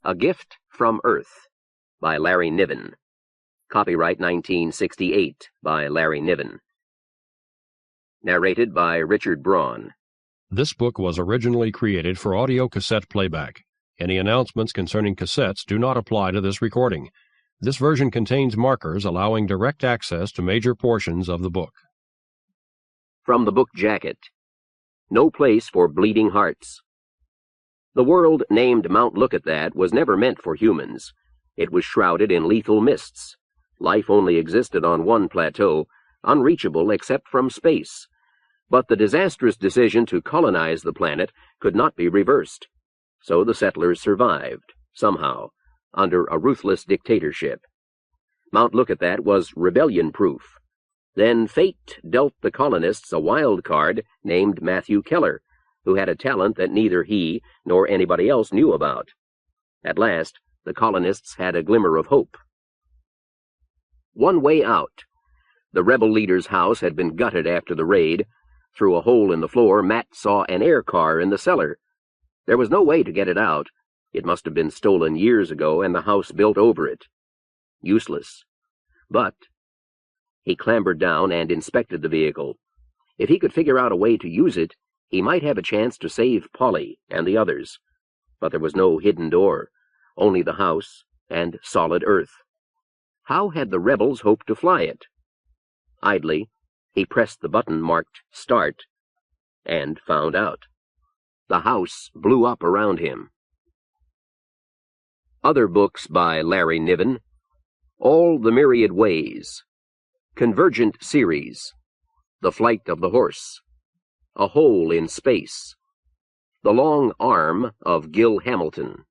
A Gift from Earth by Larry Niven. Copyright 1968 by Larry Niven. Narrated by Richard Braun. This book was originally created for audio cassette playback. Any announcements concerning cassettes do not apply to this recording. This version contains markers allowing direct access to major portions of the book. From the book jacket. No Place for Bleeding Hearts. The world named Mount Lookitthat was never meant for humans. It was shrouded in lethal mists. Life only existed on one plateau, unreachable except from space. But the disastrous decision to colonize the planet could not be reversed. So the settlers survived, somehow, under a ruthless dictatorship. Mount Lookitthat was rebellion-proof. Then fate dealt the colonists a wild card named Matthew Keller, who had a talent that neither he nor anybody else knew about. At last, the colonists had a glimmer of hope. One way out. The rebel leader's house had been gutted after the raid. Through a hole in the floor, Matt saw an air car in the cellar. There was no way to get it out. It must have been stolen years ago and the house built over it. Useless. But he clambered down and inspected the vehicle. If he could figure out a way to use it, he might have a chance to save Polly and the others. But there was no hidden door, only the house and solid earth. How had the rebels hoped to fly it? Idly, he pressed the button marked Start, and found out. The house blew up around him. Other books by Larry Niven. All the Myriad Ways. Convergent Series. The Flight of the Horse. A Hole in Space. The Long Arm of Gil Hamilton.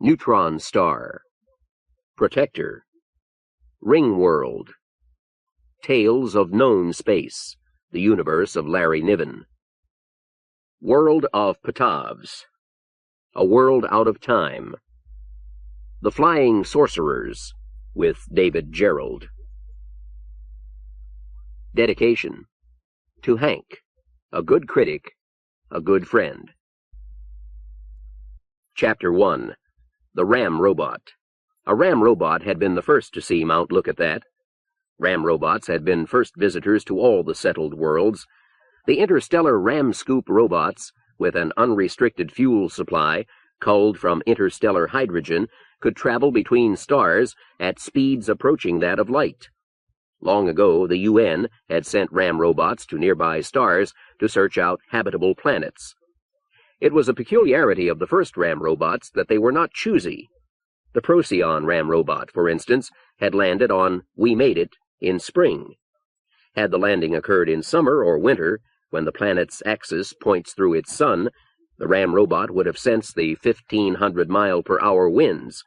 Neutron Star. Protector. Ring World. Tales of Known Space, the universe of Larry Niven. World of Patavs. A World Out of Time. The Flying Sorcerers, with David Gerald. Dedication. To Hank, a good critic, a good friend. Chapter 1. The Ramrobot. A Ramrobot had been the first to see Mount Lookitthat. Ramrobots had been first visitors to all the settled worlds. The interstellar ram-scoop robots, with an unrestricted fuel supply, culled from interstellar hydrogen, could travel between stars at speeds approaching that of light. Long ago, the UN had sent Ramrobots to nearby stars to search out habitable planets. It was a peculiarity of the first Ramrobots that they were not choosy. The Procyon Ramrobot, for instance, had landed on We Made It in spring. Had the landing occurred in summer or winter, when the planet's axis points through its sun, the Ramrobot would have sensed the 1,500-mile-per-hour winds.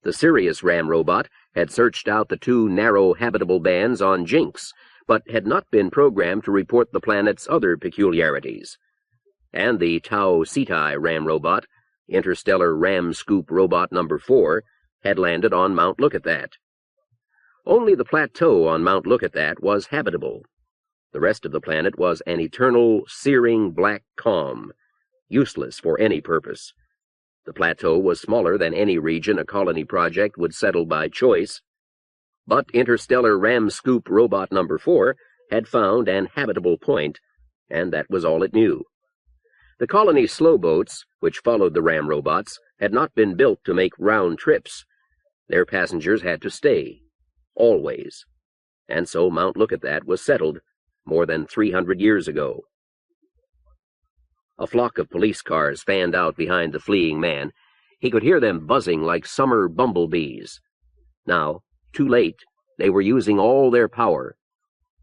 The Sirius Ramrobot had searched out the two narrow habitable bands on Jinx, but had not been programmed to report the planet's other peculiarities. And the Tau Cetai Ramrobot, interstellar ram-scoop robot number 4, had landed on Mount Lookitthat. Only the plateau on Mount Lookitthat was habitable. The rest of the planet was an eternal, searing black calm, useless for any purpose. The plateau was smaller than any region a colony project would settle by choice. But interstellar ram-scoop robot number 4 had found an habitable point, and that was all it knew. The colony Slowboats, which followed the Ramrobots, had not been built to make round trips. Their passengers had to stay, always. And so Mount Lookitthat was settled more than 300 years ago. A flock of police cars fanned out behind the fleeing man. He could hear them buzzing like summer bumblebees. Now, too late, they were using all their power.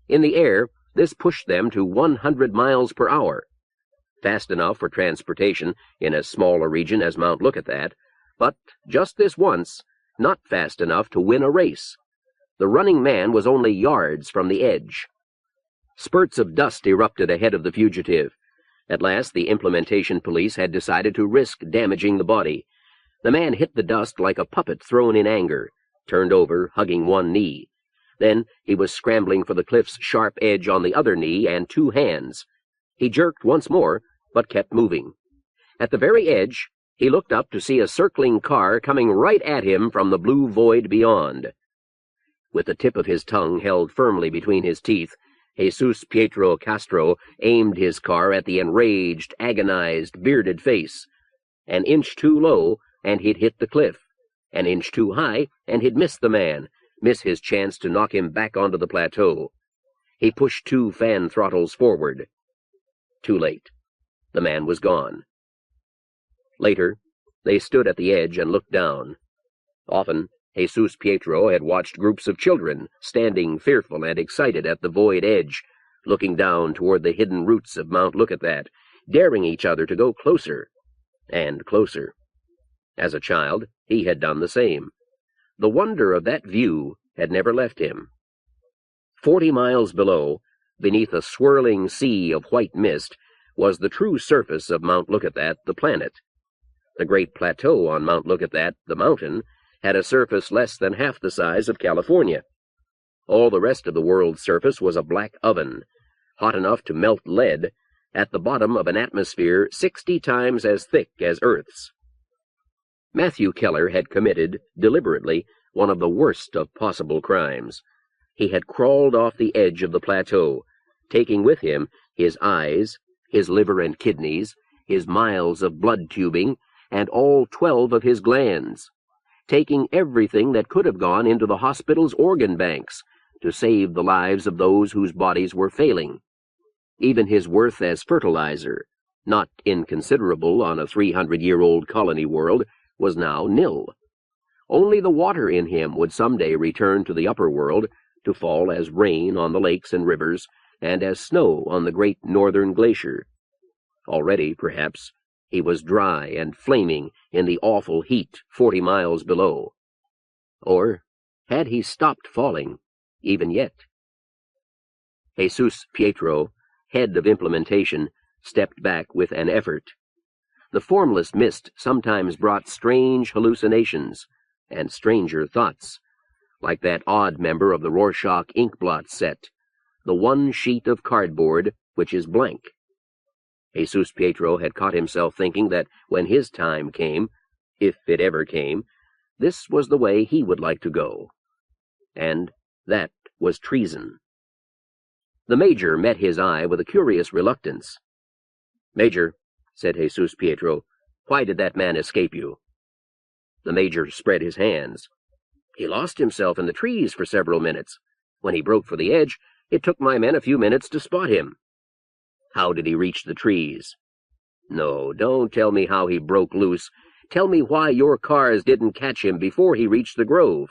In the air, this pushed them to 100 miles per hour. Fast enough for transportation in as small a region as Mount Lookitthat, but just this once, not fast enough to win a race. The running man was only yards from the edge. Spurts of dust erupted ahead of the fugitive. At last, the implementation police had decided to risk damaging the body. The man hit the dust like a puppet thrown in anger, turned over, hugging one knee. Then he was scrambling for the cliff's sharp edge on the other knee and 2 hands. He jerked once more, but kept moving. At the very edge, He looked up to see a circling car coming right at him from the blue void beyond. With the tip of his tongue held firmly between his teeth, Jesus Pietro Castro aimed his car at the enraged, agonized, bearded face. An inch too low, and he'd hit the cliff. An inch too high, and he'd miss the man, miss his chance to knock him back onto the plateau. He pushed 2 fan throttles forward. Too late. The man was gone. Later, they stood at the edge and looked down. Often, Jesus Pietro had watched groups of children standing fearful and excited at the void edge, looking down toward the hidden roots of Mount Lookitthat, daring each other to go closer and closer. As a child, he had done the same. The wonder of that view had never left him. 40 miles below, beneath a swirling sea of white mist, was the true surface of Mount Lookitthat, the planet. The great plateau on Mount Lookitthat, the mountain, had a surface less than half the size of California. All the rest of the world's surface was a black oven, hot enough to melt lead, at the bottom of an atmosphere 60 times as thick as Earth's. Matthew Keller had committed, deliberately, one of the worst of possible crimes. He had crawled off the edge of the plateau, taking with him his eyes, his liver and kidneys, his miles of blood tubing, and all 12 of his glands, taking everything that could have gone into the hospital's organ banks to save the lives of those whose bodies were failing. Even his worth as fertilizer, not inconsiderable on a 300-year-old colony world, was now nil. Only the water in him would someday return to the upper world to fall as rain on the lakes and rivers and as snow on the great northern glacier. Already, perhaps, he was dry and flaming in the awful heat 40 miles below. Or had he stopped falling, even yet? Jesus Pietro, head of implementation, stepped back with an effort. The formless mist sometimes brought strange hallucinations and stranger thoughts, like that odd member of the Rorschach inkblot set, the one sheet of cardboard which is blank. Jesus Pietro had caught himself thinking that when his time came, if it ever came, this was the way he would like to go. And that was treason. The Major met his eye with a curious reluctance. "Major," said Jesus Pietro, "why did that man escape you?" The Major spread his hands. "He lost himself in the trees for several minutes. When he broke for the edge, it took my men a few minutes to spot him." "How did he reach the trees?" "No, don't tell me how he broke loose. Tell me why your cars didn't catch him before he reached the grove."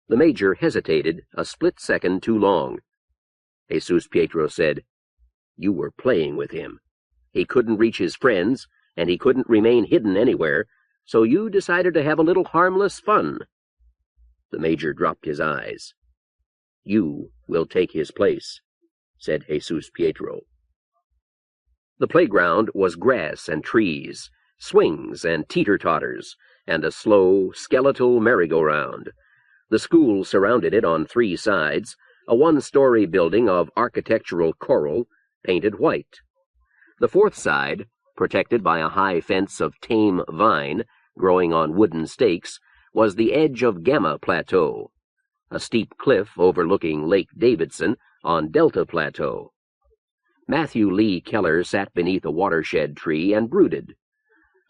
The Major hesitated a split second too long. Jesus Pietro said, "You were playing with him. He couldn't reach his friends, and he couldn't remain hidden anywhere, so you decided to have a little harmless fun." The Major dropped his eyes. "You will take his place," said Jesus Pietro. The playground was grass and trees, swings and teeter-totters, and a slow, skeletal merry-go-round. The school surrounded it on 3 sides, a 1-story building of architectural coral, painted white. The 4th side, protected by a high fence of tame vine growing on wooden stakes, was the edge of Gamma Plateau, a steep cliff overlooking Lake Davidson on Delta Plateau. Matthew Lee Keller sat beneath a watershed tree and brooded.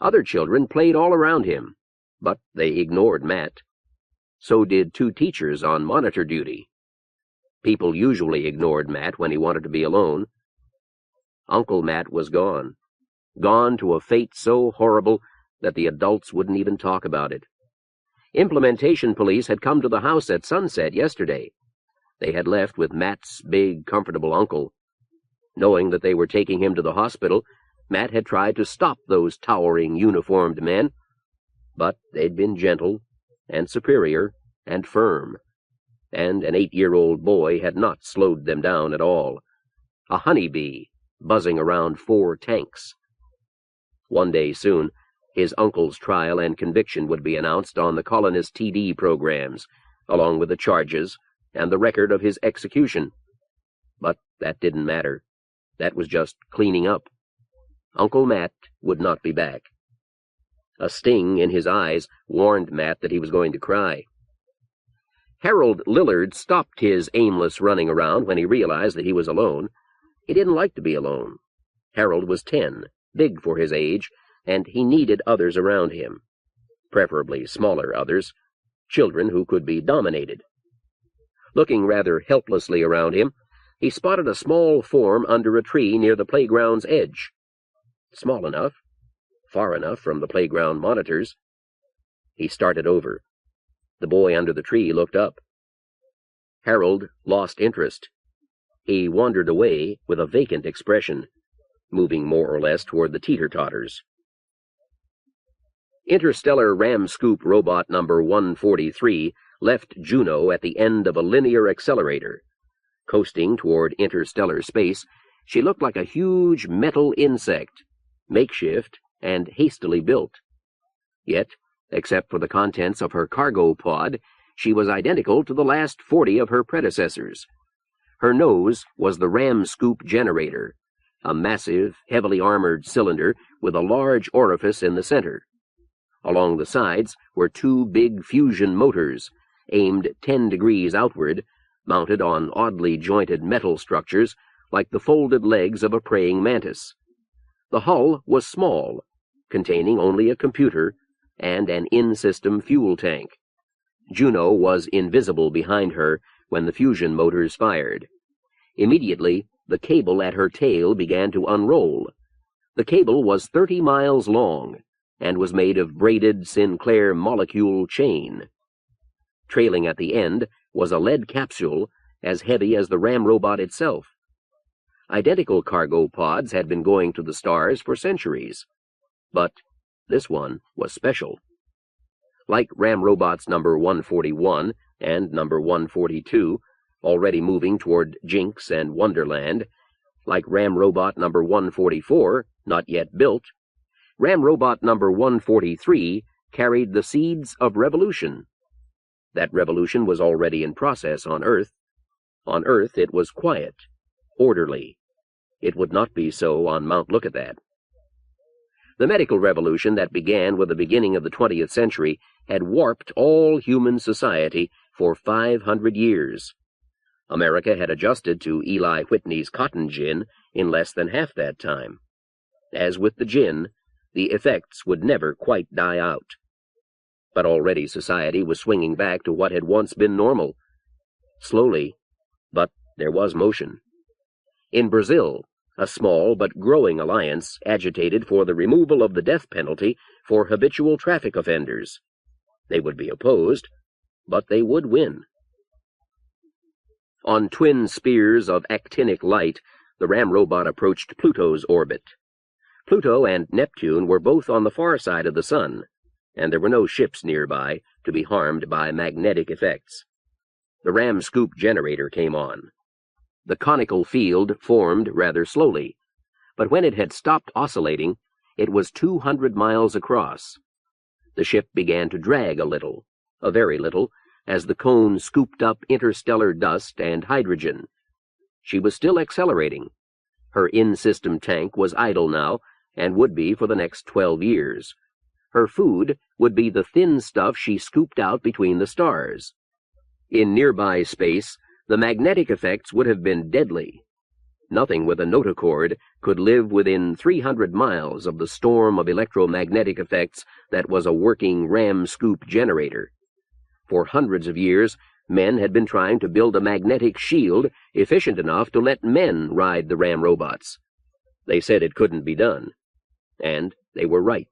Other children played all around him, but they ignored Matt. So did 2 teachers on monitor duty. People usually ignored Matt when he wanted to be alone. Uncle Matt was gone to a fate so horrible that the adults wouldn't even talk about it. Implementation police had come to the house at sunset yesterday. They had left with Matt's big, comfortable uncle. Knowing that they were taking him to the hospital, Matt had tried to stop those towering uniformed men, but they'd been gentle and superior and firm, and an 8-year-old boy had not slowed them down at all. A honeybee buzzing around 4 tanks. One day soon, his uncle's trial and conviction would be announced on the colonist TD programs, along with the charges and the record of his execution. But that didn't matter. That was just cleaning up. Uncle Matt would not be back. A sting in his eyes warned Matt that he was going to cry. Harold Lillard stopped his aimless running around when he realized that he was alone. He didn't like to be alone. Harold was 10, big for his age, and he needed others around him, preferably smaller others, children who could be dominated. Looking rather helplessly around him, he spotted a small form under a tree near the playground's edge. Small enough, far enough from the playground monitors. He started over. The boy under the tree looked up. Harold lost interest. He wandered away with a vacant expression, moving more or less toward the teeter-totters. Interstellar Ramscoop Robot number 143 left Juno at the end of a linear accelerator. Coasting toward interstellar space, she looked like a huge metal insect, makeshift and hastily built. Yet, except for the contents of her cargo pod, she was identical to the last 40 of her predecessors. Her nose was the Ramscoop generator, a massive, heavily armored cylinder with a large orifice in the center. Along the sides were 2 big fusion motors, aimed 10 degrees outward, mounted on oddly jointed metal structures like the folded legs of a praying mantis. The hull was small, containing only a computer and an in-system fuel tank. Juno was invisible behind her when the fusion motors fired. Immediately, the cable at her tail began to unroll. The cable was 30 miles long and was made of braided Sinclair molecule chain. Trailing at the end was a lead capsule as heavy as the Ramrobot itself. Identical cargo pods had been going to the stars for centuries, but this one was special. Like Ramrobots number 141 and number 142, already moving toward Jinx and Wonderland, like Ramrobot number 144, not yet built, Ramrobot number 143 carried the seeds of revolution. That revolution was already in process on Earth. On Earth it was quiet, orderly. It would not be so on Mount Lookitthat. The medical revolution that began with the beginning of the 20th century had warped all human society for 500 years. America had adjusted to Eli Whitney's cotton gin in less than half that time. As with the gin, the effects would never quite die out. But already society was swinging back to what had once been normal. Slowly, but there was motion. In Brazil, a small but growing alliance agitated for the removal of the death penalty for habitual traffic offenders. They would be opposed, but they would win. On twin spears of actinic light, the Ramrobot approached Pluto's orbit. Pluto and Neptune were both on the far side of the Sun, and there were no ships nearby to be harmed by magnetic effects. The Ramscoop generator came on. The conical field formed rather slowly, but when it had stopped oscillating, it was 200 miles across. The ship began to drag a very little, as the cone scooped up interstellar dust and hydrogen. She was still accelerating. Her in-system tank was idle now, and would be for the next 12 years. Her food would be the thin stuff she scooped out between the stars. In nearby space, the magnetic effects would have been deadly. Nothing with a notochord could live within 300 miles of the storm of electromagnetic effects that was a working Ramscoop generator. For hundreds of years, men had been trying to build a magnetic shield efficient enough to let men ride the Ramrobots. They said it couldn't be done, and they were right.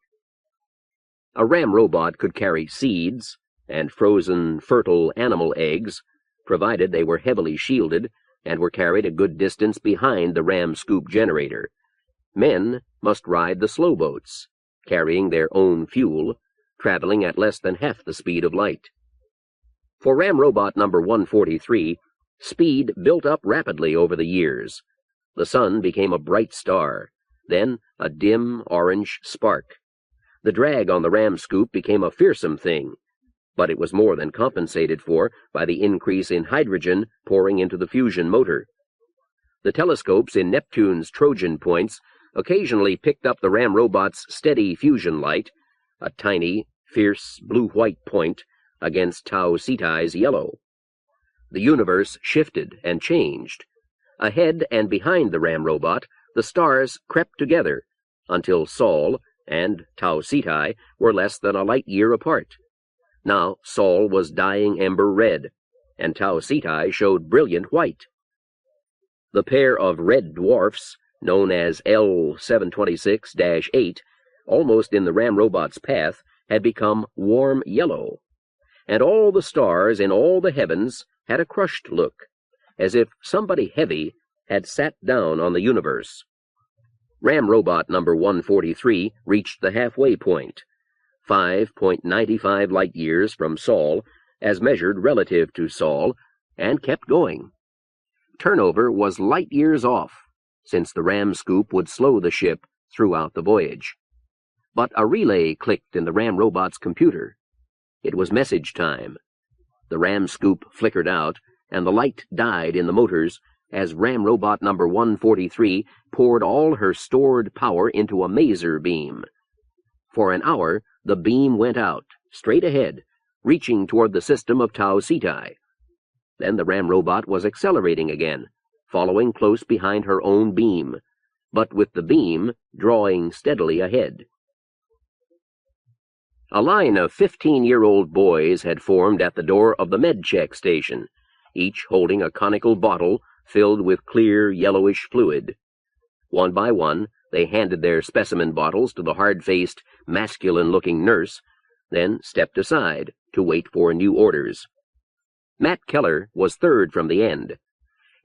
A Ramrobot could carry seeds and frozen, fertile animal eggs, provided they were heavily shielded and were carried a good distance behind the Ramscoop generator. Men must ride the slowboats, carrying their own fuel, traveling at less than half the speed of light. For Ramrobot number 143, speed built up rapidly over the years. The sun became a bright star, then a dim orange spark. The drag on the Ramscoop became a fearsome thing, but it was more than compensated for by the increase in hydrogen pouring into the fusion motor. The telescopes in Neptune's Trojan points occasionally picked up the Ramrobot's steady fusion light, a tiny, fierce blue-white point against Tau Ceti's yellow. The universe shifted and changed. Ahead and behind the Ramrobot, the stars crept together until Sol and Tau Ceti were less than a light year apart. Now Sol was dying ember red, and Tau Ceti showed brilliant white. The pair of red dwarfs, known as L726-8, almost in the Ramrobot's path, had become warm yellow, and all the stars in all the heavens had a crushed look, as if somebody heavy had sat down on the universe. Ramrobot number 143 reached the halfway point, 5.95 light-years from Sol, as measured relative to Sol, and kept going. Turnover was light-years off, since the ram scoop would slow the ship throughout the voyage. But a relay clicked in the Ramrobot's computer. It was message time. The ram scoop flickered out, and the light died in the motors as Ramrobot number 143 poured all her stored power into a maser beam. For an hour, the beam went out, straight ahead, reaching toward the system of Tau Ceti. Then the Ramrobot was accelerating again, following close behind her own beam, but with the beam drawing steadily ahead. A line of 15-year-old boys had formed at the door of the med-check station, each holding a conical bottle filled with clear, yellowish fluid. One by one, they handed their specimen bottles to the hard-faced, masculine-looking nurse, then stepped aside to wait for new orders. Matt Keller was third from the end.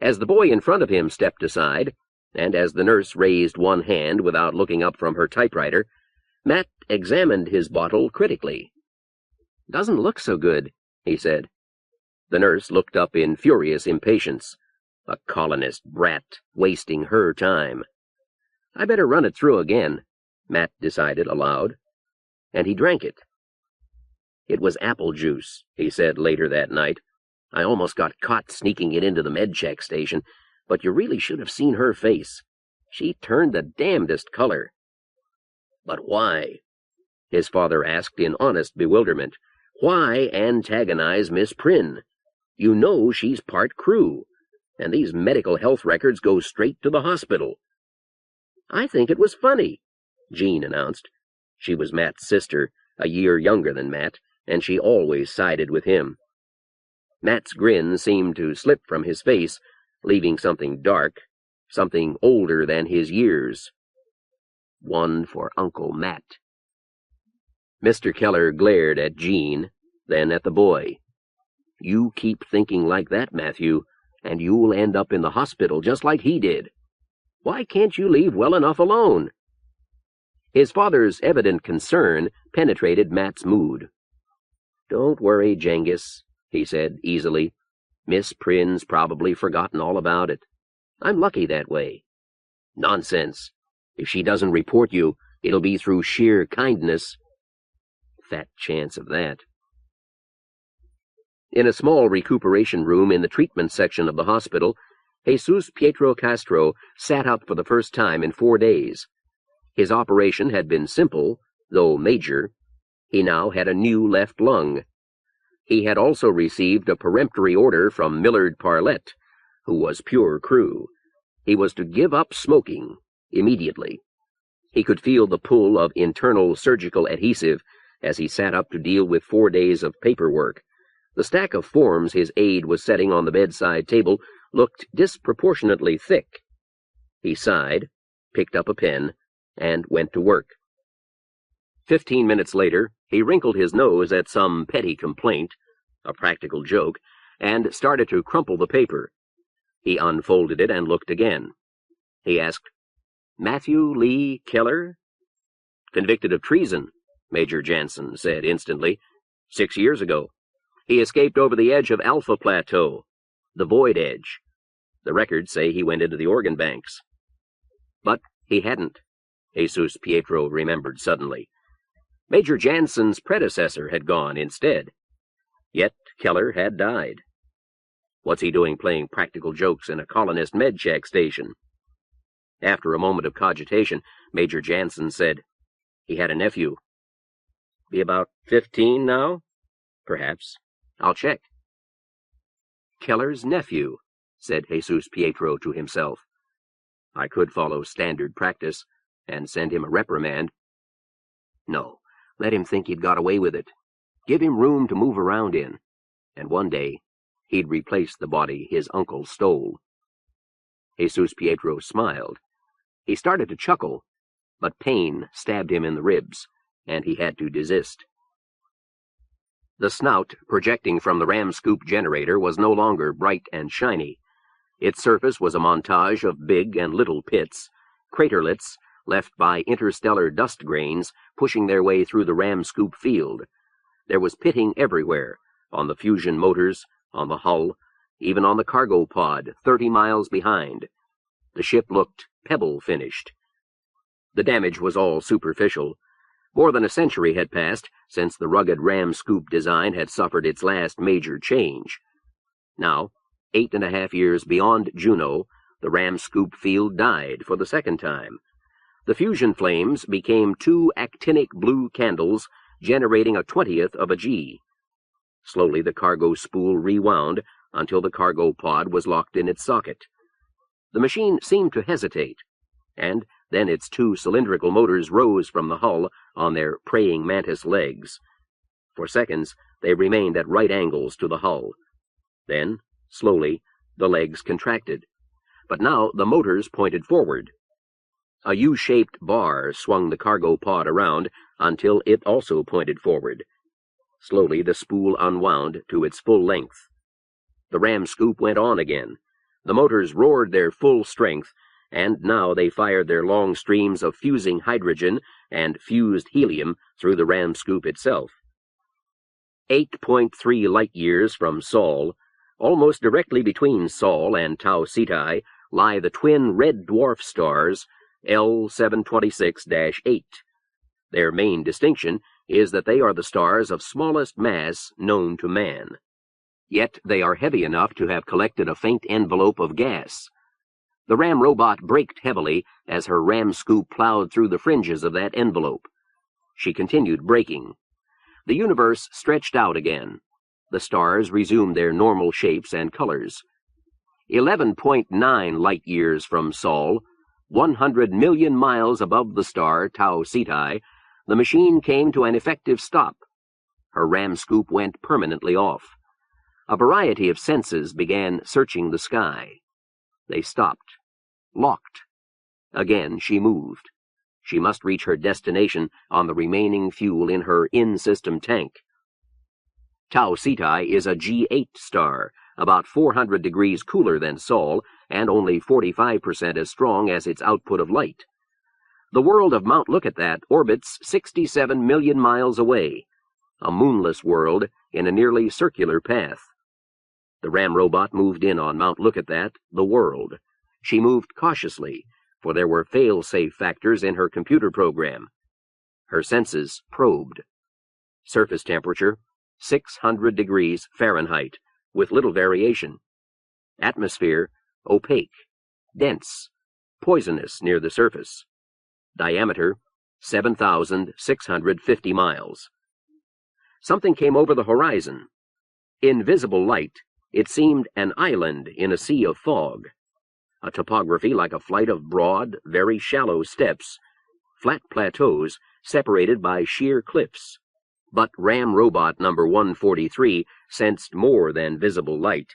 As the boy in front of him stepped aside, and as the nurse raised one hand without looking up from her typewriter, Matt examined his bottle critically. "Doesn't look so good," he said. The nurse looked up in furious impatience. A colonist brat, wasting her time. "I better run it through again," Matt decided aloud. And he drank it. "It was apple juice," he said later that night. "I almost got caught sneaking it into the med-check station, but you really should have seen her face. She turned the damnedest color." "But why?" his father asked in honest bewilderment. "Why antagonize Miss Prynne? You know she's part crew, and these medical health records go straight to the hospital." "I think it was funny," Jean announced. She was Matt's sister, a year younger than Matt, and she always sided with him. Matt's grin seemed to slip from his face, leaving something dark, something older than his years. One for Uncle Matt. Mr. Keller glared at Jean, then at the boy. "You keep thinking like that, Matthew, and you'll end up in the hospital just like he did. Why can't you leave well enough alone?" His father's evident concern penetrated Matt's mood. "Don't worry, Genghis," he said easily. "Miss Prynne's probably forgotten all about it. I'm lucky that way." "Nonsense. If she doesn't report you, it'll be through sheer kindness." "Fat chance of that." In a small recuperation room in the treatment section of the hospital, Jesus Pietro Castro sat up for the first time in 4 days. His operation had been simple, though major. He now had a new left lung. He had also received a peremptory order from Millard Parlette, who was pure crew. He was to give up smoking immediately. He could feel the pull of internal surgical adhesive as he sat up to deal with 4 days of paperwork. The stack of forms his aide was setting on the bedside table looked disproportionately thick. He sighed, picked up a pen, and went to work. 15 minutes later, he wrinkled his nose at some petty complaint, a practical joke, and started to crumple the paper. He unfolded it and looked again. He asked, "Matthew Lee Keller?" "Convicted of treason," Major Jansen said instantly. 6 years ago. He escaped over the edge of Alpha Plateau, the void edge. The records say he went into the organ banks." But he hadn't, Jesus Pietro remembered suddenly. Major Jansen's predecessor had gone instead. Yet Keller had died. What's he doing playing practical jokes in a colonist med-check station? After a moment of cogitation, Major Jansen said, "He had a nephew." Be about 15 now? Perhaps. I'll check. Keller's nephew, said Jesus Pietro to himself. I could follow standard practice and send him a reprimand. No, let him think he'd got away with it. Give him room to move around in, and one day he'd replace the body his uncle stole. Jesus Pietro smiled. He started to chuckle, but pain stabbed him in the ribs, and he had to desist. The snout projecting from the ram scoop generator was no longer bright and shiny. Its surface was a montage of big and little pits, craterlets left by interstellar dust grains pushing their way through the ram scoop field. There was pitting everywhere, on the fusion motors, on the hull, even on the cargo pod 30 miles behind. The ship looked pebble-finished. The damage was all superficial. More than a century had passed since the rugged ram scoop design had suffered its last major change. Now, 8.5 years beyond Juno, the ram scoop field died for the second time. The fusion flames became 2 actinic blue candles generating 1/20th of a G. Slowly the cargo spool rewound until the cargo pod was locked in its socket. The machine seemed to hesitate, and then its 2 cylindrical motors rose from the hull on their praying mantis legs. For seconds, they remained at right angles to the hull. Then, slowly, the legs contracted. But now the motors pointed forward. A U-shaped bar swung the cargo pod around until it also pointed forward. Slowly the spool unwound to its full length. The ram scoop went on again. The motors roared their full strength, and now they fired their long streams of fusing hydrogen and fused helium through the ram scoop itself. 8.3 light-years from Sol, almost directly between Sol and Tau Ceti, lie the twin red dwarf stars L726-8. Their main distinction is that they are the stars of smallest mass known to man. Yet they are heavy enough to have collected a faint envelope of gas. The Ramrobot braked heavily as her ram scoop plowed through the fringes of that envelope. She continued braking. The universe stretched out again. The stars resumed their normal shapes and colors. 11.9 light-years from Sol, 100 million miles above the star Tau Ceti, the machine came to an effective stop. Her ram scoop went permanently off. A variety of senses began searching the sky. They stopped, locked. Again she moved. She must reach her destination on the remaining fuel in her in-system tank. Tau Ceti is a G8 star, about 400 degrees cooler than Sol, and only 45% as strong as its output of light. The world of Mount Lookitthat orbits 67 million miles away, a moonless world in a nearly circular path. The Ramrobot moved in on Mount Lookitthat, the world. She moved cautiously, for there were fail-safe factors in her computer program. Her senses probed. Surface temperature, 600 degrees Fahrenheit, with little variation. Atmosphere, opaque, dense, poisonous near the surface. Diameter, 7,650 miles. Something came over the horizon. In visible light, it seemed an island in a sea of fog. A topography like a flight of broad, very shallow steps, flat plateaus separated by sheer cliffs. But Ramrobot number 143 sensed more than visible light.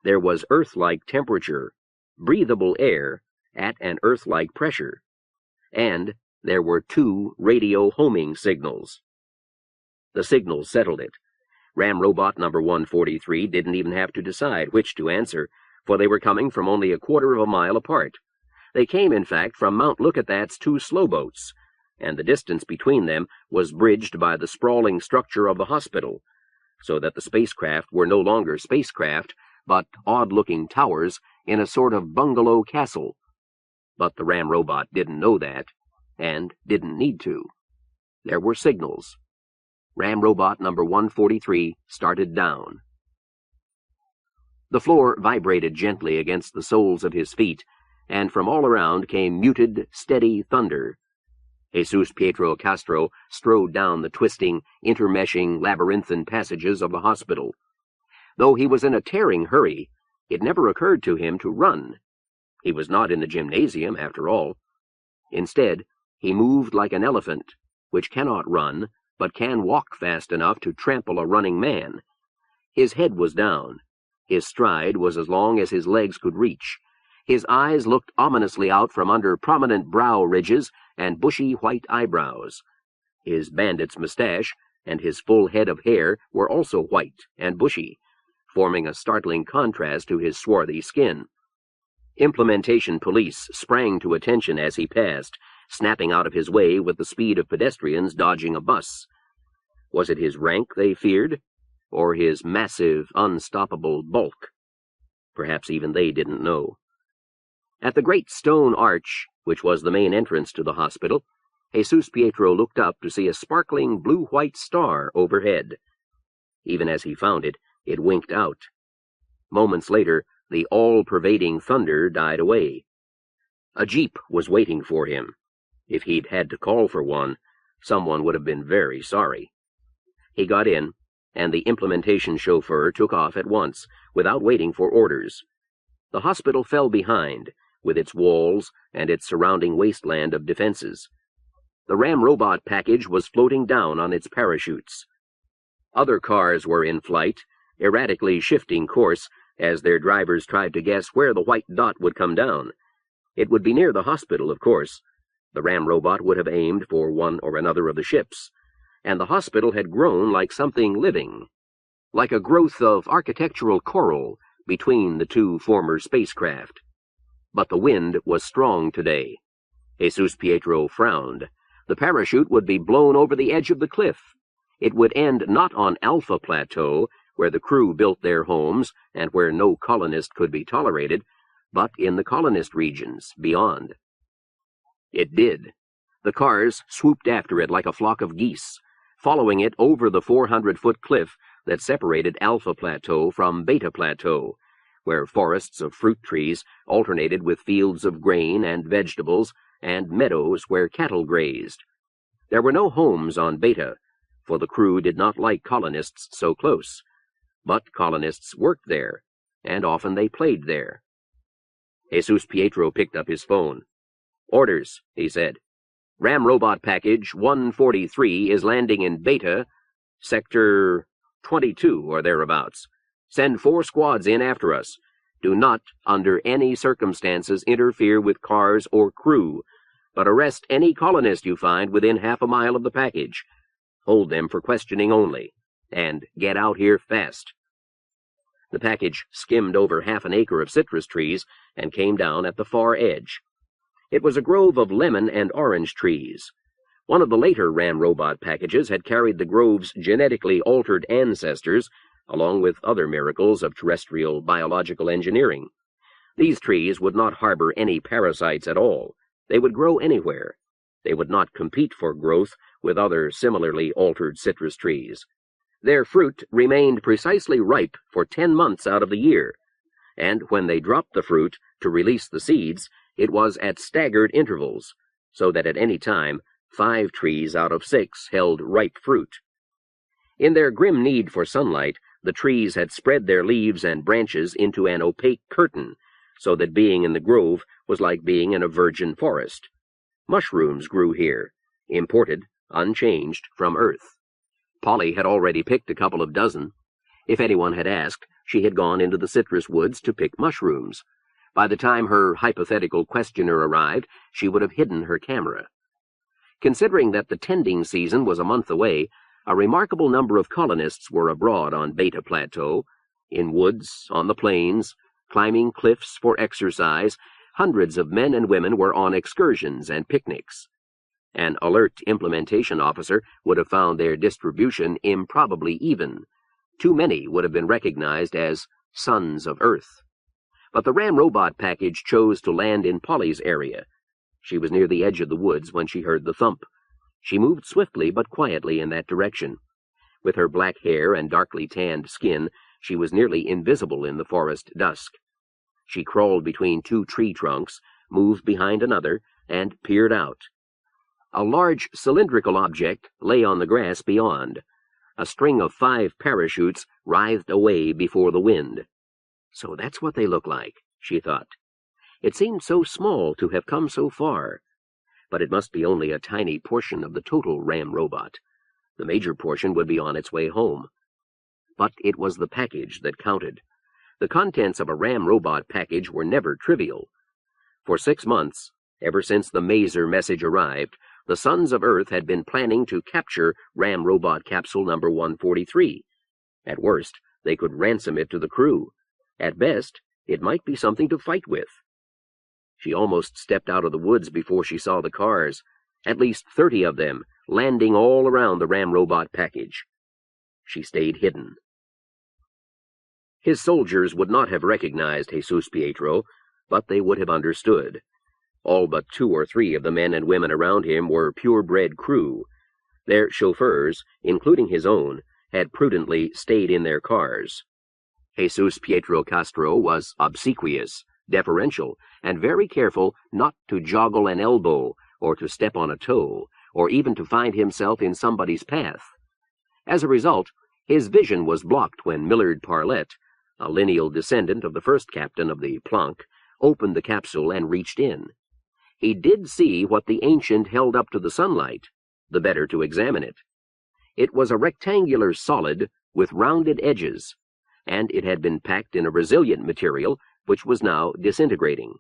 There was Earth-like temperature, breathable air at an Earth-like pressure. And there were 2 radio homing signals. The signals settled it. Ramrobot number 143 didn't even have to decide which to answer, for they were coming from only a quarter of a mile apart. They came, in fact, from Mount Lookithat's 2 slowboats, and the distance between them was bridged by the sprawling structure of the hospital, so that the spacecraft were no longer spacecraft, but odd-looking towers in a sort of bungalow castle. But the Ramrobot didn't know that, and didn't need to. There were signals. Ramrobot number 143 started down. The floor vibrated gently against the soles of his feet, and from all around came muted, steady thunder. Jesus Pietro Castro strode down the twisting, intermeshing, labyrinthine passages of the hospital. Though he was in a tearing hurry, it never occurred to him to run. He was not in the gymnasium, after all. Instead, he moved like an elephant, which cannot run, but can walk fast enough to trample a running man. His head was down. His stride was as long as his legs could reach. His eyes looked ominously out from under prominent brow ridges and bushy white eyebrows. His bandit's mustache and his full head of hair were also white and bushy, forming a startling contrast to his swarthy skin. Implementation police sprang to attention as he passed, snapping out of his way with the speed of pedestrians dodging a bus. Was it his rank they feared, or his massive, unstoppable bulk? Perhaps even they didn't know. At the great stone arch, which was the main entrance to the hospital, Jesus Pietro looked up to see a sparkling blue-white star overhead. Even as he found it, it winked out. Moments later, the all-pervading thunder died away. A jeep was waiting for him. If he'd had to call for one, someone would have been very sorry. He got in, and the implementation chauffeur took off at once, without waiting for orders. The hospital fell behind, with its walls and its surrounding wasteland of defenses. The Ramrobot package was floating down on its parachutes. Other cars were in flight, erratically shifting course as their drivers tried to guess where the white dot would come down. It would be near the hospital, of course. The Ramrobot would have aimed for one or another of the ships, and the hospital had grown like something living, like a growth of architectural coral between the two former spacecraft. But the wind was strong today. Jesus Pietro frowned. The parachute would be blown over the edge of the cliff. It would end not on Alpha Plateau, where the crew built their homes and where no colonist could be tolerated, but in the colonist regions beyond. It did. The cars swooped after it like a flock of geese, following it over the 400-foot cliff that separated Alpha Plateau from Beta Plateau, where forests of fruit trees alternated with fields of grain and vegetables and meadows where cattle grazed. There were no homes on Beta, for the crew did not like colonists so close. But colonists worked there, and often they played there. Jesus Pietro picked up his phone. "Orders," he said. "Ramrobot package 143 is landing in Beta, sector 22 or thereabouts. Send 4 squads in after us. Do not, under any circumstances, interfere with cars or crew, but arrest any colonist you find within half a mile of the package. Hold them for questioning only, and get out here fast." The package skimmed over half an acre of citrus trees and came down at the far edge. It was a grove of lemon and orange trees. One of the later Ramrobot packages had carried the grove's genetically altered ancestors, along with other miracles of terrestrial biological engineering. These trees would not harbor any parasites at all. They would grow anywhere. They would not compete for growth with other similarly altered citrus trees. Their fruit remained precisely ripe for 10 months out of the year, and when they dropped the fruit to release the seeds, it was at staggered intervals, so that at any time 5 trees out of 6 held ripe fruit. In their grim need for sunlight, the trees had spread their leaves and branches into an opaque curtain, so that being in the grove was like being in a virgin forest. Mushrooms grew here, imported, unchanged, from Earth. Polly had already picked a couple of dozen. If anyone had asked, she had gone into the citrus woods to pick mushrooms. By the time her hypothetical questioner arrived, she would have hidden her camera. Considering that the tending season was a month away, a remarkable number of colonists were abroad on Beta Plateau, in woods, on the plains, climbing cliffs for exercise. Hundreds of men and women were on excursions and picnics. An alert implementation officer would have found their distribution improbably even. Too many would have been recognized as sons of Earth. But the Ramrobot package chose to land in Polly's area. She was near the edge of the woods when she heard the thump. She moved swiftly but quietly in that direction. With her black hair and darkly tanned skin, she was nearly invisible in the forest dusk. She crawled between 2 tree trunks, moved behind another, and peered out. A large cylindrical object lay on the grass beyond. A string of 5 parachutes writhed away before the wind. So that's what they look like, she thought. It seemed so small to have come so far. But it must be only a tiny portion of the total Ramrobot. The major portion would be on its way home. But it was the package that counted. The contents of a Ramrobot package were never trivial. For 6 months, ever since the Maser message arrived, the Sons of Earth had been planning to capture Ramrobot capsule number 143. At worst, they could ransom it to the crew. At best, it might be something to fight with. She almost stepped out of the woods before she saw the cars, at least 30 of them, landing all around the Ramrobot package. She stayed hidden. His soldiers would not have recognized Jesus Pietro, but they would have understood. All but 2 or 3 of the men and women around him were purebred crew. Their chauffeurs, including his own, had prudently stayed in their cars. Jesus Pietro Castro was obsequious, deferential, and very careful not to joggle an elbow, or to step on a toe, or even to find himself in somebody's path. As a result, his vision was blocked when Millard Parlette, a lineal descendant of the first captain of the Planck, opened the capsule and reached in. He did see what the ancient held up to the sunlight, the better to examine it. It was a rectangular solid with rounded edges, and it had been packed in a resilient material which was now disintegrating.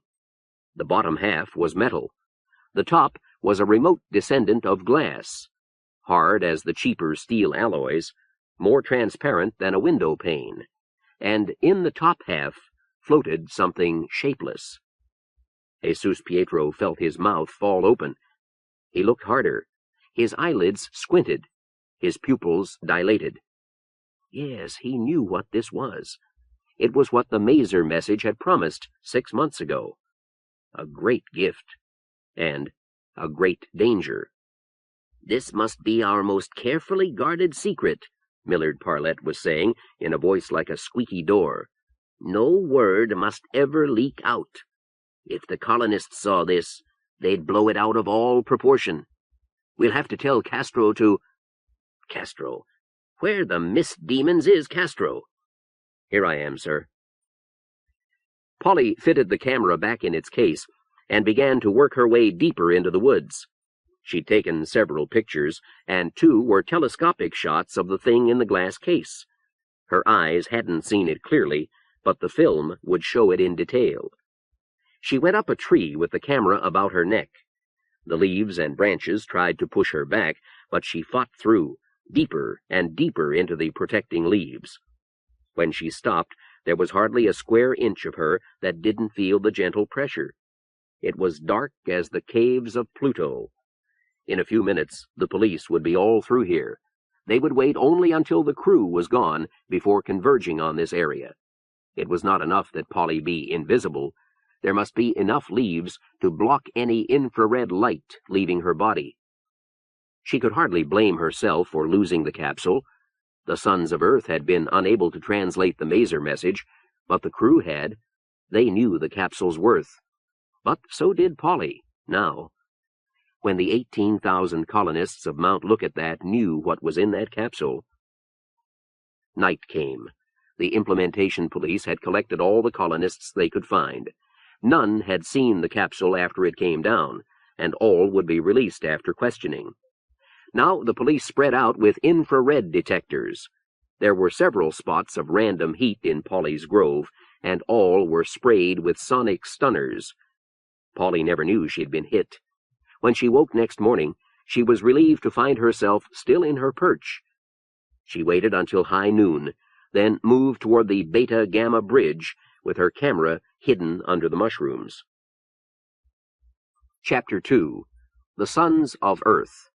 The bottom half was metal. The top was a remote descendant of glass, hard as the cheaper steel alloys, more transparent than a window pane, and in the top half floated something shapeless. Jesus Pietro felt his mouth fall open. He looked harder. His eyelids squinted. His pupils dilated. Yes, he knew what this was. It was what the Maser message had promised 6 months ago. A great gift. And a great danger. This must be our most carefully guarded secret, Millard Parlette was saying in a voice like a squeaky door. No word must ever leak out. If the colonists saw this, they'd blow it out of all proportion. We'll have to tell Castro to... Castro? Where the misdemons is Castro? Here I am, sir. Polly fitted the camera back in its case and began to work her way deeper into the woods. She'd taken several pictures, and 2 were telescopic shots of the thing in the glass case. Her eyes hadn't seen it clearly, but the film would show it in detail. She went up a tree with the camera about her neck. The leaves and branches tried to push her back, but she fought through, deeper and deeper into the protecting leaves. When she stopped, there was hardly a square inch of her that didn't feel the gentle pressure. It was dark as the caves of Pluto. In a few minutes, the police would be all through here. They would wait only until the crew was gone before converging on this area. It was not enough that Polly be invisible. There must be enough leaves to block any infrared light leaving her body. She could hardly blame herself for losing the capsule. The Sons of Earth had been unable to translate the Maser message, but the crew had. They knew the capsule's worth. But so did Polly, now. When the 18,000 colonists of Mount Lookitthat knew what was in that capsule. Night came. The implementation police had collected all the colonists they could find. None had seen the capsule after it came down, and all would be released after questioning. Now the police spread out with infrared detectors. There were several spots of random heat in Polly's grove, and all were sprayed with sonic stunners. Polly never knew she'd been hit. When she woke next morning, she was relieved to find herself still in her perch. She waited until high noon, then moved toward the Beta-Gamma bridge with her camera hidden under the mushrooms. Chapter 2. The Sons of Earth.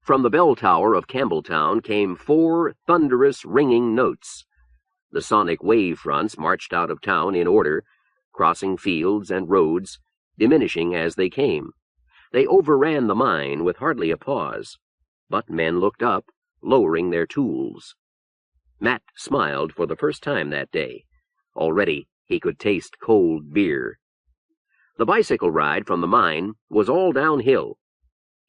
From the bell tower of Campbelltown came 4 thunderous ringing notes. The sonic wave fronts marched out of town in order, crossing fields and roads, diminishing as they came. They overran the mine with hardly a pause, but men looked up, lowering their tools. Matt smiled for the first time that day. Already he could taste cold beer. The bicycle ride from the mine was all downhill.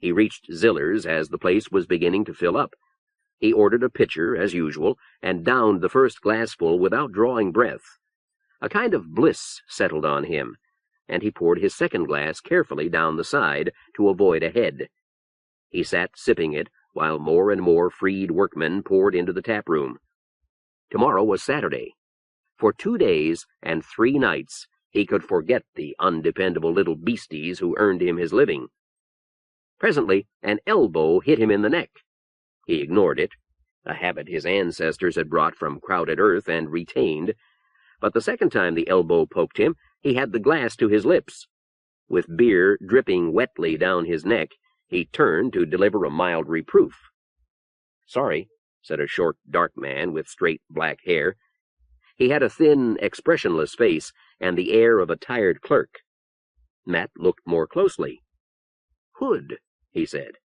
He reached Ziller's as the place was beginning to fill up. He ordered a pitcher, as usual, and downed the first glassful without drawing breath. A kind of bliss settled on him, and he poured his second glass carefully down the side to avoid a head. He sat sipping it while more and more freed workmen poured into the tap room. Tomorrow was Saturday. For 2 days and 3 nights he could forget the undependable little beasties who earned him his living. Presently an elbow hit him in the neck. He ignored it, a habit his ancestors had brought from crowded earth and retained, but the second time the elbow poked him, he had the glass to his lips. With beer dripping wetly down his neck, he turned to deliver a mild reproof. "Sorry," said a short, dark man with straight black hair. He had a thin, expressionless face and the air of a tired clerk. Matt looked more closely. "Hood," he said.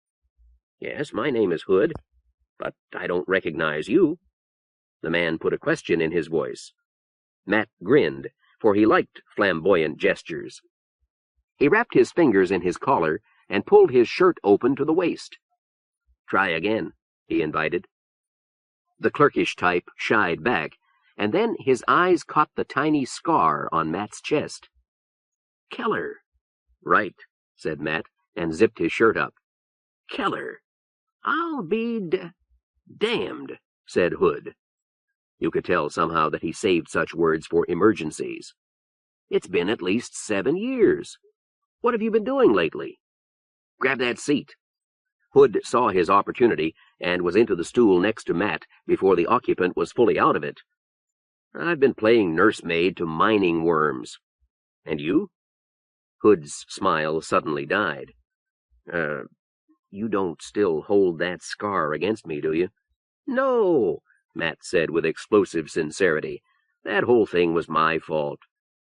"Yes, my name is Hood, but I don't recognize you." The man put a question in his voice. Matt grinned, for he liked flamboyant gestures. He wrapped his fingers in his collar and pulled his shirt open to the waist. "Try again," he invited. The clerkish type shied back, and then his eyes caught the tiny scar on Matt's chest. "Keller." "Right," said Matt, and zipped his shirt up. "Keller. I'll be damned," said Hood. You could tell somehow that he saved such words for emergencies. "It's been at least 7 years. What have you been doing lately?" "Grab that seat." Hood saw his opportunity and was into the stool next to Matt before the occupant was fully out of it. "I've been playing nursemaid to mining worms." "And you?" Hood's smile suddenly died. You don't still hold that scar against me, do you?" "No," Matt said with explosive sincerity. "That whole thing was my fault.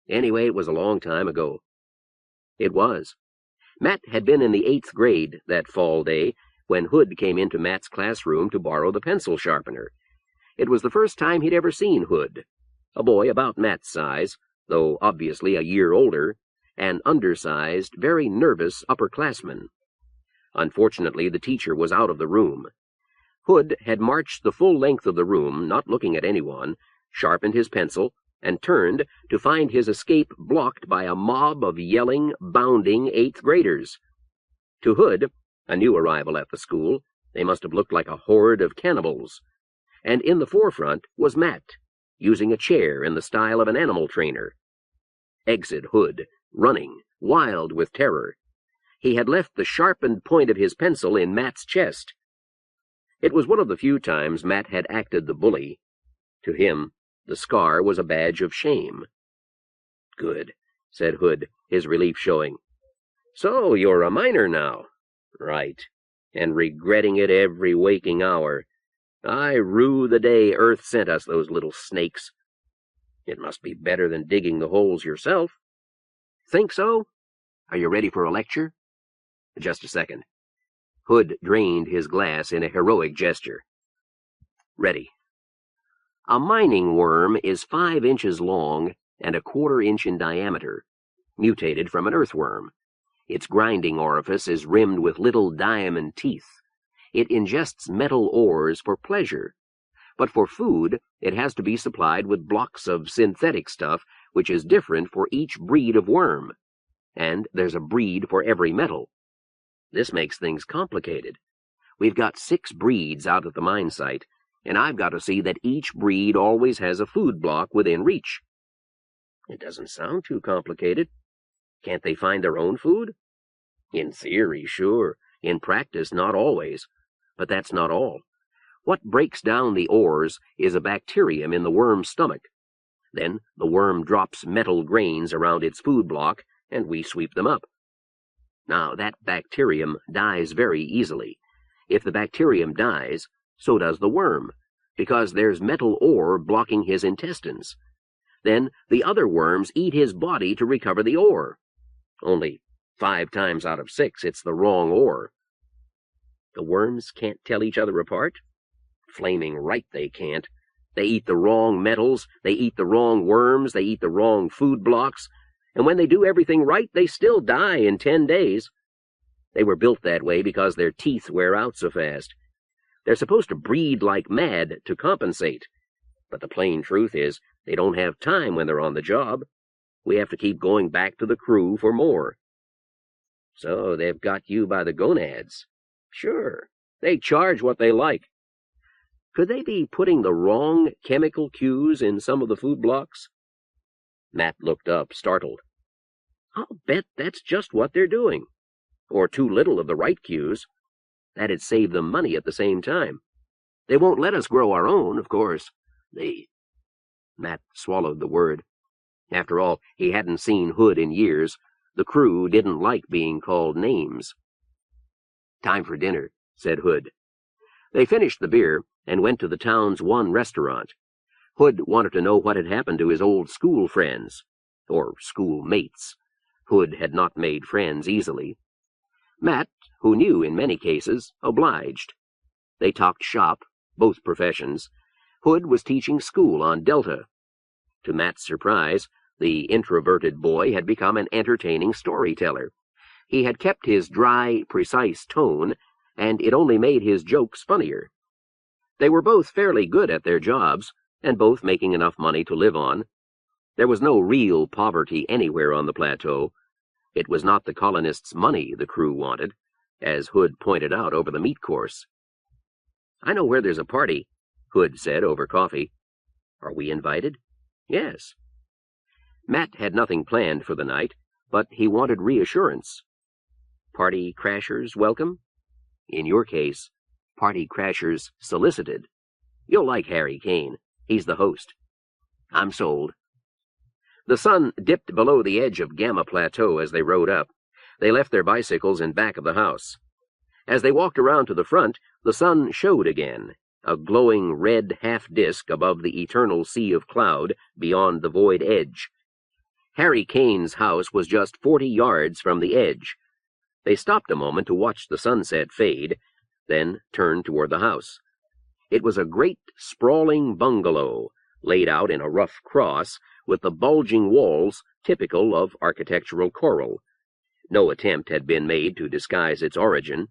Anyway, it was a long time ago." It was. Matt had been in the 8th grade that fall day when Hood came into Matt's classroom to borrow the pencil sharpener. It was the first time he'd ever seen Hood, a boy about Matt's size, though obviously a year older, an undersized, very nervous upperclassman. Unfortunately, the teacher was out of the room. Hood had marched the full length of the room, not looking at anyone, sharpened his pencil, and turned to find his escape blocked by a mob of yelling, bounding 8th graders. To Hood, a new arrival at the school, they must have looked like a horde of cannibals. And in the forefront was Matt, using a chair in the style of an animal trainer. Exit Hood, running, wild with terror. He had left the sharpened point of his pencil in Matt's chest. It was one of the few times Matt had acted the bully. To him, the scar was a badge of shame. "Good," said Hood, his relief showing. "So you're a miner now." "Right, and regretting it every waking hour. I rue the day Earth sent us those little snakes." "It must be better than digging the holes yourself." "Think so? Are you ready for a lecture?" "Just a second." Hood drained his glass in a heroic gesture. "Ready. A mining worm is 5 inches long and a 1/4 inch in diameter, mutated from an earthworm. Its grinding orifice is rimmed with little diamond teeth. It ingests metal ores for pleasure, but for food it has to be supplied with blocks of synthetic stuff which is different for each breed of worm, and there's a breed for every metal. This makes things complicated. We've got 6 breeds out at the mine site, and I've got to see that each breed always has a food block within reach." "It doesn't sound too complicated. Can't they find their own food?" "In theory, sure. In practice, not always. But that's not all. What breaks down the ores is a bacterium in the worm's stomach. Then the worm drops metal grains around its food block, and we sweep them up. Now, that bacterium dies very easily. If the bacterium dies, so does the worm, because there's metal ore blocking his intestines. Then the other worms eat his body to recover the ore. Only 5 times out of 6, it's the wrong ore." "The worms can't tell each other apart?" "Flaming right they can't. They eat the wrong metals, they eat the wrong worms, they eat the wrong food blocks, and when they do everything right, they still die in 10 days. They were built that way because their teeth wear out so fast. They're supposed to breed like mad to compensate. But the plain truth is, they don't have time when they're on the job. We have to keep going back to the crew for more. So they've got you by the gonads. Sure, they charge what they like. Could they be putting the wrong chemical cues in some of the food blocks? Matt looked up, startled. I'll bet that's just what they're doing. Or too little of the right cues. That'd save them money at the same time. They won't let us grow our own, of course. Matt swallowed the word. After all, he hadn't seen Hood in years. The crew didn't like being called names. Time for dinner, said Hood. They finished the beer and went to the town's one restaurant. Hood wanted to know what had happened to his old school friends, or schoolmates. Hood had not made friends easily. Matt, who knew in many cases, obliged. They talked shop, both professions. Hood was teaching school on Delta. To Matt's surprise, the introverted boy had become an entertaining storyteller. He had kept his dry, precise tone, and it only made his jokes funnier. They were both fairly good at their jobs, and both making enough money to live on. There was no real poverty anywhere on the plateau. It was not the colonists' money the crew wanted, as Hood pointed out over the meat course. I know where there's a party, Hood said over coffee. Are we invited? Yes. Matt had nothing planned for the night, but he wanted reassurance. Party crashers welcome? In your case, party crashers solicited. You'll like Harry Kane. He's the host. I'm sold. The sun dipped below the edge of Gamma Plateau as they rode up. They left their bicycles in back of the house. As they walked around to the front, the sun showed again, a glowing red half-disk above the eternal sea of cloud beyond the void edge. Harry Kane's house was just 40 yards from the edge. They stopped a moment to watch the sunset fade, then turned toward the house. It was a great, sprawling bungalow, laid out in a rough cross, with the bulging walls typical of architectural coral. No attempt had been made to disguise its origin.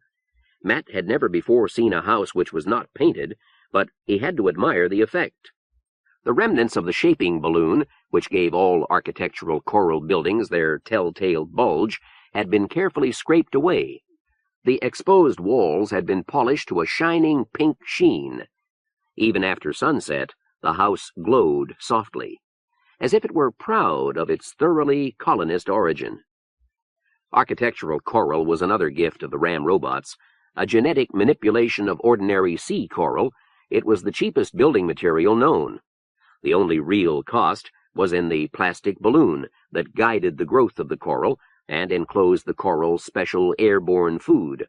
Matt had never before seen a house which was not painted, but he had to admire the effect. The remnants of the shaping balloon, which gave all architectural coral buildings their telltale bulge, had been carefully scraped away. The exposed walls had been polished to a shining pink sheen. Even after sunset, the house glowed softly, as if it were proud of its thoroughly colonist origin. Architectural coral was another gift of the Ramrobots, a genetic manipulation of ordinary sea coral. It was the cheapest building material known. The only real cost was in the plastic balloon that guided the growth of the coral and enclosed the coral's special airborne food.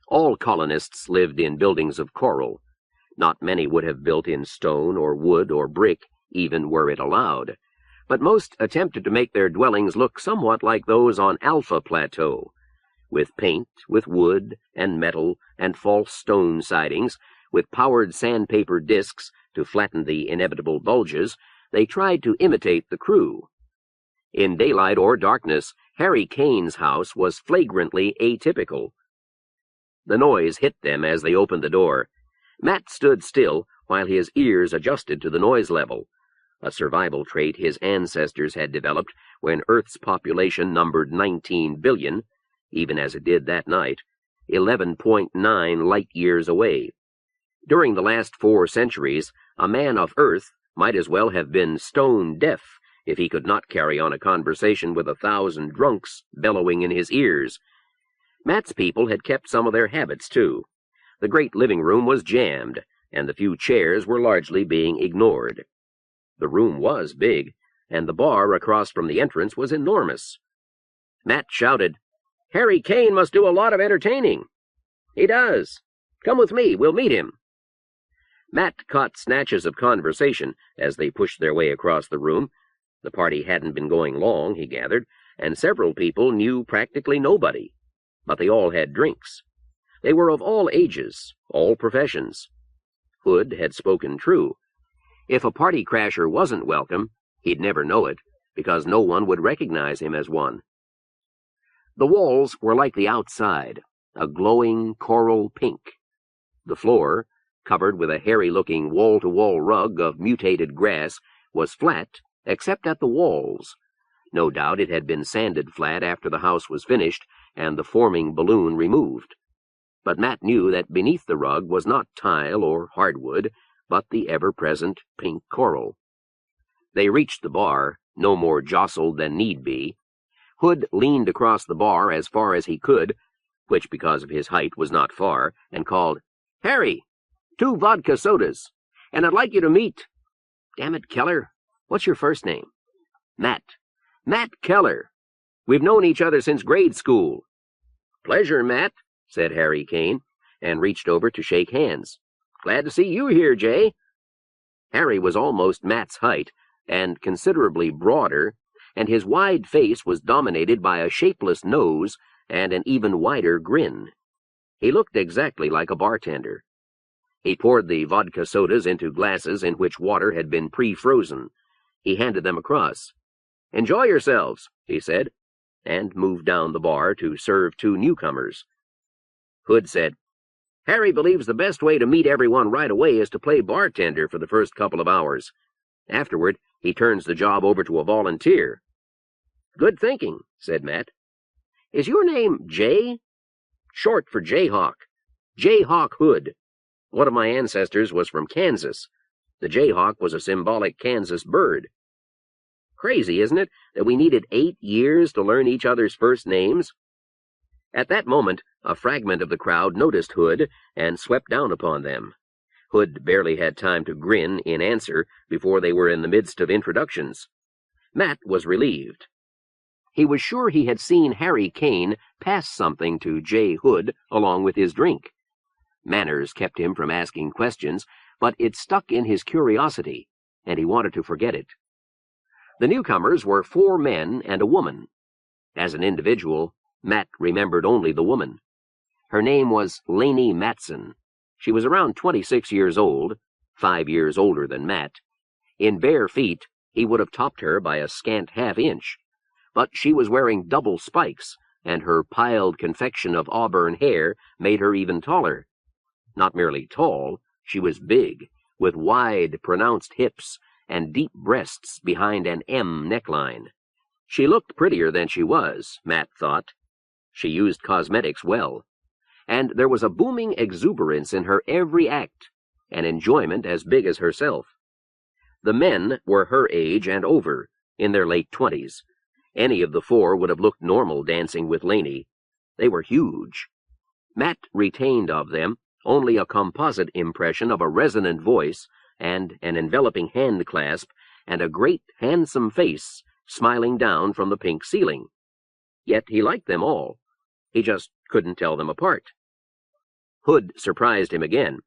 All colonists lived in buildings of coral. Not many would have built in stone or wood or brick, even were it allowed. But most attempted to make their dwellings look somewhat like those on Alpha Plateau, with paint, with wood and metal and false stone sidings, with powered sandpaper discs to flatten the inevitable bulges. They tried to imitate the crew. In daylight or darkness, Harry Kane's house was flagrantly atypical. The noise hit them as they opened the door. Matt stood still while his ears adjusted to the noise level, a survival trait his ancestors had developed when Earth's population numbered 19 billion, even as it did that night, 11.9 light-years away. During the last 4 centuries, a man of Earth might as well have been stone-deaf if he could not carry on a conversation with 1,000 drunks bellowing in his ears. Matt's people had kept some of their habits, too. The great living room was jammed, and the few chairs were largely being ignored. The room was big, and the bar across from the entrance was enormous. Matt shouted, "Harry Kane must do a lot of entertaining." "He does. Come with me, we'll meet him." Matt caught snatches of conversation as they pushed their way across the room. The party hadn't been going long, he gathered, and several people knew practically nobody. But they all had drinks. They were of all ages, all professions. Hood had spoken true. If a party crasher wasn't welcome, he'd never know it, because no one would recognize him as one. The walls were like the outside, a glowing coral pink. The floor, covered with a hairy-looking wall-to-wall rug of mutated grass, was flat except at the walls. No doubt it had been sanded flat after the house was finished and the forming balloon removed. But Matt knew that beneath the rug was not tile or hardwood, but the ever-present pink coral. They reached the bar, no more jostled than need be. Hood leaned across the bar as far as he could, which because of his height was not far, and called, "Harry, 2 vodka sodas, and I'd like you to meet—" "Damn it, Keller, what's your first name?" "Matt. Matt Keller. We've known each other since grade school." "Pleasure, Matt," said Harry Kane, and reached over to shake hands. "Glad to see you here, Jay." Harry was almost Matt's height, and considerably broader, and his wide face was dominated by a shapeless nose and an even wider grin. He looked exactly like a bartender. He poured the vodka sodas into glasses in which water had been pre-frozen. He handed them across. "Enjoy yourselves," he said, and moved down the bar to serve 2 newcomers. Hood said, "Harry believes the best way to meet everyone right away is to play bartender for the first couple of hours. Afterward, he turns the job over to a volunteer." "Good thinking," said Matt. "Is your name Jay?" "Short for Jayhawk. Jayhawk Hood. One of my ancestors was from Kansas. The Jayhawk was a symbolic Kansas bird. Crazy, isn't it, that we needed 8 years to learn each other's first names?" At that moment, a fragment of the crowd noticed Hood and swept down upon them. Hood barely had time to grin in answer before they were in the midst of introductions. Matt was relieved. He was sure he had seen Harry Kane pass something to Jay Hood along with his drink. Manners kept him from asking questions, but it stuck in his curiosity, and he wanted to forget it. The newcomers were 4 men and a woman. As an individual, Matt remembered only the woman. Her name was Lainey Matson. She was around 26 years old, 5 years older than Matt. In bare feet, he would have topped her by a scant half-inch. But she was wearing double spikes, and her piled confection of auburn hair made her even taller. Not merely tall, she was big, with wide, pronounced hips and deep breasts behind an M neckline. She looked prettier than she was, Matt thought. She used cosmetics well, and there was a booming exuberance in her every act, an enjoyment as big as herself. The men were her age and over, in their late 20s. Any of the 4 would have looked normal dancing with Lainey. They were huge. Matt retained of them only a composite impression of a resonant voice and an enveloping hand clasp and a great, handsome face smiling down from the pink ceiling. Yet he liked them all. He just couldn't tell them apart. Hood surprised him again.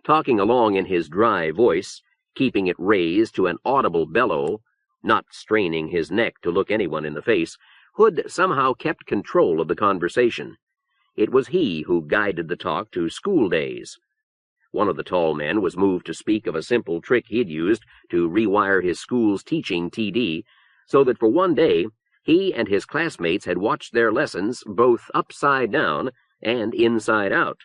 Talking along in his dry voice, keeping it raised to an audible bellow, not straining his neck to look anyone in the face, Hood somehow kept control of the conversation. It was he who guided the talk to school days. One of the tall men was moved to speak of a simple trick he'd used to rewire his school's teaching TD, so that for one day he and his classmates had watched their lessons both upside down and inside out.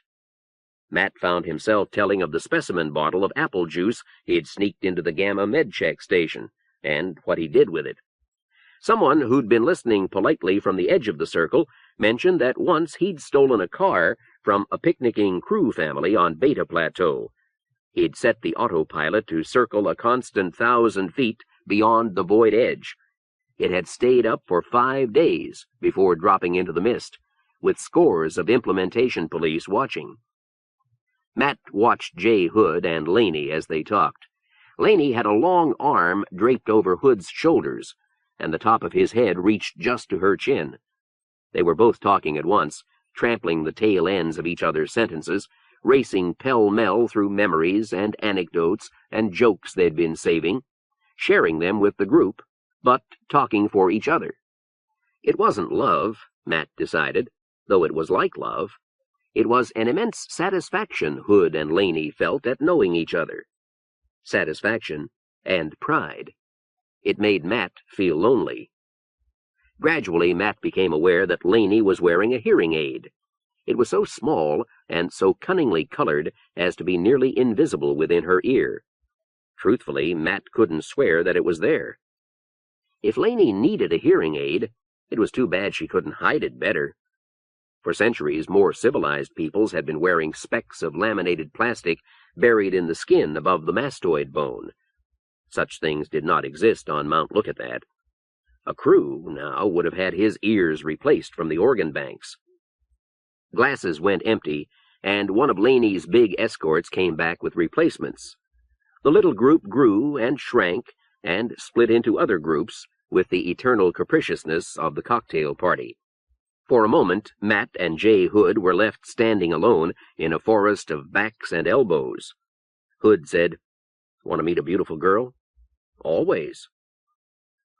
Matt found himself telling of the specimen bottle of apple juice he'd sneaked into the Gamma MedCheck station, and what he did with it. Someone who'd been listening politely from the edge of the circle mentioned that once he'd stolen a car from a picnicking crew family on Beta Plateau. He'd set the autopilot to circle a constant 1,000 feet beyond the void edge. It had stayed up for 5 days before dropping into the mist, with scores of implementation police watching. Matt watched Jay Hood and Lainey as they talked. Lainey had a long arm draped over Hood's shoulders, and the top of his head reached just to her chin. They were both talking at once, trampling the tail ends of each other's sentences, racing pell-mell through memories and anecdotes and jokes they'd been saving, sharing them with the group, but talking for each other. It wasn't love, Matt decided, though it was like love. It was an immense satisfaction Hood and Lainey felt at knowing each other. Satisfaction and pride. It made Matt feel lonely. Gradually, Matt became aware that Lainey was wearing a hearing aid. It was so small and so cunningly colored as to be nearly invisible within her ear. Truthfully, Matt couldn't swear that it was there. If Laney needed a hearing aid, it was too bad she couldn't hide it better. For centuries, more civilized peoples had been wearing specks of laminated plastic buried in the skin above the mastoid bone. Such things did not exist on Mount Lookitthat. A crew, now, would have had his ears replaced from the organ banks. Glasses went empty, and one of Laney's big escorts came back with replacements. The little group grew and shrank and split into other groups with the eternal capriciousness of the cocktail party. For a moment, Matt and Jay Hood were left standing alone in a forest of backs and elbows. Hood said, "Want to meet a beautiful girl?" "Always."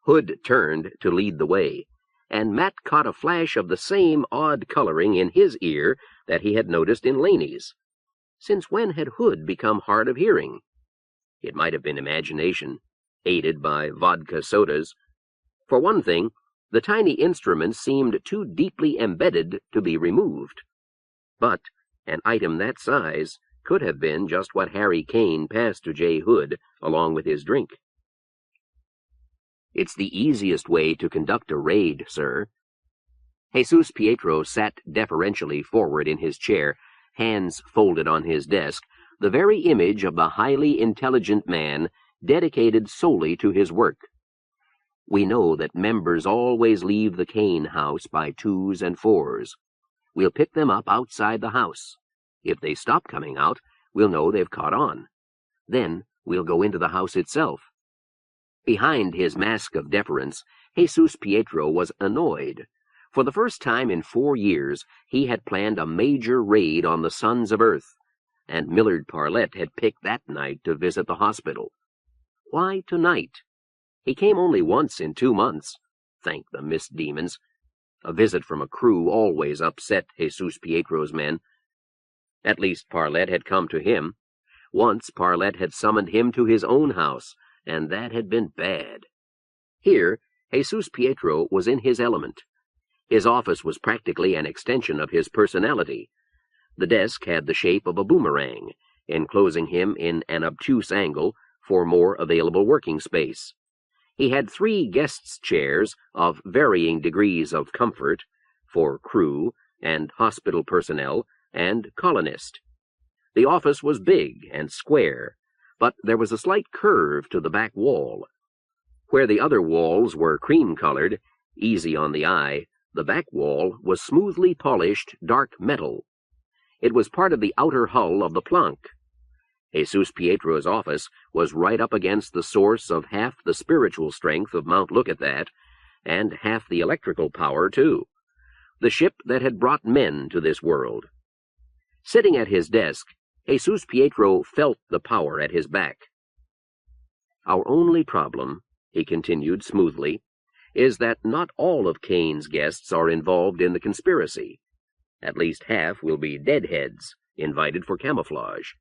Hood turned to lead the way, and Matt caught a flash of the same odd coloring in his ear that he had noticed in Laney's. Since when had Hood become hard of hearing? It might have been imagination, aided by vodka sodas. For one thing, the tiny instruments seemed too deeply embedded to be removed. But an item that size could have been just what Harry Kane passed to Jay Hood along with his drink. "It's the easiest way to conduct a raid, sir." Jesus Pietro sat deferentially forward in his chair, hands folded on his desk, the very image of the highly intelligent man dedicated solely to his work. "We know that members always leave the Kane house by 2s and 4s. We'll pick them up outside the house. If they stop coming out, we'll know they've caught on. Then we'll go into the house itself." Behind his mask of deference, Jesus Pietro was annoyed. For the first time in 4 years, he had planned a major raid on the sons of Earth, and Millard Parlette had picked that night to visit the hospital. Why tonight? He came only once in 2 months. Thank the mist demons. A visit from a crew always upset Jesus Pietro's men. At least Parlette had come to him. Once Parlette had summoned him to his own house, and that had been bad. Here, Jesus Pietro was in his element. His office was practically an extension of his personality. The desk had the shape of a boomerang, enclosing him in an obtuse angle for more available working space. He had 3 guests' chairs of varying degrees of comfort for crew and hospital personnel and colonist. The office was big and square, but there was a slight curve to the back wall. Where the other walls were cream-colored, easy on the eye, the back wall was smoothly polished dark metal. It was part of the outer hull of the plank. Jesus Pietro's office was right up against the source of half the spiritual strength of Mount Lookitthat, and half the electrical power, too. The ship that had brought men to this world. Sitting at his desk, Jesus Pietro felt the power at his back. "Our only problem," he continued smoothly, "is that not all of Kane's guests are involved in the conspiracy. At least half will be deadheads, invited for camouflage.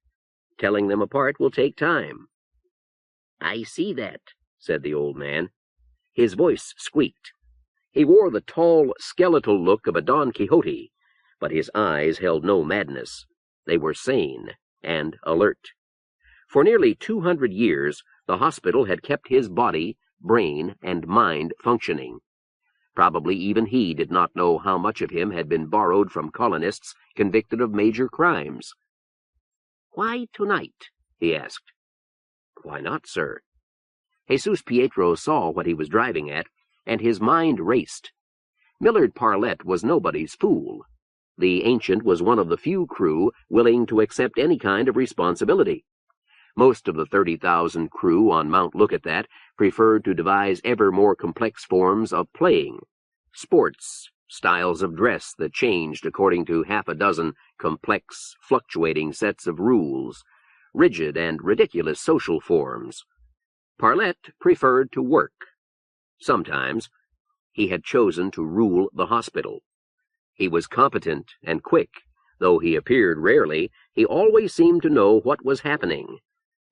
Telling them apart will take time." "I see that," said the old man. His voice squeaked. He wore the tall, skeletal look of a Don Quixote, but his eyes held no madness. They were sane and alert. For nearly 200 years, the hospital had kept his body, brain, and mind functioning. Probably even he did not know how much of him had been borrowed from colonists convicted of major crimes. "Why tonight?" he asked. "Why not, sir?" Jesus Pietro saw what he was driving at, and his mind raced. Millard Parlette was nobody's fool. The ancient was one of the few crew willing to accept any kind of responsibility. Most of the 30,000 crew on Mount Lookitthat preferred to devise ever more complex forms of playing, sports, styles of dress that changed according to half a dozen complex, fluctuating sets of rules, rigid and ridiculous social forms. Parlette preferred to work. Sometimes he had chosen to rule the hospital. He was competent and quick. Though he appeared rarely, he always seemed to know what was happening,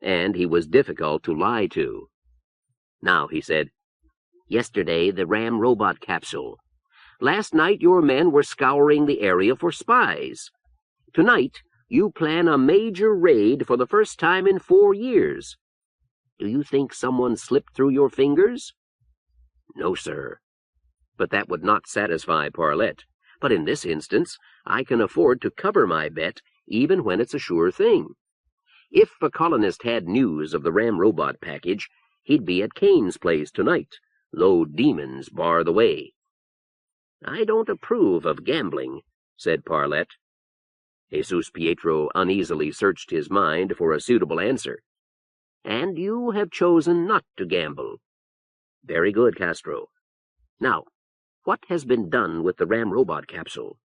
and he was difficult to lie to. "Now," he said, "yesterday the Ramrobot capsule. Last night your men were scouring the area for spies. Tonight you plan a major raid for the first time in 4 years. Do you think someone slipped through your fingers? No, sir. But that would not satisfy Parlette. But in this instance, I can afford to cover my bet even when it's a sure thing. If a colonist had news of the Ramrobot package, he'd be at Kane's place tonight, though demons bar the way. I don't approve of gambling, said Parlette. Jesus Pietro uneasily searched his mind for a suitable answer. And you have chosen not to gamble. Very good, Castro. Now, what has been done with the Ramrobot capsule?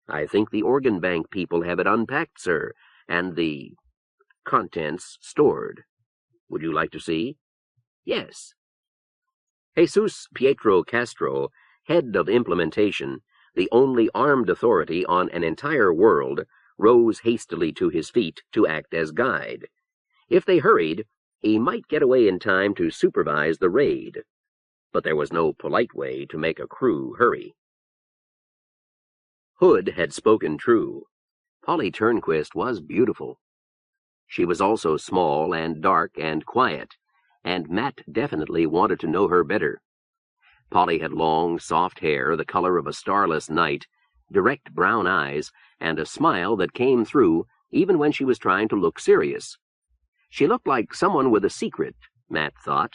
I think the organ bank people have it unpacked, sir, and the contents stored. Would you like to see? Yes. Jesus Pietro Castro, head of implementation, the only armed authority on an entire world, rose hastily to his feet to act as guide. If they hurried, he might get away in time to supervise the raid. But there was no polite way to make a crew hurry. Hood had spoken true. Polly Turnquist was beautiful. She was also small and dark and quiet, and Matt definitely wanted to know her better. Polly had long, soft hair, the color of a starless night, direct brown eyes, and a smile that came through even when she was trying to look serious. She looked like someone with a secret, Matt thought.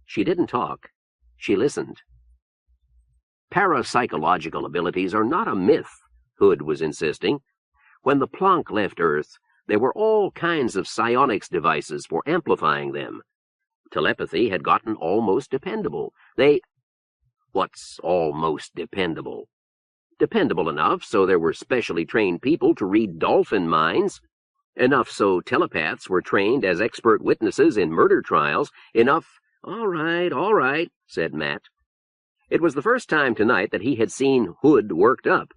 She didn't talk. She listened. Parapsychological abilities are not a myth, Hood was insisting. When the Planck left Earth, there were all kinds of psionics devices for amplifying them. Telepathy had gotten almost dependable. What's almost dependable? Dependable enough so there were specially trained people to read dolphin minds. Enough so telepaths were trained as expert witnesses in murder trials. Enough— All right, said Matt. It was the first time tonight that he had seen Hood worked up.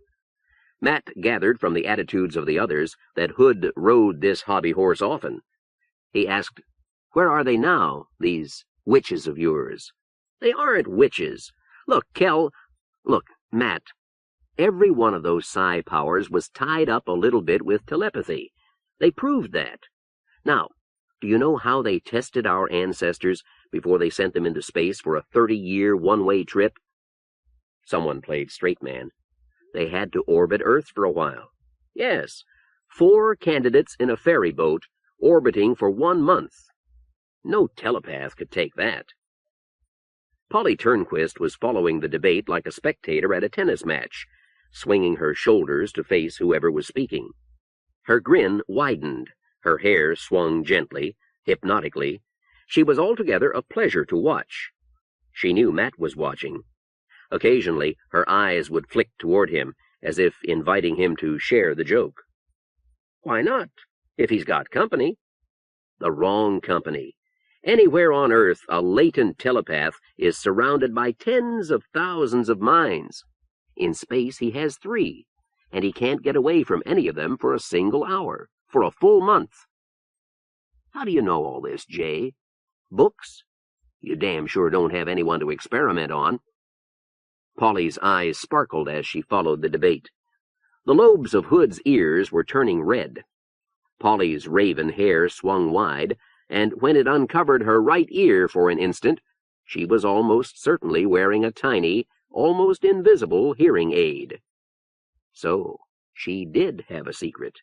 Matt gathered from the attitudes of the others that Hood rode this hobby horse often. He asked, "Where are they now, these witches of yours?" "They aren't witches. Look, Matt, every one of those psi powers was tied up a little bit with telepathy. They proved that. Now, do you know how they tested our ancestors before they sent them into space for a 30-year one-way trip?" Someone played straight man. They had to orbit Earth for a while. Yes, 4 candidates in a ferry boat orbiting for 1 month. No telepath could take that. Polly Turnquist was following the debate like a spectator at a tennis match, swinging her shoulders to face whoever was speaking. Her grin widened, her hair swung gently, hypnotically. She was altogether a pleasure to watch. She knew Matt was watching. Occasionally, her eyes would flick toward him, as if inviting him to share the joke. Why not, if he's got company? The wrong company. Anywhere on Earth, a latent telepath is surrounded by tens of thousands of minds. In space, he has 3, and he can't get away from any of them for a single hour, for a full month. How do you know all this, Jay? Books? You damn sure don't have anyone to experiment on. Polly's eyes sparkled as she followed the debate. The lobes of Hood's ears were turning red. Polly's raven hair swung wide, and when it uncovered her right ear for an instant, she was almost certainly wearing a tiny, almost invisible hearing aid. So, she did have a secret.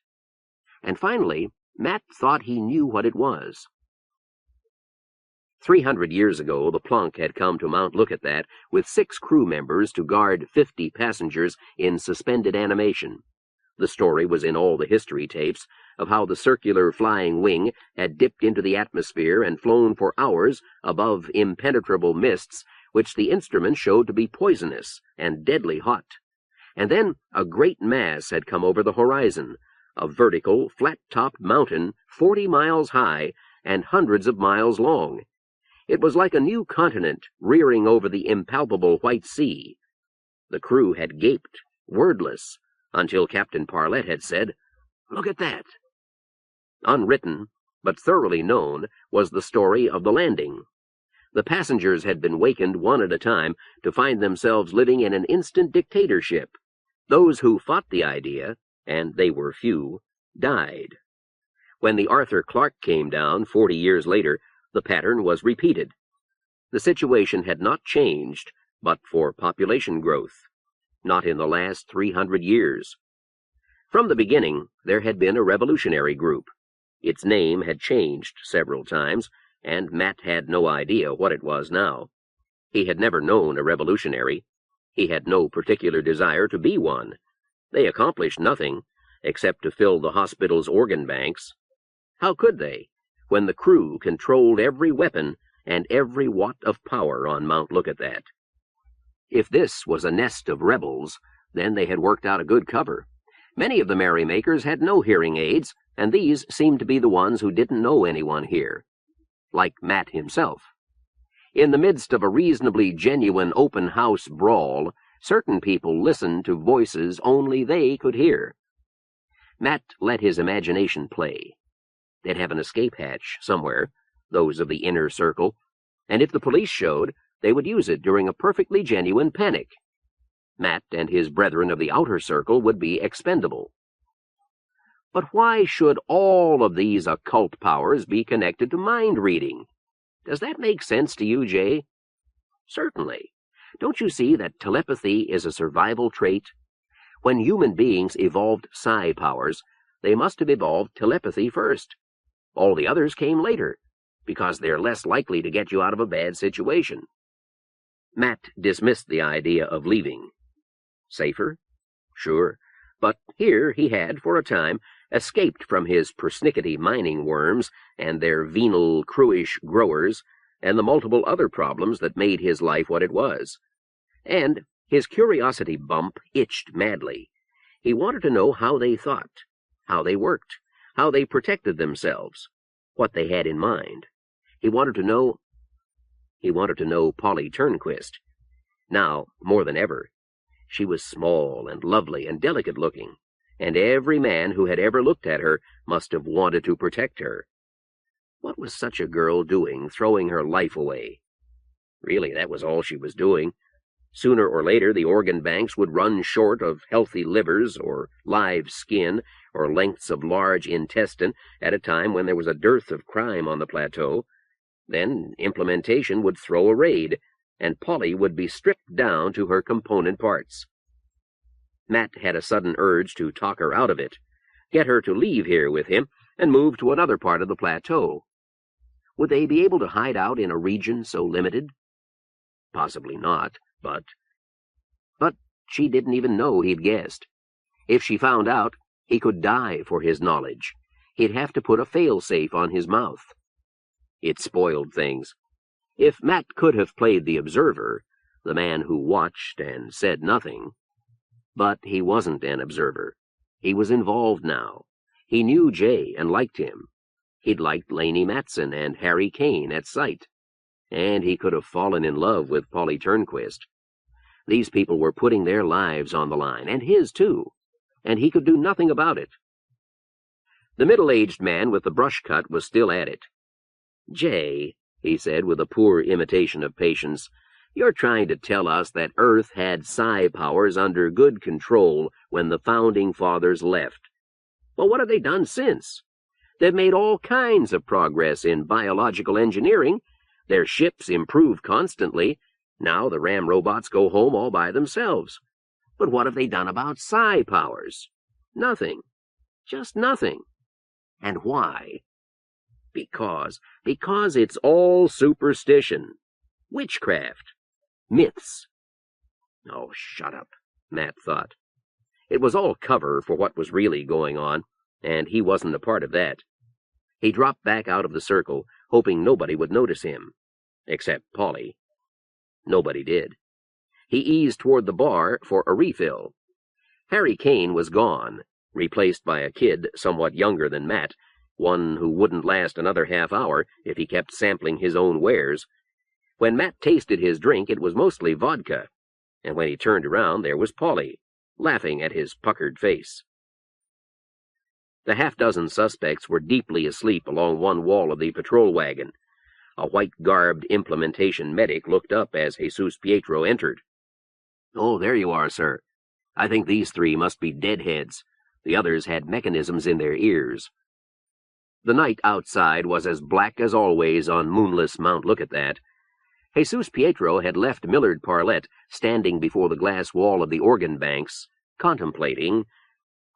And finally, Matt thought he knew what it was. 300 years ago, the Planck had come to Mount Lookitthat with 6 crew members to guard 50 passengers in suspended animation. The story was in all the history tapes of how the circular flying wing had dipped into the atmosphere and flown for hours above impenetrable mists which the instruments showed to be poisonous and deadly hot. And then a great mass had come over the horizon, a vertical, flat-topped mountain 40 miles high and hundreds of miles long. It was like a new continent rearing over the impalpable White Sea. The crew had gaped, wordless, until Captain Parlette had said, "Look at that." Unwritten, but thoroughly known, was the story of the landing. The passengers had been wakened one at a time to find themselves living in an instant dictatorship. Those who fought the idea, and they were few, died. When the Arthur Clark came down 40 years later, the pattern was repeated. The situation had not changed, but for population growth. Not in the last 300 years. From the beginning, there had been a revolutionary group. Its name had changed several times, and Matt had no idea what it was now. He had never known a revolutionary. He had no particular desire to be one. They accomplished nothing, except to fill the hospital's organ banks. How could they, when the crew controlled every weapon and every watt of power on Mount Lookitthat? If this was a nest of rebels, then they had worked out a good cover. Many of the merrymakers had no hearing aids, and these seemed to be the ones who didn't know anyone here. Like Matt himself. In the midst of a reasonably genuine open house brawl, certain people listened to voices only they could hear. Matt let his imagination play. They'd have an escape hatch somewhere, those of the inner circle, and if the police showed, they would use it during a perfectly genuine panic. Matt and his brethren of the outer circle would be expendable. But why should all of these occult powers be connected to mind reading? Does that make sense to you, Jay? Certainly. Don't you see that telepathy is a survival trait? When human beings evolved psi powers, they must have evolved telepathy first. All the others came later, because they're less likely to get you out of a bad situation. Matt dismissed the idea of leaving. Safer? Sure. But here he had, for a time, escaped from his persnickety mining worms and their venal, crewish growers and the multiple other problems that made his life what it was. And his curiosity bump itched madly. He wanted to know how they thought, how they worked, how they protected themselves, what they had in mind. He wanted to know Polly Turnquist. Now, more than ever, she was small and lovely and delicate-looking, and every man who had ever looked at her must have wanted to protect her. What was such a girl doing, throwing her life away? Really, that was all she was doing. Sooner or later, the organ banks would run short of healthy livers or live skin or lengths of large intestine at a time when there was a dearth of crime on the plateau. Then implementation would throw a raid, and Polly would be stripped down to her component parts. Matt had a sudden urge to talk her out of it, get her to leave here with him and move to another part of the plateau. Would they be able to hide out in a region so limited? Possibly not, but she didn't even know he'd guessed. If she found out, he could die for his knowledge. He'd have to put a fail-safe on his mouth. It spoiled things. If Matt could have played the observer, the man who watched and said nothing. But he wasn't an observer. He was involved now. He knew Jay and liked him. He'd liked Laney Matson and Harry Kane at sight. And he could have fallen in love with Polly Turnquist. These people were putting their lives on the line, and his too, and he could do nothing about it. The middle-aged man with the brush cut was still at it. "Jay," he said with a poor imitation of patience, "you're trying to tell us that Earth had psi powers under good control when the Founding Fathers left. Well, what have they done since? They've made all kinds of progress in biological engineering. Their ships improve constantly. Now the Ramrobots go home all by themselves. But what have they done about psi powers? Nothing. Just nothing. And why? Because it's all superstition. Witchcraft. Myths." Oh, shut up, Matt thought. It was all cover for what was really going on, and he wasn't a part of that. He dropped back out of the circle, hoping nobody would notice him. Except Polly. Nobody did. He eased toward the bar for a refill. Harry Kane was gone, replaced by a kid somewhat younger than Matt, one who wouldn't last another half-hour if he kept sampling his own wares. When Matt tasted his drink, it was mostly vodka, and when he turned around, there was Polly, laughing at his puckered face. The half-dozen suspects were deeply asleep along one wall of the patrol wagon. A white-garbed implementation medic looked up as Jesus Pietro entered. "Oh, there you are, sir. I think these three must be deadheads. The others had mechanisms in their ears." The night outside was as black as always on moonless Mount Lookitthat. Jesus Pietro had left Millard Parlette standing before the glass wall of the organ banks, contemplating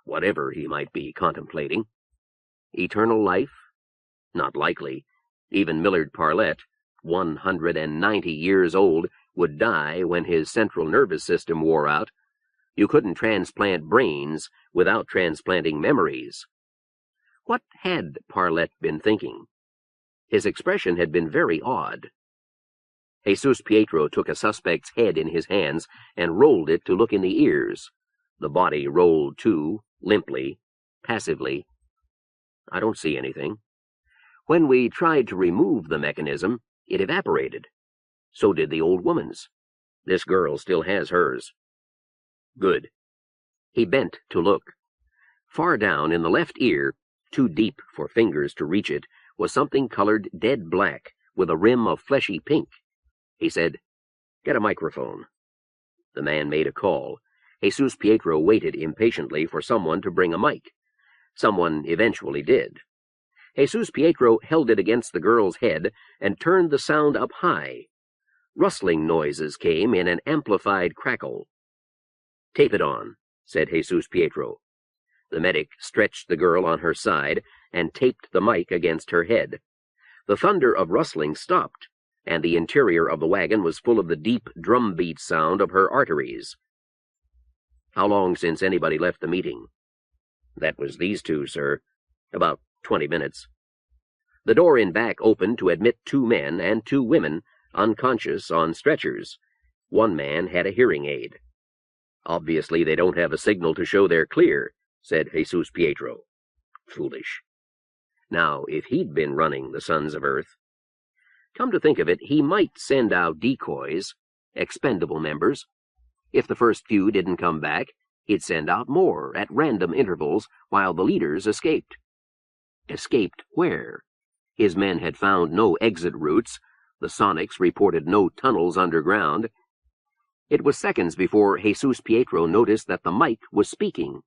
whatever he might be contemplating. Eternal life? Not likely. Even Millard Parlette, 190 years old, would die when his central nervous system wore out. You couldn't transplant brains without transplanting memories. What had Parlette been thinking? His expression had been very odd. Jesus Pietro took a suspect's head in his hands and rolled it to look in the ears. The body rolled too, limply, passively. "I don't see anything. When we tried to remove the mechanism, it evaporated. So did the old woman's. This girl still has hers." "Good." He bent to look. Far down in the left ear, too deep for fingers to reach it, was something colored dead black with a rim of fleshy pink. He said, "Get a microphone." The man made a call. Jesus Pietro waited impatiently for someone to bring a mic. Someone eventually did. Jesus Pietro held it against the girl's head and turned the sound up high. Rustling noises came in an amplified crackle. "Tape it on," said Jesus Pietro. The medic stretched the girl on her side and taped the mic against her head. The thunder of rustling stopped, and the interior of the wagon was full of the deep drumbeat sound of her arteries. "How long since anybody left the meeting?" "That was these two, sir. About 20 minutes. The door in back opened to admit 2 men and 2 women, unconscious on stretchers. One man had a hearing aid. "Obviously they don't have a signal to show they're clear," said Jesus Pietro. Foolish. Now, if he'd been running the Sons of Earth, come to think of it, he might send out decoys, expendable members. If the first few didn't come back, he'd send out more at random intervals while the leaders escaped. Escaped where? His men had found no exit routes. The sonics reported no tunnels underground. It was seconds before Jesus Pietro noticed that the mic was speaking.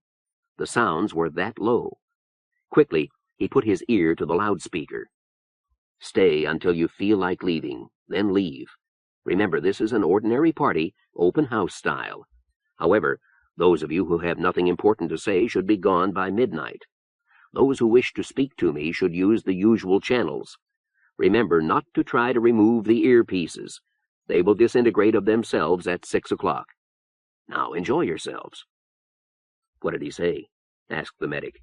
The sounds were that low. Quickly, he put his ear to the loudspeaker. "Stay until you feel like leaving, then leave. Remember, this is an ordinary party, open house style. However, those of you who have nothing important to say should be gone by midnight. Those who wish to speak to me should use the usual channels. Remember not to try to remove the earpieces. They will disintegrate of themselves at 6 o'clock. Now enjoy yourselves." "What did he say?" asked the medic.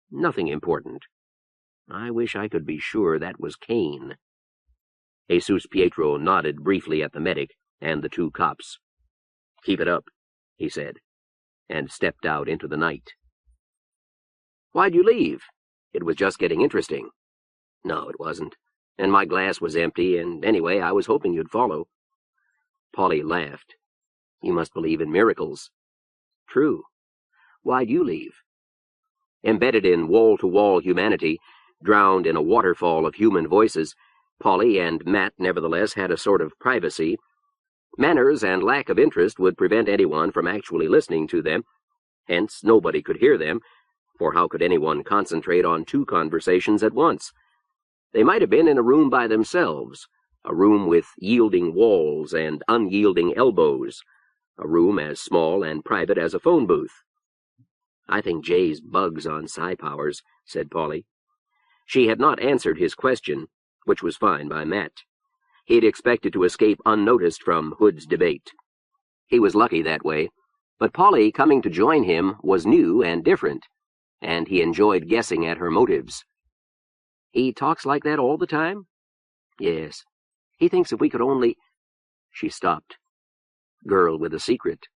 "Nothing important. I wish I could be sure that was Cain." Jesus Pietro nodded briefly at the medic and the 2 cops. "Keep it up," he said, and stepped out into the night. "Why'd you leave? It was just getting interesting." "No, it wasn't. And my glass was empty, and anyway, I was hoping you'd follow." Polly laughed. "You must believe in miracles." "True. Why'd you leave?" Embedded in wall-to-wall humanity, drowned in a waterfall of human voices, Polly and Matt nevertheless had a sort of privacy. Manners and lack of interest would prevent anyone from actually listening to them. Hence, nobody could hear them, for how could anyone concentrate on 2 conversations at once? They might have been in a room by themselves, a room with yielding walls and unyielding elbows, a room as small and private as a phone booth. "I think Jay's bugs on psi powers," said Polly. She had not answered his question, which was fine by Matt. He'd expected to escape unnoticed from Hood's debate. He was lucky that way, but Polly coming to join him was new and different, and he enjoyed guessing at her motives. "He talks like that all the time?" "Yes. He thinks if we could only—" She stopped. Girl with a secret.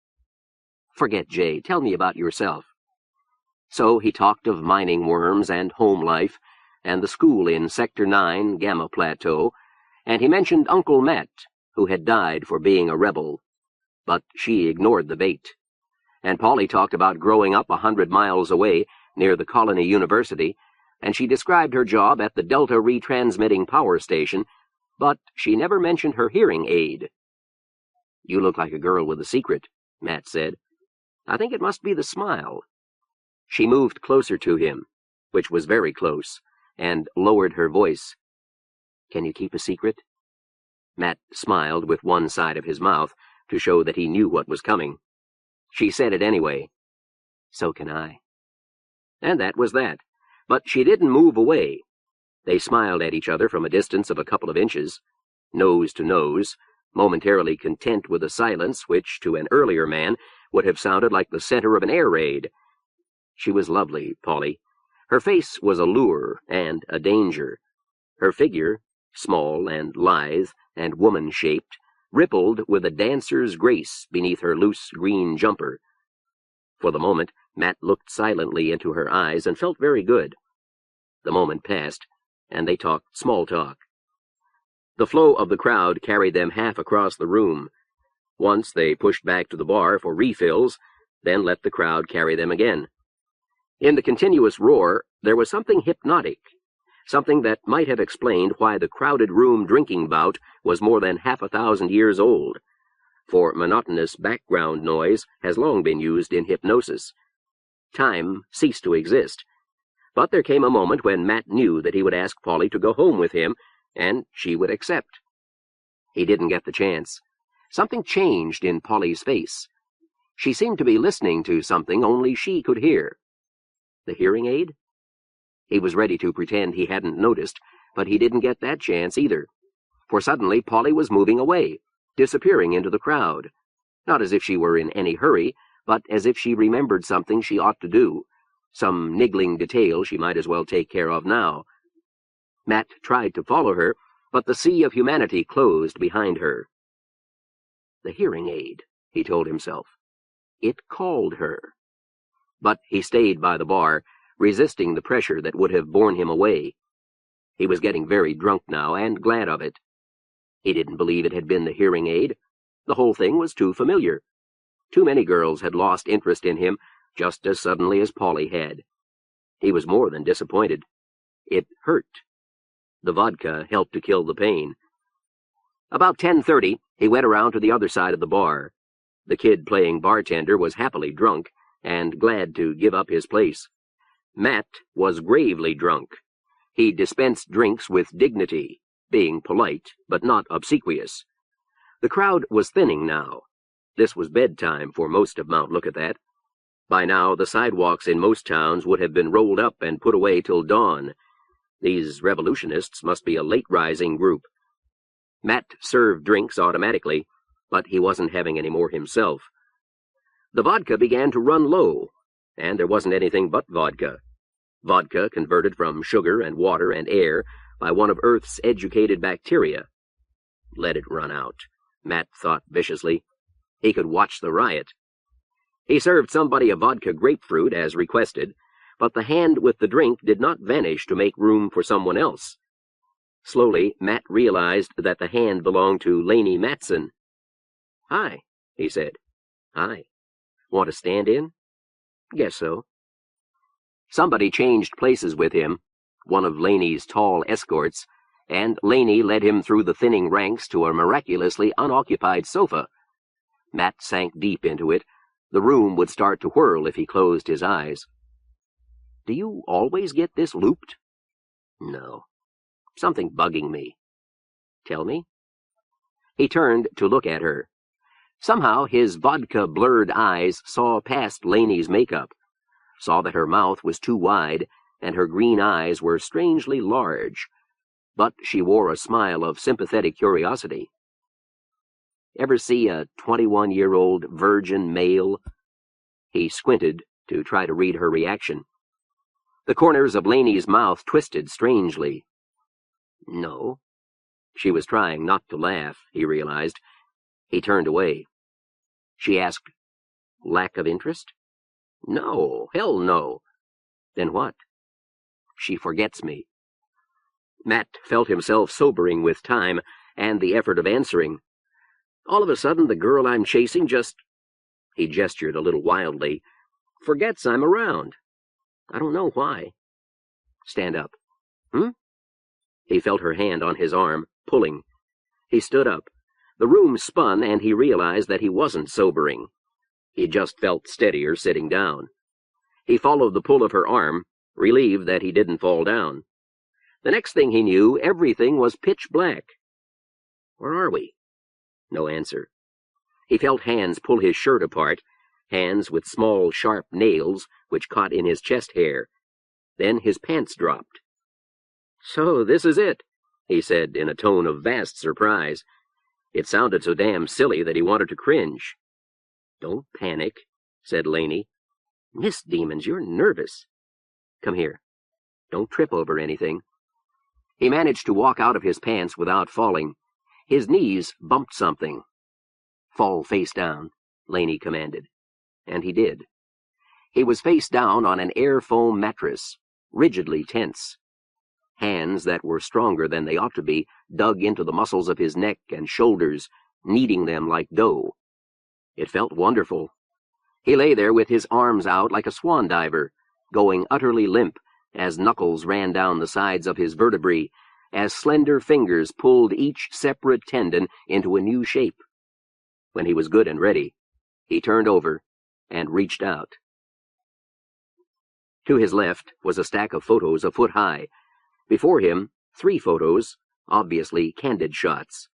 "Forget Jay. Tell me about yourself." So he talked of mining worms and home life, and the school in Sector 9, Gamma Plateau, and he mentioned Uncle Matt, who had died for being a rebel. But she ignored the bait. And Polly talked about growing up 100 miles away, near the Colony University, and she described her job at the Delta Retransmitting Power Station, but she never mentioned her hearing aid. "You look like a girl with a secret," Matt said. "I think it must be the smile." She moved closer to him, which was very close, and lowered her voice. "Can you keep a secret?" Matt smiled with one side of his mouth to show that he knew what was coming. She said it anyway. "So can I." And that was that. But she didn't move away. They smiled at each other from a distance of a couple of inches, nose to nose, momentarily content with a silence which, to an earlier man, would have sounded like the center of an air raid. She was lovely, Polly. Her face was a lure and a danger. Her figure, small and lithe and woman-shaped, rippled with a dancer's grace beneath her loose green jumper. For the moment, Matt looked silently into her eyes and felt very good. The moment passed, and they talked small talk. The flow of the crowd carried them half across the room. Once they pushed back to the bar for refills, then let the crowd carry them again. In the continuous roar, there was something hypnotic, something that might have explained why the crowded room drinking bout was more than 1,000 years old, for monotonous background noise has long been used in hypnosis. Time ceased to exist, but there came a moment when Matt knew that he would ask Polly to go home with him, and she would accept. He didn't get the chance. Something changed in Polly's face. She seemed to be listening to something only she could hear. The hearing aid? He was ready to pretend he hadn't noticed, but he didn't get that chance either. For suddenly Polly was moving away, disappearing into the crowd. Not as if she were in any hurry, but as if she remembered something she ought to do, some niggling detail she might as well take care of now. Matt tried to follow her, but the sea of humanity closed behind her. The hearing aid, he told himself. It called her. But he stayed by the bar, resisting the pressure that would have borne him away. He was getting very drunk now, and glad of it. He didn't believe it had been the hearing aid. The whole thing was too familiar. Too many girls had lost interest in him just as suddenly as Polly had. He was more than disappointed. It hurt. The vodka helped to kill the pain. About 10:30, he went around to the other side of the bar. The kid playing bartender was happily drunk and glad to give up his place. Matt was gravely drunk. He dispensed drinks with dignity, being polite but not obsequious. The crowd was thinning now. This was bedtime for most of Mount Lookitthat. By now, the sidewalks in most towns would have been rolled up and put away till dawn. These revolutionists must be a late-rising group. Matt served drinks automatically, but he wasn't having any more himself. The vodka began to run low, and there wasn't anything but vodka. Vodka converted from sugar and water and air by one of Earth's educated bacteria. Let it run out, Matt thought viciously. He could watch the riot. He served somebody a vodka grapefruit as requested, but the hand with the drink did not vanish to make room for someone else. Slowly, Matt realized that the hand belonged to Laney Matson. "Hi," he said. "Hi. Want to stand in?" "Guess so." Somebody changed places with him, one of Laney's tall escorts, and Laney led him through the thinning ranks to a miraculously unoccupied sofa. Matt sank deep into it. The room would start to whirl if he closed his eyes. "Do you always get this looped?" "No. Something bugging me." "Tell me." He turned to look at her. Somehow his vodka-blurred eyes saw past Laney's makeup, saw that her mouth was too wide and her green eyes were strangely large, but she wore a smile of sympathetic curiosity. "Ever see a 21-year-old virgin male?" He squinted to try to read her reaction. The corners of Laney's mouth twisted strangely. "No." She was trying not to laugh, he realized. He turned away. She asked, "Lack of interest?" "No, hell no." "Then what?" "She forgets me." Matt felt himself sobering with time and the effort of answering. "All of a sudden, the girl I'm chasing just," he gestured a little wildly, "forgets I'm around. I don't know why." "Stand up." "Hmm?" He felt her hand on his arm, pulling. He stood up. The room spun, and he realized that he wasn't sobering. He just felt steadier sitting down. He followed the pull of her arm, relieved that he didn't fall down. The next thing he knew, everything was pitch black. Where are we? No answer. He felt hands pull his shirt apart, hands with small, sharp nails which caught in his chest hair. Then his pants dropped. "So this is it," he said in a tone of vast surprise. It sounded so damn silly that he wanted to cringe. "Don't panic," said Laney. "Miss Demons, you're nervous. Come here. Don't trip over anything." He managed to walk out of his pants without falling. His knees bumped something. "Fall face down," Laney commanded. And he did. He was face down on an air foam mattress, rigidly tense. Hands that were stronger than they ought to be dug into the muscles of his neck and shoulders, kneading them like dough. It felt wonderful. He lay there with his arms out like a swan diver, going utterly limp as knuckles ran down the sides of his vertebrae, as slender fingers pulled each separate tendon into a new shape. When he was good and ready, he turned over and reached out. To his left was a stack of photos a foot high. Before him, 3 photos, obviously candid shots.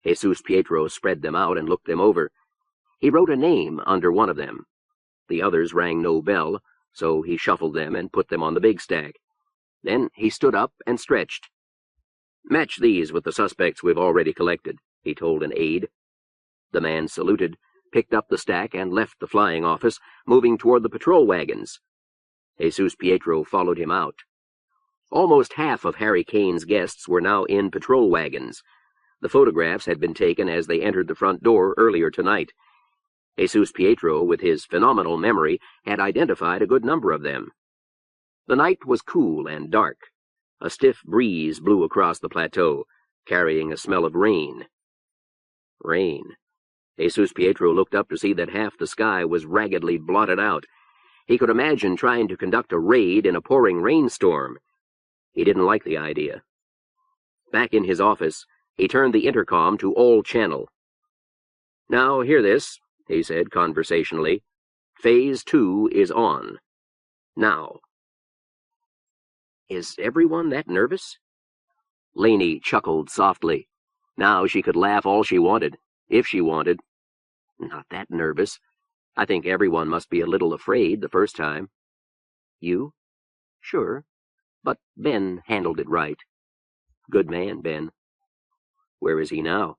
Jesus Pietro spread them out and looked them over. He wrote a name under one of them. The others rang no bell, so he shuffled them and put them on the big stack. Then he stood up and stretched. "Match these with the suspects we've already collected," he told an aide. The man saluted, picked up the stack, and left the flying office, moving toward the patrol wagons. Jesus Pietro followed him out. Almost half of Harry Kane's guests were now in patrol wagons. The photographs had been taken as they entered the front door earlier tonight. Jesus Pietro, with his phenomenal memory, had identified a good number of them. The night was cool and dark. A stiff breeze blew across the plateau, carrying a smell of rain. Rain. Jesus Pietro looked up to see that half the sky was raggedly blotted out. He could imagine trying to conduct a raid in a pouring rainstorm. He didn't like the idea. Back in his office, he turned the intercom to all channel. "Now, hear this," he said conversationally. "Phase 2 is on. Now." "Is everyone that nervous?" Laney chuckled softly. Now she could laugh all she wanted, if she wanted. "Not that nervous. I think everyone must be a little afraid the first time." "You?" "Sure. But Ben handled it right." "Good man, Ben." "Where is he now?"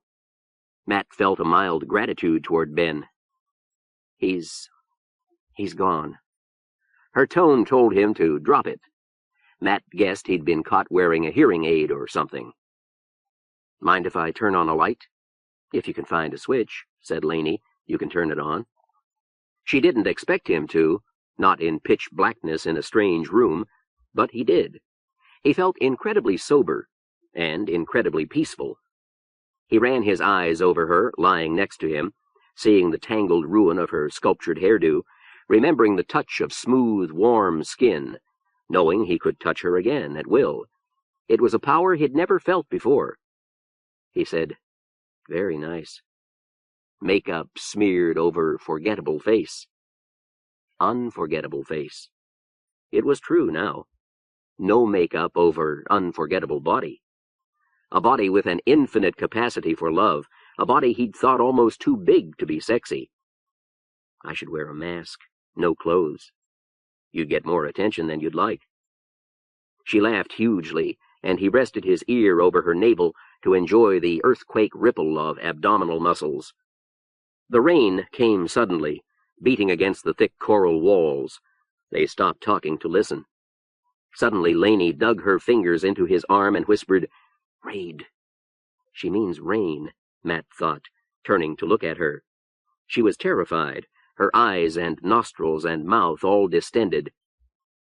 Matt felt a mild gratitude toward Ben. He's gone." Her tone told him to drop it. Matt guessed he'd been caught wearing a hearing aid or something. "Mind if I turn on a light?" "If you can find a switch," said Laney. "You can turn it on." She didn't expect him to, not in pitch blackness in a strange room, but he did. He felt incredibly sober and incredibly peaceful. He ran his eyes over her, lying next to him, seeing the tangled ruin of her sculptured hairdo, remembering the touch of smooth, warm skin, knowing he could touch her again at will. It was a power he'd never felt before. He said, "Very nice." Makeup smeared over forgettable face. Unforgettable face. It was true now. No makeup over unforgettable body. A body with an infinite capacity for love, a body he'd thought almost too big to be sexy. "I should wear a mask, no clothes. You'd get more attention than you'd like." She laughed hugely, and he rested his ear over her navel to enjoy the earthquake ripple of abdominal muscles. The rain came suddenly, beating against the thick coral walls. They stopped talking to listen. Suddenly Laney dug her fingers into his arm and whispered, "Raid." She means rain, Matt thought, turning to look at her. She was terrified, her eyes and nostrils and mouth all distended.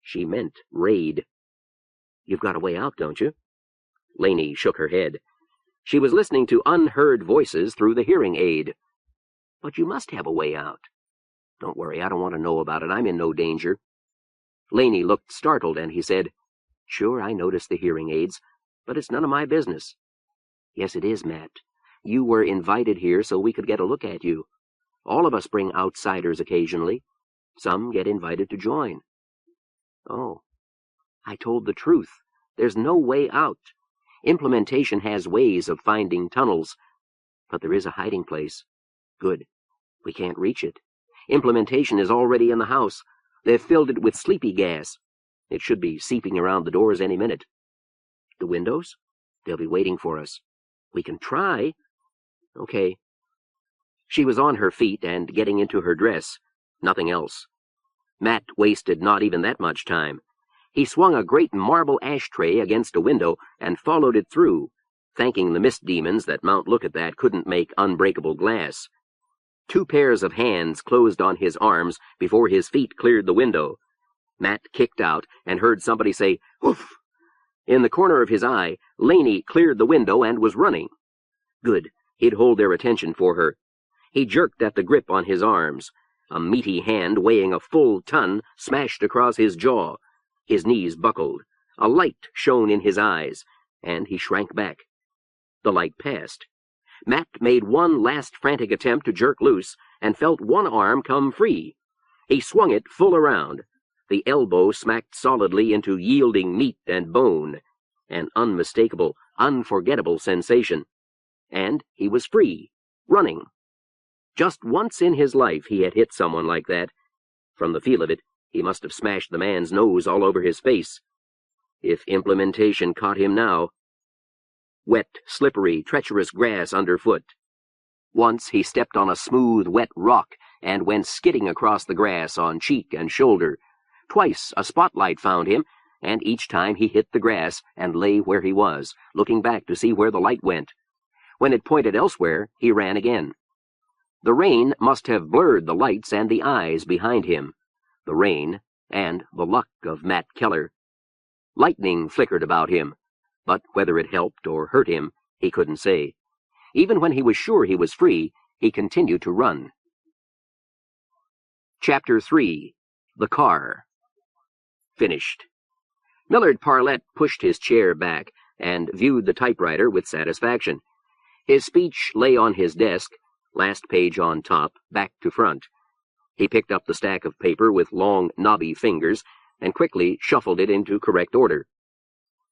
She meant raid. "You've got a way out, don't you?" Laney shook her head. She was listening to unheard voices through the hearing aid. "But you must have a way out." "Don't worry, I don't want to know about it. I'm in no danger." Laney looked startled, and he said, "Sure, I noticed the hearing aids, but it's none of my business." "Yes, it is, Matt. you were invited here so we could get a look at you. All of us bring outsiders occasionally. Some get invited to join." "Oh, I told the truth. There's no way out. Implementation has ways of finding tunnels, but there is a hiding place. Good. We can't reach it. Implementation is already in the house. They've filled it with sleepy gas. It should be seeping around the doors any minute. The windows? They'll be waiting for us. We can try." "Okay." She was on her feet and getting into her dress. Nothing else. Matt wasted not even that much time. He swung a great marble ashtray against a window and followed it through, thanking the mist demons that Mount Lookitthat couldn't make unbreakable glass. 2 pairs of hands closed on his arms before his feet cleared the window. Matt kicked out and heard somebody say, "Woof!" In the corner of his eye, Laney cleared the window and was running. Good. He'd hold their attention for her. He jerked at the grip on his arms. A meaty hand weighing a full ton smashed across his jaw. His knees buckled. A light shone in his eyes, and he shrank back. The light passed. Matt made one last frantic attempt to jerk loose and felt one arm come free. He swung it full around. The elbow smacked solidly into yielding meat and bone, an unmistakable, unforgettable sensation. And he was free, running. Just once in his life he had hit someone like that. From the feel of it, he must have smashed the man's nose all over his face. If implementation caught him now. Wet, slippery, treacherous grass underfoot. Once he stepped on a smooth, wet rock and went skidding across the grass on cheek and shoulder. Twice a spotlight found him, and each time he hit the grass and lay where he was, looking back to see where the light went. When it pointed elsewhere, he ran again. The rain must have blurred the lights and the eyes behind him. The rain and the luck of Matt Keller. Lightning flickered about him, but whether it helped or hurt him, he couldn't say. Even when he was sure he was free, he continued to run. Chapter 3. The Car. Finished. Millard Parlette pushed his chair back and viewed the typewriter with satisfaction. His speech lay on his desk, last page on top, back to front. He picked up the stack of paper with long, knobby fingers and quickly shuffled it into correct order.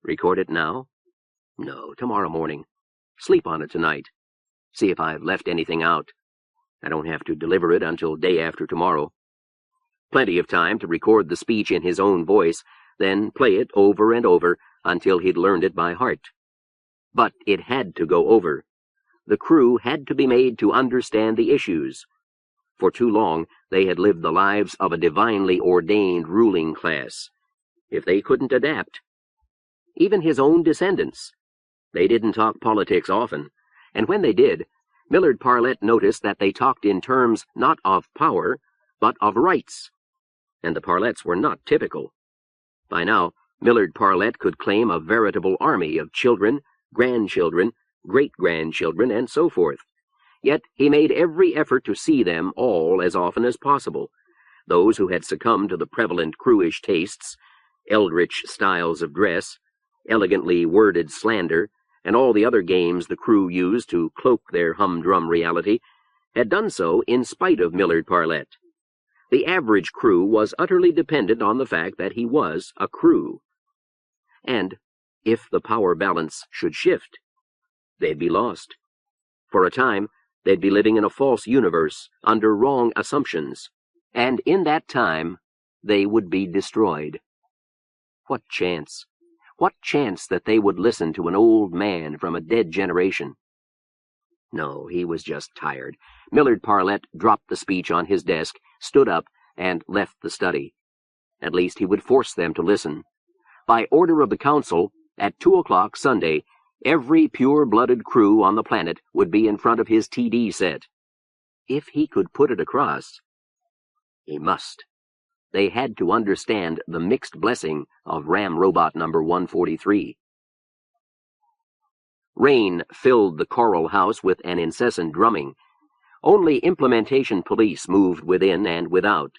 Record it now? No, tomorrow morning. Sleep on it tonight. See if I've left anything out. I don't have to deliver it until day after tomorrow. Plenty of time to record the speech in his own voice, then play it over and over until he'd learned it by heart. But it had to go over. The crew had to be made to understand the issues. For too long, they had lived the lives of a divinely ordained ruling class. If they couldn't adapt, even his own descendants. They didn't talk politics often, and when they did, Millard Parlette noticed that they talked in terms not of power, but of rights. And the Parlettes were not typical. By now, Millard Parlette could claim a veritable army of children, grandchildren, great-grandchildren, and so forth. Yet he made every effort to see them all as often as possible. Those who had succumbed to the prevalent crewish tastes, eldritch styles of dress, elegantly worded slander, and all the other games the crew used to cloak their humdrum reality, had done so in spite of Millard Parlette. The average crew was utterly dependent on the fact that he was a crew. And if the power balance should shift, they'd be lost. For a time, they'd be living in a false universe under wrong assumptions, and in that time, they would be destroyed. What chance? What chance that they would listen to an old man from a dead generation? No, he was just tired. Millard Parlette dropped the speech on his desk, stood up, and left the study. At least he would force them to listen. By order of the council, at 2 o'clock Sunday, every pure-blooded crew on the planet would be in front of his TD set. If he could put it across, he must. They had to understand the mixed blessing of Ramrobot number 143. Rain filled the coral house with an incessant drumming. Only implementation police moved within and without.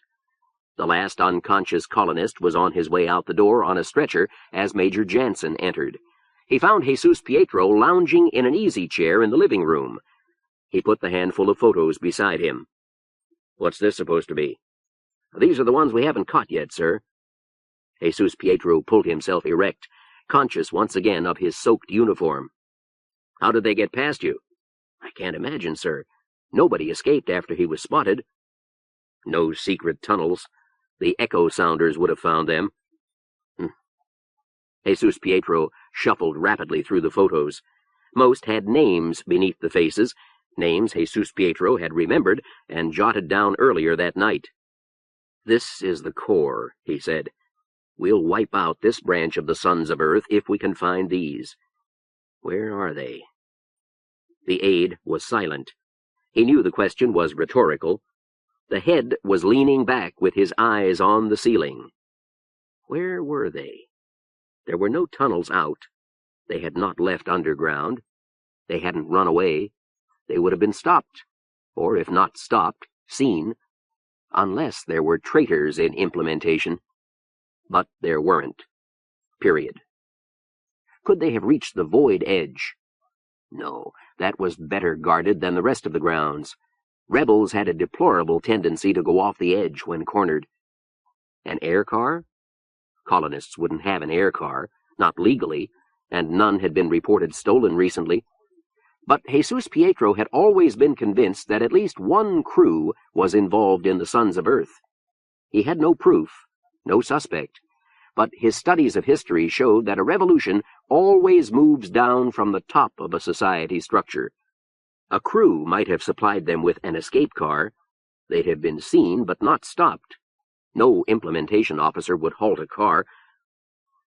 The last unconscious colonist was on his way out the door on a stretcher as Major Jansen entered. he found Jesus Pietro lounging in an easy chair in the living room. He put the handful of photos beside him. "What's this supposed to be?" "These are the ones we haven't caught yet, sir." Jesus Pietro pulled himself erect, conscious once again of his soaked uniform. "How did they get past you?" "I can't imagine, sir. Nobody escaped after he was spotted." "No secret tunnels. The echo sounders would have found them." Jesus Pietro shuffled rapidly through the photos. Most had names beneath the faces, names Jesus Pietro had remembered and jotted down earlier that night. "This is the core," he said. "We'll wipe out this branch of the Sons of Earth if we can find these. Where are they?" The aide was silent. He knew the question was rhetorical. The head was leaning back with his eyes on the ceiling. Where were they? There were no tunnels out. They had not left underground. They hadn't run away. They would have been stopped, or if not stopped, seen, unless there were traitors in implementation. But there weren't. Period. Could they have reached the void edge? No, that was better guarded than the rest of the grounds. Rebels had a deplorable tendency to go off the edge when cornered. An air car? Colonists wouldn't have an air car, not legally, and none had been reported stolen recently. But Jesus Pietro had always been convinced that at least one crew was involved in the Sons of Earth. He had no proof, no suspect, but his studies of history showed that a revolution always moves down from the top of a society structure. A crew might have supplied them with an escape car. They'd have been seen but not stopped. No implementation officer would halt a car.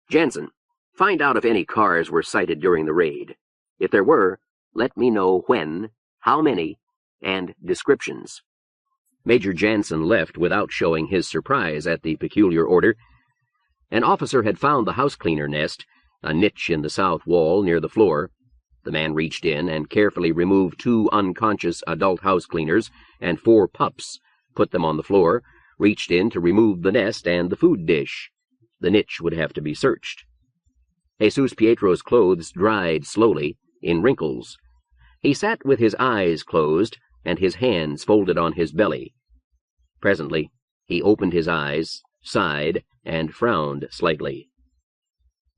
"Jansen, find out if any cars were sighted during the raid. If there were, let me know when, how many, and descriptions." Major Jansen left without showing his surprise at the peculiar order. An officer had found the house cleaner nest, a niche in the south wall near the floor. The man reached in and carefully removed 2 unconscious adult house cleaners and 4 pups, put them on the floor, reached in to remove the nest and the food dish. The niche would have to be searched. Jesus Pietro's clothes dried slowly, in wrinkles. He sat with his eyes closed and his hands folded on his belly. Presently, he opened his eyes, sighed, and frowned slightly.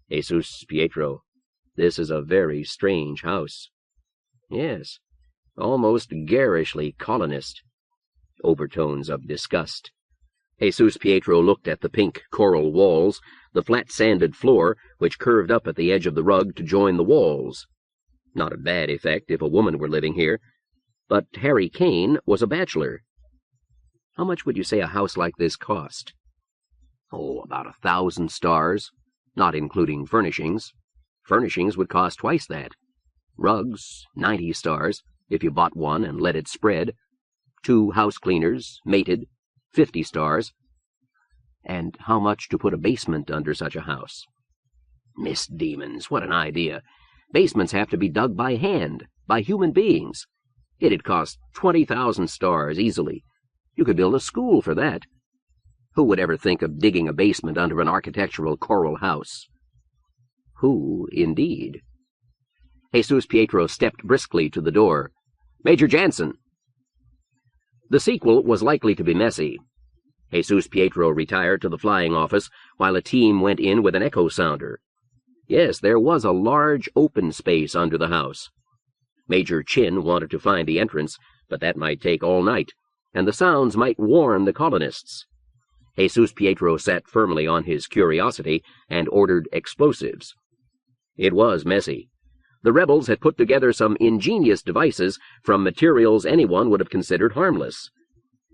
"Jesus Pietro, this is a very strange house." "Yes, almost garishly colonist." Overtones of disgust. Jesus Pietro looked at the pink coral walls, the flat-sanded floor, which curved up at the edge of the rug to join the walls. Not a bad effect if a woman were living here. But Harry Kane was a bachelor. "How much would you say a house like this cost?" "Oh, about 1,000 stars, not including furnishings. Furnishings would cost twice that. Rugs, 90 stars, if you bought one and let it spread. 2 house cleaners, mated, 50 stars. And how much to put a basement under such a house?" "Miss Demons, what an idea! Basements have to be dug by hand, by human beings. It'd cost 20,000 stars easily. You could build a school for that. Who would ever think of digging a basement under an architectural coral house?" Who, indeed? Jesus Pietro stepped briskly to the door. "Major Jansen!" The sequel was likely to be messy. Jesus Pietro retired to the flying office while a team went in with an echo sounder. Yes, there was a large open space under the house. Major Chin wanted to find the entrance, but that might take all night, and the sounds might warn the colonists. Jesus Pietro sat firmly on his curiosity and ordered explosives. It was messy. The rebels had put together some ingenious devices from materials anyone would have considered harmless.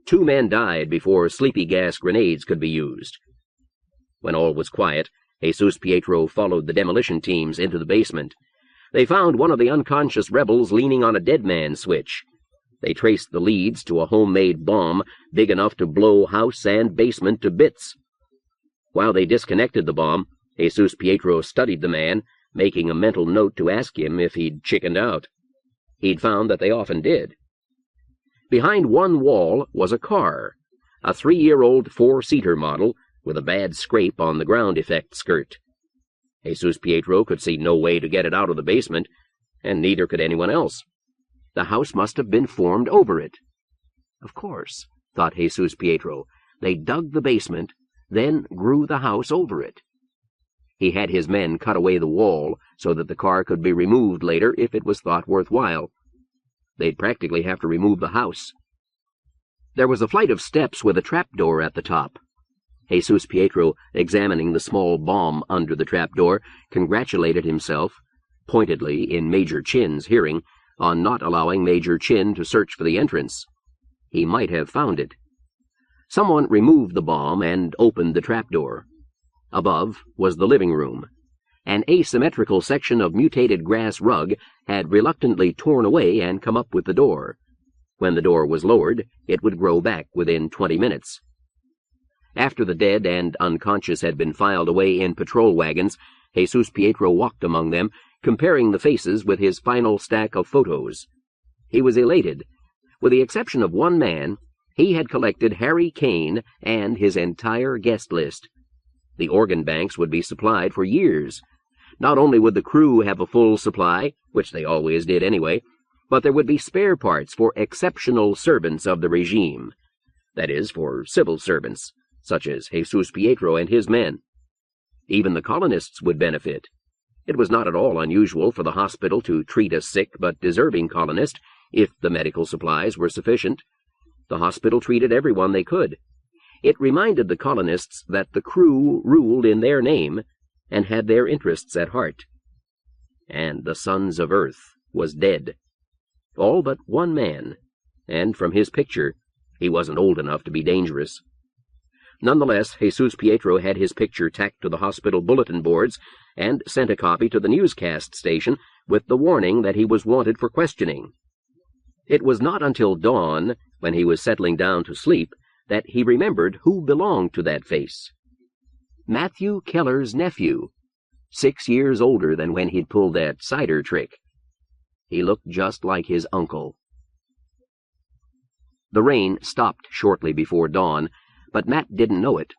2 men died before sleepy gas grenades could be used. When all was quiet, Jesus Pietro followed the demolition teams into the basement. They found one of the unconscious rebels leaning on a dead man switch. They traced the leads to a homemade bomb big enough to blow house and basement to bits. While they disconnected the bomb, Jesus Pietro studied the man, making a mental note to ask him if he'd chickened out. He'd found that they often did. Behind one wall was a car, a 3-year-old 4-seater model with a bad scrape on the ground effect skirt. Jesus Pietro could see no way to get it out of the basement, and neither could anyone else. The house must have been formed over it. Of course, thought Jesus Pietro, they dug the basement, then grew the house over it. He had his men cut away the wall so that the car could be removed later if it was thought worthwhile. They'd practically have to remove the house. There was a flight of steps with a trapdoor at the top. Jesus Pietro, examining the small bomb under the trapdoor, congratulated himself, pointedly in Major Chin's hearing, on not allowing Major Chin to search for the entrance. He might have found it. Someone removed the bomb and opened the trapdoor. Above was the living room. An asymmetrical section of mutated grass rug had reluctantly torn away and come up with the door. When the door was lowered, it would grow back within 20 minutes. After the dead and unconscious had been filed away in patrol wagons, Jesus Pietro walked among them, comparing the faces with his final stack of photos. He was elated. With the exception of one man, he had collected Harry Kane and his entire guest list. The organ banks would be supplied for years. Not only would the crew have a full supply, which they always did anyway, but there would be spare parts for exceptional servants of the regime. That is, for civil servants, such as Jesus Pietro and his men. Even the colonists would benefit. It was not at all unusual for the hospital to treat a sick but deserving colonist, if the medical supplies were sufficient. The hospital treated everyone they could. It reminded the colonists that the crew ruled in their name and had their interests at heart. And the Sons of Earth was dead. All but one man, and from his picture, he wasn't old enough to be dangerous. Nonetheless, Jesus Pietro had his picture tacked to the hospital bulletin boards and sent a copy to the newscast station with the warning that he was wanted for questioning. It was not until dawn, when he was settling down to sleep, that he remembered who belonged to that face. Matthew Keller's nephew, 6 years older than when he'd pulled that cider trick. He looked just like his uncle. The rain stopped shortly before dawn, but Matt didn't know it.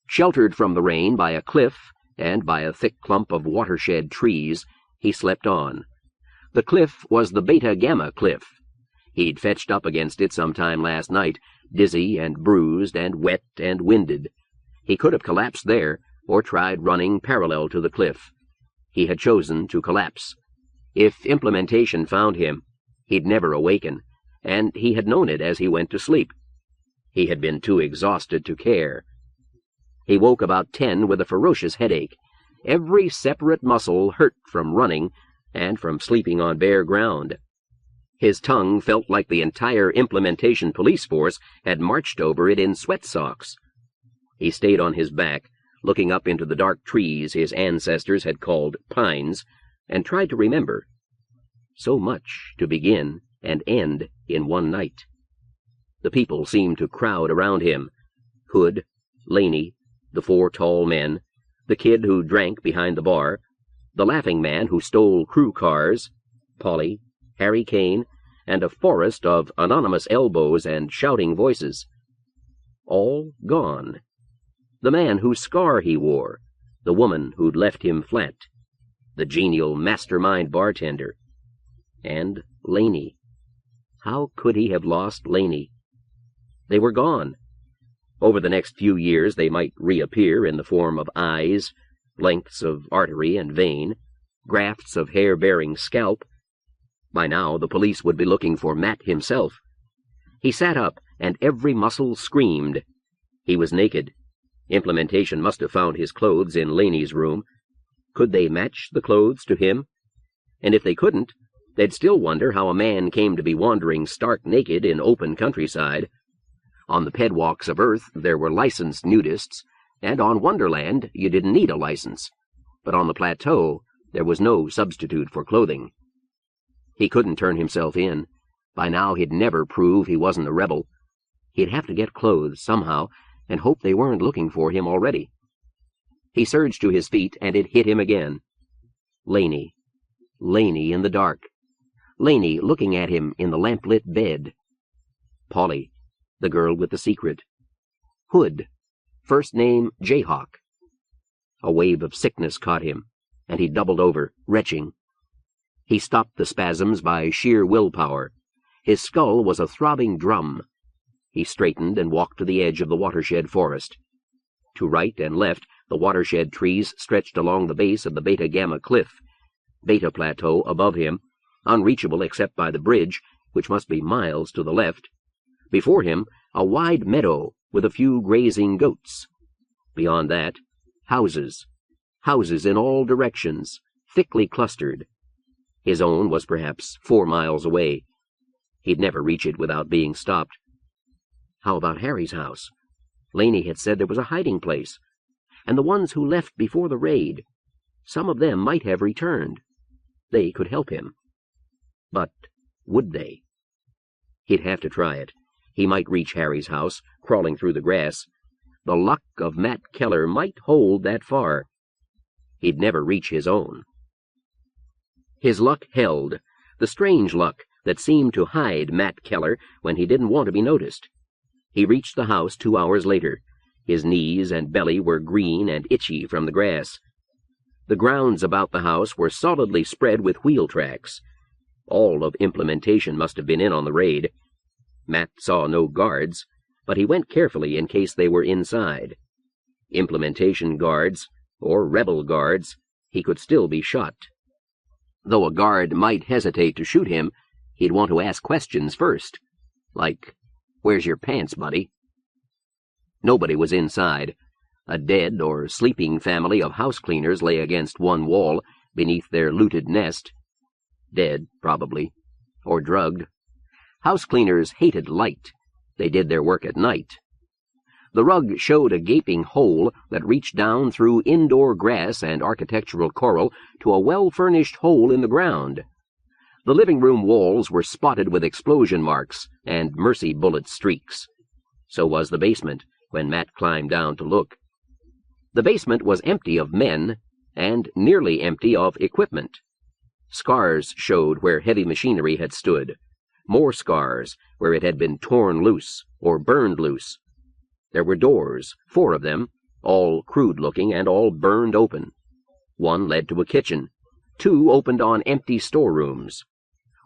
Sheltered from the rain by a cliff and by a thick clump of watershed trees, he slept on. The cliff was the Beta Gamma cliff. He'd fetched up against it sometime last night, dizzy and bruised and wet and winded. He could have collapsed there, or tried running parallel to the cliff. He had chosen to collapse. If implementation found him, he'd never awaken, and he had known it as he went to sleep. He had been too exhausted to care. He woke about 10 with a ferocious headache. Every separate muscle hurt from running and from sleeping on bare ground. His tongue felt like the entire implementation police force had marched over it in sweat socks. He stayed on his back, looking up into the dark trees his ancestors had called pines, and tried to remember. So much to begin and end in one night. The people seemed to crowd around him. Hood, Laney, the 4 tall men, the kid who drank behind the bar, the laughing man who stole crew cars, Polly, Harry Kane, and a forest of anonymous elbows and shouting voices. All gone. The man whose scar he wore, the woman who'd left him flat, the genial mastermind bartender, and Laney. How could he have lost Laney? They were gone. Over the next few years they might reappear in the form of eyes, lengths of artery and vein, grafts of hair-bearing scalp. By now the police would be looking for Matt himself. He sat up, and every muscle screamed. He was naked. Implementation must have found his clothes in Laney's room. Could they match the clothes to him? And if they couldn't, they'd still wonder how a man came to be wandering stark naked in open countryside. On the pedwalks of Earth there were licensed nudists, and on Wonderland you didn't need a license. But on the plateau there was no substitute for clothing. He couldn't turn himself in. By now he'd never prove he wasn't a rebel. He'd have to get clothes somehow, and hope they weren't looking for him already. He surged to his feet, and it hit him again. Laney. Laney in the dark. Laney looking at him in the lamplit bed. Polly, the girl with the secret. Hood, first name Jayhawk. A wave of sickness caught him. and he doubled over, retching. He stopped the spasms by sheer willpower. His skull was a throbbing drum. He straightened and walked to the edge of the watershed forest. To right and left, the watershed trees stretched along the base of the Beta-Gamma cliff. Beta Plateau above him, unreachable except by the bridge, which must be miles to the left. Before him, a wide meadow with a few grazing goats. Beyond that, houses. Houses in all directions, thickly clustered. His own was perhaps 4 miles away. He'd never reach it without being stopped. How about Harry's house? Laney had said there was a hiding place. And the ones who left before the raid, some of them might have returned. They could help him. But would they? He'd have to try it. He might reach Harry's house, crawling through the grass. The luck of Matt Keller might hold that far. He'd never reach his own. His luck held, the strange luck that seemed to hide Matt Keller when he didn't want to be noticed. He reached the house 2 hours later. His knees and belly were green and itchy from the grass. The grounds about the house were solidly spread with wheel tracks. All of implementation must have been in on the raid. Matt saw no guards, but he went carefully in case they were inside. Implementation guards, or rebel guards, he could still be shot. Though a guard might hesitate to shoot him, he'd want to ask questions first. Like, "Where's your pants, buddy?" Nobody was inside. A dead or sleeping family of house cleaners lay against one wall, beneath their looted nest. Dead, probably. Or drugged. House cleaners hated light. They did their work at night. The rug showed a gaping hole that reached down through indoor grass and architectural coral to a well-furnished hole in the ground. The living room walls were spotted with explosion marks and mercy bullet streaks. So was the basement, when Matt climbed down to look. The basement was empty of men, and nearly empty of equipment. Scars showed where heavy machinery had stood. More scars where it had been torn loose or burned loose. There were doors, 4 of them, all crude-looking and all burned open. 1 led to a kitchen. 2 opened on empty storerooms.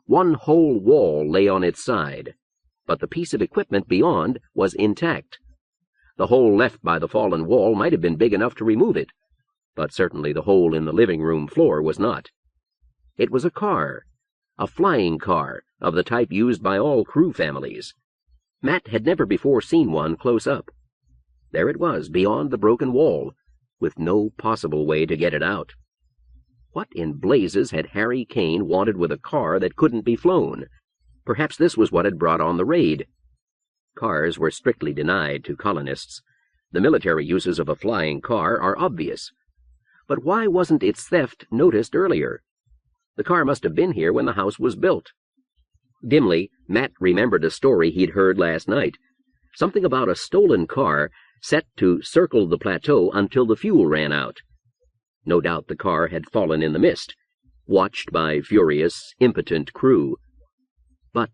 1 whole wall lay on its side, but the piece of equipment beyond was intact. The hole left by the fallen wall might have been big enough to remove it, but certainly the hole in the living room floor was not. It was a car, a flying car of the type used by all crew families. Matt had never before seen one close up. There it was, beyond the broken wall, with no possible way to get it out. What in blazes had Harry Kane wanted with a car that couldn't be flown? Perhaps this was what had brought on the raid. Cars were strictly denied to colonists. The military uses of a flying car are obvious. But why wasn't its theft noticed earlier? The car must have been here when the house was built. Dimly, Matt remembered a story he'd heard last night. Something about a stolen car set to circle the plateau until the fuel ran out. No doubt the car had fallen in the mist, watched by furious, impotent crew. But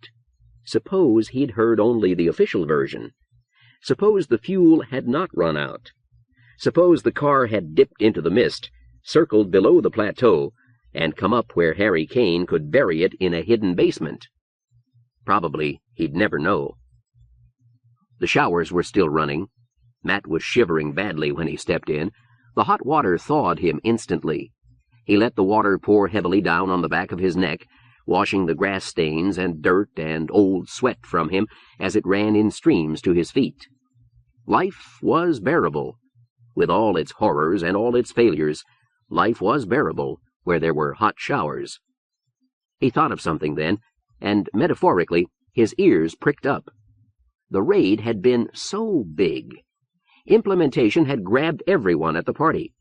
suppose he'd heard only the official version. Suppose the fuel had not run out. Suppose the car had dipped into the mist, circled below the plateau, and come up where Harry Kane could bury it in a hidden basement. Probably he'd never know. The showers were still running. Matt was shivering badly when he stepped in. The hot water thawed him instantly. He let the water pour heavily down on the back of his neck, washing the grass stains and dirt and old sweat from him as it ran in streams to his feet. Life was bearable. With all its horrors and all its failures, life was bearable where there were hot showers. He thought of something then, and metaphorically, his ears pricked up. The raid had been so big. Implementation had grabbed everyone at the party.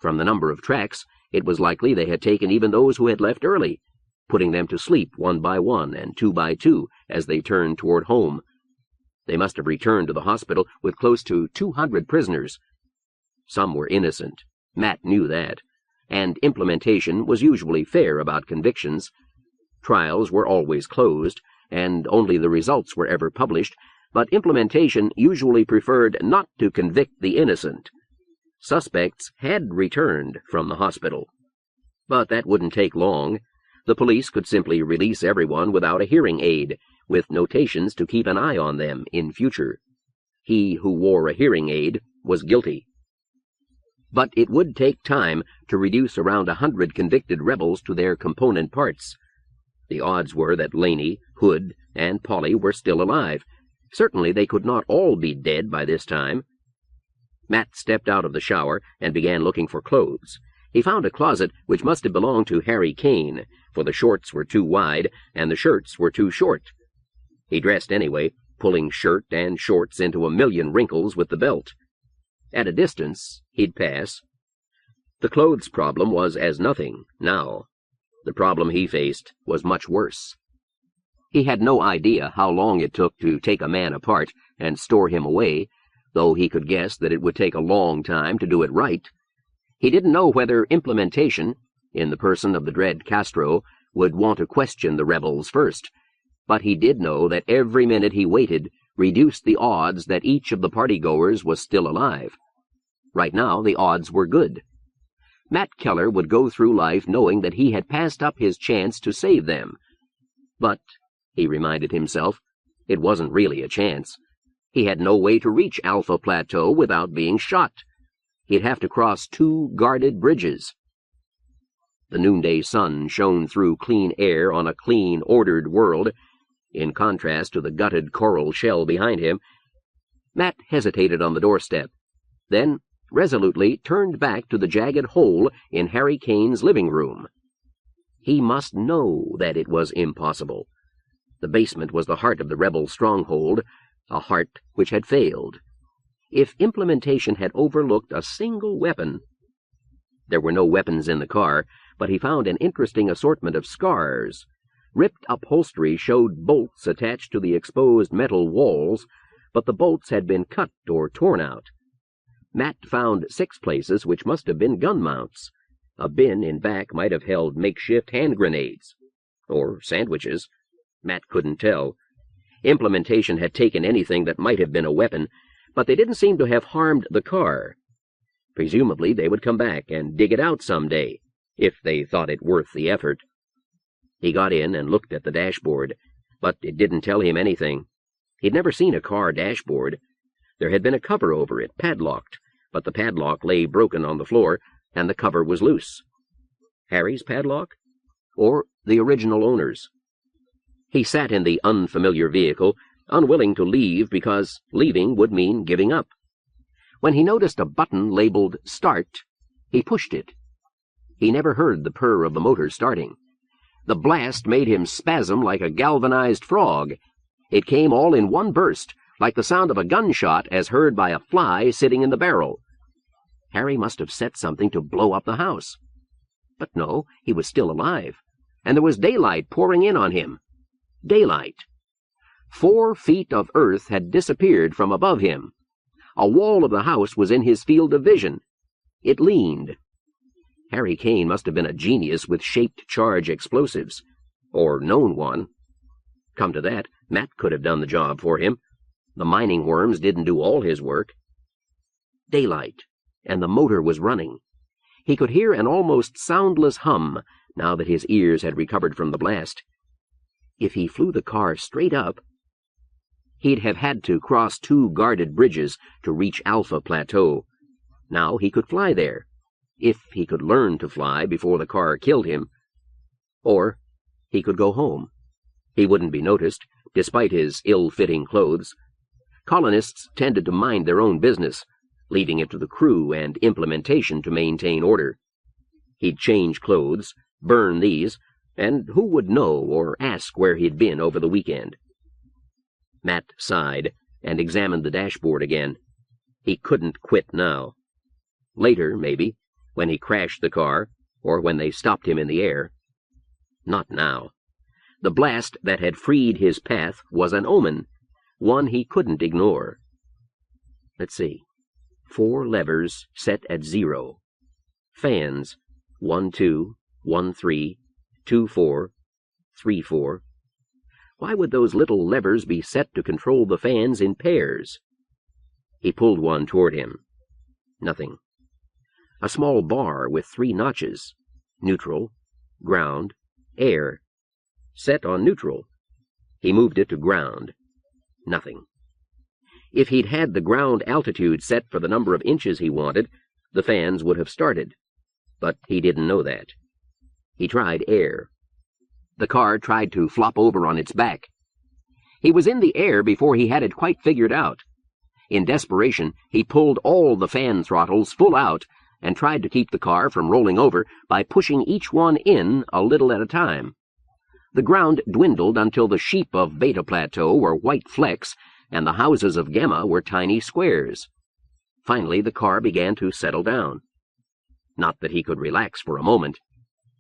From the number of tracks, it was likely they had taken even those who had left early, putting them to sleep 1 by 1 and 2 by 2 as they turned toward home. They must have returned to the hospital with close to 200 prisoners. Some were innocent. Matt knew that. And implementation was usually fair about convictions. Trials were always closed, and only the results were ever published, but implementation usually preferred not to convict the innocent. Suspects had returned from the hospital. But that wouldn't take long. The police could simply release everyone without a hearing aid, with notations to keep an eye on them in future. He who wore a hearing aid was guilty. But it would take time to reduce around 100 convicted rebels to their component parts. The odds were that Laney, Hood, and Polly were still alive. Certainly they could not all be dead by this time. Matt stepped out of the shower and began looking for clothes. He found a closet which must have belonged to Harry Kane, for the shorts were too wide and the shirts were too short. He dressed anyway, pulling shirt and shorts into a million wrinkles with the belt. At a distance, he'd pass. The clothes problem was as nothing now. The problem he faced was much worse. He had no idea how long it took to take a man apart and store him away, though he could guess that it would take a long time to do it right. He didn't know whether implementation, in the person of the dread Castro, would want to question the rebels first, but he did know that every minute he waited reduced the odds that each of the partygoers was still alive. Right now, the odds were good. Matt Keller would go through life knowing that he had passed up his chance to save them. But, he reminded himself, it wasn't really a chance. He had no way to reach Alpha Plateau without being shot. He'd have to cross 2 guarded bridges. The noonday sun shone through clean air on a clean, ordered world, in contrast to the gutted coral shell behind him. Matt hesitated on the doorstep, then resolutely turned back to the jagged hole in Harry Kane's living room. He must know that it was impossible. The basement was the heart of the rebel stronghold, a heart which had failed. If implementation had overlooked a single weapon— There were no weapons in the car, but he found an interesting assortment of scars. Ripped upholstery showed bolts attached to the exposed metal walls, but the bolts had been cut or torn out. Matt found 6 places which must have been gun mounts. A bin in back might have held makeshift hand grenades. Or sandwiches. Matt couldn't tell. Implementation had taken anything that might have been a weapon, but they didn't seem to have harmed the car. Presumably they would come back and dig it out someday, if they thought it worth the effort. He got in and looked at the dashboard, but it didn't tell him anything. He'd never seen a car dashboard. There had been a cover over it, padlocked, but the padlock lay broken on the floor, and the cover was loose. Harry's padlock? Or the original owner's? He sat in the unfamiliar vehicle, unwilling to leave because leaving would mean giving up. When he noticed a button labeled Start, he pushed it. He never heard the purr of the motor starting. The blast made him spasm like a galvanized frog. It came all in one burst, like the sound of a gunshot as heard by a fly sitting in the barrel. Harry must have set something to blow up the house. But no, he was still alive, and there was daylight pouring in on him. Daylight. 4 feet of earth had disappeared from above him. A wall of the house was in his field of vision. It leaned. Harry Kane must have been a genius with shaped-charge explosives, or known one. Come to that, Matt could have done the job for him. The mining worms didn't do all his work. Daylight, and the motor was running. He could hear an almost soundless hum, now that his ears had recovered from the blast. If he flew the car straight up, he'd have had to cross 2 guarded bridges to reach Alpha Plateau. Now he could fly there, if he could learn to fly before the car killed him. Or he could go home. He wouldn't be noticed, despite his ill-fitting clothes. Colonists tended to mind their own business, leaving it to the crew and implementation to maintain order. He'd change clothes, burn these, and who would know or ask where he'd been over the weekend? Matt sighed and examined the dashboard again. He couldn't quit now. Later, maybe, when he crashed the car, or when they stopped him in the air. Not now. The blast that had freed his path was an omen, one he couldn't ignore. Let's see. 4 levers set at 0. Fans, 1, 2, 1, 3, 2, 4, 3, 4. Why would those little levers be set to control the fans in pairs? He pulled one toward him. Nothing. A small bar with 3 notches. Neutral, ground, air. Set on neutral. He moved it to ground. Nothing. If he'd had the ground altitude set for the number of inches he wanted, the fans would have started. But he didn't know that. He tried air. The car tried to flop over on its back. He was in the air before he had it quite figured out. In desperation, he pulled all the fan throttles full out and tried to keep the car from rolling over by pushing each one in a little at a time. The ground dwindled until the sheep of Beta Plateau were white flecks and the houses of Gamma were tiny squares. Finally, the car began to settle down. Not that he could relax for a moment.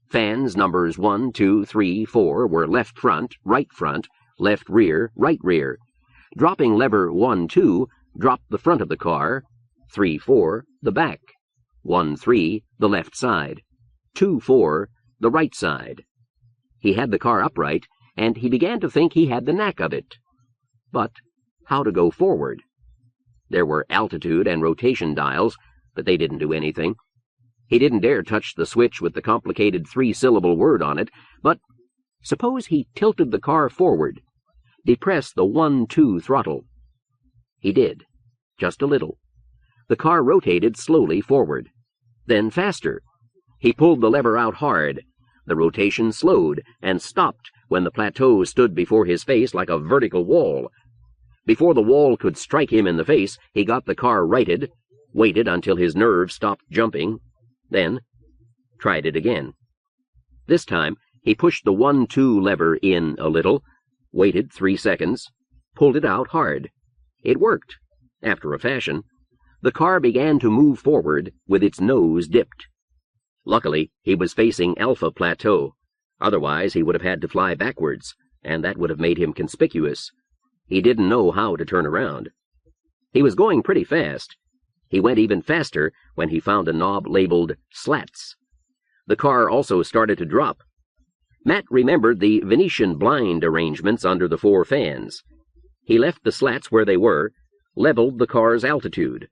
Fans numbers 1, 2, 3, 4 were left front, left rear, right rear. Dropping lever 1, 2 dropped the front of the car, 3, 4 the back, 1, 3 the left side, 2, 4 the right side. He had the car upright, and he began to think he had the knack of it. But how to go forward? There were altitude and rotation dials, but they didn't do anything. He didn't dare touch the switch with the complicated 3-syllable word on it, but suppose he tilted the car forward, depressed the 1-2 throttle. He did, just a little. The car rotated slowly forward, then faster. He pulled the lever out hard. The rotation slowed and stopped when the plateau stood before his face like a vertical wall. Before the wall could strike him in the face, he got the car righted, waited until his nerves stopped jumping, then tried it again. This time, he pushed the 1-2 lever in a little, waited 3 seconds, pulled it out hard. It worked, after a fashion. The car began to move forward with its nose dipped. Luckily, he was facing Alpha Plateau. Otherwise, he would have had to fly backwards, and that would have made him conspicuous. He didn't know how to turn around. He was going pretty fast. He went even faster when he found a knob labeled slats. The car also started to drop. Matt remembered the Venetian blind arrangements under the 4 fans. He left the slats where they were, leveled the car's altitude.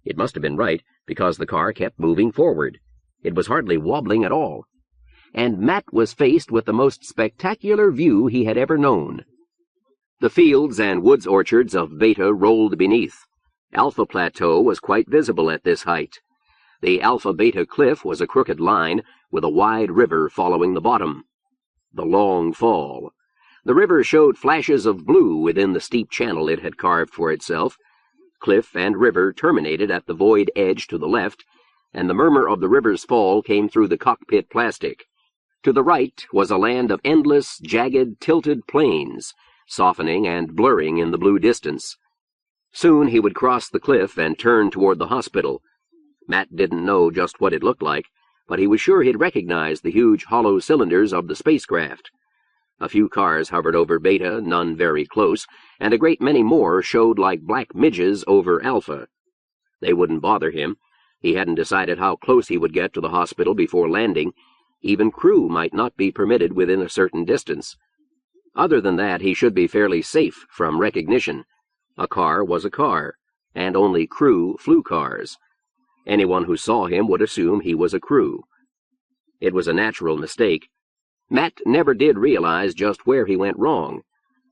It must have been right, because the car kept moving forward. It was hardly wobbling at all. And Matt was faced with the most spectacular view he had ever known. The fields and woods orchards of Beta rolled beneath. Alpha Plateau was quite visible at this height. The Alpha-Beta cliff was a crooked line with a wide river following the bottom. The Long Fall. The river showed flashes of blue within the steep channel it had carved for itself. Cliff and river terminated at the void edge to the left, and the murmur of the river's fall came through the cockpit plastic. To the right was a land of endless, jagged, tilted plains, softening and blurring in the blue distance. Soon he would cross the cliff and turn toward the hospital. Matt didn't know just what it looked like, but he was sure he'd recognize the huge hollow cylinders of the spacecraft. A few cars hovered over Beta, none very close, and a great many more showed like black midges over Alpha. They wouldn't bother him. He hadn't decided how close he would get to the hospital before landing. Even crew might not be permitted within a certain distance. Other than that, he should be fairly safe from recognition. A car was a car, and only crew flew cars. Anyone who saw him would assume he was a crew. It was a natural mistake. Matt never did realize just where he went wrong.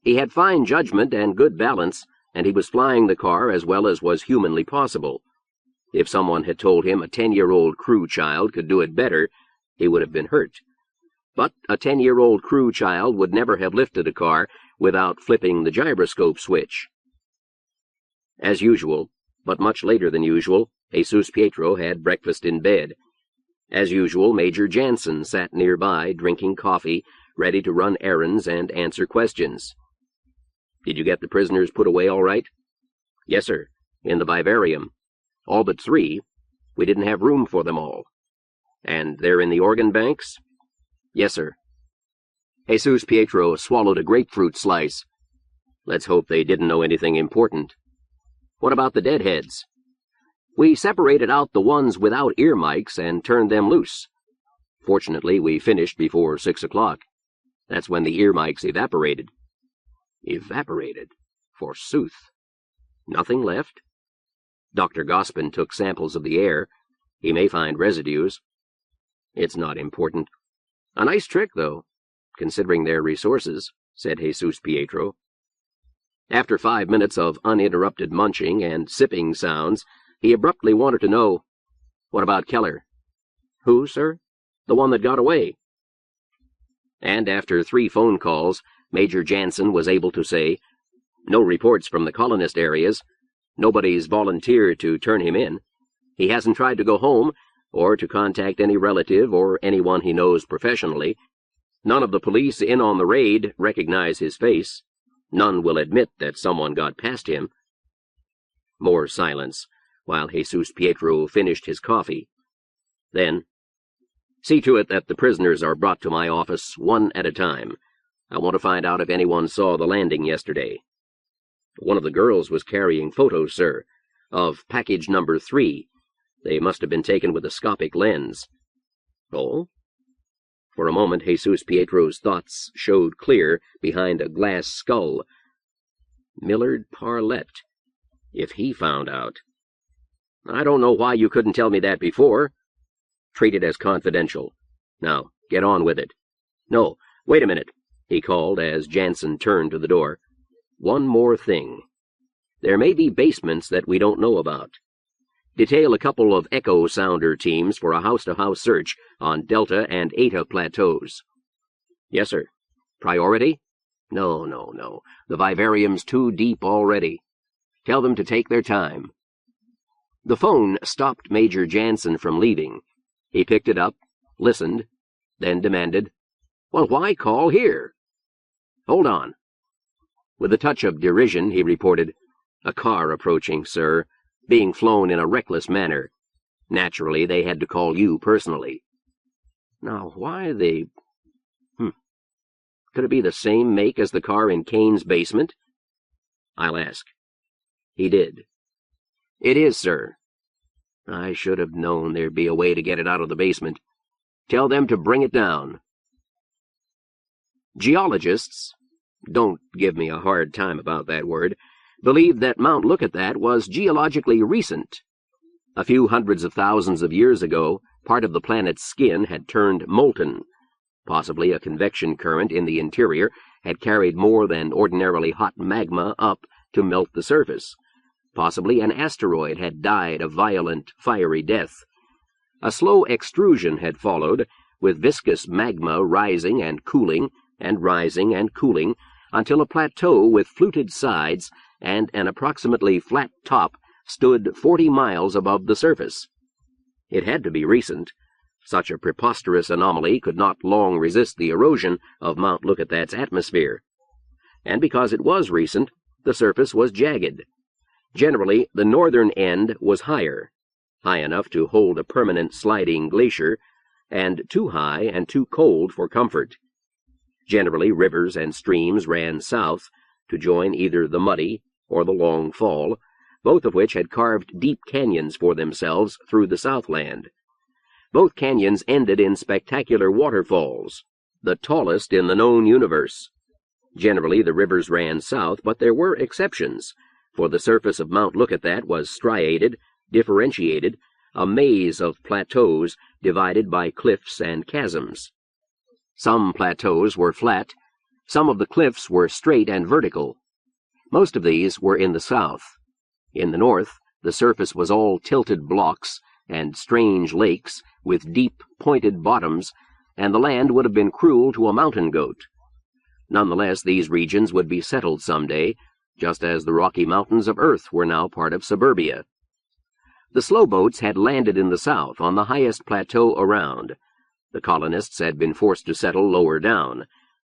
He had fine judgment and good balance, and he was flying the car as well as was humanly possible. If someone had told him a 10-year-old crew child could do it better, he would have been hurt. But a 10-year-old crew child would never have lifted a car without flipping the gyroscope switch. As usual, but much later than usual, Jesus Pietro had breakfast in bed. As usual, Major Jansen sat nearby, drinking coffee, ready to run errands and answer questions. "Did you get the prisoners put away all right?" "Yes, sir, in the Vivarium. All but 3. We didn't have room for them all." "And they're in the organ banks?" "Yes, sir." Jesus Pietro swallowed a grapefruit slice. "Let's hope they didn't know anything important." "What about the deadheads?" "We separated out the ones without ear mics and turned them loose. Fortunately, we finished before 6 o'clock. That's when the ear mics evaporated." "Evaporated? Forsooth. Nothing left?" "Dr. Gospin took samples of the air. He may find residues." It's not important. A nice trick, though, considering their resources, said Jesus Pietro. After 5 minutes of uninterrupted munching and sipping sounds, he abruptly wanted to know, "What about Keller?" "Who, sir?" "The one that got away." And after 3 phone calls, Major Jansen was able to say, "No reports from the colonist areas. Nobody's volunteered to turn him in. He hasn't tried to go home, or to contact any relative or anyone he knows professionally. None of the police in on the raid recognize his face. None will admit that someone got past him." More silence, while Jesus Pietro finished his coffee. Then, "See to it that the prisoners are brought to my office one at a time. I want to find out if anyone saw the landing yesterday." "One of the girls was carrying photos, sir, of package number 3. They must have been taken with a scopic lens." "Oh?" For a moment, Jesus Pietro's thoughts showed clear behind a glass skull. Millard Parlette. If he found out. "I don't know why you couldn't tell me that before." "Treat it as confidential. Now, get on with it." "No, wait a minute," he called as Jansen turned to the door. "One more thing. There may be basements that we don't know about. Detail a couple of echo sounder teams for a house-to-house search on Delta and Eta plateaus." "Yes, sir." "Priority?" No. The Vivarium's too deep already. Tell them to take their time." The phone stopped Major Jansen from leaving. He picked it up, listened, then demanded, "Well, why call here?" "Hold on." With a touch of derision, he reported, "A car approaching, sir, being flown in a reckless manner. Naturally, they had to call you personally." "Now, why they... Could it be the same make as the car in Kane's basement?" "I'll ask." He did. "It is, sir." "I should have known there'd be a way to get it out of the basement. Tell them to bring it down." Geologists, don't give me a hard time about that word, believed that Mount Lookitthat was geologically recent. A few hundreds of thousands of years ago, part of the planet's skin had turned molten. Possibly a convection current in the interior had carried more than ordinarily hot magma up to melt the surface. Possibly an asteroid had died a violent, fiery death. A slow extrusion had followed, with viscous magma rising and cooling, and rising and cooling, until a plateau with fluted sides and an approximately flat top stood 40 miles above the surface. It had to be recent. Such a preposterous anomaly could not long resist the erosion of Mount Lookithat's atmosphere. And because it was recent, the surface was jagged. Generally, the northern end was high enough to hold a permanent sliding glacier, and too high and too cold for comfort. Generally, rivers and streams ran south to join either the Muddy or the Long Fall, both of which had carved deep canyons for themselves through the Southland. Both canyons ended in spectacular waterfalls, the tallest in the known universe. Generally, the rivers ran south, but there were exceptions, for the surface of Mount Lookitthat was striated, differentiated, a maze of plateaus divided by cliffs and chasms. Some plateaus were flat, some of the cliffs were straight and vertical. Most of these were in the south. In the north, the surface was all tilted blocks and strange lakes with deep, pointed bottoms, and the land would have been cruel to a mountain goat. Nonetheless, these regions would be settled someday, just as the Rocky Mountains of Earth were now part of suburbia. The slowboats had landed in the south, on the highest plateau around. The colonists had been forced to settle lower down.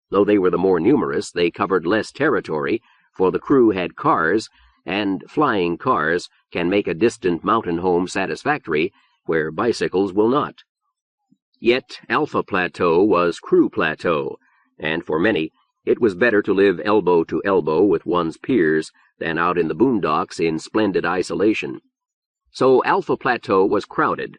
Though they were the more numerous, they covered less territory, for the crew had cars, and flying cars can make a distant mountain home satisfactory where bicycles will not. Yet Alpha Plateau was Crew Plateau, and for many, it was better to live elbow to elbow with one's peers than out in the boondocks in splendid isolation. So Alpha Plateau was crowded.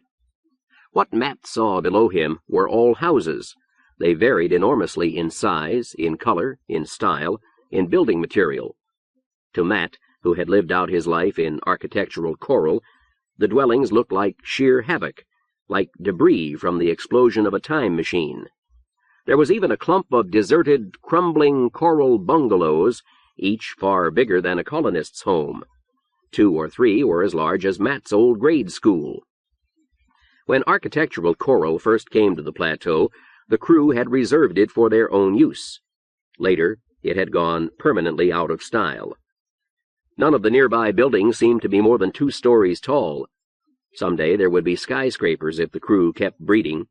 What Matt saw below him were all houses. They varied enormously in size, in color, in style, in building material. To Matt, who had lived out his life in architectural coral, the dwellings looked like sheer havoc, like debris from the explosion of a time machine. There was even a clump of deserted, crumbling coral bungalows, each far bigger than a colonist's home. 2 or 3 were as large as Matt's old grade school. When architectural coral first came to the plateau, the crew had reserved it for their own use. Later, it had gone permanently out of style. None of the nearby buildings seemed to be more than 2 stories tall. Someday there would be skyscrapers if the crew kept breeding.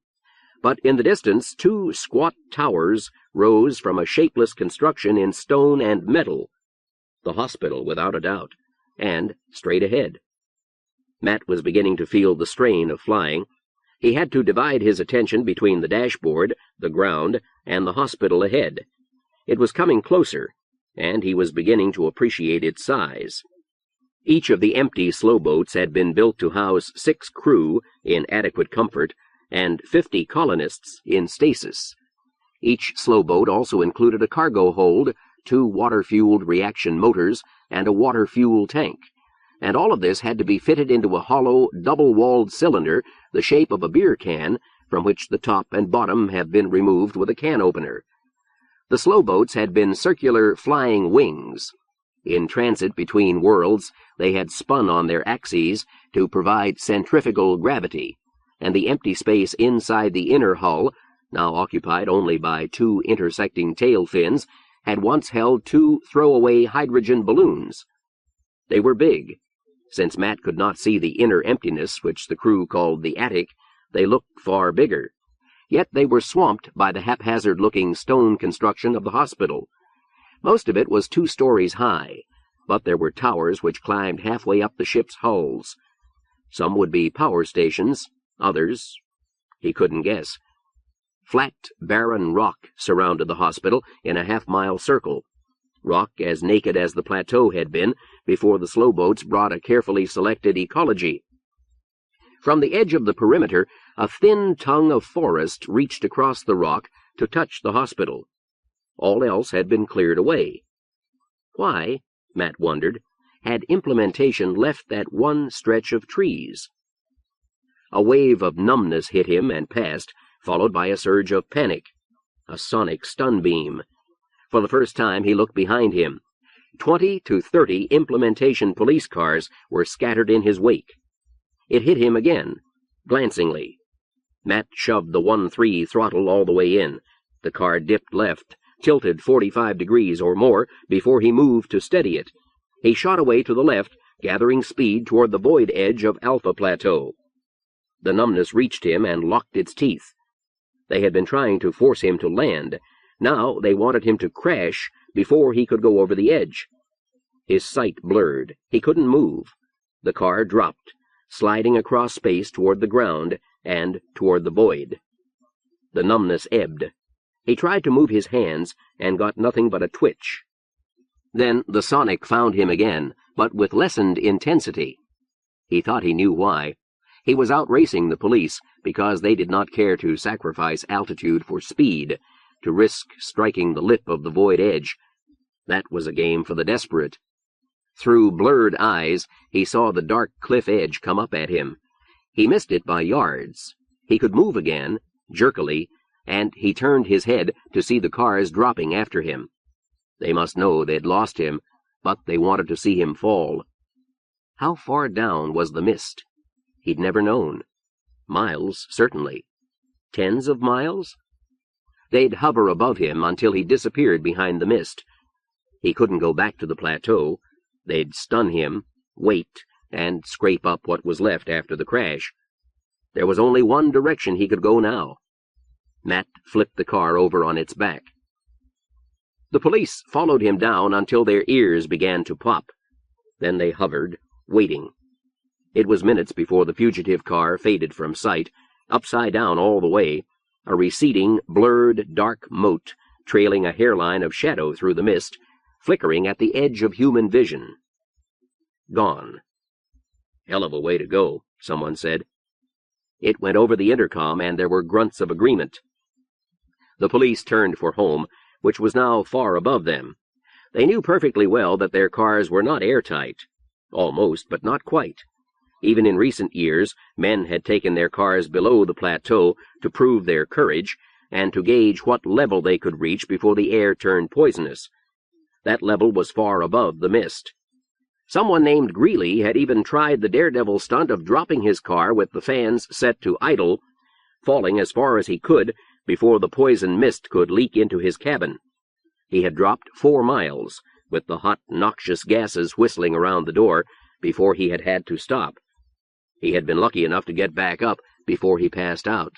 But in the distance, 2 squat towers rose from a shapeless construction in stone and metal. The hospital, without a doubt, and straight ahead. Matt was beginning to feel the strain of flying. He had to divide his attention between the dashboard, the ground, and the hospital ahead. It was coming closer, and he was beginning to appreciate its size. Each of the empty slowboats had been built to house 6 crew in adequate comfort and 50 colonists in stasis. Each slowboat also included a cargo hold, 2 water-fueled reaction motors, and a water fuel tank, and all of this had to be fitted into a hollow, double-walled cylinder the shape of a beer can, from which the top and bottom have been removed with a can opener. The slowboats had been circular flying wings. In transit between worlds, they had spun on their axes to provide centrifugal gravity, and the empty space inside the inner hull, now occupied only by 2 intersecting tail fins, had once held 2 throwaway hydrogen balloons. They were big. Since Matt could not see the inner emptiness, which the crew called the attic, they looked far bigger. Yet they were swamped by the haphazard-looking stone construction of the hospital. Most of it was 2 stories high, but there were towers which climbed halfway up the ship's hulls. Some would be power stations, others he couldn't guess. Flat, barren rock surrounded the hospital in a half-mile circle, rock as naked as the plateau had been before the slowboats brought a carefully selected ecology. From the edge of the perimeter, a thin tongue of forest reached across the rock to touch the hospital. All else had been cleared away. Why, Matt wondered, had implementation left that one stretch of trees? A wave of numbness hit him and passed, followed by a surge of panic, a sonic stun beam. For the first time he looked behind him. 20 to 30 implementation police cars were scattered in his wake. It hit him again, glancingly. Matt shoved the 1-3 throttle all the way in. The car dipped left, tilted 45 degrees or more before he moved to steady it. He shot away to the left, gathering speed toward the void edge of Alpha Plateau. The numbness reached him and locked its teeth. They had been trying to force him to land. Now they wanted him to crash before he could go over the edge. His sight blurred. He couldn't move. The car dropped, sliding across space toward the ground and toward the void. The numbness ebbed. He tried to move his hands and got nothing but a twitch. Then the sonic found him again, but with lessened intensity. He thought he knew why. He was outracing the police because they did not care to sacrifice altitude for speed, to risk striking the lip of the void edge. That was a game for the desperate. Through blurred eyes, he saw the dark cliff edge come up at him. He missed it by yards. He could move again, jerkily, and he turned his head to see the cars dropping after him. They must know they'd lost him, but they wanted to see him fall. How far down was the mist? He'd never known. Miles, certainly. Tens of miles? They'd hover above him until he disappeared behind the mist. He couldn't go back to the plateau. They'd stun him, wait, and scrape up what was left after the crash. There was only one direction he could go now. Matt flipped the car over on its back. The police followed him down until their ears began to pop. Then they hovered, waiting. It was minutes before the fugitive car faded from sight, upside down all the way, a receding, blurred, dark mote trailing a hairline of shadow through the mist, flickering at the edge of human vision. Gone. Hell of a way to go, someone said. It went over the intercom, and there were grunts of agreement. The police turned for home, which was now far above them. They knew perfectly well that their cars were not airtight. Almost, but not quite. Even in recent years, men had taken their cars below the plateau to prove their courage and to gauge what level they could reach before the air turned poisonous. That level was far above the mist. Someone named Greeley had even tried the daredevil stunt of dropping his car with the fans set to idle, falling as far as he could before the poison mist could leak into his cabin. He had dropped 4 miles, with the hot, noxious gases whistling around the door, before he had had to stop. He had been lucky enough to get back up before he passed out.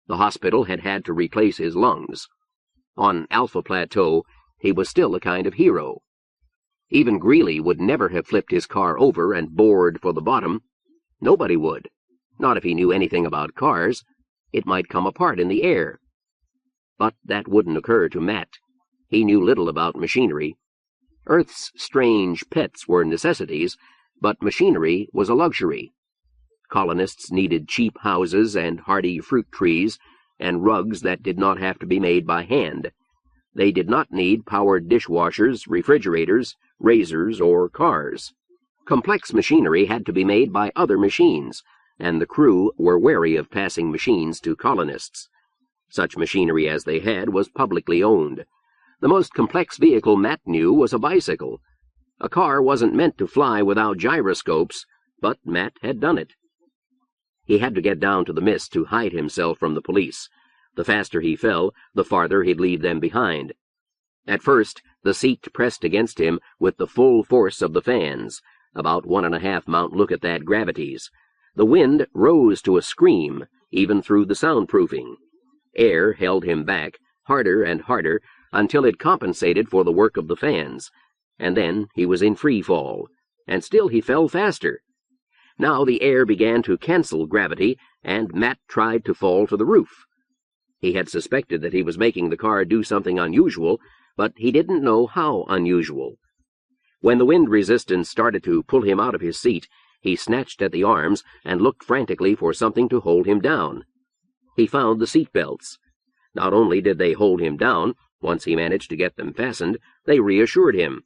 The hospital had had to replace his lungs. On Alpha Plateau, he was still a kind of hero. Even Greeley would never have flipped his car over and bored for the bottom. Nobody would. Not if he knew anything about cars. It might come apart in the air. But that wouldn't occur to Matt. He knew little about machinery. Earth's strange pets were necessities, but machinery was a luxury. Colonists needed cheap houses and hardy fruit trees, and rugs that did not have to be made by hand. They did not need powered dishwashers, refrigerators, razors, or cars. Complex machinery had to be made by other machines, and the crew were wary of passing machines to colonists. Such machinery as they had was publicly owned. The most complex vehicle Matt knew was a bicycle. A car wasn't meant to fly without gyroscopes, but Matt had done it. He had to get down to the mist to hide himself from the police. The faster he fell, the farther he'd leave them behind. At first, the seat pressed against him with the full force of the fans, about 1.5 Mount Lookitthat gravities. The wind rose to a scream, even through the soundproofing. Air held him back, harder and harder, until it compensated for the work of the fans. And then he was in free fall, and still he fell faster. Now the air began to cancel gravity, and Matt tried to fall to the roof. He had suspected that he was making the car do something unusual, but he didn't know how unusual. When the wind resistance started to pull him out of his seat, he snatched at the arms and looked frantically for something to hold him down. He found the seat belts. Not only did they hold him down, once he managed to get them fastened, they reassured him.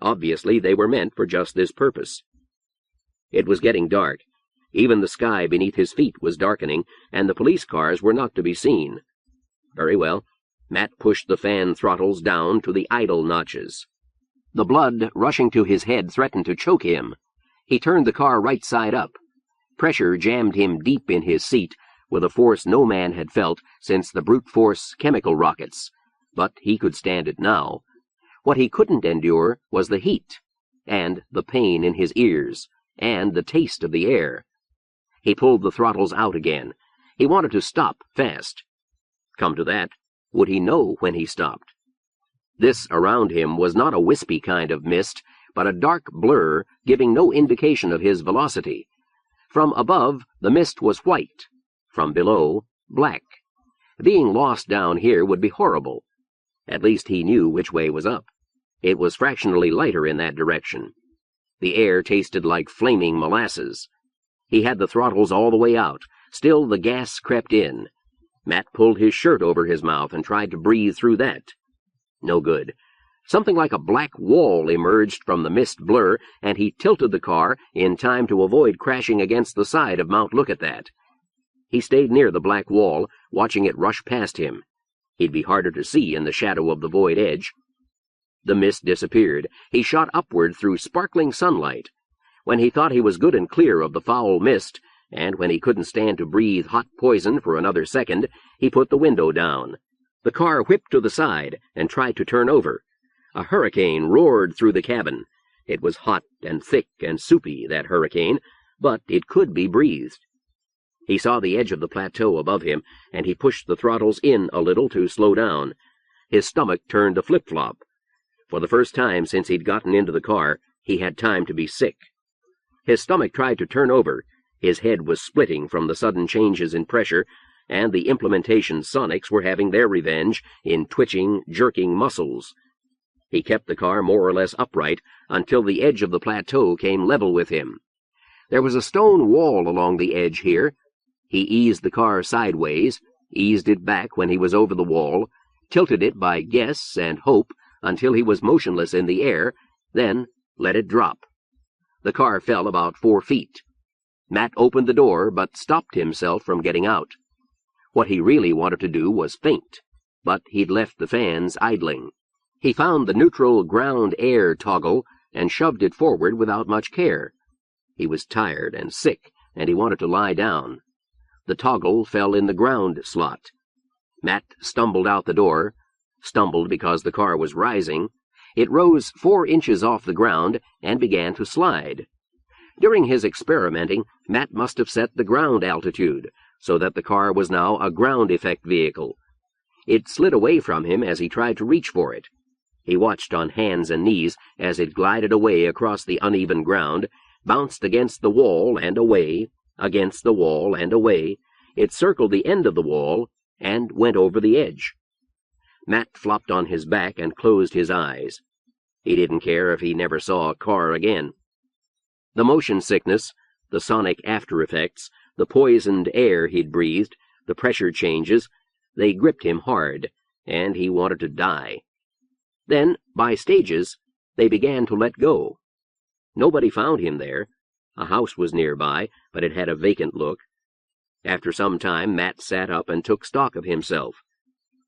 Obviously, they were meant for just this purpose. It was getting dark. Even the sky beneath his feet was darkening, and the police cars were not to be seen. Very well. Matt pushed the fan throttles down to the idle notches. The blood rushing to his head threatened to choke him. He turned the car right side up. Pressure jammed him deep in his seat, with a force no man had felt since the brute force chemical rockets. But he could stand it now. What he couldn't endure was the heat, and the pain in his ears, and the taste of the air. He pulled the throttles out again. He wanted to stop fast. Come to that, would he know when he stopped? This around him was not a wispy kind of mist, but a dark blur giving no indication of his velocity. From above, the mist was white. From below, black. Being lost down here would be horrible. At least he knew which way was up. It was fractionally lighter in that direction. The air tasted like flaming molasses. He had the throttles all the way out. Still the gas crept in. Matt pulled his shirt over his mouth and tried to breathe through that. No good. Something like a black wall emerged from the mist blur, and he tilted the car in time to avoid crashing against the side of Mount Lookitthat. He stayed near the black wall, watching it rush past him. He'd be harder to see in the shadow of the void edge. The mist disappeared. He shot upward through sparkling sunlight. When he thought he was good and clear of the foul mist, and when he couldn't stand to breathe hot poison for another second, he put the window down. The car whipped to the side and tried to turn over. A hurricane roared through the cabin. It was hot and thick and soupy, that hurricane, but it could be breathed. He saw the edge of the plateau above him, and he pushed the throttles in a little to slow down. His stomach turned to flip-flop. For the first time since he'd gotten into the car, he had time to be sick. His stomach tried to turn over. His head was splitting from the sudden changes in pressure, and the implementation sonics were having their revenge in twitching, jerking muscles. He kept the car more or less upright until the edge of the plateau came level with him. There was a stone wall along the edge here. He eased the car sideways, eased it back when he was over the wall, tilted it by guess and hope until he was motionless in the air, then let it drop. The car fell about 4 feet. Matt opened the door, but stopped himself from getting out. What he really wanted to do was faint, but he'd left the fans idling. He found the neutral ground air toggle and shoved it forward without much care. He was tired and sick, and he wanted to lie down. The toggle fell in the ground slot. Matt stumbled out the door, stumbled because the car was rising. It rose 4 inches off the ground and began to slide. During his experimenting, Matt must have set the ground altitude, so that the car was now a ground effect vehicle. It slid away from him as he tried to reach for it. He watched on hands and knees as it glided away across the uneven ground, bounced against the wall and away, against the wall and away. It circled the end of the wall and went over the edge. Matt flopped on his back and closed his eyes. He didn't care if he never saw a car again. The motion sickness, the sonic after-effects, the poisoned air he'd breathed, the pressure changes, they gripped him hard, and he wanted to die. Then, by stages, they began to let go. Nobody found him there. A house was nearby, but it had a vacant look. After some time, Matt sat up and took stock of himself.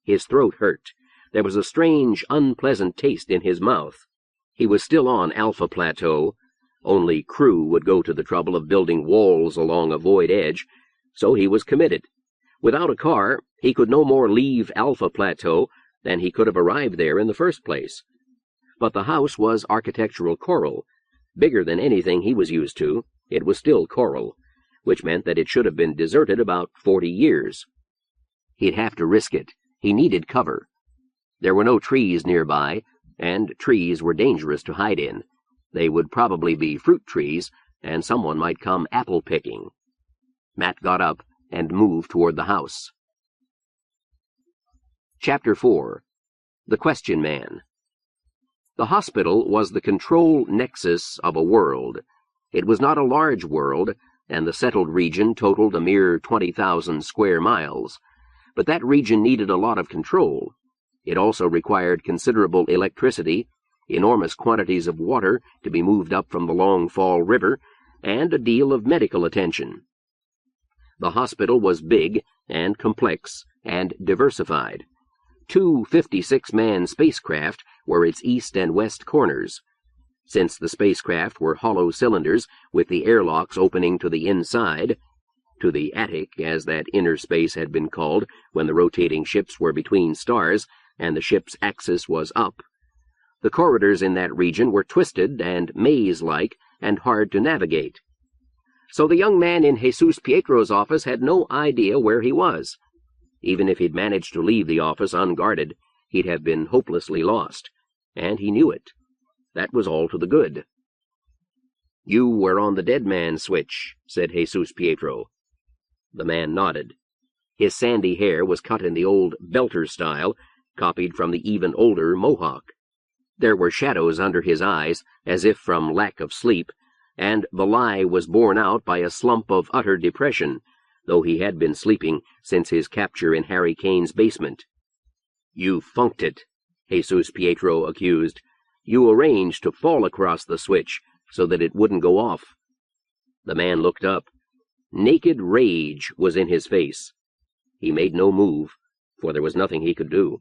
His throat hurt. There was a strange, unpleasant taste in his mouth. He was still on Alpha Plateau. Only crew would go to the trouble of building walls along a void edge, so he was committed. Without a car, he could no more leave Alpha Plateau than he could have arrived there in the first place. But the house was architectural coral, bigger than anything he was used to. It was still coral, which meant that it should have been deserted about 40 years. He'd have to risk it. He needed cover. There were no trees nearby, and trees were dangerous to hide in. They would probably be fruit trees, and someone might come apple-picking. Matt got up and moved toward the house. Chapter 4. The Question Man. The hospital was the control nexus of a world. It was not a large world, and the settled region totaled a mere 20,000 square miles. But that region needed a lot of control. It also required considerable electricity, enormous quantities of water to be moved up from the Long Fall River, and a deal of medical attention. The hospital was big and complex and diversified. 2 56-man spacecraft were its east and west corners. Since the spacecraft were hollow cylinders with the airlocks opening to the inside, to the attic, as that inner space had been called when the rotating ships were between stars and the ship's axis was up, the corridors in that region were twisted and maze-like and hard to navigate. So the young man in Jesus Pietro's office had no idea where he was. Even if he'd managed to leave the office unguarded, he'd have been hopelessly lost, and he knew it. That was all to the good. "You were on the dead man switch," said Jesus Pietro. The man nodded. His sandy hair was cut in the old Belter style, copied from the even older Mohawk. There were shadows under his eyes, as if from lack of sleep, and the lie was borne out by a slump of utter depression, though he had been sleeping since his capture in Harry Kane's basement. "You funked it," Jesus Pietro accused. "You arranged to fall across the switch so that it wouldn't go off." The man looked up. Naked rage was in his face. He made no move, for there was nothing he could do.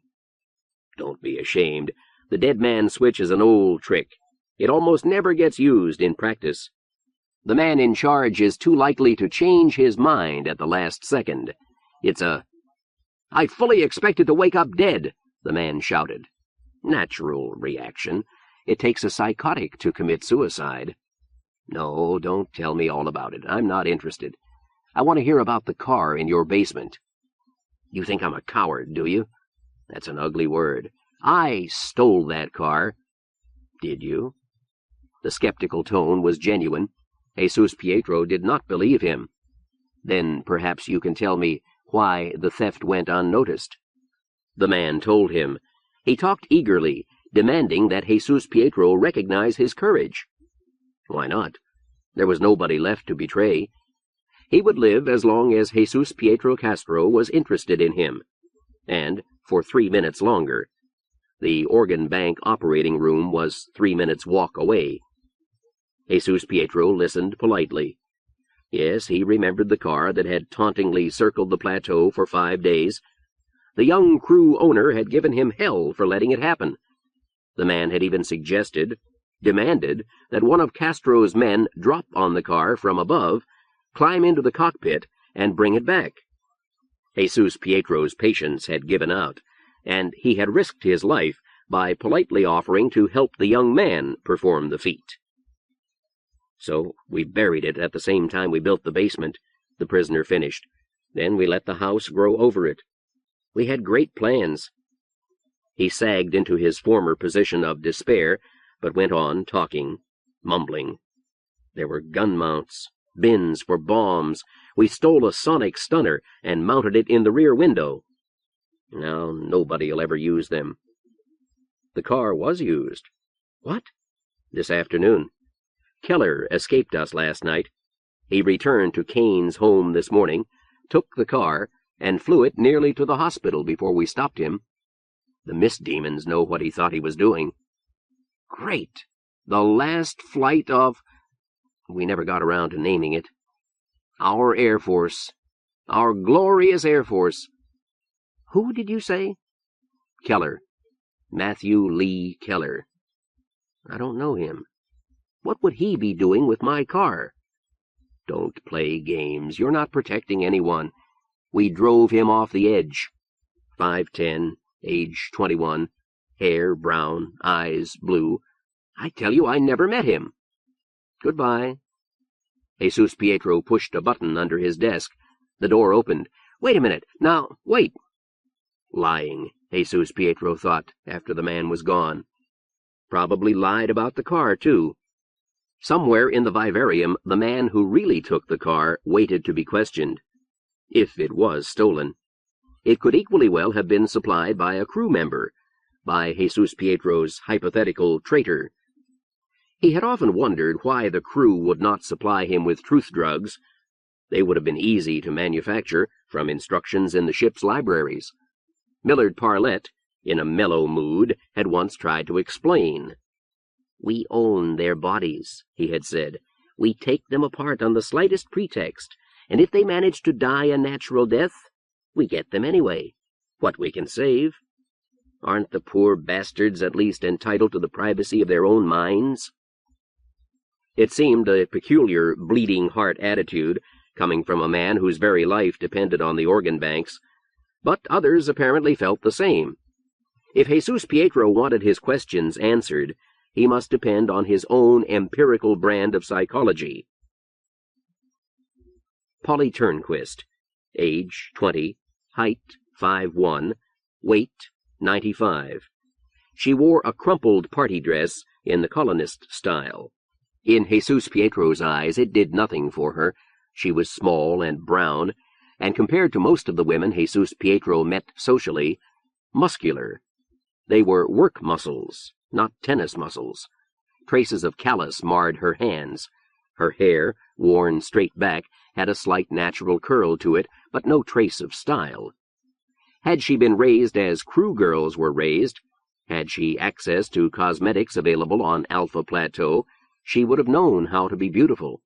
"Don't be ashamed. The dead man switch is an old trick. It almost never gets used in practice. The man in charge is too likely to change his mind at the last second. It's a—" "I fully expected to wake up dead," the man shouted. "Natural reaction. It takes a psychotic to commit suicide." "No, don't tell me all about it. I'm not interested. I want to hear about the car in your basement." "You think I'm a coward, do you?" "That's an ugly word. I stole that car." "Did you?" The skeptical tone was genuine. Jesus Pietro did not believe him. "Then perhaps you can tell me why the theft went unnoticed." The man told him. He talked eagerly, demanding that Jesus Pietro recognize his courage. Why not? There was nobody left to betray. He would live as long as Jesus Pietro Castro was interested in him, and for 3 minutes longer. The organ bank operating room was 3 minutes' walk away. Jesus Pietro listened politely. Yes, he remembered the car that had tauntingly circled the plateau for 5 days. The young crew owner had given him hell for letting it happen. The man had even demanded, that one of Castro's men drop on the car from above, climb into the cockpit, and bring it back. Jesus Pietro's patience had given out, and he had risked his life by politely offering to help the young man perform the feat. So we buried it at the same time we built the basement, the prisoner finished. Then we let the house grow over it. We had great plans. He sagged into his former position of despair, but went on talking, mumbling. There were gun mounts, bins for bombs. We stole a sonic stunner and mounted it in the rear window. Now nobody'll ever use them. The car was used. What? This afternoon. Keller escaped us last night. He returned to Kane's home this morning, took the car, and flew it nearly to the hospital before we stopped him. The mist demons know what he thought he was doing. Great! The last flight of... We never got around to naming it. Our Air Force. Our glorious Air Force. Who did you say? Keller. Matthew Lee Keller. I don't know him. What would he be doing with my car? Don't play games. You're not protecting anyone. We drove him off the edge. 5'10", age 21, hair brown, eyes blue. I tell you, I never met him. Goodbye. Jesus Pietro pushed a button under his desk. The door opened. Wait a minute. Now, wait. Lying, Jesus Pietro thought, after the man was gone. Probably lied about the car, too. Somewhere in the Vivarium, the man who really took the car waited to be questioned. If it was stolen. It could equally well have been supplied by a crew member, by Jesus Pietro's hypothetical traitor. He had often wondered why the crew would not supply him with truth drugs. They would have been easy to manufacture from instructions in the ship's libraries. Millard Parlette, in a mellow mood, had once tried to explain. We own their bodies, he had said. We take them apart on the slightest pretext, and if they manage to die a natural death, we get them anyway. What we can save. Aren't the poor bastards at least entitled to the privacy of their own minds? It seemed a peculiar bleeding heart attitude, coming from a man whose very life depended on the organ banks, but others apparently felt the same. If Jesus Pietro wanted his questions answered, he must depend on his own empirical brand of psychology. Polly Turnquist, age 20, height 5'1", weight 95. She wore a crumpled party dress in the colonist style. In Jesus Pietro's eyes, it did nothing for her. She was small and brown, and compared to most of the women Jesus Pietro met socially, muscular. They were work muscles, not tennis muscles. Traces of callus marred her hands. Her hair, worn straight back, had a slight natural curl to it, but no trace of style. Had she been raised as crew girls were raised, had she access to cosmetics available on Alpha Plateau, she would have known how to be beautiful.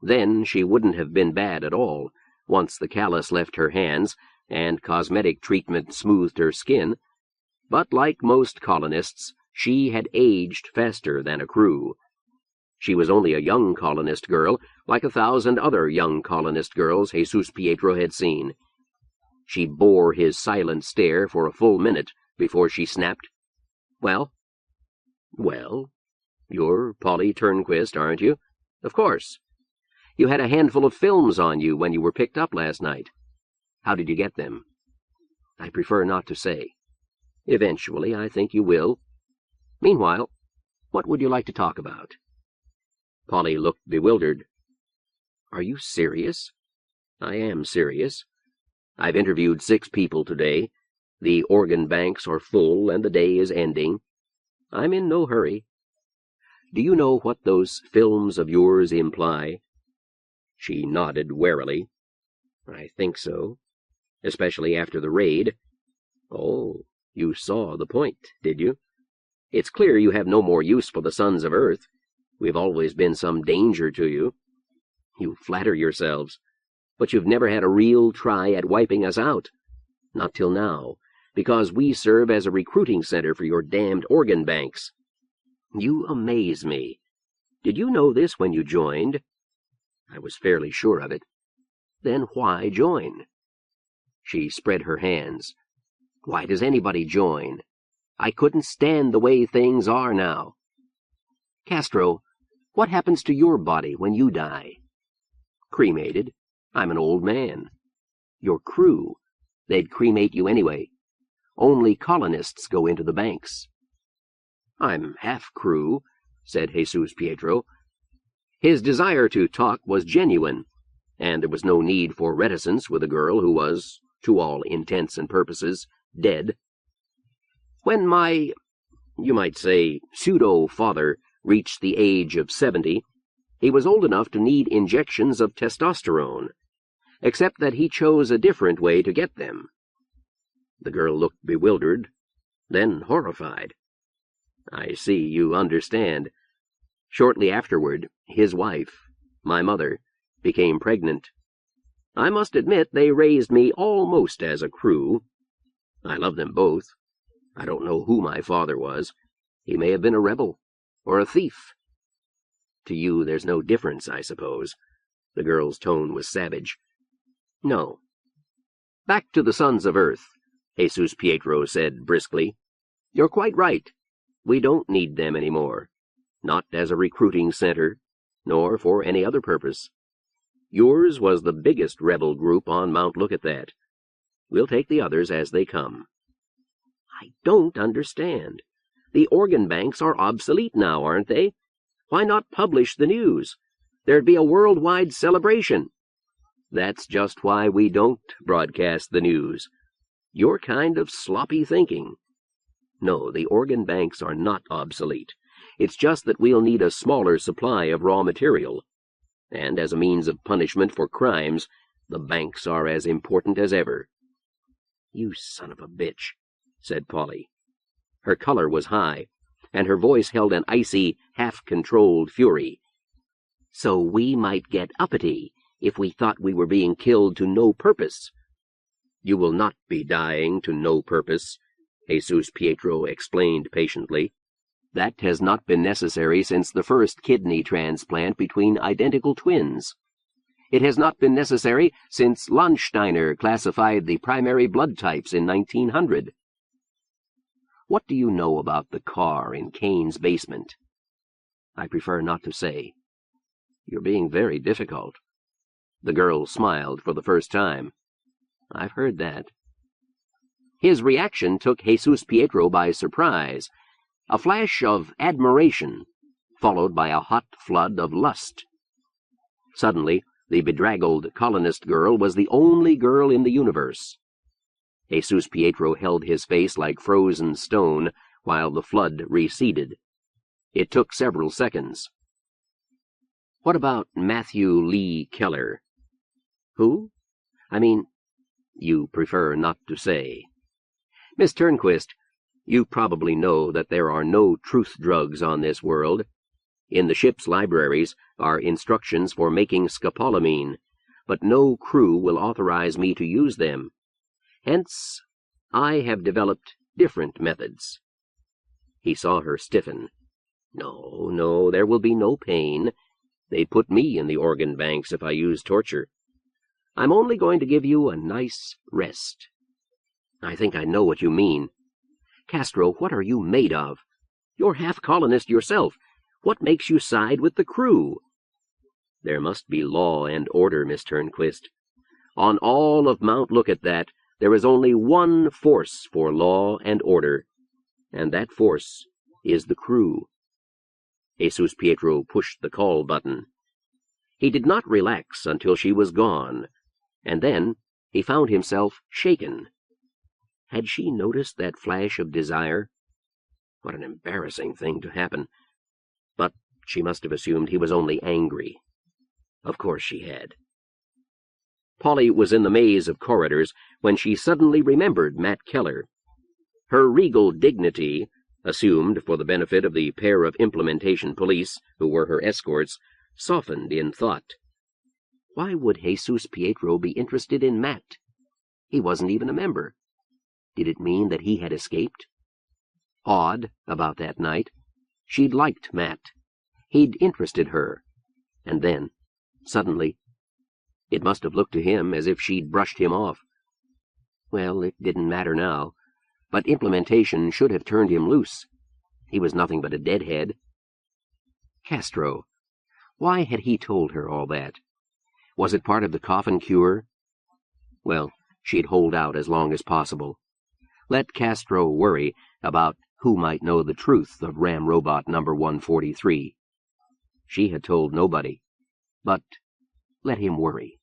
Then she wouldn't have been bad at all, once the callus left her hands and cosmetic treatment smoothed her skin. But like most colonists, she had aged faster than a crew. She was only a young colonist girl, like 1,000 other young colonist girls Jesus Pietro had seen. She bore his silent stare for a full minute before she snapped, Well? Well, you're Polly Turnquist, aren't you? Of course. You had a handful of films on you when you were picked up last night. How did you get them? I prefer not to say. Eventually, I think you will. Meanwhile, what would you like to talk about? Polly looked bewildered. Are you serious? I am serious. I've interviewed 6 people today. The organ banks are full and the day is ending. I'm in no hurry. Do you know what those films of yours imply? She nodded warily. I think so, especially after the raid. Oh, you saw the point, did you? It's clear you have no more use for the sons of Earth. We've always been some danger to you. You flatter yourselves. But you've never had a real try at wiping us out. Not till now, because we serve as a recruiting center for your damned organ banks. You amaze me. Did you know this when you joined? I was fairly sure of it. Then why join? She spread her hands. Why does anybody join? I couldn't stand the way things are now. Castro, what happens to your body when you die? Cremated. I'm an old man. Your crew, they'd cremate you anyway. Only colonists go into the banks. I'm half crew, said Jesus Pietro. His desire to talk was genuine, and there was no need for reticence with a girl who was, to all intents and purposes, dead. When my, you might say, pseudo-father reached the age of 70, he was old enough to need injections of testosterone, except that he chose a different way to get them. The girl looked bewildered, then horrified. I see you understand. Shortly afterward, his wife, my mother, became pregnant. I must admit they raised me almost as a crew. I love them both. I don't know who my father was. He may have been a rebel, or a thief. To you there's no difference, I suppose. The girl's tone was savage. No. Back to the sons of Earth, Jesus Pietro said briskly. You're quite right. We don't need them anymore. Not as a recruiting center, nor for any other purpose. Yours was the biggest rebel group on Mount Lookitthat. We'll take the others as they come. I don't understand. The organ banks are obsolete now, aren't they? Why not publish the news? There'd be a worldwide celebration. That's just why we don't broadcast the news. Your kind of sloppy thinking. No, the organ banks are not obsolete. It's just that we'll need a smaller supply of raw material. And as a means of punishment for crimes, the banks are as important as ever. You son of a bitch, said Polly. Her color was high, and her voice held an icy, half-controlled fury. So we might get uppity if we thought we were being killed to no purpose. You will not be dying to no purpose, Jesus Pietro explained patiently. That has not been necessary since the first kidney transplant between identical twins. It has not been necessary since Landsteiner classified the primary blood types in 1900. What do you know about the car in Kane's basement? I prefer not to say. You're being very difficult. The girl smiled for the first time. I've heard that. His reaction took Jesus Pietro by surprise. A flash of admiration, followed by a hot flood of lust. Suddenly, the bedraggled colonist girl was the only girl in the universe. Jesus Pietro held his face like frozen stone while the flood receded. It took several seconds. What about Matthew Lee Keller? Who? I mean, you prefer not to say. Miss Turnquist, you probably know that there are no truth drugs on this world. In the ship's libraries are instructions for making scopolamine, but no crew will authorize me to use them. Hence, I have developed different methods. He saw her stiffen. No, there will be no pain. They'd put me in the organ banks if I use torture. I'm only going to give you a nice rest. I think I know what you mean. Castro, what are you made of? You're half colonist yourself. What makes you side with the crew? There must be law and order, Miss Turnquist. On all of Mount Lookitthat, there is only one force for law and order, and that force is the crew. Jesus Pietro pushed the call button. He did not relax until she was gone, and then he found himself shaken. Had she noticed that flash of desire? What an embarrassing thing to happen. But she must have assumed he was only angry. Of course she had. Polly was in the maze of corridors when she suddenly remembered Matt Keller. Her regal dignity, assumed for the benefit of the pair of implementation police who were her escorts, softened in thought. Why would Jesus Pietro be interested in Matt? He wasn't even a member. Did it mean that he had escaped? Odd about that night. She'd liked Matt. He'd interested her. And then, suddenly, it must have looked to him as if she'd brushed him off. Well, it didn't matter now, but implementation should have turned him loose. He was nothing but a deadhead. Castro. Why had he told her all that? Was it part of the coffin cure? Well, she'd hold out as long as possible. Let Castro worry about who might know the truth of Ramrobot number 143. She had told nobody, but let him worry.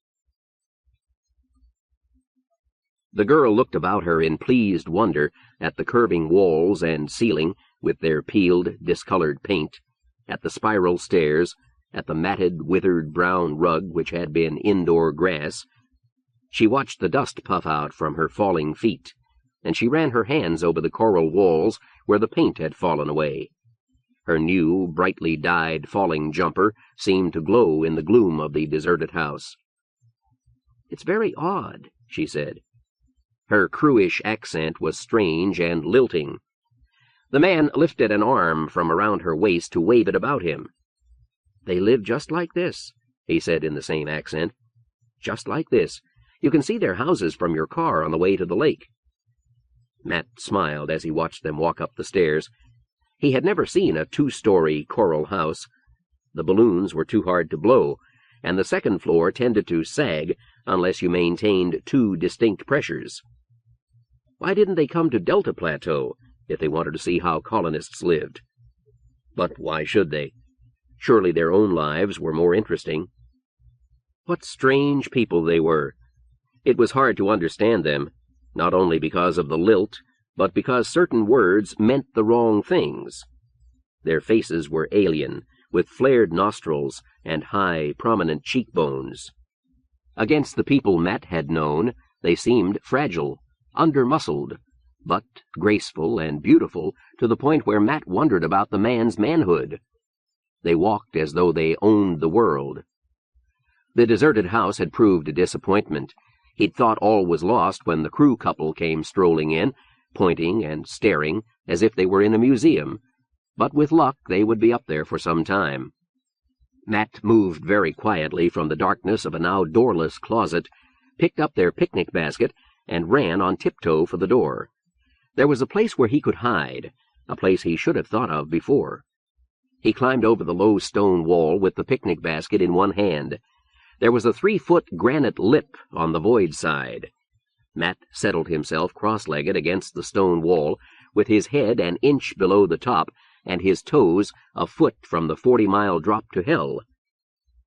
The girl looked about her in pleased wonder at the curving walls and ceiling with their peeled, discolored paint, at the spiral stairs, at the matted, withered brown rug which had been indoor grass. She watched the dust puff out from her falling feet, and she ran her hands over the coral walls where the paint had fallen away. Her new, brightly dyed falling jumper seemed to glow in the gloom of the deserted house. "It's very odd," she said. Her crewish accent was strange and lilting. The man lifted an arm from around her waist to wave it about him. "They live just like this," he said in the same accent. "Just like this. You can see their houses from your car on the way to the lake." Matt smiled as he watched them walk up the stairs. He had never seen a 2-story coral house. The balloons were too hard to blow, and the second floor tended to sag unless you maintained 2 distinct pressures. Why didn't they come to Delta Plateau if they wanted to see how colonists lived? But why should they? Surely their own lives were more interesting. What strange people they were! It was hard to understand them, not only because of the lilt, but because certain words meant the wrong things. Their faces were alien, with flared nostrils and high, prominent cheekbones. Against the people Matt had known, they seemed fragile, under-muscled, but graceful and beautiful to the point where Matt wondered about the man's manhood. They walked as though they owned the world. The deserted house had proved a disappointment. He'd thought all was lost when the crew couple came strolling in, pointing and staring as if they were in a museum, but with luck they would be up there for some time. Matt moved very quietly from the darkness of a now doorless closet, picked up their picnic basket, and ran on tiptoe for the door. There was a place where he could hide, a place he should have thought of before. He climbed over the low stone wall with the picnic basket in one hand. There was a 3-foot granite lip on the void side. Matt settled himself cross-legged against the stone wall, with his head an inch below the top and his toes a foot from the 40-mile drop to hell.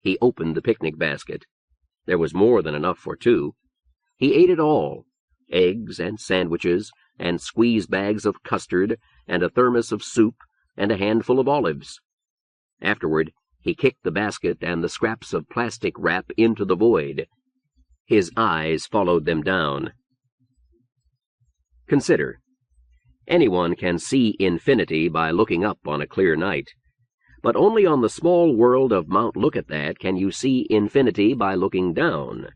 He opened the picnic basket. There was more than enough for 2. He ate it all, eggs and sandwiches and squeeze bags of custard and a thermos of soup and a handful of olives. Afterward, he kicked the basket and the scraps of plastic wrap into the void. His eyes followed them down. Consider. Anyone can see infinity by looking up on a clear night. But only on the small world of Mount Lookitthat can you see infinity by looking down.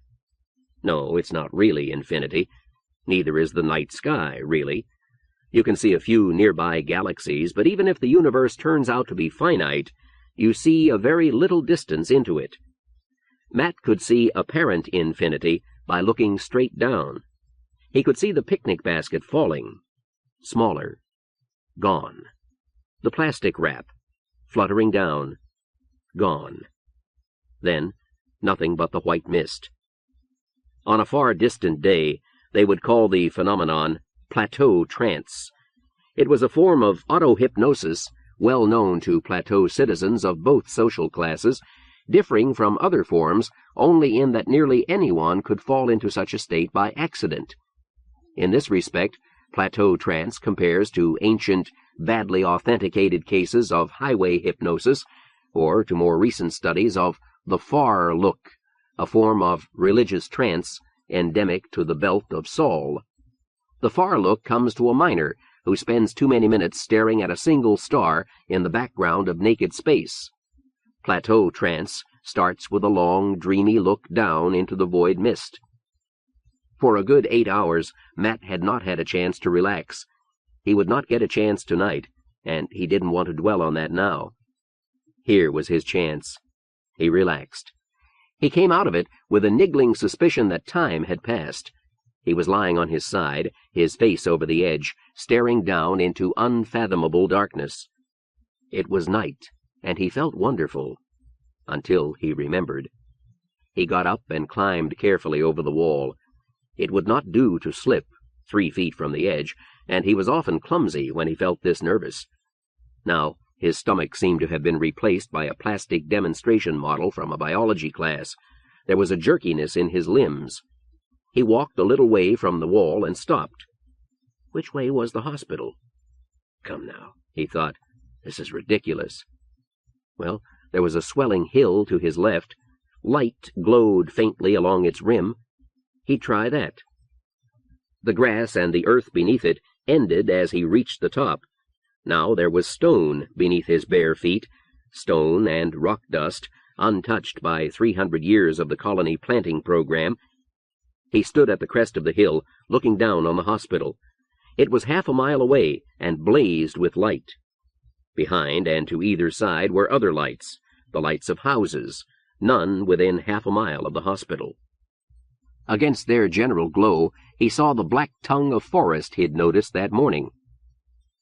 No, it's not really infinity. Neither is the night sky, really. You can see a few nearby galaxies, but even if the universe turns out to be finite, you see a very little distance into it. Matt could see apparent infinity by looking straight down. He could see the picnic basket falling, smaller, gone. The plastic wrap, fluttering down, gone. Then, nothing but the white mist. On a far distant day, they would call the phenomenon plateau trance. It was a form of auto-hypnosis well known to plateau citizens of both social classes, differing from other forms only in that nearly anyone could fall into such a state by accident. In this respect, plateau trance compares to ancient, badly authenticated cases of highway hypnosis, or to more recent studies of the far look, a form of religious trance endemic to the belt of Saul. The far look comes to a miner who spends too many minutes staring at a single star in the background of naked space. Plateau trance starts with a long, dreamy look down into the void mist. For a good 8 hours, Matt had not had a chance to relax. He would not get a chance tonight, and he didn't want to dwell on that now. Here was his chance. He relaxed. He came out of it with a niggling suspicion that time had passed. He was lying on his side, his face over the edge, staring down into unfathomable darkness. It was night, and he felt wonderful, until he remembered. He got up and climbed carefully over the wall. It would not do to slip 3 feet from the edge, and he was often clumsy when he felt this nervous. Now, his stomach seemed to have been replaced by a plastic demonstration model from a biology class. There was a jerkiness in his limbs. He walked a little way from the wall and stopped. Which way was the hospital? Come now, he thought. This is ridiculous. Well, there was a swelling hill to his left. Light glowed faintly along its rim. He'd try that. The grass and the earth beneath it ended as he reached the top. Now there was stone beneath his bare feet, stone and rock dust, untouched by 300 years of the colony planting program. He stood at the crest of the hill, looking down on the hospital. It was half a mile away and blazed with light. Behind and to either side were other lights, the lights of houses, none within half a mile of the hospital. Against their general glow, he saw the black tongue of forest he'd noticed that morning.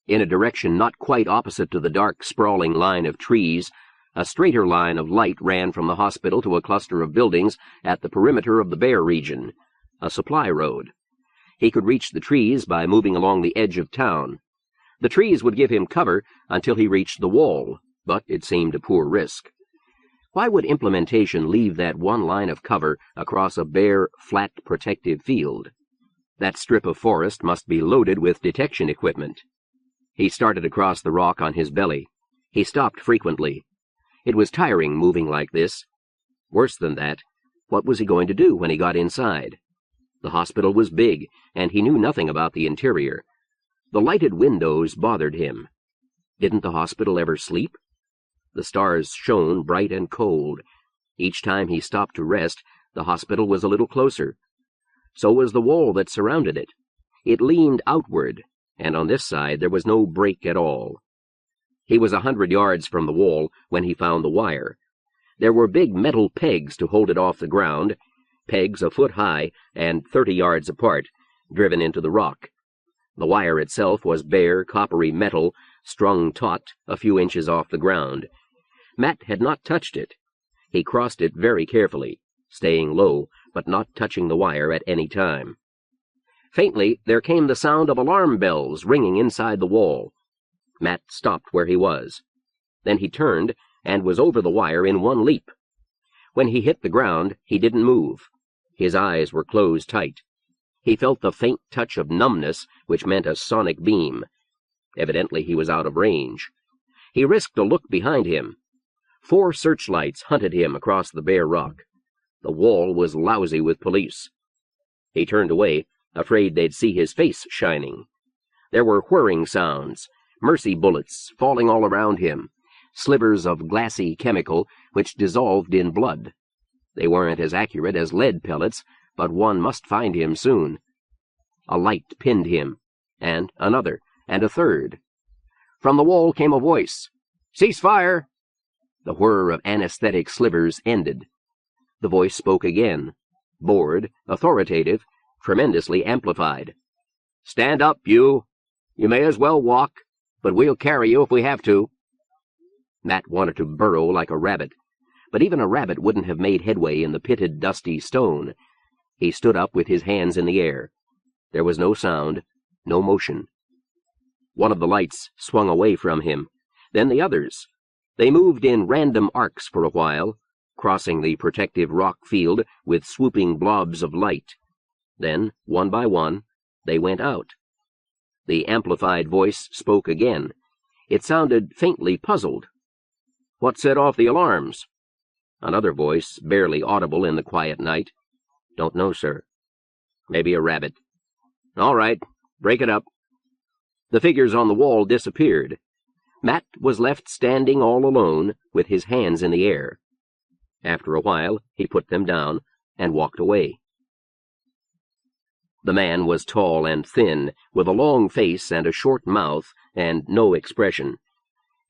In a direction not quite opposite to the dark, sprawling line of trees, a straighter line of light ran from the hospital to a cluster of buildings at the perimeter of the Bear region, a supply road. He could reach the trees by moving along the edge of town. The trees would give him cover until he reached the wall, but it seemed a poor risk. Why would implementation leave that one line of cover across a bare, flat, protective field? That strip of forest must be loaded with detection equipment. He started across the rock on his belly. He stopped frequently. It was tiring moving like this. Worse than that, what was he going to do when he got inside? The hospital was big, and he knew nothing about the interior. The lighted windows bothered him. Didn't the hospital ever sleep? The stars shone bright and cold. Each time he stopped to rest, the hospital was a little closer. So was the wall that surrounded it. It leaned outward, and on this side there was no break at all. He was 100 yards from the wall when he found the wire. There were big metal pegs to hold it off the ground, pegs a foot high and 30 yards apart, driven into the rock. The wire itself was bare, coppery metal, strung taut a few inches off the ground. Matt had not touched it. He crossed it very carefully, staying low, but not touching the wire at any time. Faintly, there came the sound of alarm bells ringing inside the wall. Matt stopped where he was. Then he turned and was over the wire in one leap. When he hit the ground, he didn't move. His eyes were closed tight. He felt the faint touch of numbness, which meant a sonic beam. Evidently he was out of range. He risked a look behind him. 4 searchlights hunted him across the bare rock. The wall was lousy with police. He turned away, afraid they'd see his face shining. There were whirring sounds, mercy bullets falling all around him, slivers of glassy chemical which dissolved in blood. They weren't as accurate as lead pellets, but one must find him soon. A light pinned him, and another, and a third. From the wall came a voice. "Cease fire!" The whir of anesthetic slivers ended. The voice spoke again, bored, authoritative, tremendously amplified. "Stand up, you. You may as well walk, but we'll carry you if we have to." Matt wanted to burrow like a rabbit, but even a rabbit wouldn't have made headway in the pitted, dusty stone. He stood up with his hands in the air. There was no sound, no motion. One of the lights swung away from him, then the others. They moved in random arcs for a while, crossing the protective rock field with swooping blobs of light. Then, one by one, they went out. The amplified voice spoke again. It sounded faintly puzzled. "What set off the alarms?" Another voice, barely audible in the quiet night. "Don't know, sir." "Maybe a rabbit." "All right, break it up." The figures on the wall disappeared. Matt was left standing all alone, with his hands in the air. After a while, he put them down and walked away. The man was tall and thin, with a long face and a short mouth and no expression.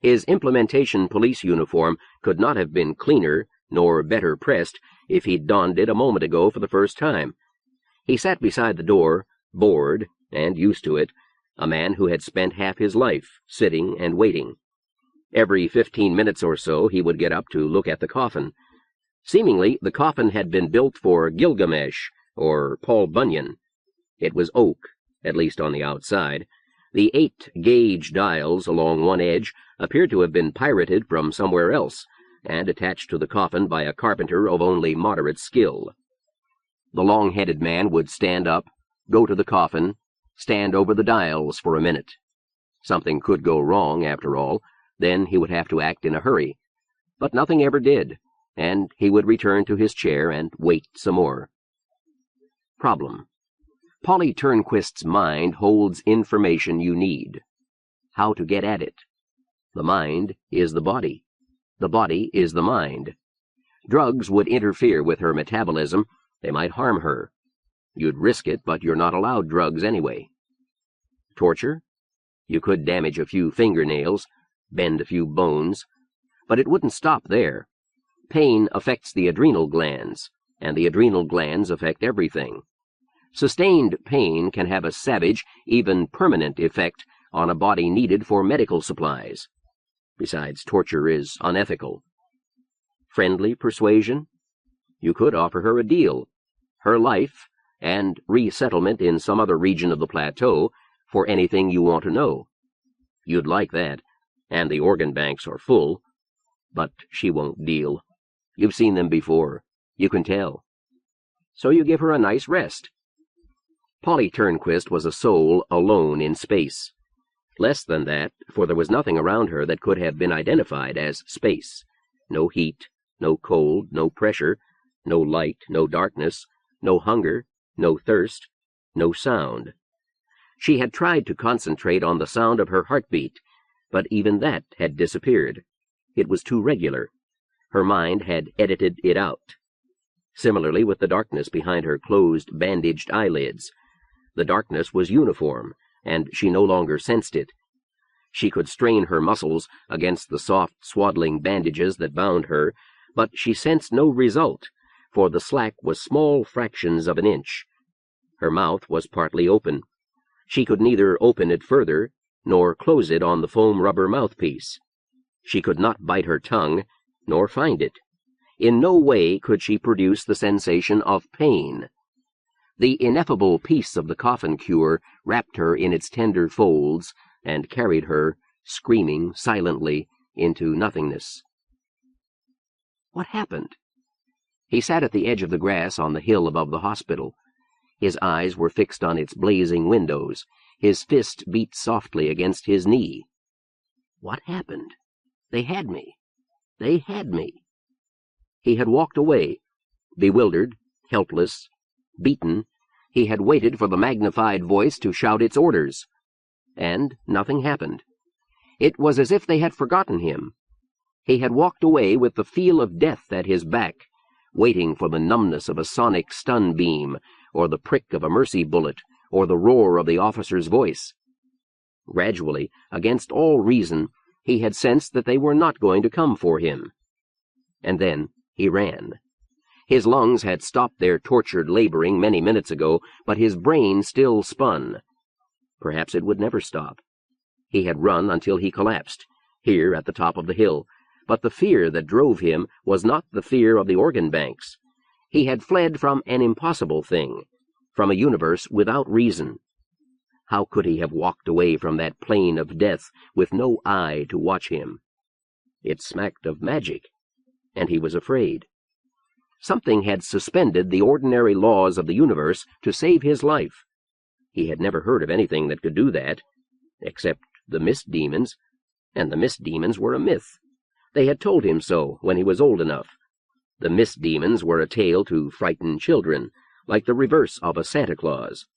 His implementation police uniform could not have been cleaner nor better pressed if he'd donned it a moment ago for the first time. He sat beside the door, bored and used to it, a man who had spent half his life sitting and waiting. Every 15 minutes or so he would get up to look at the coffin. Seemingly, the coffin had been built for Gilgamesh or Paul Bunyan. It was oak, at least on the outside. The 8-gauge dials along one edge appeared to have been pirated from somewhere else, and attached to the coffin by a carpenter of only moderate skill. The long-headed man would stand up, go to the coffin, stand over the dials for a minute. Something could go wrong, after all. Then he would have to act in a hurry. But nothing ever did, and he would return to his chair and wait some more. Problem. Polly Turnquist's mind holds information you need. How to get at it. The mind is the body. The body is the mind. Drugs would interfere with her metabolism. They might harm her. You'd risk it, but you're not allowed drugs anyway. Torture? You could damage a few fingernails, bend a few bones, but it wouldn't stop there. Pain affects the adrenal glands, and the adrenal glands affect everything. Sustained pain can have a savage, even permanent effect on a body needed for medical supplies. Besides, torture is unethical. Friendly persuasion? You could offer her a deal, her life, and resettlement in some other region of the plateau for anything you want to know. You'd like that, and the organ banks are full. But she won't deal. You've seen them before. You can tell. So you give her a nice rest. Polly Turnquist was a soul alone in space. Less than that, for there was nothing around her that could have been identified as space. No heat, no cold, no pressure, no light, no darkness, no hunger, no thirst, no sound. She had tried to concentrate on the sound of her heartbeat, but even that had disappeared. It was too regular. Her mind had edited it out. Similarly with the darkness behind her closed, bandaged eyelids. The darkness was uniform, and she no longer sensed it. She could strain her muscles against the soft, swaddling bandages that bound her, but she sensed no result, for the slack was small fractions of an inch. Her mouth was partly open. She could neither open it further, nor close it on the foam rubber mouthpiece. She could not bite her tongue, nor find it. In no way could she produce the sensation of pain. The ineffable peace of the coffin cure wrapped her in its tender folds and carried her, screaming silently, into nothingness. What happened? He sat at the edge of the grass on the hill above the hospital. His eyes were fixed on its blazing windows. His fist beat softly against his knee. What happened? They had me. They had me. He had walked away, bewildered, helpless, beaten. He had waited for the magnified voice to shout its orders. And nothing happened. It was as if they had forgotten him. He had walked away with the feel of death at his back, waiting for the numbness of a sonic stun beam, or the prick of a mercy bullet, or the roar of the officer's voice. Gradually, against all reason, he had sensed that they were not going to come for him. And then he ran. His lungs had stopped their tortured laboring many minutes ago, but his brain still spun. Perhaps it would never stop. He had run until he collapsed, here at the top of the hill, but the fear that drove him was not the fear of the organ banks. He had fled from an impossible thing, from a universe without reason. How could he have walked away from that plane of death with no eye to watch him? It smacked of magic, and he was afraid. Something had suspended the ordinary laws of the universe to save his life. He had never heard of anything that could do that, except the mist demons, and the mist demons were a myth. They had told him so when he was old enough. The mist demons were a tale to frighten children, like the reverse of a Santa Claus.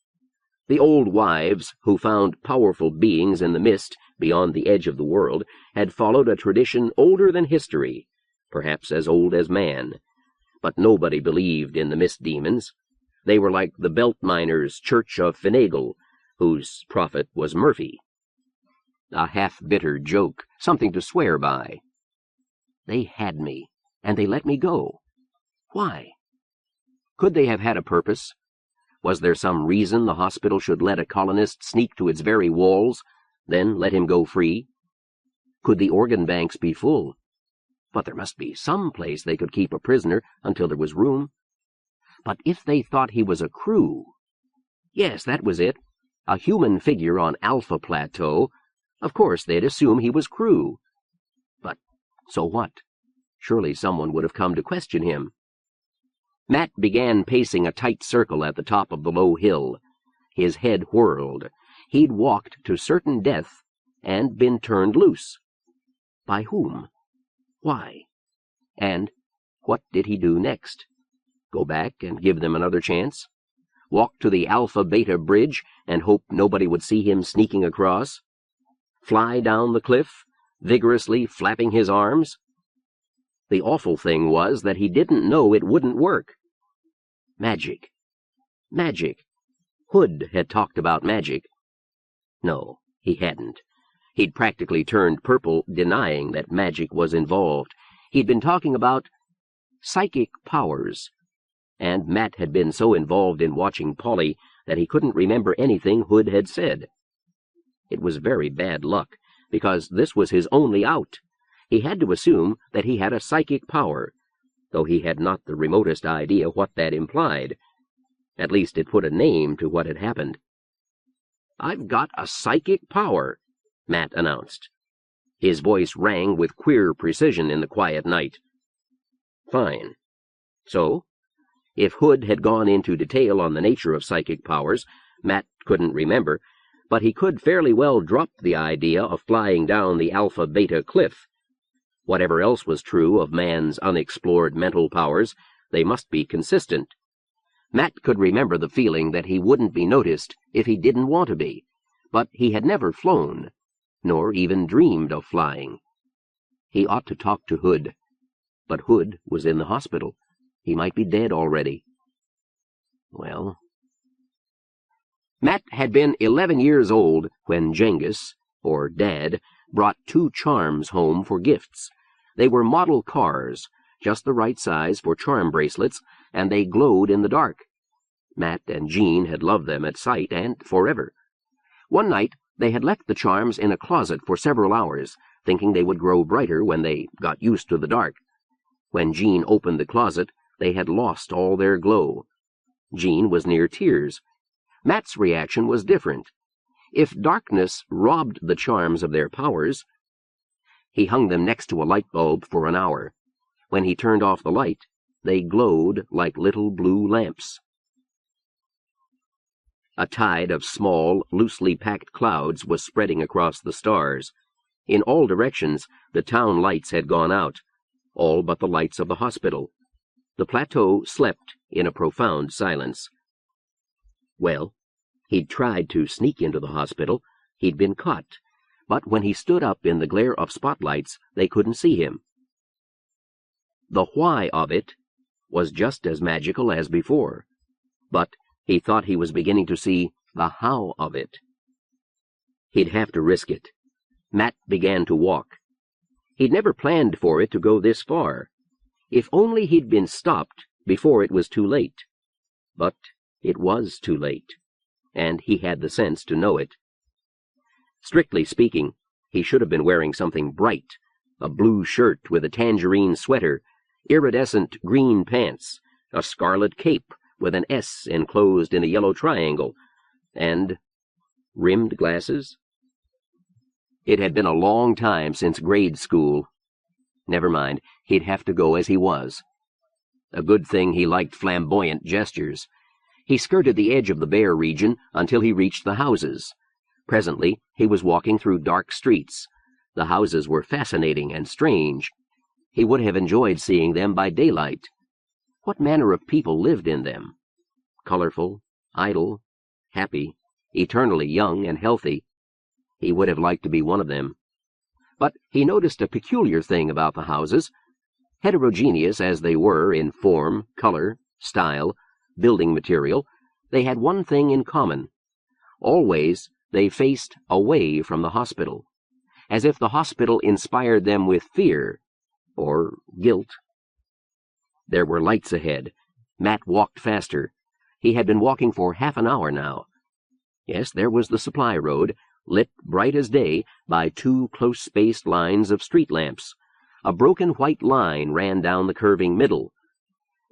The old wives, who found powerful beings in the mist beyond the edge of the world, had followed a tradition older than history, perhaps as old as man, But nobody believed in the mist demons. They were like the belt miners' church of Finagle, whose prophet was Murphy. A half-bitter joke, something to swear by. They had me, and they let me go. Why? Could they have had a purpose? Was there some reason the hospital should let a colonist sneak to its very walls, then let him go free? Could the organ banks be full? But there must be some place they could keep a prisoner until there was room. But if they thought he was a crew— yes, that was it, a human figure on Alpha Plateau— of course they'd assume he was crew. But so what? Surely someone would have come to question him. Matt began pacing a tight circle at the top of the low hill. His head whirled. He'd walked to certain death and been turned loose. By whom? Why? And what did he do next? Go back and give them another chance? Walk to the Alpha-Beta bridge and hope nobody would see him sneaking across? Fly down the cliff, vigorously flapping his arms? The awful thing was that he didn't know it wouldn't work. Magic. Magic. Hood had talked about magic. No, he hadn't. He'd practically turned purple, denying that magic was involved. He'd been talking about psychic powers. And Matt had been so involved in watching Polly that he couldn't remember anything Hood had said. It was very bad luck, because this was his only out. He had to assume that he had a psychic power, though he had not the remotest idea what that implied. At least it put a name to what had happened. "I've got a psychic power," Matt announced. His voice rang with queer precision in the quiet night. Fine. So, if Hood had gone into detail on the nature of psychic powers, Matt couldn't remember, but he could fairly well drop the idea of flying down the Alpha-Beta cliff. Whatever else was true of man's unexplored mental powers, they must be consistent. Matt could remember the feeling that he wouldn't be noticed if he didn't want to be, but he had never flown, nor even dreamed of flying. He ought to talk to Hood, but Hood was in the hospital. He might be dead already. Well... Matt had been 11 years old when Genghis, or Dad, brought 2 charms home for gifts. They were model cars, just the right size for charm bracelets, and they glowed in the dark. Matt and Jean had loved them at sight and forever. One night they had left the charms in a closet for several hours, thinking they would grow brighter when they got used to the dark. When Jean opened the closet, they had lost all their glow. Jean was near tears. Matt's reaction was different. If darkness robbed the charms of their powers, he hung them next to a light bulb for an hour. When he turned off the light, they glowed like little blue lamps. A tide of small, loosely packed clouds was spreading across the stars. In all directions, the town lights had gone out, all but the lights of the hospital. The plateau slept in a profound silence. Well, he'd tried to sneak into the hospital. He'd been caught. But when he stood up in the glare of spotlights, they couldn't see him. The why of it was just as magical as before, but he thought he was beginning to see the how of it. He'd have to risk it. Matt began to walk. He'd never planned for it to go this far. If only he'd been stopped before it was too late. But it was too late, and he had the sense to know it. Strictly speaking, he should have been wearing something bright, a blue shirt with a tangerine sweater, iridescent green pants, a scarlet cape with an S enclosed in a yellow triangle, and rimmed glasses. It had been a long time since grade school. Never mind, he'd have to go as he was. A good thing he liked flamboyant gestures. He skirted the edge of the bare region until he reached the houses. Presently, he was walking through dark streets. The houses were fascinating and strange. He would have enjoyed seeing them by daylight. What manner of people lived in them? Colorful, idle, happy, eternally young and healthy. He would have liked to be one of them. But he noticed a peculiar thing about the houses. Heterogeneous as they were in form, color, style, building material, they had one thing in common. Always they faced away from the hospital, as if the hospital inspired them with fear or guilt. There were lights ahead. Matt walked faster. He had been walking for half an hour now. Yes, there was the supply road, lit bright as day by two close-spaced lines of street lamps. A broken white line ran down the curving middle.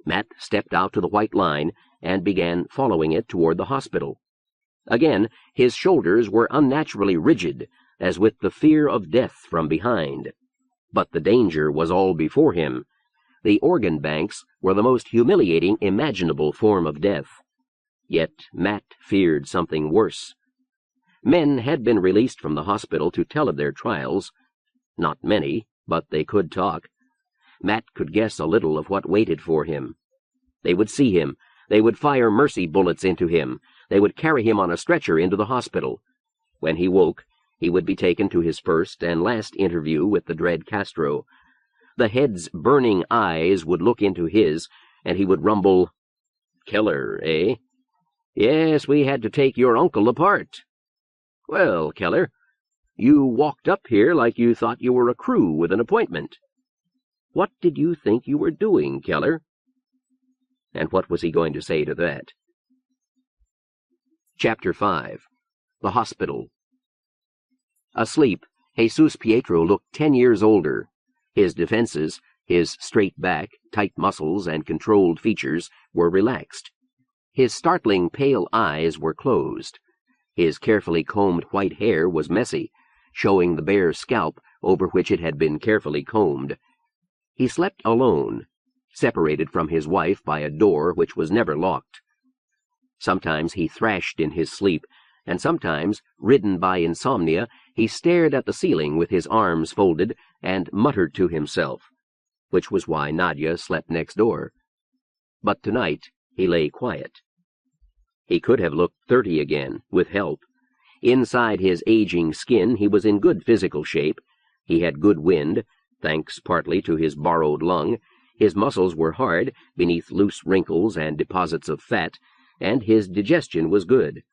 Matt stepped out to the white line and began following it toward the hospital. Again, his shoulders were unnaturally rigid, as with the fear of death from behind. But the danger was all before him. The organ banks were the most humiliating imaginable form of death. Yet Matt feared something worse. Men had been released from the hospital to tell of their trials. Not many, but they could talk. Matt could guess a little of what waited for him. They would see him. They would fire mercy bullets into him. They would carry him on a stretcher into the hospital. When he woke, he would be taken to his first and last interview with the dread Castro. The head's burning eyes would look into his, and he would rumble, "Keller, eh? Yes, we had to take your uncle apart. Well, Keller, you walked up here like you thought you were a crew with an appointment. What did you think you were doing, Keller?" And what was he going to say to that? Chapter 5. The Hospital. Asleep, Jesus Pietro looked 10 years older. His defenses, his straight back, tight muscles, and controlled features were relaxed. His startling pale eyes were closed. His carefully combed white hair was messy, showing the bare scalp over which it had been carefully combed. He slept alone, separated from his wife by a door which was never locked. Sometimes he thrashed in his sleep, and sometimes, ridden by insomnia, he stared at the ceiling with his arms folded and muttered to himself, which was why Nadia slept next door. But tonight he lay quiet. He could have looked 30 again, with help. Inside his aging skin he was in good physical shape. He had good wind, thanks partly to his borrowed lung. His muscles were hard, beneath loose wrinkles and deposits of fat, and his digestion was good.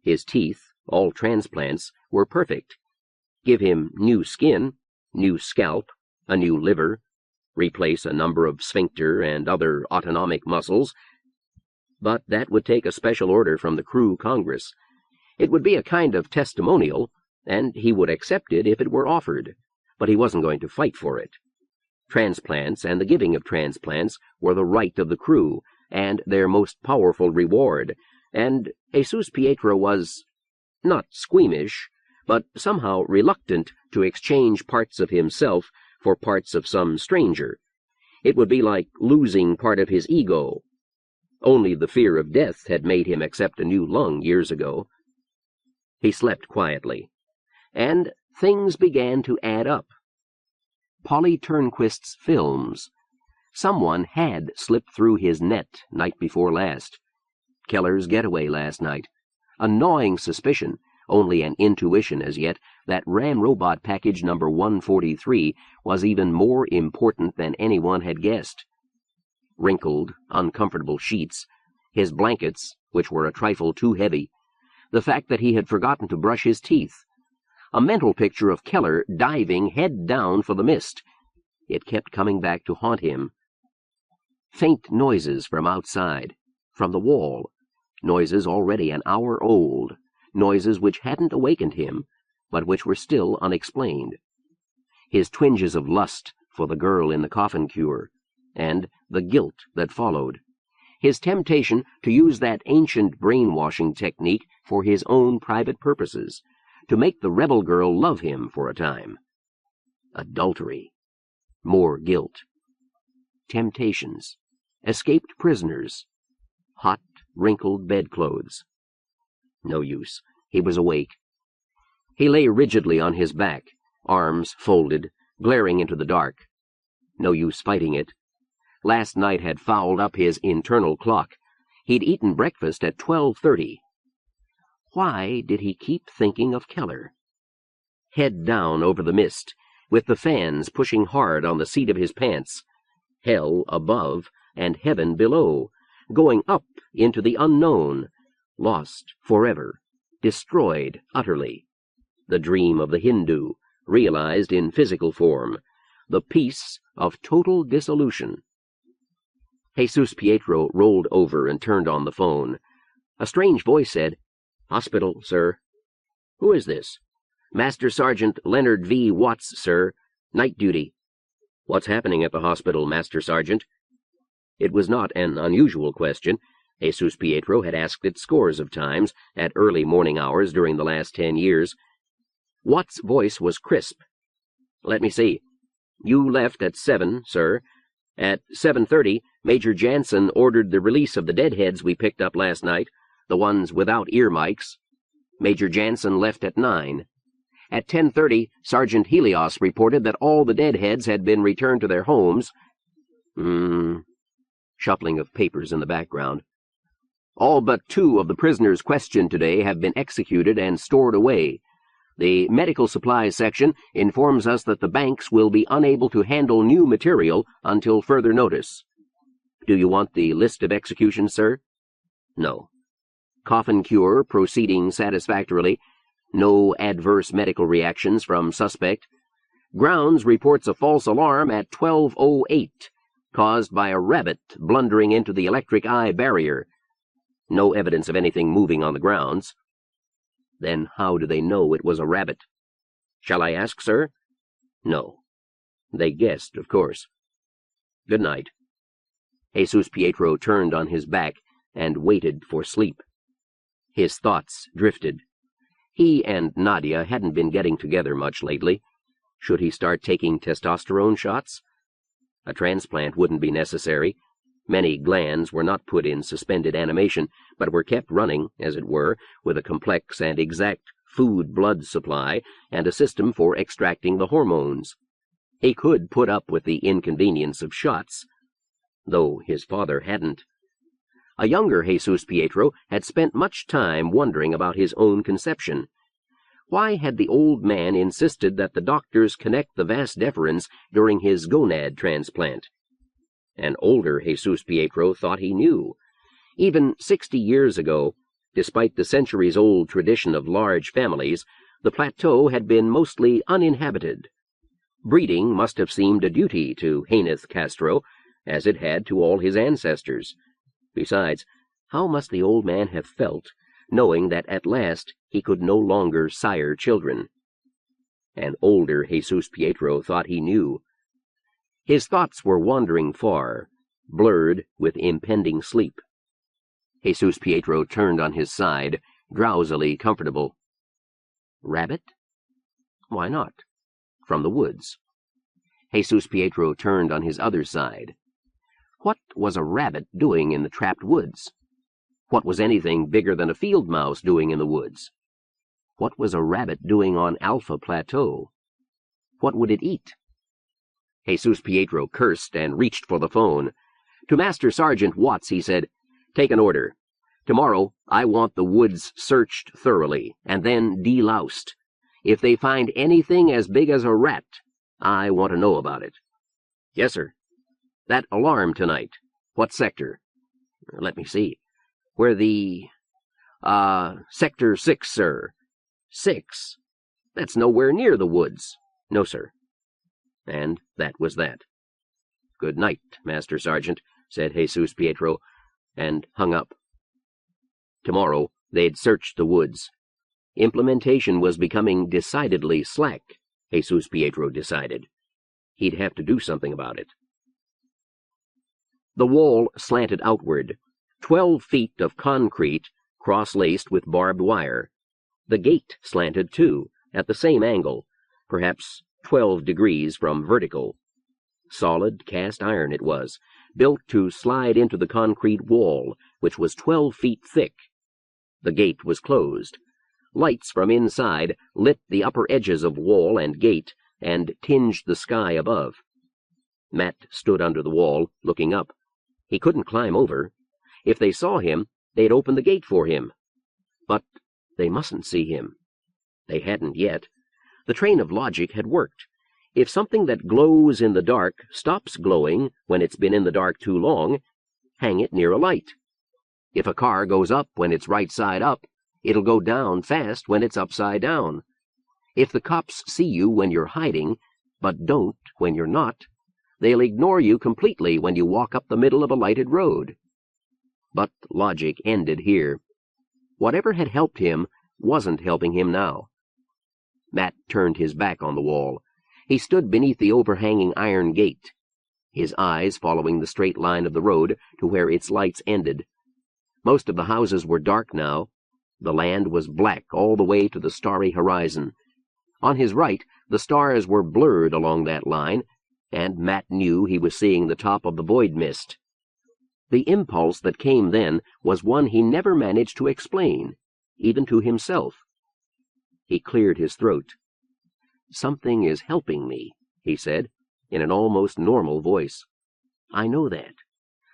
His teeth, all transplants, were perfect. Give him new skin, new scalp, a new liver, replace a number of sphincter and other autonomic muscles. But that would take a special order from the Crew Congress. It would be a kind of testimonial, and he would accept it if it were offered, but he wasn't going to fight for it. Transplants and the giving of transplants were the right of the crew, and their most powerful reward, and Jesus Pietro was not squeamish, but somehow reluctant to exchange parts of himself for parts of some stranger. It would be like losing part of his ego. Only the fear of death had made him accept a new lung years ago. He slept quietly, and things began to add up. Polly Turnquist's films. Someone had slipped through his net night before last. Keller's getaway last night. A gnawing suspicion, only an intuition as yet, that Ramrobot package number 143 was even more important than anyone had guessed. Wrinkled, uncomfortable sheets, his blankets, which were a trifle too heavy, the fact that he had forgotten to brush his teeth, a mental picture of Keller diving head down for the mist. It kept coming back to haunt him. Faint noises from outside, from the wall, noises already an hour old, noises which hadn't awakened him, but which were still unexplained. His twinges of lust for the girl in the coffin cure, and the guilt that followed. His temptation to use that ancient brainwashing technique for his own private purposes, to make the rebel girl love him for a time. Adultery. More guilt. Temptations. Escaped prisoners. Hot, wrinkled bedclothes. No use. He was awake. He lay rigidly on his back, arms folded, glaring into the dark. No use fighting it. Last night had fouled up his internal clock. He'd eaten breakfast at 12:30. Why did he keep thinking of Keller? Head down over the mist, with the fans pushing hard on the seat of his pants, hell above and heaven below, going up into the unknown, lost forever, destroyed utterly. The dream of the Hindu, realized in physical form, the peace of total dissolution. Jesus Pietro rolled over and turned on the phone. A strange voice said, "Hospital, sir." "Who is this?" "Master Sergeant Leonard V. Watts, sir. Night duty." "What's happening at the hospital, Master Sergeant?" It was not an unusual question. Jesus Pietro had asked it scores of times at early morning hours during the last 10 years. Watts' voice was crisp. "Let me see. You left at 7, sir. At 7:30, Major Jansen ordered the release of the deadheads we picked up last night, the ones without ear mics. Major Jansen left at 9. At 10:30, Sergeant Helios reported that all the deadheads had been returned to their homes." Shuffling of papers in the background. "All but 2 of the prisoners questioned today have been executed and stored away. The medical supplies section informs us that the banks will be unable to handle new material until further notice. Do you want the list of executions, sir?" "No." "Coffin cure proceeding satisfactorily. No adverse medical reactions from suspect. Grounds reports a false alarm at 12:08, caused by a rabbit blundering into the electric eye barrier. No evidence of anything moving on the grounds." "Then how do they know it was a rabbit?" "Shall I ask, sir?" "No." They guessed, of course. "Good night." Jesus Pietro turned on his back and waited for sleep. His thoughts drifted. He and Nadia hadn't been getting together much lately. Should he start taking testosterone shots? A transplant wouldn't be necessary. Many glands were not put in suspended animation, but were kept running, as it were, with a complex and exact food-blood supply and a system for extracting the hormones. He could put up with the inconvenience of shots, though his father hadn't. A younger Jesus Pietro had spent much time wondering about his own conception. Why had the old man insisted that the doctors connect the vas deferens during his gonad transplant? An older Jesus Pietro thought he knew. Even 60 years ago, despite the centuries-old tradition of large families, the plateau had been mostly uninhabited. Breeding must have seemed a duty to Haneth Castro, as it had to all his ancestors. Besides, how must the old man have felt, knowing that at last he could no longer sire children? An older Jesus Pietro thought he knew. His thoughts were wandering far, blurred with impending sleep. Jesus Pietro turned on his side, drowsily comfortable. Rabbit? Why not? From the woods. Jesus Pietro turned on his other side. What was a rabbit doing in the trapped woods? What was anything bigger than a field mouse doing in the woods? What was a rabbit doing on Alpha Plateau? What would it eat? Jesus Pietro cursed and reached for the phone. To Master Sergeant Watts he said, "Take an order. Tomorrow I want the woods searched thoroughly, and then deloused. If they find anything as big as a rat, I want to know about it." "Yes, sir." "That alarm tonight. What sector?" "Let me see. Where the... Sector 6, sir." "6? That's nowhere near the woods." "No, sir." And that was that. "Good night, Master Sergeant," said Jesus Pietro, and hung up. Tomorrow they'd searched the woods. Implementation was becoming decidedly slack, Jesus Pietro decided. He'd have to do something about it. The wall slanted outward, 12 feet of concrete cross-laced with barbed wire. The gate slanted too, at the same angle, perhaps 12 degrees from vertical. Solid cast iron it was, built to slide into the concrete wall, which was 12 feet thick. The gate was closed. Lights from inside lit the upper edges of wall and gate and tinged the sky above. Matt stood under the wall, looking up. He couldn't climb over. If they saw him, they'd open the gate for him. But they mustn't see him. They hadn't yet. The train of logic had worked. If something that glows in the dark stops glowing when it's been in the dark too long, hang it near a light. If a car goes up when it's right side up, it'll go down fast when it's upside down. If the cops see you when you're hiding, but don't when you're not, they'll ignore you completely when you walk up the middle of a lighted road. But logic ended here. Whatever had helped him wasn't helping him now. Matt turned his back on the wall. He stood beneath the overhanging iron gate, his eyes following the straight line of the road to where its lights ended. Most of the houses were dark now. The land was black all the way to the starry horizon. On his right, the stars were blurred along that line, and Matt knew he was seeing the top of the void mist. The impulse that came then was one he never managed to explain, even to himself. He cleared his throat. "Something is helping me," he said, in an almost normal voice. "I know that.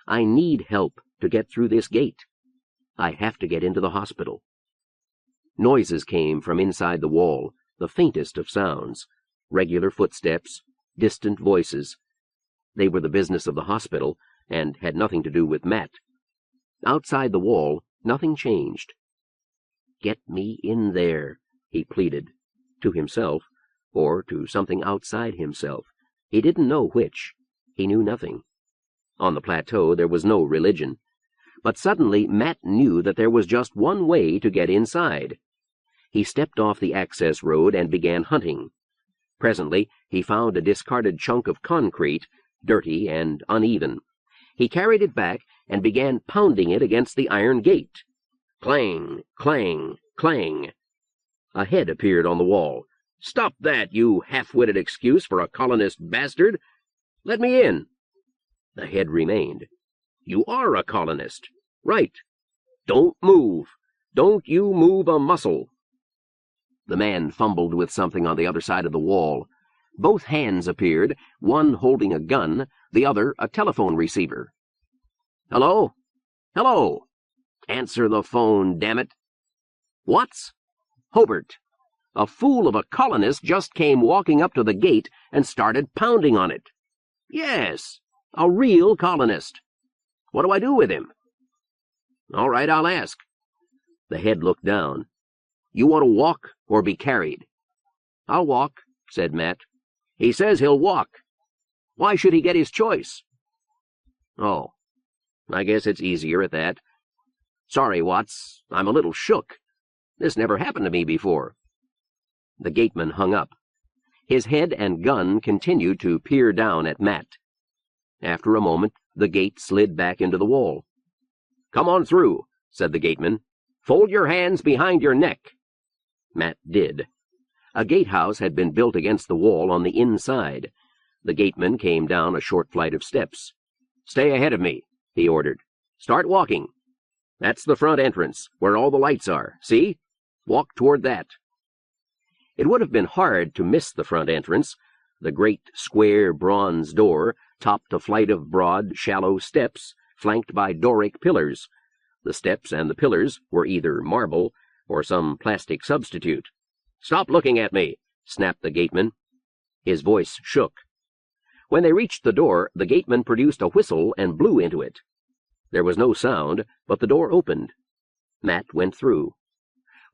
I need help to get through this gate. I have to get into the hospital." Noises came from inside the wall, the faintest of sounds, regular footsteps, distant voices. They were the business of the hospital, and had nothing to do with Matt. Outside the wall, nothing changed. "Get me in there," he pleaded, to himself, or to something outside himself. He didn't know which. He knew nothing. On the plateau there was no religion. But suddenly Matt knew that there was just one way to get inside. He stepped off the access road and began hunting. Presently he found a discarded chunk of concrete, dirty and uneven. He carried it back and began pounding it against the iron gate. Clang, clang, clang. A head appeared on the wall. "Stop that, you half-witted excuse for a colonist bastard! Let me in!" The head remained. "You are a colonist. Right. Don't move. Don't you move a muscle." The man fumbled with something on the other side of the wall. Both hands appeared, one holding a gun, the other a telephone receiver. "Hello? Hello? Answer the phone, damn it." "What's?" "Hobart. A fool of a colonist just came walking up to the gate and started pounding on it." "Yes, a real colonist. What do I do with him?" "All right, I'll ask." The head looked down. "You want to walk or be carried?" "I'll walk," said Matt. "He says he'll walk. Why should he get his choice?" "Oh, I guess it's easier at that. Sorry, Watts, I'm a little shook. This never happened to me before." The gateman hung up. His head and gun continued to peer down at Matt. After a moment, the gate slid back into the wall. "Come on through," said the gateman. "Fold your hands behind your neck." Matt did. A gatehouse had been built against the wall on the inside. The gateman came down a short flight of steps. "Stay ahead of me," he ordered. "Start walking. That's the front entrance, where all the lights are. See? Walk toward that." It would have been hard to miss the front entrance. The great square bronze door topped a flight of broad, shallow steps, flanked by Doric pillars. The steps and the pillars were either marble or some plastic substitute. "Stop looking at me," snapped the gateman. His voice shook. When they reached the door, the gateman produced a whistle and blew into it. There was no sound, but the door opened. Matt went through.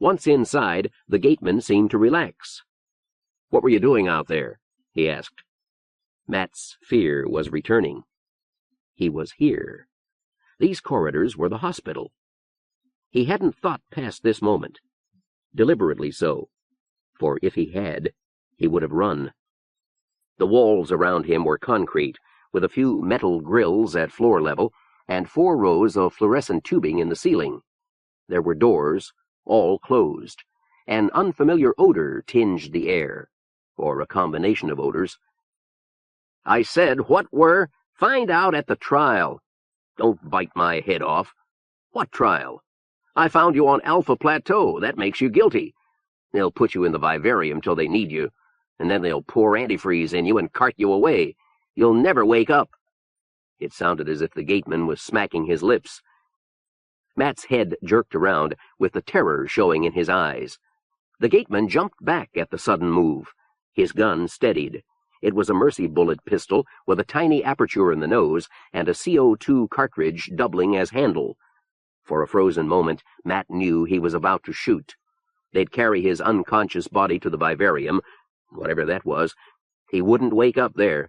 Once inside, the gateman seemed to relax. "What were you doing out there?" he asked. Matt's fear was returning. He was here. These corridors were the hospital. He hadn't thought past this moment. Deliberately so. For if he had, he would have run. The walls around him were concrete, with a few metal grills at floor level, and 4 rows of fluorescent tubing in the ceiling. There were doors, all closed. An unfamiliar odor tinged the air, or a combination of odors. "I said what were? Find out at the trial. Don't bite my head off." "What trial?" "I found you on Alpha Plateau. That makes you guilty. They'll put you in the Vivarium till they need you, and then they'll pour antifreeze in you and cart you away. You'll never wake up." It sounded as if the gateman was smacking his lips. Matt's head jerked around, with the terror showing in his eyes. The gateman jumped back at the sudden move. His gun steadied. It was a mercy bullet pistol with a tiny aperture in the nose and a CO2 cartridge doubling as handle. For a frozen moment, Matt knew he was about to shoot. They'd carry his unconscious body to the Vivarium, whatever that was. He wouldn't wake up there.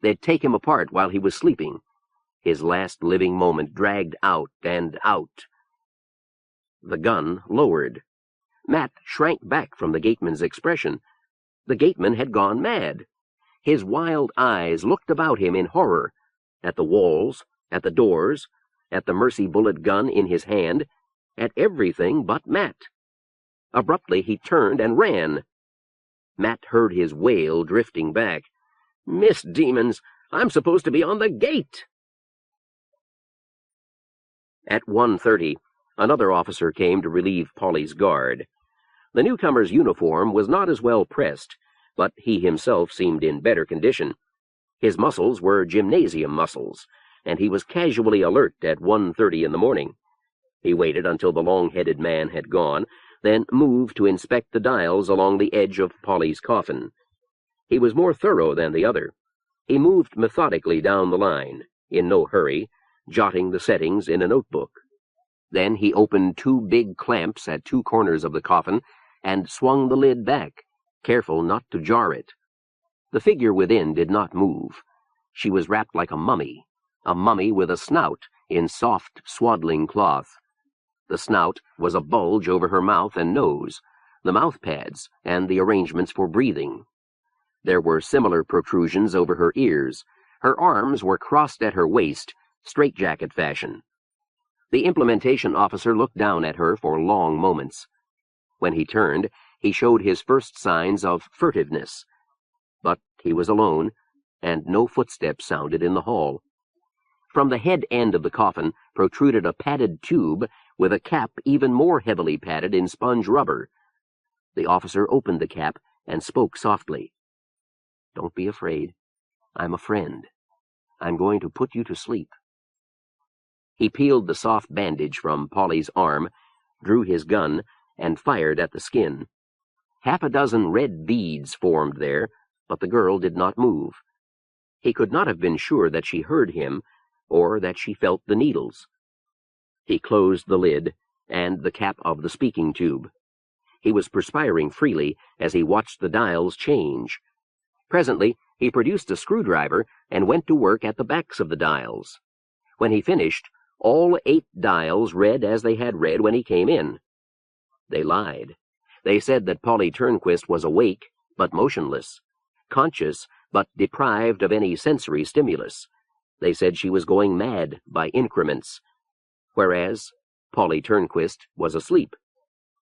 They'd take him apart while he was sleeping. His last living moment dragged out and out. The gun lowered. Matt shrank back from the gateman's expression. The gateman had gone mad. His wild eyes looked about him in horror, at the walls, at the doors, at the mercy bullet gun in his hand, at everything but Matt. Abruptly he turned and ran. Matt heard his wail drifting back. "Miss Demons, I'm supposed to be on the gate!" At 1:30, another officer came to relieve Polly's guard. The newcomer's uniform was not as well pressed, but he himself seemed in better condition. His muscles were gymnasium muscles, and he was casually alert at 1:30 in the morning. He waited until the long-headed man had gone, then moved to inspect the dials along the edge of Polly's coffin. He was more thorough than the other. He moved methodically down the line, in no hurry, jotting the settings in a notebook. Then he opened two big clamps at two corners of the coffin and swung the lid back, careful not to jar it. The figure within did not move. She was wrapped like a mummy with a snout in soft, swaddling cloth. The snout was a bulge over her mouth and nose, the mouth pads, and the arrangements for breathing. There were similar protrusions over her ears. Her arms were crossed at her waist, straitjacket fashion. The implementation officer looked down at her for long moments. When he turned, he showed his first signs of furtiveness. But he was alone, and no footsteps sounded in the hall. From the head end of the coffin protruded a padded tube with a cap even more heavily padded in sponge rubber. The officer opened the cap and spoke softly. "Don't be afraid. I'm a friend. I'm going to put you to sleep." He peeled the soft bandage from Polly's arm, drew his gun, and fired at the skin. Half a dozen red beads formed there, but the girl did not move. He could not have been sure that she heard him, or that she felt the needles. He closed the lid and the cap of the speaking tube. He was perspiring freely as he watched the dials change. Presently, he produced a screwdriver and went to work at the backs of the dials. When he finished, all 8 dials read as they had read when he came in. They lied. They said that Polly Turnquist was awake, but motionless, conscious, but deprived of any sensory stimulus. They said she was going mad by increments, whereas Polly Turnquist was asleep.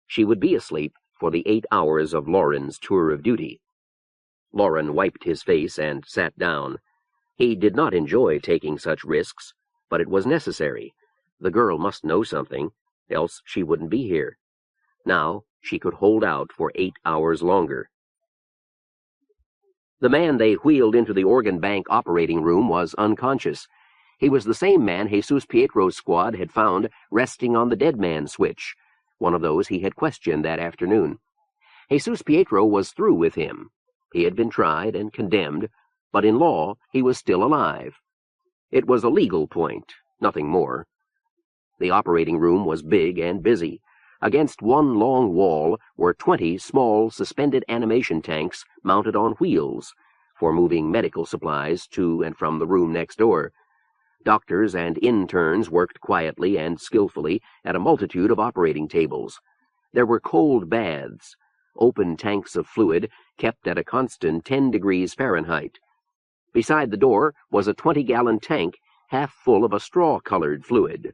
She would be asleep for the 8 hours of Lauren's tour of duty. Lauren wiped his face and sat down. He did not enjoy taking such risks, but it was necessary. The girl must know something, else she wouldn't be here. Now she could hold out for 8 hours longer. The man they wheeled into the organ bank operating room was unconscious. He was the same man Jesus Pietro's squad had found resting on the dead man switch, one of those he had questioned that afternoon. Jesus Pietro was through with him. He had been tried and condemned, but in law he was still alive. It was a legal point, nothing more. The operating room was big and busy. Against one long wall were 20 small suspended animation tanks mounted on wheels for moving medical supplies to and from the room next door. Doctors and interns worked quietly and skillfully at a multitude of operating tables. There were cold baths, open tanks of fluid kept at a constant 10 degrees Fahrenheit. Beside the door was a 20-gallon tank half full of a straw-colored fluid.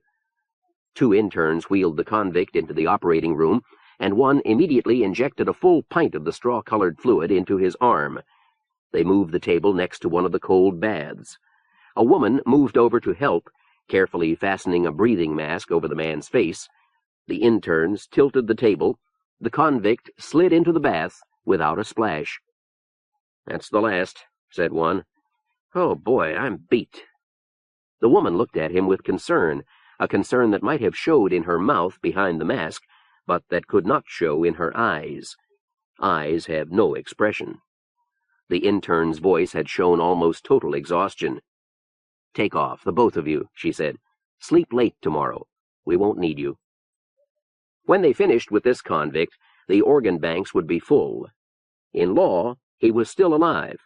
2 interns wheeled the convict into the operating room, and one immediately injected a full pint of the straw-colored fluid into his arm. They moved the table next to one of the cold baths. A woman moved over to help, carefully fastening a breathing mask over the man's face. The interns tilted the table. The convict slid into the bath without a splash. "That's the last," said one. "Oh, boy, I'm beat." The woman looked at him with concern, a concern that might have showed in her mouth behind the mask, but that could not show in her eyes. Eyes have no expression. The intern's voice had shown almost total exhaustion. "Take off, the both of you," she said. "Sleep late tomorrow. We won't need you." When they finished with this convict, the organ banks would be full. In law, he was still alive,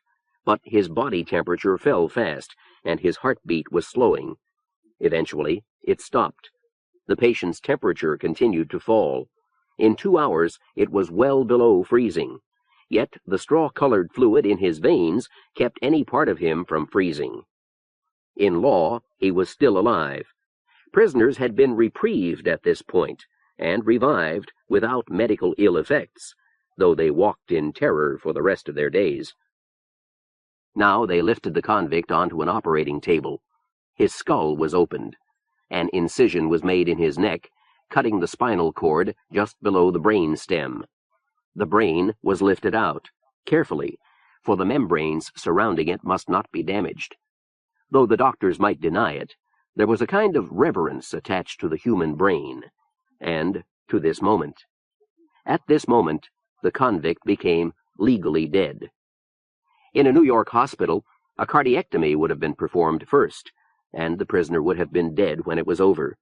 but his body temperature fell fast, and his heartbeat was slowing. Eventually, it stopped. The patient's temperature continued to fall. In 2 hours, it was well below freezing. Yet the straw-colored fluid in his veins kept any part of him from freezing. In law, he was still alive. Prisoners had been reprieved at this point, and revived without medical ill effects, though they walked in terror for the rest of their days. Now they lifted the convict onto an operating table. His skull was opened. An incision was made in his neck, cutting the spinal cord just below the brain stem. The brain was lifted out, carefully, for the membranes surrounding it must not be damaged. Though the doctors might deny it, there was a kind of reverence attached to the human brain, and to this moment. At this moment, the convict became legally dead. In a New York hospital, a cardiectomy would have been performed first, and the prisoner would have been dead when it was over.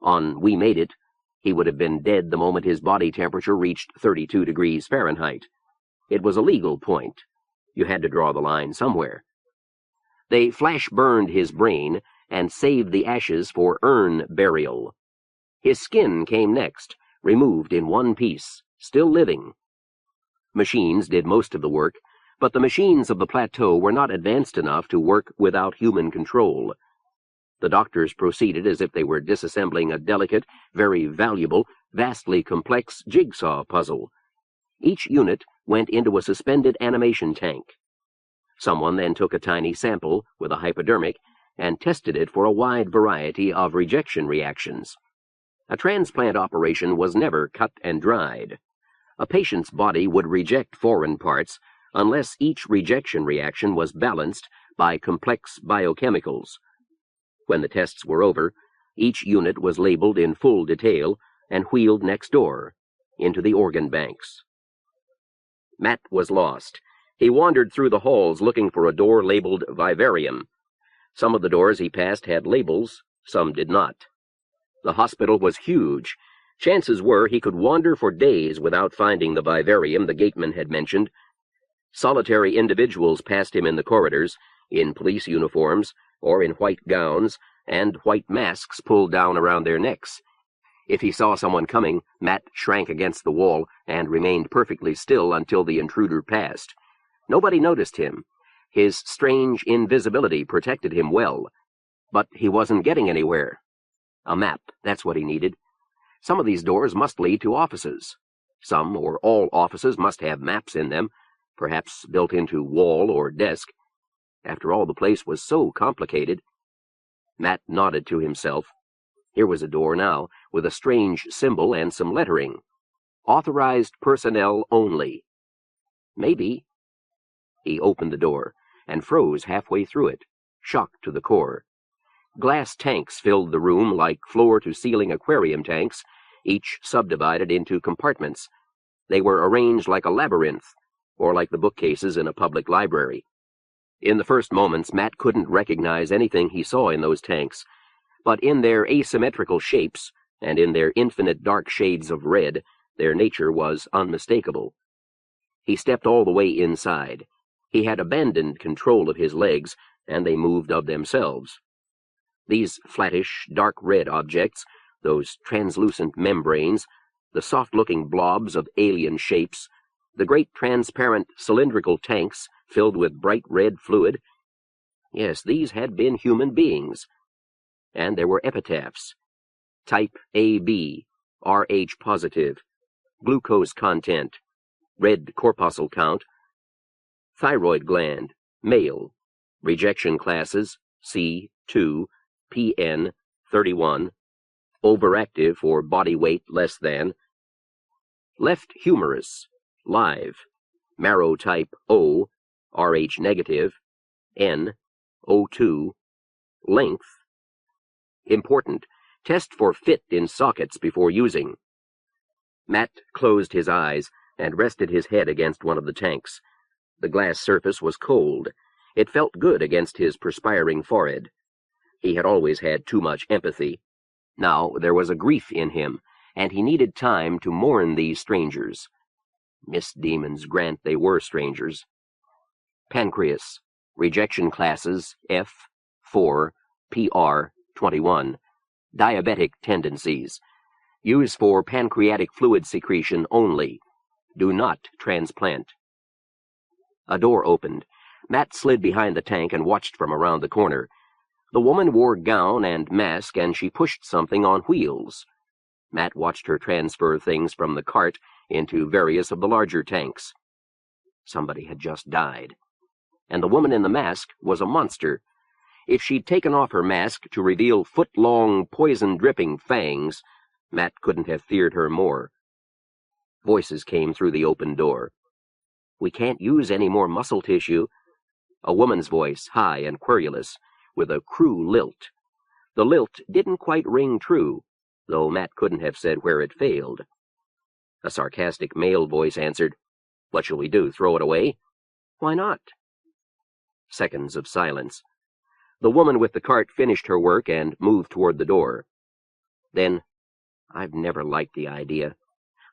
On We Made It, he would have been dead the moment his body temperature reached 32 degrees Fahrenheit. It was a legal point. You had to draw the line somewhere. They flash-burned his brain and saved the ashes for urn burial. His skin came next, removed in one piece, still living. Machines did most of the work, but the machines of the plateau were not advanced enough to work without human control. The doctors proceeded as if they were disassembling a delicate, very valuable, vastly complex jigsaw puzzle. Each unit went into a suspended animation tank. Someone then took a tiny sample with a hypodermic and tested it for a wide variety of rejection reactions. A transplant operation was never cut and dried. A patient's body would reject foreign parts unless each rejection reaction was balanced by complex biochemicals. When the tests were over, each unit was labeled in full detail and wheeled next door, into the organ banks. Matt was lost. He wandered through the halls looking for a door labeled Vivarium. Some of the doors he passed had labels, some did not. The hospital was huge. Chances were he could wander for days without finding the vivarium the gateman had mentioned. Solitary individuals passed him in the corridors, in police uniforms, or in white gowns, and white masks pulled down around their necks. If he saw someone coming, Matt shrank against the wall and remained perfectly still until the intruder passed. Nobody noticed him. His strange invisibility protected him well. But he wasn't getting anywhere. A map, that's what he needed. Some of these doors must lead to offices. Some or all offices must have maps in them, perhaps built into wall or desk. After all, the place was so complicated. Matt nodded to himself. Here was a door now, with a strange symbol and some lettering. Authorized personnel only. Maybe. He opened the door and froze halfway through it, shocked to the core. Glass tanks filled the room like floor-to-ceiling aquarium tanks, each subdivided into compartments. They were arranged like a labyrinth, or like the bookcases in a public library. In the first moments, Matt couldn't recognize anything he saw in those tanks, but in their asymmetrical shapes, and in their infinite dark shades of red, their nature was unmistakable. He stepped all the way inside. He had abandoned control of his legs, and they moved of themselves. These flattish, dark red objects, those translucent membranes, the soft-looking blobs of alien shapes, the great transparent cylindrical tanks filled with bright red fluid. Yes, these had been human beings. And there were epitaphs. Type AB, Rh positive, glucose content, red corpuscle count, thyroid gland, male, rejection classes, C2, PN, 31, overactive or body weight less than, left humerus, live, marrow type O, Rh negative, N, O2, length. Important, test for fit in sockets before using. Matt closed his eyes and rested his head against one of the tanks. The glass surface was cold. It felt good against his perspiring forehead. He had always had too much empathy. Now there was a grief in him, and he needed time to mourn these strangers. Mist demons grant they were strangers. Pancreas. Rejection classes F, 4, PR, 21. Diabetic tendencies. Use for pancreatic fluid secretion only. Do not transplant. A door opened. Matt slid behind the tank and watched from around the corner. The woman wore gown and mask, and she pushed something on wheels. Matt watched her transfer things from the cart into various of the larger tanks. Somebody had just died. And the woman in the mask was a monster. If she'd taken off her mask to reveal foot-long, poison-dripping fangs, Matt couldn't have feared her more. Voices came through the open door. "We can't use any more muscle tissue." A woman's voice, high and querulous, with a crew lilt. The lilt didn't quite ring true, though Matt couldn't have said where it failed. A sarcastic male voice answered, "What shall we do, throw it away?" "Why not?" Seconds of silence. The woman with the cart finished her work and moved toward the door. Then, "I've never liked the idea.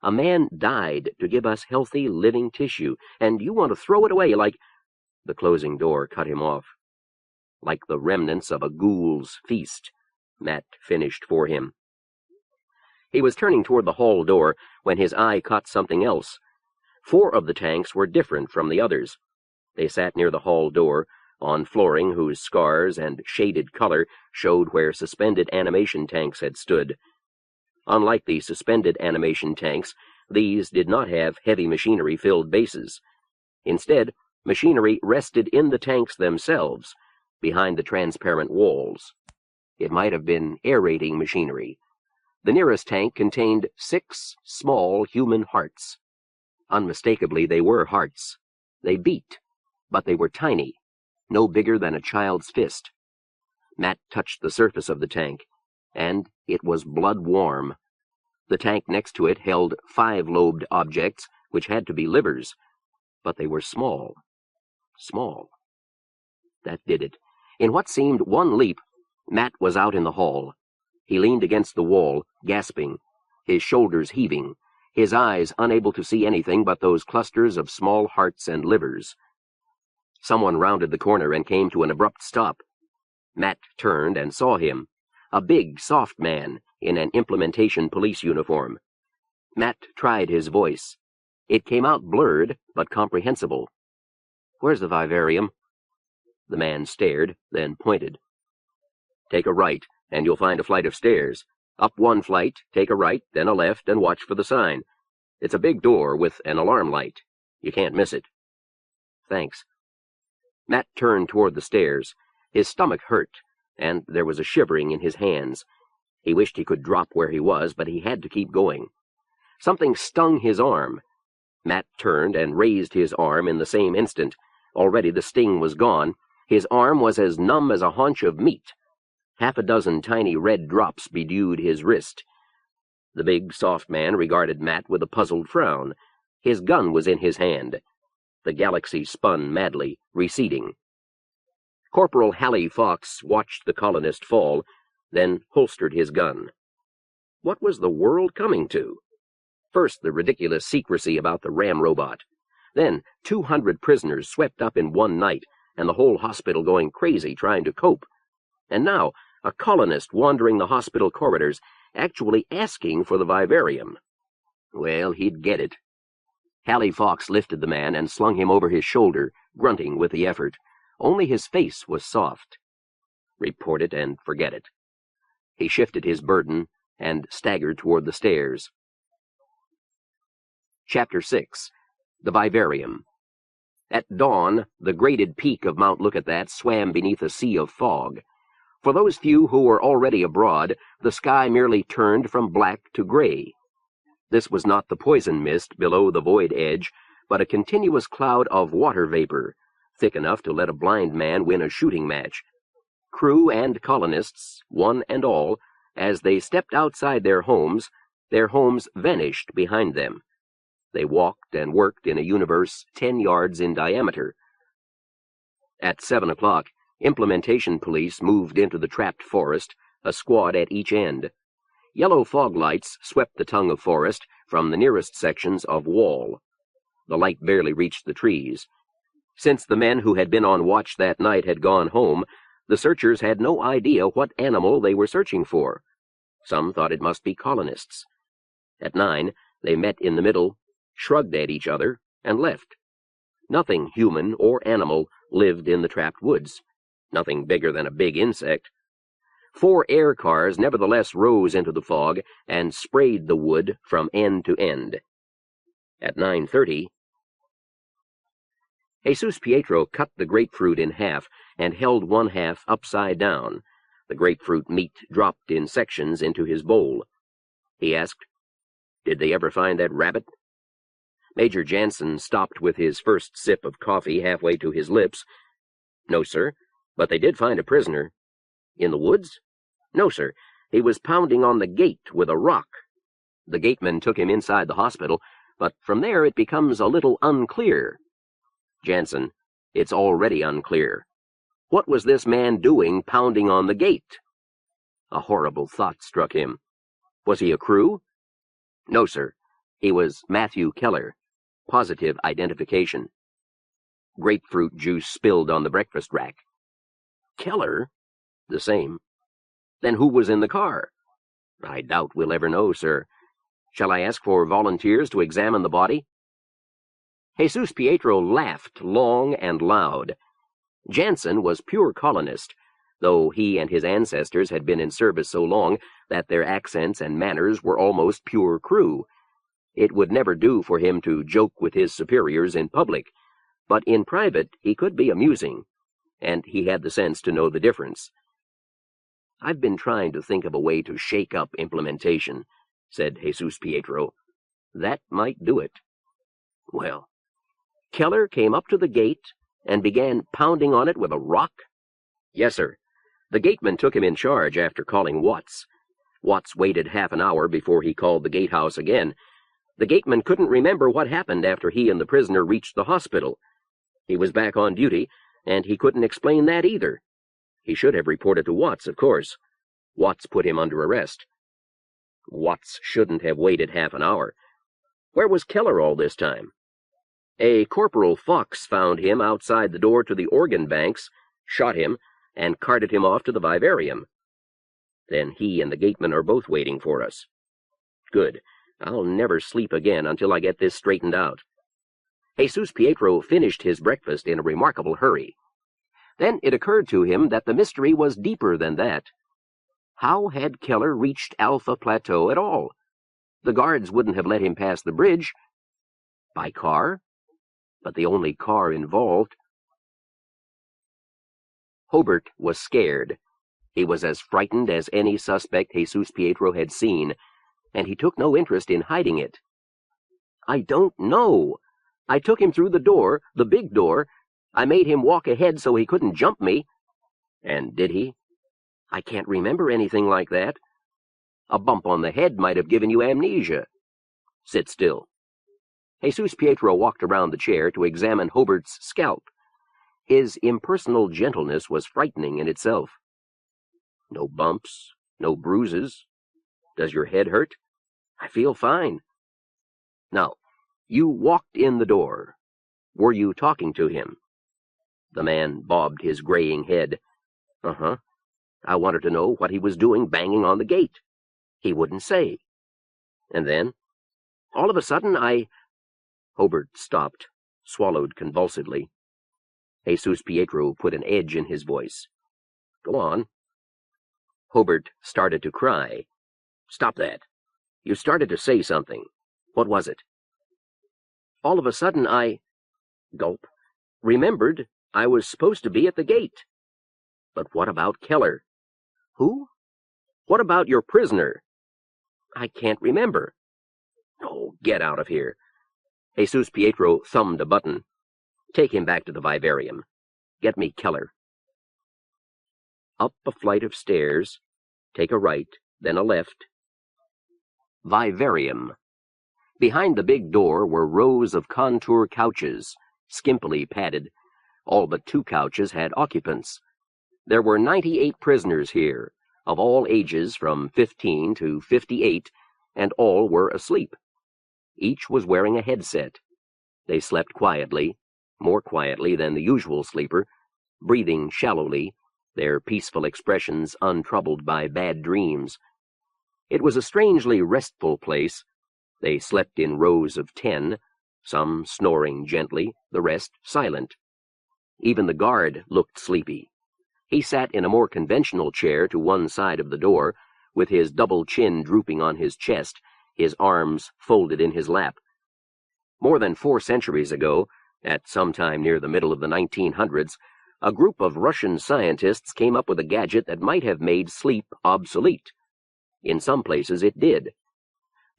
A man died to give us healthy, living tissue, and you want to throw it away like—" The closing door cut him off. "Like the remnants of a ghoul's feast," Matt finished for him. He was turning toward the hall door when his eye caught something else. 4 of the tanks were different from the others. They sat near the hall door, on flooring whose scars and shaded color showed where suspended animation tanks had stood. Unlike the suspended animation tanks, these did not have heavy machinery-filled bases. Instead, machinery rested in the tanks themselves, behind the transparent walls. It might have been aerating machinery. The nearest tank contained 6 small human hearts. Unmistakably, they were hearts. They beat, but they were tiny, no bigger than a child's fist. Matt touched the surface of the tank, and it was blood-warm. The tank next to it held 5-lobed objects, which had to be livers, but they were small. Small. That did it. In what seemed one leap, Matt was out in the hall. He leaned against the wall, gasping, his shoulders heaving, his eyes unable to see anything but those clusters of small hearts and livers. Someone rounded the corner and came to an abrupt stop. Matt turned and saw him, a big, soft man in an implementation police uniform. Matt tried his voice. It came out blurred, but comprehensible. "Where's the Vivarium?" The man stared, then pointed. "Take a right, and you'll find a flight of stairs. Up one flight, take a right, then a left, and watch for the sign. It's a big door with an alarm light. You can't miss it." "Thanks." Matt turned toward the stairs. His stomach hurt, and there was a shivering in his hands. He wished he could drop where he was, but he had to keep going. Something stung his arm. Matt turned and raised his arm in the same instant. Already the sting was gone. His arm was as numb as a haunch of meat. 6 tiny red drops bedewed his wrist. The big, soft man regarded Matt with a puzzled frown. His gun was in his hand. The galaxy spun madly, receding. Corporal Hallie Fox watched the colonist fall, then holstered his gun. What was the world coming to? First, the ridiculous secrecy about the Ramrobot. Then, 200 prisoners swept up in one night, and the whole hospital going crazy trying to cope. And now, a colonist wandering the hospital corridors, actually asking for the Vivarium. Well, he'd get it. Hallie Fox lifted the man and slung him over his shoulder, grunting with the effort. Only his face was soft. Report it and forget it. He shifted his burden and staggered toward the stairs. Chapter 6. The Vivarium. At dawn, the graded peak of Mount Lookitthat swam beneath a sea of fog. For those few who were already abroad, the sky merely turned from black to gray. This was not the poison mist below the void edge, but a continuous cloud of water vapor, thick enough to let a blind man win a shooting match. Crew and colonists, one and all, as they stepped outside their homes vanished behind them. They walked and worked in a universe 10 yards in diameter. At 7 o'clock, implementation police moved into the trapped forest, a squad at each end. Yellow fog lights swept the tongue of forest from the nearest sections of wall. The light barely reached the trees. Since the men who had been on watch that night had gone home, the searchers had no idea what animal they were searching for. Some thought it must be colonists. At 9, they met in the middle, shrugged at each other, and left. Nothing human or animal lived in the trapped woods. Nothing bigger than a big insect. 4 air cars nevertheless rose into the fog and sprayed the wood from end to end. At 9:30, Jesus Pietro cut the grapefruit in half and held one half upside down. The grapefruit meat dropped in sections into his bowl. He asked, "Did they ever find that rabbit?" Major Jansen stopped with his first sip of coffee halfway to his lips. "No, sir, but they did find a prisoner." "In the woods?" "No, sir. He was pounding on the gate with a rock. The gateman took him inside the hospital, but from there it becomes a little unclear." "Jansen, it's already unclear. What was this man doing pounding on the gate?" A horrible thought struck him. "Was he a crew?" "No, sir. He was Matthew Keller. Positive identification." Grapefruit juice spilled on the breakfast rack. "Keller?" "The same." "Then who was in the car?" "I doubt we'll ever know, sir. Shall I ask for volunteers to examine the body?" Jesus Pietro laughed long and loud. Jansen was pure colonist, though he and his ancestors had been in service so long that their accents and manners were almost pure crew. It would never do for him to joke with his superiors in public, but in private he could be amusing, and he had the sense to know the difference. "I've been trying to think of a way to shake up implementation," said Jesus Pietro. "That might do it." "Well, Keller came up to the gate and began pounding on it with a rock?" "Yes, sir. The gateman took him in charge after calling Watts. Watts waited half an hour before he called the gatehouse again. The gateman couldn't remember what happened after he and the prisoner reached the hospital. He was back on duty, and he couldn't explain that either. He should have reported to Watts, of course. Watts put him under arrest." "Watts shouldn't have waited half an hour. Where was Keller all this time?" "A Corporal Fox found him outside the door to the organ banks, shot him, and carted him off to the Vivarium." "Then he and the gateman are both waiting for us." "Good. I'll never sleep again until I get this straightened out." Jesus Pietro finished his breakfast in a remarkable hurry. Then it occurred to him that the mystery was deeper than that. How had Keller reached Alpha Plateau at all? The guards wouldn't have let him pass the bridge. By car? But the only car involved... Hobart was scared. He was as frightened as any suspect Jesus Pietro had seen, and he took no interest in hiding it. "I don't know. I took him through the door, the big door. I made him walk ahead so he couldn't jump me." "And did he?" "I can't remember anything like that." "A bump on the head might have given you amnesia." "Sit still." Jesus Pietro walked around the chair to examine Hobart's scalp. His impersonal gentleness was frightening in itself. "No bumps, no bruises. Does your head hurt?" "I feel fine." "Now, you walked in the door. Were you talking to him?" The man bobbed his graying head. "Uh-huh. I wanted to know what he was doing banging on the gate. He wouldn't say." "And then?" "All of a sudden, Hobart stopped, swallowed convulsively. Jesus Pietro put an edge in his voice. "Go on." Hobart started to cry. "Stop that. You started to say something. What was it?" "All of a sudden, gulp, remembered I was supposed to be at the gate." "But what about Keller?" "Who?" "What about your prisoner?" "I can't remember." "Oh, get out of here." Jesus Pietro thumbed a button. "Take him back to the Vivarium. Get me Keller." Up a flight of stairs, take a right, then a left. Vivarium. Behind the big door were rows of contour couches, skimpily padded. All but 2 couches had occupants. There were 98 prisoners here, of all ages from 15 to 58, and all were asleep. Each was wearing a headset. They slept quietly, more quietly than the usual sleeper, breathing shallowly, their peaceful expressions untroubled by bad dreams. It was a strangely restful place. They slept in rows of 10, some snoring gently, the rest silent. Even the guard looked sleepy. He sat in a more conventional chair to one side of the door, with his double chin drooping on his chest, his arms folded in his lap. More than 4 centuries ago, at some time near the middle of the 1900s, a group of Russian scientists came up with a gadget that might have made sleep obsolete. In some places it did.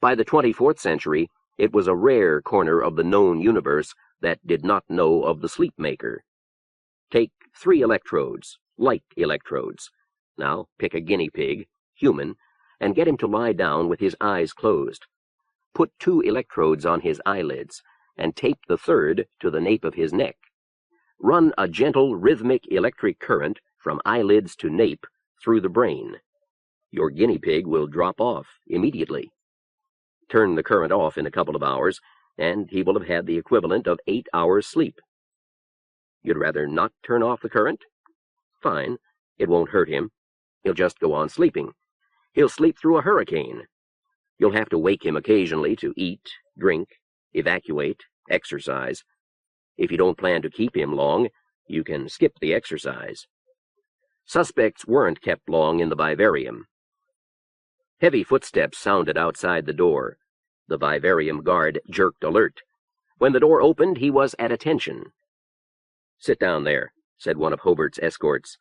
By the 24th century, it was a rare corner of the known universe that did not know of the sleep maker. Take 3 electrodes, light electrodes. Now pick a guinea pig, human, and get him to lie down with his eyes closed. Put 2 electrodes on his eyelids, and tape the 3rd to the nape of his neck. Run a gentle rhythmic electric current from eyelids to nape through the brain. Your guinea pig will drop off immediately. Turn the current off in a couple of hours, and he will have had the equivalent of 8 hours sleep. You'd rather not turn off the current? Fine. It won't hurt him. He'll just go on sleeping. He'll sleep through a hurricane. You'll have to wake him occasionally to eat, drink, evacuate, exercise. If you don't plan to keep him long, you can skip the exercise. Suspects weren't kept long in the Vivarium. Heavy footsteps sounded outside the door. The Vivarium guard jerked alert. When the door opened, he was at attention. "Sit down there," said one of Hobart's escorts.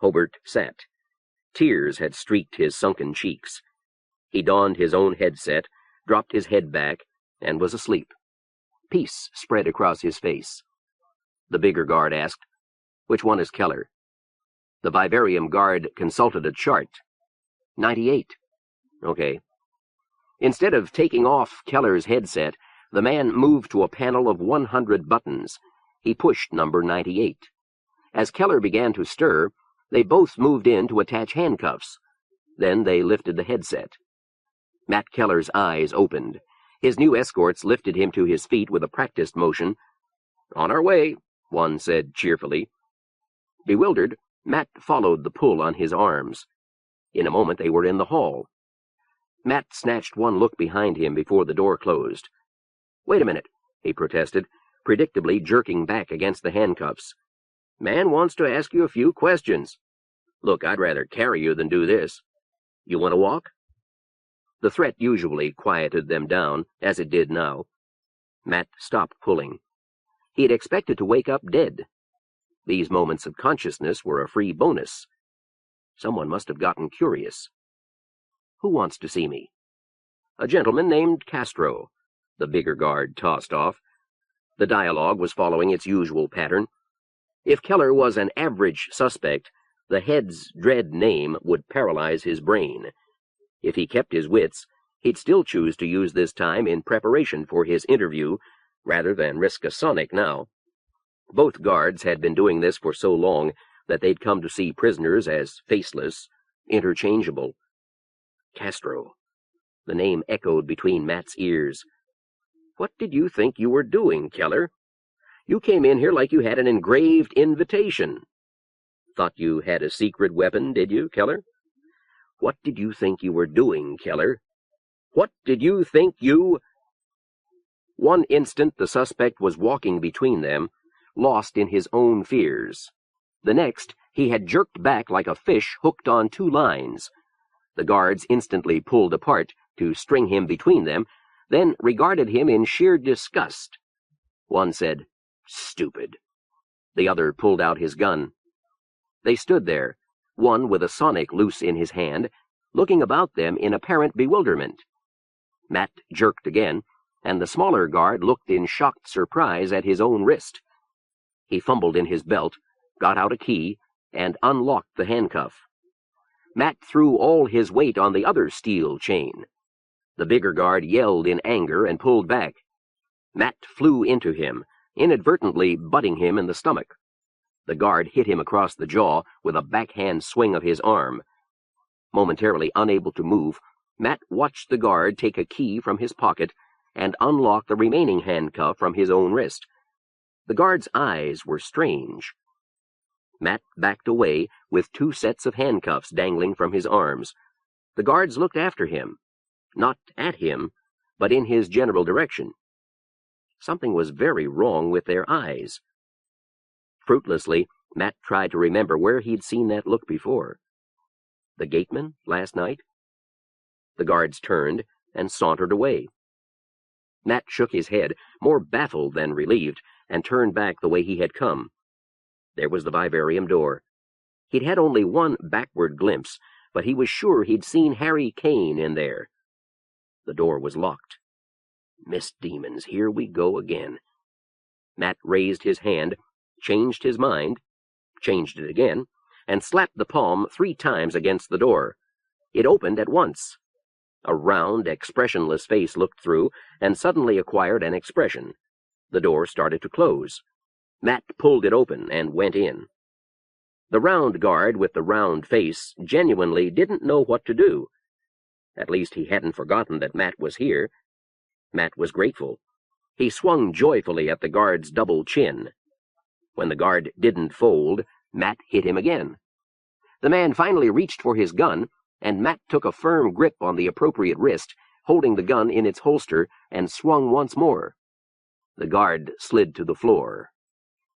Hobart sat. Tears had streaked his sunken cheeks. He donned his own headset, dropped his head back, and was asleep. Peace spread across his face. The bigger guard asked, "Which one is Keller?" The Vivarium guard consulted a chart. 98. Okay. Instead of taking off Keller's headset, the man moved to a panel of 100 buttons. He pushed number 98. As Keller began to stir, they both moved in to attach handcuffs. Then they lifted the headset. Matt Keller's eyes opened. His new escorts lifted him to his feet with a practiced motion. "On our way," one said cheerfully. Bewildered, Matt followed the pull on his arms. In a moment they were in the hall. Matt snatched one look behind him before the door closed. "Wait a minute," he protested, predictably jerking back against the handcuffs. "Man wants to ask you a few questions. Look, I'd rather carry you than do this. You want to walk?" The threat usually quieted them down, as it did now. Matt stopped pulling. He had expected to wake up dead. These moments of consciousness were a free bonus. Someone must have gotten curious. "Who wants to see me?" "A gentleman named Castro," the bigger guard tossed off. The dialogue was following its usual pattern. If Keller was an average suspect, the head's dread name would paralyze his brain. If he kept his wits, he'd still choose to use this time in preparation for his interview, rather than risk a sonic now. Both guards had been doing this for so long that they'd come to see prisoners as faceless, interchangeable. Castro. The name echoed between Matt's ears. "What did you think you were doing, Keller? You came in here like you had an engraved invitation. Thought you had a secret weapon, did you, Keller? What did you think you were doing, Keller? What did you think you—" One instant the suspect was walking between them, lost in his own fears. The next, he had jerked back like a fish hooked on 2 lines. The guards instantly pulled apart to string him between them, then regarded him in sheer disgust. One said, "Stupid." The other pulled out his gun. They stood there, one with a sonic loose in his hand, looking about them in apparent bewilderment. Matt jerked again, and the smaller guard looked in shocked surprise at his own wrist. He fumbled in his belt, got out a key, and unlocked the handcuff. Matt threw all his weight on the other steel chain. The bigger guard yelled in anger and pulled back. Matt flew into him, inadvertently butting him in the stomach. The guard hit him across the jaw with a backhand swing of his arm. Momentarily unable to move, Matt watched the guard take a key from his pocket and unlock the remaining handcuff from his own wrist. The guard's eyes were strange. Matt backed away with 2 sets of handcuffs dangling from his arms. The guards looked after him, not at him, but in his general direction. Something was very wrong with their eyes. Fruitlessly, Matt tried to remember where he'd seen that look before. The gateman last night? The guards turned and sauntered away. Matt shook his head, more baffled than relieved, and turned back the way he had come. There was the vivarium door. He'd had only one backward glimpse, but he was sure he'd seen Harry Kane in there. The door was locked. Misdemons, here we go again. Matt raised his hand, changed his mind, changed it again, and slapped the palm 3 times against the door. It opened at once. A round, expressionless face looked through and suddenly acquired an expression. The door started to close. Matt pulled it open and went in. The round guard with the round face genuinely didn't know what to do. At least he hadn't forgotten that Matt was here. Matt was grateful. He swung joyfully at the guard's double chin. When the guard didn't fold, Matt hit him again. The man finally reached for his gun, and Matt took a firm grip on the appropriate wrist, holding the gun in its holster, and swung once more. The guard slid to the floor.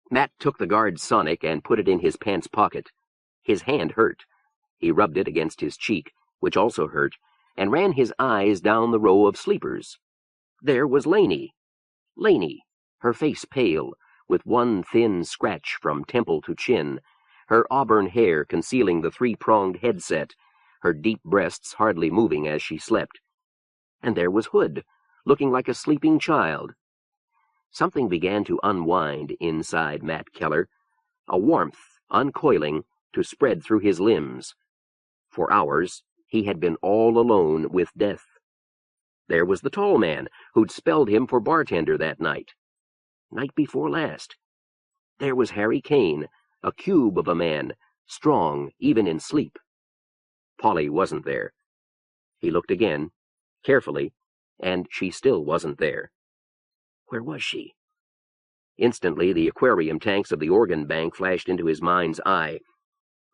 Matt took the guard's sonic and put it in his pants pocket. His hand hurt. He rubbed it against his cheek, which also hurt, and ran his eyes down the row of sleepers. There was Laney. Laney, her face pale, with one thin scratch from temple to chin, her auburn hair concealing the 3-pronged headset, her deep breasts hardly moving as she slept. And there was Hood, looking like a sleeping child. Something began to unwind inside Matt Keller, a warmth, uncoiling, to spread through his limbs. For hours, he had been all alone with death. There was the tall man who'd spelled him for bartender that night before last. There was Harry Kane, a cube of a man, strong even in sleep. Polly wasn't there. He looked again, carefully, and she still wasn't there. Where was she? Instantly, the aquarium tanks of the organ bank flashed into his mind's eye.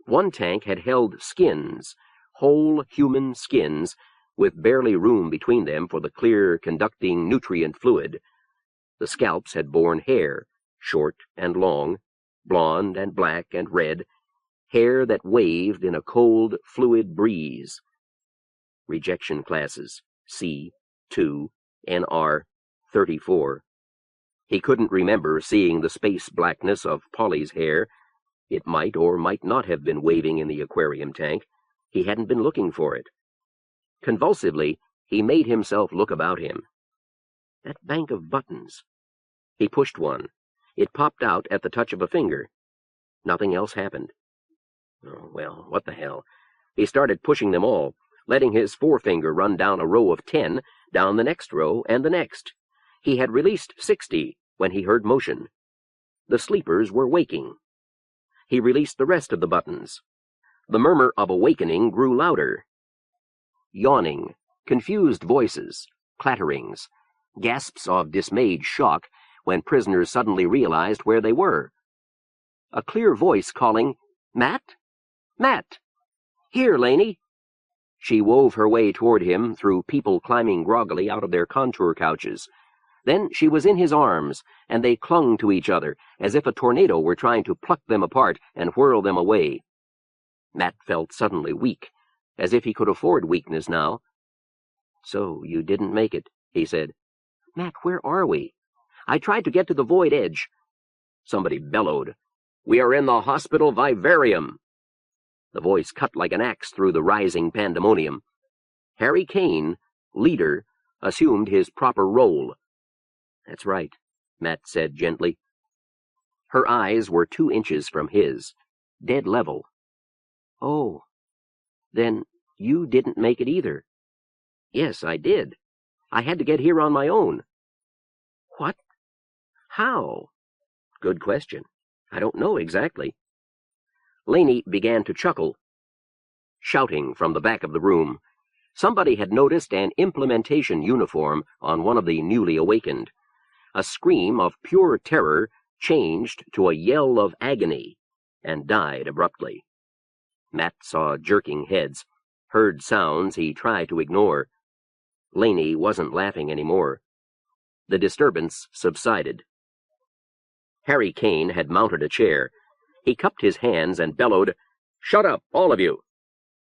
One tank had held skins, whole human skins, with barely room between them for the clear, conducting nutrient fluid. The scalps had borne hair, short and long, blonde and black and red, hair that waved in a cold, fluid breeze. Rejection classes, C, 2, NR, 34. He couldn't remember seeing the space blackness of Polly's hair. It might or might not have been waving in the aquarium tank. He hadn't been looking for it. Convulsively, he made himself look about him. That bank of buttons. He pushed one. It popped out at the touch of a finger. Nothing else happened. Oh, well, what the hell? He started pushing them all, letting his forefinger run down a row of 10, down the next row and the next. He had released 60 when he heard motion. The sleepers were waking. He released the rest of the buttons. The murmur of awakening grew louder. Yawning, confused voices, clatterings, gasps of dismayed shock when prisoners suddenly realized where they were. A clear voice calling, "Matt? Matt! Here, Laney!" She wove her way toward him through people climbing groggily out of their contour couches. Then she was in his arms, and they clung to each other, as if a tornado were trying to pluck them apart and whirl them away. Matt felt suddenly weak, as if he could afford weakness now. "So you didn't make it," he said. "Matt, where are we? I tried to get to the void edge." Somebody bellowed, "We are in the hospital vivarium." The voice cut like an axe through the rising pandemonium. Harry Kane, leader, assumed his proper role. "That's right," Matt said gently. Her eyes were 2 inches from his, dead level. "Oh, then you didn't make it either." Yes, I did. I had to get here on my own. What? How? Good question. I don't know exactly. Laney began to chuckle. Shouting from the back of the room. Somebody had noticed an implementation uniform on one of the newly awakened. A scream of pure terror changed to a yell of agony and died abruptly. Matt saw jerking heads, heard sounds he tried to ignore. Laney wasn't laughing anymore. The disturbance subsided. Harry Kane had mounted a chair. He cupped his hands and bellowed, "Shut up, all of you!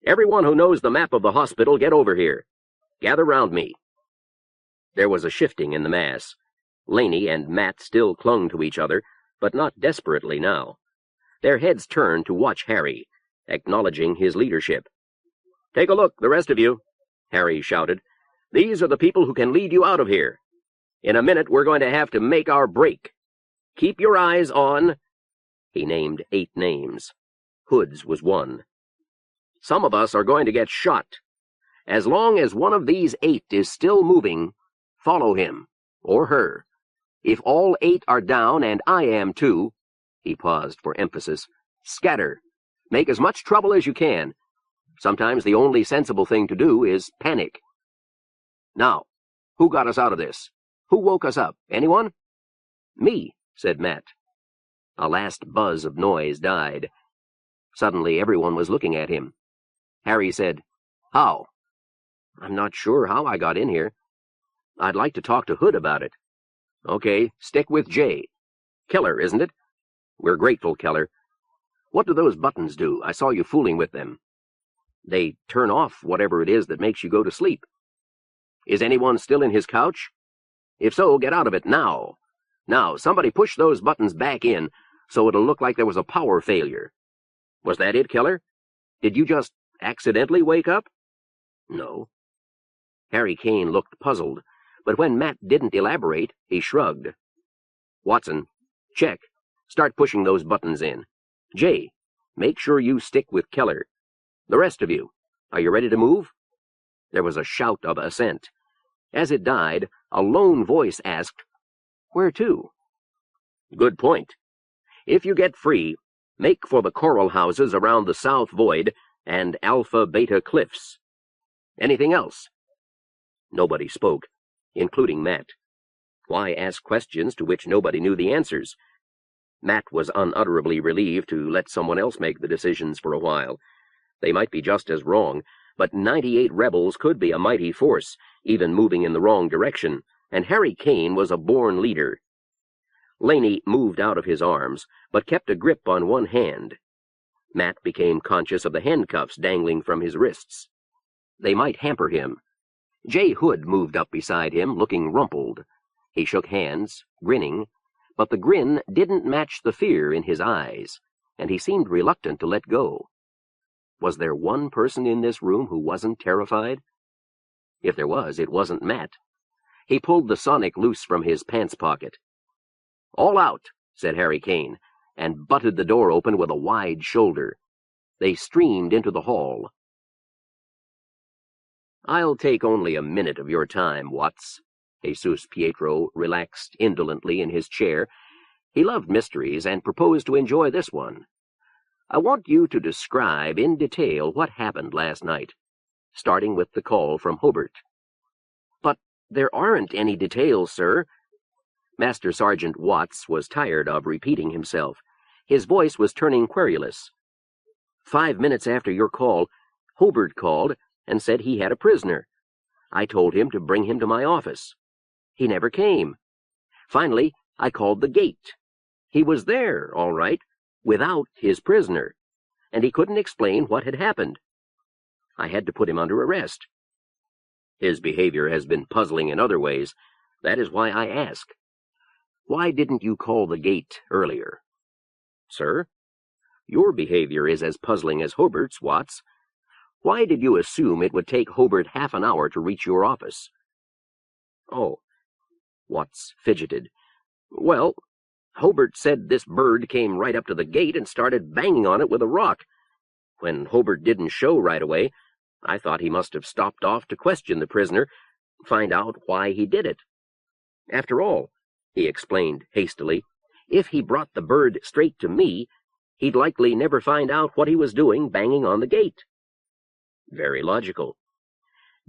Everyone who knows the map of the hospital, get over here. Gather round me." There was a shifting in the mass. Laney and Matt still clung to each other, but not desperately now. Their heads turned to watch Harry, acknowledging his leadership. "Take a look, the rest of you," Harry shouted. "These are the people who can lead you out of here. In a minute, we're going to have to make our break. Keep your eyes on—" He named 8 names. Hood's was one. "Some of us are going to get shot. As long as one of these 8 is still moving, follow him, or her. If all 8 are down, and I am too," he paused for emphasis, "scatter. Make as much trouble as you can. Sometimes the only sensible thing to do is panic. Now, who got us out of this? Who woke us up? Anyone?" "Me," said Matt. A last buzz of noise died. Suddenly everyone was looking at him. Harry said, "How?" "I'm not sure how I got in here. I'd like to talk to Hood about it." "Okay, stick with Jay. Keller, isn't it?" "We're grateful, Keller. What do those buttons do? I saw you fooling with them." "They turn off whatever it is that makes you go to sleep." "Is anyone still in his couch? If so, get out of it now. Now, somebody push those buttons back in so it'll look like there was a power failure. Was that it, Keller? Did you just accidentally wake up?" "No." Harry Kane looked puzzled, but when Matt didn't elaborate, he shrugged. "Watson, check. Start pushing those buttons in. Jay, make sure you stick with Keller. The rest of you, are you ready to move?" There was a shout of assent. As it died, a lone voice asked, "Where to?" "Good point. If you get free, make for the coral houses around the South Void and Alpha-Beta Cliffs. Anything else?" Nobody spoke, including Matt. Why ask questions to which nobody knew the answers? Matt was unutterably relieved to let someone else make the decisions for a while. They might be just as wrong, but 98 rebels could be a mighty force, even moving in the wrong direction, and Harry Kane was a born leader. Laney moved out of his arms, but kept a grip on one hand. Matt became conscious of the handcuffs dangling from his wrists. They might hamper him. Jay Hood moved up beside him, looking rumpled. He shook hands, grinning, but the grin didn't match the fear in his eyes, and he seemed reluctant to let go. Was there one person in this room who wasn't terrified? If there was, it wasn't Matt. He pulled the sonic loose from his pants pocket. "All out," said Harry Kane, and butted the door open with a wide shoulder. They streamed into the hall. "I'll take only a minute of your time, Watts." Jesus Pietro relaxed indolently in his chair. He loved mysteries and proposed to enjoy this one. "I want you to describe in detail what happened last night, starting with the call from Hobart." "But there aren't any details, sir." Master Sergeant Watts was tired of repeating himself. His voice was turning querulous. 5 minutes after your call, Hobart called and said he had a prisoner. I told him to bring him to my office. He never came. Finally, I called the gate. He was there, all right, without his prisoner, and he couldn't explain what had happened. I had to put him under arrest. His behavior has been puzzling in other ways. That is why I ask. Why didn't you call the gate earlier?" "Sir? Your behavior is as puzzling as Hobart's, Watts. Why did you assume it would take Hobart half an hour to reach your office?" "Oh," Watts fidgeted. "Well, Hobart said this bird came right up to the gate and started banging on it with a rock. When Hobart didn't show right away, I thought he must have stopped off to question the prisoner, find out why he did it. After all, he explained hastily, if he brought the bird straight to me, he'd likely never find out what he was doing banging on the gate. Very logical.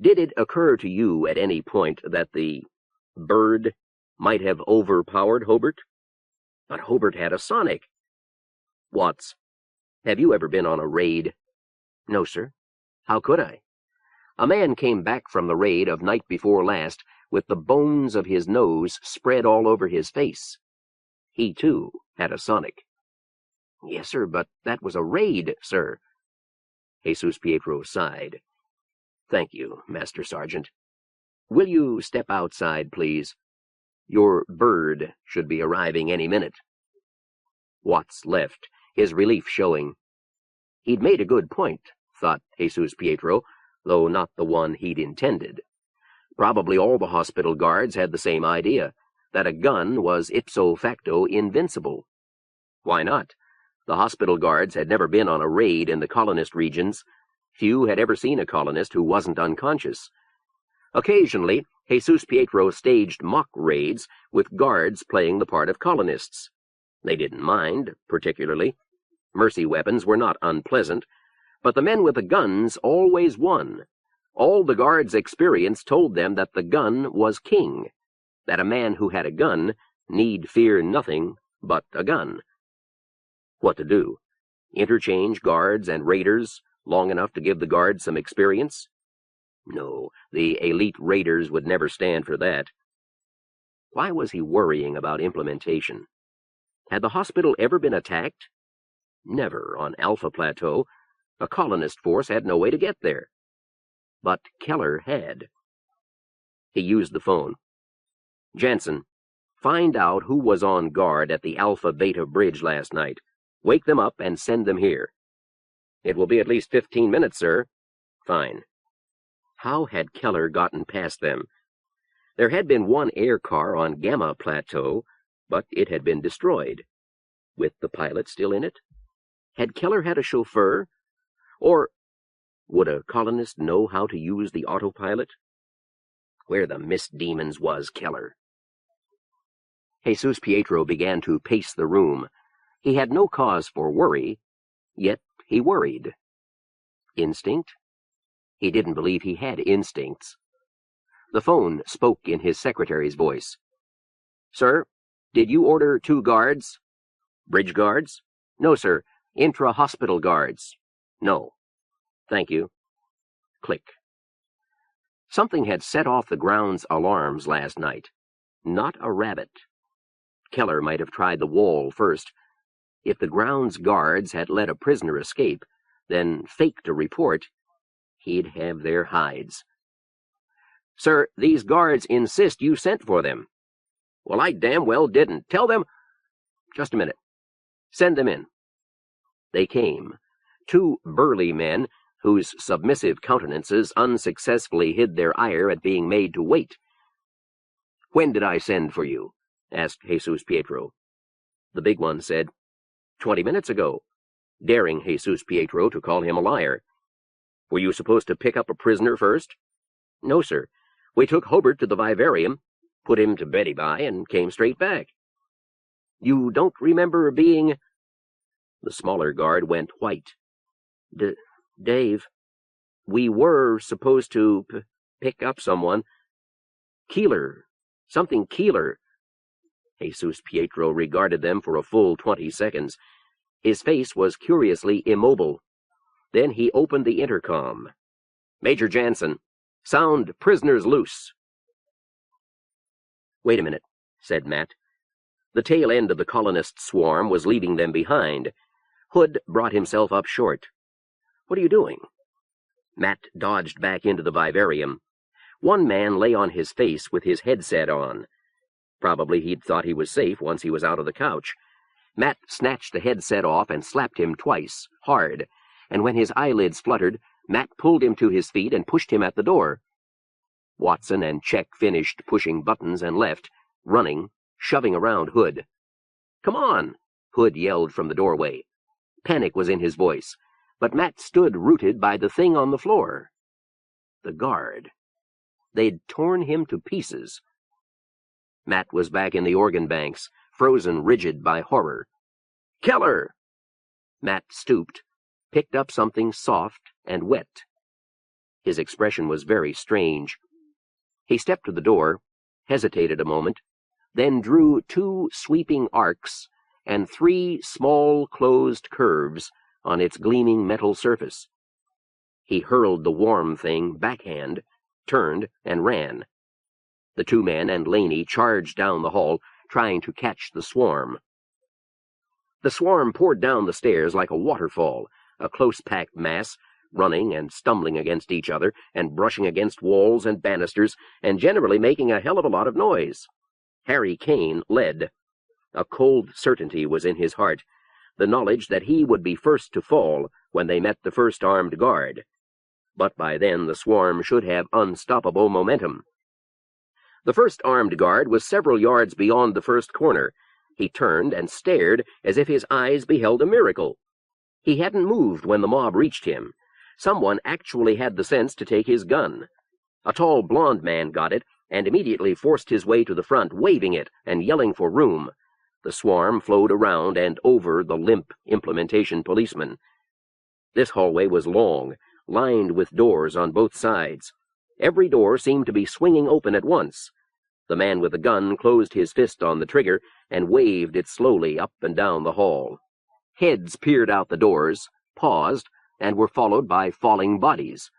Did it occur to you at any point that the bird might have overpowered Hobart? But Hobart had a sonic. Watts, have you ever been on a raid? No, sir. How could I? A man came back from the raid of night before last with the bones of his nose spread all over his face. He, too, had a sonic. Yes, sir, but that was a raid, sir. Jesus Pietro sighed. Thank you, Master Sergeant. Will you step outside, please? Your bird should be arriving any minute. Watts left, his relief showing. He'd made a good point, thought Jesus Pietro, though not the one he'd intended. Probably all the hospital guards had the same idea, that a gun was ipso facto invincible. Why not? The hospital guards had never been on a raid in the colonist regions. Few had ever seen a colonist who wasn't unconscious. Occasionally, Jesus Pietro staged mock raids with guards playing the part of colonists. They didn't mind, particularly. Mercy weapons were not unpleasant, but the men with the guns always won. All the guards' experience told them that the gun was king, that a man who had a gun need fear nothing but a gun. What to do? Interchange guards and raiders long enough to give the guards some experience? No, the elite raiders would never stand for that. Why was he worrying about implementation? Had the hospital ever been attacked? Never on Alpha Plateau. A colonist force had no way to get there. But Keller had. He used the phone. Jansen, find out who was on guard at the Alpha Beta Bridge last night. Wake them up and send them here. It will be at least 15 minutes, sir. Fine. How had Keller gotten past them? There had been one air car on Gamma Plateau, but it had been destroyed. With the pilot still in it? Had Keller had a chauffeur? Or would a colonist know how to use the autopilot? Where the misdemons was Keller? Jesus Pietro began to pace the room. He had no cause for worry, yet he worried. Instinct? He didn't believe he had instincts. The phone spoke in his secretary's voice. Sir, did you order 2 guards? Bridge guards? No, sir. Intra-hospital guards. No. Thank you. Click. Something had set off the ground's alarms last night. Not a rabbit. Keller might have tried the wall first. If the ground's guards had let a prisoner escape, then faked a report, he'd have their hides. Sir, these guards insist you sent for them. Well, I damn well didn't. Tell them... Just a minute. Send them in. They came. 2 burly men whose submissive countenances unsuccessfully hid their ire at being made to wait. When did I send for you? Asked Jesus Pietro. The big one said, 20 minutes ago, daring Jesus Pietro to call him a liar. Were you supposed to pick up a prisoner first? No, sir. We took Hobart to the Vivarium, put him to Betty by, and came straight back. You don't remember being... The smaller guard went white. Dave, we were supposed to pick up someone. Keeler. Something Keeler. Jesus Pietro regarded them for a full 20 seconds. His face was curiously immobile. Then he opened the intercom. Major Jansen, sound prisoners loose. Wait a minute, said Matt. The tail end of the colonist swarm was leaving them behind. Hood brought himself up short. What are you doing? Matt dodged back into the vivarium. One man lay on his face with his headset on. Probably he'd thought he was safe once he was out of the couch. Matt snatched the headset off and slapped him twice, hard, and when his eyelids fluttered, Matt pulled him to his feet and pushed him at the door. Watson and Check finished pushing buttons and left, running, shoving around Hood. "Come on!" Hood yelled from the doorway. Panic was in his voice, but Matt stood rooted by the thing on the floor. the guard. They'd torn him to pieces. Matt was back in the organ banks, frozen rigid by horror. "Keller!" Matt stooped, picked up something soft and wet. His expression was very strange. He stepped to the door, hesitated a moment, then drew 2 sweeping arcs and 3 small closed curves on its gleaming metal surface. He hurled the warm thing backhand, turned, and ran. The 2 men and Laney charged down the hall, trying to catch the swarm. The swarm poured down the stairs like a waterfall, a close-packed mass, running and stumbling against each other, and brushing against walls and banisters, and generally making a hell of a lot of noise. Harry Kane led. A cold certainty was in his heart, the knowledge that he would be first to fall when they met the first armed guard. But by then the swarm should have unstoppable momentum. The first armed guard was several yards beyond the first corner. He turned and stared as if his eyes beheld a miracle. He hadn't moved when the mob reached him. Someone actually had the sense to take his gun. A tall blond man got it and immediately forced his way to the front, waving it and yelling for room. The swarm flowed around and over the limp implementation policeman. This hallway was long, lined with doors on both sides. Every door seemed to be swinging open at once. The man with the gun closed his fist on the trigger and waved it slowly up and down the hall. Heads peered out the doors, paused, and were followed by falling bodies.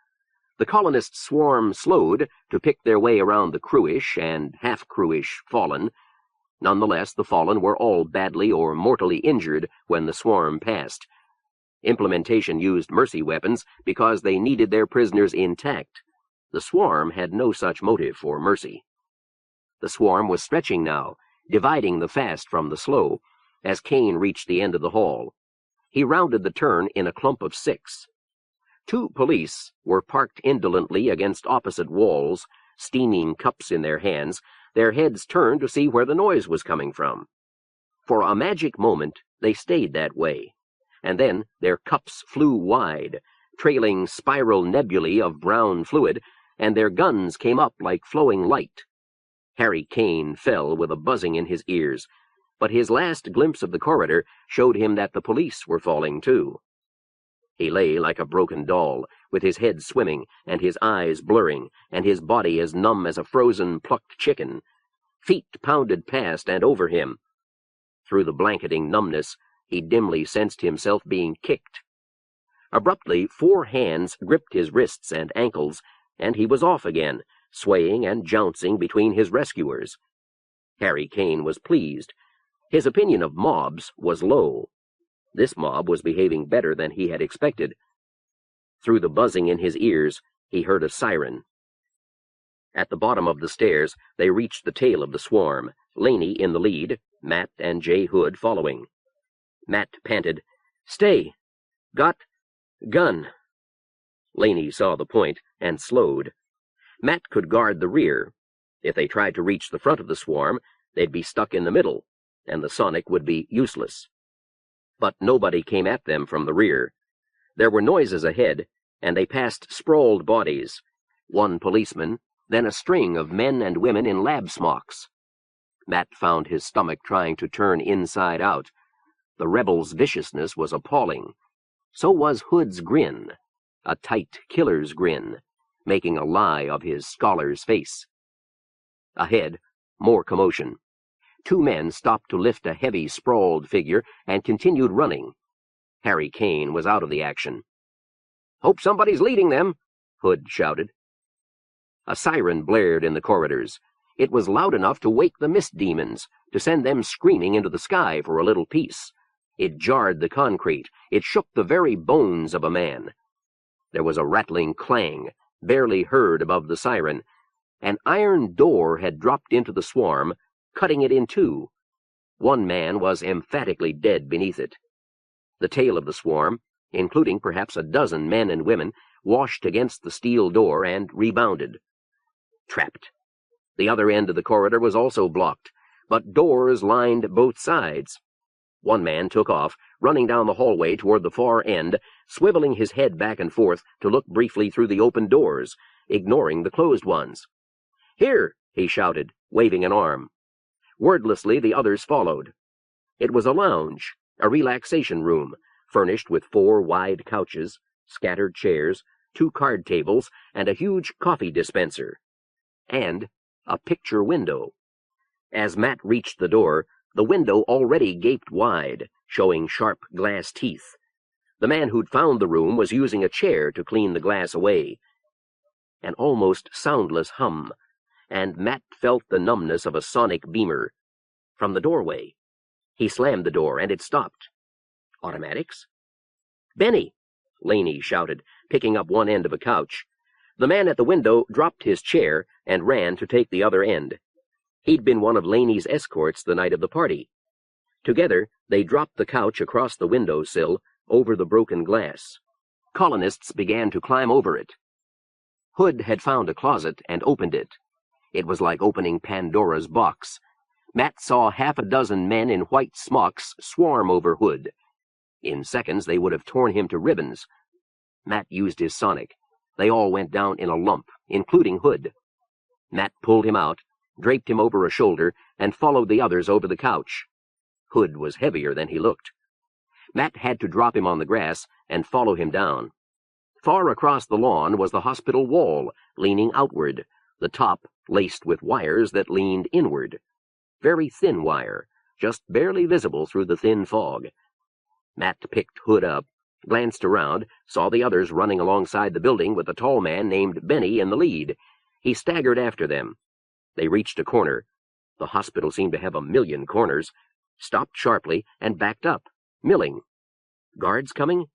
The colonist swarm slowed to pick their way around the crewish and half-crewish fallen. Nonetheless, the fallen were all badly or mortally injured when the swarm passed. Implementation used mercy weapons because they needed their prisoners intact. The swarm had no such motive for mercy. The swarm was stretching now, dividing the fast from the slow, as Kane reached the end of the hall. He rounded the turn in a clump of 6. 2 police were parked indolently against opposite walls, steaming cups in their hands, their heads turned to see where the noise was coming from. For a magic moment, they stayed that way, and then their cups flew wide, trailing spiral nebulae of brown fluid, and their guns came up like flowing light. Harry Kane fell with a buzzing in his ears, but his last glimpse of the corridor showed him that the police were falling too. He lay like a broken doll, with his head swimming, and his eyes blurring, and his body as numb as a frozen, plucked chicken. Feet pounded past and over him. Through the blanketing numbness, he dimly sensed himself being kicked. Abruptly, 4 hands gripped his wrists and ankles, and he was off again, swaying and jouncing between his rescuers. Harry Kane was pleased. His opinion of mobs was low. This mob was behaving better than he had expected. Through the buzzing in his ears, he heard a siren. At the bottom of the stairs, they reached the tail of the swarm, Laney in the lead, Matt and Jay Hood following. Matt panted, "Stay! Got gun!" Laney saw the point and slowed. Matt could guard the rear. If they tried to reach the front of the swarm, they'd be stuck in the middle, and the sonic would be useless. But nobody came at them from the rear. There were noises ahead, and they passed sprawled bodies. 1 policeman, then a string of men and women in lab smocks. Matt found his stomach trying to turn inside out. The rebels' viciousness was appalling. So was Hood's grin, a tight killer's grin, making a lie of his scholar's face. Ahead, more commotion. 2 men stopped to lift a heavy, sprawled figure and continued running. Harry Kane was out of the action. "Hope somebody's leading them," Hood shouted. A siren blared in the corridors. It was loud enough to wake the mist demons, to send them screaming into the sky for a little peace. It jarred the concrete. It shook the very bones of a man. There was a rattling clang, barely heard above the siren. An iron door had dropped into the swarm, cutting it in 2. 1 man was emphatically dead beneath it. The tail of the swarm, including perhaps a dozen men and women, washed against the steel door and rebounded. Trapped. The other end of the corridor was also blocked, but doors lined both sides. 1 man took off, running down the hallway toward the far end, swiveling his head back and forth to look briefly through the open doors, ignoring the closed ones. "Here!" he shouted, waving an arm. Wordlessly, the others followed. It was a lounge, a relaxation room, furnished with 4 wide couches, scattered chairs, 2 card tables, and a huge coffee dispenser. And a picture window. As Matt reached the door, the window already gaped wide, showing sharp glass teeth. The man who'd found the room was using a chair to clean the glass away. An almost soundless hum, and Matt felt the numbness of a sonic beamer. From the doorway. He slammed the door, and it stopped. Automatics? "Benny!" Laney shouted, picking up one end of a couch. The man at the window dropped his chair and ran to take the other end. He'd been one of Laney's escorts the night of the party. Together, they dropped the couch across the windowsill, over the broken glass. Colonists began to climb over it. Hood had found a closet and opened it. It was like opening Pandora's box. Matt saw 6 men in white smocks swarm over Hood. In seconds, they would have torn him to ribbons. Matt used his sonic. They all went down in a lump, including Hood. Matt pulled him out, draped him over a shoulder, and followed the others over the couch. Hood was heavier than he looked. Matt had to drop him on the grass and follow him down. Far across the lawn was the hospital wall, leaning outward, the top laced with wires that leaned inward. Very thin wire, just barely visible through the thin fog. Matt picked Hood up, glanced around, saw the others running alongside the building with a tall man named Benny in the lead. He staggered after them. They reached a corner. The hospital seemed to have a million corners. Stopped sharply and backed up, milling. Guards coming?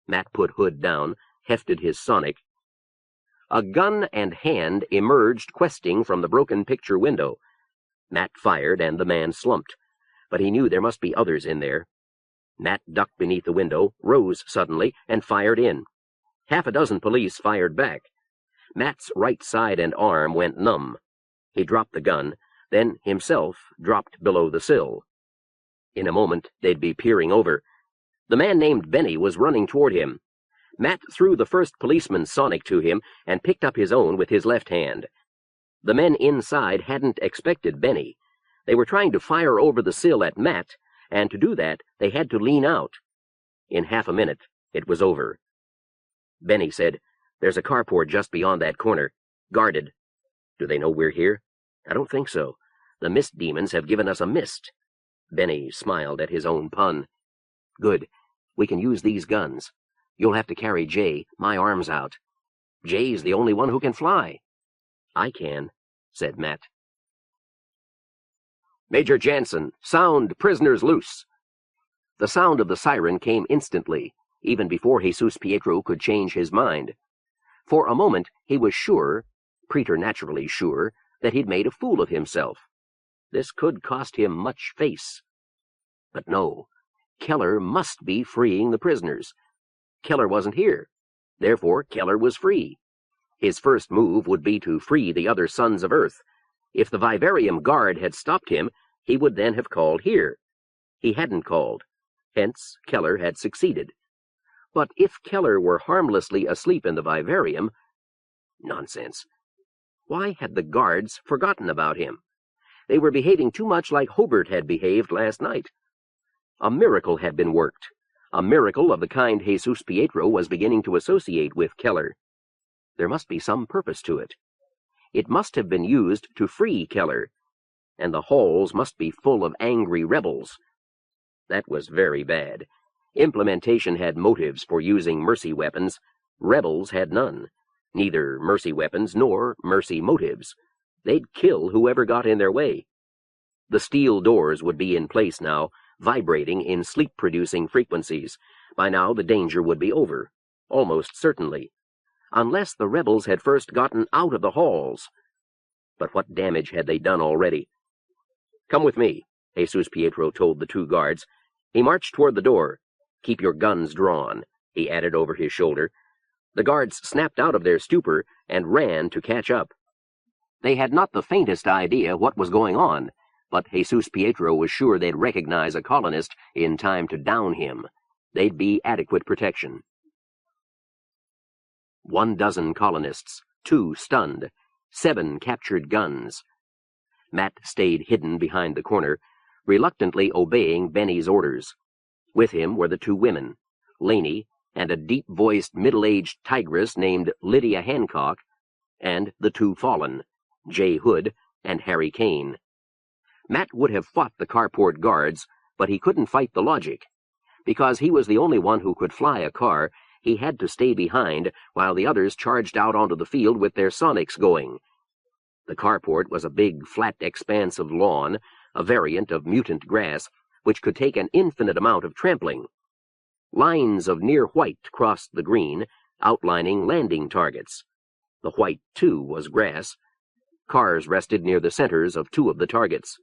Matt put Hood down, hefted his sonic. A gun and hand emerged questing from the broken picture window. Matt fired, and the man slumped. But he knew there must be others in there. Matt ducked beneath the window, rose suddenly, and fired in. 6 police fired back. Matt's right side and arm went numb. He dropped the gun, then himself dropped below the sill. In a moment, they'd be peering over. The man named Benny was running toward him. Matt threw the first policeman's sonic to him and picked up his own with his left hand. The men inside hadn't expected Benny. They were trying to fire over the sill at Matt, and to do that, they had to lean out. In half a minute, it was over. Benny said, "There's a carport just beyond that corner. Guarded. Do they know we're here? I don't think so. The mist demons have given us a mist." Benny smiled at his own pun. "Good. We can use these guns. You'll have to carry Jay, my arm's out. Jay's the only one who can fly." "I can," said Matt. "Major Jansen, sound prisoners loose." The sound of the siren came instantly, even before Jesus Pietro could change his mind. For a moment he was sure, preternaturally sure, that he'd made a fool of himself. This could cost him much face. But no, Keller must be freeing the prisoners. Keller wasn't here. Therefore, Keller was free. His first move would be to free the other sons of Earth. If the Vivarium guard had stopped him, he would then have called here. He hadn't called. Hence, Keller had succeeded. But if Keller were harmlessly asleep in the Vivarium... Nonsense. Why had the guards forgotten about him? They were behaving too much like Hobart had behaved last night. A miracle had been worked. A miracle of the kind Jesus Pietro was beginning to associate with Keller. There must be some purpose to it. It must have been used to free Keller, and the halls must be full of angry rebels. That was very bad. Implementation had motives for using mercy weapons. Rebels had none. Neither mercy weapons nor mercy motives. They'd kill whoever got in their way. The steel doors would be in place now, vibrating in sleep-producing frequencies. By now the danger would be over, almost certainly. Unless the rebels had first gotten out of the halls. But what damage had they done already? "Come with me," Jesus Pietro told the 2 guards. He marched toward the door. "Keep your guns drawn," he added over his shoulder. The guards snapped out of their stupor and ran to catch up. They had not the faintest idea what was going on, but Jesus Pietro was sure they'd recognize a colonist in time to down him. They'd be adequate protection. 12 colonists, 2 stunned, 7 captured guns. Matt stayed hidden behind the corner, reluctantly obeying Benny's orders. With him were the 2 women, Laney and a deep-voiced middle-aged tigress named Lydia Hancock, and the 2 fallen, Jay Hood and Harry Kane. Matt would have fought the carport guards, but he couldn't fight the logic. Because he was the only one who could fly a car, he had to stay behind while the others charged out onto the field with their sonics going. The carport was a big, flat expanse of lawn, a variant of mutant grass, which could take an infinite amount of trampling. Lines of near white crossed the green, outlining landing targets. The white, too, was grass. Cars rested near the centers of 2 of the targets.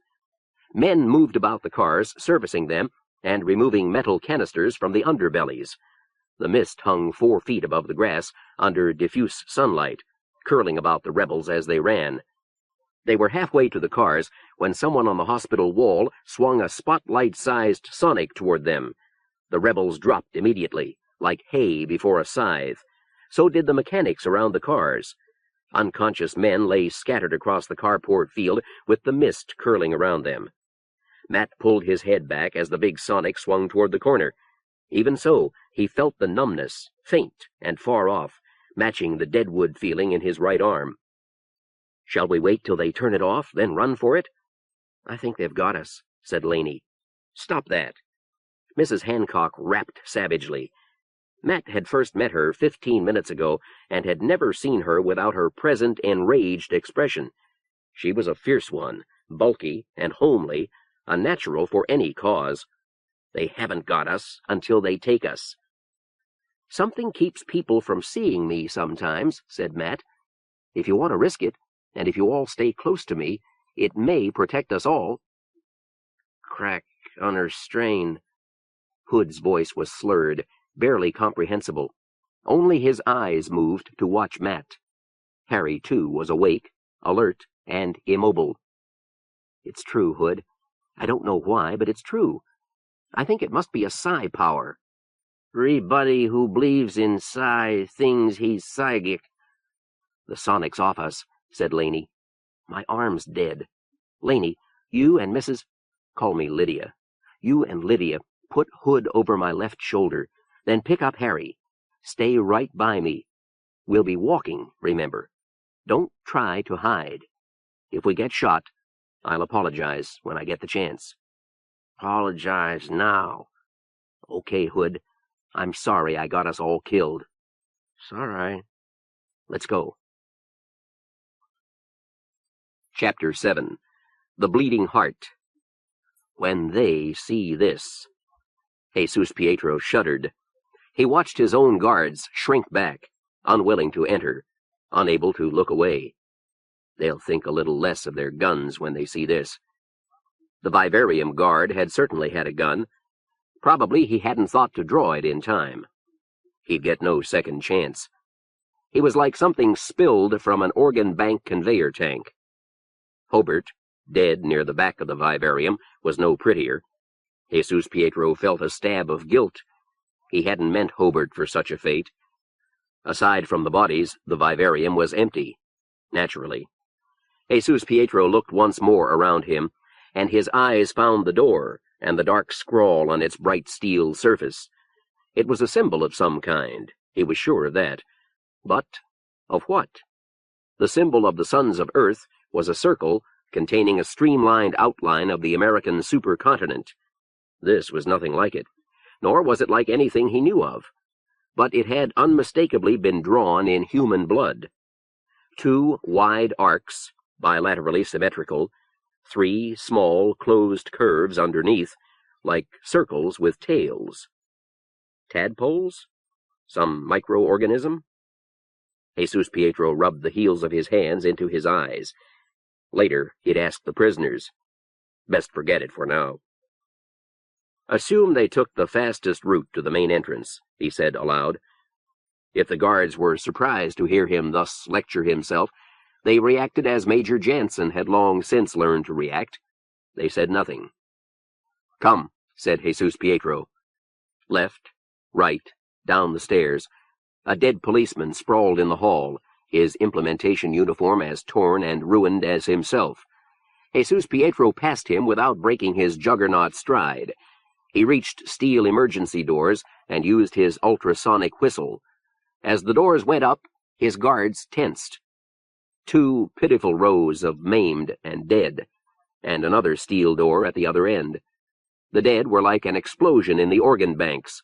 Men moved about the cars, servicing them, and removing metal canisters from the underbellies. The mist hung 4 feet above the grass under diffuse sunlight, curling about the rebels as they ran. They were halfway to the cars when someone on the hospital wall swung a spotlight-sized sonic toward them. The rebels dropped immediately, like hay before a scythe. So did the mechanics around the cars. Unconscious men lay scattered across the carport field with the mist curling around them. Matt pulled his head back as the big sonic swung toward the corner. Even so, he felt the numbness, faint and far off, matching the deadwood feeling in his right arm. "Shall we wait till they turn it off, then run for it?" "I think they've got us," said Laney. "Stop that." Mrs. Hancock rapped savagely. Matt had first met her 15 minutes ago and had never seen her without her present enraged expression. She was a fierce one, bulky and homely, unnatural for any cause. "They haven't got us until they take us." "Something keeps people from seeing me sometimes," said Matt. "If you want to risk it, and if you all stay close to me, it may protect us all." "Crack under strain." Hood's voice was slurred, barely comprehensible. Only his eyes moved to watch Matt. Harry, too, was awake, alert, and immobile. "It's true, Hood. I don't know why, but it's true. I think it must be a psi power." "Everybody who believes in psi thinks he's psychic." "The sonic's off us," said Laney. "My arm's dead. Laney, you and Mrs. Call me Lydia. You and Lydia put Hood over my left shoulder, then pick up Harry. Stay right by me. We'll be walking, remember. Don't try to hide. If we get shot, I'll apologize when I get the chance." "Apologize now." "Okay, Hood. I'm sorry I got us all killed." "It's all right." "Let's go." Chapter 7. The Bleeding Heart. When they see this. Jesus Pietro shuddered. He watched his own guards shrink back, unwilling to enter, unable to look away. They'll think a little less of their guns when they see this. The Vivarium guard had certainly had a gun. Probably he hadn't thought to draw it in time. He'd get no second chance. He was like something spilled from an organ bank conveyor tank. Hobart, dead near the back of the Vivarium, was no prettier. Jesus Pietro felt a stab of guilt. He hadn't meant Hobart for such a fate. Aside from the bodies, the Vivarium was empty. Naturally. Jesus Pietro looked once more around him, and his eyes found the door and the dark scrawl on its bright steel surface. It was a symbol of some kind, he was sure of that. But of what? The symbol of the Sons of Earth was a circle containing a streamlined outline of the American supercontinent. This was nothing like it, nor was it like anything he knew of. But it had unmistakably been drawn in human blood. 2 wide arcs, bilaterally symmetrical, 3 small, closed curves underneath, like circles with tails. Tadpoles? Some microorganism? Jesus Pietro rubbed the heels of his hands into his eyes. Later, he'd ask the prisoners. Best forget it for now. "Assume they took the fastest route to the main entrance," he said aloud. If the guards were surprised to hear him thus lecture himself, they reacted as Major Jansen had long since learned to react. They said nothing. "Come," said Jesus Pietro. Left, right, down the stairs. A dead policeman sprawled in the hall, his implementation uniform as torn and ruined as himself. Jesus Pietro passed him without breaking his juggernaut stride. He reached steel emergency doors and used his ultrasonic whistle. As the doors went up, his guards tensed. 2 pitiful rows of maimed and dead, and another steel door at the other end. The dead were like an explosion in the organ banks.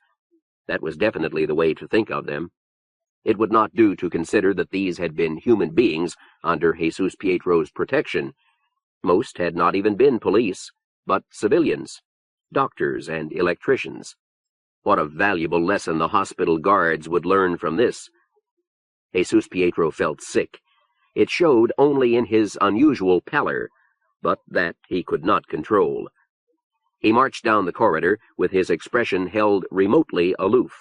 That was definitely the way to think of them. It would not do to consider that these had been human beings under Jesus Pietro's protection. Most had not even been police, but civilians, doctors and electricians. What a valuable lesson the hospital guards would learn from this. Jesus Pietro felt sick. It showed only in his unusual pallor, but that he could not control. He marched down the corridor with his expression held remotely aloof.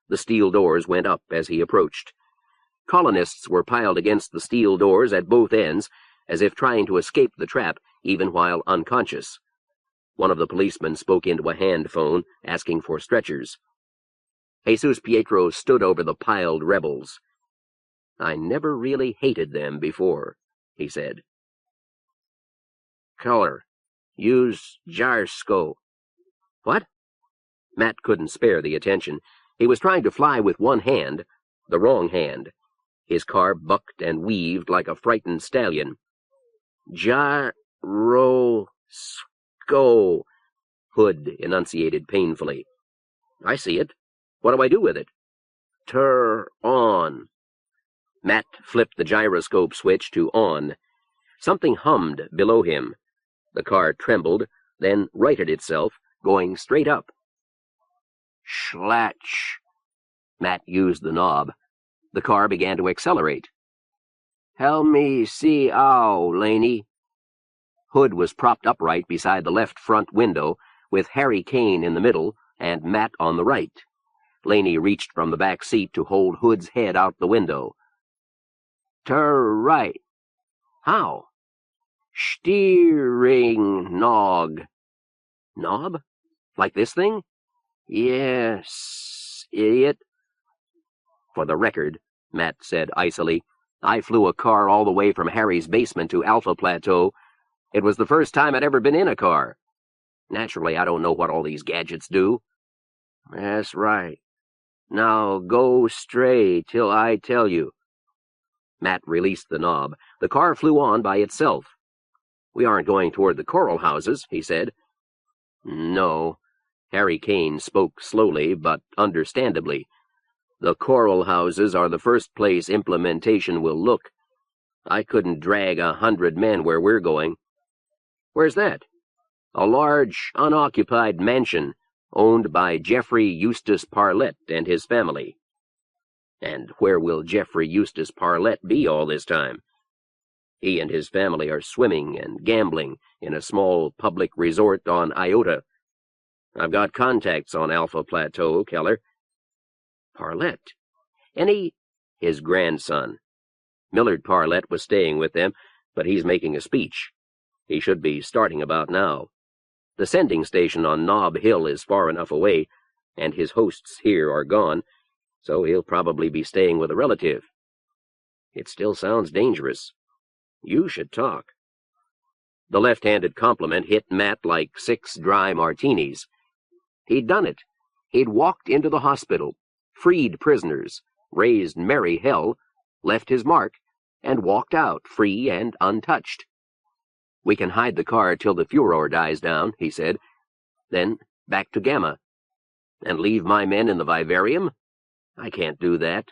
The steel doors went up as he approached. Colonists were piled against the steel doors at both ends, as if trying to escape the trap, even while unconscious. One of the policemen spoke into a hand phone, asking for stretchers. Jesus Pietro stood over the piled rebels. "I never really hated them before," he said. "Color, use gyroscope." "What?" Matt couldn't spare the attention. He was trying to fly with one hand, the wrong hand. His car bucked and weaved like a frightened stallion. "Gyroscope," Hood enunciated painfully. "I see it. What do I do with it?" "Turn on." Matt flipped the gyroscope switch to on. Something hummed below him. The car trembled, then righted itself, going straight up. "Schlatch." Matt used the knob. The car began to accelerate. "Help me see ow, Laney." Hood was propped upright beside the left front window, with Harry Kane in the middle and Matt on the right. Laney reached from the back seat to hold Hood's head out the window. "Tur right." "How?" "Steering nog." "Knob? Like this thing?" "Yes, idiot." "For the record," Matt said icily, "I flew a car all the way from Harry's basement to Alpha Plateau. It was the first time I'd ever been in a car. Naturally, I don't know what all these gadgets do." "That's right. Now go straight till I tell you." Matt released the knob. The car flew on by itself. "We aren't going toward the coral houses," he said. "No." Harry Kane spoke slowly, but understandably. "The coral houses are the first place implementation will look. I couldn't drag 100 men where we're going." "Where's that?" "A large, unoccupied mansion owned by Jeffrey Eustace Parlette and his family." "And where will Jeffrey Eustace Parlette be all this time?" "He and his family are swimming and gambling in a small public resort on Iota. I've got contacts on Alpha Plateau, Keller." "Parlette? Any—" "His grandson. Millard Parlette was staying with them, but he's making a speech. He should be starting about now. The sending station on Nob Hill is far enough away, and his hosts here are gone, so he'll probably be staying with a relative." "It still sounds dangerous." "You should talk." The left-handed compliment hit Matt like 6 dry martinis. He'd done it. He'd walked into the hospital, freed prisoners, raised merry hell, left his mark, and walked out free and untouched. "We can hide the car till the furor dies down," he said. "Then back to Gamma." "And leave my men in the Vivarium? I can't do that.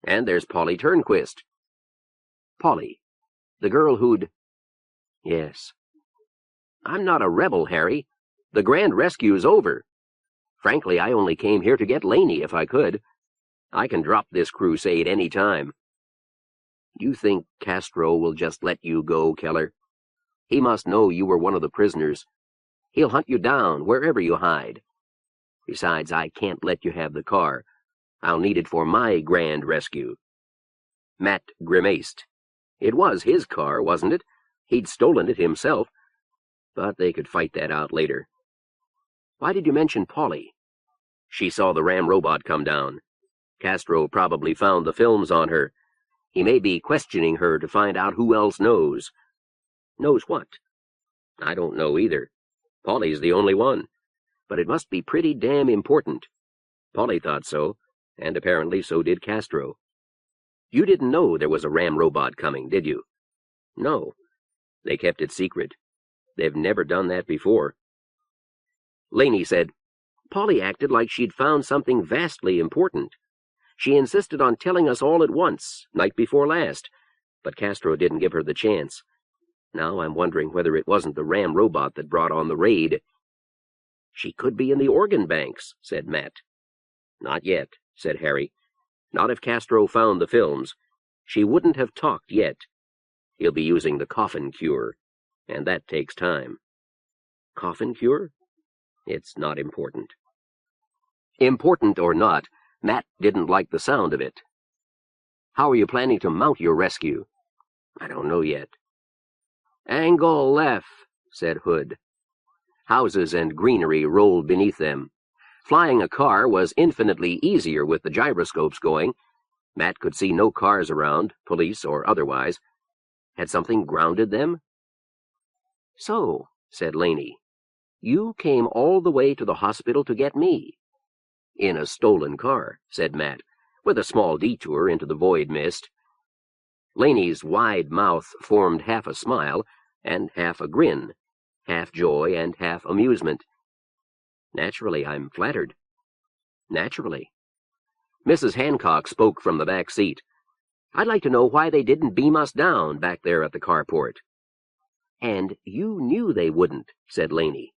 And there's Polly Turnquist." "Polly? The girl who'd—" "Yes." "I'm not a rebel, Harry. The grand rescue's over. Frankly, I only came here to get Laney if I could. I can drop this crusade any time." "You think Castro will just let you go, Keller? He must know you were one of the prisoners. He'll hunt you down wherever you hide. Besides, I can't let you have the car. I'll need it for my grand rescue." Matt grimaced. It was his car, wasn't it? He'd stolen it himself. But they could fight that out later. "Why did you mention Polly?" "She saw the Ramrobot come down. Castro probably found the films on her. He may be questioning her to find out who else knows. Knows what? I don't know either. Polly's the only one. But it must be pretty damn important. Polly thought so, and apparently so did Castro. You didn't know there was a Ramrobot coming, did you? No. They kept it secret. They've never done that before. Laney said, Polly acted like she'd found something vastly important. She insisted on telling us all at once, night before last, but Castro didn't give her the chance. Now I'm wondering whether it wasn't the Ramrobot that brought on the raid. She could be in the organ banks, said Matt. Not yet, said Harry. Not if Castro found the films. She wouldn't have talked yet. He'll be using the coffin cure, and that takes time. Coffin cure? It's not important. Important or not, Matt didn't like the sound of it. How are you planning to mount your rescue? I don't know yet. Angle left, said Hood. Houses and greenery rolled beneath them. Flying a car was infinitely easier with the gyroscopes going. Matt could see no cars around, police or otherwise. Had something grounded them? So, said Laney, you came all the way to the hospital to get me. In a stolen car, said Matt, with a small detour into the void mist. Laney's wide mouth formed half a smile and half a grin, half joy and half amusement. Naturally, I'm flattered. Naturally. Mrs. Hancock spoke from the back seat. I'd like to know why they didn't beam us down back there at the carport. And you knew they wouldn't, said Laney.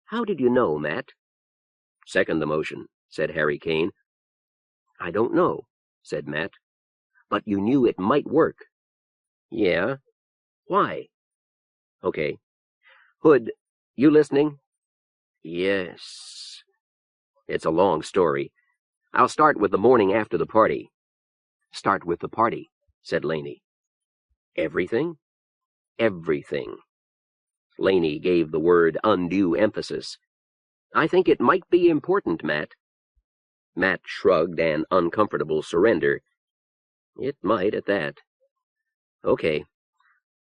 How did you know, Matt? Second the motion, said Harry Kane. I don't know, said Matt. But you knew it might work. Yeah. Why? Okay. Hood, you listening? Yes. It's a long story. I'll start with the morning after the party. Start with the party, said Laney. Everything? Everything. Laney gave the word undue emphasis. I think it might be important, Matt. Matt shrugged an uncomfortable surrender. It might, at that. Okay.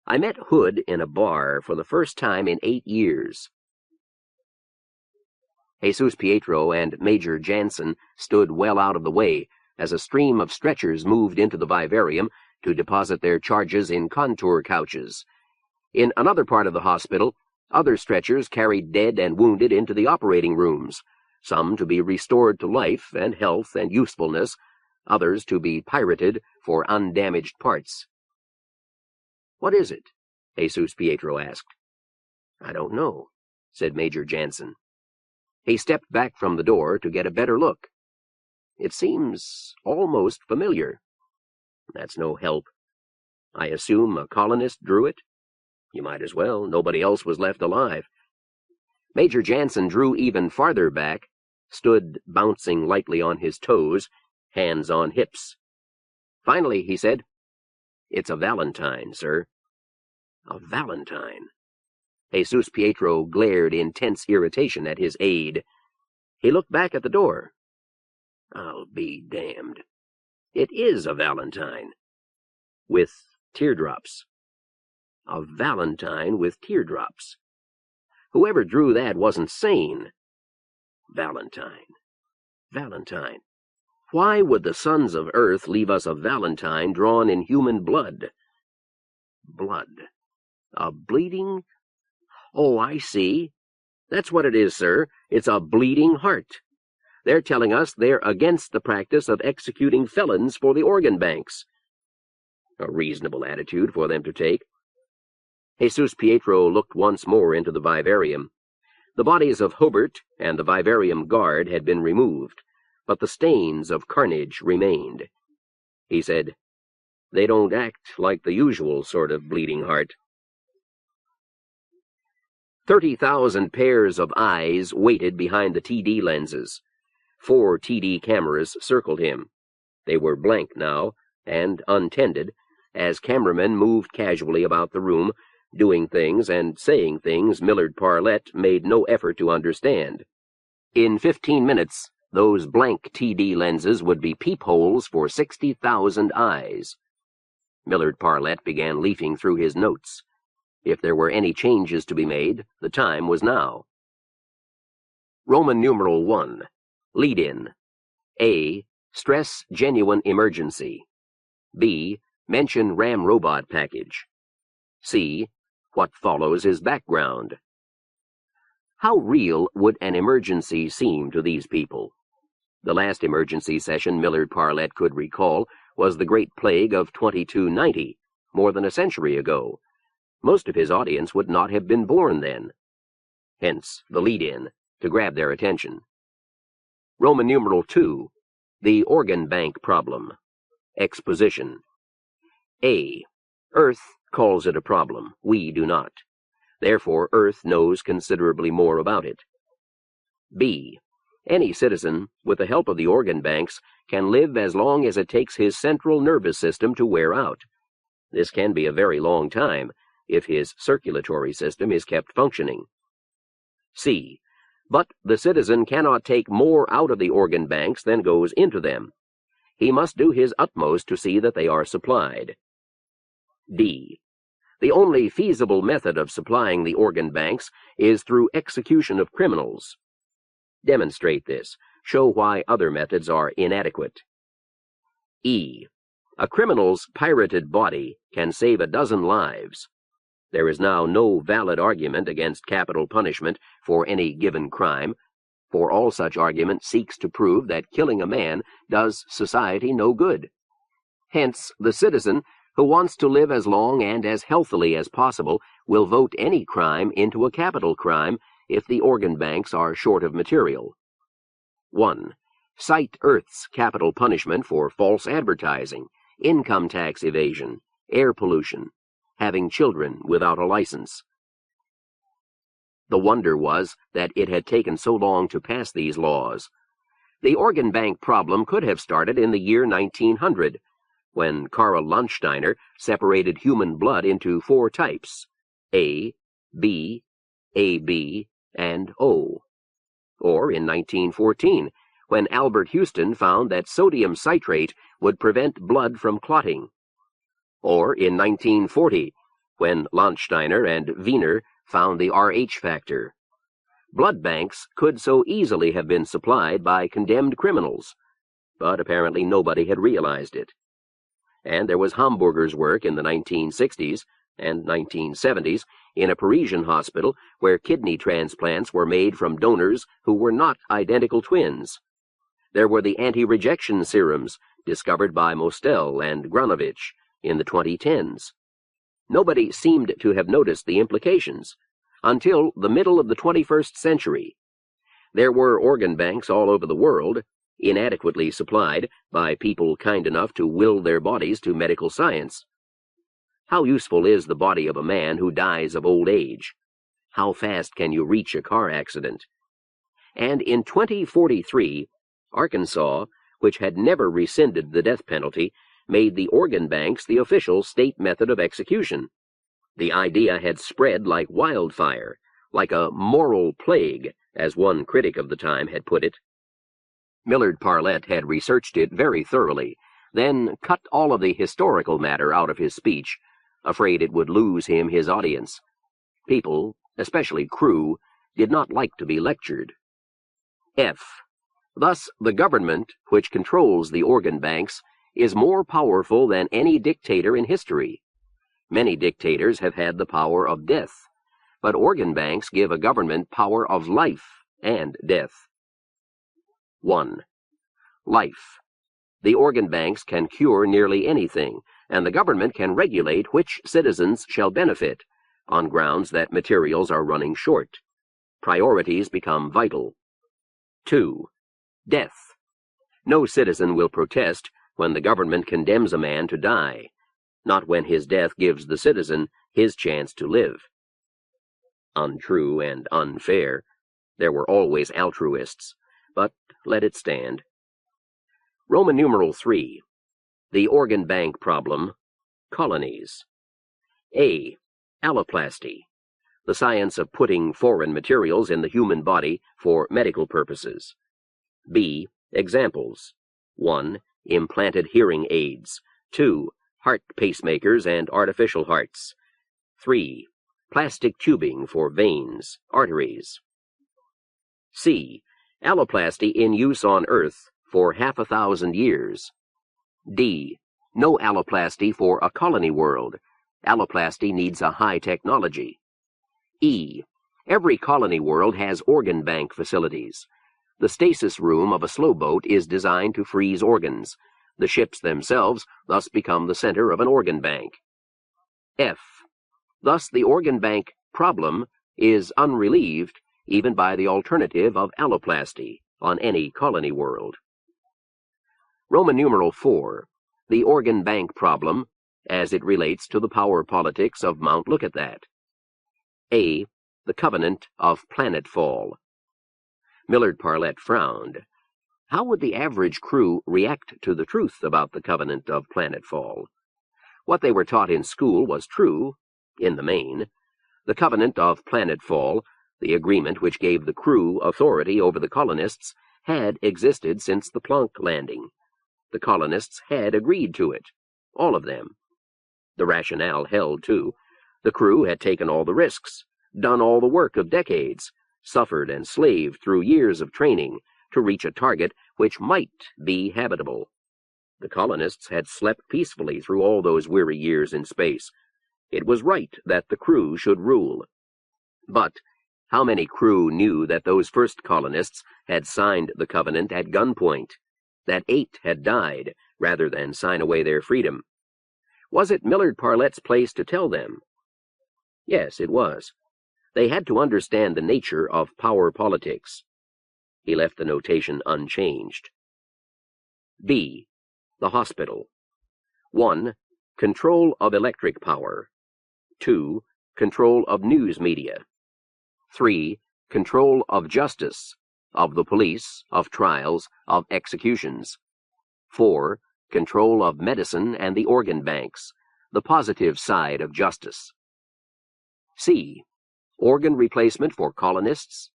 I met Hood in a bar for the first time in 8 years. Jesus Pietro and Major Jansen stood well out of the way as a stream of stretchers moved into the vivarium to deposit their charges in contour couches. In another part of the hospital, other stretchers carried dead and wounded into the operating rooms, some to be restored to life and health and usefulness, others to be pirated for undamaged parts. What is it? Jesus Pietro asked. I don't know, said Major Jansen. He stepped back from the door to get a better look. It seems almost familiar. That's no help. I assume a colonist drew it? You might as well. Nobody else was left alive. Major Jansen drew even farther back, stood bouncing lightly on his toes, hands on hips. Finally, he said, It's a valentine, sir. A valentine? Jesus Pietro glared intense irritation at his aide. He looked back at the door. I'll be damned. It is a valentine. With teardrops. A valentine with teardrops. Whoever drew that wasn't sane. Valentine. Valentine. Why would the sons of Earth leave us a valentine drawn in human blood? Blood. A bleeding... Oh, I see. That's what it is, sir. It's a bleeding heart. They're telling us they're against the practice of executing felons for the organ banks. A reasonable attitude for them to take. Jesus Pietro looked once more into the vivarium. The bodies of Hobart and the vivarium guard had been removed, but the stains of carnage remained. He said, They don't act like the usual sort of bleeding heart. 30,000 pairs of eyes waited behind the TD lenses. 4 TD cameras circled him. They were blank now, and untended, as cameramen moved casually about the room, doing things and saying things Millard Parlette made no effort to understand. In 15 minutes, those blank TD lenses would be peepholes for 60,000 eyes. Millard Parlette began leafing through his notes. If there were any changes to be made, the time was now. Roman numeral 1. Lead-in. A. Stress genuine emergency. B. Mention Ramrobot package. C. What follows is background. How real would an emergency seem to these people? The last emergency session Millard Parlette could recall was the Great Plague of 2290, more than a century ago. Most of his audience would not have been born then. Hence the lead-in, to grab their attention. Roman numeral 2. The organ bank problem. Exposition. A. Earth calls it a problem. We do not. Therefore, Earth knows considerably more about it. B. Any citizen, with the help of the organ banks, can live as long as it takes his central nervous system to wear out. This can be a very long time, if his circulatory system is kept functioning. C. But the citizen cannot take more out of the organ banks than goes into them. He must do his utmost to see that they are supplied. D. The only feasible method of supplying the organ banks is through execution of criminals. Demonstrate this. Show why other methods are inadequate. E. A criminal's pirated body can save a dozen lives. There is now no valid argument against capital punishment for any given crime, for all such argument seeks to prove that killing a man does society no good. Hence, the citizen who wants to live as long and as healthily as possible will vote any crime into a capital crime if the organ banks are short of material. 1. Cite Earth's capital punishment for false advertising, income tax evasion, air pollution, having children without a license. The wonder was that it had taken so long to pass these laws. The organ bank problem could have started in the year 1900, when Karl Landsteiner separated human blood into 4 types, A, B, AB, and O. Or in 1914, when Albert Houston found that sodium citrate would prevent blood from clotting. Or in 1940, when Landsteiner and Wiener found the Rh factor. Blood banks could so easily have been supplied by condemned criminals, but apparently nobody had realized it. And there was Hamburger's work in the 1960s and 1970s in a Parisian hospital where kidney transplants were made from donors who were not identical twins. There were the anti-rejection serums discovered by Mostel and Granovich in the 2010s. Nobody seemed to have noticed the implications until the middle of the 21st century. There were organ banks all over the world, inadequately supplied by people kind enough to will their bodies to medical science. How useful is the body of a man who dies of old age? How fast can you reach a car accident? And in 2043, Arkansas, which had never rescinded the death penalty, made the organ banks the official state method of execution. The idea had spread like wildfire, like a moral plague, as one critic of the time had put it. Millard Parlette had researched it very thoroughly, then cut all of the historical matter out of his speech, afraid it would lose him his audience. People, especially crew, did not like to be lectured. F. Thus, the government, which controls the organ banks, is more powerful than any dictator in history. Many dictators have had the power of death, but organ banks give a government power of life and death. 1. Life. The organ banks can cure nearly anything, and the government can regulate which citizens shall benefit, on grounds that materials are running short. Priorities become vital. 2. Death. No citizen will protest when the government condemns a man to die, not when his death gives the citizen his chance to live. Untrue and unfair. There were always altruists, but let it stand. Roman numeral 3. The organ bank problem. Colonies. A. Alloplasty. The science of putting foreign materials in the human body for medical purposes. B. Examples. 1. Implanted hearing aids. 2. heart pacemakers and artificial hearts. 3. Plastic tubing for veins, arteries. C. Alloplasty in use on Earth for 500 years. D. No alloplasty for a colony world. Alloplasty needs a high technology. E. Every colony world has organ bank facilities. The stasis room of a slowboat is designed to freeze organs. The ships themselves thus become the center of an organ bank. F. Thus the organ bank problem is unrelieved even by the alternative of alloplasty on any colony world. Roman numeral 4. The organ bank problem as it relates to the power politics of Mount Lookitthat. A. The covenant of planetfall. Millard Parlette frowned. How would the average crew react to the truth about the covenant of planetfall? What they were taught in school was true, in the main. The covenant of planetfall, the agreement which gave the crew authority over the colonists, had existed since the Planck landing. The colonists had agreed to it, all of them. The rationale held, too. The crew had taken all the risks, done all the work of decades, suffered and slaved through years of training to reach a target which might be habitable. The colonists had slept peacefully through all those weary years in space. It was right that the crew should rule. But how many crew knew that those first colonists had signed the covenant at gunpoint, that 8 had died rather than sign away their freedom? Was it Millard Parlette's place to tell them? Yes, it was. They had to understand the nature of power politics. He left the notation unchanged. B. The hospital. 1. Control of electric power. 2. Control of news media. 3. Control of justice, of the police, of trials, of executions. 4. Control of medicine and the organ banks, the positive side of justice. C. Organ replacement for colonists?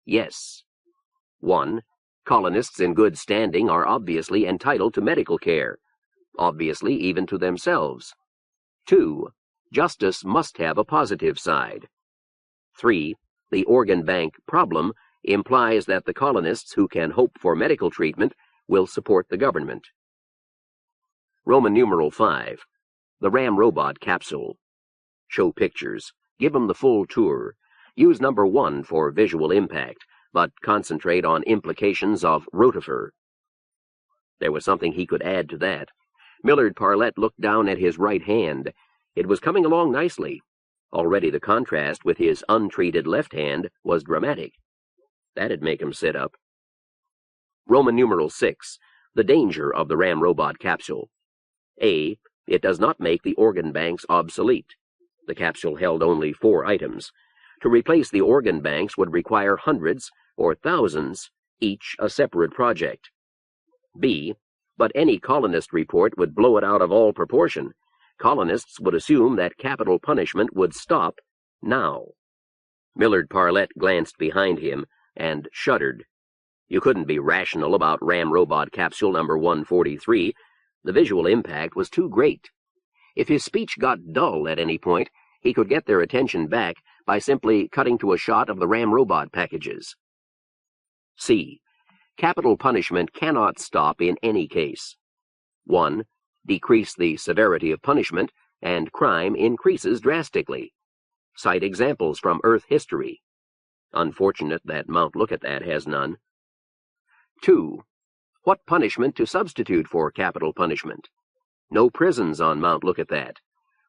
Yes. 1. Colonists in good standing are obviously entitled to medical care, obviously even to themselves. 2. Justice must have a positive side. 3. The organ bank problem implies that the colonists who can hope for medical treatment will support the government. Roman numeral 5. The Ramrobot capsule. Show pictures. Give them the full tour. Use number 1 for visual impact, but concentrate on implications of rotifer. There was something he could add to that. Millard Parlette looked down at his right hand. It was coming along nicely. Already the contrast with his untreated left hand was dramatic. That'd make him sit up. Roman numeral 6. The danger of the Ramrobot capsule. A. It does not make the organ banks obsolete. The capsule held only 4 items. To replace the organ banks would require hundreds or thousands, each a separate project. B. But any colonist report would blow it out of all proportion. Colonists would assume that capital punishment would stop now. Millard Parlette glanced behind him and shuddered. You couldn't be rational about Ramrobot capsule number 143. The visual impact was too great. If his speech got dull at any point, he could get their attention back by simply cutting to a shot of the Ramrobot packages. C. Capital punishment cannot stop in any case. 1. Decrease the severity of punishment, and crime increases drastically. Cite examples from Earth history. Unfortunate that Mount Lookitthat has none. 2. What punishment to substitute for capital punishment? No prisons on Mount Lookitthat.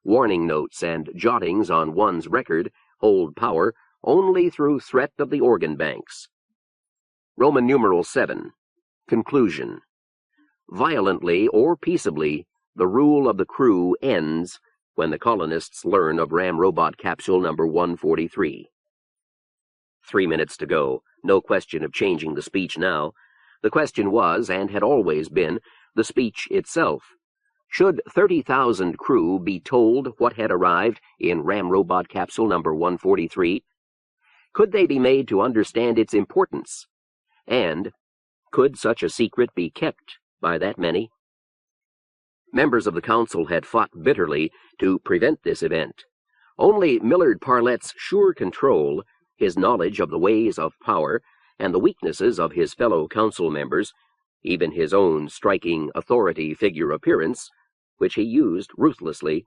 Warning notes and jottings on one's record hold power only through threat of the organ banks. Roman numeral 7. Conclusion. Violently or peaceably, the rule of the crew ends when the colonists learn of Ramrobot capsule number 143. 3 minutes to go. No question of changing the speech now. The question was, and had always been, the speech itself. Should 30,000 crew be told what had arrived in Ramrobot capsule number 143? Could they be made to understand its importance? And could such a secret be kept by that many? Members of the council had fought bitterly to prevent this event. Only Millard Parlette's sure control, his knowledge of the ways of power, and the weaknesses of his fellow council members, even his own striking authority figure appearance, which he used ruthlessly,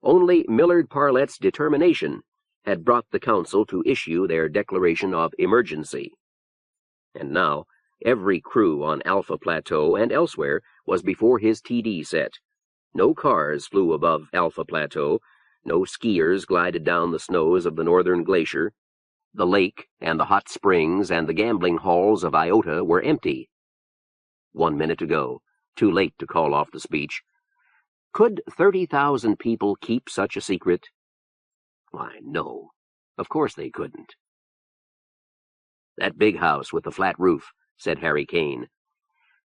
only Millard Parlette's determination had brought the council to issue their declaration of emergency. And now, every crew on Alpha Plateau and elsewhere was before his TD set. No cars flew above Alpha Plateau, no skiers glided down the snows of the northern glacier. The lake and the hot springs and the gambling halls of Iota were empty. 1 minute to go, too late to call off the speech. Could 30,000 people keep such a secret? Why, no. Of course they couldn't. "That big house with the flat roof," said Harry Kane.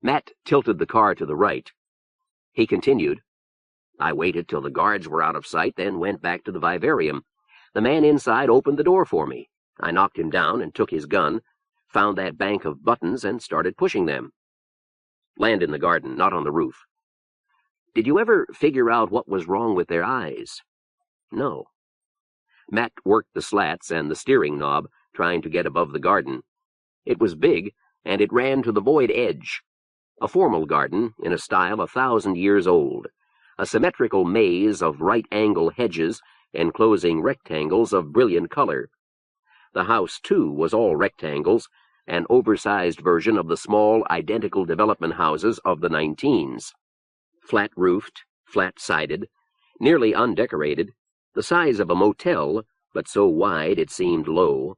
Matt tilted the car to the right. He continued, "I waited till the guards were out of sight, then went back to the Vivarium. The man inside opened the door for me. I knocked him down and took his gun, found that bank of buttons and started pushing them. Land in the garden, not on the roof. Did you ever figure out what was wrong with their eyes?" "No." Matt worked the slats and the steering knob, trying to get above the garden. It was big, and it ran to the void edge. A formal garden in a style 1,000 years old, a symmetrical maze of right-angle hedges enclosing rectangles of brilliant color. The house, too, was all rectangles, an oversized version of the small, identical development houses of the 19s. Flat-roofed, flat-sided, nearly undecorated, the size of a motel, but so wide it seemed low.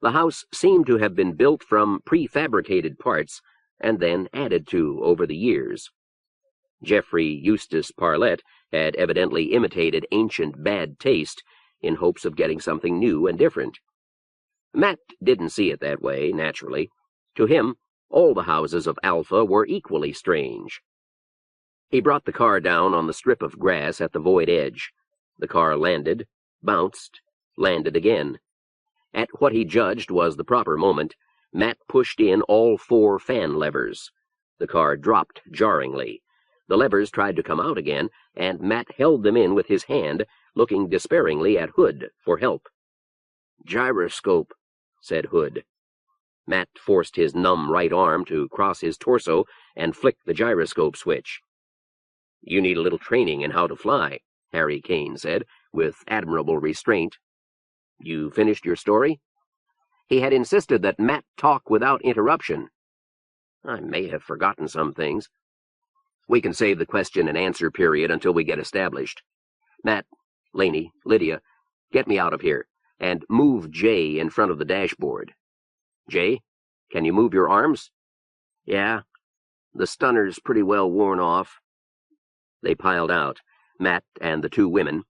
The house seemed to have been built from prefabricated parts and then added to over the years. Geoffrey Eustace Parlette had evidently imitated ancient bad taste in hopes of getting something new and different. Matt didn't see it that way, naturally. To him, all the houses of Alpha were equally strange. He brought the car down on the strip of grass at the void edge. The car landed, bounced, landed again. At what he judged was the proper moment, Matt pushed in all 4 fan levers. The car dropped jarringly. The levers tried to come out again, and Matt held them in with his hand, looking despairingly at Hood for help. "Gyroscope," said Hood. Matt forced his numb right arm to cross his torso and flicked the gyroscope switch. "You need a little training in how to fly," Harry Kane said, with admirable restraint. "You finished your story?" He had insisted that Matt talk without interruption. "I may have forgotten some things. We can save the question and answer period until we get established. Matt, Laney, Lydia, get me out of here, and move Jay in front of the dashboard. Jay, can you move your arms?" "Yeah. The stunner's pretty well worn off." They piled out, Matt and the 2 women.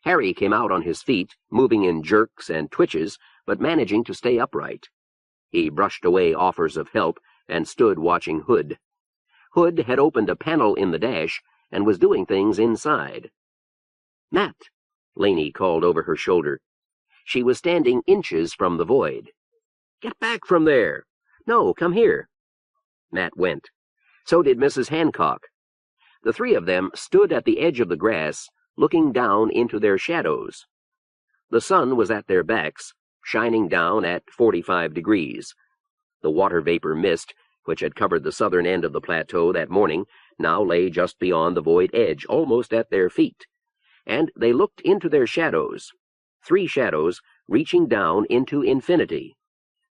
Harry came out on his feet, moving in jerks and twitches, but managing to stay upright. He brushed away offers of help and stood watching Hood. Hood had opened a panel in the dash and was doing things inside. "Matt," Laney called over her shoulder. She was standing inches from the void. "Get back from there." "No, come here." Matt went. So did Mrs. Hancock. The 3 of them stood at the edge of the grass, looking down into their shadows. The sun was at their backs, shining down at 45 degrees. The water vapor mist, which had covered the southern end of the plateau that morning, now lay just beyond the void edge, almost at their feet. And they looked into their shadows, 3 shadows reaching down into infinity.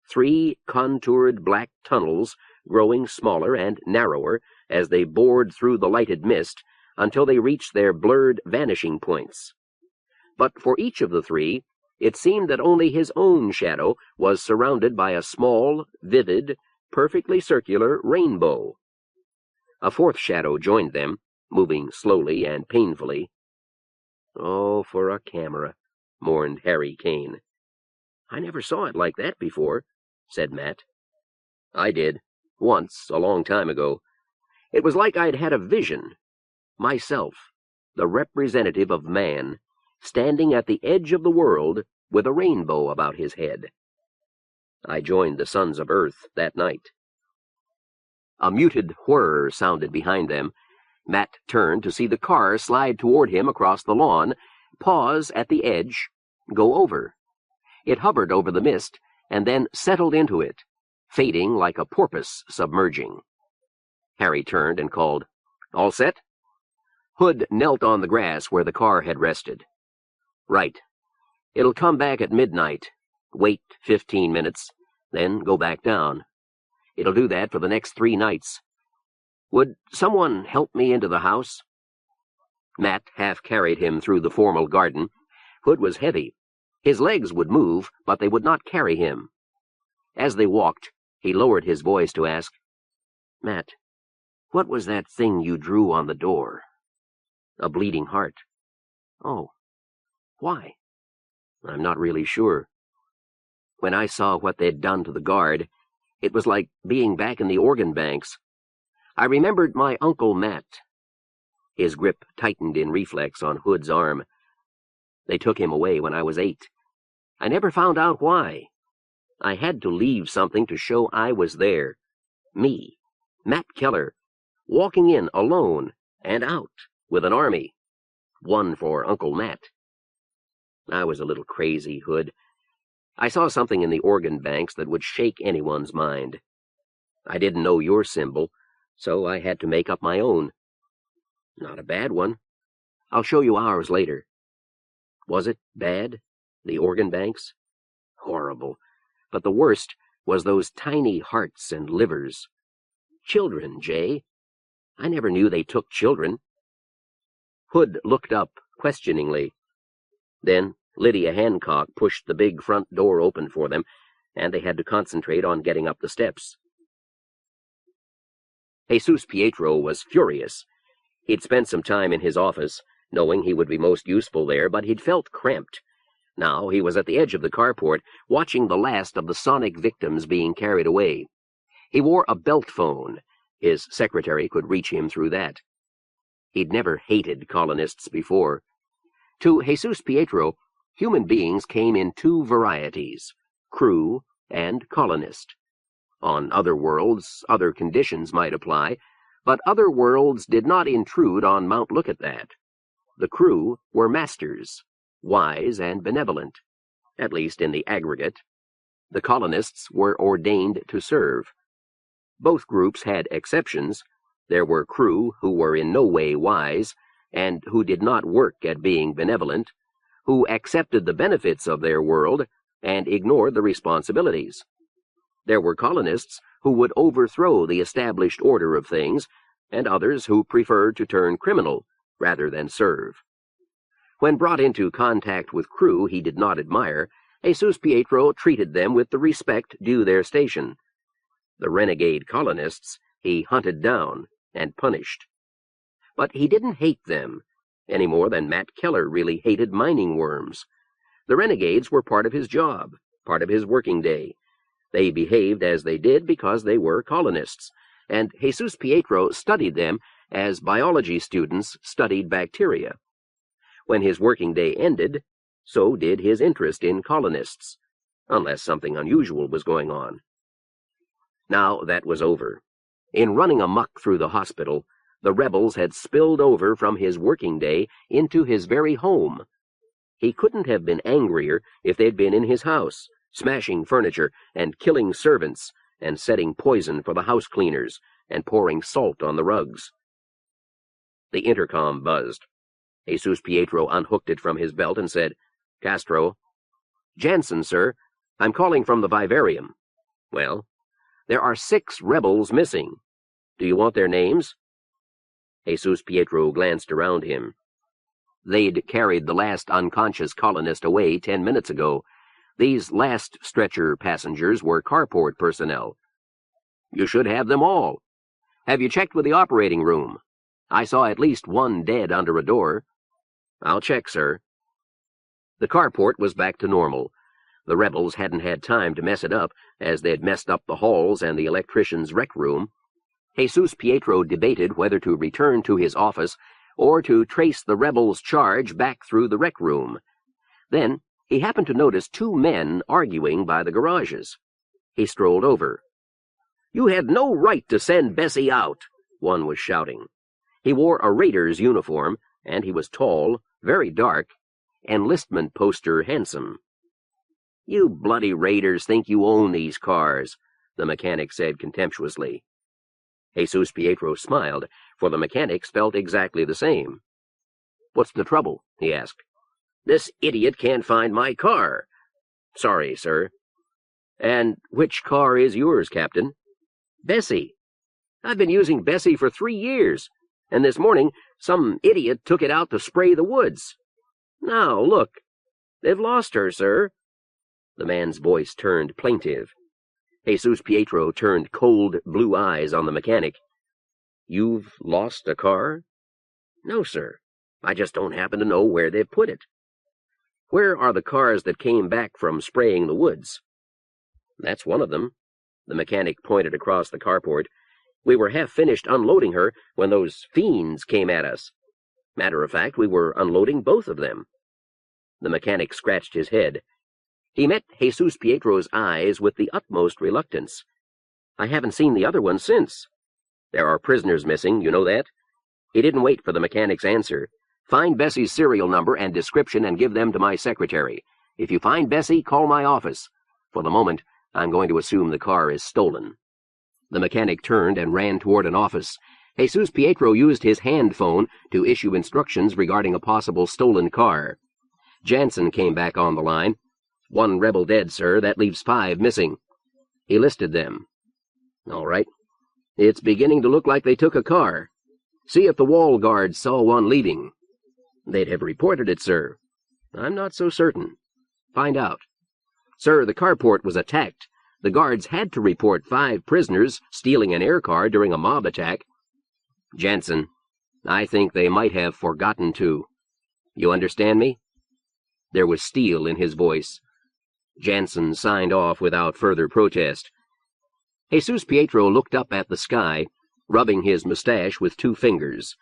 3 contoured black tunnels, growing smaller and narrower as they bored through the lighted mist until they reached their blurred vanishing points. But for each of the 3, it seemed that only his own shadow was surrounded by a small, vivid, perfectly circular rainbow. A 4th shadow joined them, moving slowly and painfully. "Oh, for a camera," mourned Harry Kane. "I never saw it like that before," said Matt. "I did, once, a long time ago. It was like I'd had a vision. Myself, the representative of man, standing at the edge of the world with a rainbow about his head. I joined the Sons of Earth that night." A muted whir sounded behind them, Matt turned to see the car slide toward him across the lawn, pause at the edge, go over. It hovered over the mist, and then settled into it, fading like a porpoise submerging. Harry turned and called, "All set?" Hood knelt on the grass where the car had rested. "Right. It'll come back at midnight. Wait 15 minutes, then go back down. It'll do that for the next 3 nights. Would someone help me into the house?" Matt half carried him through the formal garden. Hood was heavy. His legs would move, but they would not carry him. As they walked, he lowered his voice to ask, "Matt, what was that thing you drew on the door?" "A bleeding heart." "Oh, why?" "I'm not really sure. When I saw what they'd done to the guard, it was like being back in the organ banks. I remembered my Uncle Matt." His grip tightened in reflex on Hood's arm. "They took him away when I was 8. I never found out why. I had to leave something to show I was there. Me, Matt Keller, walking in alone and out with an army. One for Uncle Matt. I was a little crazy, Hood. I saw something in the organ banks that would shake anyone's mind. I didn't know your symbol, so I had to make up my own. Not a bad one. I'll show you ours later." Was it bad, the organ banks? Horrible. But the worst was those tiny hearts and livers. Children, Jay. I never knew they took children. Hood looked up questioningly. Then Lydia Hancock pushed the big front door open for them, and they had to concentrate on getting up the steps. Jesus Pietro was furious. He'd spent some time in his office, knowing he would be most useful there, but he'd felt cramped. Now he was at the edge of the carport, watching the last of the sonic victims being carried away. He wore a belt phone. His secretary could reach him through that. He'd never hated colonists before. To Jesus Pietro, human beings came in 2 varieties, crew and colonist. On other worlds, other conditions might apply, but other worlds did not intrude on Mount Lookitthat. The crew were masters, wise and benevolent, at least in the aggregate. The colonists were ordained to serve. Both groups had exceptions. There were crew who were in no way wise, and who did not work at being benevolent, who accepted the benefits of their world and ignored the responsibilities. There were colonists who would overthrow the established order of things, and others who preferred to turn criminal rather than serve. When brought into contact with crew he did not admire, Jesus Pietro treated them with the respect due their station. The renegade colonists he hunted down and punished. But he didn't hate them, any more than Matt Keller really hated mining worms. The renegades were part of his job, part of his working day. They behaved as they did because they were colonists, and Jesus Pietro studied them as biology students studied bacteria. When his working day ended, so did his interest in colonists, unless something unusual was going on. Now that was over. In running amok through the hospital, the rebels had spilled over from his working day into his very home. He couldn't have been angrier if they'd been in his house, smashing furniture and killing servants and setting poison for the house cleaners and pouring salt on the rugs. The intercom buzzed. Jesus Pietro unhooked it from his belt and said, "Castro." "Jansen, sir. I'm calling from the Vivarium." "Well, there are 6 rebels missing. Do you want their names?" Jesus Pietro glanced around him. They'd carried the last unconscious colonist away 10 minutes ago. These last stretcher passengers were carport personnel. "You should have them all. Have you checked with the operating room? I saw at least 1 dead under a door." "I'll check, sir." The carport was back to normal. The rebels hadn't had time to mess it up, as they'd messed up the halls and the electrician's rec room. Jesus Pietro debated whether to return to his office or to trace the rebels' charge back through the rec room. Then he happened to notice 2 men arguing by the garages. He strolled over. "You had no right to send Bessie out," one was shouting. He wore a raider's uniform, and he was tall, very dark, enlistment poster handsome. "You bloody raiders think you own these cars," the mechanic said contemptuously. Jesus Pietro smiled, for the mechanics felt exactly the same. "What's the trouble?" he asked. "This idiot can't find my car." "Sorry, sir." "And which car is yours, Captain?" "Bessie. I've been using Bessie for 3 years, and this morning some idiot took it out to spray the woods. Now, look. They've lost her, sir." The man's voice turned plaintive. Jesus Pietro turned cold blue eyes on the mechanic. "You've lost a car?" "No, sir. I just don't happen to know where they've put it." "Where are the cars that came back from spraying the woods?" "That's one of them." The mechanic pointed across the carport. "We were half finished unloading her when those fiends came at us. Matter of fact, we were unloading both of them." The mechanic scratched his head. He met Jesus Pietro's eyes with the utmost reluctance. "I haven't seen the other one since." "There are prisoners missing, you know that?" He didn't wait for the mechanic's answer. "Find Bessie's serial number and description and give them to my secretary. If you find Bessie, call my office. For the moment, I'm going to assume the car is stolen." The mechanic turned and ran toward an office. Jesus Pietro used his hand phone to issue instructions regarding a possible stolen car. Jansen came back on the line. "1 rebel dead, sir. That leaves 5 missing." He listed them. "All right. It's beginning to look like they took a car. See if the wall guards saw one leaving." "They'd have reported it, sir." "I'm not so certain." "Find out." "Sir, the carport was attacked. The guards had to report 5 prisoners stealing an air car during a mob attack." "Jansen, I think they might have forgotten to. You understand me?" There was steel in his voice. Jansen signed off without further protest. Jesus Pietro looked up at the sky, rubbing his mustache with 2 fingers.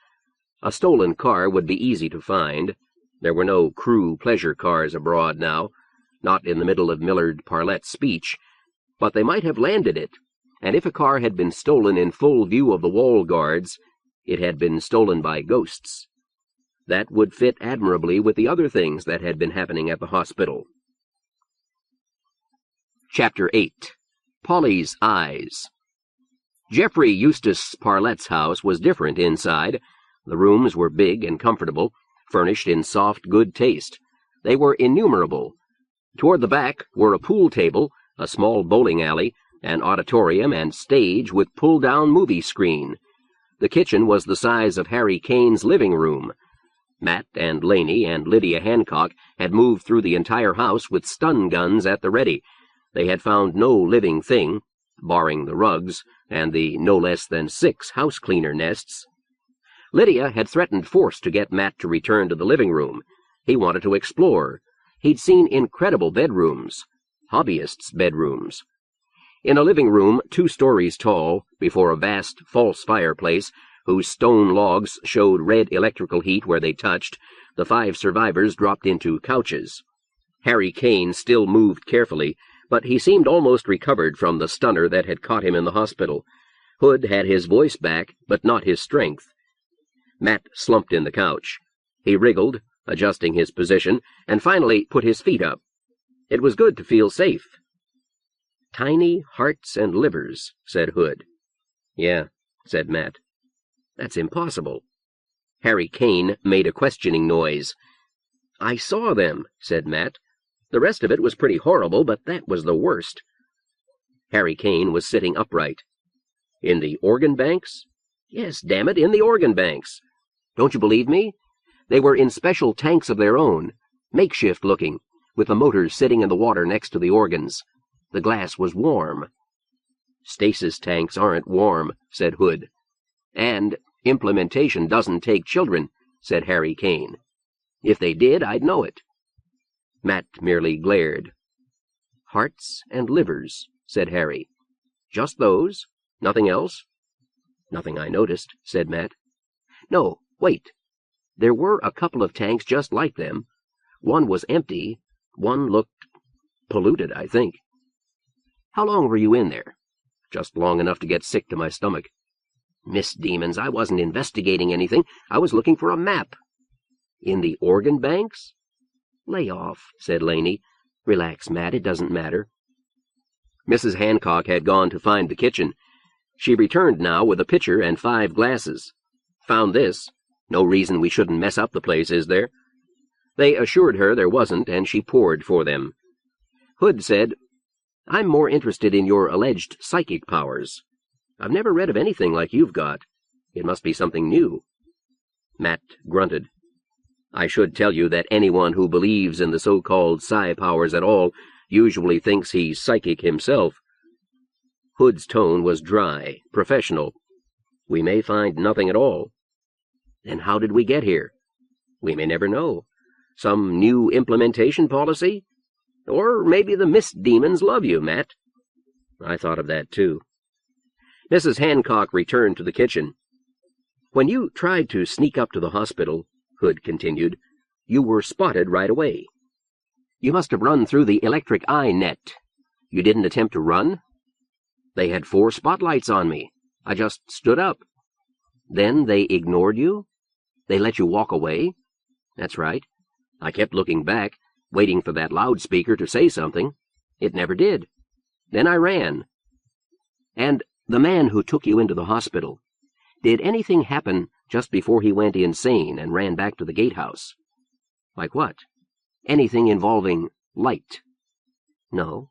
A stolen car would be easy to find. There were no crew pleasure cars abroad now, not in the middle of Millard Parlette's speech, but they might have landed it, and if a car had been stolen in full view of the wall guards, it had been stolen by ghosts. That would fit admirably with the other things that had been happening at the hospital. Chapter 8. Polly's Eyes. Jeffrey Eustace Parlette's house was different inside. The rooms were big and comfortable, furnished in soft good taste. They were innumerable. Toward the back were a pool table, a small bowling alley, an auditorium and stage with pull-down movie screen. The kitchen was the size of Harry Kane's living room. Matt and Laney and Lydia Hancock had moved through the entire house with stun guns at the ready. They had found no living thing, barring the rugs and the no less than 6 house-cleaner nests. Lydia had threatened force to get Matt to return to the living room. He wanted to explore. He'd seen incredible bedrooms, hobbyists' bedrooms. In a living room 2 stories tall, before a vast false fireplace, whose stone logs showed red electrical heat where they touched, the 5 survivors dropped into couches. Harry Kane still moved carefully, but he seemed almost recovered from the stunner that had caught him in the hospital. Hood had his voice back, but not his strength. Matt slumped in the couch. He wriggled, adjusting his position, and finally put his feet up. It was good to feel safe. "Tiny hearts and livers," said Hood. "Yeah," said Matt. "That's impossible." Harry Kane made a questioning noise. "I saw them," said Matt. "The rest of it was pretty horrible, but that was the worst." Harry Kane was sitting upright. "In the organ banks?" "Yes, damn it, in the organ banks. Don't you believe me? They were in special tanks of their own, makeshift-looking, with the motors sitting in the water next to the organs. The glass was warm." "Stasis tanks aren't warm," said Hood. "And implementation doesn't take children," said Harry Kane. "If they did, I'd know it." Matt merely glared. "Hearts and livers," said Harry. "Just those? Nothing else?" "Nothing I noticed," said Matt. "No, wait. There were a couple of tanks just like them. One was empty. One looked polluted, I think." "How long were you in there?" "Just long enough to get sick to my stomach." Miss Demons, I wasn't investigating anything. I was looking for a map. In the organ banks? Lay off, said Laney. Relax, Matt, it doesn't matter. Mrs. Hancock had gone to find the kitchen. She returned now with a pitcher and 5 glasses. Found this. No reason we shouldn't mess up the place, is there? They assured her there wasn't, and she poured for them. Hood said, I'm more interested in your alleged psychic powers. I've never read of anything like you've got. It must be something new. Matt grunted. I should tell you that anyone who believes in the so-called psi powers at all usually thinks he's psychic himself. Hood's tone was dry, professional. We may find nothing at all. Then how did we get here? We may never know. Some new implementation policy? Or maybe the mist demons love you, Matt. I thought of that, too. Mrs. Hancock returned to the kitchen. When you tried to sneak up to the hospital, Hood continued, you were spotted right away. You must have run through the electric eye net. You didn't attempt to run? They had 4 spotlights on me. I just stood up. Then they ignored you? They let you walk away? That's right. I kept looking back, waiting for that loudspeaker to say something. It never did. Then I ran. And the man who took you into the hospital, did anything happen just before he went insane and ran back to the gatehouse? Like what? Anything involving light? No.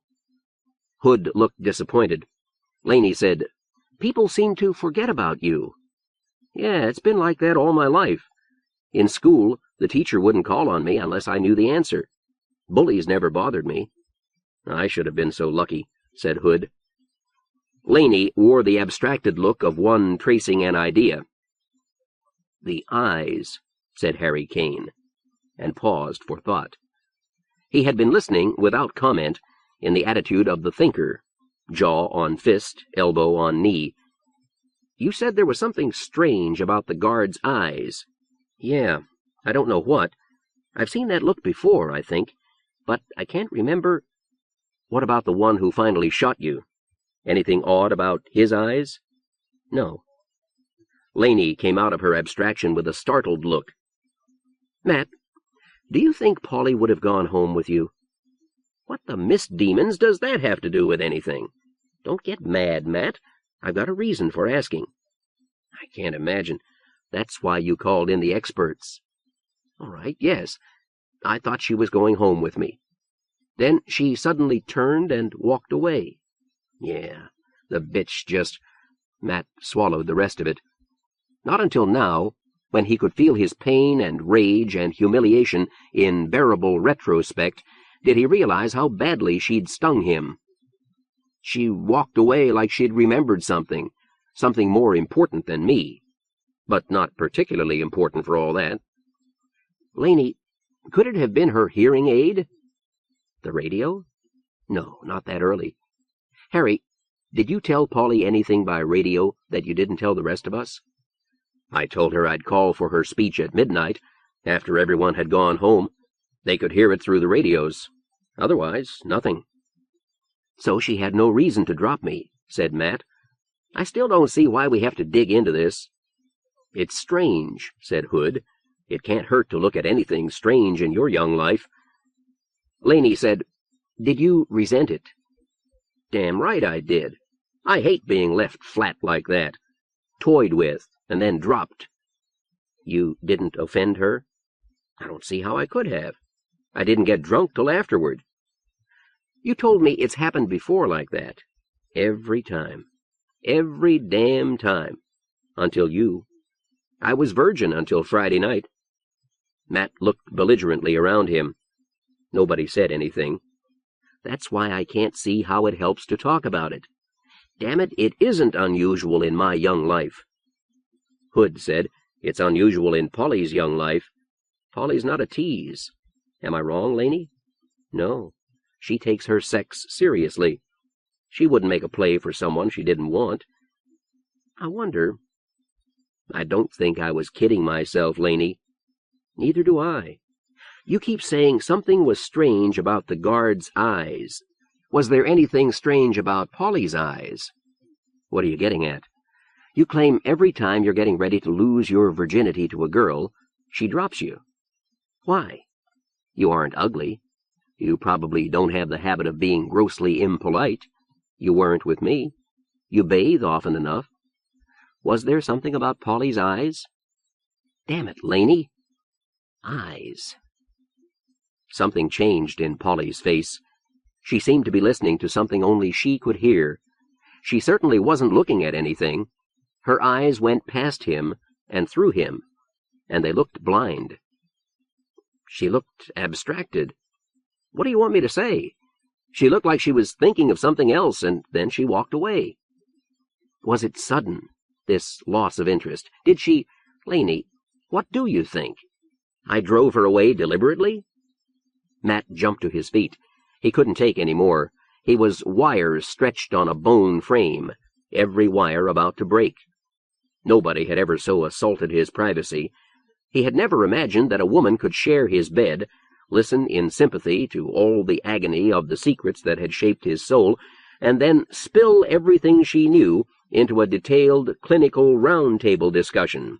Hood looked disappointed. Laney said, People seem to forget about you. Yeah, it's been like that all my life. In school, the teacher wouldn't call on me unless I knew the answer. Bullies never bothered me. I should have been so lucky, said Hood. Laney wore the abstracted look of one tracing an idea. The eyes, said Harry Kane, and paused for thought. He had been listening without comment, in the attitude of the thinker, jaw on fist, elbow on knee. You said there was something strange about the guard's eyes. Yeah, I don't know what. I've seen that look before, I think, but I can't remember. What about the one who finally shot you? Anything odd about his eyes? No. Laney came out of her abstraction with a startled look. Matt, do you think Polly would have gone home with you? What the mist demons does that have to do with anything? Don't get mad, Matt. I've got a reason for asking. I can't imagine. That's why you called in the experts. All right, yes. I thought she was going home with me. Then she suddenly turned and walked away. Yeah, the bitch just... Matt swallowed the rest of it. Not until now, when he could feel his pain and rage and humiliation in bearable retrospect, did he realize how badly she'd stung him. She walked away like she'd remembered something more important than me, but not particularly important for all that. Laney, could it have been her hearing aid? The radio? No, not that early. Harry, did you tell Polly anything by radio that you didn't tell the rest of us? I told her I'd call for her speech at midnight, after everyone had gone home. They could hear it through the radios. Otherwise, nothing. So she had no reason to drop me, said Matt. I still don't see why we have to dig into this. It's strange, said Hood. It can't hurt to look at anything strange in your young life. Laney said, Did you resent it? Damn right I did. I hate being left flat like that. Toyed with, and then dropped. You didn't offend her? I don't see how I could have. I didn't get drunk till afterward. You told me it's happened before like that. Every time. Every damn time. Until you. I was virgin until Friday night. Matt looked belligerently around him. Nobody said anything. That's why I can't see how it helps to talk about it. Damn it, it isn't unusual in my young life. Hood said, It's unusual in Polly's young life. Polly's not a tease. Am I wrong, Laney? No. She takes her sex seriously. She wouldn't make a play for someone she didn't want. I wonder. I don't think I was kidding myself, Laney. Neither do I. You keep saying something was strange about the guard's eyes. Was there anything strange about Polly's eyes? What are you getting at? You claim every time you're getting ready to lose your virginity to a girl, she drops you. Why? You aren't ugly. You probably don't have the habit of being grossly impolite. You weren't with me. You bathe often enough. Was there something about Polly's eyes? Damn it, Laney. Eyes. Something changed in Polly's face. She seemed to be listening to something only she could hear. She certainly wasn't looking at anything. Her eyes went past him and through him, and they looked blind. She looked abstracted. What do you want me to say? She looked like she was thinking of something else, and then she walked away. Was it sudden, this loss of interest? Did she... Laney, what do you think? I drove her away deliberately? Matt jumped to his feet. He couldn't take any more. He was wires stretched on a bone frame, every wire about to break. Nobody had ever so assaulted his privacy. He had never imagined that a woman could share his bed, listen in sympathy to all the agony of the secrets that had shaped his soul, and then spill everything she knew into a detailed, clinical round-table discussion.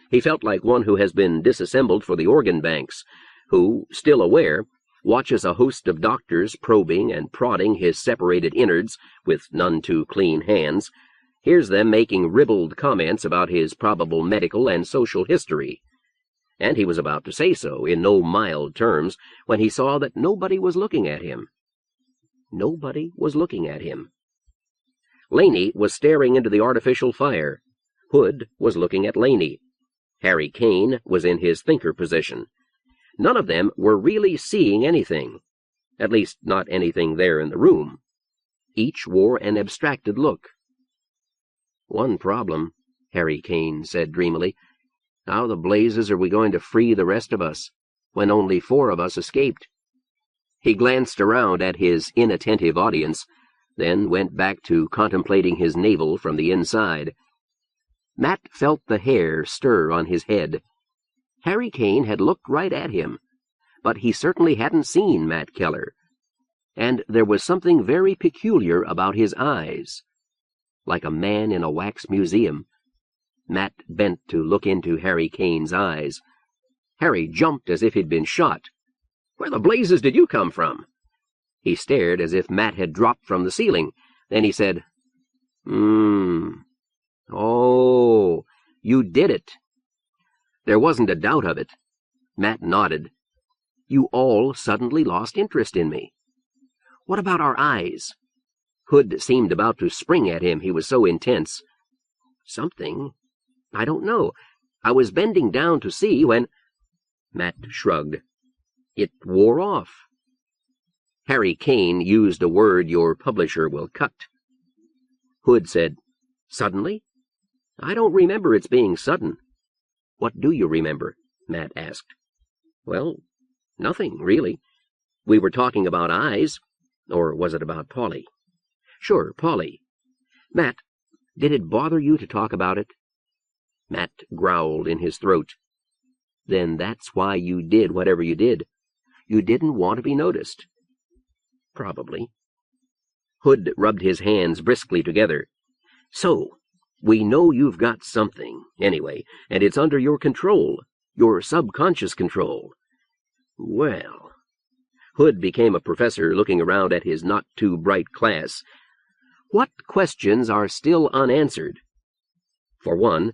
He felt like one who has been disassembled for the organ banks, who, still aware, watches a host of doctors probing and prodding his separated innards with none too clean hands, hears them making ribald comments about his probable medical and social history. And he was about to say so in no mild terms when he saw that nobody was looking at him. Nobody was looking at him. Laney was staring into the artificial fire. Hood was looking at Laney. Harry Kane was in his thinker position. None of them were really seeing anything, at least not anything there in the room. Each wore an abstracted look. One problem, Harry Kane said dreamily. How the blazes are we going to free the rest of us, when only 4 of us escaped? He glanced around at his inattentive audience, then went back to contemplating his navel from the inside. Matt felt the hair stir on his head. Harry Kane had looked right at him, but he certainly hadn't seen Matt Keller. And there was something very peculiar about his eyes. Like a man in a wax museum. Matt bent to look into Harry Kane's eyes. Harry jumped as if he'd been shot. Where the blazes did you come from? He stared as if Matt had dropped from the ceiling. Then he said, Oh, you did it. There wasn't a doubt of it. Matt nodded. You all suddenly lost interest in me. What about our eyes? Hood seemed about to spring at him, he was so intense. Something. I don't know. I was bending down to see when... Matt shrugged. It wore off. Harry Kane used a word your publisher will cut. Hood said, Suddenly? I don't remember its being sudden. What do you remember? Matt asked. Well, nothing, really. We were talking about eyes. Or was it about Polly? Sure, Polly. Matt, did it bother you to talk about it? Matt growled in his throat. Then that's why you did whatever you did. You didn't want to be noticed. Probably. Hood rubbed his hands briskly together. So, we know you've got something, anyway, and it's under your control, your subconscious control. Well... Hood became a professor looking around at his not-too-bright class. What questions are still unanswered? For one,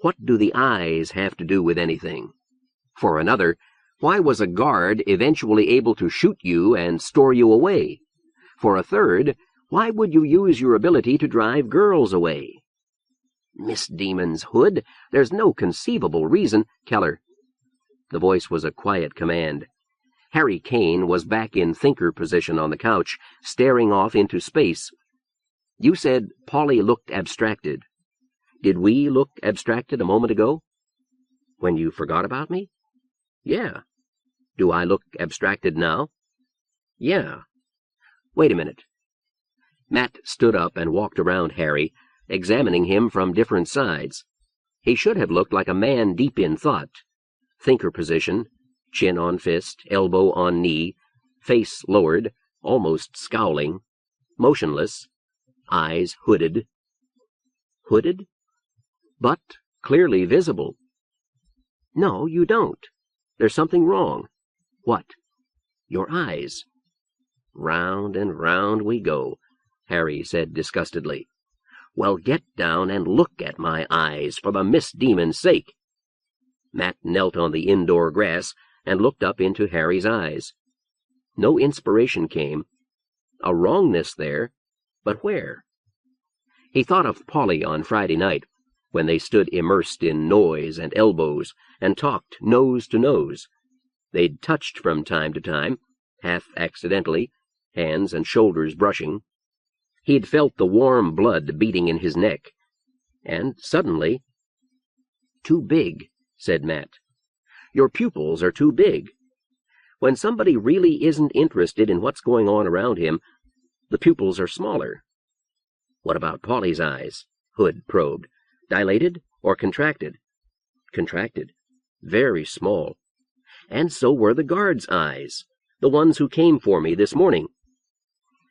what do the eyes have to do with anything? For another, why was a guard eventually able to shoot you and store you away? For a third, why would you use your ability to drive girls away? Miss Demons, Hood, there's no conceivable reason. Keller. The voice was a quiet command. Harry Kane was back in thinker position on the couch, staring off into space. You said Polly looked abstracted. Did we look abstracted a moment ago? When you forgot about me? Yeah. Do I look abstracted now? Yeah. Wait a minute. Matt stood up and walked around Harry, examining him from different sides. He should have looked like a man deep in thought. Thinker position, chin on fist, elbow on knee, face lowered, almost scowling, motionless, eyes hooded. Hooded? But clearly visible. No, you don't. There's something wrong. What? Your eyes. Round and round we go, Harry said disgustedly. Well, get down and look at my eyes, for the mist demon's sake. Matt knelt on the indoor grass and looked up into Harry's eyes. No inspiration came. A wrongness there, but where? He thought of Polly on Friday night, when they stood immersed in noise and elbows and talked nose to nose. They'd touched from time to time, half accidentally, hands and shoulders brushing. He'd felt the warm blood beating in his neck. And suddenly, "Too big," said Matt. "Your pupils are too big. When somebody really isn't interested in what's going on around him, the pupils are smaller." "What about Polly's eyes?" Hood probed. "Dilated or contracted?" "Contracted. Very small. And so were the guards' eyes, the ones who came for me this morning."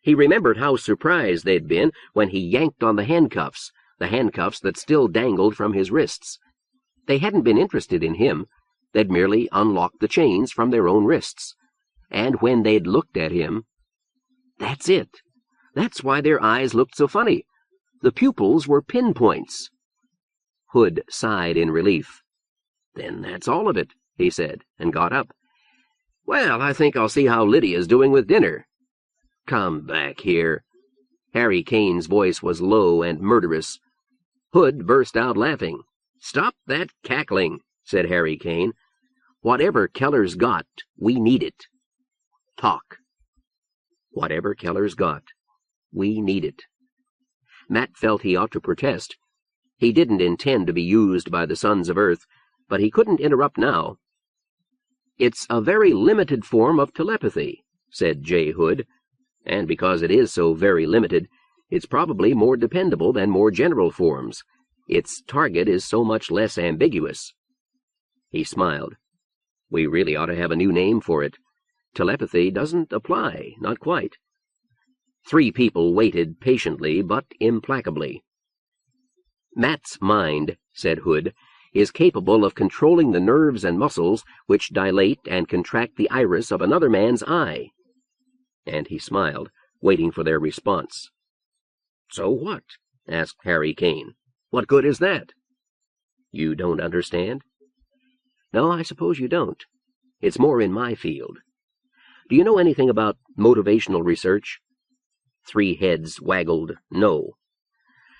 He remembered how surprised they'd been when he yanked on the handcuffs that still dangled from his wrists. They hadn't been interested in him. They'd merely unlocked the chains from their own wrists. And when they'd looked at him, that's it. That's why their eyes looked so funny. The pupils were pinpoints. Hood sighed in relief. "Then that's all of it," he said, and got up. "Well, I think I'll see how Lydia's doing with dinner." "Come back here." Harry Kane's voice was low and murderous. Hood burst out laughing. "Stop that cackling," said Harry Kane. "Whatever Keller's got, we need it. Talk." Whatever Keller's got, we need it. Matt felt he ought to protest. He didn't intend to be used by the Sons of Earth, but he couldn't interrupt now. "It's a very limited form of telepathy," said J. Hood, "and because it is so very limited, it's probably more dependable than more general forms. Its target is so much less ambiguous." He smiled. "We really ought to have a new name for it. Telepathy doesn't apply, not quite." 3 people waited patiently but implacably. "Matt's mind," said Hood, "is capable of controlling the nerves and muscles which dilate and contract the iris of another man's eye." And he smiled, waiting for their response. "So what?" asked Harry Kane. "What good is that?" "You don't understand?" "No, I suppose you don't. It's more in my field. Do you know anything about motivational research?" 3 heads waggled no.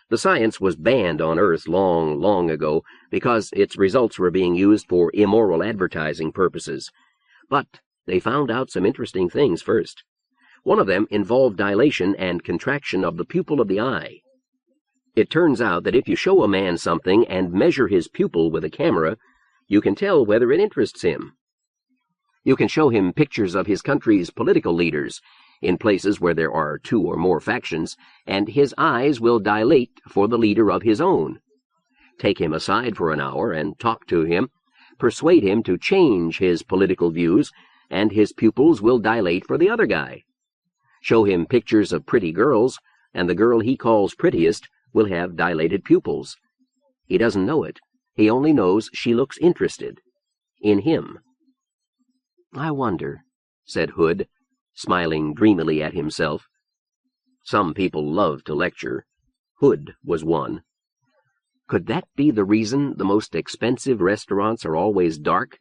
The science was banned on Earth long, long ago because its results were being used for immoral advertising purposes. But they found out some interesting things first. One of them involved dilation and contraction of the pupil of the eye. It turns out that if you show a man something and measure his pupil with a camera, you can tell whether it interests him. You can show him pictures of his country's political leaders in places where there are 2 or more factions, and his eyes will dilate for the leader of his own. Take him aside for an hour and talk to him, persuade him to change his political views, and his pupils will dilate for the other guy. Show him pictures of pretty girls, and the girl he calls prettiest will have dilated pupils. He doesn't know it. He only knows she looks interested. In him. "I wonder," said Hood, smiling dreamily at himself. Some people love to lecture. Hood was one. Could that be the reason the most expensive restaurants are always dark?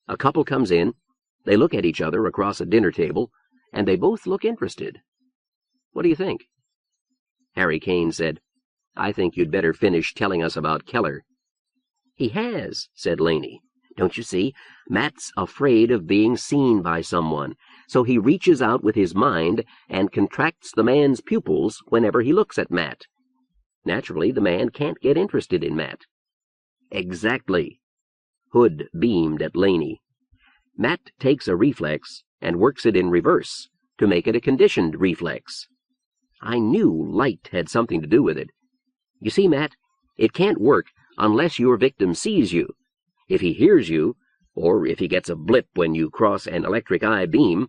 A couple comes in, they look at each other across a dinner table, and they both look interested. What do you think? Harry Kane said, "I think you'd better finish telling us about Keller." "He has," said Laney. "Don't you see? Matt's afraid of being seen by someone, so he reaches out with his mind and contracts the man's pupils whenever he looks at Matt. Naturally, the man can't get interested in Matt." "Exactly." Hood beamed at Laney. "Matt takes a reflex and works it in reverse to make it a conditioned reflex. I knew light had something to do with it. You see, Matt, it can't work unless your victim sees you. If he hears you, or if he gets a blip when you cross an electric eye beam,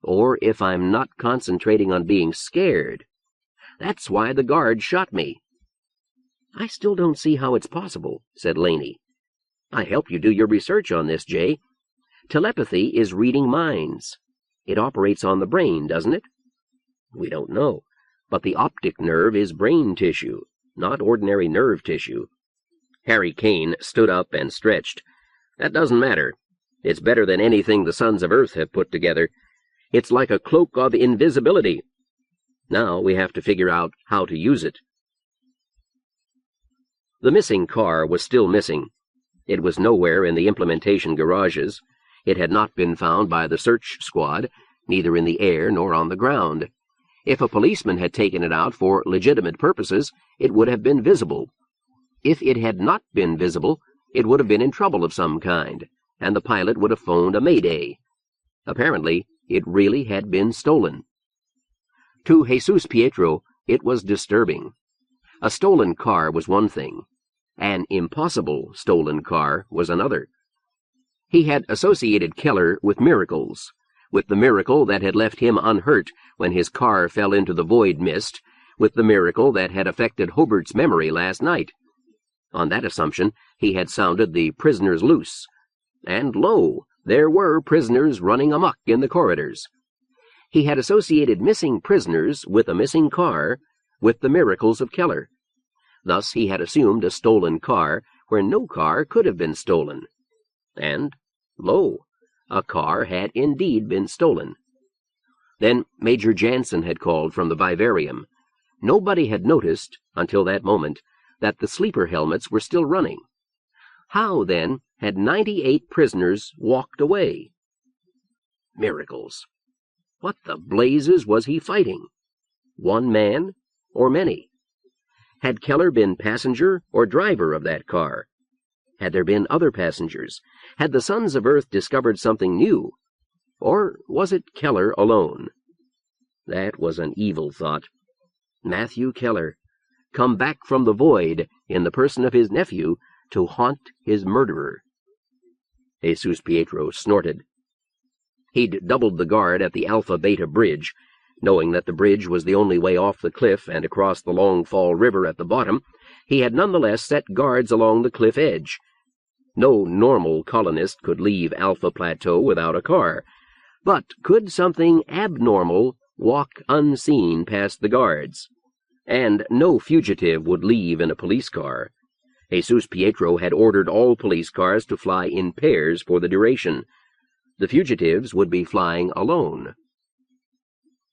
or if I'm not concentrating on being scared. That's why the guard shot me." "I still don't see how it's possible," said Laney. "I helped you do your research on this, Jay. Telepathy is reading minds. It operates on the brain, doesn't it?" "We don't know, but the optic nerve is brain tissue, not ordinary nerve tissue." Harry Kane stood up and stretched. "That doesn't matter. It's better than anything the sons of Earth have put together. It's like a cloak of invisibility. Now we have to figure out how to use it." The missing car was still missing. It was nowhere in the implementation garages. It had not been found by the search squad, neither in the air nor on the ground. If a policeman had taken it out for legitimate purposes, it would have been visible. If it had not been visible, it would have been in trouble of some kind, and the pilot would have phoned a mayday. Apparently, it really had been stolen. To Jesus Pietro, it was disturbing. A stolen car was one thing. An impossible stolen car was another. He had associated Keller with miracles, with the miracle that had left him unhurt when his car fell into the void mist, with the miracle that had affected Hobart's memory last night. On that assumption, he had sounded the prisoners loose. And lo, there were prisoners running amok in the corridors. He had associated missing prisoners with a missing car, with the miracles of Keller. Thus he had assumed a stolen car where no car could have been stolen. And, lo, a car had indeed been stolen. Then Major Jansen had called from the Vivarium. Nobody had noticed, until that moment, that the sleeper helmets were still running. How, then, had 98 prisoners walked away? Miracles. What the blazes was he fighting? One man or many? Had Keller been passenger or driver of that car? Had there been other passengers? Had the sons of Earth discovered something new? Or was it Keller alone? That was an evil thought. Matthew Keller, come back from the void in the person of his nephew to haunt his murderer. Jesus Pietro snorted. He'd doubled the guard at the Alpha Beta Bridge. Knowing that the bridge was the only way off the cliff and across the Long Fall River at the bottom, he had nonetheless set guards along the cliff edge. No normal colonist could leave Alpha Plateau without a car, but could something abnormal walk unseen past the guards? And no fugitive would leave in a police car. Jesus Pietro had ordered all police cars to fly in pairs for the duration. The fugitives would be flying alone.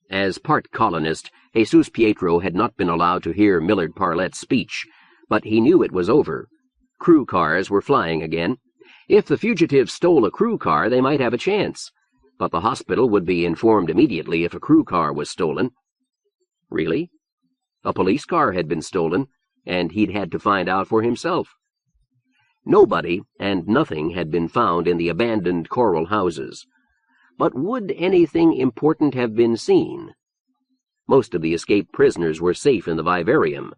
As part colonist, Jesus Pietro had not been allowed to hear Millard Parlette's speech, but he knew it was over. Crew cars were flying again. If the fugitives stole a crew car, they might have a chance, but the hospital would be informed immediately if a crew car was stolen. Really? A police car had been stolen, and he'd had to find out for himself. Nobody and nothing had been found in the abandoned coral houses. But would anything important have been seen? Most of the escaped prisoners were safe in the Vivarium,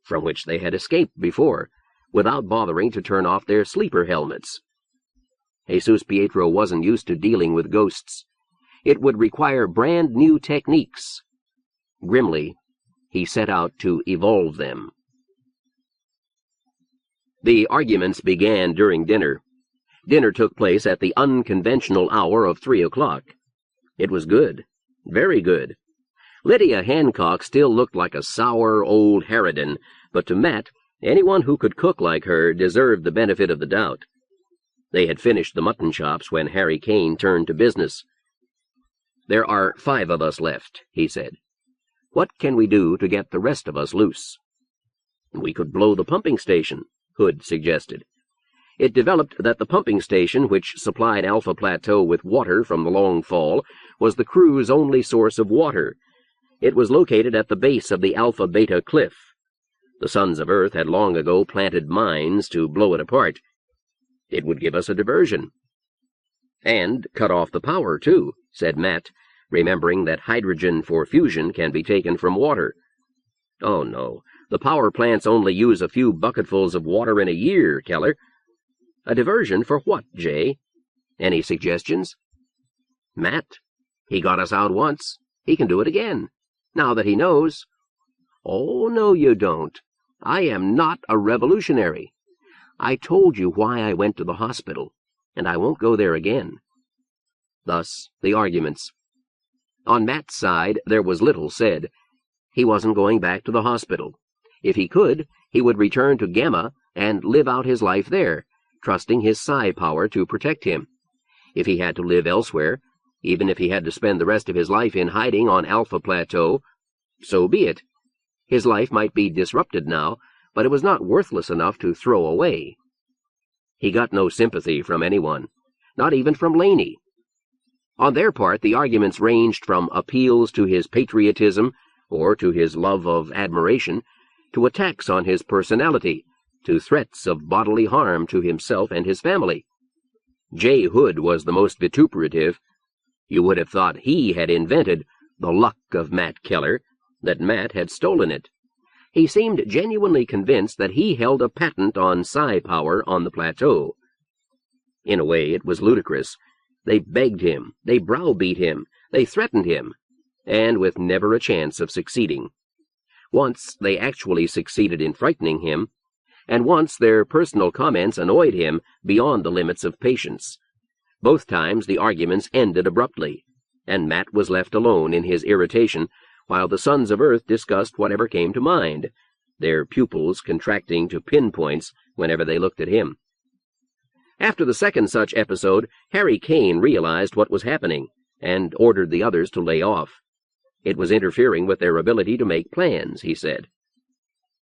from which they had escaped before, without bothering to turn off their sleeper helmets. Jesus Pietro wasn't used to dealing with ghosts. It would require brand new techniques. Grimly, he set out to evolve them. The arguments began during dinner. Dinner took place at the unconventional hour of 3 o'clock. It was good, very good. Lydia Hancock still looked like a sour old harridan, but to Matt, anyone who could cook like her deserved the benefit of the doubt. They had finished the mutton chops when Harry Kane turned to business. "There are 5 of us left," he said. "What can we do to get the rest of us loose?" "We could blow the pumping station," Hood suggested. It developed that the pumping station, which supplied Alpha Plateau with water from the Long Fall, was the crew's only source of water. It was located at the base of the Alpha Beta Cliff. The sons of Earth had long ago planted mines to blow it apart. It would give us a diversion. "And cut off the power, too," said Matt, remembering that hydrogen for fusion can be taken from water. "Oh, no. The power plants only use a few bucketfuls of water in a year, Keller." "A diversion for what, Jay? Any suggestions?" "Matt. He got us out once. He can do it again, now that he knows." "Oh, no, you don't. I am not a revolutionary. I told you why I went to the hospital, and I won't go there again. Thus the arguments. On Matt's side, there was little said. He wasn't going back to the hospital. If he could, he would return to Gamma and live out his life there, trusting his psi power to protect him. If he had to live elsewhere, even if he had to spend the rest of his life in hiding on Alpha Plateau, so be it. His life might be disrupted now, but it was not worthless enough to throw away. He got no sympathy from anyone, not even from Laney. On their part, the arguments ranged from appeals to his patriotism or to his love of admiration, to attacks on his personality, to threats of bodily harm to himself and his family. J. Hood was the most vituperative. You would have thought he had invented the luck of Matt Keller, that Matt had stolen it. He seemed genuinely convinced that he held a patent on psi power on the plateau. In a way, it was ludicrous. They begged him, they browbeat him, they threatened him, and with never a chance of succeeding. Once they actually succeeded in frightening him, and once their personal comments annoyed him beyond the limits of patience. Both times the arguments ended abruptly, and Matt was left alone in his irritation while the Sons of Earth discussed whatever came to mind, their pupils contracting to pinpoints whenever they looked at him. After the second such episode, Harry Kane realized what was happening, and ordered the others to lay off. It was interfering with their ability to make plans, he said.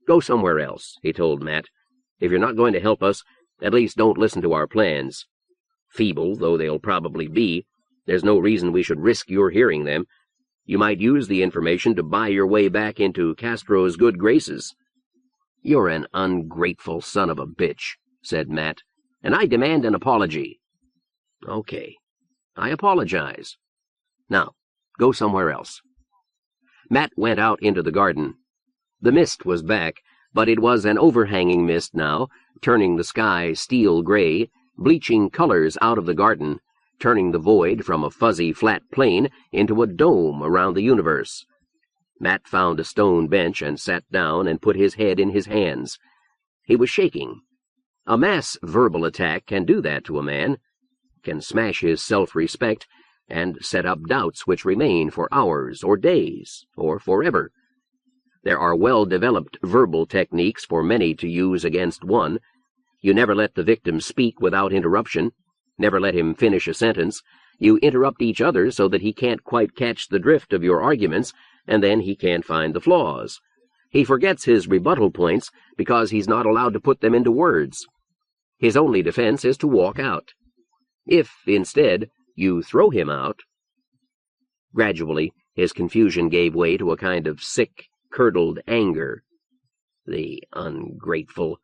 Go somewhere else, he told Matt. If you're not going to help us, at least don't listen to our plans. Feeble though they'll probably be, there's no reason we should risk your hearing them. You might use the information to buy your way back into Castro's good graces. You're an ungrateful son of a bitch, said Matt, and I demand an apology. Okay, I apologize. Now, go somewhere else. Matt went out into the garden. The mist was back, but it was an overhanging mist now, turning the sky steel gray, bleaching colors out of the garden, turning the void from a fuzzy flat plain into a dome around the universe. Matt found a stone bench and sat down and put his head in his hands. He was shaking. A mass verbal attack can do that to a man, can smash his self-respect and set up doubts which remain for hours or days or forever. There are well-developed verbal techniques for many to use against one. You never let the victim speak without interruption, never let him finish a sentence. You interrupt each other so that he can't quite catch the drift of your arguments, and then he can't find the flaws. He forgets his rebuttal points because he's not allowed to put them into words. His only defense is to walk out. If, instead, you throw him out... Gradually, his confusion gave way to a kind of sick, curdled anger. The ungrateful.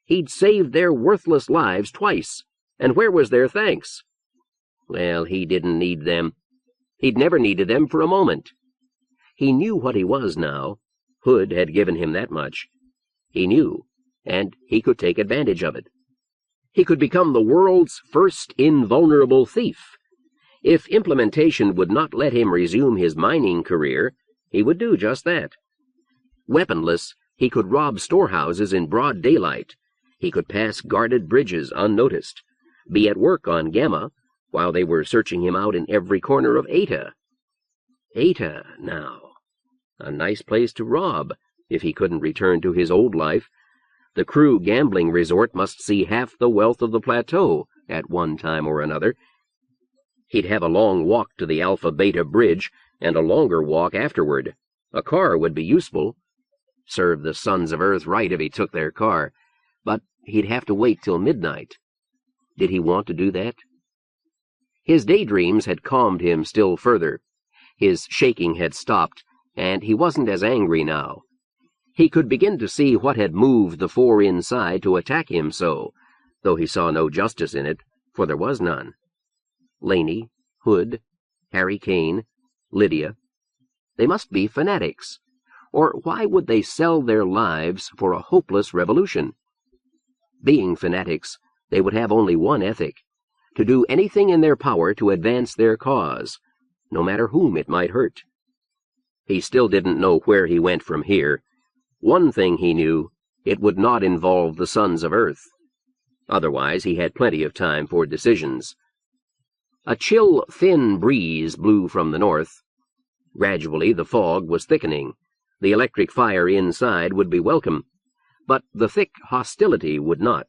He'd saved their worthless lives twice, and where was their thanks? Well, he didn't need them. He'd never needed them for a moment. He knew what he was now. Hood had given him that much. He knew, and he could take advantage of it. He could become the world's first invulnerable thief. If implementation would not let him resume his mining career, he would do just that. Weaponless, he could rob storehouses in broad daylight. He could pass guarded bridges unnoticed, be at work on Gamma, while they were searching him out in every corner of Eta. Eta, now. A nice place to rob, if he couldn't return to his old life. The crew gambling resort must see half the wealth of the plateau at one time or another. He'd have a long walk to the Alpha-Beta bridge, and a longer walk afterward. A car would be useful. Serve the Sons of Earth right if he took their car, but he'd have to wait till midnight. Did he want to do that? His daydreams had calmed him still further. His shaking had stopped, and he wasn't as angry now. He could begin to see what had moved the four inside to attack him so, though he saw no justice in it, for there was none. Laney, Hood, Harry Kane, Lydia. They must be fanatics. Or why would they sell their lives for a hopeless revolution? Being fanatics, they would have only one ethic, to do anything in their power to advance their cause, no matter whom it might hurt. He still didn't know where he went from here. One thing he knew, it would not involve the sons of Earth. Otherwise, he had plenty of time for decisions. A chill, thin breeze blew from the north. Gradually, the fog was thickening. The electric fire inside would be welcome, but the thick hostility would not.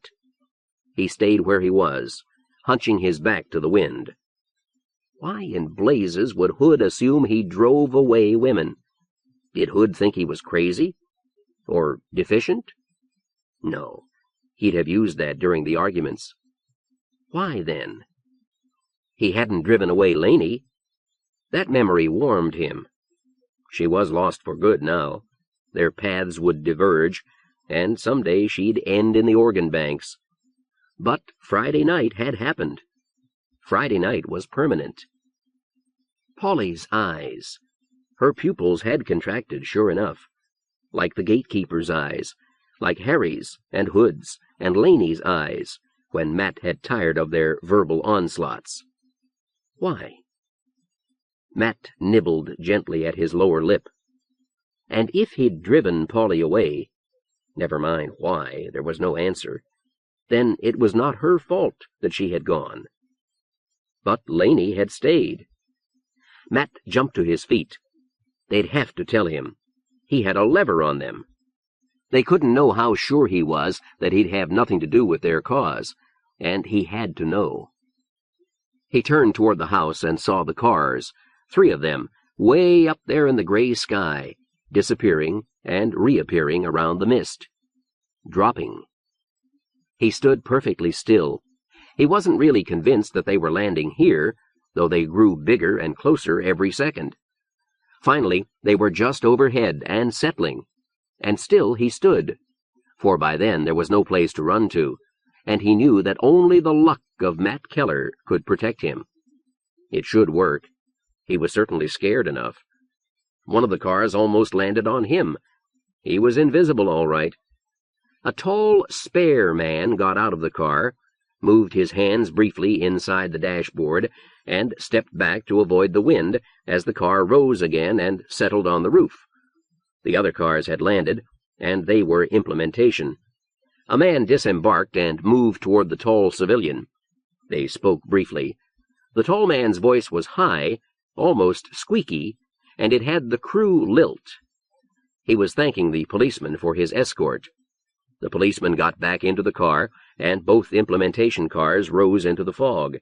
He stayed where he was, hunching his back to the wind. Why in blazes would Hood assume he drove away women? Did Hood think he was crazy? Or deficient? No, he'd have used that during the arguments. Why, then? He hadn't driven away Laney. That memory warmed him. She was lost for good now. Their paths would diverge, and someday she'd end in the organ banks. But Friday night had happened. Friday night was permanent. Polly's eyes. Her pupils had contracted, sure enough. Like the gatekeeper's eyes, like Harry's and Hood's and Laney's eyes, when Matt had tired of their verbal onslaughts. Why? Matt nibbled gently at his lower lip. And if he'd driven Polly away, never mind why, there was no answer, then it was not her fault that she had gone. But Laney had stayed. Matt jumped to his feet. They'd have to tell him. He had a lever on them. They couldn't know how sure he was that he'd have nothing to do with their cause, and he had to know. He turned toward the house and saw the cars, 3 of them, way up there in the gray sky, disappearing and reappearing around the mist. Dropping. He stood perfectly still. He wasn't really convinced that they were landing here, though they grew bigger and closer every second. Finally, they were just overhead and settling, and still he stood, for by then there was no place to run to, and he knew that only the luck of Matt Keller could protect him. It should work. He was certainly scared enough. One of the cars almost landed on him. He was invisible, all right. A tall, spare man got out of the car, moved his hands briefly inside the dashboard, and stepped back to avoid the wind as the car rose again and settled on the roof. The other cars had landed, and they were implementation. A man disembarked and moved toward the tall civilian. They spoke briefly. The tall man's voice was high, almost squeaky, and it had the crew lilt. He was thanking the policeman for his escort. The policeman got back into the car, and both implementation cars rose into the fog.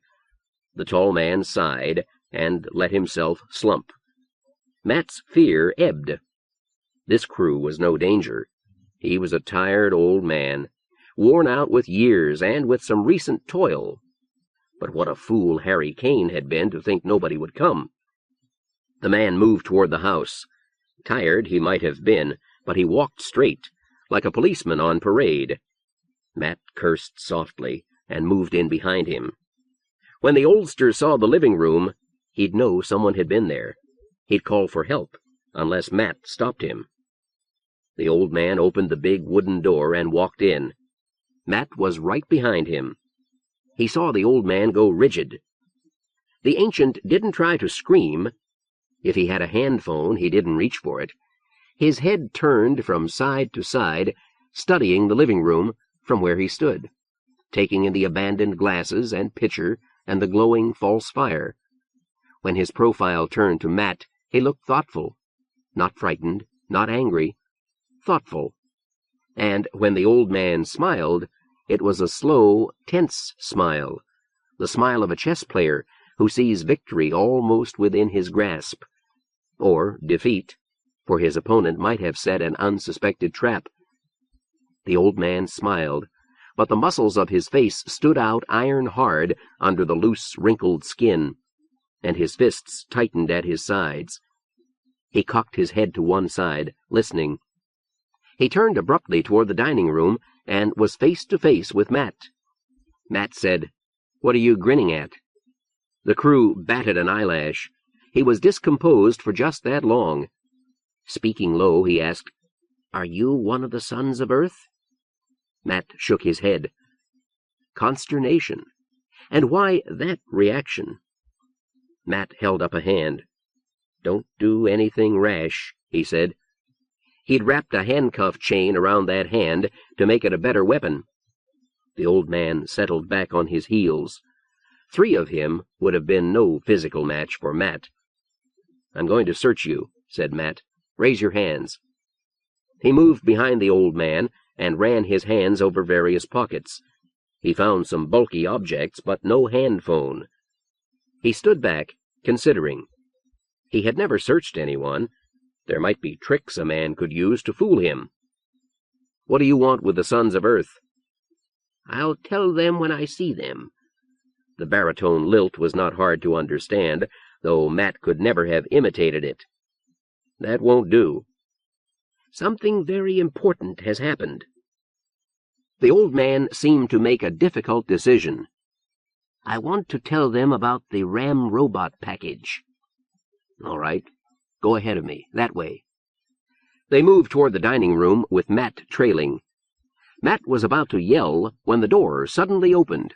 The tall man sighed and let himself slump. Matt's fear ebbed. This crew was no danger. He was a tired old man, worn out with years and with some recent toil. But what a fool Harry Kane had been to think nobody would come. The man moved toward the house. Tired he might have been, but he walked straight, like a policeman on parade. Matt cursed softly and moved in behind him. When the oldster saw the living room, he'd know someone had been there. He'd call for help, unless Matt stopped him. The old man opened the big wooden door and walked in. Matt was right behind him. He saw the old man go rigid. The ancient didn't try to scream. If he had a hand phone, he didn't reach for it. His head turned from side to side, studying the living room from where he stood, taking in the abandoned glasses and pitcher and the glowing false fire. When his profile turned to Matt, he looked thoughtful. Not frightened, not angry. Thoughtful. And when the old man smiled, it was a slow, tense smile, the smile of a chess player who sees victory almost within his grasp. Or defeat, for his opponent might have set an unsuspected trap. The old man smiled, but the muscles of his face stood out iron-hard under the loose, wrinkled skin, and his fists tightened at his sides. He cocked his head to one side, listening. He turned abruptly toward the dining room and was face to face with Matt. Matt said, "What are you grinning at?" The crew batted an eyelash. He was discomposed for just that long. Speaking low, he asked, "Are you one of the sons of Earth?" Matt shook his head. Consternation. And why that reaction? Matt held up a hand. "Don't do anything rash," he said. He'd wrapped a handcuff chain around that hand to make it a better weapon. The old man settled back on his heels. 3 of him would have been no physical match for Matt. "I'm going to search you," said Matt. "Raise your hands." He moved behind the old man and ran his hands over various pockets. He found some bulky objects, but no hand phone. He stood back, considering. He had never searched anyone. There might be tricks a man could use to fool him. "What do you want with the Sons of Earth?" "I'll tell them when I see them." The baritone lilt was not hard to understand, though Matt could never have imitated it. "That won't do." "Something very important has happened." The old man seemed to make a difficult decision. "I want to tell them about the Ramrobot package." "All right. Go ahead of me, that way." They moved toward the dining room with Matt trailing. Matt was about to yell when the door suddenly opened.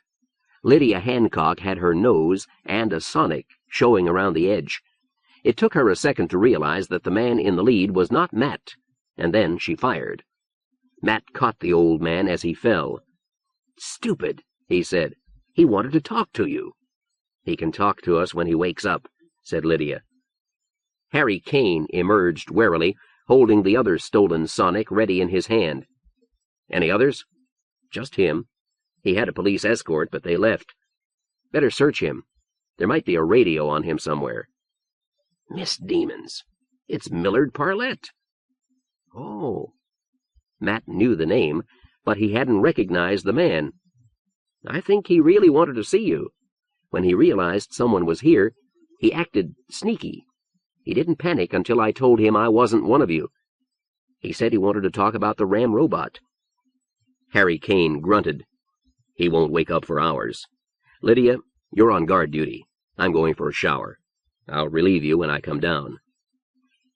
Lydia Hancock had her nose and a sonic showing around the edge. It took her a second to realize that the man in the lead was not Matt, and then she fired. Matt caught the old man as he fell. "Stupid," he said. "He wanted to talk to you." "He can talk to us when he wakes up," said Lydia. Harry Kane emerged warily, holding the other stolen sonic ready in his hand. "Any others?" "Just him. He had a police escort, but they left. Better search him. There might be a radio on him somewhere." "Miss Demons, it's Millard Parlette." "Oh." Matt knew the name, but he hadn't recognized the man. "I think he really wanted to see you. When he realized someone was here, he acted sneaky. He didn't panic until I told him I wasn't one of you. He said he wanted to talk about the Ramrobot." Harry Kane grunted. "He won't wake up for hours. Lydia, you're on guard duty. I'm going for a shower. I'll relieve you when I come down."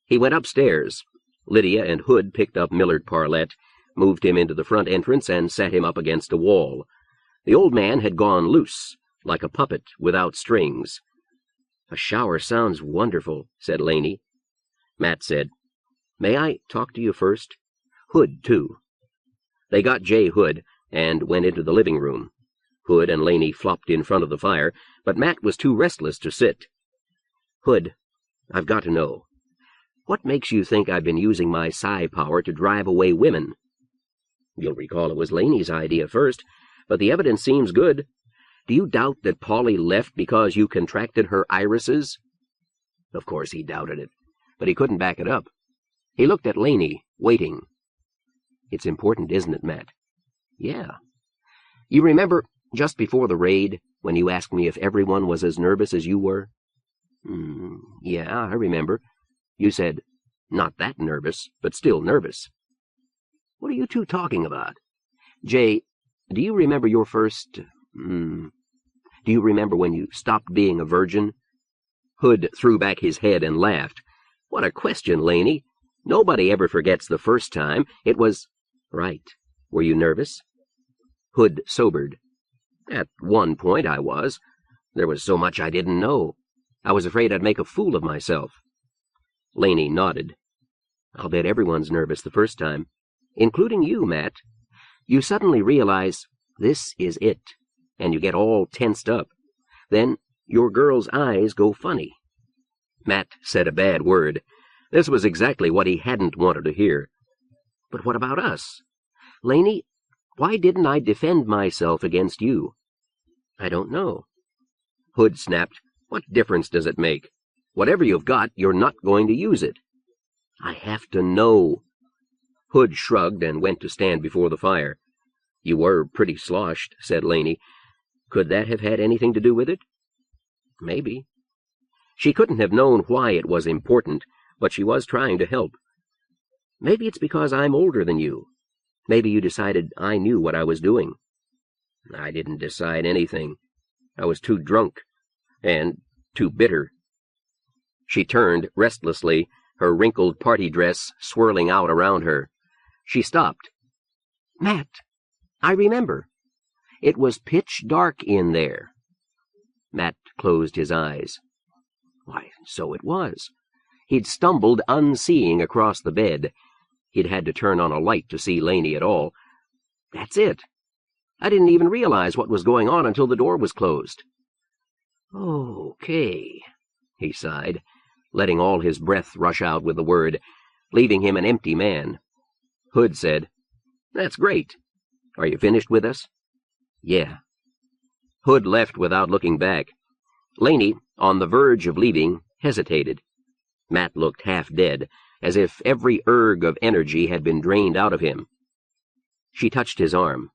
He went upstairs. Lydia and Hood picked up Millard Parlette, moved him into the front entrance, and set him up against a wall. The old man had gone loose, like a puppet without strings. "A shower sounds wonderful," said Laney. Matt said, "May I talk to you first? Hood, too." They got J. Hood and went into the living room. Hood and Laney flopped in front of the fire, but Matt was too restless to sit. "Hood, I've got to know. What makes you think I've been using my psi power to drive away women?" "You'll recall it was Laney's idea first, but the evidence seems good. Do you doubt that Polly left because you contracted her irises?" Of course he doubted it, but he couldn't back it up. He looked at Laney, waiting. "It's important, isn't it, Matt?" "Yeah." "You remember, just before the raid, when you asked me if everyone was as nervous as you were?" Yeah, I remember. You said, not that nervous, but still nervous." "What are you two talking about?" "Jay, do you remember your first... do you remember when you stopped being a virgin?" Hood threw back his head and laughed. "What a question, Laney. Nobody ever forgets the first time. It was... Right. Were you nervous?" Hood sobered. "At one point I was. There was so much I didn't know. I was afraid I'd make a fool of myself." Laney nodded. "I'll bet everyone's nervous the first time, including you, Matt. You suddenly realize this is it, and you get all tensed up. Then your girl's eyes go funny." Matt said a bad word. This was exactly what he hadn't wanted to hear. "But what about us? Laney, why didn't I defend myself against you?" "I don't know." Hood snapped. "What difference does it make? Whatever you've got, you're not going to use it." "I have to know." Hood shrugged and went to stand before the fire. "You were pretty sloshed," said Laney. "Could that have had anything to do with it?" "Maybe." She couldn't have known why it was important, but she was trying to help. "Maybe it's because I'm older than you. Maybe you decided I knew what I was doing." "I didn't decide anything. I was too drunk. And too bitter." She turned restlessly, her wrinkled party dress swirling out around her. She stopped. "Matt, I remember. It was pitch dark in there." Matt closed his eyes. Why, so it was. He'd stumbled unseeing across the bed. He'd had to turn on a light to see Laney at all. That's it. I didn't even realize what was going on until the door was closed. Okay, he sighed, letting all his breath rush out with the word, leaving him an empty man. Hood said, "That's great. Are you finished with us?" "Yeah." Hood left without looking back. Laney, on the verge of leaving, hesitated. Matt looked half dead, as if every erg of energy had been drained out of him. She touched his arm.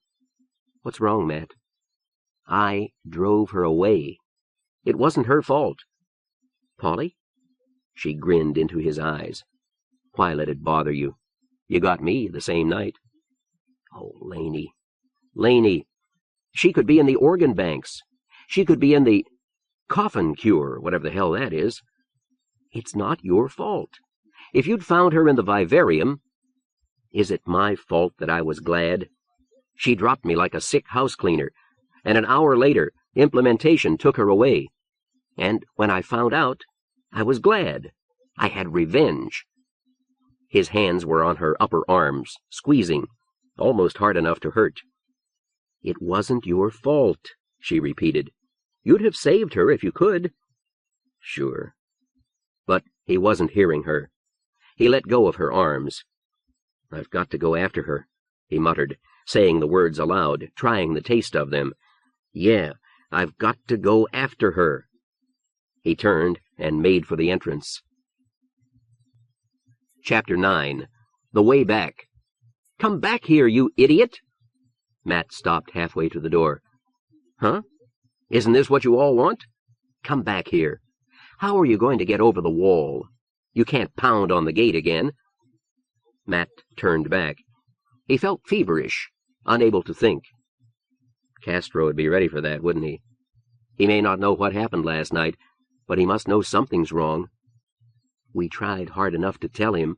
"What's wrong, Matt?" "I drove her away. It wasn't her fault." "Polly?" She grinned into his eyes. "Why let it bother you? You got me the same night." "Oh, Laney. Laney. She could be in the organ banks. She could be in the coffin cure, whatever the hell that is. It's not your fault. If you'd found her in the vivarium—" "Is it my fault that I was glad? She dropped me like a sick house cleaner, and an hour later, implementation took her away. And when I found out, I was glad. I had revenge." His hands were on her upper arms, squeezing, almost hard enough to hurt. "It wasn't your fault," she repeated. "You'd have saved her if you could." "Sure." But he wasn't hearing her. He let go of her arms. "I've got to go after her," he muttered, saying the words aloud, trying the taste of them. "Yeah, I've got to go after her." He turned and made for the entrance. Chapter 9. The Way Back. "Come back here, you idiot!" Matt stopped halfway to the door. "Huh? Isn't this what you all want? Come back here. How are you going to get over the wall? You can't pound on the gate again." Matt turned back. He felt feverish, unable to think. Castro would be ready for that, wouldn't he? He may not know what happened last night, but he must know something's wrong. We tried hard enough to tell him.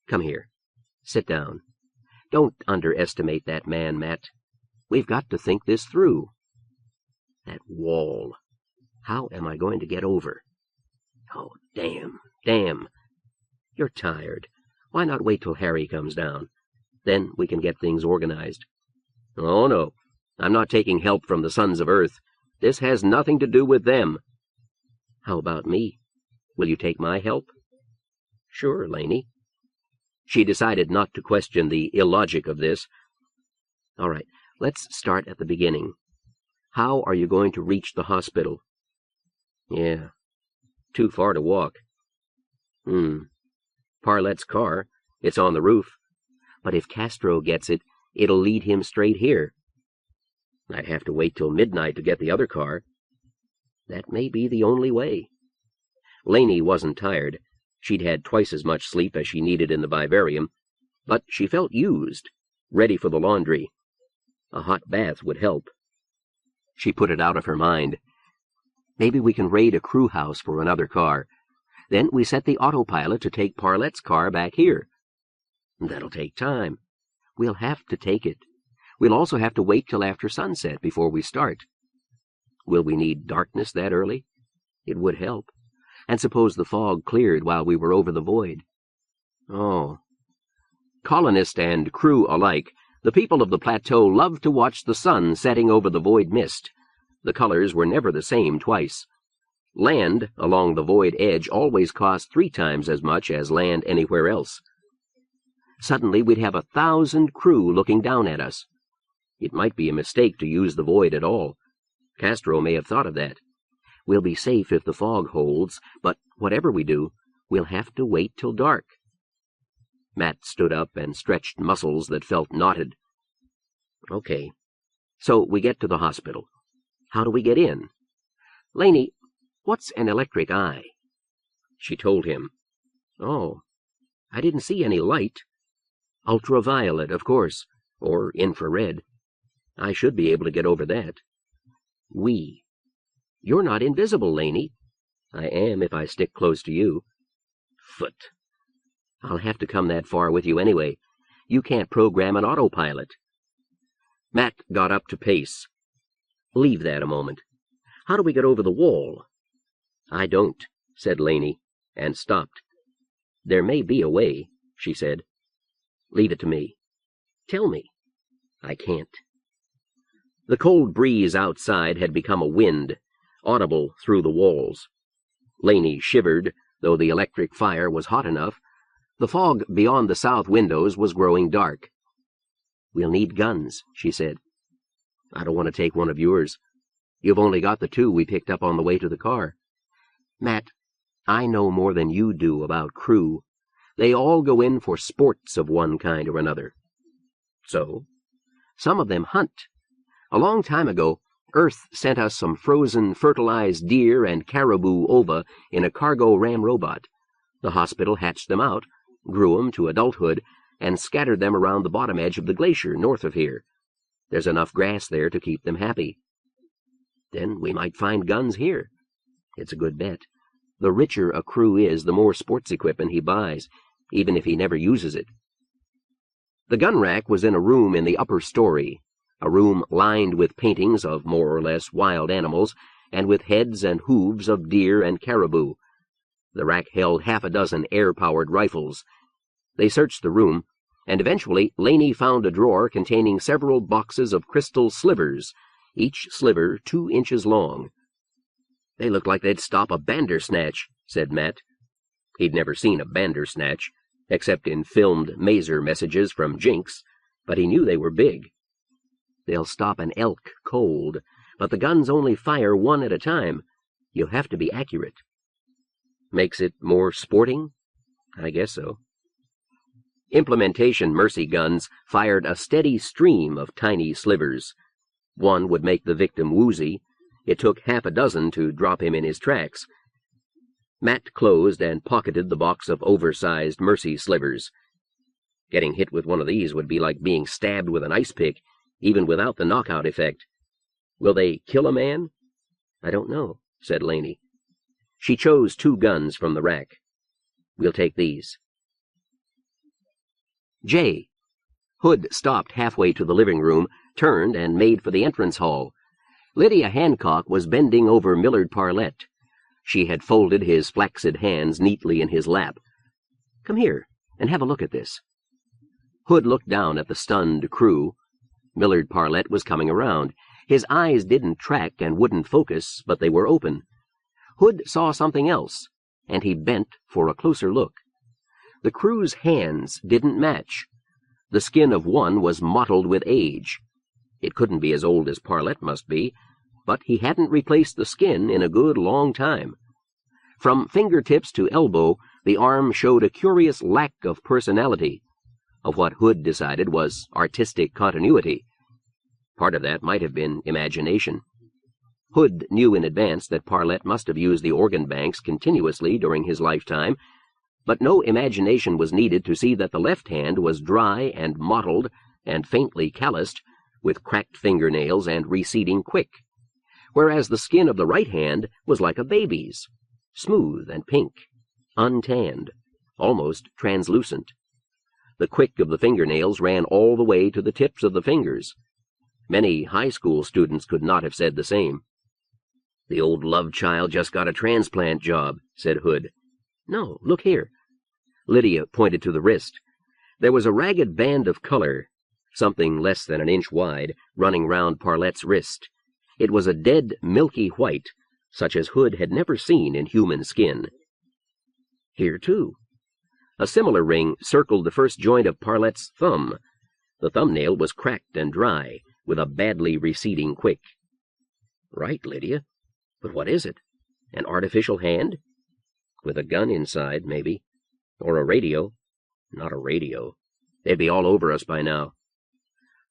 Come here. Sit down. Don't underestimate that man, Matt. We've got to think this through. That wall. How am I going to get over? Oh, damn. You're tired. Why not wait till Harry comes down? Then we can get things organized. Oh, no. I'm not taking help from the Sons of Earth. This has nothing to do with them. How about me? Will you take my help? Sure, Laney. She decided not to question the illogic of this. All right, let's start at the beginning. How are you going to reach the hospital? Yeah, too far to walk. Parlette's car. It's on the roof. But if Castro gets it, it'll lead him straight here. I'd have to wait till midnight to get the other car. That may be the only way. Laney wasn't tired. She'd had twice as much sleep as she needed in the vivarium, but she felt used, ready for the laundry. A hot bath would help. She put it out of her mind. Maybe we can raid a crew house for another car. Then we set the autopilot to take Parlette's car back here. That'll take time. We'll have to take it. We'll also have to wait till after sunset before we start. Will we need darkness that early? It would help. And suppose the fog cleared while we were over the void. Oh. Colonist and crew alike, the people of the plateau loved to watch the sun setting over the void mist. The colors were never the same twice. Land along the void edge always cost 3 times as much as land anywhere else. Suddenly we'd have 1,000 crew looking down at us. It might be a mistake to use the void at all. Castro may have thought of that. We'll be safe if the fog holds, but whatever we do, we'll have to wait till dark. Matt stood up and stretched muscles that felt knotted. Okay, so we get to the hospital. How do we get in? Laney, what's an electric eye? She told him. Oh, I didn't see any light. Ultraviolet, of course, or infrared. I should be able to get over that. You're not invisible, Laney. I am if I stick close to you. Foot. I'll have to come that far with you anyway. You can't program an autopilot. Matt got up to pace. Leave that a moment. How do we get over the wall? I don't, said Laney, and stopped. There may be a way, she said. Leave it to me. Tell me. I can't. The cold breeze outside had become a wind, audible through the walls. Laney shivered, though the electric fire was hot enough. The fog beyond the south windows was growing dark. "We'll need guns," she said. "I don't want to take one of yours. You've only got the 2 we picked up on the way to the car." "Matt, I know more than you do about crew. They all go in for sports of one kind or another." "So?" "Some of them hunt. A long time ago, Earth sent us some frozen, fertilized deer and caribou ova in a cargo Ramrobot. The hospital hatched them out, grew them to adulthood, and scattered them around the bottom edge of the glacier north of here. There's enough grass there to keep them happy." "Then we might find guns here." "It's a good bet. The richer a crew is, the more sports equipment he buys, even if he never uses it." The gun rack was in a room in the upper story, a room lined with paintings of more or less wild animals, and with heads and hooves of deer and caribou. The rack held half a dozen air-powered rifles. They searched the room, and eventually Laney found a drawer containing several boxes of crystal slivers, each sliver 2 inches long. "They look like they'd stop a bandersnatch," said Matt. He'd never seen a bandersnatch, except in filmed maser messages from Jinx, but he knew they were big. "They'll stop an elk cold, but the guns only fire 1 at a time. You'll have to be accurate." "Makes it more sporting?" "I guess so." Implementation mercy guns fired a steady stream of tiny slivers. One would make the victim woozy. It took half a dozen to drop him in his tracks. Matt closed and pocketed the box of oversized mercy slivers. Getting hit with one of these would be like being stabbed with an ice pick, even without the knockout effect. "Will they kill a man?" "I don't know," said Laney. She chose 2 guns from the rack. "We'll take these." Jay. Hood stopped halfway to the living room, turned, and made for the entrance hall. Lydia Hancock was bending over Millard Parlette. She had folded his flaccid hands neatly in his lap. "Come here and have a look at this." Hood looked down at the stunned crew. Millard Parlette was coming around. His eyes didn't track and wouldn't focus, but they were open. Hood saw something else, and he bent for a closer look. The crew's hands didn't match. The skin of one was mottled with age. It couldn't be as old as Parlette must be, but he hadn't replaced the skin in a good long time. From fingertips to elbow, the arm showed a curious lack of personality, of what Hood decided was artistic continuity. Part of that might have been imagination. Hood knew in advance that Parlette must have used the organ banks continuously during his lifetime, but no imagination was needed to see that the left hand was dry and mottled and faintly calloused, with cracked fingernails and receding quick, whereas the skin of the right hand was like a baby's, smooth and pink, untanned, almost translucent. The quick of the fingernails ran all the way to the tips of the fingers. Many high school students could not have said the same. "The old love child just got a transplant job," said Hood. "No, look here." Lydia pointed to the wrist. There was a ragged band of color, something less than an inch wide, running round Parlette's wrist. It was a dead, milky white, such as Hood had never seen in human skin. Here, too. A similar ring circled the first joint of Parlette's thumb. The thumbnail was cracked and dry, with a badly receding quick. "Right, Lydia. But what is it? An artificial hand? With a gun inside, maybe. Or a radio. Not a radio. They'd be all over us by now."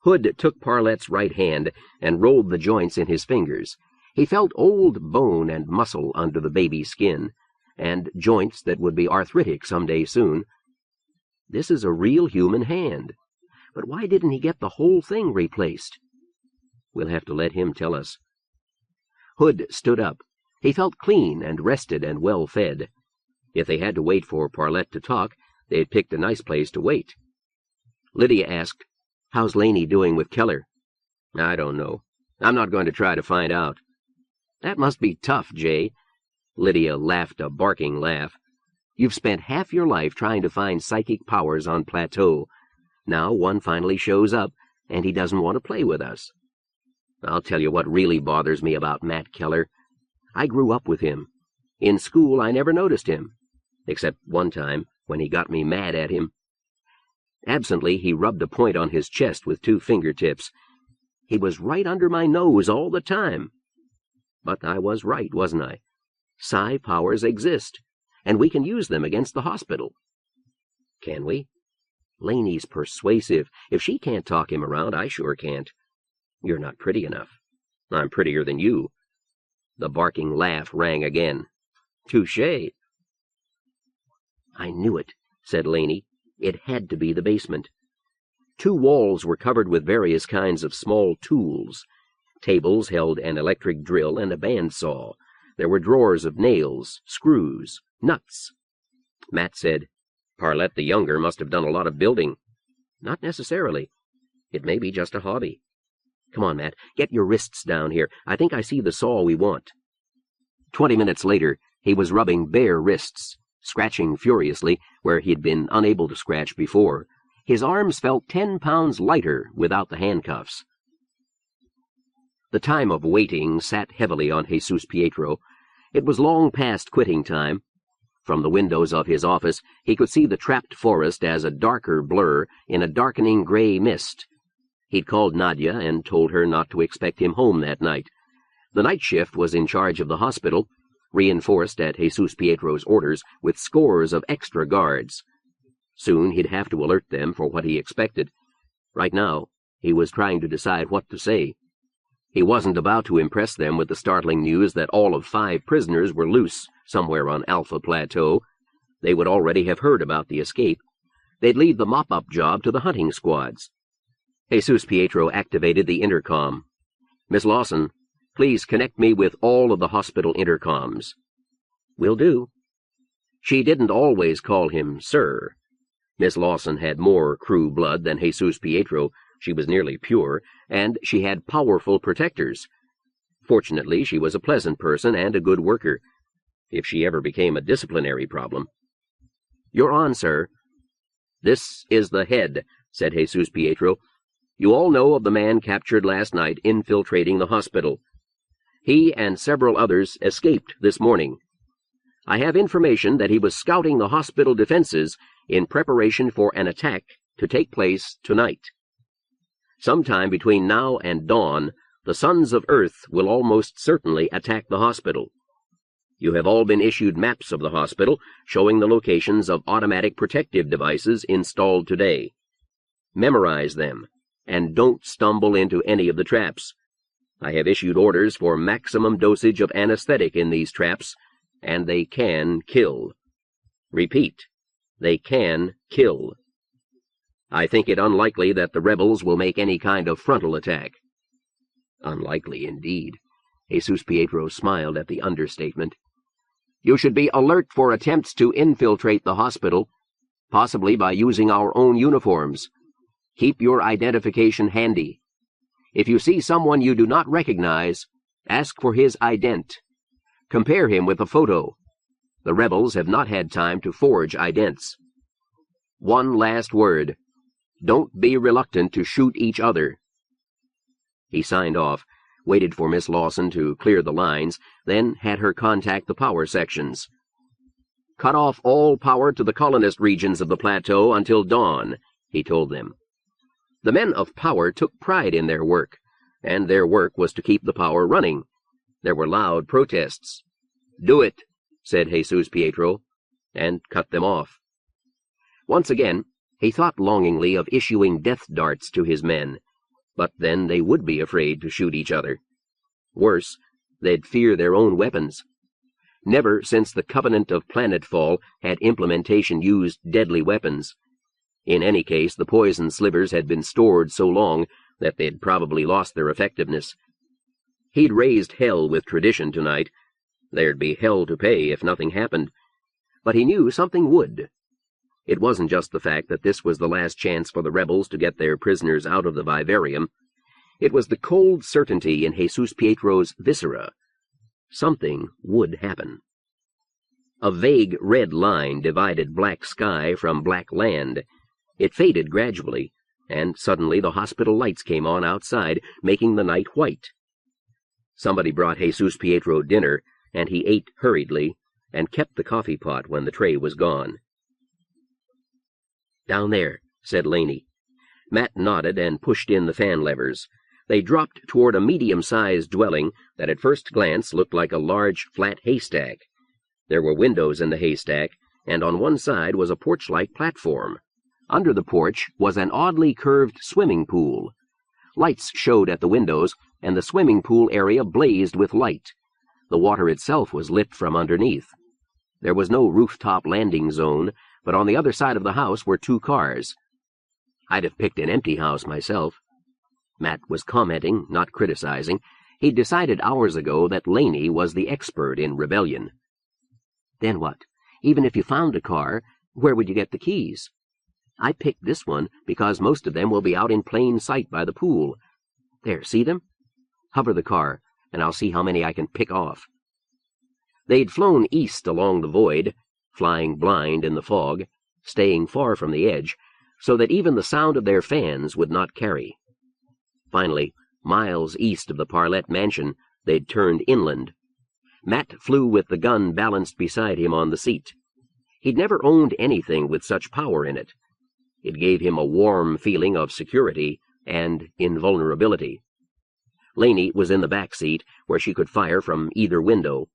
Hood took Parlette's right hand and rolled the joints in his fingers. He felt old bone and muscle under the baby skin, and joints that would be arthritic someday soon. This is a real human hand. But why didn't he get the whole thing replaced? We'll have to let him tell us. Hood stood up. He felt clean and rested and well-fed. If they had to wait for Parlette to talk, they'd picked a nice place to wait. Lydia asked, "How's Laney doing with Keller?" "I don't know. I'm not going to try to find out." "That must be tough, Jay." Lydia laughed a barking laugh. "You've spent half your life trying to find psychic powers on Plateau. Now one finally shows up, and he doesn't want to play with us. I'll tell you what really bothers me about Matt Keller. I grew up with him. In school, I never noticed him, except one time when he got me mad at him. Absently, he rubbed a point on his chest with 2 fingertips. He was right under my nose all the time. But I was right, wasn't I? Psi powers exist, and we can use them against the hospital. Can we? Laney's persuasive. If she can't talk him around, I sure can't. You're not pretty enough. I'm prettier than you. The barking laugh rang again. Touché. I knew it, said Laney. It had to be the basement. 2 walls were covered with various kinds of small tools. Tables held an electric drill and a bandsaw. There were drawers of nails, screws, nuts. Matt said, Parlette the younger must have done a lot of building. Not necessarily. It may be just a hobby. Come on, Matt, get your wrists down here. I think I see the saw we want. 20 minutes later, he was rubbing bare wrists, scratching furiously where he'd been unable to scratch before. His arms felt 10 pounds lighter without the handcuffs. The time of waiting sat heavily on Jesus Pietro. It was long past quitting time. From the windows of his office, he could see the trapped forest as a darker blur in a darkening gray mist. He'd called Nadia and told her not to expect him home that night. The night shift was in charge of the hospital, reinforced at Jesus Pietro's orders with scores of extra guards. Soon he'd have to alert them for what he expected. Right now, he was trying to decide what to say. He wasn't about to impress them with the startling news that all of 5 prisoners were loose somewhere on Alpha Plateau. They would already have heard about the escape. They'd leave the mop-up job to the hunting squads. Jesus Pietro activated the intercom. Miss Lawson, please connect me with all of the hospital intercoms. Will do. She didn't always call him Sir. Miss Lawson had more crew blood than Jesus Pietro. She was nearly pure, and she had powerful protectors. Fortunately, she was a pleasant person and a good worker, if she ever became a disciplinary problem. You're on, sir. This is the head, said Jesus Pietro. You all know of the man captured last night infiltrating the hospital. He and several others escaped this morning. I have information that he was scouting the hospital defenses in preparation for an attack to take place tonight. Sometime between now and dawn, the sons of Earth will almost certainly attack the hospital. You have all been issued maps of the hospital showing the locations of automatic protective devices installed today. Memorize them, and don't stumble into any of the traps. I have issued orders for maximum dosage of anesthetic in these traps, and they can kill. Repeat, they can kill. I think it unlikely that the rebels will make any kind of frontal attack. Unlikely indeed. Jesus Pietro smiled at the understatement. You should be alert for attempts to infiltrate the hospital, possibly by using our own uniforms. Keep your identification handy. If you see someone you do not recognize, ask for his ident. Compare him with a photo. The rebels have not had time to forge idents. One last word. Don't be reluctant to shoot each other. He signed off, waited for Miss Lawson to clear the lines, then had her contact the power sections. Cut off all power to the colonist regions of the plateau until dawn, he told them. The men of power took pride in their work, and their work was to keep the power running. There were loud protests. Do it, said Jesus Pietro, and cut them off. Once again, he thought longingly of issuing death darts to his men, but then they would be afraid to shoot each other. Worse, they'd fear their own weapons. Never since the Covenant of Planetfall had implementation used deadly weapons. In any case, the poison slivers had been stored so long that they'd probably lost their effectiveness. He'd raised hell with tradition tonight. There'd be hell to pay if nothing happened. But he knew something would. It wasn't just the fact that this was the last chance for the rebels to get their prisoners out of the Vivarium. It was the cold certainty in Jesus Pietro's viscera. Something would happen. A vague red line divided black sky from black land. It faded gradually, and suddenly the hospital lights came on outside, making the night white. Somebody brought Jesus Pietro dinner, and he ate hurriedly and kept the coffee pot when the tray was gone. "Down there," said Laney. Matt nodded and pushed in the fan levers. They dropped toward a medium-sized dwelling that at first glance looked like a large, flat haystack. There were windows in the haystack, and on one side was a porch-like platform. Under the porch was an oddly curved swimming pool. Lights showed at the windows, and the swimming pool area blazed with light. The water itself was lit from underneath. There was no rooftop landing zone, but on the other side of the house were 2 cars. "I'd have picked an empty house myself." Matt was commenting, not criticizing. He'd decided hours ago that Laney was the expert in rebellion. "Then what? Even if you found a car, where would you get the keys?" "I picked this one because most of them will be out in plain sight by the pool. There, see them? Hover the car, and I'll see how many I can pick off." They'd flown east along the void, flying blind in the fog, staying far from the edge, so that even the sound of their fans would not carry. Finally, miles east of the Parlette mansion, they'd turned inland. Matt flew with the gun balanced beside him on the seat. He'd never owned anything with such power in it. It gave him a warm feeling of security and invulnerability. Laney was in the back seat, where she could fire from either window.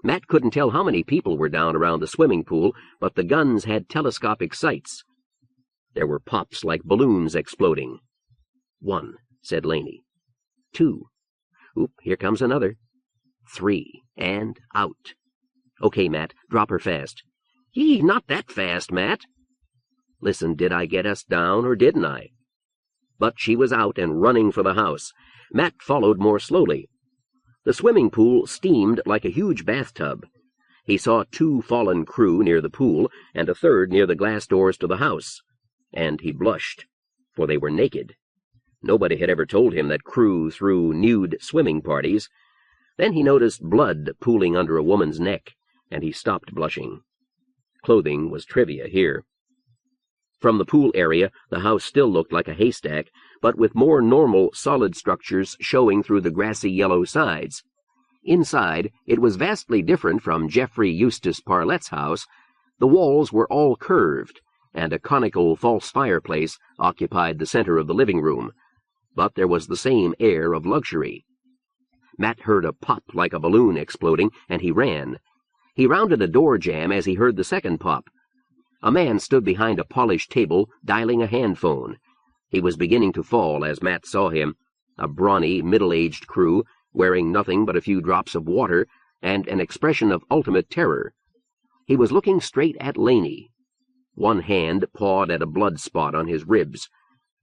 Matt couldn't tell how many people were down around the swimming pool, but the guns had telescopic sights. There were pops like balloons exploding. "1," said Laney. "2. Oop, here comes another. 3, and out." "Okay, Matt, drop her fast." "Yee, not that fast, Matt." "Listen, did I get us down, or didn't I?" But she was out and running for the house. Matt followed more slowly. The swimming pool steamed like a huge bathtub. He saw 2 fallen crew near the pool, and a third near the glass doors to the house. And he blushed, for they were naked. Nobody had ever told him that crew threw nude swimming parties. Then he noticed blood pooling under a woman's neck, and he stopped blushing. Clothing was trivia here. From the pool area, the house still looked like a haystack, but with more normal, solid structures showing through the grassy yellow sides. Inside, it was vastly different from Geoffrey Eustace Parlette's house. The walls were all curved, and a conical false fireplace occupied the center of the living room. But there was the same air of luxury. Matt heard a pop like a balloon exploding, and he ran. He rounded a door jamb as he heard the second pop. A man stood behind a polished table, dialing a hand phone. He was beginning to fall as Matt saw him, a brawny, middle-aged crew, wearing nothing but a few drops of water, and an expression of ultimate terror. He was looking straight at Laney. One hand pawed at a blood spot on his ribs.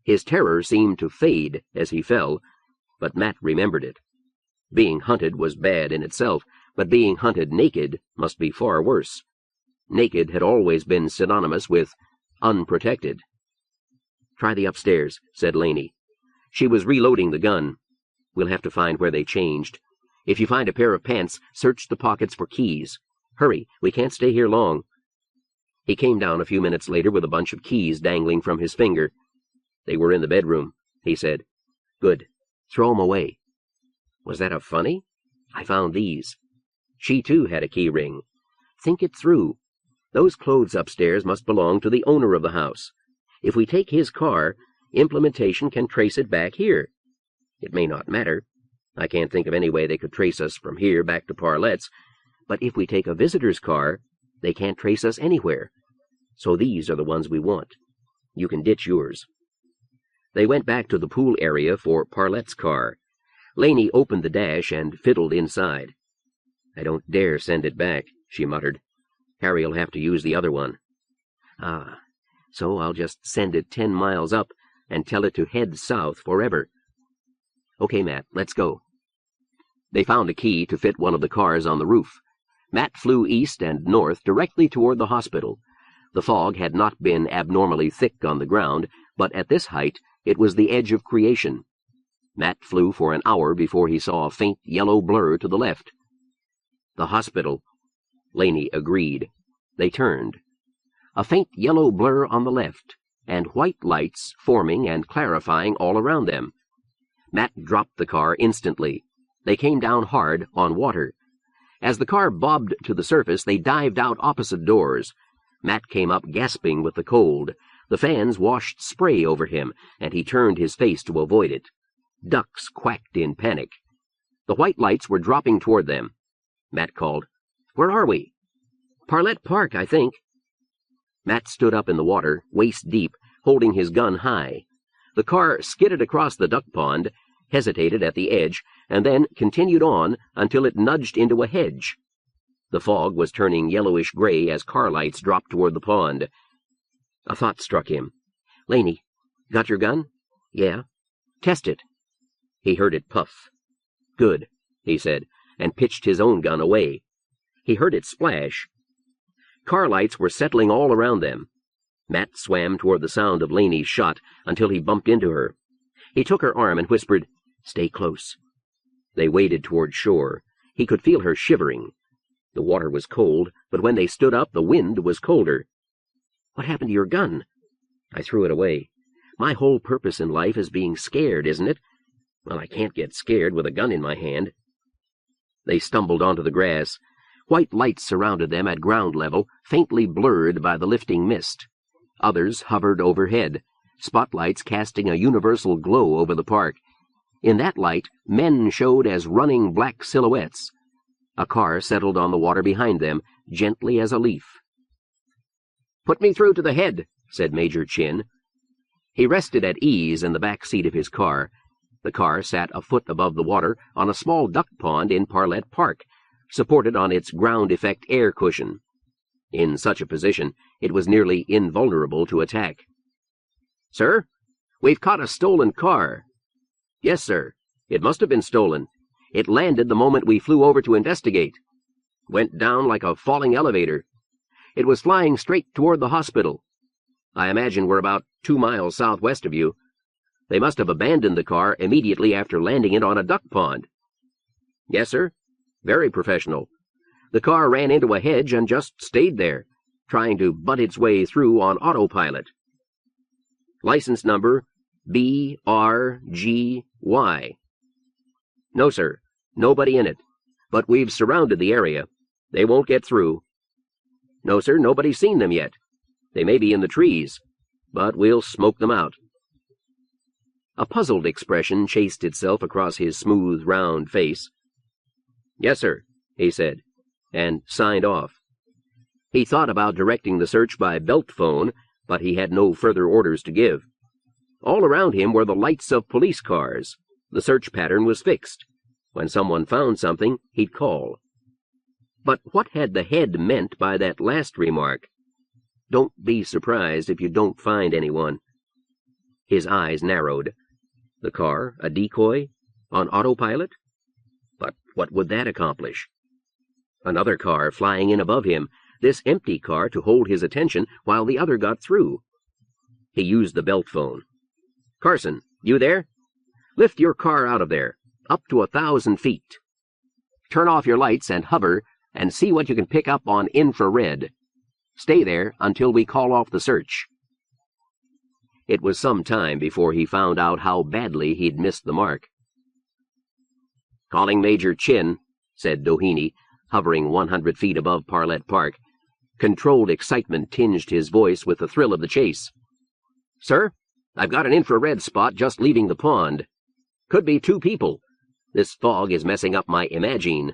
His terror seemed to fade as he fell, but Matt remembered it. Being hunted was bad in itself, but being hunted naked must be far worse. Naked had always been synonymous with unprotected. "Try the upstairs," said Laney. She was reloading the gun. "We'll have to find where they changed. If you find a pair of pants, search the pockets for keys. Hurry, we can't stay here long." He came down a few minutes later with a bunch of keys dangling from his finger. "They were in the bedroom," he said. "Good. Throw 'em away." "Was that a funny? I found these." She, too, had a key ring. "Think it through. Those clothes upstairs must belong to the owner of the house. If we take his car, implementation can trace it back here. It may not matter. I can't think of any way they could trace us from here back to Parlette's. But if we take a visitor's car, they can't trace us anywhere. So these are the ones we want. You can ditch yours." They went back to the pool area for Parlette's car. Laney opened the dash and fiddled inside. "I don't dare send it back," she muttered. "Harry'll have to use the other one." "Ah, so I'll just send it 10 miles up and tell it to head south forever." "Okay, Matt, let's go." They found a key to fit one of the cars on the roof. Matt flew east and north directly toward the hospital. The fog had not been abnormally thick on the ground, but at this height it was the edge of creation. Matt flew for an hour before he saw a faint yellow blur to the left. "The hospital," Laney agreed. They turned. A faint yellow blur on the left, and white lights forming and clarifying all around them. Matt dropped the car instantly. They came down hard on water. As the car bobbed to the surface, they dived out opposite doors. Matt came up gasping with the cold. The fans washed spray over him, and he turned his face to avoid it. Ducks quacked in panic. The white lights were dropping toward them. Matt called, "Where are we?" "Parlette Park, I think." Matt stood up in the water, waist deep, holding his gun high. The car skidded across the duck pond, hesitated at the edge, and then continued on until it nudged into a hedge. The fog was turning yellowish-gray as car lights dropped toward the pond. A thought struck him. "Laney, got your gun?" "Yeah." "Test it." He heard it puff. "Good," he said, and pitched his own gun away. He heard it splash. Car lights were settling all around them. Matt swam toward the sound of Laney's shot until he bumped into her. He took her arm and whispered, "Stay close." They waded toward shore. He could feel her shivering. The water was cold, but when they stood up, the wind was colder. "What happened to your gun?" "I threw it away. My whole purpose in life is being scared, isn't it? Well, I can't get scared with a gun in my hand." They stumbled onto the grass. White lights surrounded them at ground level, faintly blurred by the lifting mist. Others hovered overhead, spotlights casting a universal glow over the park. In that light, men showed as running black silhouettes. A car settled on the water behind them, gently as a leaf. "Put me through to the head," said Major Chin. He rested at ease in the back seat of his car. The car sat a foot above the water on a small duck pond in Parlette Park, supported on its ground-effect air cushion. In such a position, it was nearly invulnerable to attack. "Sir, we've caught a stolen car." "Yes, sir. It must have been stolen. It landed the moment we flew over to investigate. Went down like a falling elevator. It was flying straight toward the hospital. I imagine we're about 2 miles southwest of you. They must have abandoned the car immediately after landing it on a duck pond." "Yes, sir. Very professional. The car ran into a hedge and just stayed there, trying to butt its way through on autopilot." "License number BRGY." "No, sir. Nobody in it. But we've surrounded the area. They won't get through." "No, sir. Nobody's seen them yet. They may be in the trees, but we'll smoke them out." A puzzled expression chased itself across his smooth, round face. "Yes, sir," he said, and signed off. He thought about directing the search by belt phone, but he had no further orders to give. All around him were the lights of police cars. The search pattern was fixed. When someone found something, he'd call. But what had the head meant by that last remark? "Don't be surprised if you don't find anyone." His eyes narrowed. The car, a decoy? On autopilot? But what would that accomplish? Another car flying in above him, this empty car to hold his attention while the other got through. He used the belt phone. "Carson, you there? Lift your car out of there, up to 1,000 feet. Turn off your lights and hover and see what you can pick up on infrared. Stay there until we call off the search." It was some time before he found out how badly he'd missed the mark. "Calling Major Chin," said Doheny, hovering 100 feet above Parlette Park. Controlled excitement tinged his voice with the thrill of the chase. "Sir, I've got an infrared spot just leaving the pond. Could be 2 people. This fog is messing up my imagine.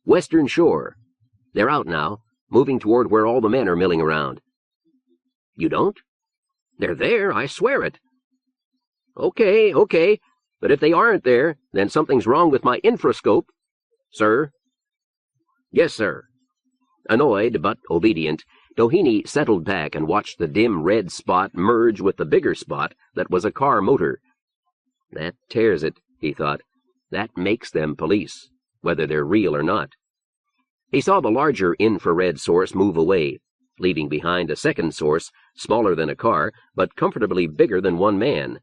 Western shore. They're out now, moving toward where all the men are milling around." "You don't?" "They're there, I swear it." Okay, but if they aren't there, then something's wrong with my infrascope." "Sir?" "Yes, sir." Annoyed but obedient, Doheny settled back and watched the dim red spot merge with the bigger spot that was a car motor. That tears it, he thought. That makes them police, whether they're real or not. He saw the larger infrared source move away, leaving behind a second source, smaller than a car, but comfortably bigger than one man.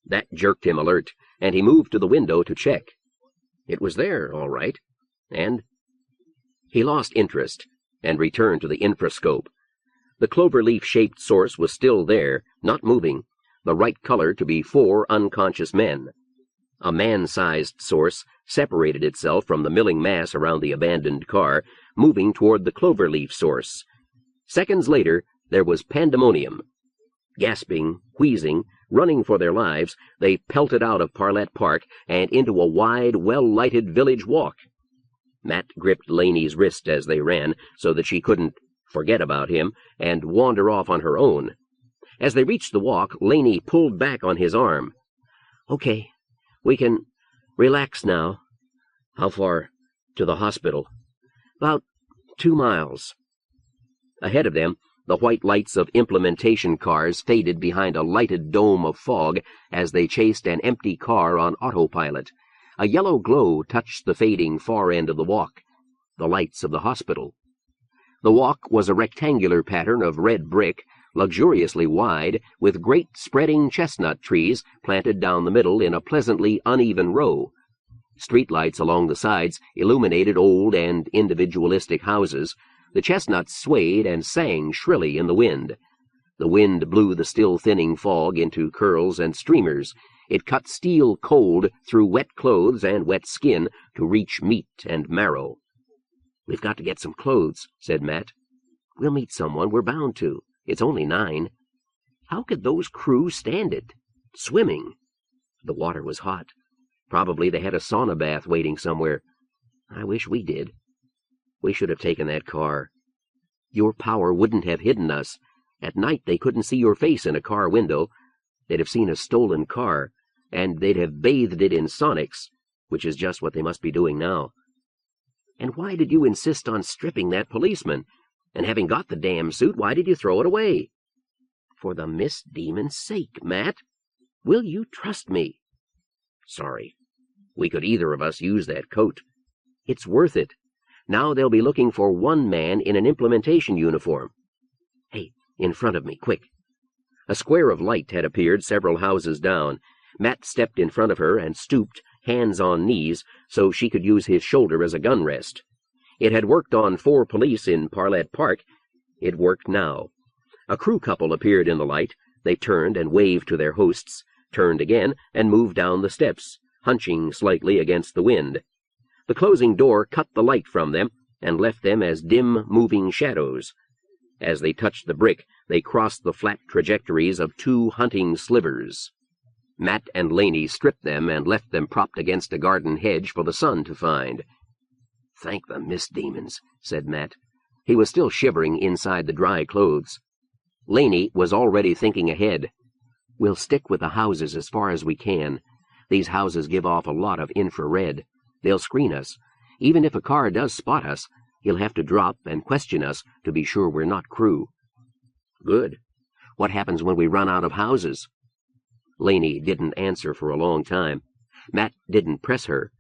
That jerked him alert, and he moved to the window to check. It was there, all right, and he lost interest and returned to the infrascope. The cloverleaf-shaped source was still there, not moving, the right color to be 4 unconscious men. A man-sized source separated itself from the milling mass around the abandoned car, moving toward the cloverleaf source. Seconds later, there was pandemonium. Gasping, wheezing, running for their lives, they pelted out of Parlette Park and into a wide, well-lighted village walk. Matt gripped Laney's wrist as they ran, so that she couldn't forget about him and wander off on her own. As they reached the walk, Laney pulled back on his arm. "Okay, we can relax now." "How far to the hospital?" "About 2 miles. Ahead of them, the white lights of implementation cars faded behind a lighted dome of fog as they chased an empty car on autopilot. A yellow glow touched the fading far end of the walk, the lights of the hospital. The walk was a rectangular pattern of red brick, luxuriously wide, with great spreading chestnut trees planted down the middle in a pleasantly uneven row. Streetlights along the sides illuminated old and individualistic houses. The chestnuts swayed and sang shrilly in the wind. The wind blew the still thinning fog into curls and streamers. It cut steel cold through wet clothes and wet skin to reach meat and marrow. "We've got to get some clothes," said Matt. "We'll meet someone. We're bound to. It's only 9. How could those crew stand it? Swimming. The water was hot. Probably they had a sauna bath waiting somewhere. I wish we did. We should have taken that car. Your power wouldn't have hidden us. At night they couldn't see your face in a car window. They'd have seen a stolen car, and they'd have bathed it in sonics, which is just what they must be doing now. And why did you insist on stripping that policeman? And having got the damn suit, why did you throw it away? For the Miss Demon's sake, Matt, will you trust me?" "Sorry. We could either of us use that coat." "It's worth it. Now they'll be looking for one man in an implementation uniform. Hey, in front of me, quick." A square of light had appeared several houses down. Matt stepped in front of her and stooped, hands on knees, so she could use his shoulder as a gun rest. It had worked on 4 police in Parlette Park. It worked now. A crew couple appeared in the light. They turned and waved to their hosts, turned again, and moved down the steps, hunching slightly against the wind. The closing door cut the light from them and left them as dim, moving shadows. As they touched the brick, they crossed the flat trajectories of 2 hunting slivers. Matt and Laney stripped them and left them propped against a garden hedge for the sun to find. "Thank the Miss Demons," said Matt. He was still shivering inside the dry clothes. Laney was already thinking ahead. "We'll stick with the houses as far as we can. These houses give off a lot of infrared. They'll screen us. Even if a car does spot us, he'll have to drop and question us to be sure we're not crew." "Good. What happens when we run out of houses?" Laney didn't answer for a long time. Matt didn't press her.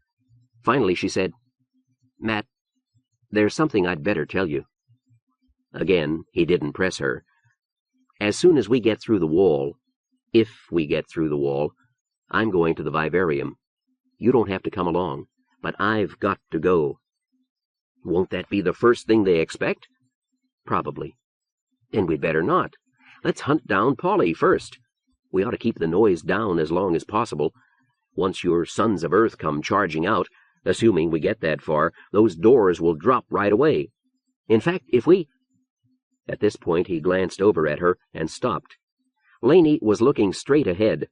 Finally she said, "Matt, there's something I'd better tell you." Again he didn't press her. "As soon as we get through the wall, if we get through the wall, I'm going to the Vivarium. You don't have to come along, but I've got to go." "Won't that be the first thing they expect?" "Probably." "Then we'd better not. Let's hunt down Polly first. We ought to keep the noise down as long as possible. Once your sons of Earth come charging out, assuming we get that far, those doors will drop right away. In fact, if we—" At this point he glanced over at her and stopped. Laney was looking straight ahead.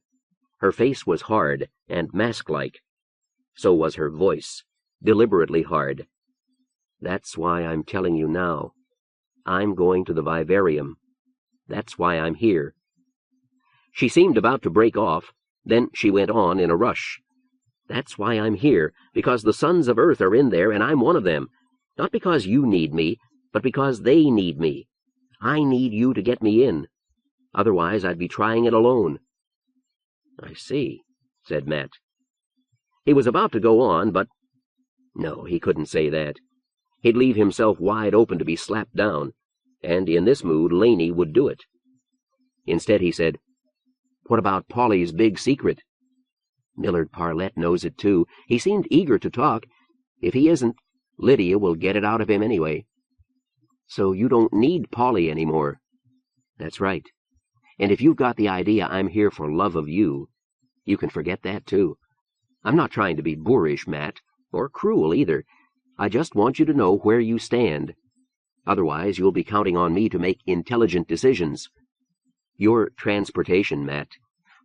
Her face was hard and mask-like. So was her voice, deliberately hard. "That's why I'm telling you now. I'm going to the Vivarium. That's why I'm here." She seemed about to break off. Then she went on in a rush. "That's why I'm here, because the sons of Earth are in there and I'm one of them. Not because you need me, but because they need me. I need you to get me in. Otherwise I'd be trying it alone." "I see," said Matt. He was about to go on, but no, he couldn't say that. He'd leave himself wide open to be slapped down, and in this mood Laney would do it. Instead he said, "What about Polly's big secret?" "Millard Parlette knows it too. He seemed eager to talk. If he isn't, Lydia will get it out of him anyway." "So you don't need Polly anymore." "That's right. And if you've got the idea I'm here for love of you, you can forget that too. I'm not trying to be boorish, Matt, or cruel either. I just want you to know where you stand. Otherwise, you'll be counting on me to make intelligent decisions. You're transportation, Matt.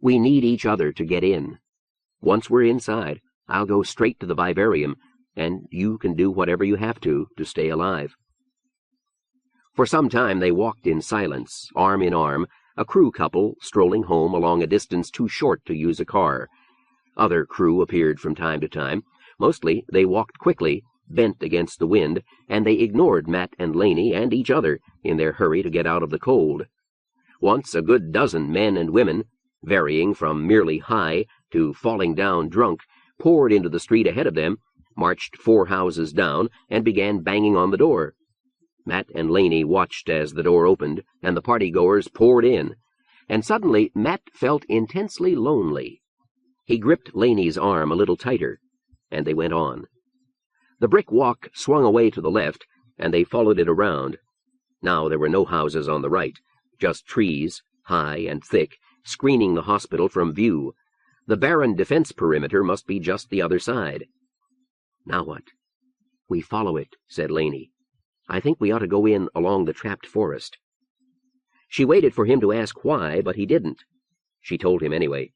We need each other to get in. Once we're inside, I'll go straight to the Vivarium, and you can do whatever you have to stay alive." For some time they walked in silence, arm in arm, a crew couple strolling home along a distance too short to use a car. Other crew appeared from time to time. Mostly they walked quickly, bent against the wind, and they ignored Matt and Laney and each other in their hurry to get out of the cold. Once a good dozen men and women, varying from merely high to falling down drunk, poured into the street ahead of them, marched 4 houses down, and began banging on the door. Matt and Laney watched as the door opened, and the party-goers poured in. And suddenly Matt felt intensely lonely. He gripped Laney's arm a little tighter, and they went on. The brick walk swung away to the left, and they followed it around. Now there were no houses on the right, just trees, high and thick, screening the hospital from view. The barren defense perimeter must be just the other side. "Now what?" "We follow it," said Laney. "I think we ought to go in along the trapped forest." She waited for him to ask why, but he didn't. She told him anyway.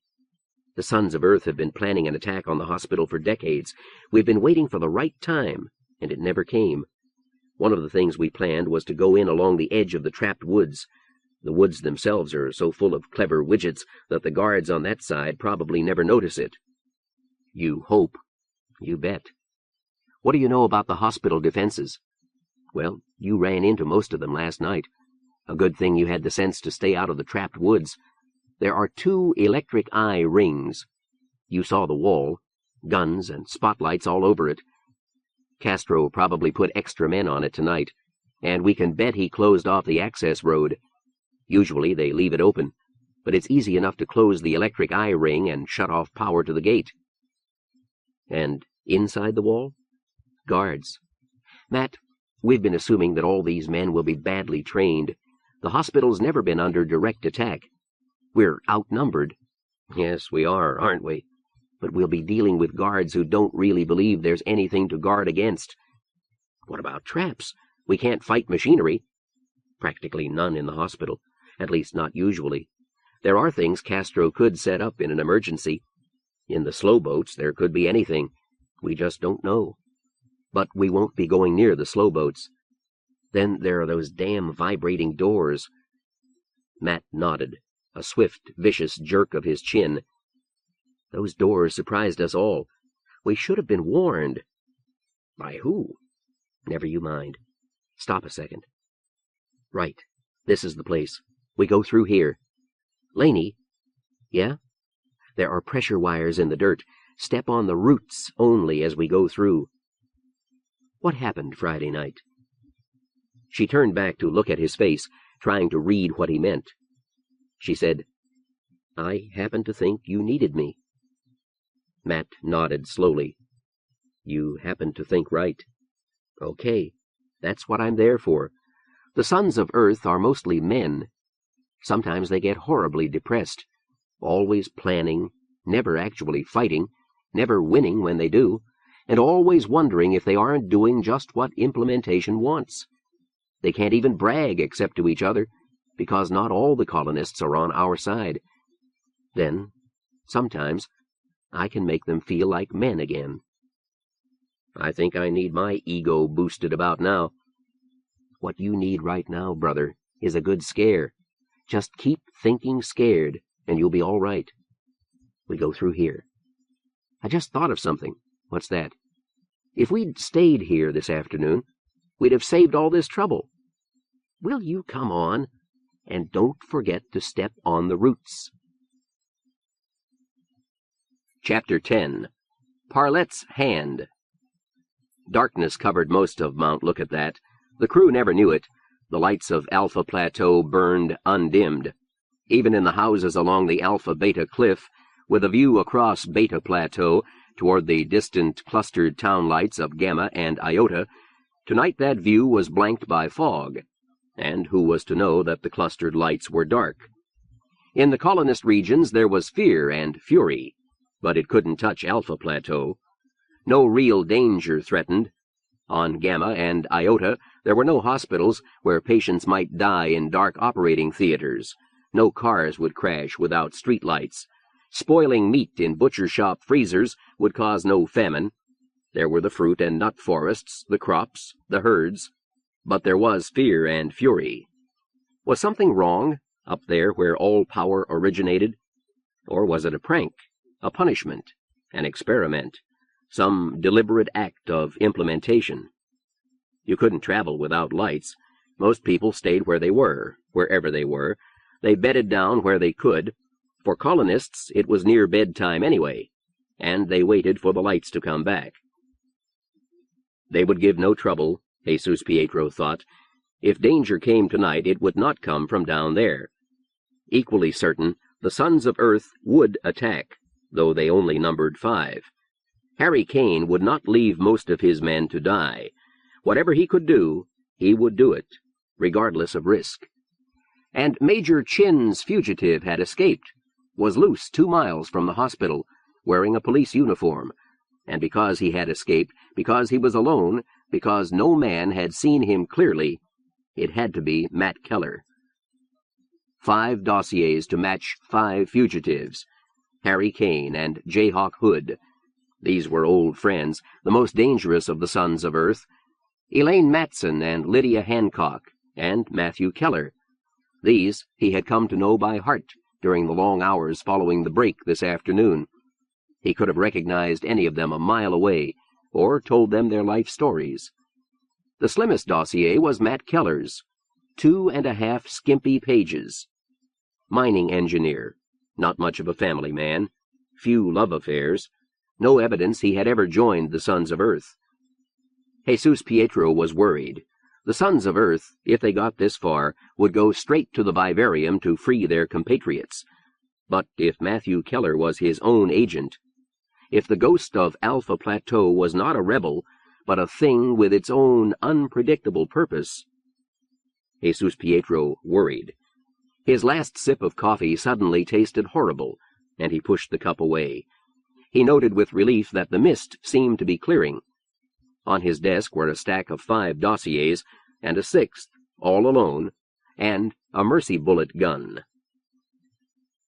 "The Sons of Earth have been planning an attack on the hospital for decades. We've been waiting for the right time, and it never came. One of the things we planned was to go in along the edge of the trapped woods. The woods themselves are so full of clever widgets that the guards on that side probably never notice it." "You hope." "You bet." "What do you know about the hospital defenses?" "Well, you ran into most of them last night. A good thing you had the sense to stay out of the trapped woods. There are 2 electric eye rings. You saw the wall, guns and spotlights all over it. Castro probably put extra men on it tonight, and we can bet he closed off the access road. Usually they leave it open, but it's easy enough to close the electric eye ring and shut off power to the gate." "And inside the wall?" "Guards. Matt, we've been assuming that all these men will be badly trained. The hospital's never been under direct attack. We're outnumbered." "Yes, we are, aren't we? But we'll be dealing with guards who don't really believe there's anything to guard against." "What about traps? We can't fight machinery." "Practically none in the hospital, at least not usually. There are things Castro could set up in an emergency. In the slowboats there could be anything. We just don't know. But we won't be going near the slowboats. Then there are those damn vibrating doors." Matt nodded, a swift, vicious jerk of his chin. "Those doors surprised us all. We should have been warned." "By who?" "Never you mind. Stop a second. Right, this is the place. We go through here. Laney." "Yeah?" "There are pressure wires in the dirt. Step on the roots only as we go through." "What happened Friday night?" She turned back to look at his face, trying to read what he meant. She said, "I happened to think you needed me." Matt nodded slowly. "You happened to think right. Okay, that's what I'm there for. The Sons of Earth are mostly men. Sometimes they get horribly depressed, always planning, never actually fighting, never winning when they do, and always wondering if they aren't doing just what implementation wants. They can't even brag except to each other, because not all the colonists are on our side. Then, sometimes, I can make them feel like men again." "I think I need my ego boosted about now." "What you need right now, brother, is a good scare. Just keep thinking scared, and you'll be all right. We go through here. I just thought of something." "What's that?" "If we'd stayed here this afternoon, we'd have saved all this trouble. Will you come on? And don't forget to step on the roots." Chapter 10. Parlette's Hand. Darkness covered most of Mount Lookitthat. The crew never knew it. The lights of Alpha Plateau burned undimmed. Even in the houses along the Alpha-Beta cliff, with a view across Beta Plateau toward the distant clustered town lights of Gamma and Iota, tonight that view was blanked by fog. And who was to know that the clustered lights were dark? In the colonist regions there was fear and fury, but it couldn't touch Alpha Plateau. No real danger threatened. On Gamma and Iota there were no hospitals where patients might die in dark operating theaters. No cars would crash without streetlights. Spoiling meat in butcher shop freezers would cause no famine. There were the fruit and nut forests, the crops, the herds. But there was fear and fury. Was something wrong up there where all power originated? Or was it a prank, a punishment, an experiment, some deliberate act of implementation? You couldn't travel without lights. Most people stayed where they were, wherever they were. They bedded down where they could. For colonists, it was near bedtime anyway, and they waited for the lights to come back. They would give no trouble, Jesus Pietro thought. If danger came tonight, it would not come from down there. Equally certain, the sons of Earth would attack, though they only numbered 5. Harry Kane would not leave most of his men to die. Whatever he could do, he would do it, regardless of risk. And Major Chin's fugitive had escaped, was loose 2 miles from the hospital, wearing a police uniform. And because he had escaped, because he was alone, because no man had seen him clearly, it had to be Matt Keller. 5 dossiers to match 5 fugitives, Harry Kane and Jayhawk Hood. These were old friends, the most dangerous of the sons of Earth. Elaine Matson and Lydia Hancock, and Matthew Keller. These he had come to know by heart during the long hours following the break this afternoon. He could have recognized any of them a mile away, or told them their life stories. The slimmest dossier was Matt Keller's, 2.5 skimpy pages. Mining engineer, not much of a family man, few love affairs, no evidence he had ever joined the Sons of Earth. Jesus Pietro was worried. The Sons of Earth, if they got this far, would go straight to the Vivarium to free their compatriots. But if Matthew Keller was his own agent, if the ghost of Alpha Plateau was not a rebel, but a thing with its own unpredictable purpose, Jesus Pietro worried. His last sip of coffee suddenly tasted horrible, and he pushed the cup away. He noted with relief that the mist seemed to be clearing. On his desk were a stack of 5 dossiers, and a 6th, all alone, and a mercy bullet gun.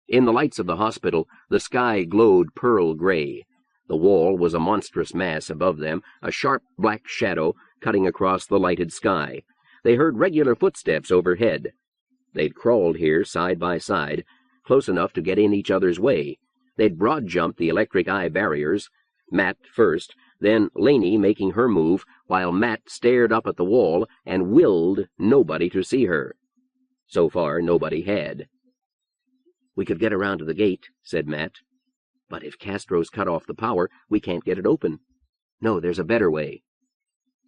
In the lights of the hospital, the sky glowed pearl gray. The wall was a monstrous mass above them, a sharp black shadow cutting across the lighted sky. They heard regular footsteps overhead. They'd crawled here side by side, close enough to get in each other's way. They'd broad-jumped the electric eye barriers, Matt first, then Laney making her move, while Matt stared up at the wall and willed nobody to see her. So far, nobody had. "We could get around to the gate," said Matt. "But if Castro's cut off the power, we can't get it open." "No, there's a better way."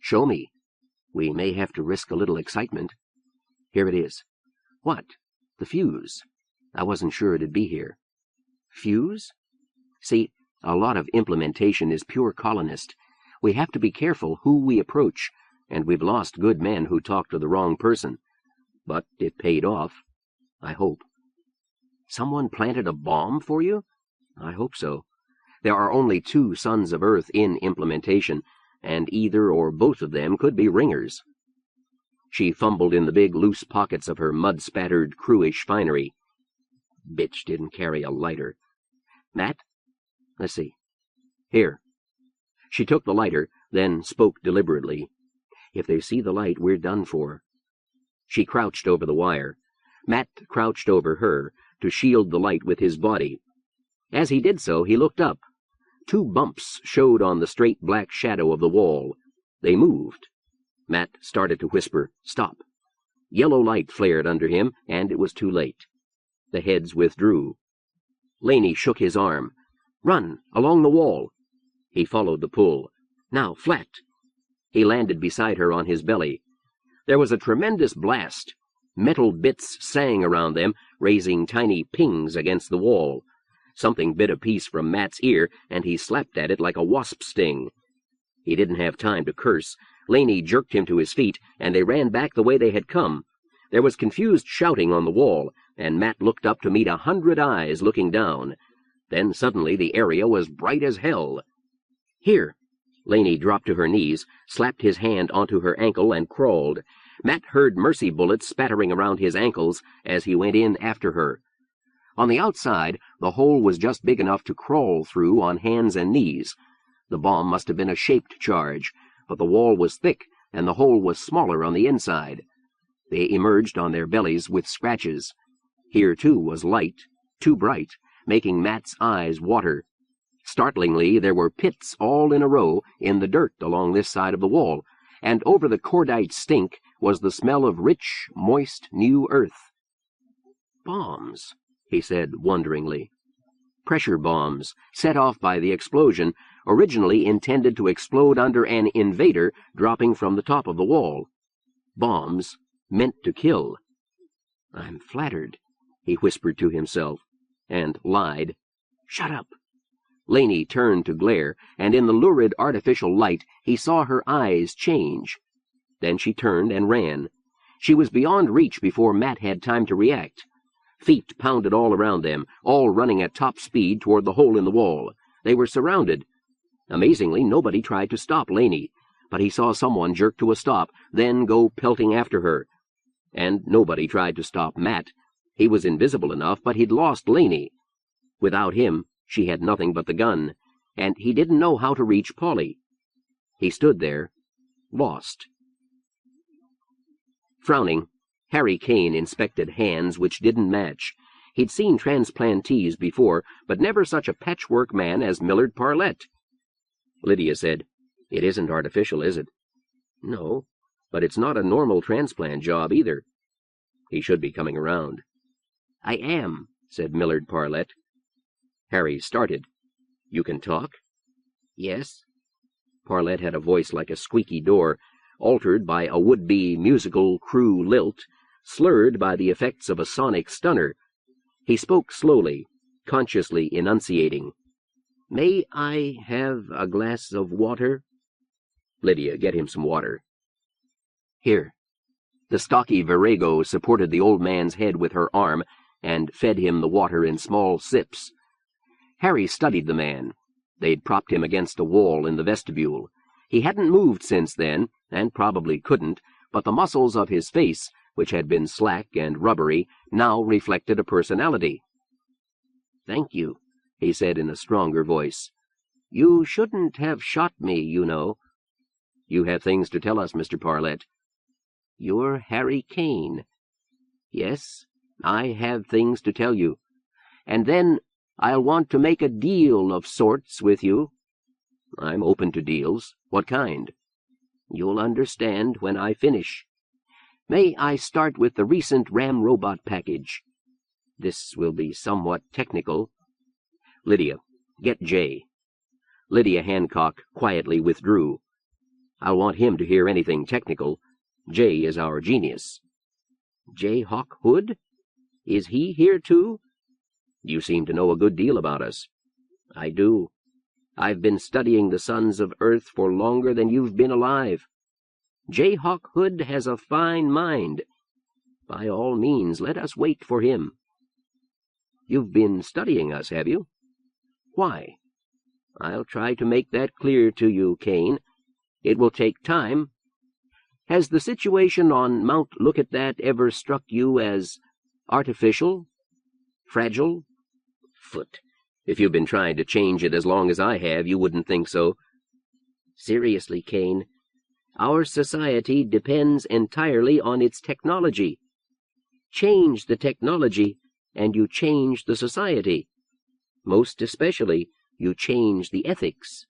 "Show me. We may have to risk a little excitement." "Here it is." "What?" "The fuse. I wasn't sure it'd be here." "Fuse?" "See, a lot of implementation is pure colonist. We have to be careful who we approach, and we've lost good men who talked to the wrong person. But it paid off. I hope." "Someone planted a bomb for you?" "I hope so. There are only 2 Sons of Earth in implementation, and either or both of them could be ringers." She fumbled in the big loose pockets of her mud-spattered crewish finery. Bitch didn't carry a lighter. "Matt? Let's see. Here." She took the lighter, then spoke deliberately. "If they see the light, we're done for." She crouched over the wire. Matt crouched over her, to shield the light with his body. As he did so, he looked up. 2 bumps showed on the straight black shadow of the wall. They moved. Matt started to whisper, "Stop." Yellow light flared under him, and it was too late. The heads withdrew. Laney shook his arm. "Run, along the wall." He followed the pull. "Now, flat." He landed beside her on his belly. There was a tremendous blast. Metal bits sang around them, raising tiny pings against the wall. Something bit a piece from Matt's ear, and he slapped at it like a wasp sting. He didn't have time to curse. Laney jerked him to his feet, and they ran back the way they had come. There was confused shouting on the wall, and Matt looked up to meet 100 eyes looking down. Then suddenly the area was bright as hell. "Here!" Laney dropped to her knees, slapped his hand onto her ankle, and crawled. Matt heard mercy bullets spattering around his ankles as he went in after her. On the outside, the hole was just big enough to crawl through on hands and knees. The bomb must have been a shaped charge, but the wall was thick and the hole was smaller on the inside. They emerged on their bellies with scratches. Here, too, was light, too bright, making Matt's eyes water. Startlingly, there were pits all in a row in the dirt along this side of the wall, and over the cordite stink was the smell of rich, moist, new earth. "Bombs," he said wonderingly. Pressure bombs, set off by the explosion, originally intended to explode under an invader dropping from the top of the wall. Bombs meant to kill. "I'm flattered," he whispered to himself, and lied. "Shut up." Laney turned to glare, and in the lurid artificial light he saw her eyes change. Then she turned and ran. She was beyond reach before Matt had time to react. Feet pounded all around them, all running at top speed toward the hole in the wall. They were surrounded. Amazingly, nobody tried to stop Laney, but he saw someone jerk to a stop, then go pelting after her. And nobody tried to stop Matt. He was invisible enough, but he'd lost Laney. Without him, she had nothing but the gun, and he didn't know how to reach Polly. He stood there, lost. Frowning, Harry Kane inspected hands which didn't match. He'd seen transplantees before, but never such a patchwork man as Millard Parlette. Lydia said, "It isn't artificial, is it?" "No, but it's not a normal transplant job either." "He should be coming around." "I am," said Millard Parlette. Harry started. "You can talk?" "Yes." Parlette had a voice like a squeaky door, altered by a would-be musical crew lilt, slurred by the effects of a sonic stunner. He spoke slowly, consciously enunciating. "May I have a glass of water?" "Lydia, get him some water." "Here." The stocky virago supported the old man's head with her arm and fed him the water in small sips. Harry studied the man. They'd propped him against a wall in the vestibule. He hadn't moved since then, and probably couldn't, but the muscles of his face, which had been slack and rubbery, now reflected a personality. "Thank you," he said in a stronger voice. "You shouldn't have shot me, you know." "You have things to tell us, Mr. Parlette." "You're Harry Kane." "Yes, I have things to tell you. And then I'll want to make a deal of sorts with you." "I'm open to deals. What kind?" "You'll understand when I finish. May I start with the recent Ramrobot package? This will be somewhat technical." "Lydia, get Jay." Lydia Hancock quietly withdrew. "I'll want him to hear anything technical. Jay is our genius." "Jay Hawk Hood? Is he here too?" "You seem to know a good deal about us." "I do. I've been studying the sons of Earth for longer than you've been alive. Jay Hawk Hood has a fine mind. By all means, let us wait for him." "You've been studying us, have you?" "Why?" "I'll try to make that clear to you, Kane. It will take time. Has the situation on Mount Lookitthat ever struck you as artificial? Fragile? Foot. If you've been trying to change it as long as I have, you wouldn't think so." "Seriously, Kane, our society depends entirely on its technology. Change the technology, and you change the society. Most especially, you change the ethics."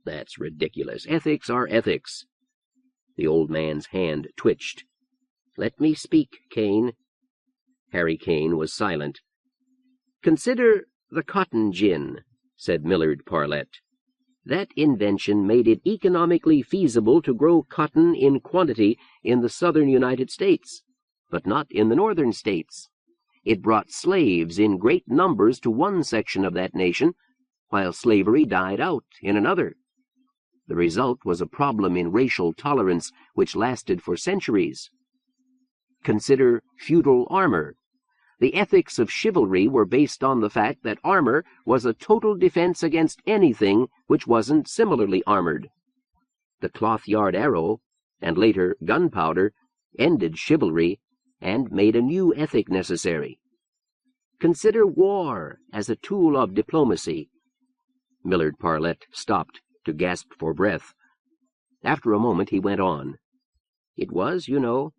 "That's ridiculous. Ethics are ethics." The old man's hand twitched. "Let me speak, Kane." Harry Kane was silent. "Consider the cotton gin," said Millard Parlette. "That invention made it economically feasible to grow cotton in quantity in the southern United States, but not in the northern states. It brought slaves in great numbers to one section of that nation, while slavery died out in another. The result was a problem in racial tolerance which lasted for centuries." Consider feudal armor. The ethics of chivalry were based on the fact that armor was a total defense against anything which wasn't similarly armored. The cloth-yard arrow, and later gunpowder, ended chivalry and made a new ethic necessary. Consider war as a tool of diplomacy. Millard Parlette stopped to gasp for breath. After a moment he went on. It was, you know.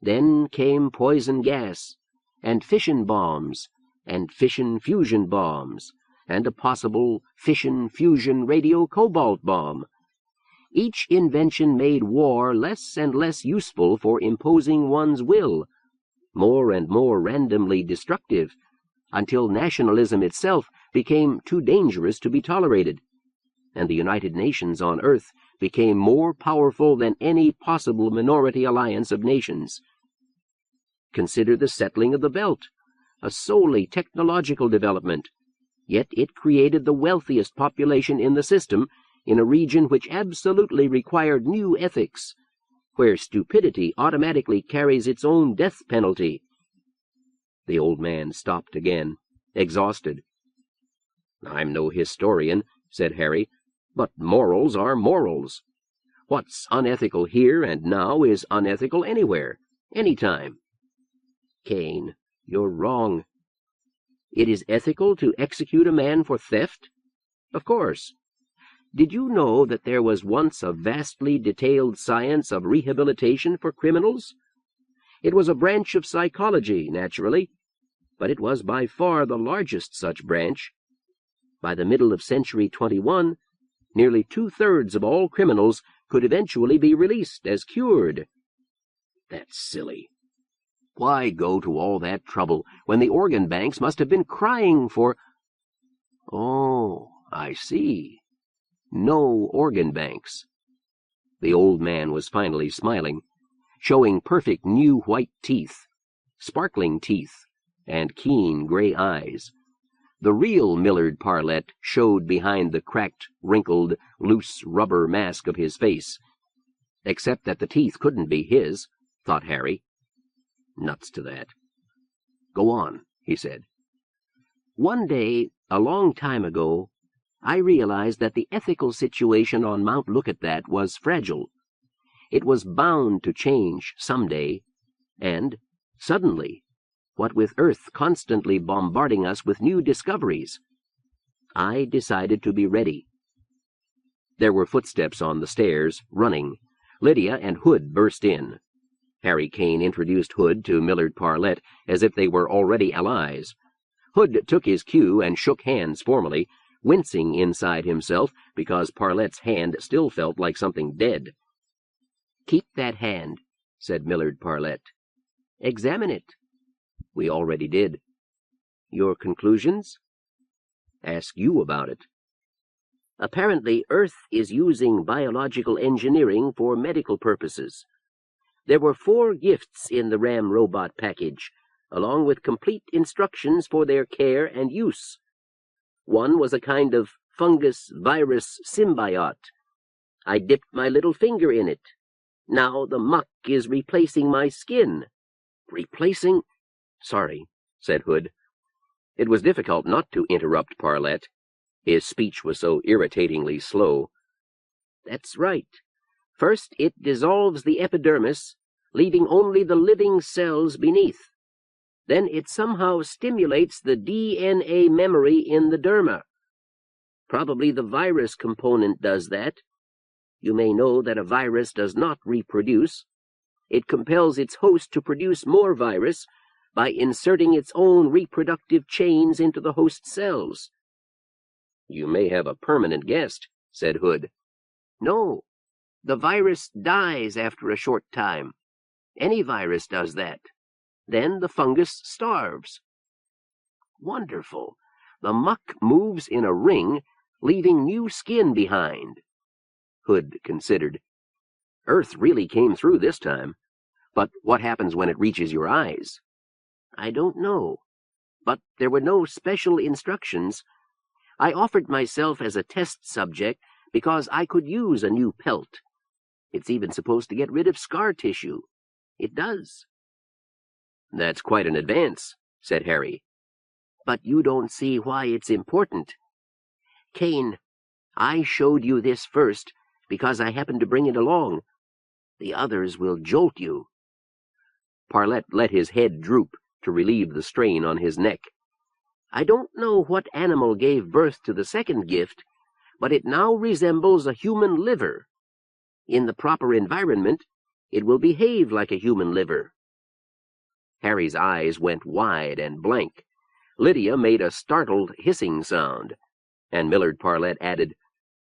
Then came poison gas, and fission bombs, and fission fusion bombs, and a possible fission fusion radio-cobalt bomb. Each invention made war less and less useful for imposing one's will, more and more randomly destructive, until nationalism itself became too dangerous to be tolerated, and the United Nations on Earth became more powerful than any possible minority alliance of nations. Consider the settling of the Belt, a solely technological development, yet it created the wealthiest population in the system in a region which absolutely required new ethics, where stupidity automatically carries its own death penalty. The old man stopped again, exhausted. "I'm no historian," said Harry, "but morals are morals. What's unethical here and now is unethical anywhere, anytime." "Kane, you're wrong. It is ethical to execute a man for theft? Of course. Did you know that there was once a vastly detailed science of rehabilitation for criminals? It was a branch of psychology, naturally, but it was by far the largest such branch. By the middle of century 21, nearly 2/3 of all criminals could eventually be released as cured." "That's silly. Why go to all that trouble when the organ banks must have been crying for—" "Oh, I see. No organ banks." The old man was finally smiling, showing perfect new white teeth, sparkling teeth, and keen gray eyes. The real Millard Parlette showed behind the cracked, wrinkled, loose rubber mask of his face. Except that the teeth couldn't be his, thought Harry. Nuts to that. "Go on," he said. "One day, a long time ago, I realized that the ethical situation on Mount Lookitthat was fragile. It was bound to change someday, and, suddenly, what with Earth constantly bombarding us with new discoveries, I decided to be ready." There were footsteps on the stairs, running. Lydia and Hood burst in. Harry Kane introduced Hood to Millard Parlette as if they were already allies. Hood took his cue and shook hands formally, wincing inside himself because Parlette's hand still felt like something dead. "Keep that hand," said Millard Parlette. "Examine it." "We already did." "Your conclusions?" "Ask you about it." "Apparently, Earth is using biological engineering for medical purposes. There were 4 gifts in the Ramrobot package, along with complete instructions for their care and use. One was a kind of fungus-virus symbiote. I dipped my little finger in it. Now the muck is replacing my skin." "Replacing—" "Sorry," said Hood. It was difficult not to interrupt Parlette. His speech was so irritatingly slow. "That's right. First, it dissolves the epidermis, leaving only the living cells beneath. Then it somehow stimulates the DNA memory in the derma. Probably the virus component does that. You may know that a virus does not reproduce. It compels its host to produce more virus by inserting its own reproductive chains into the host cells." "You may have a permanent guest," said Hood. "No. The virus dies after a short time. Any virus does that. Then the fungus starves." "Wonderful. The muck moves in a ring, leaving new skin behind." Hood considered. "Earth really came through this time. But what happens when it reaches your eyes?" "I don't know. But there were no special instructions. I offered myself as a test subject because I could use a new pelt. It's even supposed to get rid of scar tissue. It does. "That's quite an advance," said Harry. "But you don't see why it's important. Kane, I showed you this first because I happened to bring it along. The others will jolt you." Parlette let his head droop to relieve the strain on his neck. "I don't know what animal gave birth to the second gift, but it now resembles a human liver. In the proper environment, it will behave like a human liver." Harry's eyes went wide and blank. Lydia made a startled hissing sound, and Millard Parlette added,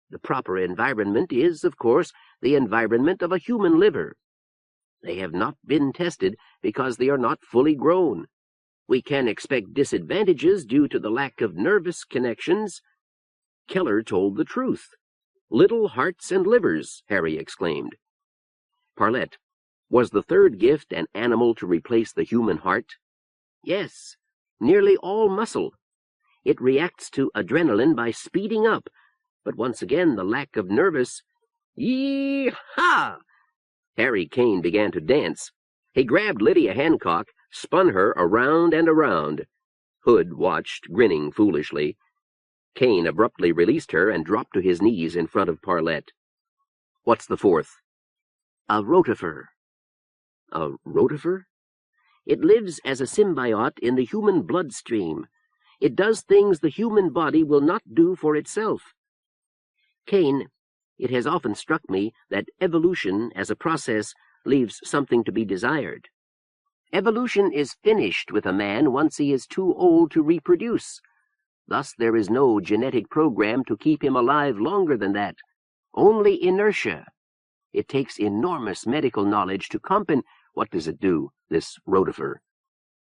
"The proper environment is, of course, the environment of a human liver. They have not been tested because they are not fully grown. We can expect disadvantages due to the lack of nervous connections." Keller told the truth. "Little hearts and livers," Harry exclaimed. "Parlette, was the third gift an animal to replace the human heart?" "Yes, nearly all muscle. It reacts to adrenaline by speeding up, but once again the lack of nervous—" "Yee-ha!" Harry Kane began to dance. He grabbed Lydia Hancock, spun her around and around. Hood watched, grinning foolishly. Kane abruptly released her and dropped to his knees in front of Parlette. "What's the fourth?" "A rotifer." "A rotifer?" "It lives as a symbiote in the human bloodstream. It does things the human body will not do for itself. Kane, it has often struck me that evolution as a process leaves something to be desired. Evolution is finished with a man once he is too old to reproduce. Thus there is no genetic program to keep him alive longer than that. Only inertia. It takes enormous medical knowledge to What does it do, this rotifer?"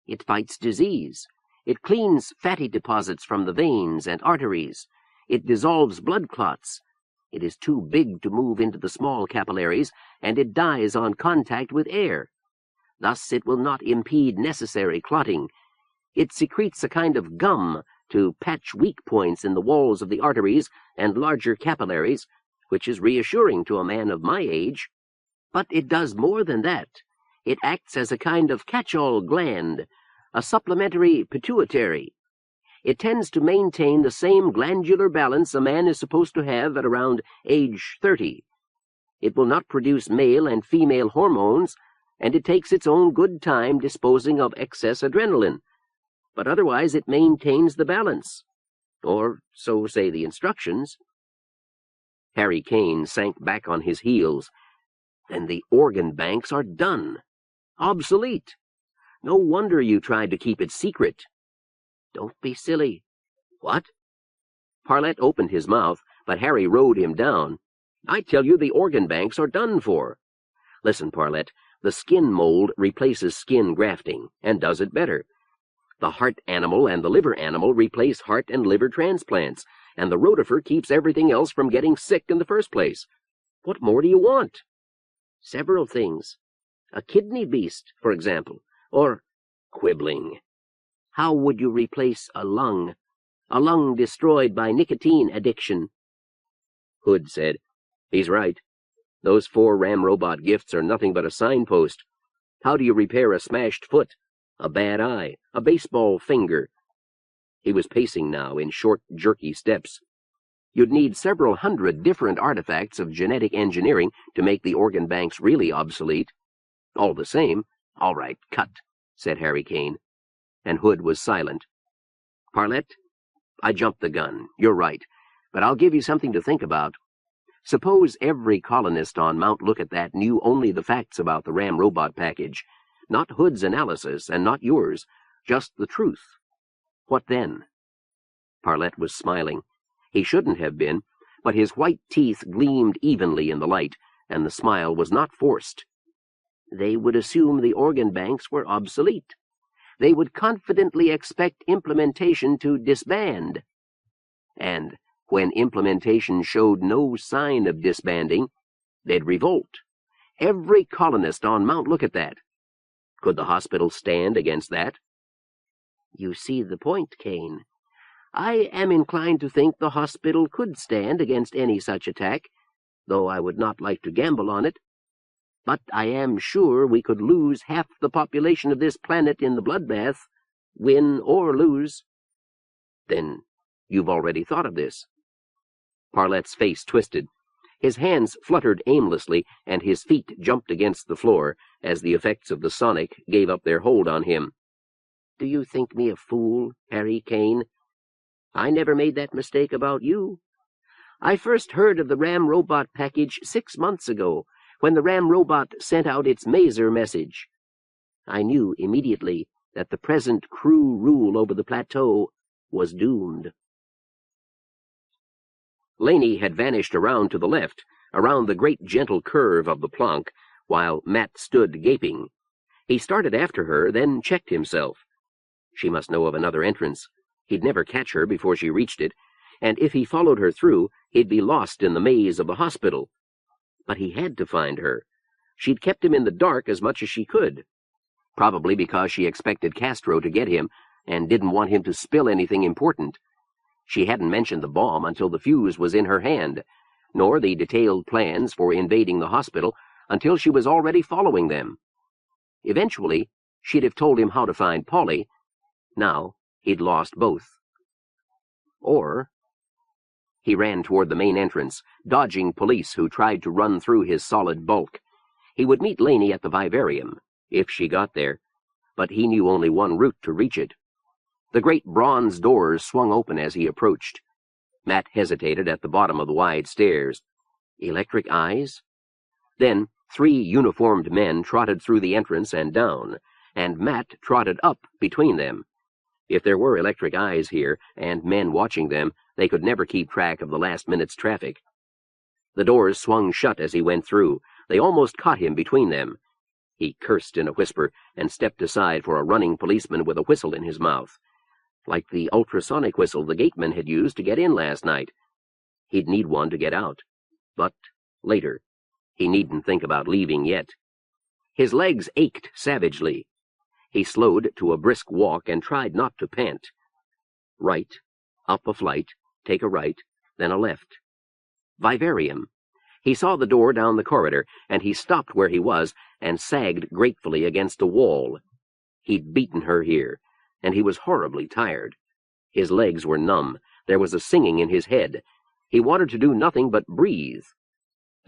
"It fights disease. It cleans fatty deposits from the veins and arteries. It dissolves blood clots. It is too big to move into the small capillaries, and it dies on contact with air. Thus it will not impede necessary clotting. It secretes a kind of gum to patch weak points in the walls of the arteries and larger capillaries, which is reassuring to a man of my age. But it does more than that. It acts as a kind of catch-all gland, a supplementary pituitary. It tends to maintain the same glandular balance a man is supposed to have at around age 30. It will not produce male and female hormones, and it takes its own good time disposing of excess adrenaline. But otherwise it maintains the balance. Or so say the instructions." Harry Kane sank back on his heels. "Then the organ banks are done. Obsolete. No wonder you tried to keep it secret." "Don't be silly." "What?" Parlette opened his mouth, but Harry rode him down. "I tell you the organ banks are done for. Listen, Parlette, the skin mold replaces skin grafting, and does it better. The heart animal and the liver animal replace heart and liver transplants, and the rotifer keeps everything else from getting sick in the first place. What more do you want?" "Several things. A kidney beast, for example, or—" "Quibbling." "How would you replace a lung? A lung destroyed by nicotine addiction?" Hood said, "He's right. Those 4 Ramrobot gifts are nothing but a signpost. How do you repair a smashed foot, a bad eye, a baseball finger?" He was pacing now in short, jerky steps. "You'd need several hundred different artifacts of genetic engineering to make the organ banks really obsolete. All the same—" "All right, cut," said Harry Kane, and Hood was silent. "Parlette, I jumped the gun. You're right, but I'll give you something to think about. Suppose every colonist on Mount Lookitthat knew only the facts about the Ramrobot package, not Hood's analysis and not yours, just the truth. What then?" Parlette was smiling. He shouldn't have been, but his white teeth gleamed evenly in the light, and the smile was not forced. "They would assume the organ banks were obsolete. They would confidently expect implementation to disband. And when implementation showed no sign of disbanding, they'd revolt. Every colonist on Mount Lookitthat. Could the hospital stand against that?" "You see the point, Kane. I am inclined to think the hospital could stand against any such attack, though I would not like to gamble on it." But I am sure we could lose half the population of this planet in the bloodbath, win or lose." "Then you've already thought of this?" Parlette's face twisted. His hands fluttered aimlessly, and his feet jumped against the floor as the effects of the sonic gave up their hold on him. "Do you think me a fool, Harry Kane? I never made that mistake about you. I first heard of the Ramrobot package 6 months ago, when the Ramrobot sent out its maser message. I knew immediately that the present crew rule over the plateau was doomed." Laney had vanished around to the left, around the great gentle curve of the plank, while Matt stood gaping. He started after her, then checked himself. She must know of another entrance. He'd never catch her before she reached it, and if he followed her through, he'd be lost in the maze of the hospital. But he had to find her. She'd kept him in the dark as much as she could, probably because she expected Castro to get him and didn't want him to spill anything important. She hadn't mentioned the bomb until the fuse was in her hand, nor the detailed plans for invading the hospital until she was already following them. Eventually, she'd have told him how to find Polly. Now, he'd lost both. Or... He ran toward the main entrance, dodging police who tried to run through his solid bulk. He would meet Laney at the Vivarium, if she got there, but he knew only one route to reach it. The great bronze doors swung open as he approached. Matt hesitated at the bottom of the wide stairs. Electric eyes? Then 3 uniformed men trotted through the entrance and down, and Matt trotted up between them. If there were electric eyes here, and men watching them, they could never keep track of the last minute's traffic. The doors swung shut as he went through. They almost caught him between them. He cursed in a whisper and stepped aside for a running policeman with a whistle in his mouth, like the ultrasonic whistle the gateman had used to get in last night. He'd need one to get out. But later. He needn't think about leaving yet. His legs ached savagely. He slowed to a brisk walk and tried not to pant. Right, up a flight, take a right, then a left. Vivarium. He saw the door down the corridor, and he stopped where he was and sagged gratefully against a wall. He'd beaten her here, and he was horribly tired. His legs were numb. There was a singing in his head. He wanted to do nothing but breathe.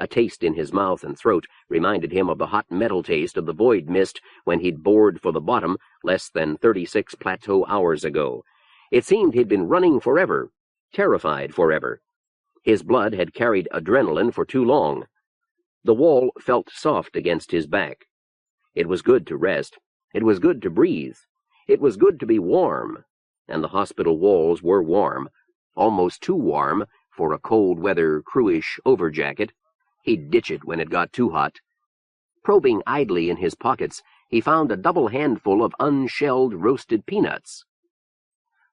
A taste in his mouth and throat reminded him of the hot metal taste of the void mist when he'd bored for the bottom less than 36 plateau hours ago. It seemed he'd been running forever, terrified forever. His blood had carried adrenaline for too long. The wall felt soft against his back. It was good to rest. It was good to breathe. It was good to be warm. And the hospital walls were warm, almost too warm for a cold-weather, crewish overjacket. He'd ditch it when it got too hot. Probing idly in his pockets, he found a double handful of unshelled roasted peanuts.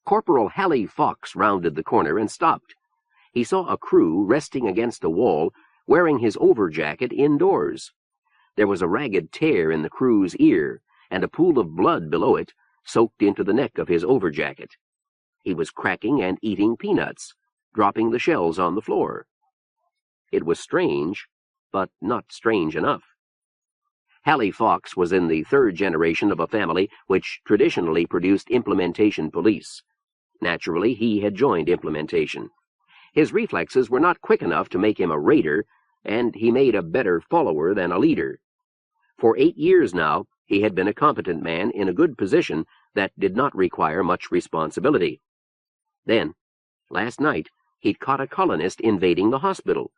Corporal Hallie Fox rounded the corner and stopped. He saw a crew resting against a wall, wearing his overjacket indoors. There was a ragged tear in the crew's ear, and a pool of blood below it, soaked into the neck of his overjacket. He was cracking and eating peanuts, dropping the shells on the floor. It was strange, but not strange enough. Hallie Fox was in the 3rd generation of a family which traditionally produced implementation police. Naturally, he had joined implementation. His reflexes were not quick enough to make him a raider, and he made a better follower than a leader. For 8 years now, he had been a competent man in a good position that did not require much responsibility. Then, last night, he'd caught a colonist invading the hospital.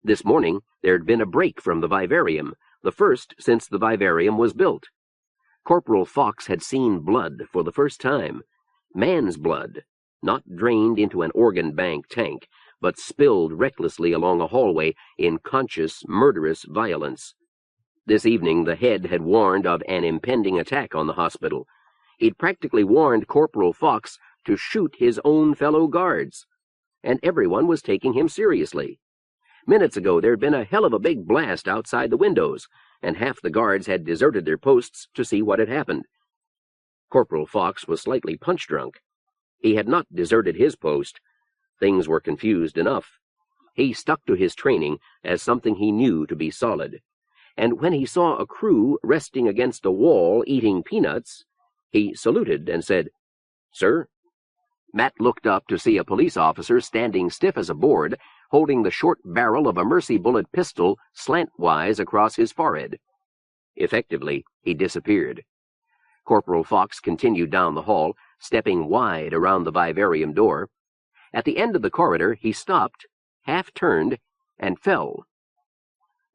This morning, there'd been a break from the Vivarium, the first since the Vivarium was built. Corporal Fox had seen blood for the first time. Man's blood, not drained into an organ bank tank, but spilled recklessly along a hallway in conscious, murderous violence. This evening the head had warned of an impending attack on the hospital. He'd practically warned Corporal Fox to shoot his own fellow guards. And everyone was taking him seriously. Minutes ago there'd been a hell of a big blast outside the windows, and half the guards had deserted their posts to see what had happened. Corporal Fox was slightly punch-drunk. He had not deserted his post. Things were confused enough. He stuck to his training as something he knew to be solid. and when he saw a crew resting against a wall eating peanuts, he saluted and said, "Sir?" Matt looked up to see a police officer standing stiff as a board, holding the short barrel of a mercy bullet pistol slantwise across his forehead. Effectively, he disappeared. Corporal Fox continued down the hall, stepping wide around the vivarium door. At the end of the corridor, he stopped, half-turned, and fell.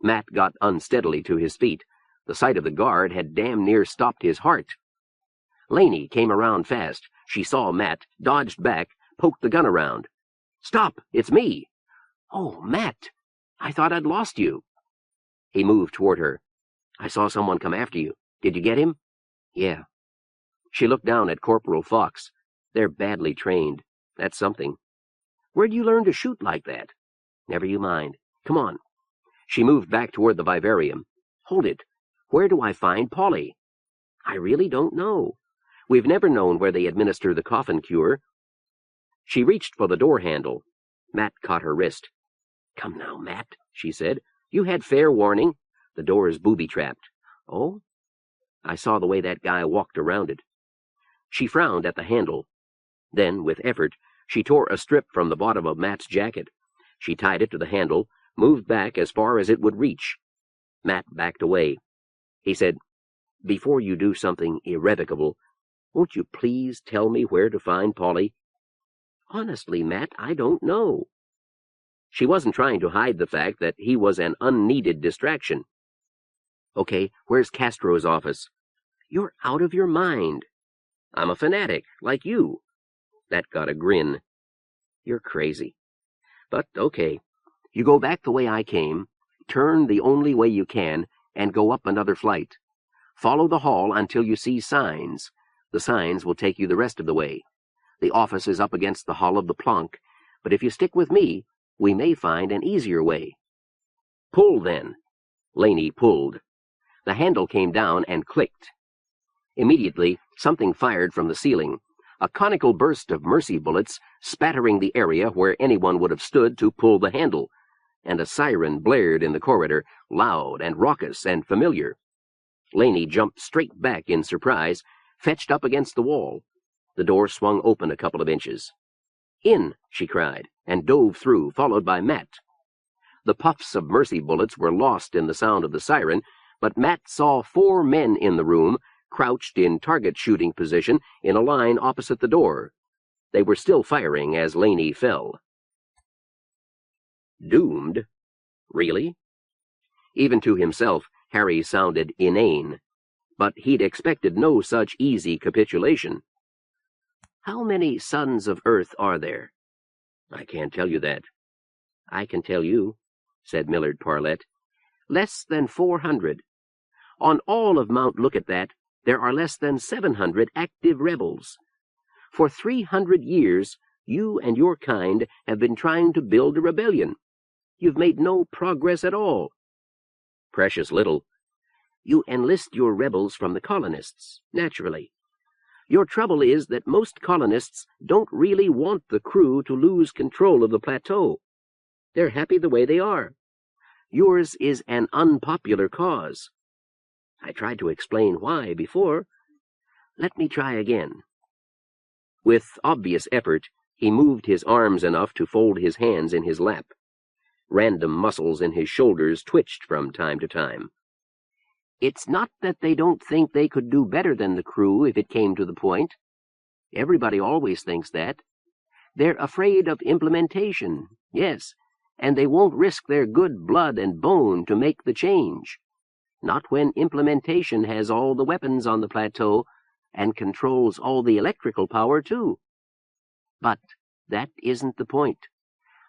Matt got unsteadily to his feet. The sight of the guard had damn near stopped his heart. Laney came around fast. She saw Matt, dodged back, poked the gun around. "Stop! It's me!" "Oh, Matt! I thought I'd lost you." He moved toward her. "I saw someone come after you. Did you get him?" "Yeah." She looked down at Corporal Fox. "They're badly trained. That's something. Where'd you learn to shoot like that?" "Never you mind. Come on." She moved back toward the vivarium. "Hold it. Where do I find Polly?" "I really don't know. We've never known where they administer the coffin cure." She reached for the door handle. Matt caught her wrist. "Come now, Matt," she said. "You had fair warning. The door is booby-trapped." "Oh?" "I saw the way that guy walked around it." She frowned at the handle. Then, with effort, she tore a strip from the bottom of Matt's jacket. She tied it to the handle, moved back as far as it would reach. Matt backed away. He said, "Before you do something irrevocable, won't you please tell me where to find Polly?" "Honestly, Matt, I don't know." She wasn't trying to hide the fact that he was an unneeded distraction. "Okay, where's Castro's office?" "You're out of your mind." "I'm a fanatic, like you." That got a grin. "You're crazy. But okay. You go back the way I came, turn the only way you can, and go up another flight. Follow the hall until you see signs. The signs will take you the rest of the way. The office is up against the hull of the Plonk, but if you stick with me, we may find an easier way." "Pull, then." Laney pulled. The handle came down and clicked. Immediately, something fired from the ceiling, a conical burst of mercy bullets spattering the area where anyone would have stood to pull the handle, and a siren blared in the corridor, loud and raucous and familiar. Laney jumped straight back in surprise, fetched up against the wall. The door swung open a couple of inches. "In!" she cried, and dove through, followed by Matt. The puffs of mercy bullets were lost in the sound of the siren, but Matt saw 4 men in the room, crouched in target-shooting position in a line opposite the door. They were still firing as Laney fell. Doomed? Really? Even to himself, Harry sounded inane. But he'd expected no such easy capitulation. "How many sons of Earth are there?" "I can't tell you that." "I can tell you," said Millard Parlette. "Less than 400. On all of Mount Lookitthat, there are less than 700 active rebels. For 300 years, you and your kind have been trying to build a rebellion. You've made no progress at all." "Precious little." "You enlist your rebels from the colonists, naturally. Your trouble is that most colonists don't really want the crew to lose control of the plateau. They're happy the way they are. Yours is an unpopular cause. I tried to explain why before. Let me try again." With obvious effort, he moved his arms enough to fold his hands in his lap. Random muscles in his shoulders twitched from time to time. "It's not that they don't think they could do better than the crew if it came to the point. Everybody always thinks that. They're afraid of implementation, yes, and they won't risk their good blood and bone to make the change. Not when implementation has all the weapons on the plateau and controls all the electrical power, too. But that isn't the point.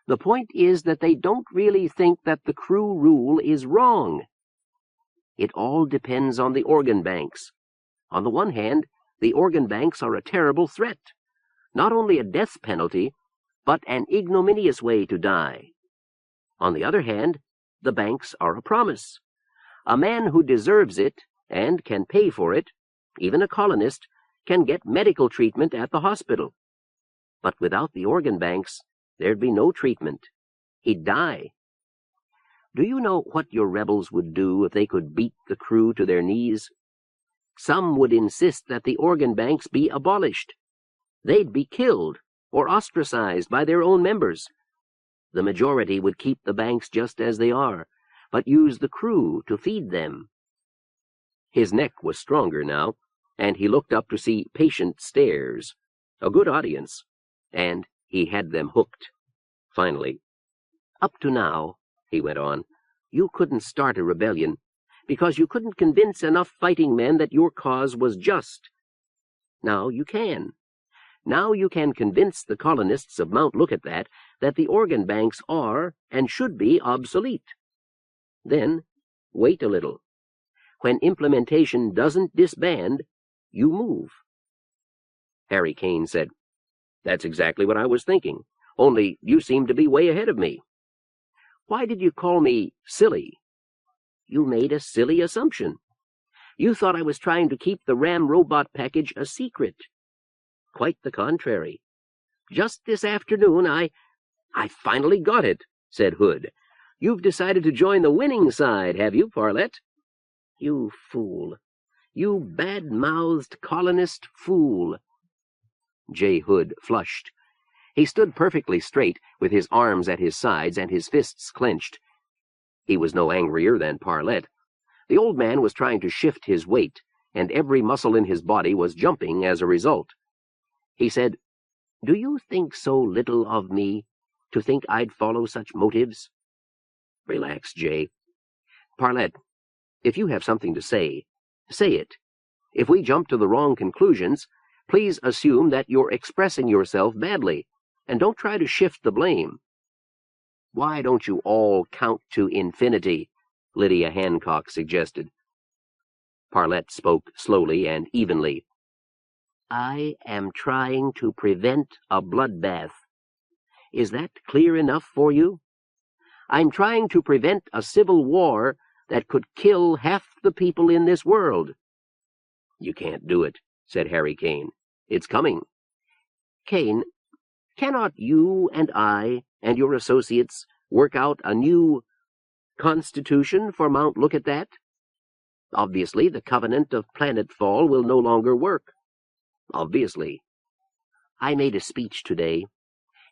The point is that they don't really think that the crew rule is wrong. It all depends on the organ banks. On the one hand, the organ banks are a terrible threat. Not only a death penalty, but an ignominious way to die. On the other hand, the banks are a promise. A man who deserves it, and can pay for it, even a colonist, can get medical treatment at the hospital. But without the organ banks, there'd be no treatment. He'd die. Do you know what your rebels would do if they could beat the crew to their knees? Some would insist that the organ banks be abolished. They'd be killed or ostracized by their own members. The majority would keep the banks just as they are, but use the crew to feed them. His neck was stronger now, and he looked up to see patient stares, a good audience, and he had them hooked. Finally, "Up to now," he went on, "you couldn't start a rebellion because you couldn't convince enough fighting men that your cause was just. Now you can. Now you can convince the colonists of Mount Lookitthat that the organ banks are and should be obsolete. Then wait a little. When implementation doesn't disband, you move." Harry Kane said, "That's exactly what I was thinking, only you seem to be way ahead of me. Why did you call me silly?" "You made a silly assumption. You thought I was trying to keep the Ramrobot package a secret." "Quite the contrary. Just this afternoon I finally got it," said Hood. "You've decided to join the winning side, have you, Parlette?" "You fool. You bad-mouthed colonist fool." J. Hood flushed. He stood perfectly straight, with his arms at his sides and his fists clenched. He was no angrier than Parlette. The old man was trying to shift his weight, and every muscle in his body was jumping as a result. He said, "Do you think so little of me, to think I'd follow such motives?" "Relax, Jay. Parlette, if you have something to say, say it. If we jump to the wrong conclusions, please assume that you're expressing yourself badly, and don't try to shift the blame." "Why don't you all count to infinity?" Lydia Hancock suggested. Parlette spoke slowly and evenly. "I am trying to prevent a bloodbath. Is that clear enough for you? I'm trying to prevent a civil war that could kill half the people in this world." "You can't do it," said Harry Kane. "It's coming." "Kane, cannot you and I and your associates work out a new constitution for Mount Lookitthat? Obviously, the covenant of planetfall will no longer work. Obviously. I made a speech today.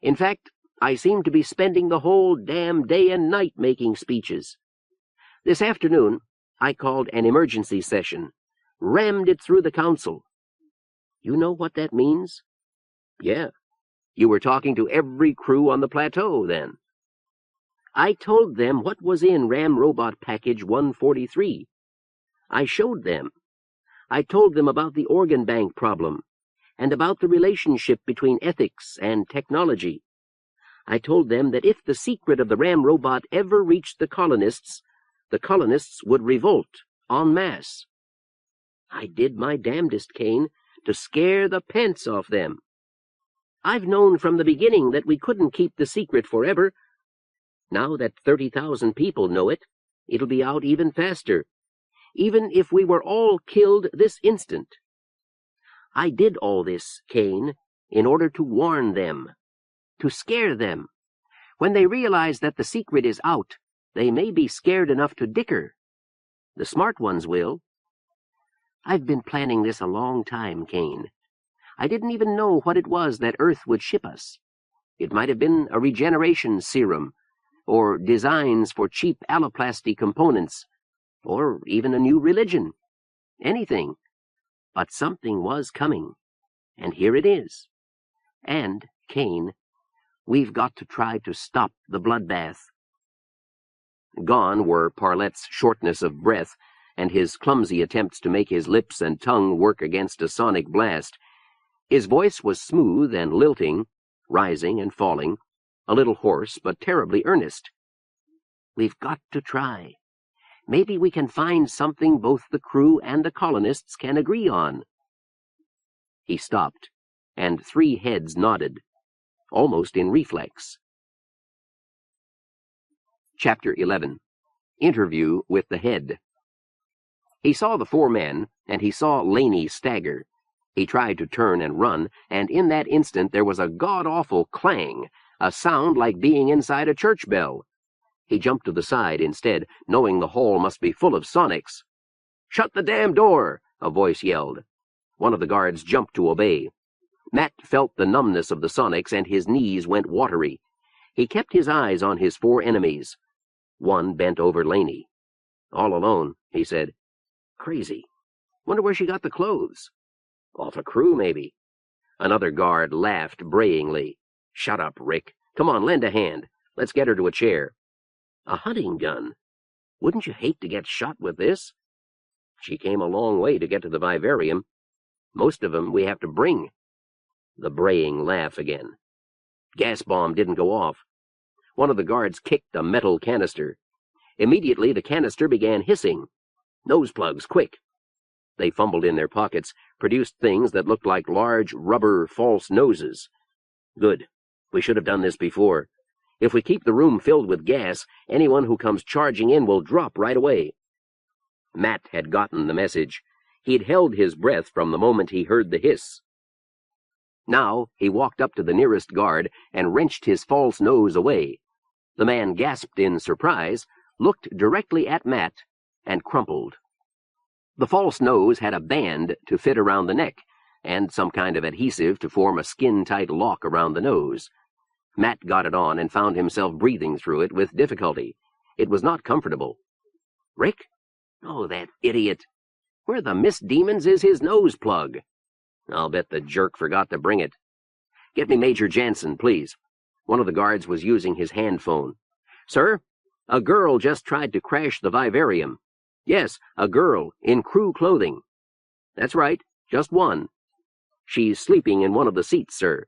In fact, I seem to be spending the whole damn day and night making speeches. This afternoon, I called an emergency session, rammed it through the council. You know what that means?" "Yeah. You were talking to every crew on the plateau, then." "I told them what was in Ramrobot Package 143. I showed them. I told them about the organ bank problem, and about the relationship between ethics and technology. I told them that if the secret of the Ramrobot ever reached the colonists would revolt en masse. I did my damnedest, Kane, to scare the pants off them. I've known from the beginning that we couldn't keep the secret forever. Now that 30,000 people know it, it'll be out even faster, even if we were all killed this instant. I did all this, Kane, in order to warn them, to scare them. When they realize that the secret is out, they may be scared enough to dicker. The smart ones will. I've been planning this a long time, Kane. I didn't even know what it was that Earth would ship us. It might have been a regeneration serum, or designs for cheap alloplasty components, or even a new religion. Anything. But something was coming, and here it is. And, Kane, we've got to try to stop the bloodbath." Gone were Parlette's shortness of breath and his clumsy attempts to make his lips and tongue work against a sonic blast. His voice was smooth and lilting, rising and falling, a little hoarse but terribly earnest. "We've got to try. Maybe we can find something both the crew and the colonists can agree on." He stopped, and 3 heads nodded, almost in reflex. Chapter 11. Interview with the Head. He saw the 4 men, and he saw Laney stagger. He tried to turn and run, and in that instant there was a god-awful clang, a sound like being inside a church bell. He jumped to the side instead, knowing the hall must be full of sonics. "Shut the damn door!" a voice yelled. One of the guards jumped to obey. Matt felt the numbness of the sonics, and his knees went watery. He kept his eyes on his 4 enemies. One bent over Laney. "All alone," he said. "Crazy. Wonder where she got the clothes. Off a crew, maybe." Another guard laughed brayingly. "Shut up, Rick. Come on, lend a hand. Let's get her to a chair." "A hunting gun? Wouldn't you hate to get shot with this?" "She came a long way to get to the Vivarium. Most of them we have to bring." The braying laugh again. Gas bomb didn't go off. One of the guards kicked a metal canister. Immediately the canister began hissing. "Nose plugs, quick!" They fumbled in their pockets, produced things that looked like large rubber false noses. "Good. We should have done this before. If we keep the room filled with gas, anyone who comes charging in will drop right away." Matt had gotten the message. He'd held his breath from the moment he heard the hiss. Now he walked up to the nearest guard and wrenched his false nose away. The man gasped in surprise, looked directly at Matt, and crumpled. The false nose had a band to fit around the neck, and some kind of adhesive to form a skin-tight lock around the nose. Matt got it on and found himself breathing through it with difficulty. It was not comfortable. "Rick? Oh, that idiot. Where the misdemons is his nose plug? I'll bet the jerk forgot to bring it. Get me Major Jansen, please." One of the guards was using his hand phone. "Sir, a girl just tried to crash the Vivarium. Yes, a girl, in crew clothing." "That's right, just one. She's sleeping in one of the seats, sir.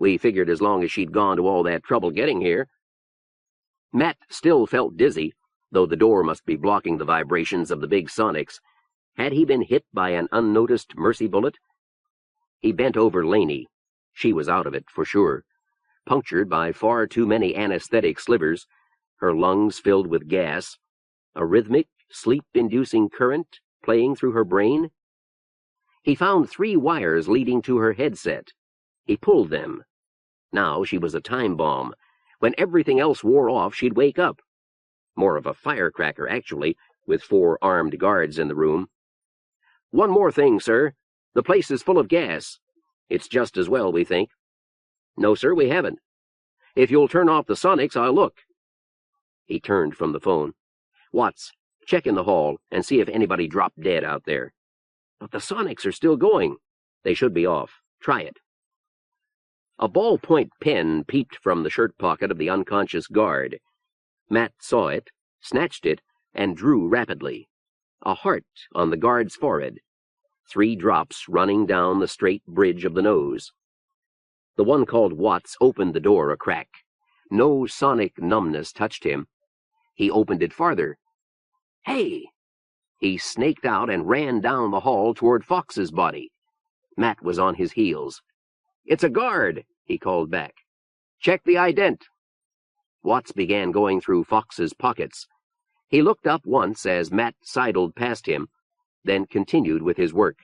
We figured as long as she'd gone to all that trouble getting here." Matt still felt dizzy, though the door must be blocking the vibrations of the big sonics. Had he been hit by an unnoticed mercy bullet? He bent over Laney. She was out of it, for sure. Punctured by far too many anesthetic slivers, her lungs filled with gas, a rhythmic, sleep-inducing current playing through her brain. He found 3 wires leading to her headset. He pulled them. Now she was a time bomb. When everything else wore off, she'd wake up. More of a firecracker, actually, with 4 armed guards in the room. "One more thing, sir. The place is full of gas. It's just as well, we think." "No, sir, we haven't. If you'll turn off the sonics, I'll look." He turned from the phone. "Watts, check in the hall and see if anybody dropped dead out there." "But the sonics are still going." "They should be off. Try it." A ballpoint pen peeped from the shirt pocket of the unconscious guard. Matt saw it, snatched it, and drew rapidly. A heart on the guard's forehead. 3 drops running down the straight bridge of the nose. The one called Watts opened the door a crack. No sonic numbness touched him. He opened it farther. "Hey!" He snaked out and ran down the hall toward Fox's body. Matt was on his heels. "It's a guard," he called back. "Check the ident." Watts began going through Fox's pockets. He looked up once as Matt sidled past him, then continued with his work.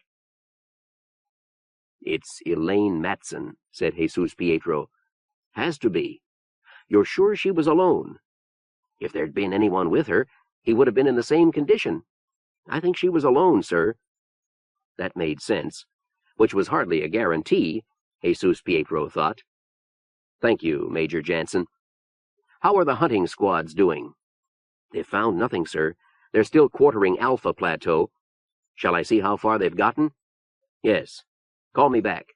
"It's Elaine Matson," said Jesus Pietro. "Has to be. You're sure she was alone?" "If there'd been anyone with her, he would have been in the same condition. I think she was alone, sir." That made sense, which was hardly a guarantee, Jesus Pietro thought. "Thank you, Major Jansen. How are the hunting squads doing?" "They've found nothing, sir. They're still quartering Alpha Plateau. Shall I see how far they've gotten?" "Yes. Call me back."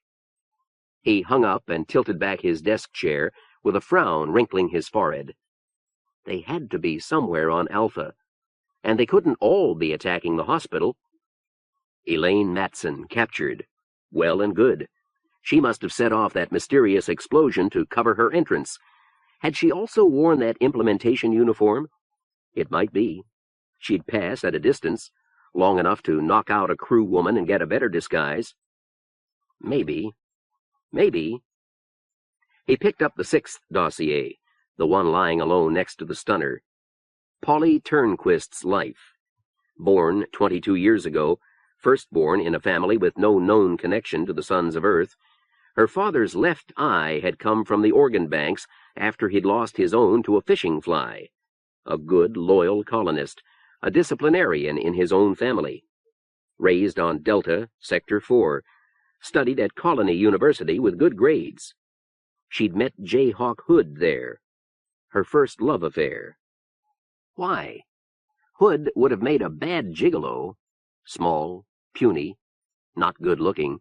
He hung up and tilted back his desk chair, with a frown wrinkling his forehead. They had to be somewhere on Alpha, and they couldn't all be attacking the hospital. Elaine Matson captured. Well and good. She must have set off that mysterious explosion to cover her entrance. Had she also worn that implementation uniform? It might be. She'd pass at a distance, long enough to knock out a crew woman and get a better disguise. Maybe. Maybe. He picked up the 6th dossier, the one lying alone next to the stunner. Polly Turnquist's life. Born 22 years ago, firstborn in a family with no known connection to the sons of Earth, her father's left eye had come from the organ banks after he'd lost his own to a fishing fly. a good, loyal colonist, a disciplinarian in his own family. Raised on Delta, Sector 4, studied at Colony University with good grades. She'd met Jayhawk Hood there, her first love affair. Why? Hood would have made a bad gigolo, small, puny, not good-looking.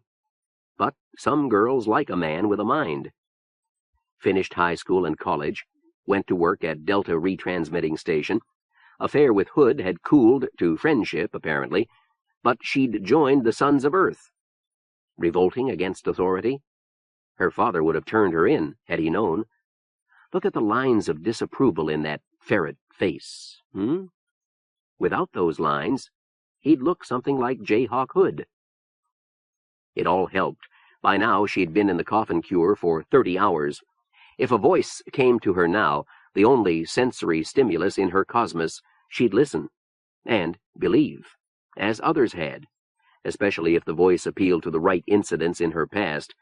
But some girls like a man with a mind. Finished high school and college, went to work at Delta Retransmitting Station. Affair with Hood had cooled to friendship, apparently, but she'd joined the Sons of Earth. Revolting against authority? Her father would have turned her in, had he known. Look at the lines of disapproval in that ferret face, Without those lines, he'd look something like Jayhawk Hood. It all helped. By now she'd been in the coffin cure for 30 hours. If a voice came to her now, the only sensory stimulus in her cosmos, she'd listen and believe, as others had, especially if the voice appealed to the right incidents in her past.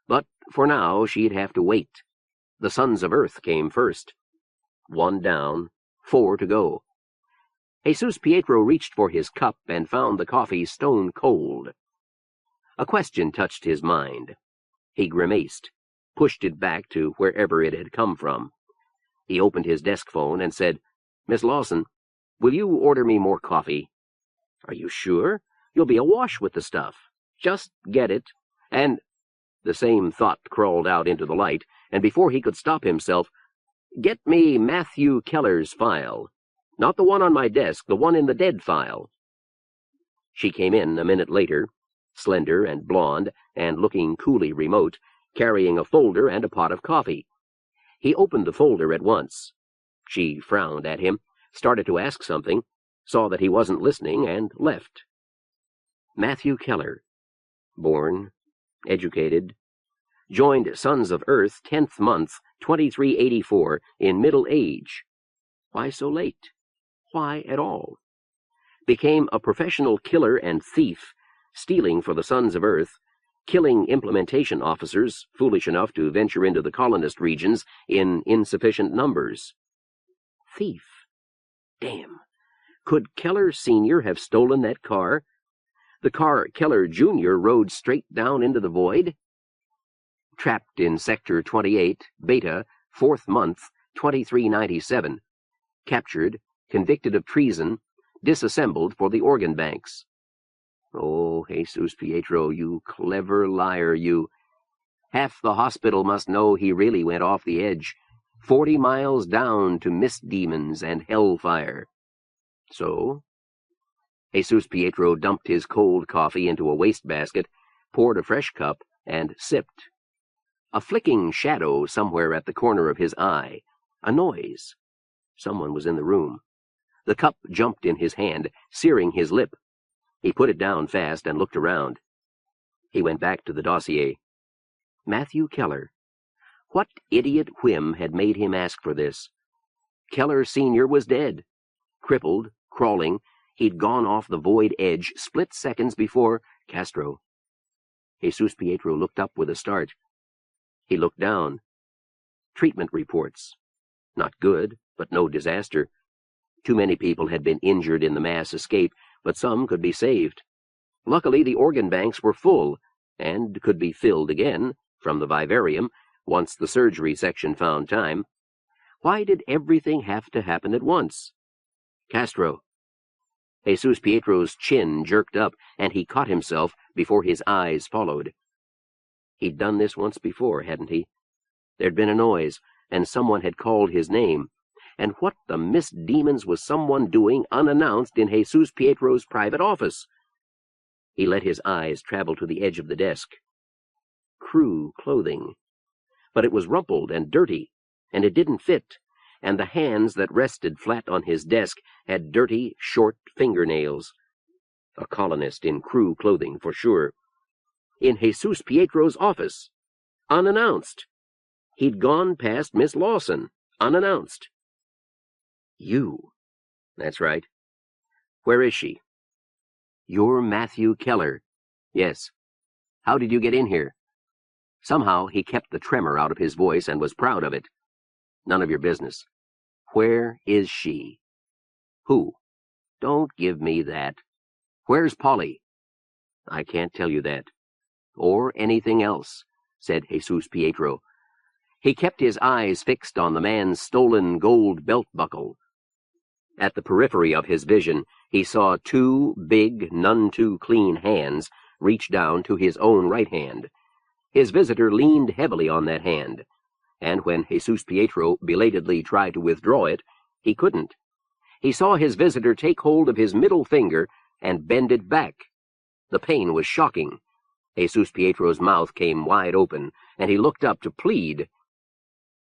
But for now she'd have to wait. The Sons of Earth came first. 1 down, 4 to go. Jesus Pietro reached for his cup and found the coffee stone cold. A question touched his mind. He grimaced, pushed it back to wherever it had come from. He opened his desk phone and said, "Miss Lawson, will you order me more coffee?" "Are you sure? You'll be awash with the stuff. Just get it." And the same thought crawled out into the light, and before he could stop himself, "Get me Matthew Keller's file. Not the one on my desk, the one in the dead file." She came in a minute later, slender and blonde, and looking coolly remote, carrying a folder and a pot of coffee. He opened the folder at once. She frowned at him, started to ask something, saw that he wasn't listening, and left. Matthew Keller. Born, educated, joined Sons of Earth 10th month, 2384, in middle age. Why so late? Why at all? Became a professional killer and thief, stealing for the Sons of Earth, killing implementation officers foolish enough to venture into the colonist regions in insufficient numbers. Thief. Damn. Could Keller Sr. have stolen that car? The car Keller Jr. rode straight down into the void? Trapped in Sector 28, Beta, 4th month, 2397. Captured, convicted of treason, disassembled for the organ banks. Oh, Jesus Pietro, you clever liar, you. Half the hospital must know he really went off the edge, 40 miles down to mist demons and hellfire. So? Jesus Pietro dumped his cold coffee into a wastebasket, poured a fresh cup, and sipped. A flicking shadow somewhere at the corner of his eye. A noise. Someone was in the room. The cup jumped in his hand, searing his lip. He put it down fast and looked around. He went back to the dossier. Matthew Keller. What idiot whim had made him ask for this? Keller Sr. was dead. Crippled, crawling, he'd gone off the void edge split seconds before Castro. Jesus Pietro looked up with a start. He looked down. Treatment reports. Not good, but no disaster. Too many people had been injured in the mass escape, but some could be saved. Luckily, the organ banks were full, and could be filled again, from the Vivarium, once the surgery section found time. Why did everything have to happen at once? Castro. Jesus Pietro's chin jerked up, and he caught himself before his eyes followed. He'd done this once before, hadn't he? There'd been a noise, and someone had called his name. And what the mist demons was someone doing unannounced in Jesus Pietro's private office? He let his eyes travel to the edge of the desk. Crew clothing. But it was rumpled and dirty, and it didn't fit, and the hands that rested flat on his desk had dirty, short fingernails. A colonist in crew clothing, for sure. In Jesus Pietro's office. Unannounced. He'd gone past Miss Lawson. Unannounced. You. That's right. Where is she? You're Matthew Keller. Yes. How did you get in here? Somehow he kept the tremor out of his voice and was proud of it. None of your business. Where is she? Who? Don't give me that. Where's Polly? I can't tell you that. Or anything else, said Jesus Pietro. He kept his eyes fixed on the man's stolen gold belt buckle. At the periphery of his vision, he saw two big, none too clean hands reach down to his own right hand. His visitor leaned heavily on that hand, and when Jesus Pietro belatedly tried to withdraw it, he couldn't. He saw his visitor take hold of his middle finger and bend it back. The pain was shocking. Jesus Pietro's mouth came wide open, and he looked up to plead.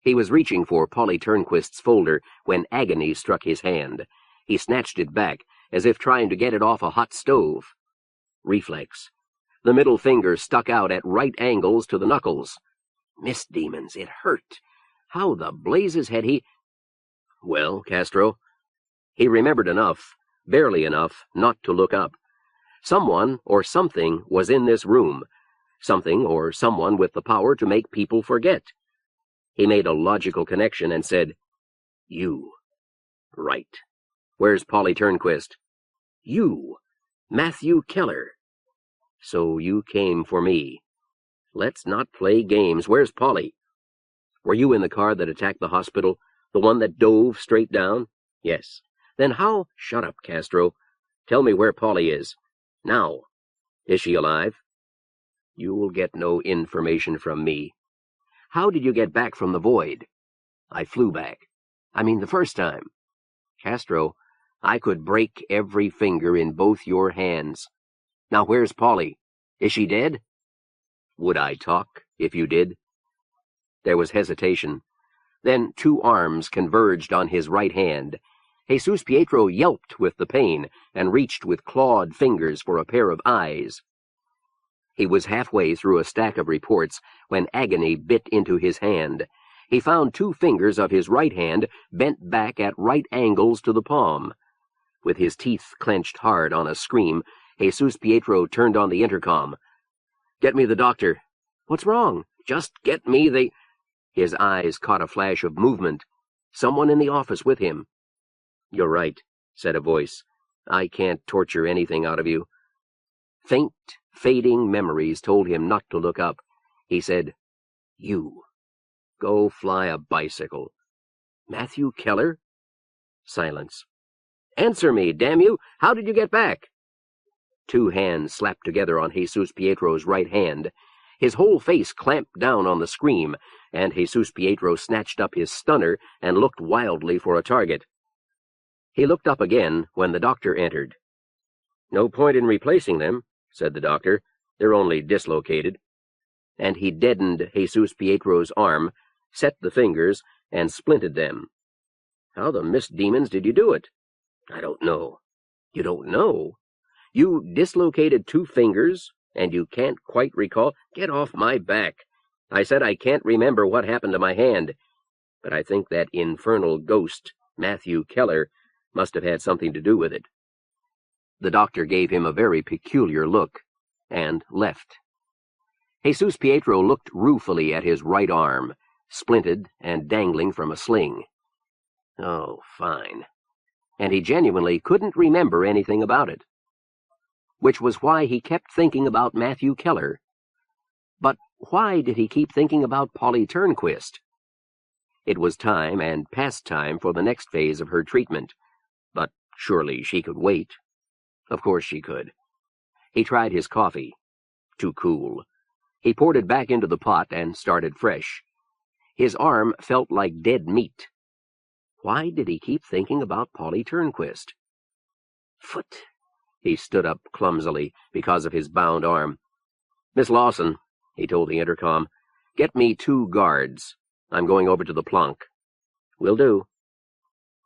He was reaching for Polly Turnquist's folder when agony struck his hand. He snatched it back, as if trying to get it off a hot stove. Reflex. The middle finger stuck out at right angles to the knuckles. Misdemons, it hurt. How the blazes had he— Well, Castro? He remembered enough, barely enough, not to look up. Someone or something was in this room. Something or someone with the power to make people forget. He made a logical connection and said, You. Right. Where's Polly Turnquist? You. Matthew Keller. So you came for me. Let's not play games. Where's Polly? Were you in the car that attacked the hospital? The one that dove straight down? Yes. Then how— Shut up, Castro. Tell me where Polly is. Now. Is she alive? You will get no information from me. How did you get back from the void? I flew back. I mean the first time. Castro, I could break every finger in both your hands. Now where's Polly? Is she dead? Would I talk if you did? There was hesitation. Then two arms converged on his right hand. Jesus Pietro yelped with the pain and reached with clawed fingers for a pair of eyes. He was halfway through a stack of reports when agony bit into his hand. He found two fingers of his right hand bent back at right angles to the palm. With his teeth clenched hard on a scream, Jesus Pietro turned on the intercom. Get me the doctor. What's wrong? Just get me the— His eyes caught a flash of movement. Someone in the office with him. You're right, said a voice. I can't torture anything out of you. Faint, fading memories told him not to look up. He said, You. Go fly a bicycle. Matthew Keller? Silence. Answer me, damn you! How did you get back? Two hands slapped together on Jesus Pietro's right hand. His whole face clamped down on the scream, and Jesus Pietro snatched up his stunner and looked wildly for a target. He looked up again when the doctor entered. No point in replacing them, said the doctor. They're only dislocated. And he deadened Jesus Pietro's arm, set the fingers, and splinted them. How the misdemons did you do it? I don't know. You don't know? You dislocated two fingers, and you can't quite recall— Get off my back. I said I can't remember what happened to my hand. But I think that infernal ghost, Matthew Keller, must have had something to do with it. The doctor gave him a very peculiar look, and left. Jesus Pietro looked ruefully at his right arm, splinted and dangling from a sling. Oh, fine. And he genuinely couldn't remember anything about it. Which was why he kept thinking about Matthew Keller. But why did he keep thinking about Polly Turnquist? It was time and past time for the next phase of her treatment. But surely she could wait. Of course she could. He tried his coffee. Too cool. He poured it back into the pot and started fresh. His arm felt like dead meat. Why did he keep thinking about Polly Turnquist? Foot. He stood up clumsily because of his bound arm. Miss Lawson, he told the intercom, get me 2 guards. I'm going over to the Planck. Will do.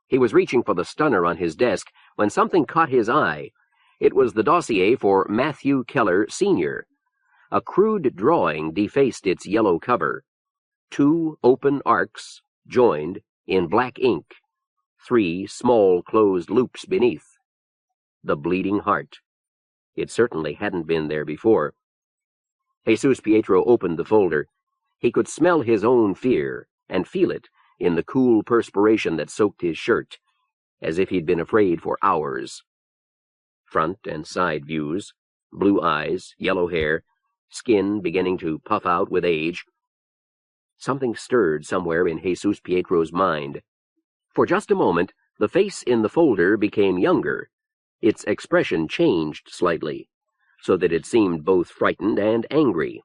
He was reaching for the stunner on his desk when something caught his eye. It was the dossier for Matthew Keller, Sr. A crude drawing defaced its yellow cover. 2 open arcs, joined, in black ink. 3 small closed loops beneath. The bleeding heart. It certainly hadn't been there before. Jesus Pietro opened the folder. He could smell his own fear, and feel it in the cool perspiration that soaked his shirt, as if he'd been afraid for hours. Front and side views, blue eyes, yellow hair, skin beginning to puff out with age. Something stirred somewhere in Jesus Pietro's mind. For just a moment, the face in the folder became younger. Its expression changed slightly, so that it seemed both frightened and angry.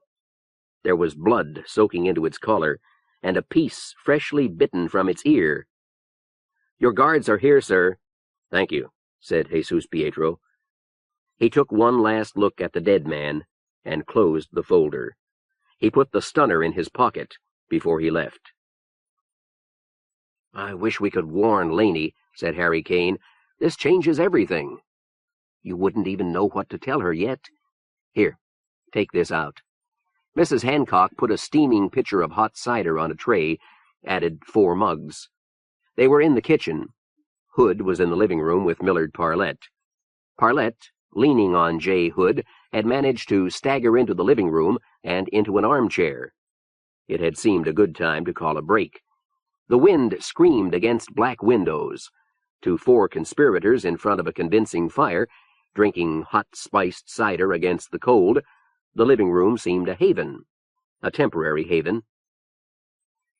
There was blood soaking into its collar, and a piece freshly bitten from its ear. "Your guards are here, sir." "Thank you," said Jesus Pietro. He took one last look at the dead man and closed the folder. He put the stunner in his pocket before he left. "I wish we could warn Laney," said Harry Kane. "This changes everything." "You wouldn't even know what to tell her yet. Here, take this out." Mrs. Hancock put a steaming pitcher of hot cider on a tray, added 4 mugs. They were in the kitchen. Hood was in the living room with Millard Parlette. Parlette, leaning on J. Hood, had managed to stagger into the living room and into an armchair. It had seemed a good time to call a break. The wind screamed against black windows. To 4 conspirators in front of a convincing fire, drinking hot spiced cider against the cold, the living room seemed a haven, a temporary haven.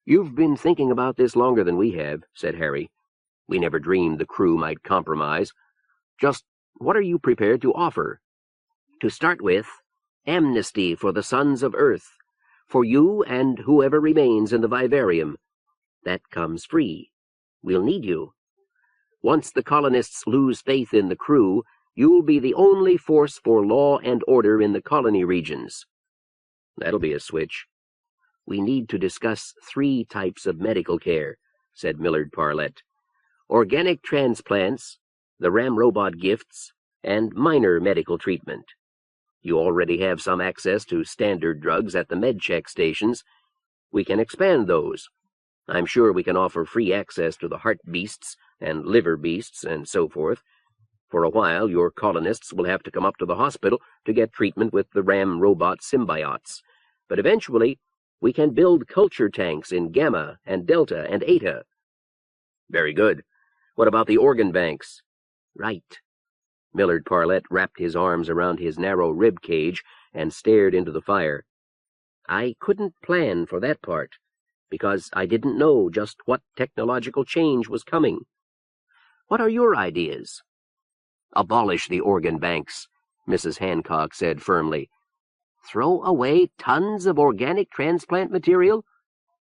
"You've been thinking about this longer than we have," said Harry. "We never dreamed the crew might compromise. Just what are you prepared to offer?" "To start with, amnesty for the sons of Earth, for you and whoever remains in the Vivarium. That comes free. We'll need you. Once the colonists lose faith in the crew, you'll be the only force for law and order in the colony regions." "That'll be a switch." "We need to discuss 3 types of medical care," said Millard Parlette. "Organic transplants, the Ramrobot gifts, and minor medical treatment. You already have some access to standard drugs at the med-check stations. We can expand those. I'm sure we can offer free access to the heart beasts and liver beasts and so forth. For a while, your colonists will have to come up to the hospital to get treatment with the Ramrobot symbiotes. But eventually, we can build culture tanks in Gamma and Delta and Eta." "Very good. What about the organ banks?" "Right." Millard Parlette wrapped his arms around his narrow rib cage and stared into the fire. "I couldn't plan for that part, because I didn't know just what technological change was coming. What are your ideas?" "Abolish the organ banks," Mrs. Hancock said firmly. "Throw away tons of organic transplant material?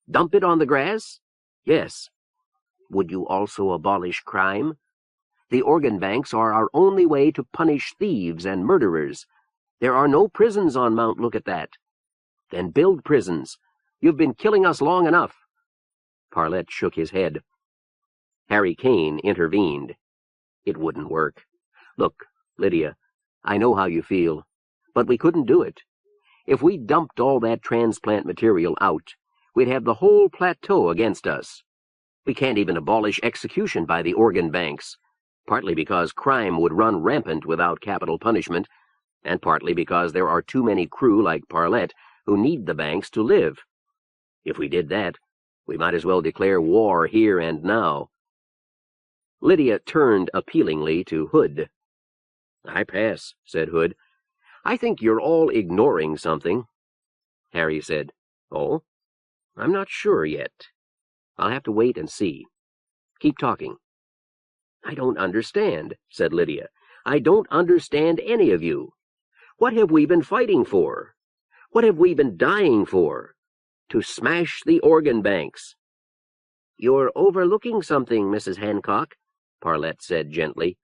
Dump it on the grass?" "Yes." "Would you also abolish crime? The organ banks are our only way to punish thieves and murderers. There are no prisons on Mount Lookitthat. Then build prisons. You've been killing us long enough." Parlette shook his head. Harry Kane intervened. "It wouldn't work. Look, Lydia, I know how you feel, but we couldn't do it. If we dumped all that transplant material out, we'd have the whole plateau against us. We can't even abolish execution by the organ banks, partly because crime would run rampant without capital punishment, and partly because there are too many crew like Parlette who need the banks to live. If we did that, we might as well declare war here and now." Lydia turned appealingly to Hood. "I pass," said Hood. "I think you're all ignoring something." Harry said, "Oh? I'm not sure yet. I'll have to wait and see. Keep talking." "I don't understand," said Lydia. "I don't understand any of you. What have we been fighting for? What have we been dying for? To smash the organ banks." "You're overlooking something, Mrs. Hancock," Parlette said gently.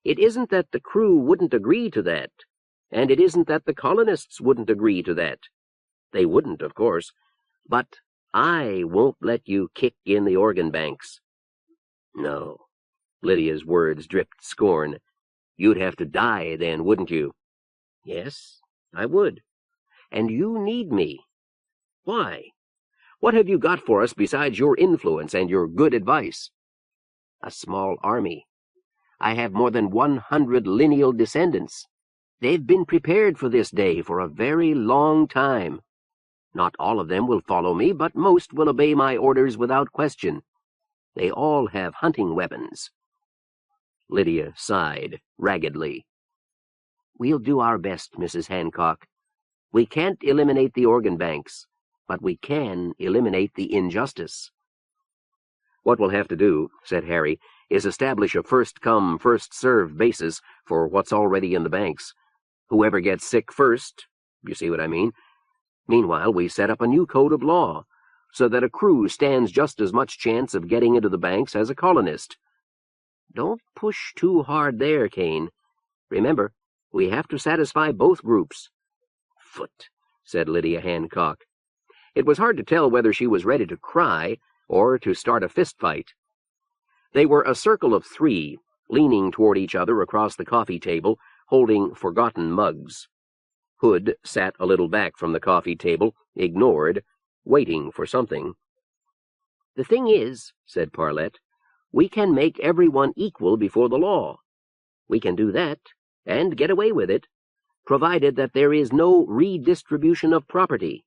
"It isn't that the crew wouldn't agree to that, and it isn't that the colonists wouldn't agree to that. They wouldn't, of course. But I won't let you kick in the organ banks." "No." Lydia's words dripped scorn. "You'd have to die then, wouldn't you?" "Yes, I would. And you need me. Why? What have you got for us besides your influence and your good advice?" "A small army. I have more than 100 lineal descendants. They've been prepared for this day for a very long time." Not all of them will follow me, but most will obey my orders without question. They all have hunting weapons." Lydia sighed raggedly. "We'll do our best, Mrs. Hancock. We can't eliminate the organ banks, but we can eliminate the injustice." "What we'll have to do," said Harry, "is establish a first-come, first-served basis for what's already in the banks. Whoever gets sick first, you see what I mean? Meanwhile, we set up a new code of law, so that a crew stands just as much chance of getting into the banks as a colonist." "Don't push too hard there, Kane. Remember, we have to satisfy both groups." "Foot," said Lydia Hancock. It was hard to tell whether she was ready to cry or to start a fist fight. They were a circle of three, leaning toward each other across the coffee table, holding forgotten mugs. Hood sat a little back from the coffee table, ignored, waiting for something. "The thing is," said Parlette, "we can make everyone equal before the law. We can do that, and get away with it, provided that there is no redistribution of property.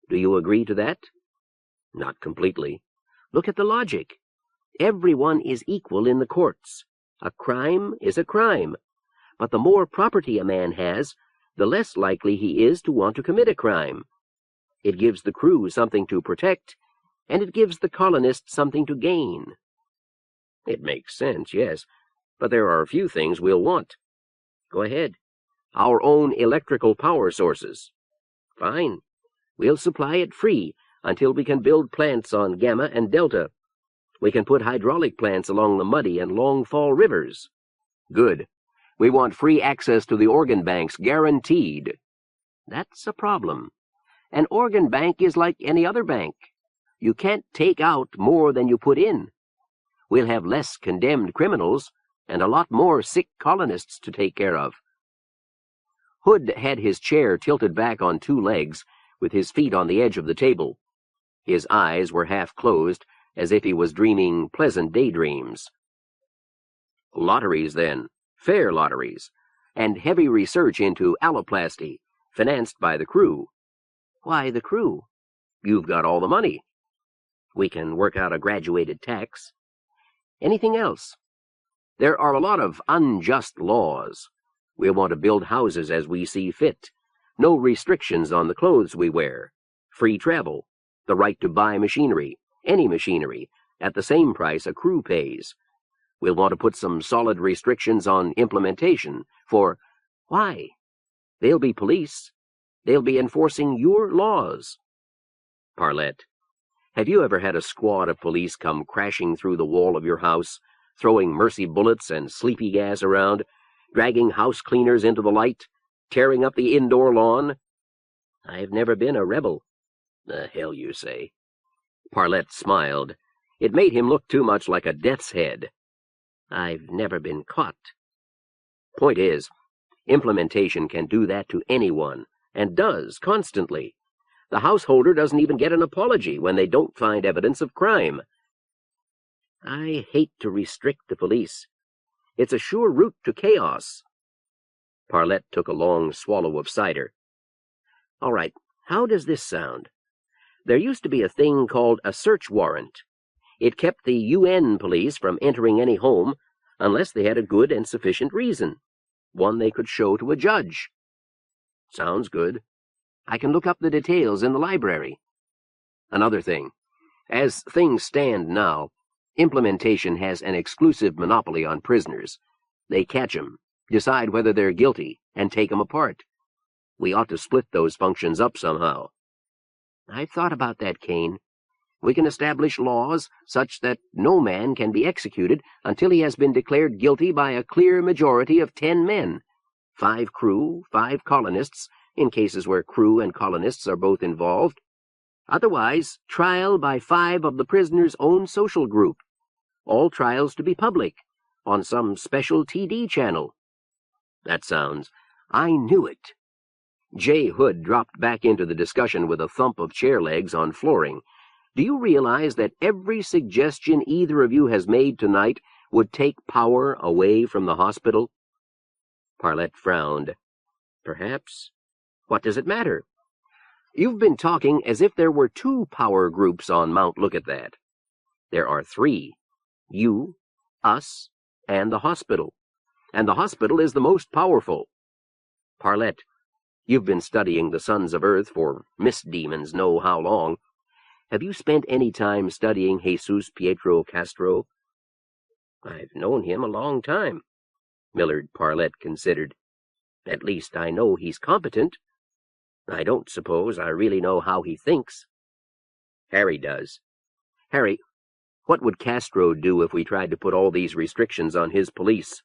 Do you agree to that?" "Not completely." "Look at the logic. Everyone is equal in the courts. A crime is a crime. But the more property a man has, the less likely he is to want to commit a crime. It gives the crew something to protect, and it gives the colonists something to gain." "It makes sense, yes, but there are a few things we'll want." "Go ahead." "Our own electrical power sources." "Fine. We'll supply it free until we can build plants on Gamma and Delta. We can put hydraulic plants along the Muddy and Long Fall rivers." "Good. We want free access to the organ banks, guaranteed." "That's a problem. An organ bank is like any other bank. You can't take out more than you put in. We'll have less condemned criminals and a lot more sick colonists to take care of." Hood had his chair tilted back on two legs, with his feet on the edge of the table. His eyes were half closed, as if he was dreaming pleasant daydreams. "Lotteries, then. Fair lotteries. And heavy research into alloplasty, financed by the crew." "Why the crew?" "You've got all the money." "We can work out a graduated tax." "Anything else?" "There are a lot of unjust laws. We'll want to build houses as we see fit. No restrictions on the clothes we wear. Free travel. The right to buy machinery, any machinery, at the same price a crew pays. We'll want to put some solid restrictions on implementation, for—" "Why?" "They'll be police. They'll be enforcing your laws." "Parlette, have you ever had a squad of police come crashing through the wall of your house, throwing mercy bullets and sleepy gas around, dragging house cleaners into the light, tearing up the indoor lawn?" "I've never been a rebel." "The hell you say." Parlette smiled. It made him look too much like a death's head. "I've never been caught." "Point is, implementation can do that to anyone, and does constantly. The householder doesn't even get an apology when they don't find evidence of crime." "I hate to restrict the police. It's a sure route to chaos." Parlette took a long swallow of cider. "All right, how does this sound? There used to be a thing called a search warrant. It kept the UN police from entering any home unless they had a good and sufficient reason, one they could show to a judge." "Sounds good. I can look up the details in the library." "Another thing. As things stand now, implementation has an exclusive monopoly on prisoners. They catch 'em, decide whether they're guilty, and take 'em apart. We ought to split those functions up somehow." "I've thought about that, Kane. We can establish laws such that no man can be executed until he has been declared guilty by a clear majority of 10 men, 5 crew, 5 colonists, in cases where crew and colonists are both involved. Otherwise, trial by 5 of the prisoner's own social group. All trials to be public, on some special TD channel." "That sounds—" "I knew it." J. Hood dropped back into the discussion with a thump of chair legs on flooring. "Do you realize that every suggestion either of you has made tonight would take power away from the hospital?" Parlette frowned. "Perhaps. What does it matter?" You've been talking as if there were two power groups on Mount Lookitthat. There are three. You, us, and the hospital. And the hospital is the most powerful. Parlette, you've been studying the sons of Earth for mist demons know how long. Have you spent any time studying Jesus Pietro Castro? I've known him a long time, Millard Parlette considered. At least I know he's competent. I don't suppose I really know how he thinks. Harry does. Harry, what would Castro do if we tried to put all these restrictions on his police?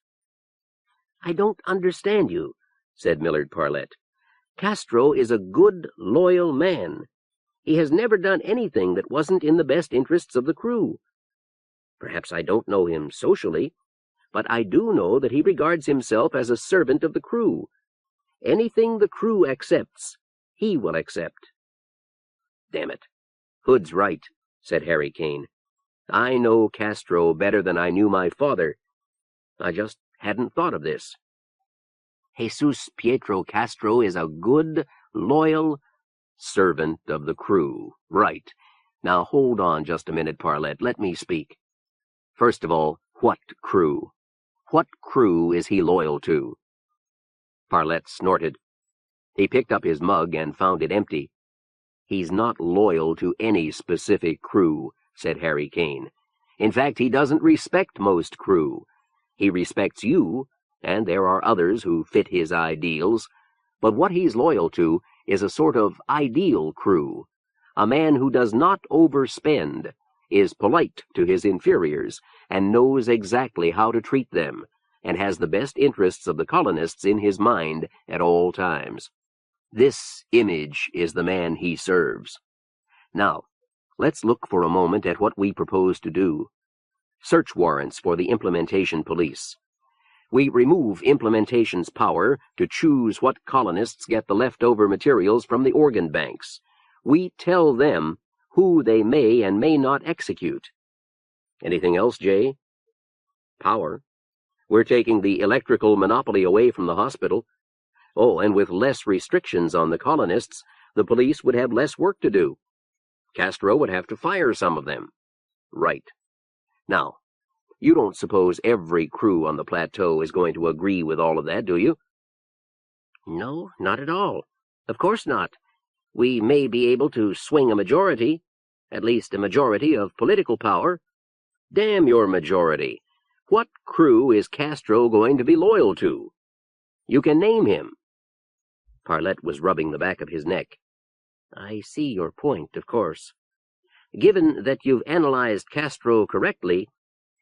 I don't understand you, said Millard Parlette. Castro is a good, loyal man. He has never done anything that wasn't in the best interests of the crew. Perhaps I don't know him socially, but I do know that he regards himself as a servant of the crew. Anything the crew accepts, he will accept. Damn it. Hood's right, said Harry Kane. I know Castro better than I knew my father. I just hadn't thought of this. Jesus Pietro Castro is a good, loyal servant of the crew. Right. Now hold on just a minute, Parlette. Let me speak. First of all, what crew? What crew is he loyal to? Parlette snorted. He picked up his mug and found it empty. He's not loyal to any specific crew, said Harry Kane. In fact, he doesn't respect most crew. He respects you, and there are others who fit his ideals, but what he's loyal to is a sort of ideal crew, a man who does not overspend, is polite to his inferiors, and knows exactly how to treat them, and has the best interests of the colonists in his mind at all times. This image is the man he serves. Now, let's look for a moment at what we propose to do. Search warrants for the implementation police. We remove implementation's power to choose what colonists get the leftover materials from the organ banks. We tell them who they may and may not execute. Anything else, Jay? Power. We're taking the electrical monopoly away from the hospital. Oh, and with less restrictions on the colonists, the police would have less work to do. Castro would have to fire some of them. Right. Now, you don't suppose every crew on the plateau is going to agree with all of that, do you? No, not at all. Of course not. We may be able to swing a majority, at least a majority of political power. Damn your majority. What crew is Castro going to be loyal to? You can name him. Parlette was rubbing the back of his neck. I see your point, of course. Given that you've analyzed Castro correctly,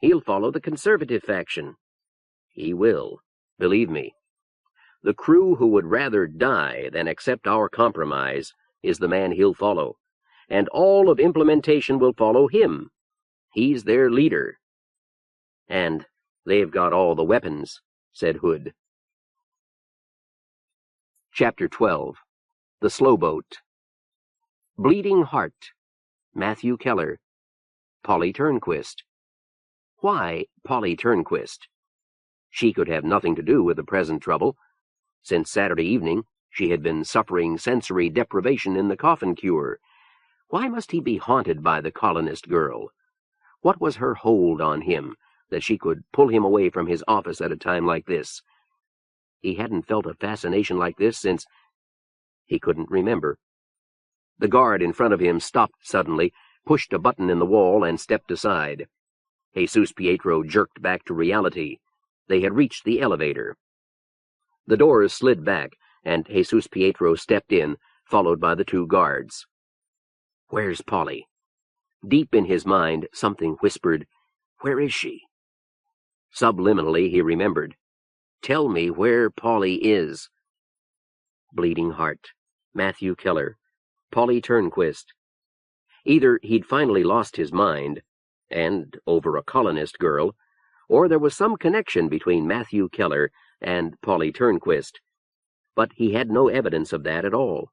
he'll follow the conservative faction. He will, believe me. The crew who would rather die than accept our compromise is the man he'll follow, and all of implementation will follow him. He's their leader. And they've got all the weapons, said Hood. Chapter 12. The Slowboat. Bleeding Heart. Matthew Keller. Polly Turnquist. Why Polly Turnquist? She could have nothing to do with the present trouble. Since Saturday evening, she had been suffering sensory deprivation in the coffin cure. Why must he be haunted by the colonist girl? What was her hold on him, that she could pull him away from his office at a time like this? He hadn't felt a fascination like this since he couldn't remember. The guard in front of him stopped suddenly, pushed a button in the wall, and stepped aside. Jesus Pietro jerked back to reality. They had reached the elevator. The doors slid back, and Jesus Pietro stepped in, followed by the two guards. Where's Polly? Deep in his mind, something whispered, Where is she? Subliminally, he remembered. Tell me where Polly is. Bleeding Heart. Matthew Keller. Polly Turnquist. Either he'd finally lost his mind, and over a colonist girl, or there was some connection between Matthew Keller and Polly Turnquist, but he had no evidence of that at all.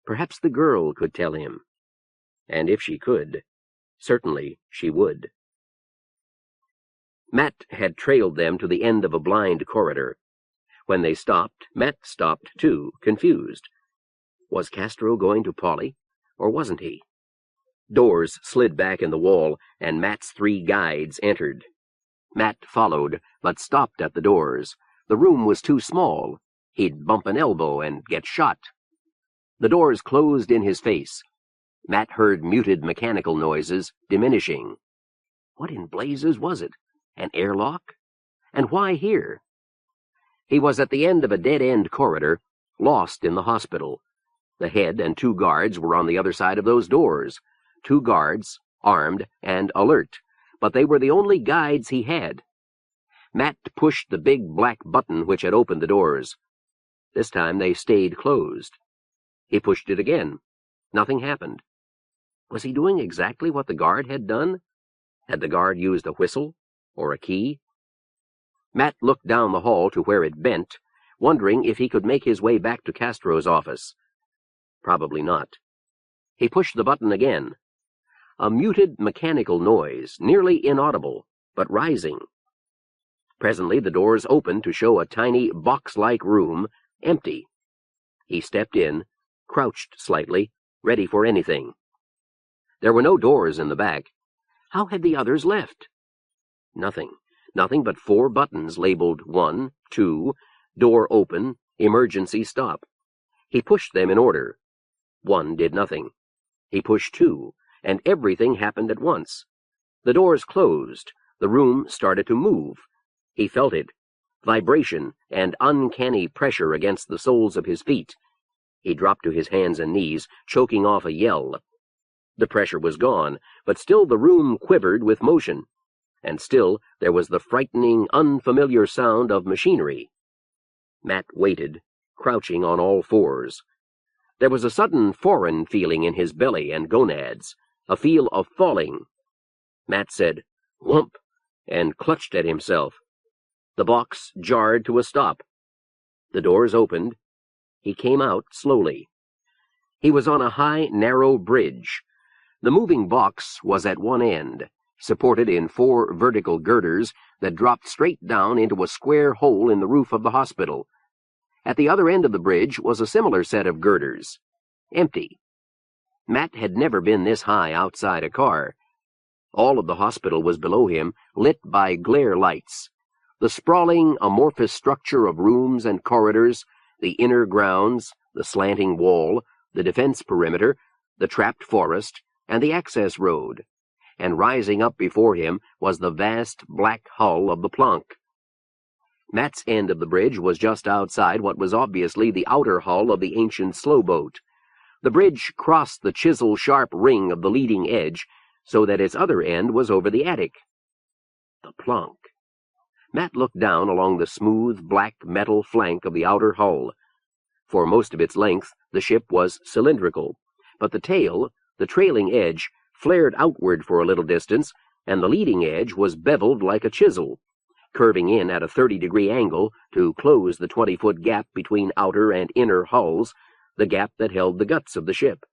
Perhaps the girl could tell him, and if she could, certainly she would. Matt had trailed them to the end of a blind corridor. When they stopped, Matt stopped too, confused. Was Castro going to Polly, or wasn't he? Doors slid back in the wall, and Matt's 3 guides entered. Matt followed, but stopped at the doors. The room was too small. He'd bump an elbow and get shot. The doors closed in his face. Matt heard muted mechanical noises, diminishing. What in blazes was it? An airlock? And why here? He was at the end of a dead-end corridor, lost in the hospital. The head and 2 guards were on the other side of those doors. 2 guards, armed and alert, but they were the only guides he had. Matt pushed the big black button which had opened the doors. This time they stayed closed. He pushed it again. Nothing happened. Was he doing exactly what the guard had done? Had the guard used a whistle or a key? Matt looked down the hall to where it bent, wondering if he could make his way back to Castro's office. Probably not. He pushed the button again. A muted mechanical noise, nearly inaudible, but rising. Presently the doors opened to show a tiny box-like room, empty. He stepped in, crouched slightly, ready for anything. There were no doors in the back. How had the others left? Nothing. Nothing but 4 buttons labeled 1, 2, door open, emergency stop. He pushed them in order. 1 did nothing. He pushed 2, and everything happened at once. The doors closed. The room started to move. He felt it. Vibration and uncanny pressure against the soles of his feet. He dropped to his hands and knees, choking off a yell. The pressure was gone, but still the room quivered with motion. And still there was the frightening, unfamiliar sound of machinery. Matt waited, crouching on all 4s. There was a sudden foreign feeling in his belly and gonads, a feel of falling. Matt said, "Whump," and clutched at himself. The box jarred to a stop. The doors opened. He came out slowly. He was on a high, narrow bridge. The moving box was at one end, supported in 4 vertical girders that dropped straight down into a square hole in the roof of the hospital. At the other end of the bridge was a similar set of girders, empty. Matt had never been this high outside a car. All of the hospital was below him, lit by glare lights. The sprawling, amorphous structure of rooms and corridors, the inner grounds, the slanting wall, the defense perimeter, the trapped forest, and the access road. And rising up before him was the vast black hull of the Planck. Matt's end of the bridge was just outside what was obviously the outer hull of the ancient Slowboat. The bridge crossed the chisel-sharp ring of the leading edge, so that its other end was over the attic. The Planck. Matt looked down along the smooth, black metal flank of the outer hull. For most of its length, the ship was cylindrical, but the tail, the trailing edge, flared outward for a little distance, and the leading edge was beveled like a chisel, curving in at a 30-degree angle to close the 20-foot gap between outer and inner hulls, the gap that held the guts of the ship.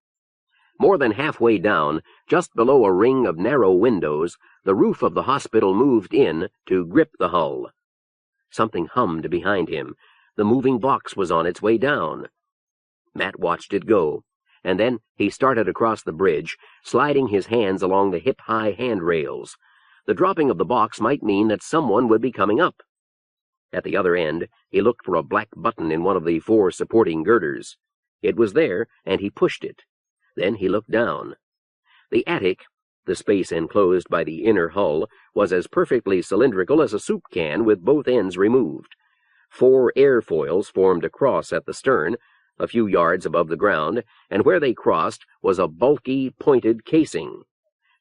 More than halfway down, just below a ring of narrow windows, the roof of the hospital moved in to grip the hull. Something hummed behind him. The moving box was on its way down. Matt watched it go, and then he started across the bridge, sliding his hands along the hip-high handrails. The dropping of the box might mean that someone would be coming up. At the other end, he looked for a black button in one of the 4 supporting girders. It was there, and he pushed it. Then he looked down. The attic, the space enclosed by the inner hull, was as perfectly cylindrical as a soup can with both ends removed. 4 airfoils formed a cross at the stern, a few yards above the ground, and where they crossed was a bulky, pointed casing.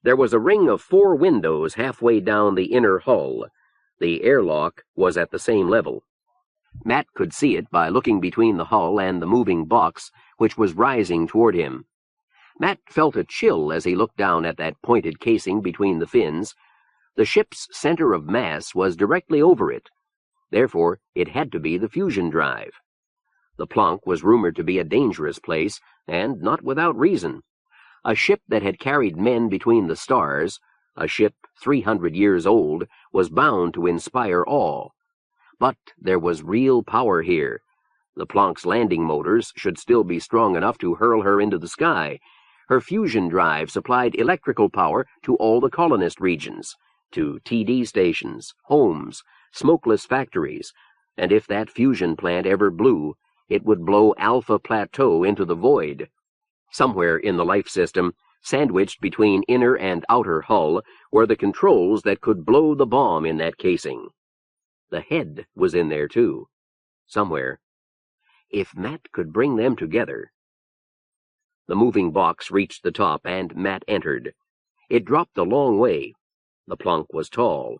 There was a ring of 4 windows halfway down the inner hull. The airlock was at the same level. Matt could see it by looking between the hull and the moving box, which was rising toward him. Matt felt a chill as he looked down at that pointed casing between the fins. The ship's center of mass was directly over it. Therefore, it had to be the fusion drive. The Planck was rumored to be a dangerous place, and not without reason. A ship that had carried men between the stars, a ship 300 years old, was bound to inspire awe. But there was real power here. The Planck's landing motors should still be strong enough to hurl her into the sky. Her fusion drive supplied electrical power to all the colonist regions, to TD stations, homes, smokeless factories, and if that fusion plant ever blew, it would blow Alpha Plateau into the void. Somewhere in the life system, sandwiched between inner and outer hull, were the controls that could blow the bomb in that casing. The head was in there, too. Somewhere. If Matt could bring them together. The moving box reached the top, and Matt entered. It dropped a long way. The Planck was tall.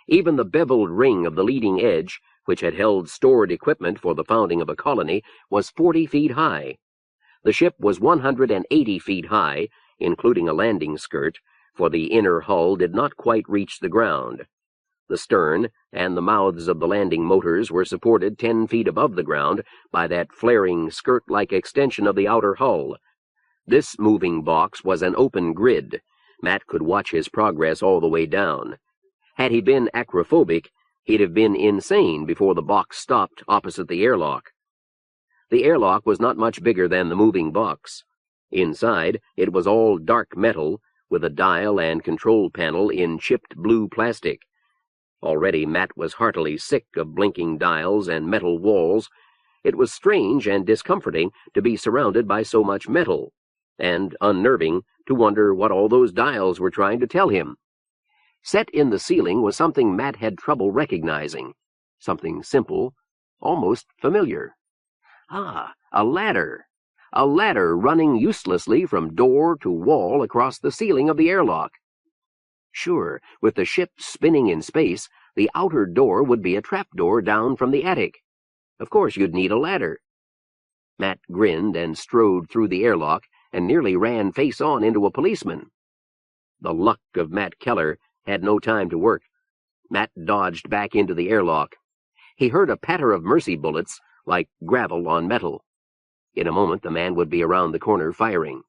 Even the beveled ring of the leading edge, which had held stored equipment for the founding of a colony, was 40 feet high. The ship was 180 feet high, including a landing skirt, for the inner hull did not quite reach the ground. The stern and the mouths of the landing motors were supported 10 feet above the ground by that flaring skirt-like extension of the outer hull. This moving box was an open grid. Matt could watch his progress all the way down. Had he been acrophobic, he'd have been insane before the box stopped opposite the airlock. The airlock was not much bigger than the moving box. Inside, it was all dark metal, with a dial and control panel in chipped blue plastic. Already Matt was heartily sick of blinking dials and metal walls. It was strange and discomforting to be surrounded by so much metal, and unnerving to wonder what all those dials were trying to tell him. Set in the ceiling was something Matt had trouble recognizing, something simple, almost familiar. Ah, a ladder! A ladder running uselessly from door to wall across the ceiling of the airlock. Sure, with the ship spinning in space, the outer door would be a trapdoor down from the attic. Of course you'd need a ladder. Matt grinned and strode through the airlock and nearly ran face-on into a policeman. The luck of Matt Keller had no time to work. Matt dodged back into the airlock. He heard a patter of mercy bullets, like gravel on metal. In a moment the man would be around the corner firing.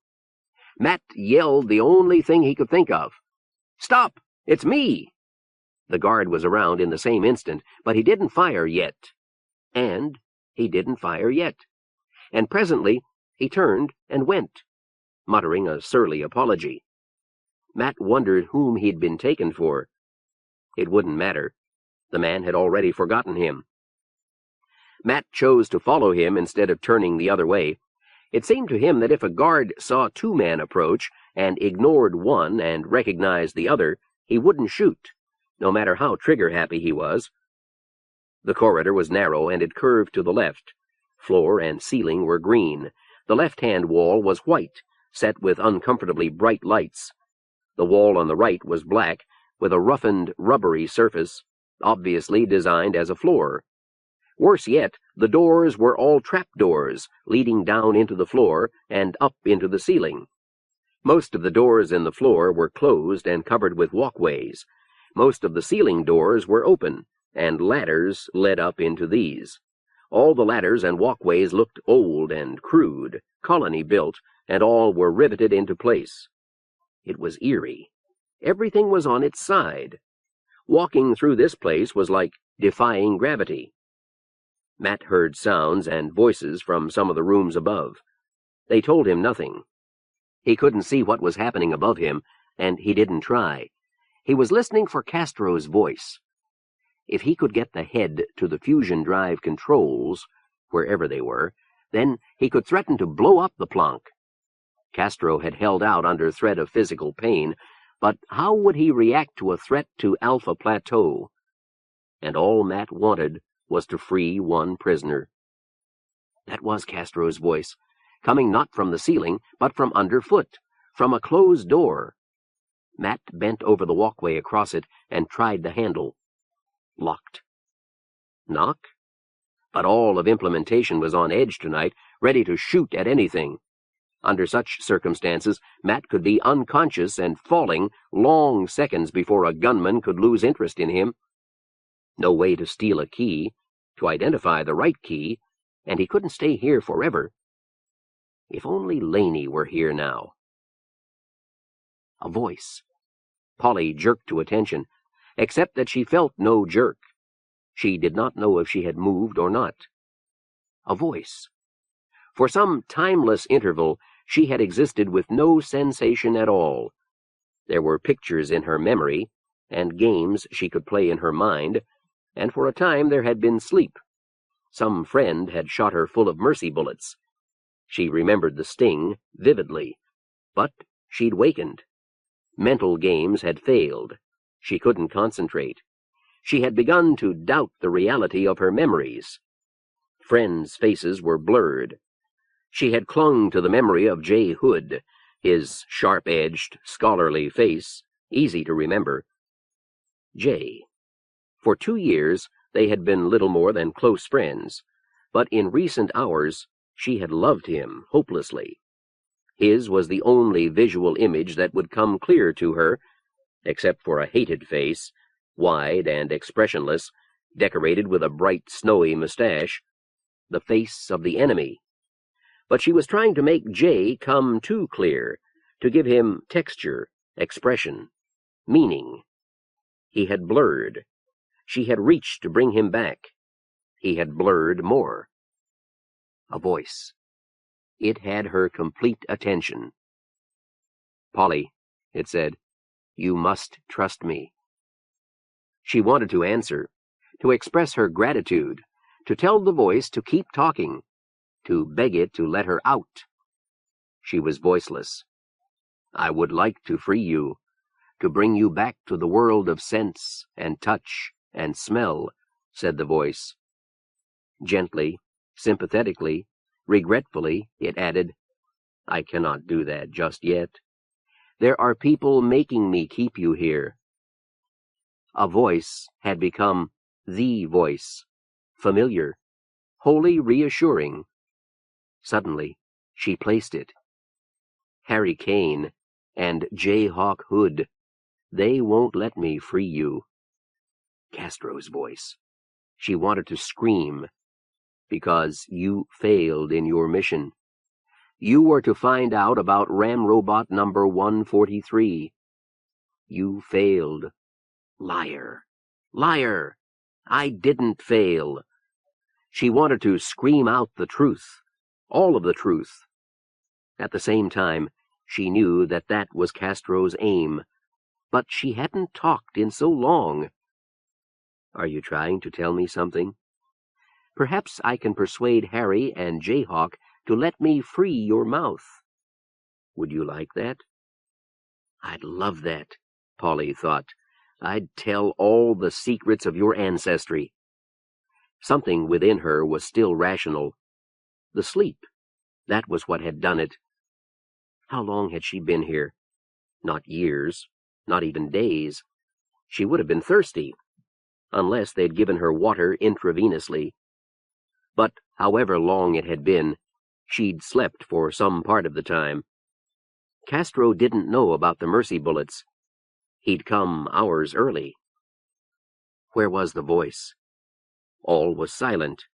Matt yelled the only thing he could think of. "Stop! It's me!" The guard was around in the same instant, but he didn't fire yet. And he didn't fire yet. And presently he turned and went, muttering a surly apology. Matt wondered whom he'd been taken for. It wouldn't matter. The man had already forgotten him. Matt chose to follow him instead of turning the other way. It seemed to him that if a guard saw two men approach and ignored one and recognized the other, he wouldn't shoot, no matter how trigger-happy he was. The corridor was narrow and it curved to the left. Floor and ceiling were green. The left-hand wall was white, set with uncomfortably bright lights. The wall on the right was black, with a roughened, rubbery surface, obviously designed as a floor. Worse yet, the doors were all trapdoors, leading down into the floor and up into the ceiling. Most of the doors in the floor were closed and covered with walkways. Most of the ceiling doors were open, and ladders led up into these. All the ladders and walkways looked old and crude, colony-built, and all were riveted into place. It was eerie. Everything was on its side. Walking through this place was like defying gravity. Matt heard sounds and voices from some of the rooms above. They told him nothing. He couldn't see what was happening above him, and he didn't try. He was listening for Castro's voice. If he could get the head to the fusion drive controls, wherever they were, then he could threaten to blow up the Planck. Castro had held out under threat of physical pain, but how would he react to a threat to Alpha Plateau? And all Matt wanted was to free one prisoner. That was Castro's voice, coming not from the ceiling, but from underfoot, from a closed door. Matt bent over the walkway across it and tried the handle. Locked. Knock? But all of implementation was on edge tonight, ready to shoot at anything. Under such circumstances, Matt could be unconscious and falling long seconds before a gunman could lose interest in him. No way to steal a key, to identify the right key, and he couldn't stay here forever. If only Laney were here now. A voice. Polly jerked to attention, except that she felt no jerk. She did not know if she had moved or not. A voice. For some timeless interval, she had existed with no sensation at all. There were pictures in her memory, and games she could play in her mind, and for a time there had been sleep. Some friend had shot her full of mercy bullets. She remembered the sting vividly, but she'd wakened. Mental games had failed. She couldn't concentrate. She had begun to doubt the reality of her memories. Friends' faces were blurred. She had clung to the memory of J. Hood, his sharp-edged, scholarly face, easy to remember. J. For 2 years, they had been little more than close friends, but in recent hours, she had loved him hopelessly. His was the only visual image that would come clear to her, except for a hated face, wide and expressionless, decorated with a bright snowy mustache, the face of the enemy. But she was trying to make Jay come too clear, to give him texture, expression, meaning. He had blurred. She had reached to bring him back. He had blurred more. A voice. It had her complete attention. "Polly," it said, "you must trust me." She wanted to answer, to express her gratitude, to tell the voice to keep talking, to beg it to let her out. She was voiceless. "I would like to free you, to bring you back to the world of sense and touch and smell," said the voice. Gently, sympathetically, regretfully, it added, "I cannot do that just yet. There are people making me keep you here." A voice had become the voice, familiar, wholly reassuring. Suddenly, she placed it. "Harry Kane and J. Hawk Hood, they won't let me free you." Castro's voice. She wanted to scream. "Because you failed in your mission. You were to find out about Ramrobot number 143. You failed. Liar! Liar! I didn't fail." She wanted to scream out the truth, all of the truth. At the same time, she knew that that was Castro's aim, but she hadn't talked in so long. "Are you trying to tell me something? Perhaps I can persuade Harry and Jayhawk to let me free your mouth. Would you like that?" "I'd love that," Polly thought. "I'd tell all the secrets of your ancestry." Something within her was still rational. The sleep, that was what had done it. How long had she been here? Not years, not even days. She would have been thirsty, unless they'd given her water intravenously. But however long it had been, she'd slept for some part of the time. Castro didn't know about the mercy bullets. He'd come hours early. Where was the voice? All was silent.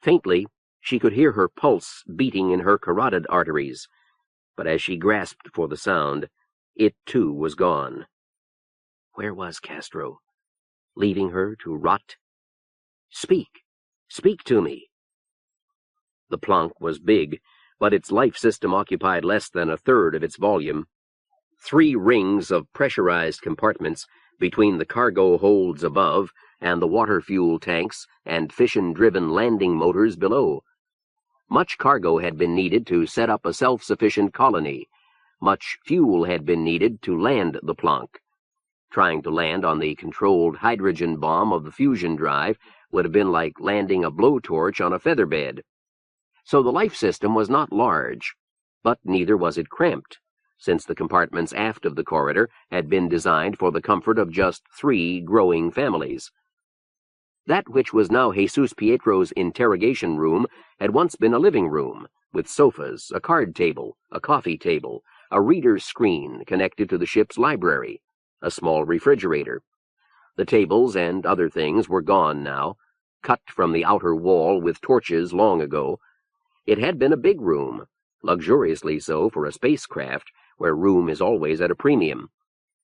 Faintly, she could hear her pulse beating in her carotid arteries, but as she grasped for the sound, it too was gone. Where was Castro? Leaving her to rot? "Speak! Speak to me!" The Planck was big, but its life system occupied less than a third of its volume. 3 rings of pressurized compartments between the cargo holds above and the water fuel tanks and fission-driven landing motors below. Much cargo had been needed to set up a self-sufficient colony. Much fuel had been needed to land the Planck. Trying to land on the controlled hydrogen bomb of the fusion drive would have been like landing a blowtorch on a featherbed. So the life system was not large, but neither was it cramped, since the compartments aft of the corridor had been designed for the comfort of just 3 growing families. That which was now Jesus Pietro's interrogation room had once been a living room, with sofas, a card table, a coffee table, a reader's screen connected to the ship's library, a small refrigerator. The tables and other things were gone now, cut from the outer wall with torches long ago. It had been a big room, luxuriously so for a spacecraft, where room is always at a premium.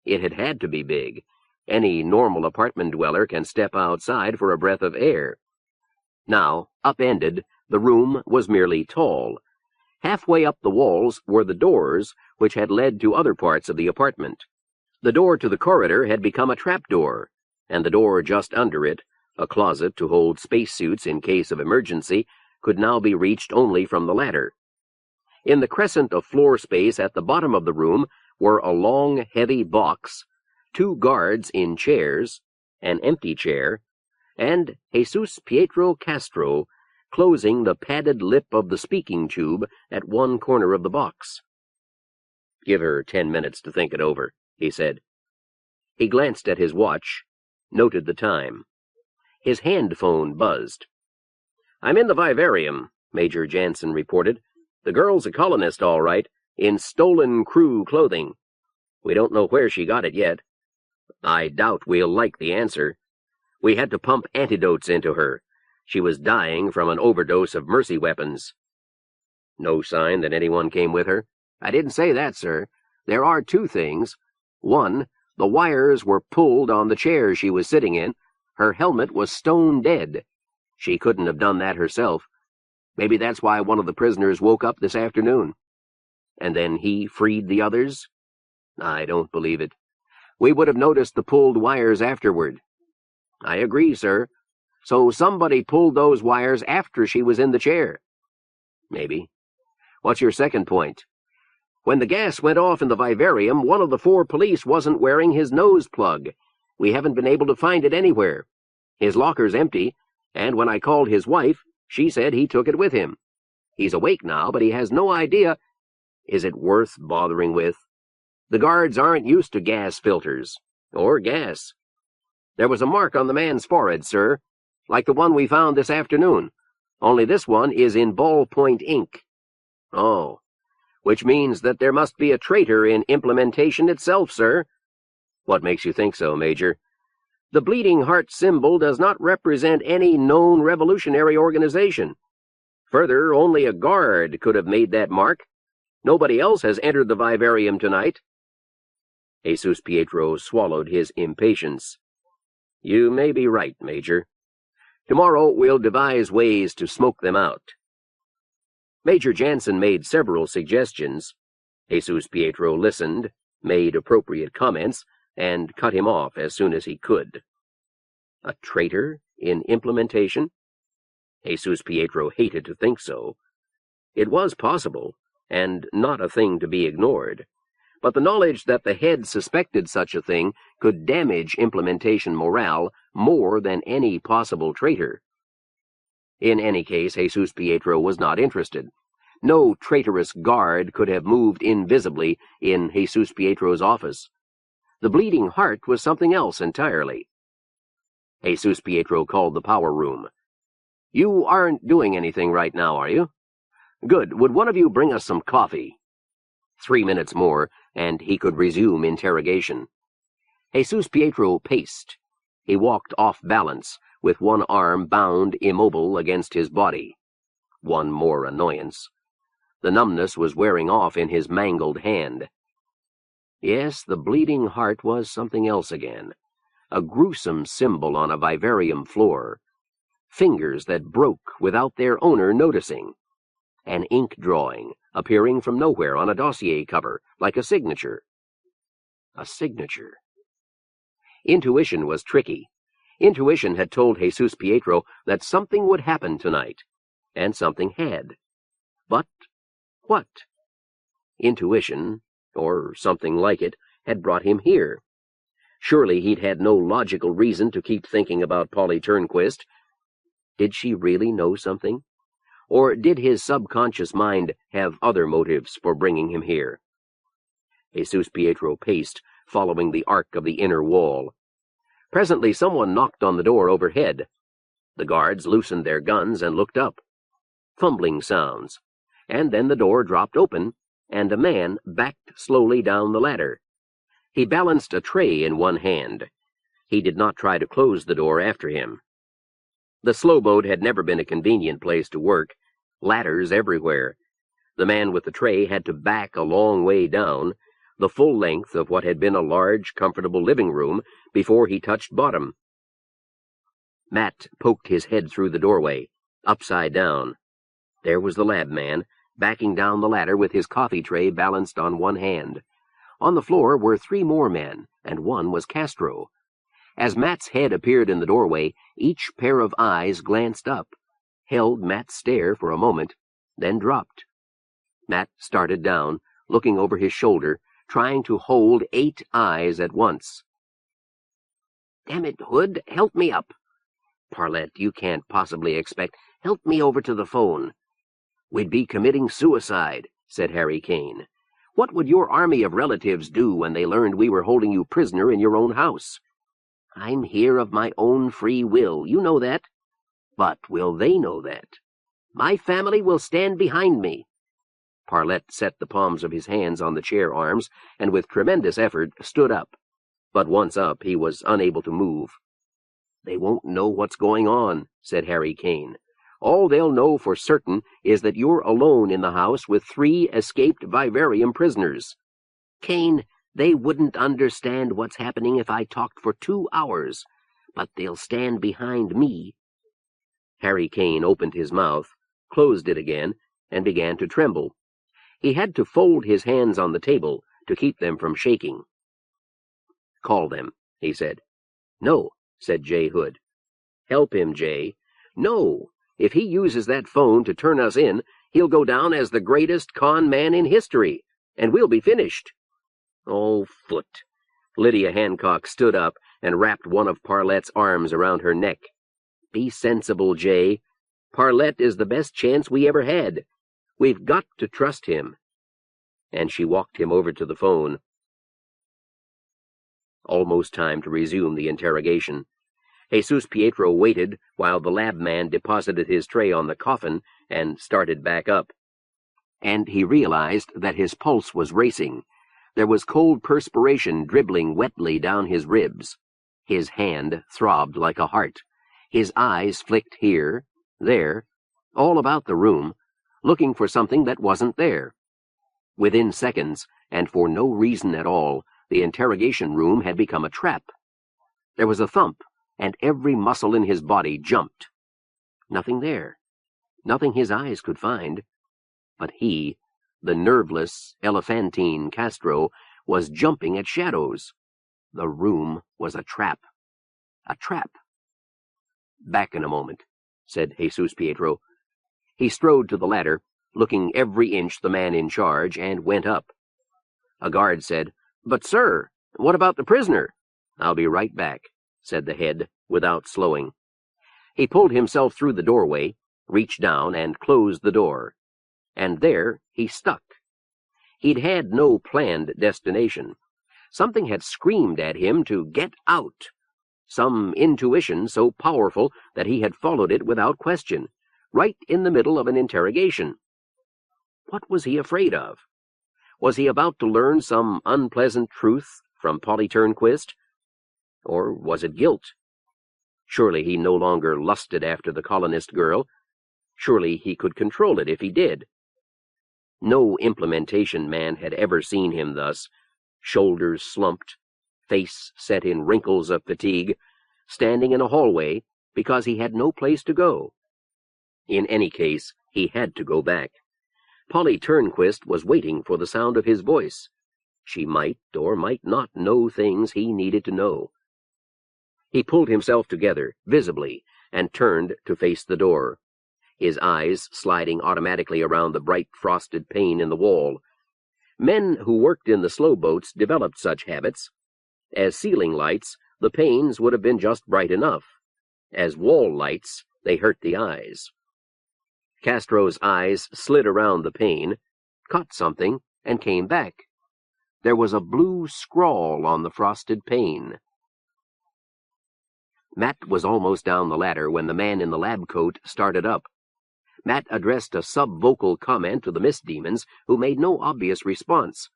It had had to be big. Any normal apartment dweller can step outside for a breath of air. Now, upended, The room was merely tall. Halfway up the walls were the doors which had led to other parts of the apartment. The door to the corridor had become a trapdoor, and the door just under it, a closet to hold spacesuits in case of emergency, could now be reached only from the ladder. In the crescent of floor space at the bottom of the room were a long, heavy box, 2 guards in chairs, an empty chair, and Jesus Pietro Castro closing the padded lip of the speaking tube at one corner of the box. "Give her 10 minutes to think it over," he said. He glanced at his watch, noted the time. His hand phone buzzed. "I'm in the Vivarium," Major Jansen reported. "The girl's a colonist, all right, in stolen crew clothing. We don't know where she got it yet. I doubt we'll like the answer. We had to pump antidotes into her. She was dying from an overdose of mercy weapons." "No sign that anyone came with her?" "I didn't say that, sir. There are 2 things. One, the wires were pulled on the chair she was sitting in. Her helmet was stone dead. She couldn't have done that herself. Maybe that's why one of the prisoners woke up this afternoon. And then he freed the others? I don't believe it. We would have noticed the pulled wires afterward." "I agree, sir. So somebody pulled those wires after she was in the chair." "Maybe. What's your second point?" "When the gas went off in the Vivarium, one of the 4 police wasn't wearing his nose plug. We haven't been able to find it anywhere. His locker's empty, and when I called his wife, she said he took it with him. He's awake now, but he has no idea. Is it worth bothering with? The guards aren't used to gas filters, or gas. There was a mark on the man's forehead, sir, like the one we found this afternoon, only this one is in ballpoint ink." "Oh, which means that there must be a traitor in implementation itself, sir." "What makes you think so, Major?" "The bleeding heart symbol does not represent any known revolutionary organization. Further, only a guard could have made that mark. Nobody else has entered the Vivarium tonight." Jesus Pietro swallowed his impatience. "You may be right, Major. Tomorrow we'll devise ways to smoke them out." Major Jansen made several suggestions. Jesus Pietro listened, made appropriate comments, and cut him off as soon as he could. A traitor in implementation? Jesus Pietro hated to think so. It was possible, and not a thing to be ignored. But the knowledge that the head suspected such a thing could damage implementation morale more than any possible traitor. In any case, Jesus Pietro was not interested. No traitorous guard could have moved invisibly in Jesus Pietro's office. The bleeding heart was something else entirely. Jesus Pietro called the power room. "You aren't doing anything right now, are you? Good. Would one of you bring us some coffee?" 3 minutes more, and he could resume interrogation. Jesus Pietro paced. He walked off balance, with one arm bound immobile against his body. One more annoyance. The numbness was wearing off in his mangled hand. Yes, the bleeding heart was something else again. A gruesome symbol on a vivarium floor. Fingers that broke without their owner noticing. An ink drawing, appearing from nowhere on a dossier cover, like a signature. A signature. Intuition was tricky. Intuition had told Jesus Pietro that something would happen tonight, and something had. But what? Intuition, or something like it, had brought him here. Surely he'd had no logical reason to keep thinking about Polly Turnquist. Did she really know something? Or did his subconscious mind have other motives for bringing him here? Jesus Pietro paced, following the arc of the inner wall. Presently someone knocked on the door overhead. The guards loosened their guns and looked up. Fumbling sounds, and then the door dropped open, and a man backed slowly down the ladder. He balanced a tray in one hand. He did not try to close the door after him. The Slowboat had never been a convenient place to work. Ladders everywhere. The man with the tray had to back a long way down, the full length of what had been a large, comfortable living room, before he touched bottom. Matt poked his head through the doorway, upside down. There was the lab man, backing down the ladder with his coffee tray balanced on one hand. On the floor were 3 more men, and one was Castro. As Matt's head appeared in the doorway, each pair of eyes glanced up, held Matt's stare for a moment, then dropped. Matt started down, looking over his shoulder, trying to hold 8 eyes at once. "Damn it, Hood, help me up." "Parlette, you can't possibly expect—" "Help me over to the phone." "We'd be committing suicide," said Harry Kane. "What would your army of relatives do when they learned we were holding you prisoner in your own house?" "I'm here of my own free will, you know that." "But will they know that?" "My family will stand behind me." Parlette set the palms of his hands on the chair arms, and with tremendous effort stood up. But once up, he was unable to move. "They won't know what's going on," said Harry Kane. "All they'll know for certain is that you're alone in the house with 3 escaped Vivarium prisoners." "Kane, they wouldn't understand what's happening if I talked for 2 hours, but they'll stand behind me." Harry Kane opened his mouth, closed it again, and began to tremble. He had to fold his hands on the table to keep them from shaking. "Call them," he said. "No," said J. Hood. "Help him, Jay." "No. If he uses that phone to turn us in, he'll go down as the greatest con man in history, and we'll be finished." "Oh, Foot." Lydia Hancock stood up and wrapped one of Parlette's arms around her neck. "Be sensible, Jay. Parlette is the best chance we ever had. We've got to trust him." And she walked him over to the phone. Almost time to resume the interrogation. Jesus Pietro waited while the lab man deposited his tray on the coffin and started back up. And he realized that his pulse was racing. There was cold perspiration dribbling wetly down his ribs. His hand throbbed like a heart. His eyes flicked here, there, all about the room, looking for something that wasn't there. Within seconds, and for no reason at all, the interrogation room had become a trap. There was a thump, and every muscle in his body jumped. Nothing there. Nothing his eyes could find. But he, the nerveless, elephantine Castro, was jumping at shadows. The room was a trap. A trap. "Back in a moment," said Jesus Pietro. He strode to the ladder, looking every inch the man in charge, and went up. A guard said, "But, sir, what about the prisoner?" "I'll be right back," said the head, without slowing. He pulled himself through the doorway, reached down, and closed the door. And there he stuck. He'd had no planned destination. Something had screamed at him to get out. Some intuition so powerful that he had followed it without question, right in the middle of an interrogation. What was he afraid of? Was he about to learn some unpleasant truth from Polly Turnquist? Or was it guilt? Surely he no longer lusted after the colonist girl. Surely he could control it if he did. No implementation man had ever seen him thus, shoulders slumped, face set in wrinkles of fatigue, standing in a hallway because he had no place to go. In any case, he had to go back. Polly Turnquist was waiting for the sound of his voice. She might or might not know things he needed to know. He pulled himself together, visibly, and turned to face the door, his eyes sliding automatically around the bright frosted pane in the wall. Men who worked in the slowboats developed such habits. As ceiling lights, the panes would have been just bright enough. As wall lights, they hurt the eyes. Castro's eyes slid around the pane, caught something, and came back. There was a blue scrawl on the frosted pane. Matt was almost down the ladder when the man in the lab coat started up. Matt addressed a sub-vocal comment to the mist demons, who made no obvious response.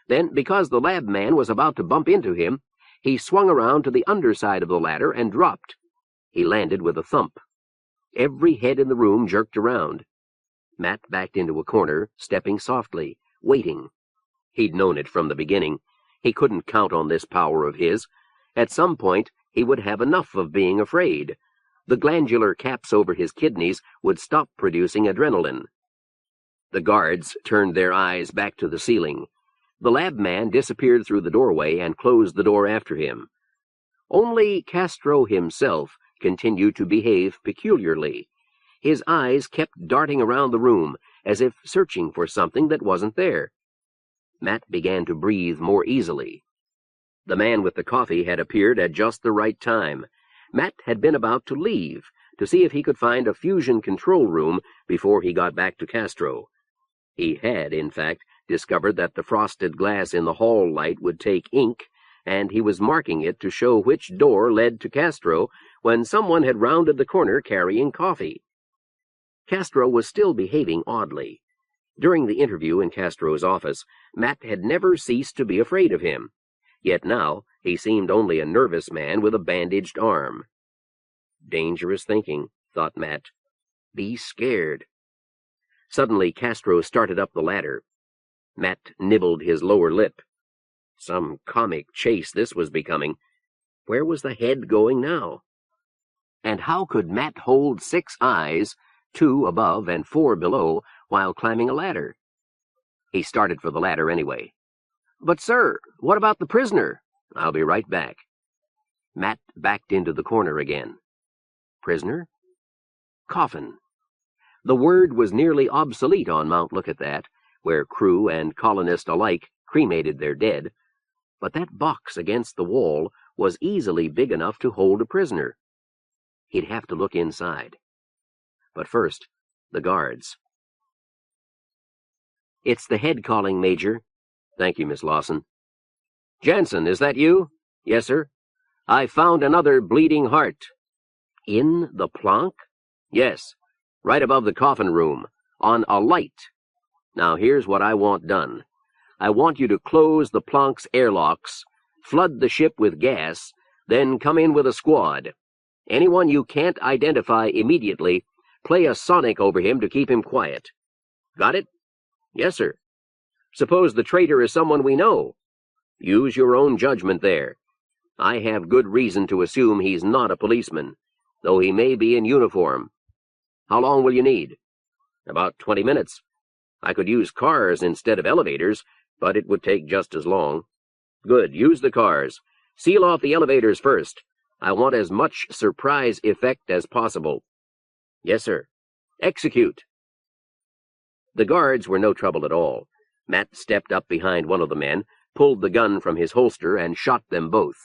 Then, because the lab man was about to bump into him, he swung around to the underside of the ladder and dropped. He landed with a thump. Every head in the room jerked around. Matt backed into a corner, stepping softly, waiting. He'd known it from the beginning. He couldn't count on this power of his. At some point, he would have enough of being afraid. The glandular caps over his kidneys would stop producing adrenaline. The guards turned their eyes back to the ceiling. The lab man disappeared through the doorway and closed the door after him. Only Castro himself continued to behave peculiarly. His eyes kept darting around the room, as if searching for something that wasn't there. Matt began to breathe more easily. The man with the coffee had appeared at just the right time. Matt had been about to leave, to see if he could find a fusion control room before he got back to Castro. He had, in fact, discovered that the frosted glass in the hall light would take ink, and he was marking it to show which door led to Castro when someone had rounded the corner carrying coffee. Castro was still behaving oddly. During the interview in Castro's office, Matt had never ceased to be afraid of him. Yet now he seemed only a nervous man with a bandaged arm. Dangerous thinking, thought Matt. Be scared. Suddenly Castro started up the ladder. Matt nibbled his lower lip. Some comic chase this was becoming. Where was the head going now? And how could Matt hold 6 eyes, 2 above and 4 below, while climbing a ladder? He started for the ladder anyway. But, sir, what about the prisoner? I'll be right back. Matt backed into the corner again. Prisoner? Coffin. The word was nearly obsolete on Mount Lookitthat, where crew and colonist alike cremated their dead, but that box against the wall was easily big enough to hold a prisoner. He'd have to look inside. But first, the guards. It's the head calling, Major. Thank you, Miss Lawson. Jensen, is that you? Yes, sir. I found another bleeding heart. In the plank? Yes, right above the coffin room, on a light. Now here's what I want done. I want you to close the plank's airlocks, flood the ship with gas, then come in with a squad. Anyone you can't identify immediately, play a sonic over him to keep him quiet. Got it? Yes, sir. Suppose the traitor is someone we know. Use your own judgment there. I have good reason to assume he's not a policeman, though he may be in uniform. How long will you need? About 20 minutes. I could use cars instead of elevators, but it would take just as long. Good, use the cars. Seal off the elevators first. I want as much surprise effect as possible. Yes, sir. Execute. The guards were no trouble at all. Matt stepped up behind one of the men, pulled the gun from his holster, and shot them both.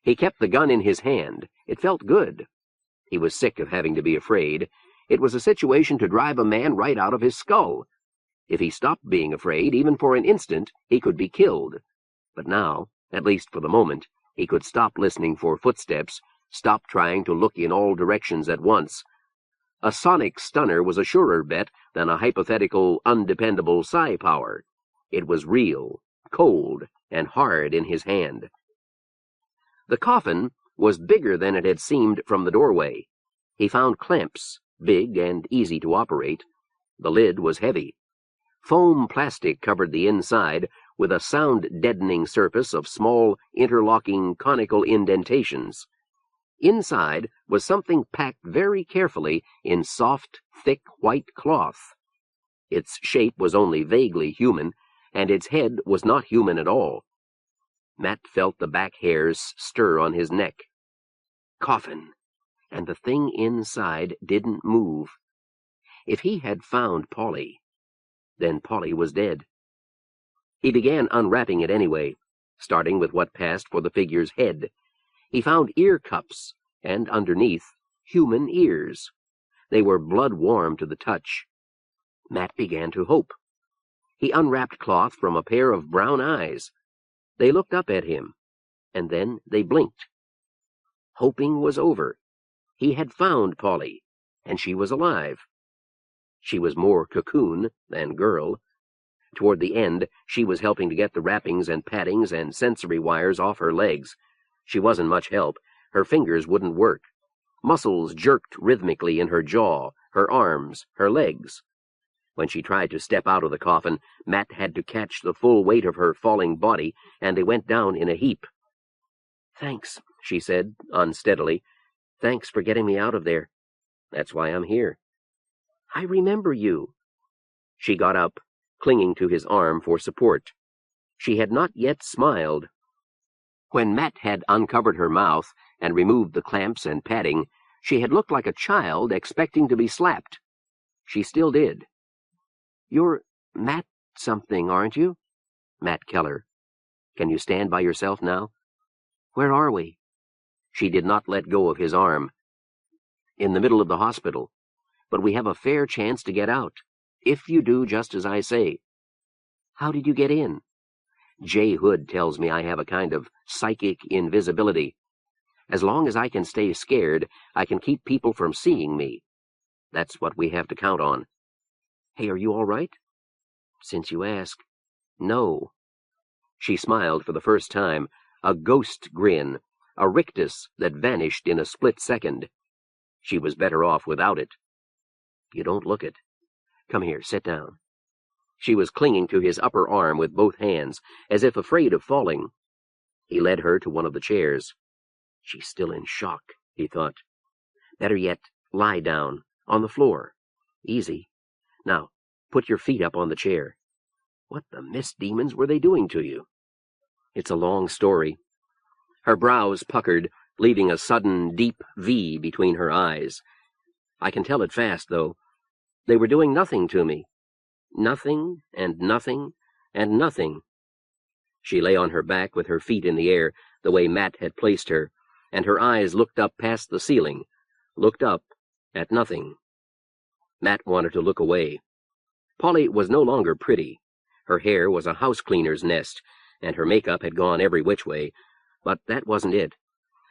He kept the gun in his hand. It felt good. He was sick of having to be afraid. It was a situation to drive a man right out of his skull. If he stopped being afraid, even for an instant, he could be killed. But now, at least for the moment, he could stop listening for footsteps, stop trying to look in all directions at once. A sonic stunner was a surer bet than a hypothetical, undependable psi power. It was real, cold, and hard in his hand. The coffin was bigger than it had seemed from the doorway. He found clamps, big and easy to operate. The lid was heavy. Foam plastic covered the inside with a sound-deadening surface of small, interlocking, conical indentations. Inside was something packed very carefully in soft, thick white cloth. Its shape was only vaguely human, and its head was not human at all. Matt felt the back hairs stir on his neck. Coffin, and the thing inside didn't move. If he had found Polly, then Polly was dead. He began unwrapping it anyway, starting with what passed for the figure's head. He found ear cups, and underneath, human ears. They were blood-warm to the touch. Matt began to hope. He unwrapped cloth from a pair of brown eyes. They looked up at him, and then they blinked. Hoping was over. He had found Polly, and she was alive. She was more cocoon than girl. Toward the end, she was helping to get the wrappings and paddings and sensory wires off her legs. She wasn't much help. Her fingers wouldn't work. Muscles jerked rhythmically in her jaw, her arms, her legs. When she tried to step out of the coffin, Matt had to catch the full weight of her falling body, and they went down in a heap. "Thanks," she said, unsteadily. "Thanks for getting me out of there. That's why I'm here." "I remember you." She got up, clinging to his arm for support. She had not yet smiled. When Matt had uncovered her mouth and removed the clamps and padding, she had looked like a child expecting to be slapped. She still did. "You're Matt something, aren't you?" "Matt Keller. Can you stand by yourself now?" "Where are we?" She did not let go of his arm. "In the middle of the hospital. But we have a fair chance to get out, if you do just as I say." "How did you get in?" "J. Hood tells me I have a kind of psychic invisibility. As long as I can stay scared, I can keep people from seeing me. That's what we have to count on." "Hey, are you all right?" "Since you ask, no." She smiled for the first time, a ghost grin, a rictus that vanished in a split second. She was better off without it. "You don't look it. Come here, sit down." She was clinging to his upper arm with both hands, as if afraid of falling. He led her to one of the chairs. She's still in shock, he thought. Better yet, lie down, on the floor. Easy. Now, put your feet up on the chair. What the misdemons were they doing to you? It's a long story. Her brows puckered, leaving a sudden, deep V between her eyes. I can tell it fast, though. They were doing nothing to me. Nothing, and nothing, and nothing. She lay on her back with her feet in the air, the way Matt had placed her, and her eyes looked up past the ceiling, looked up at nothing. Matt wanted to look away. Polly was no longer pretty. Her hair was a house cleaner's nest, and her makeup had gone every which way, but that wasn't it.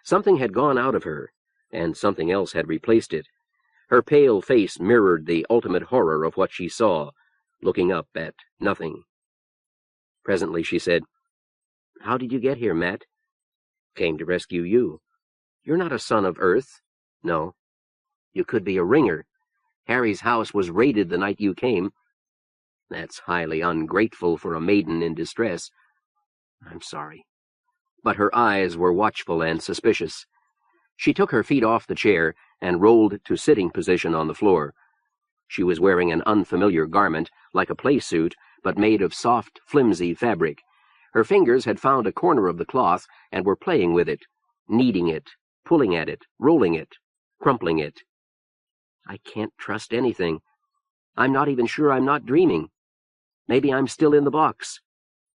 Something had gone out of her, and something else had replaced it. Her pale face mirrored the ultimate horror of what she saw, looking up at nothing. Presently she said, "How did you get here, Matt?" "Came to rescue you." "You're not a son of Earth." "No." "You could be a ringer. Harry's house was raided the night you came." "That's highly ungrateful for a maiden in distress." "I'm sorry." But her eyes were watchful and suspicious. She took her feet off the chair and rolled to sitting position on the floor. She was wearing an unfamiliar garment, like a play suit, but made of soft, flimsy fabric. Her fingers had found a corner of the cloth and were playing with it, kneading it, pulling at it, rolling it, crumpling it. "I can't trust anything. I'm not even sure I'm not dreaming. Maybe I'm still in the box."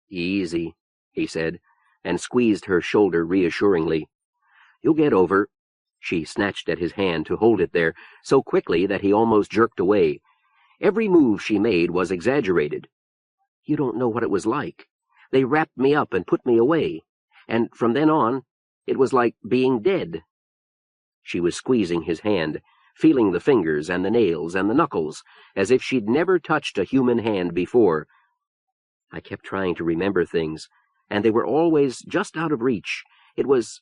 "Easy," he said, and squeezed her shoulder reassuringly. "You'll get over—" She snatched at his hand to hold it there, so quickly that he almost jerked away. Every move she made was exaggerated. "You don't know what it was like. They wrapped me up and put me away, and from then on, it was like being dead." She was squeezing his hand, feeling the fingers and the nails and the knuckles, as if she'd never touched a human hand before. "I kept trying to remember things, and they were always just out of reach. It was—"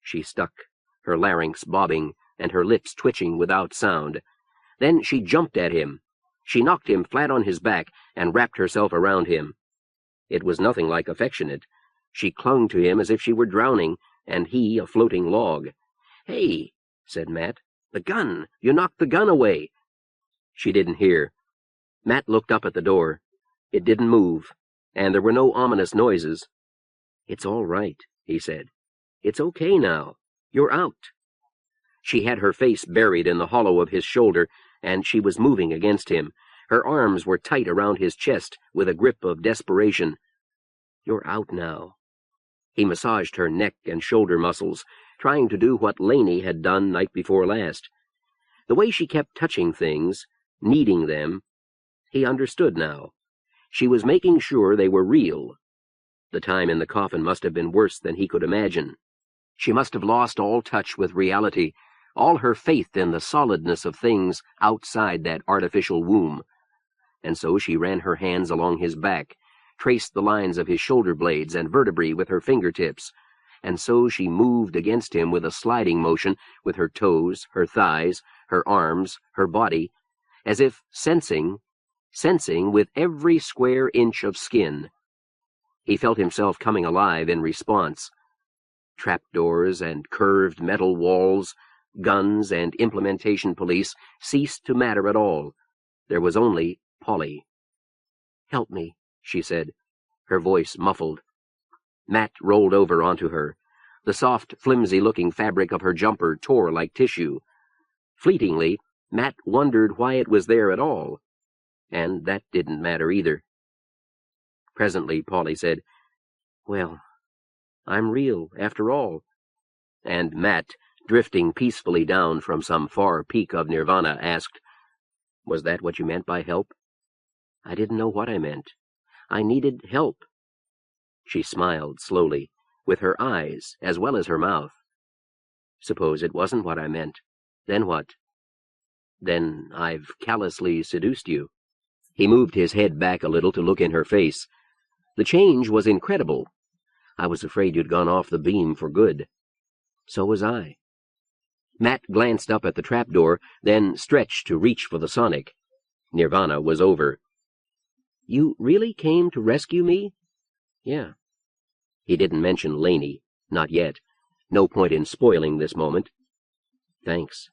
She stuck, her larynx bobbing and her lips twitching without sound. Then she jumped at him. She knocked him flat on his back and wrapped herself around him. It was nothing like affectionate. She clung to him as if she were drowning, and he a floating log. "Hey," said Matt. "The gun! You knocked the gun away!" She didn't hear. Matt looked up at the door. It didn't move, and there were no ominous noises. "It's all right," he said. "It's okay now. You're out." She had her face buried in the hollow of his shoulder, and she was moving against him. Her arms were tight around his chest with a grip of desperation. "You're out now." He massaged her neck and shoulder muscles, trying to do what Laney had done night before last. The way she kept touching things, kneading them, he understood now. She was making sure they were real. The time in the coffin must have been worse than he could imagine. She must have lost all touch with reality, all her faith in the solidness of things outside that artificial womb. And so she ran her hands along his back, traced the lines of his shoulder blades and vertebrae with her fingertips, and so she moved against him with a sliding motion with her toes, her thighs, her arms, her body, as if sensing with every square inch of skin. He felt himself coming alive in response. Trapdoors and curved metal walls, guns and implementation police ceased to matter at all. There was only Polly. "Help me," she said, her voice muffled. Matt rolled over onto her. The soft, flimsy-looking fabric of her jumper tore like tissue. Fleetingly, Matt wondered why it was there at all, and that didn't matter either. Presently, Polly said, "Well, I'm real, after all." And Matt, drifting peacefully down from some far peak of nirvana, asked, "Was that what you meant by help?" "I didn't know what I meant. I needed help." She smiled slowly, with her eyes as well as her mouth. "Suppose it wasn't what I meant. Then what?" "Then I've callously seduced you." He moved his head back a little to look in her face. The change was incredible. "I was afraid you'd gone off the beam for good." "So was I." Matt glanced up at the trapdoor, then stretched to reach for the sonic. Nirvana was over. "You really came to rescue me?" "Yeah." He didn't mention Laney. Not yet. No point in spoiling this moment. "Thanks."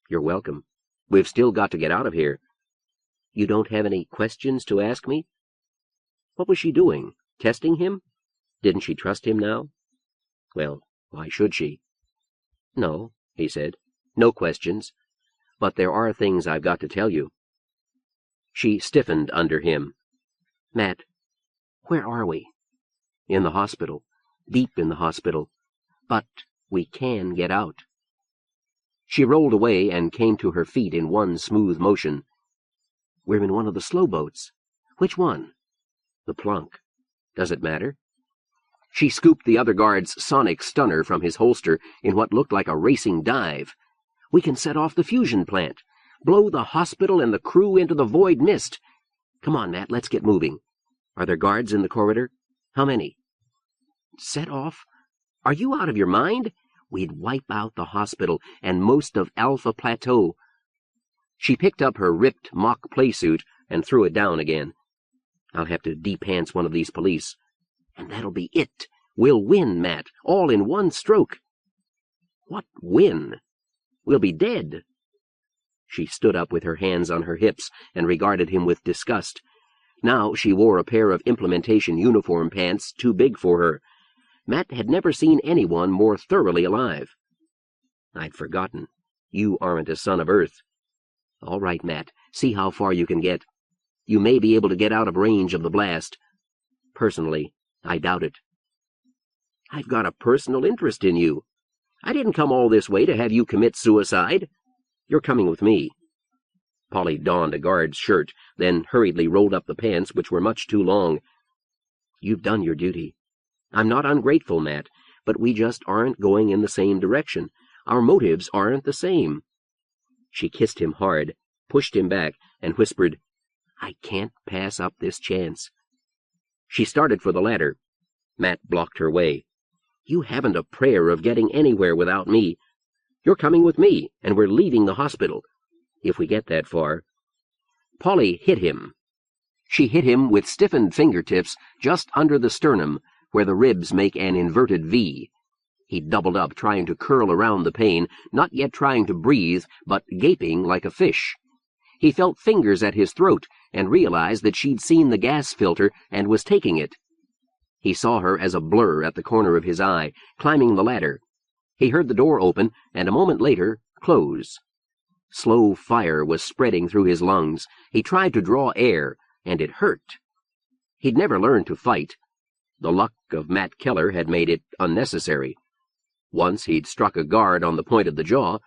"You're welcome. We've still got to get out of here." "You don't have any questions to ask me?" What was she doing? Testing him? Didn't she trust him now? Well, why should she? "No," he said. "No questions. But there are things I've got to tell you." She stiffened under him. "Matt, where are we?" "In the hospital. Deep in the hospital. But we can get out." She rolled away and came to her feet in one smooth motion. "We're in one of the slowboats. Which one?" "The Plunk. Does it matter?" She scooped the other guard's sonic stunner from his holster in what looked like a racing dive. "We can set off the fusion plant. Blow the hospital and the crew into the void mist. Come on, Matt, let's get moving. Are there guards in the corridor? How many?" "Set off? Are you out of your mind? We'd wipe out the hospital and most of Alpha Plateau." She picked up her ripped mock playsuit and threw it down again. "I'll have to de-pants one of these police. And that'll be it. We'll win, Matt, all in one stroke." "What win? We'll be dead." She stood up with her hands on her hips and regarded him with disgust. Now she wore a pair of implementation uniform pants too big for her. Matt had never seen anyone more thoroughly alive. "I'd forgotten. You aren't a son of Earth." "All right, Matt, see how far you can get. You may be able to get out of range of the blast. Personally, I doubt it." "I've got a personal interest in you. I didn't come all this way to have you commit suicide. You're coming with me." Polly donned a guard's shirt, then hurriedly rolled up the pants, which were much too long. "You've done your duty. I'm not ungrateful, Matt, but we just aren't going in the same direction. Our motives aren't the same." She kissed him hard, pushed him back, and whispered, "I can't pass up this chance." She started for the ladder. Matt blocked her way. "You haven't a prayer of getting anywhere without me. You're coming with me, and we're leaving the hospital. If we get that far." Polly hit him. She hit him with stiffened fingertips just under the sternum, where the ribs make an inverted V. He doubled up, trying to curl around the pain, not yet trying to breathe, but gaping like a fish. He felt fingers at his throat and realized that she'd seen the gas filter and was taking it. He saw her as a blur at the corner of his eye, climbing the ladder. He heard the door open, and a moment later, close. Slow fire was spreading through his lungs. He tried to draw air, and it hurt. He'd never learned to fight. The luck of Matt Keller had made it unnecessary. Once he'd struck a guard on the point of the jaw.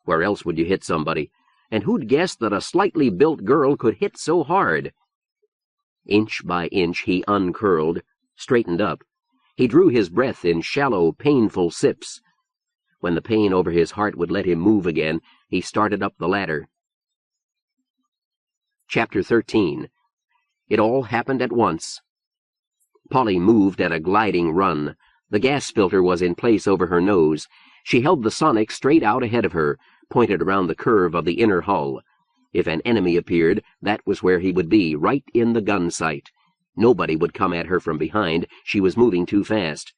Where else would you hit somebody? And who'd guessed that a slightly built girl could hit so hard? Inch by inch he uncurled, straightened up. He drew his breath in shallow, painful sips. When the pain over his heart would let him move again, he started up the ladder. Chapter 13. It all happened at once. Polly moved at a gliding run. The gas filter was in place over her nose. She held the sonic straight out ahead of her, pointed around the curve of the inner hull. If an enemy appeared, that was where he would be, right in the gun sight. Nobody would come at her from behind. She was moving too fast.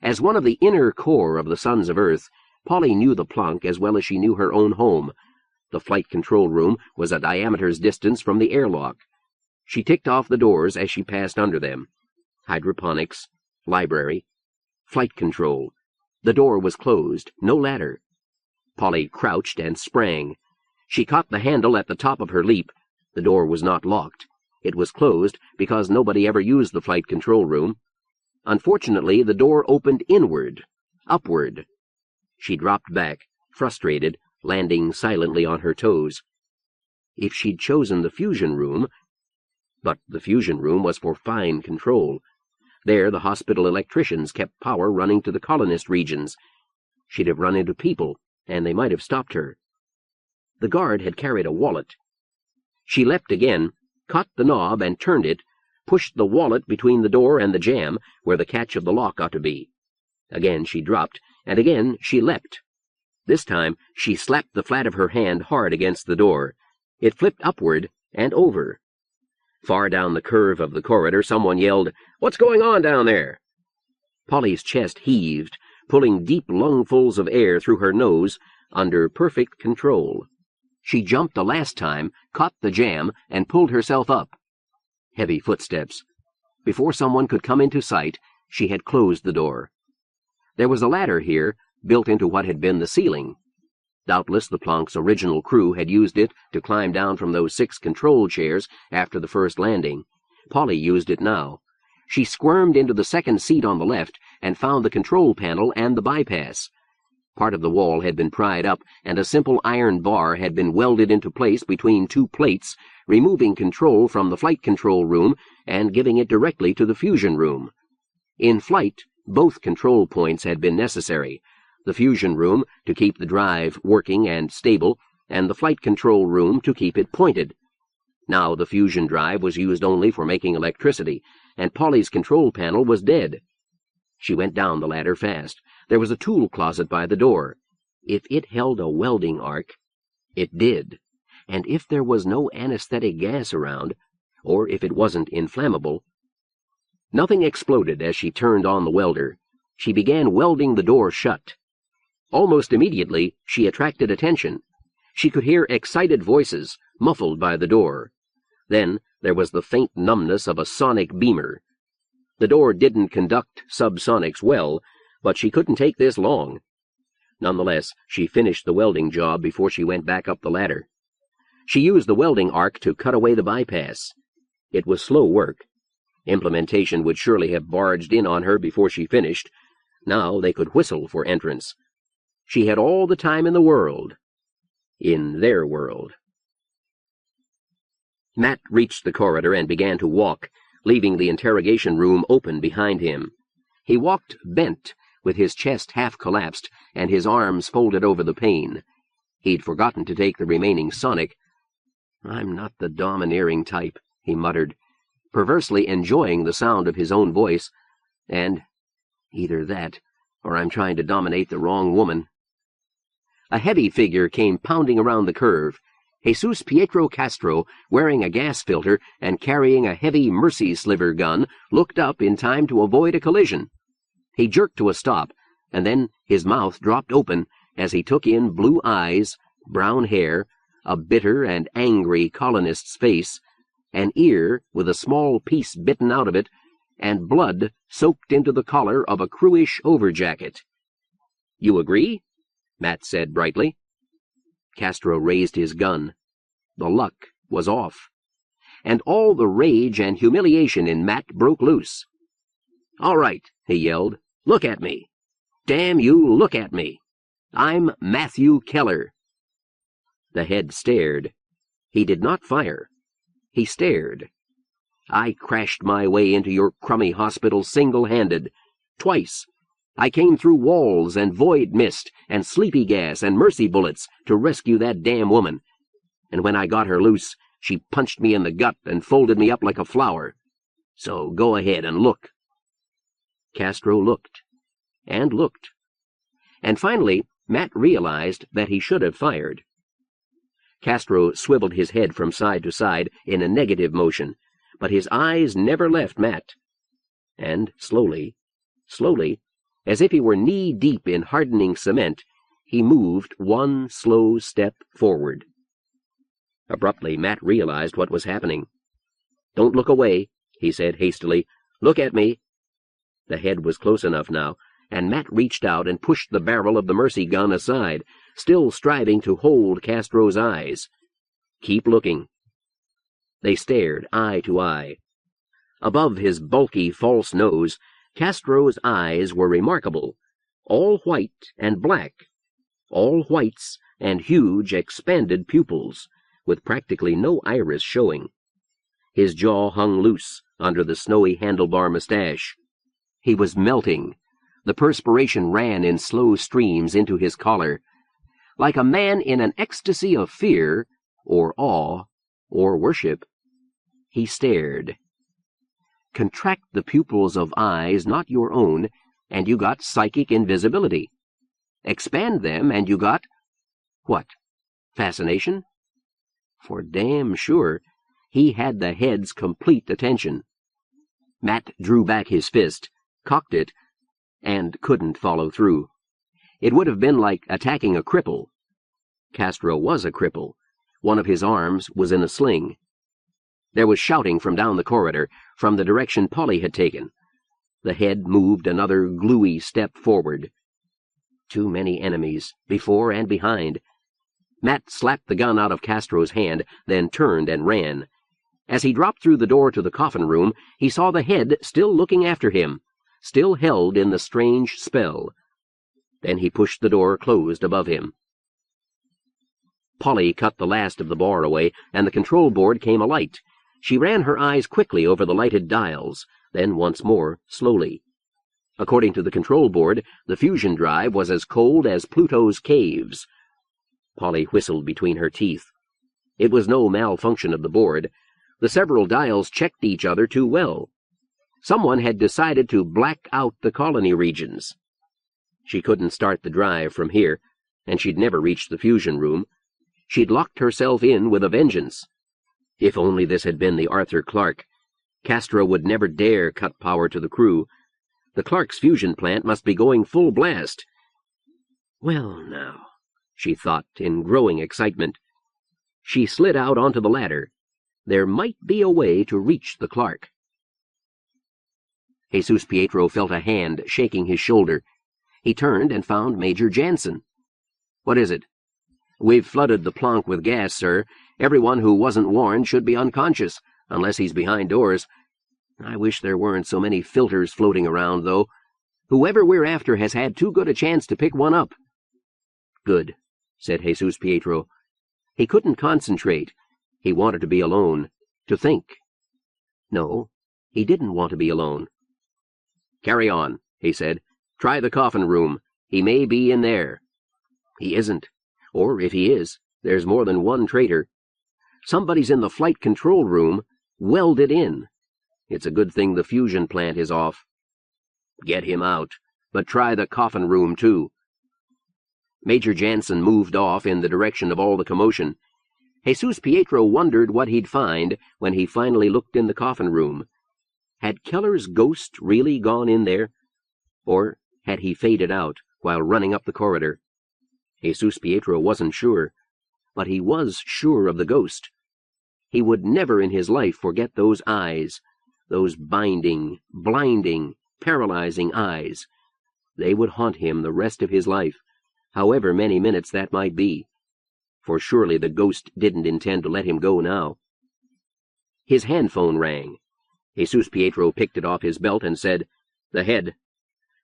As one of the inner core of the Sons of Earth, Polly knew the Plunk as well as she knew her own home. The flight control room was a diameter's distance from the airlock. She ticked off the doors as she passed under them. Hydroponics, library, flight control. The door was closed, no ladder. Polly crouched and sprang. She caught the handle at the top of her leap. The door was not locked. It was closed because nobody ever used the flight control room. Unfortunately, the door opened inward, upward. She dropped back, frustrated, landing silently on her toes. If she'd chosen the fusion room... But the fusion room was for fine control. There the hospital electricians kept power running to the colonist regions. She'd have run into people, and they might have stopped her. The guard had carried a wallet. She leapt again, caught the knob and turned it, pushed the wallet between the door and the jamb, where the catch of the lock ought to be. Again she dropped, and again she leapt. This time she slapped the flat of her hand hard against the door. It flipped upward and over. Far down the curve of the corridor, someone yelled, "What's going on down there?" Polly's chest heaved, pulling deep lungfuls of air through her nose, under perfect control. She jumped the last time, caught the jamb, and pulled herself up. Heavy footsteps. Before someone could come into sight, she had closed the door. There was a ladder here, built into what had been the ceiling. Doubtless the Planc's original crew had used it to climb down from those 6 control chairs after the first landing. Polly used it now. She squirmed into the second seat on the left and found the control panel and the bypass. Part of the wall had been pried up, and a simple iron bar had been welded into place between 2 plates, removing control from the flight control room and giving it directly to the fusion room. In flight, both control points had been necessary. The fusion room to keep the drive working and stable, and the flight control room to keep it pointed. Now the fusion drive was used only for making electricity, and Polly's control panel was dead. She went down the ladder fast. There was a tool closet by the door. If it held a welding arc, it did. And if there was no anesthetic gas around, or if it wasn't inflammable... Nothing exploded as she turned on the welder. She began welding the door shut. Almost immediately, she attracted attention. She could hear excited voices, muffled by the door. Then there was the faint numbness of a sonic beamer. The door didn't conduct subsonics well, but she couldn't take this long. Nonetheless, she finished the welding job before she went back up the ladder. She used the welding arc to cut away the bypass. It was slow work. Implementation would surely have barged in on her before she finished. Now they could whistle for entrance. She had all the time in the world. In their world. Matt reached the corridor and began to walk, leaving the interrogation room open behind him. He walked bent, with his chest half collapsed and his arms folded over the pane. He'd forgotten to take the remaining sonic. "I'm not the domineering type," he muttered, perversely enjoying the sound of his own voice, and either that, or I'm trying to dominate the wrong woman. A heavy figure came pounding around the curve. Jesus Pietro Castro, wearing a gas filter and carrying a heavy mercy sliver gun, looked up in time to avoid a collision. He jerked to a stop, and then his mouth dropped open as he took in blue eyes, brown hair, a bitter and angry colonist's face, an ear with a small piece bitten out of it, and blood soaked into the collar of a crewish overjacket. "You agree?" Matt said brightly. Castro raised his gun. The luck was off. And all the rage and humiliation in Matt broke loose. "All right," he yelled. "Look at me. Damn you, look at me. I'm Matthew Keller." The head stared. He did not fire. He stared. "I crashed my way into your crummy hospital single-handed. Twice. I came through walls and void mist and sleepy gas and mercy bullets to rescue that damn woman. And when I got her loose, she punched me in the gut and folded me up like a flower. So go ahead and look." Castro looked. And looked. And finally, Matt realized that he should have fired. Castro swiveled his head from side to side in a negative motion, but his eyes never left Matt. And slowly, as if he were knee-deep in hardening cement, he moved one slow step forward. Abruptly, Matt realized what was happening. "Don't look away," he said hastily. "Look at me." The head was close enough now, and Matt reached out and pushed the barrel of the mercy gun aside, still striving to hold Castro's eyes. "Keep looking." They stared, eye to eye. Above his bulky false nose, Castro's eyes were remarkable, all white and black, all whites and huge expanded pupils, with practically no iris showing. His jaw hung loose under the snowy handlebar mustache. He was melting. The perspiration ran in slow streams into his collar. Like a man in an ecstasy of fear, or awe, or worship, he stared. Contract the pupils of eyes not your own, and you got psychic invisibility. Expand them, and you got... what? Fascination? For damn sure, he had the head's complete attention. Matt drew back his fist, cocked it, and couldn't follow through. It would have been like attacking a cripple. Castro was a cripple. One of his arms was in a sling. There was shouting from down the corridor, from the direction Polly had taken. The head moved another gluey step forward. Too many enemies, before and behind. Matt slapped the gun out of Castro's hand, then turned and ran. As he dropped through the door to the coffin room, he saw the head still looking after him, still held in the strange spell. Then he pushed the door closed above him. Polly cut the last of the bar away, and the control board came alight. She ran her eyes quickly over the lighted dials, then once more, slowly. According to the control board, the fusion drive was as cold as Pluto's caves. Polly whistled between her teeth. It was no malfunction of the board. The several dials checked each other too well. Someone had decided to black out the colony regions. She couldn't start the drive from here, and she'd never reach the fusion room. She'd locked herself in with a vengeance. If only this had been the Arthur Clark. Castro would never dare cut power to the crew. The Clark's fusion plant must be going full blast. Well, now, she thought in growing excitement. She slid out onto the ladder. There might be a way to reach the Clark. Jesus Pietro felt a hand shaking his shoulder. He turned and found Major Jansen. "What is it?" "We've flooded the Planck with gas, sir. Everyone who wasn't warned should be unconscious, unless he's behind doors. I wish there weren't so many filters floating around, though. Whoever we're after has had too good a chance to pick one up." "Good," said Jesus Pietro. He couldn't concentrate. He wanted to be alone, to think. No, he didn't want to be alone. "Carry on," he said. "Try the coffin room. He may be in there." "He isn't. Or if he is, there's more than one traitor. Somebody's in the flight control room, welded in. It's a good thing the fusion plant is off." "Get him out, but try the coffin room, too." Major Jansen moved off in the direction of all the commotion. Jesus Pietro wondered what he'd find when he finally looked in the coffin room. Had Keller's ghost really gone in there? Or had he faded out while running up the corridor? Jesus Pietro wasn't sure, but he was sure of the ghost. He would never in his life forget those eyes, those binding, blinding, paralyzing eyes. They would haunt him the rest of his life, however many minutes that might be. For surely the ghost didn't intend to let him go now. His handphone rang. Jesus Pietro picked it off his belt and said, "The head."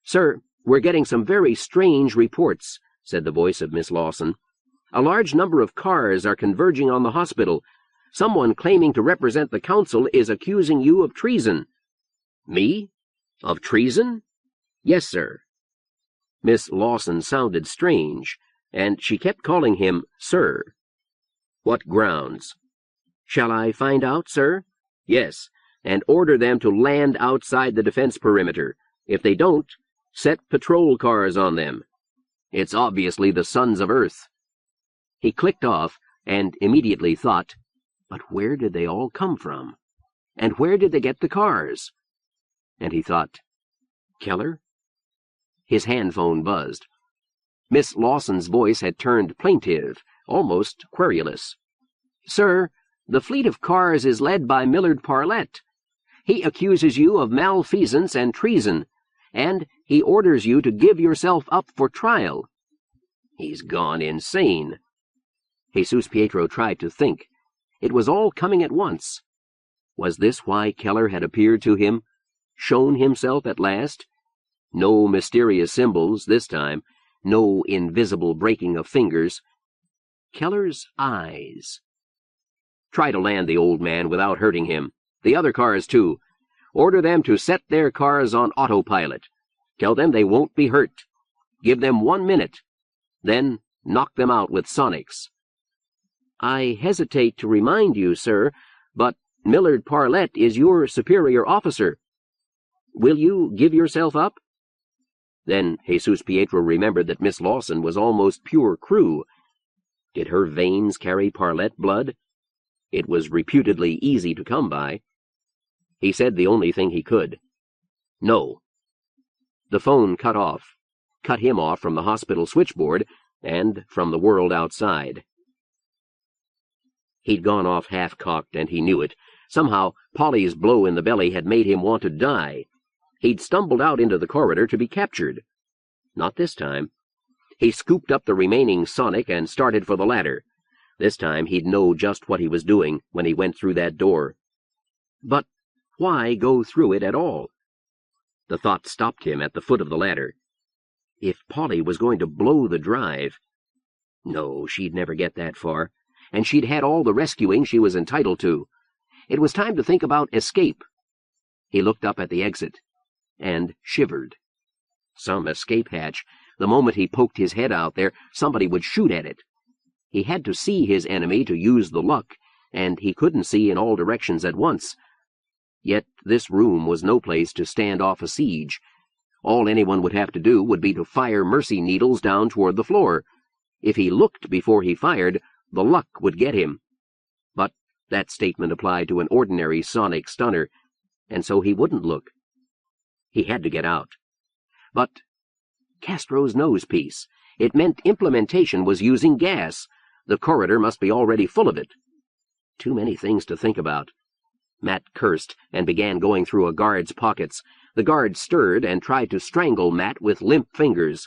"Sir, we're getting some very strange reports," said the voice of Miss Lawson. "A large number of cars are converging on the hospital. Someone claiming to represent the council is accusing you of treason." "Me? Of treason?" "Yes, sir." Miss Lawson sounded strange, and she kept calling him sir. "What grounds?" "Shall I find out, sir?" "Yes, and order them to land outside the defense perimeter. If they don't, set patrol cars on them. It's obviously the Sons of Earth." He clicked off and immediately thought, but where did they all come from? And where did they get the cars? And he thought, Keller? His handphone buzzed. Miss Lawson's voice had turned plaintive, almost querulous. Sir, the fleet of cars is led by Millard Parlette. He accuses you of malfeasance and treason, and he orders you to give yourself up for trial. He's gone insane. Jesus Pietro tried to think. It was all coming at once. Was this why Keller had appeared to him, shown himself at last? No mysterious symbols this time, no invisible breaking of fingers. Keller's eyes. Try to land the old man without hurting him. The other cars, too. Order them to set their cars on autopilot. Tell them they won't be hurt. Give them 1 minute. Then knock them out with sonics. I hesitate to remind you, sir, but Millard Parlette is your superior officer. Will you give yourself up? Then Jesus Pietro remembered that Miss Lawson was almost pure crew. Did her veins carry Parlette blood? It was reputedly easy to come by. He said the only thing he could. No. The phone cut him off from the hospital switchboard and from the world outside. He'd gone off half-cocked, and he knew it. Somehow, Polly's blow in the belly had made him want to die. He'd stumbled out into the corridor to be captured. Not this time. He scooped up the remaining sonic and started for the ladder. This time he'd know just what he was doing when he went through that door. But why go through it at all? The thought stopped him at the foot of the ladder. If Polly was going to blow the drive... No, she'd never get that far, and she'd had all the rescuing she was entitled to. It was time to think about escape. He looked up at the exit, and shivered. Some escape hatch. The moment he poked his head out there, somebody would shoot at it. He had to see his enemy to use the luck, and he couldn't see in all directions at once. Yet this room was no place to stand off a siege. All anyone would have to do would be to fire mercy needles down toward the floor. If he looked before he fired, the luck would get him. But that statement applied to an ordinary sonic stunner, and so he wouldn't look. He had to get out. But Castro's nosepiece. It meant implementation was using gas. The corridor must be already full of it. Too many things to think about. Matt cursed and began going through a guard's pockets. The guard stirred and tried to strangle Matt with limp fingers.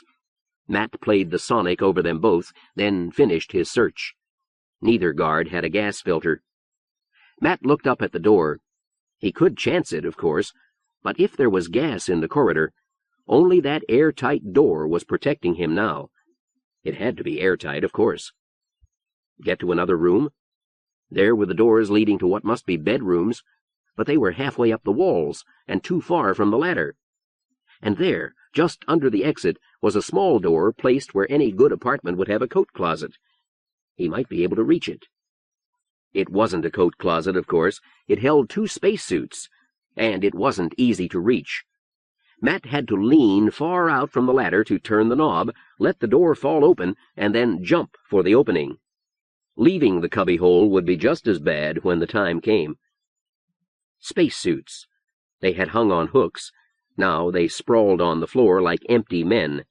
Matt played the sonic over them both, then finished his search. Neither guard had a gas filter. Matt looked up at the door. He could chance it, of course, but if there was gas in the corridor, only that airtight door was protecting him now. It had to be airtight, of course. Get to another room? There were the doors leading to what must be bedrooms, but they were halfway up the walls and too far from the ladder. And there, just under the exit, was a small door placed where any good apartment would have a coat closet. He might be able to reach it. It wasn't a coat closet, of course. It held 2 spacesuits, and it wasn't easy to reach. Matt had to lean far out from the ladder to turn the knob, let the door fall open, and then jump for the opening. Leaving the cubbyhole would be just as bad when the time came. Spacesuits. They had hung on hooks. Now they sprawled on the floor like empty men.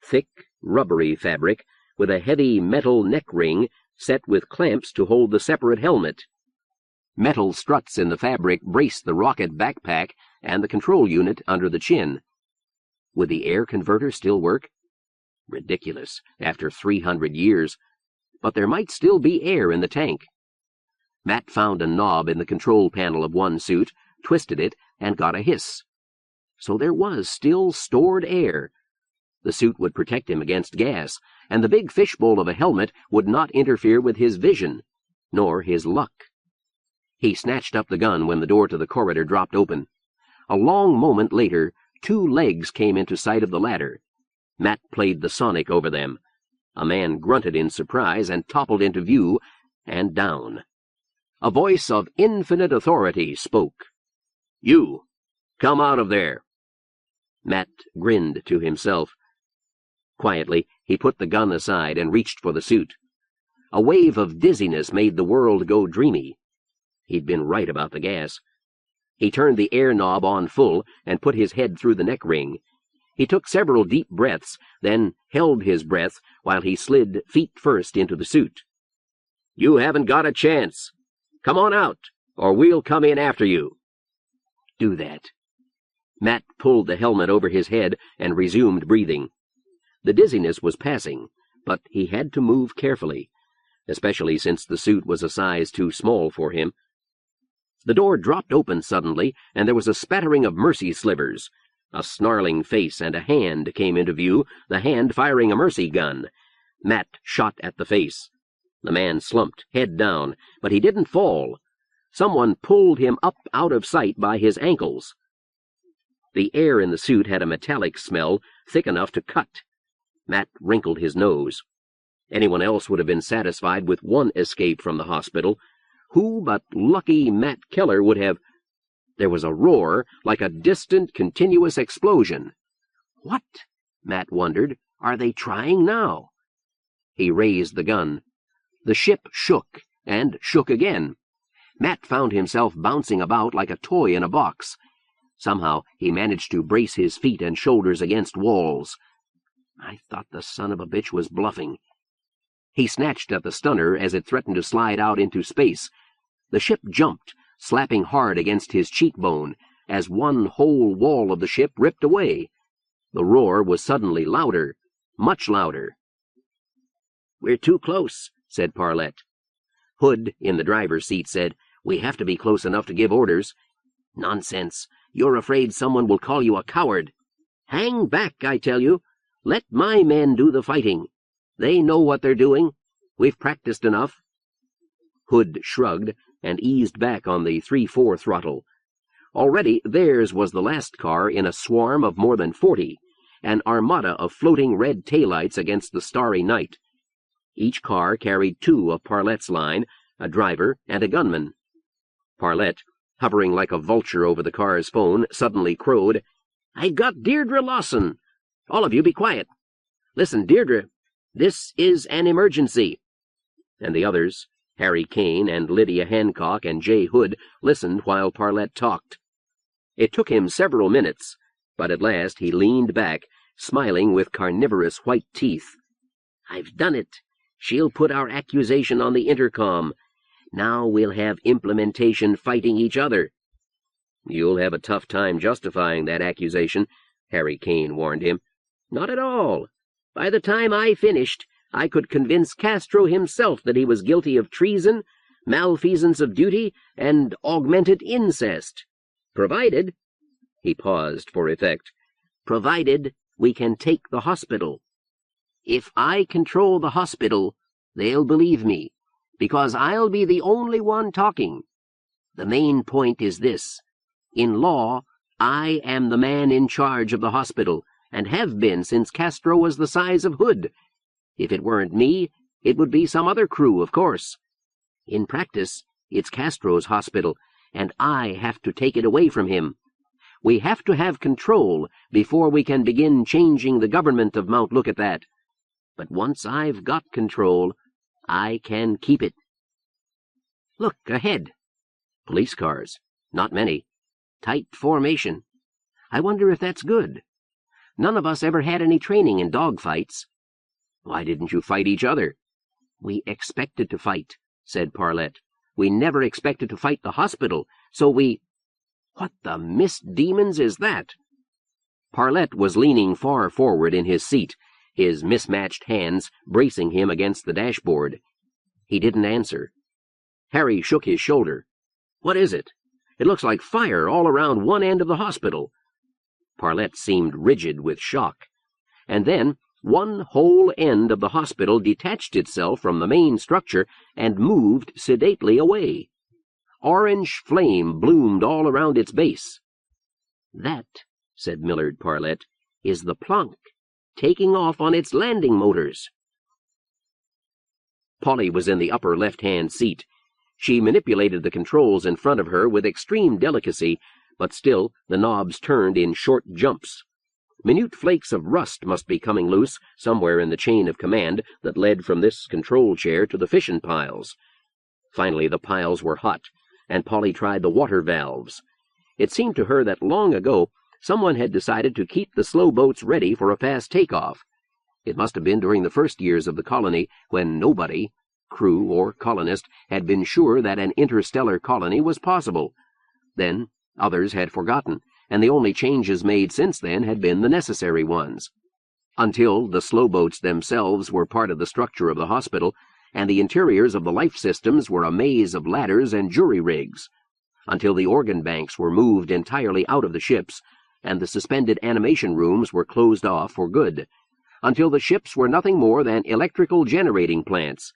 Thick, rubbery fabric, with a heavy metal neck ring set with clamps to hold the separate helmet. Metal struts in the fabric braced the rocket backpack and the control unit under the chin. Would the air converter still work? Ridiculous, after 300 years. But there might still be air in the tank. Matt found a knob in the control panel of one suit, twisted it, and got a hiss. So there was still stored air. The suit would protect him against gas, and the big fishbowl of a helmet would not interfere with his vision, nor his luck. He snatched up the gun when the door to the corridor dropped open. A long moment later, 2 legs came into sight of the ladder. Matt played the sonic over them. A man grunted in surprise and toppled into view and down. A voice of infinite authority spoke. "You! Come out of there!" Matt grinned to himself. Quietly, he put the gun aside and reached for the suit. A wave of dizziness made the world go dreamy. He'd been right about the gas. He turned the air knob on full and put his head through the neck ring. He took several deep breaths, then held his breath while he slid feet first into the suit. You haven't got a chance. Come on out, or we'll come in after you." "Do that." Matt pulled the helmet over his head and resumed breathing. The dizziness was passing, but he had to move carefully, especially since the suit was a size too small for him. The door dropped open suddenly, and there was a spattering of mercy slivers. A snarling face and a hand came into view, the hand firing a mercy gun. Matt shot at the face. The man slumped, head down, but he didn't fall. Someone pulled him up out of sight by his ankles. The air in the suit had a metallic smell, thick enough to cut. Matt wrinkled his nose. Anyone else would have been satisfied with one escape from the hospital. Who but lucky Matt Keller would have... There was a roar, like a distant, continuous explosion. What, Matt wondered, are they trying now? He raised the gun. The ship shook, and shook again. Matt found himself bouncing about like a toy in a box. Somehow he managed to brace his feet and shoulders against walls. I thought the son of a bitch was bluffing. He snatched at the stunner as it threatened to slide out into space. The ship jumped, slapping hard against his cheekbone, as one whole wall of the ship ripped away. The roar was suddenly louder, much louder. "We're too close," said Parlette. Hood, in the driver's seat, said, "We have to be close enough to give orders." "Nonsense. You're afraid someone will call you a coward." "Hang back, I tell you. Let my men do the fighting. They know what they're doing. We've practiced enough." Hood shrugged and eased back on the 3/4 throttle. Already theirs was the last car in a swarm of more than 40, an armada of floating red taillights against the starry night. Each car carried 2 of Parlette's line, a driver and a gunman. Parlette, hovering like a vulture over the car's phone, suddenly crowed, "I've got Deirdre Lawson. All of you be quiet. Listen, Deirdre, this is an emergency." And the others, Harry Kane and Lydia Hancock and Jay Hood, listened while Parlette talked. It took him several minutes, but at last he leaned back, smiling with carnivorous white teeth. "I've done it. She'll put our accusation on the intercom. Now we'll have implementation fighting each other." "You'll have a tough time justifying that accusation," Harry Kane warned him. "Not at all. By the time I finished, I could convince Castro himself that he was guilty of treason, malfeasance of duty, and augmented incest. Provided," he paused for effect, "provided we can take the hospital. If I control the hospital, they'll believe me, because I'll be the only one talking. The main point is this. In law, I am the man in charge of the hospital, and have been since Castro was the size of Hood. If it weren't me, it would be some other crew, of course. In practice, it's Castro's hospital, and I have to take it away from him. We have to have control before we can begin changing the government of Mount Lookitthat. But once I've got control, I can keep it." "Look, ahead. Police cars. Not many. Tight formation. I wonder if that's good. None of us ever had any training in dogfights." "Why didn't you fight each other?" "We expected to fight," said Parlette. "We never expected to fight the hospital, so we—" "What the misdemons is that?" Parlette was leaning far forward in his seat, his mismatched hands bracing him against the dashboard. He didn't answer. Harry shook his shoulder. "What is it? It looks like fire all around one end of the hospital." Parlette seemed rigid with shock. And then one whole end of the hospital detached itself from the main structure and moved sedately away. Orange flame bloomed all around its base. "That," said Millard Parlette, "is the Planck, taking off on its landing motors." Polly was in the upper left-hand seat. She manipulated the controls in front of her with extreme delicacy, but still the knobs turned in short jumps. Minute flakes of rust must be coming loose somewhere in the chain of command that led from this control chair to the fission piles. Finally the piles were hot, and Polly tried the water valves. It seemed to her that long ago someone had decided to keep the slow boats ready for a fast takeoff. It must have been during the first years of the colony, when nobody, crew or colonist had been sure that an interstellar colony was possible. Then others had forgotten, and the only changes made since then had been the necessary ones. Until the slowboats themselves were part of the structure of the hospital, and the interiors of the life systems were a maze of ladders and jury rigs. Until the organ banks were moved entirely out of the ships, and the suspended animation rooms were closed off for good. Until the ships were nothing more than electrical generating plants,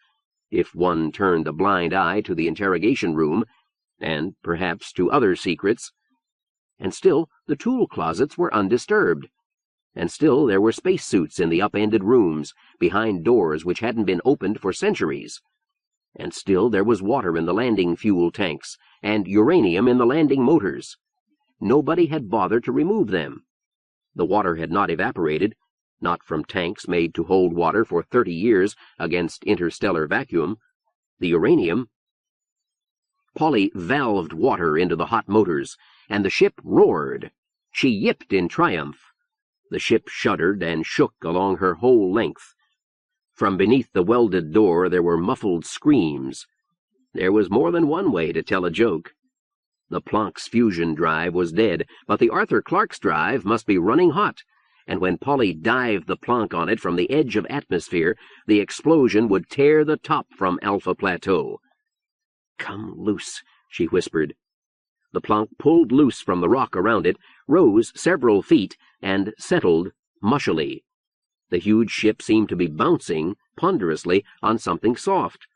if one turned a blind eye to the interrogation room, and perhaps to other secrets. And still the tool closets were undisturbed. And still there were spacesuits in the upended rooms, behind doors which hadn't been opened for centuries. And still there was water in the landing fuel tanks, and uranium in the landing motors. Nobody had bothered to remove them. The water had not evaporated, not from tanks made to hold water for 30 years against interstellar vacuum. The uranium... Polly valved water into the hot motors, and the ship roared. She yipped in triumph. The ship shuddered and shook along her whole length. From beneath the welded door there were muffled screams. There was more than one way to tell a joke. The Planck's fusion drive was dead, but the Arthur Clark's drive must be running hot, and when Polly dived the Planck on it from the edge of atmosphere, the explosion would tear the top from Alpha Plateau. "Come loose," she whispered. The Planck pulled loose from the rock around it, rose several feet, and settled mushily. The huge ship seemed to be bouncing ponderously on something soft.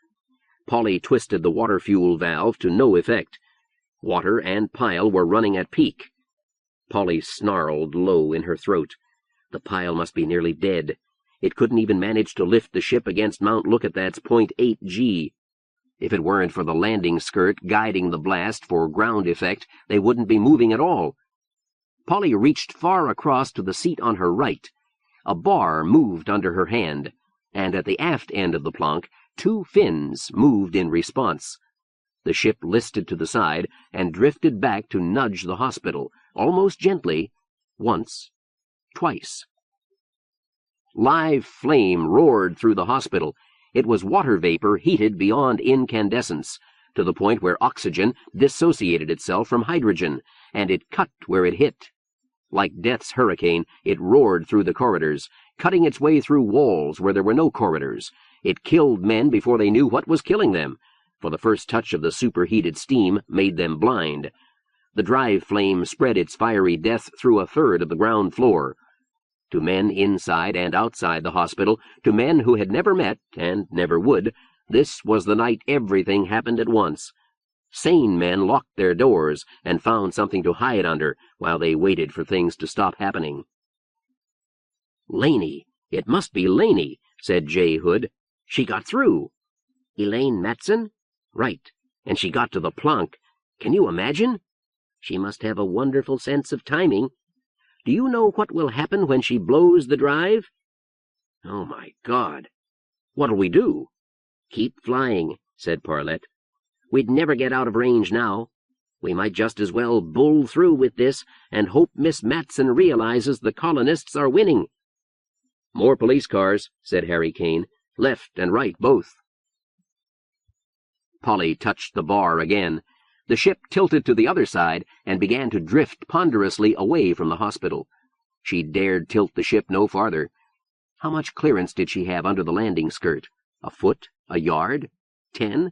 Polly twisted the water fuel valve to no effect. Water and pile were running at peak. Polly snarled low in her throat. The pile must be nearly dead. It couldn't even manage to lift the ship against Mount Lookitthat's .8 G. If it weren't for the landing skirt guiding the blast for ground effect, they wouldn't be moving at all. Polly reached far across to the seat on her right. A bar moved under her hand, and at the aft end of the Planck, 2 fins moved in response. The ship listed to the side and drifted back to nudge the hospital, almost gently, once, twice. Live flame roared through the hospital. It was water vapor heated beyond incandescence, to the point where oxygen dissociated itself from hydrogen, and it cut where it hit. Like Death's hurricane, it roared through the corridors, cutting its way through walls where there were no corridors. It killed men before they knew what was killing them, for the first touch of the superheated steam made them blind. The drive flame spread its fiery death through a third of the ground floor. To men inside and outside the hospital, to men who had never met, and never would, this was the night everything happened at once. Sane men locked their doors and found something to hide under while they waited for things to stop happening. "Laney! It must be Laney," said J. Hood. "She got through." "Elaine Matson?" "Right. And she got to the Planck. Can you imagine? She must have a wonderful sense of timing. Do you know what will happen when she blows the drive?" "Oh, my God. What'll we do?" "Keep flying," said Parlette. "We'd never get out of range now. We might just as well bull through with this and hope Miss Matson realizes the colonists are winning." "More police cars," said Harry Kane. "Left and right both." Polly touched the bar again. The ship tilted to the other side and began to drift ponderously away from the hospital. She dared tilt the ship no farther. How much clearance did she have under the landing skirt? A foot? A yard? 10?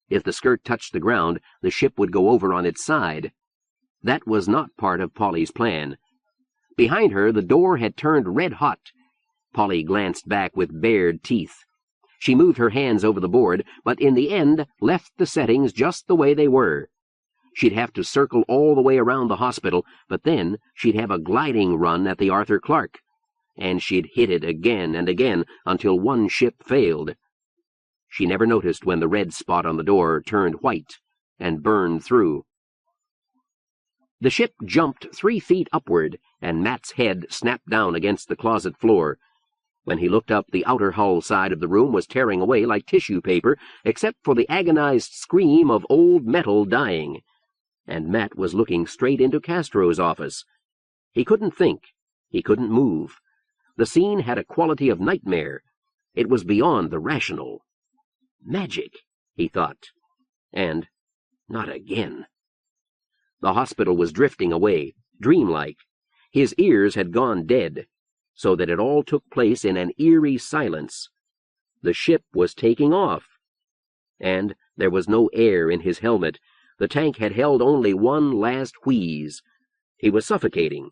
If the skirt touched the ground, the ship would go over on its side. That was not part of Polly's plan. Behind her, the door had turned red-hot. Polly glanced back with bared teeth. She moved her hands over the board, but in the end left the settings just the way they were. She'd have to circle all the way around the hospital, but then she'd have a gliding run at the Arthur Clark. And she'd hit it again and again until one ship failed. She never noticed when the red spot on the door turned white and burned through. The ship jumped 3 feet upward, and Matt's head snapped down against the closet floor. When he looked up, the outer hull side of the room was tearing away like tissue paper, except for the agonized scream of old metal dying. And Matt was looking straight into Castro's office. He couldn't think. He couldn't move. The scene had a quality of nightmare. It was beyond the rational. Magic, he thought. And not again. The hospital was drifting away, dreamlike. His ears had gone dead, so that it all took place in an eerie silence. The ship was taking off. And there was no air in his helmet. The tank had held only one last wheeze. He was suffocating.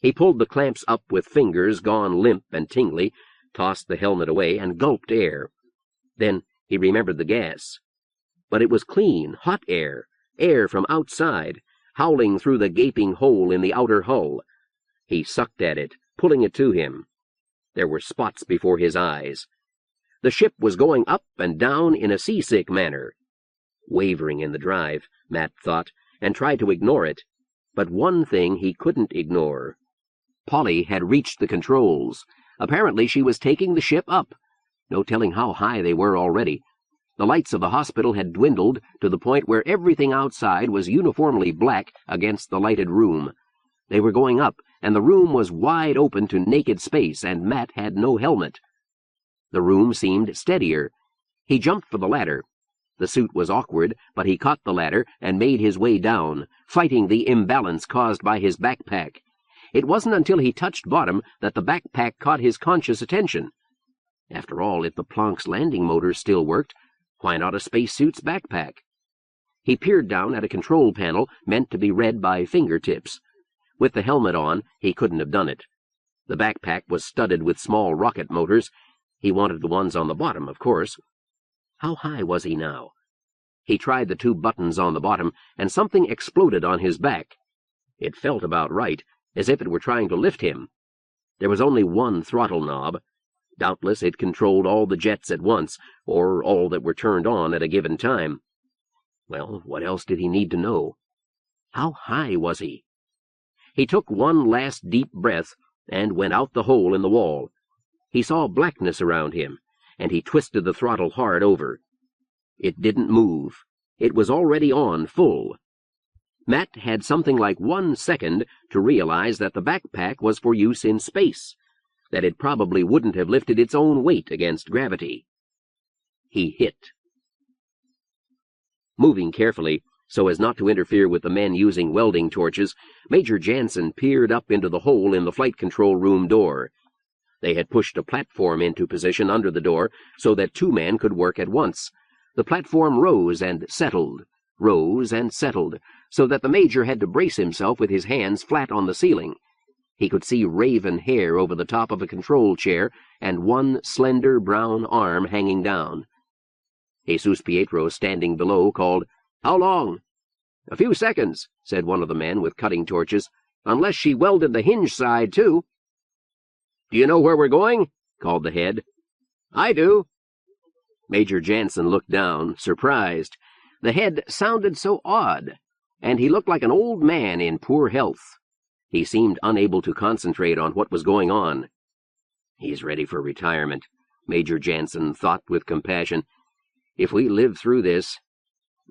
He pulled the clamps up with fingers gone limp and tingly, tossed the helmet away, and gulped air. Then he remembered the gas. But it was clean, hot air, air from outside, howling through the gaping hole in the outer hull. He sucked at it, pulling it to him. There were spots before his eyes. The ship was going up and down in a seasick manner. Wavering in the drive, Matt thought, and tried to ignore it. But one thing he couldn't ignore. Polly had reached the controls. Apparently she was taking the ship up. No telling how high they were already. The lights of the hospital had dwindled to the point where everything outside was uniformly black against the lighted room. They were going up, and the room was wide open to naked space, and Matt had no helmet. The room seemed steadier. He jumped for the ladder. The suit was awkward, but he caught the ladder and made his way down, fighting the imbalance caused by his backpack. It wasn't until he touched bottom that the backpack caught his conscious attention. After all, if the Planck's landing motors still worked, why not a spacesuit's backpack? He peered down at a control panel meant to be read by fingertips. With the helmet on, he couldn't have done it. The backpack was studded with small rocket motors. He wanted the ones on the bottom, of course. How high was he now? He tried the two buttons on the bottom, and something exploded on his back. It felt about right, as if it were trying to lift him. There was only one throttle knob. Doubtless it controlled all the jets at once, or all that were turned on at a given time. Well, what else did he need to know? How high was he? He took one last deep breath and went out the hole in the wall. He saw blackness around him, and he twisted the throttle hard over. It didn't move. It was already on full. Matt had something like 1 second to realize that the backpack was for use in space, that it probably wouldn't have lifted its own weight against gravity. He hit. Moving carefully, so as not to interfere with the men using welding torches, Major Jansen peered up into the hole in the flight control room door. They had pushed a platform into position under the door so that 2 men could work at once. The platform rose and settled, so that the Major had to brace himself with his hands flat on the ceiling. He could see raven hair over the top of a control chair and one slender brown arm hanging down. Jesus Pietro, standing below, called, "How long?" "A few seconds," said one of the men with cutting torches, "unless she welded the hinge side, too." "Do you know where we're going?" called the head. "I do." Major Jansen looked down, surprised. The head sounded so odd, and he looked like an old man in poor health. He seemed unable to concentrate on what was going on. He's ready for retirement, Major Jansen thought with compassion. If we live through this...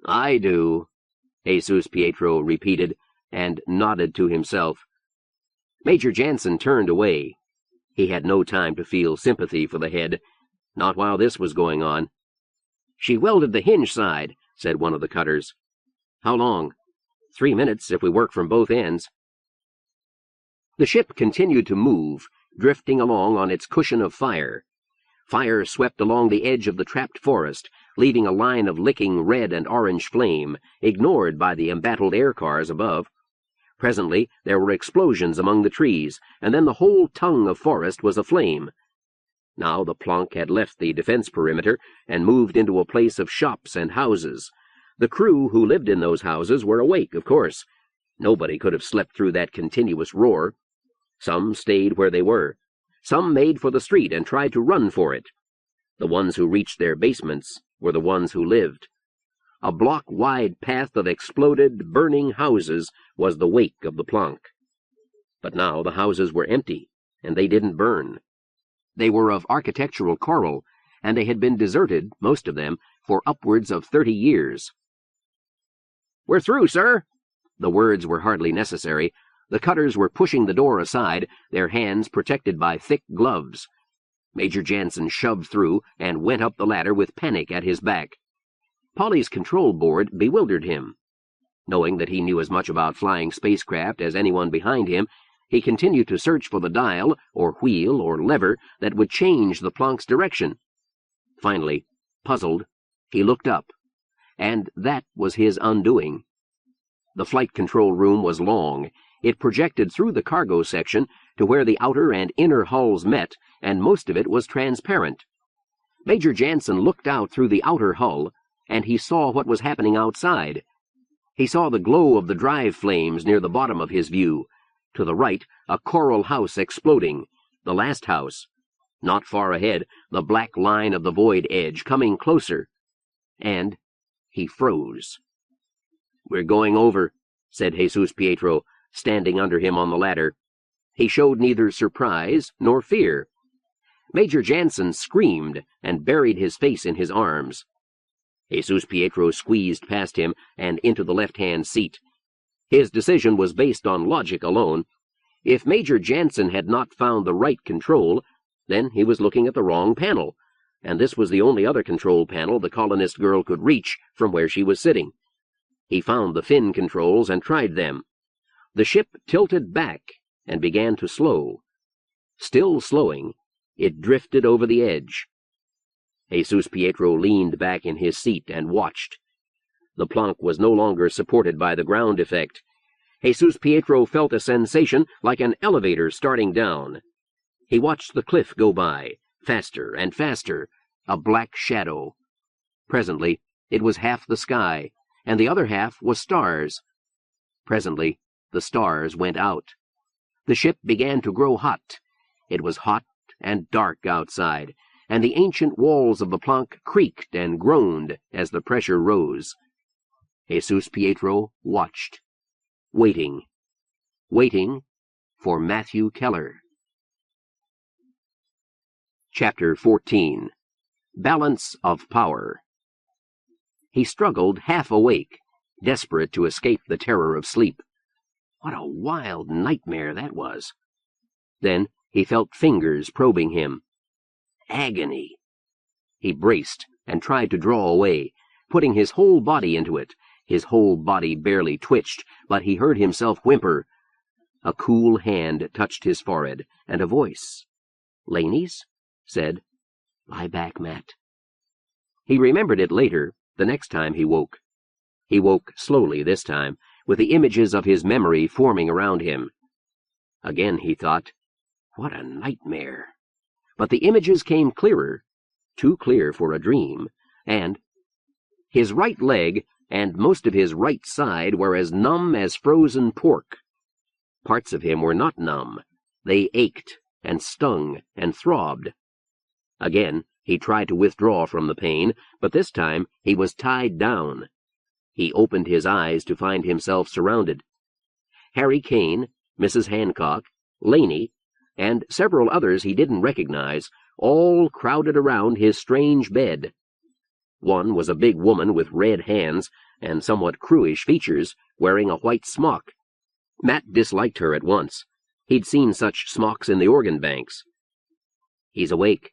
"I do," Jesus Pietro repeated, and nodded to himself. Major Jansen turned away. He had no time to feel sympathy for the head, not while this was going on. "She welded the hinge side," said one of the cutters. "How long?" 3 minutes if we work from both ends." The ship continued to move, drifting along on its cushion of fire. Fire swept along the edge of the trapped forest, leaving a line of licking red and orange flame, ignored by the embattled air cars above. Presently there were explosions among the trees, and then the whole tongue of forest was aflame. Now the Planck had left the defense perimeter and moved into a place of shops and houses. The crew who lived in those houses were awake, of course. Nobody could have slept through that continuous roar. Some stayed where they were. Some made for the street and tried to run for it. The ones who reached their basements were the ones who lived. A block-wide path of exploded, burning houses was the wake of the Planck. But now the houses were empty, and they didn't burn. They were of architectural coral, and they had been deserted, most of them, for upwards of 30 years. "We're through, sir." The words were hardly necessary. The cutters were pushing the door aside, their hands protected by thick gloves. Major Jansen shoved through and went up the ladder with panic at his back. Polly's control board bewildered him. Knowing that he knew as much about flying spacecraft as anyone behind him, he continued to search for the dial, or wheel, or lever that would change the Plank's direction. Finally, puzzled, he looked up, and that was his undoing. The flight control room was long. It projected through the cargo section to where the outer and inner hulls met, and most of it was transparent. Major Jansen looked out through the outer hull, and he saw what was happening outside. He saw the glow of the drive flames near the bottom of his view. To the right, a coral house exploding, the last house. Not far ahead, the black line of the void edge coming closer. And he froze. "We're going over," said Jesus Pietro, standing under him on the ladder. He showed neither surprise nor fear. Major Jansen screamed and buried his face in his arms. Jesus Pietro squeezed past him and into the left-hand seat. His decision was based on logic alone. If Major Jansen had not found the right control, then he was looking at the wrong panel, and this was the only other control panel the colonist girl could reach from where she was sitting. He found the fin controls and tried them. The ship tilted back and began to slow. Still slowing, it drifted over the edge. Jesus Pietro leaned back in his seat and watched. The Planck was no longer supported by the ground effect. Jesus Pietro felt a sensation like an elevator starting down. He watched the cliff go by, faster and faster, a black shadow. Presently, it was half the sky, and the other half was stars. Presently, the stars went out. The ship began to grow hot. It was hot and dark outside, and the ancient walls of the Planck creaked and groaned as the pressure rose. Jesus Pietro watched, waiting for Matthew Keller. Chapter 14. Balance of Power. He struggled half awake, desperate to escape the terror of sleep. What a wild nightmare that was. Then he felt fingers probing him. Agony. He braced and tried to draw away, putting his whole body into it. His whole body barely twitched, but he heard himself whimper. A cool hand touched his forehead, and a voice, "Laney's?" said, "Lie back, Matt." He remembered it later, the next time he woke. He woke slowly this time, with the images of his memory forming around him. Again he thought, what a nightmare. But the images came clearer, too clear for a dream, and his right leg and most of his right side were as numb as frozen pork. Parts of him were not numb. They ached and stung and throbbed. Again, he tried to withdraw from the pain, but this time he was tied down. He opened his eyes to find himself surrounded. Harry Kane, Mrs. Hancock, Laney, and several others he didn't recognize, all crowded around his strange bed. One was a big woman with red hands and somewhat cruish features, wearing a white smock. Matt disliked her at once. He'd seen such smocks in the organ banks. "He's awake."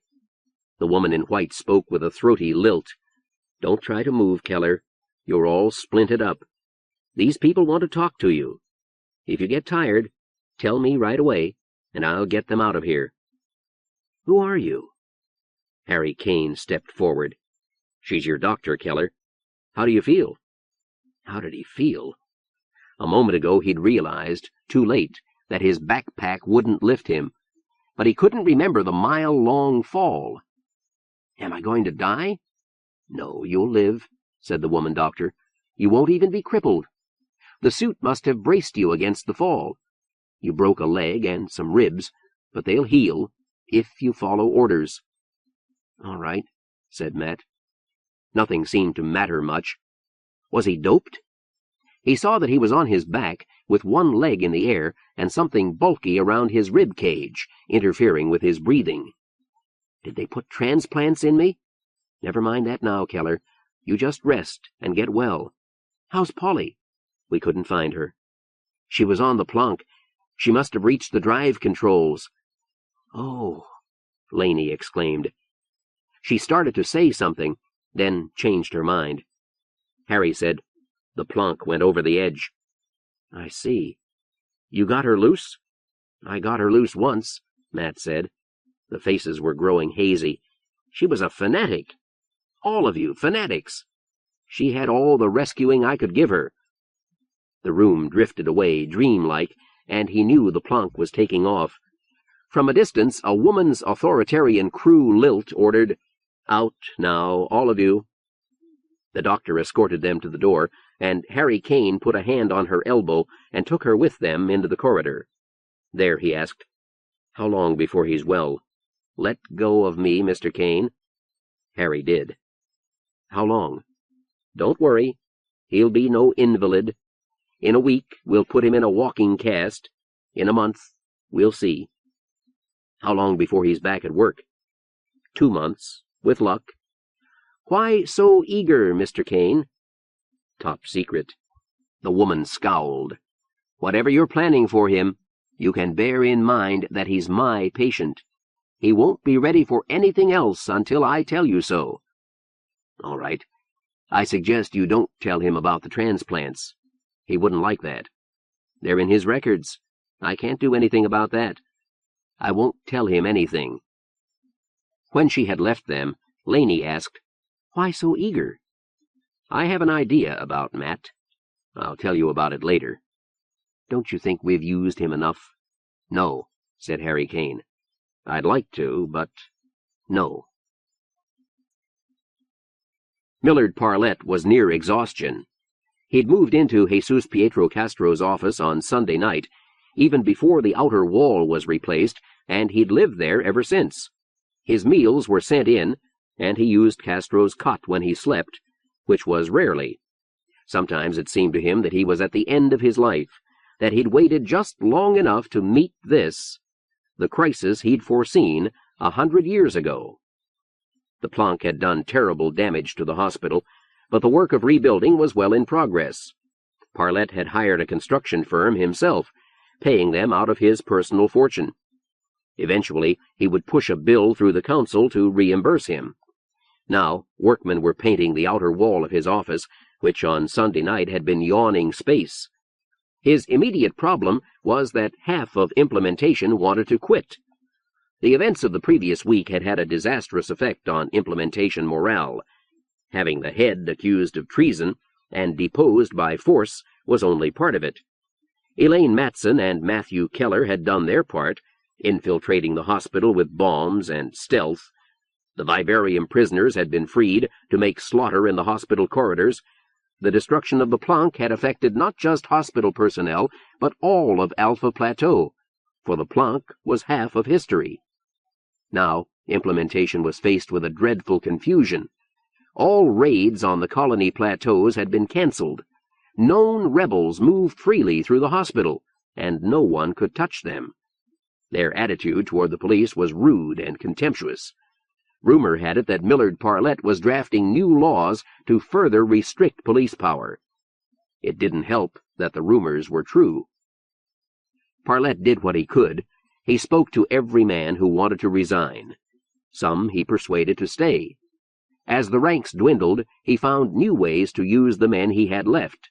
The woman in white spoke with a throaty lilt. "Don't try to move, Keller. You're all splinted up. These people want to talk to you. If you get tired, tell me right away, and I'll get them out of here." "Who are you?" Harry Kane stepped forward. "She's your doctor, Keller. How do you feel?" How did he feel? A moment ago he'd realized, too late, that his backpack wouldn't lift him. But he couldn't remember the mile-long fall. "Am I going to die?" "No, you'll live," said the woman doctor. "You won't even be crippled. The suit must have braced you against the fall. You broke a leg and some ribs, but they'll heal, if you follow orders." "All right," said Matt. Nothing seemed to matter much. Was he doped? He saw that he was on his back, with one leg in the air, and something bulky around his rib cage, interfering with his breathing. "Did they put transplants in me?" "Never mind that now, Keller. You just rest and get well. How's Polly?" "We couldn't find her." "She was on the Planck. She must have reached the drive controls." "Oh, Laney exclaimed. She started to say something, then changed her mind. Harry said, "The plonk went over the edge." "I see. You got her loose?" "I got her loose once," Matt said. The faces were growing hazy. "She was a fanatic. All of you fanatics. She had all the rescuing I could give her." The room drifted away, dreamlike, and he knew the plonk was taking off. From a distance, a woman's authoritarian crew lilt ordered, "Out now, all of you." The doctor escorted them to the door, and Harry Kane put a hand on her elbow and took her with them into the corridor. There he asked, "How long before he's well?" "Let go of me, Mr. Kane." Harry did. "How long?" "Don't worry. He'll be no invalid. In a week, we'll put him in a walking cast. In a month, we'll see." "How long before he's back at work?" 2 months, with luck." "Why so eager, Mr. Kane?" "Top secret." The woman scowled. "Whatever you're planning for him, you can bear in mind that he's my patient. He won't be ready for anything else until I tell you so." "All right. I suggest you don't tell him about the transplants. He wouldn't like that. They're in his records. I can't do anything about that. I won't tell him anything." When she had left them, Laney asked, "Why so eager?" "I have an idea about Matt. I'll tell you about it later." "Don't you think we've used him enough?" "No," said Harry Kane. "I'd like to, but no." Millard Parlette was near exhaustion. He'd moved into Jesus Pietro Castro's office on Sunday night, even before the outer wall was replaced, and he'd lived there ever since. His meals were sent in, and he used Castro's cot when he slept, which was rarely. Sometimes it seemed to him that he was at the end of his life, that he'd waited just long enough to meet this, the crisis he'd foreseen 100 years ago. The plonk had done terrible damage to the hospital, but the work of rebuilding was well in progress. Parlette had hired a construction firm himself, paying them out of his personal fortune. Eventually, he would push a bill through the council to reimburse him. Now, workmen were painting the outer wall of his office, which on Sunday night had been yawning space. His immediate problem was that half of implementation wanted to quit. The events of the previous week had had a disastrous effect on implementation morale. Having the head accused of treason and deposed by force was only part of it. Elaine Matson and Matthew Keller had done their part, infiltrating the hospital with bombs and stealth. The Vivarium prisoners had been freed to make slaughter in the hospital corridors. The destruction of the plonk had affected not just hospital personnel, but all of Alpha Plateau, for the plonk was half of history. Now, implementation was faced with a dreadful confusion. All raids on the colony plateaus had been canceled. Known rebels moved freely through the hospital, and no one could touch them. Their attitude toward the police was rude and contemptuous. Rumor had it that Millard Parlette was drafting new laws to further restrict police power. It didn't help that the rumors were true. Parlette did what he could. He spoke to every man who wanted to resign. Some he persuaded to stay. As the ranks dwindled, he found new ways to use the men he had left.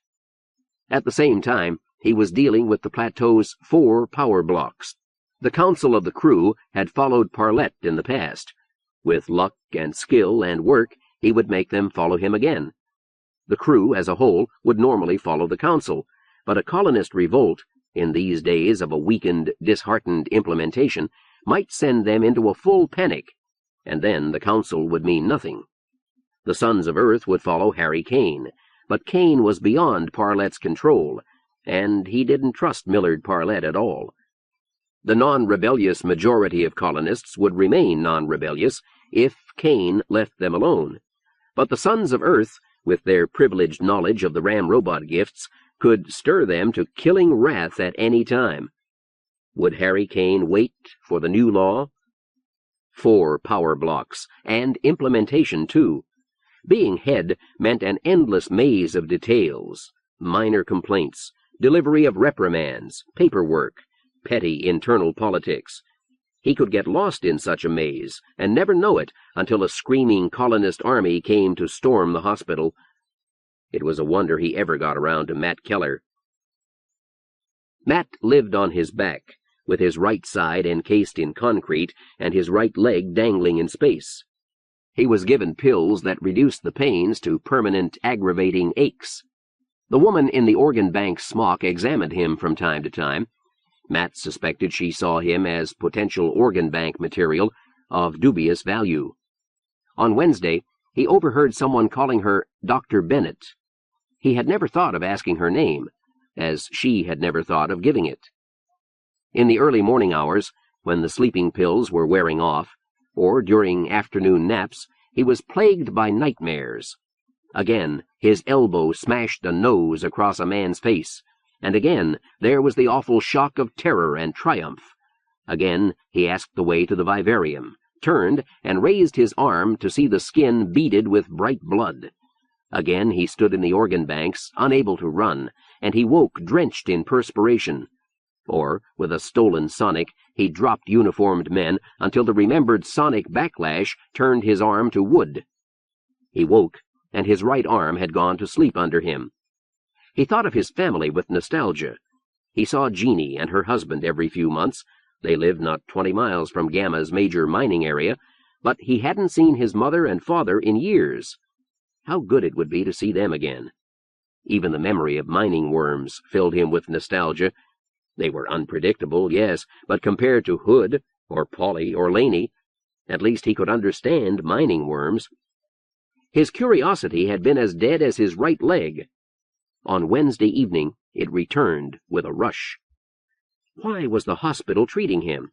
At the same time, he was dealing with the plateau's 4 power blocks. The council of the crew had followed Parlette in the past. With luck and skill and work, he would make them follow him again. The crew, as a whole, would normally follow the council, but a colonist revolt, in these days of a weakened, disheartened implementation, might send them into a full panic, and then the council would mean nothing. The Sons of Earth would follow Harry Kane, but Kane was beyond Parlette's control, and he didn't trust Millard Parlette at all. The non-rebellious majority of colonists would remain non-rebellious if Kane left them alone. But the Sons of Earth, with their privileged knowledge of the Ramrobot gifts, could stir them to killing wrath at any time. Would Harry Kane wait for the new law? 4 power blocks, and implementation, too. Being head meant an endless maze of details, minor complaints, delivery of reprimands, paperwork, petty internal politics. He could get lost in such a maze and never know it until a screaming colonist army came to storm the hospital. It was a wonder he ever got around to Matt Keller. Matt lived on his back, with his right side encased in concrete and his right leg dangling in space. He was given pills that reduced the pains to permanent, aggravating aches. The woman in the organ bank smock examined him from time to time. Matt suspected she saw him as potential organ bank material of dubious value. On Wednesday, he overheard someone calling her Dr. Bennett. He had never thought of asking her name, as she had never thought of giving it. In the early morning hours, when the sleeping pills were wearing off, or during afternoon naps, he was plagued by nightmares. Again, his elbow smashed a nose across a man's face, and again there was the awful shock of terror and triumph. Again he asked the way to the vivarium, turned, and raised his arm to see the skin beaded with bright blood. Again he stood in the organ banks, unable to run, and he woke drenched in perspiration. Or, with a stolen sonic, he dropped uniformed men until the remembered sonic backlash turned his arm to wood. He woke, and his right arm had gone to sleep under him. He thought of his family with nostalgia. He saw Jeannie and her husband every few months. They lived not 20 miles from Gamma's major mining area, but he hadn't seen his mother and father in years. How good it would be to see them again. Even the memory of mining worms filled him with nostalgia. They were unpredictable, yes, but compared to Hood, or Polly, or Laney, at least he could understand mining worms. His curiosity had been as dead as his right leg. On Wednesday evening, it returned with a rush. Why was the hospital treating him?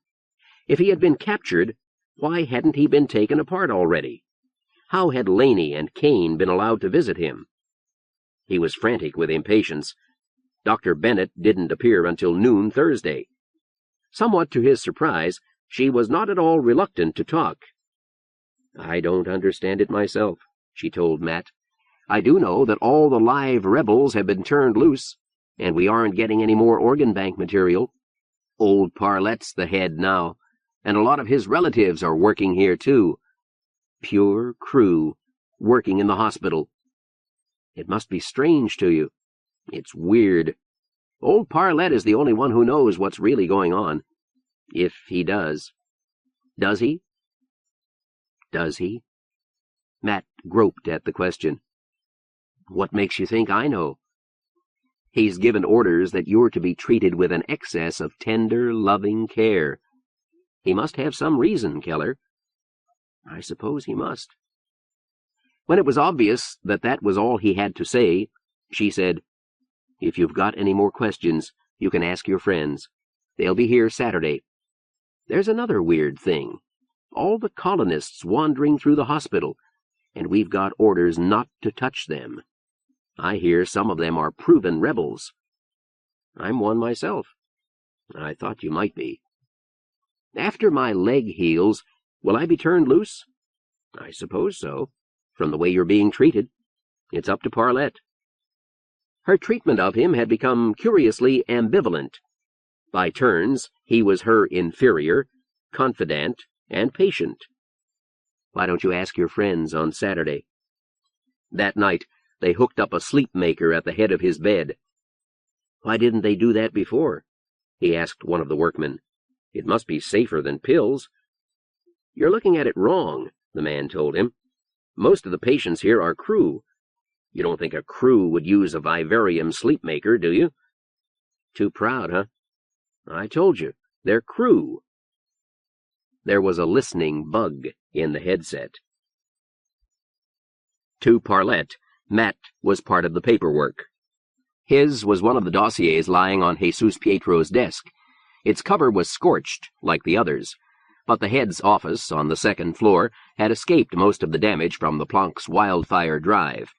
If he had been captured, why hadn't he been taken apart already? How had Laney and Kane been allowed to visit him? He was frantic with impatience. Dr. Bennett didn't appear until noon Thursday. Somewhat to his surprise, she was not at all reluctant to talk. "I don't understand it myself," she told Matt. "I do know that all the live rebels have been turned loose, and we aren't getting any more organ bank material. Old Parlette's the head now, and a lot of his relatives are working here too. Pure crew, working in the hospital. It must be strange to you. It's weird. Old Parlette is the only one who knows what's really going on. If he does. Does he? Does he?" Matt groped at the question. "What makes you think I know?" "He's given orders that you're to be treated with an excess of tender, loving care. He must have some reason, Keller." "I suppose he must." When it was obvious that that was all he had to say, she said, "If you've got any more questions, you can ask your friends. They'll be here Saturday. There's another weird thing. All the colonists wandering through the hospital, and we've got orders not to touch them. I hear some of them are proven rebels. I'm one myself. I thought you might be. After my leg heals, will I be turned loose? I suppose so, from the way you're being treated. It's up to Parlette." Her treatment of him had become curiously ambivalent. By turns, he was her inferior, confidant, and patient. "Why don't you ask your friends on Saturday?" That night, they hooked up a sleep maker at the head of his bed. "Why didn't they do that before?" he asked one of the workmen. "It must be safer than pills." "You're looking at it wrong," the man told him. "Most of the patients here are crew. You don't think a crew would use a Vivarium sleep maker, do you?" "Too proud, huh?" "I told you, they're crew." There was a listening bug in the headset. To Parlette, Matt was part of the paperwork. His was one of the dossiers lying on Jesus Pietro's desk. Its cover was scorched, like the others, but the head's office on the second floor had escaped most of the damage from the Planck's wildfire drive.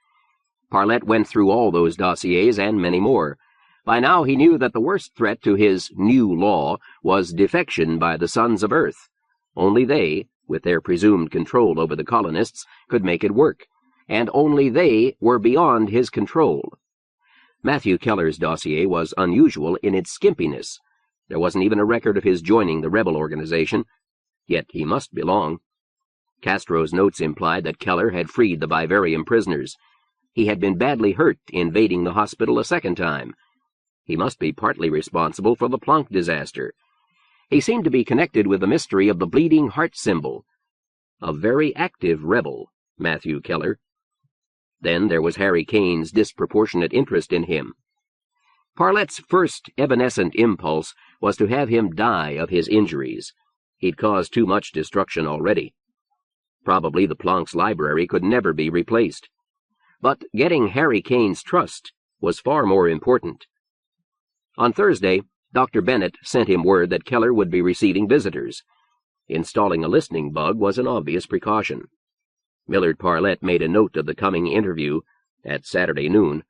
Parlette went through all those dossiers and many more. By now he knew that the worst threat to his new law was defection by the Sons of Earth. Only they, with their presumed control over the colonists, could make it work, and only they were beyond his control. Matthew Keller's dossier was unusual in its skimpiness. There wasn't even a record of his joining the rebel organization, yet he must belong. Castro's notes implied that Keller had freed the Vivarium prisoners. He had been badly hurt invading the hospital a second time. He must be partly responsible for the Planck disaster. He seemed to be connected with the mystery of the bleeding heart symbol. A very active rebel, Matthew Keller. Then there was Harry Kane's disproportionate interest in him. Parlette's first evanescent impulse was to have him die of his injuries. He'd caused too much destruction already. Probably the Planck's library could never be replaced. But getting Harry Kane's trust was far more important. On Thursday, Dr. Bennett sent him word that Keller would be receiving visitors. Installing a listening bug was an obvious precaution. Millard Parlette made a note of the coming interview at Saturday noon,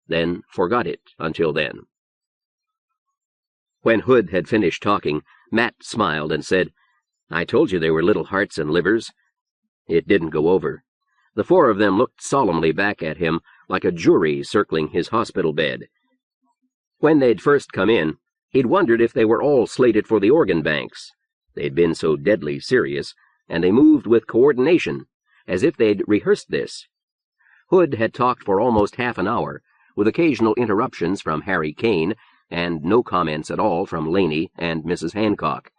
then forgot it until then. When Hood had finished talking, Matt smiled and said, "I told you they were little hearts and livers." It didn't go over. The four of them looked solemnly back at him, like a jury circling his hospital bed. When they'd first come in, he'd wondered if they were all slated for the organ banks. They'd been so deadly serious, and they moved with coordination, as if they'd rehearsed this. Hood had talked for almost half an hour, with occasional interruptions from Harry Kane, and no comments at all from Laney and Mrs. Hancock.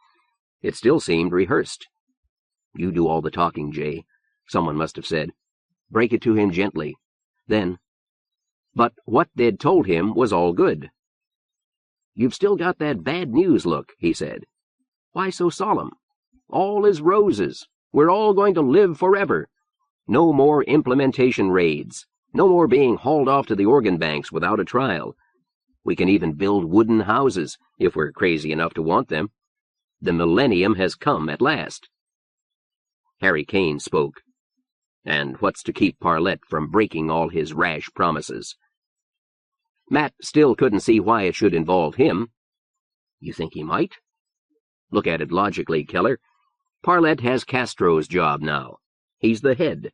It still seemed rehearsed. "You do all the talking, Jay," someone must have said. "Break it to him gently. Then—" But what they'd told him was all good. "You've still got that bad news look," he said. "Why so solemn? All is roses. We're all going to live forever. No more implementation raids. No more being hauled off to the organ banks without a trial. We can even build wooden houses, if we're crazy enough to want them. The millennium has come at last." Harry Kane spoke. "And what's to keep Parlette from breaking all his rash promises?" Matt still couldn't see why it should involve him. "You think he might?" "Look at it logically, Keller. Parlette has Castro's job now. He's the head.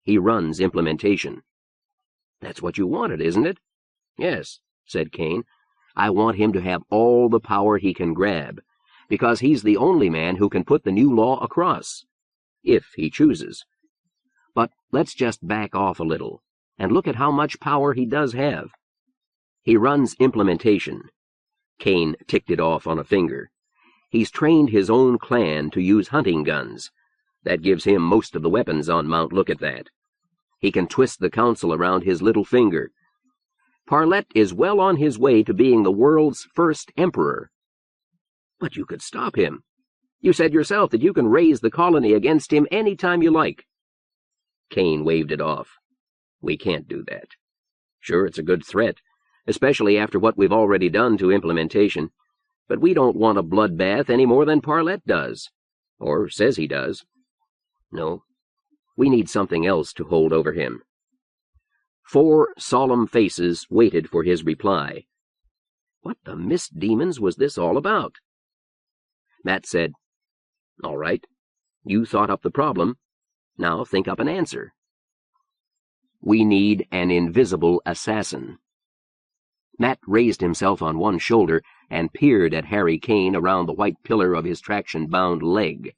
He runs implementation." "That's what you wanted, isn't it?" "Yes," said Kane. "I want him to have all the power he can grab, because he's the only man who can put the new law across, if he chooses. But let's just back off a little and look at how much power he does have. He runs implementation." Kane ticked it off on a finger. "He's trained his own clan to use hunting guns. That gives him most of the weapons on Mount Lookitthat. He can twist the council around his little finger. Parlette is well on his way to being the world's first emperor." "But you could stop him. You said yourself that you can raise the colony against him any time you like." Kane waved it off. "We can't do that. Sure, it's a good threat, especially after what we've already done to implementation, but we don't want a bloodbath any more than Parlette does, or says he does. No, we need something else to hold over him." 4 solemn faces waited for his reply. What the misdemons was this all about? Matt said, "All right, you thought up the problem. Now think up an answer." "We need an invisible assassin." Matt raised himself on one shoulder and peered at Harry Kane around the white pillar of his traction-bound leg.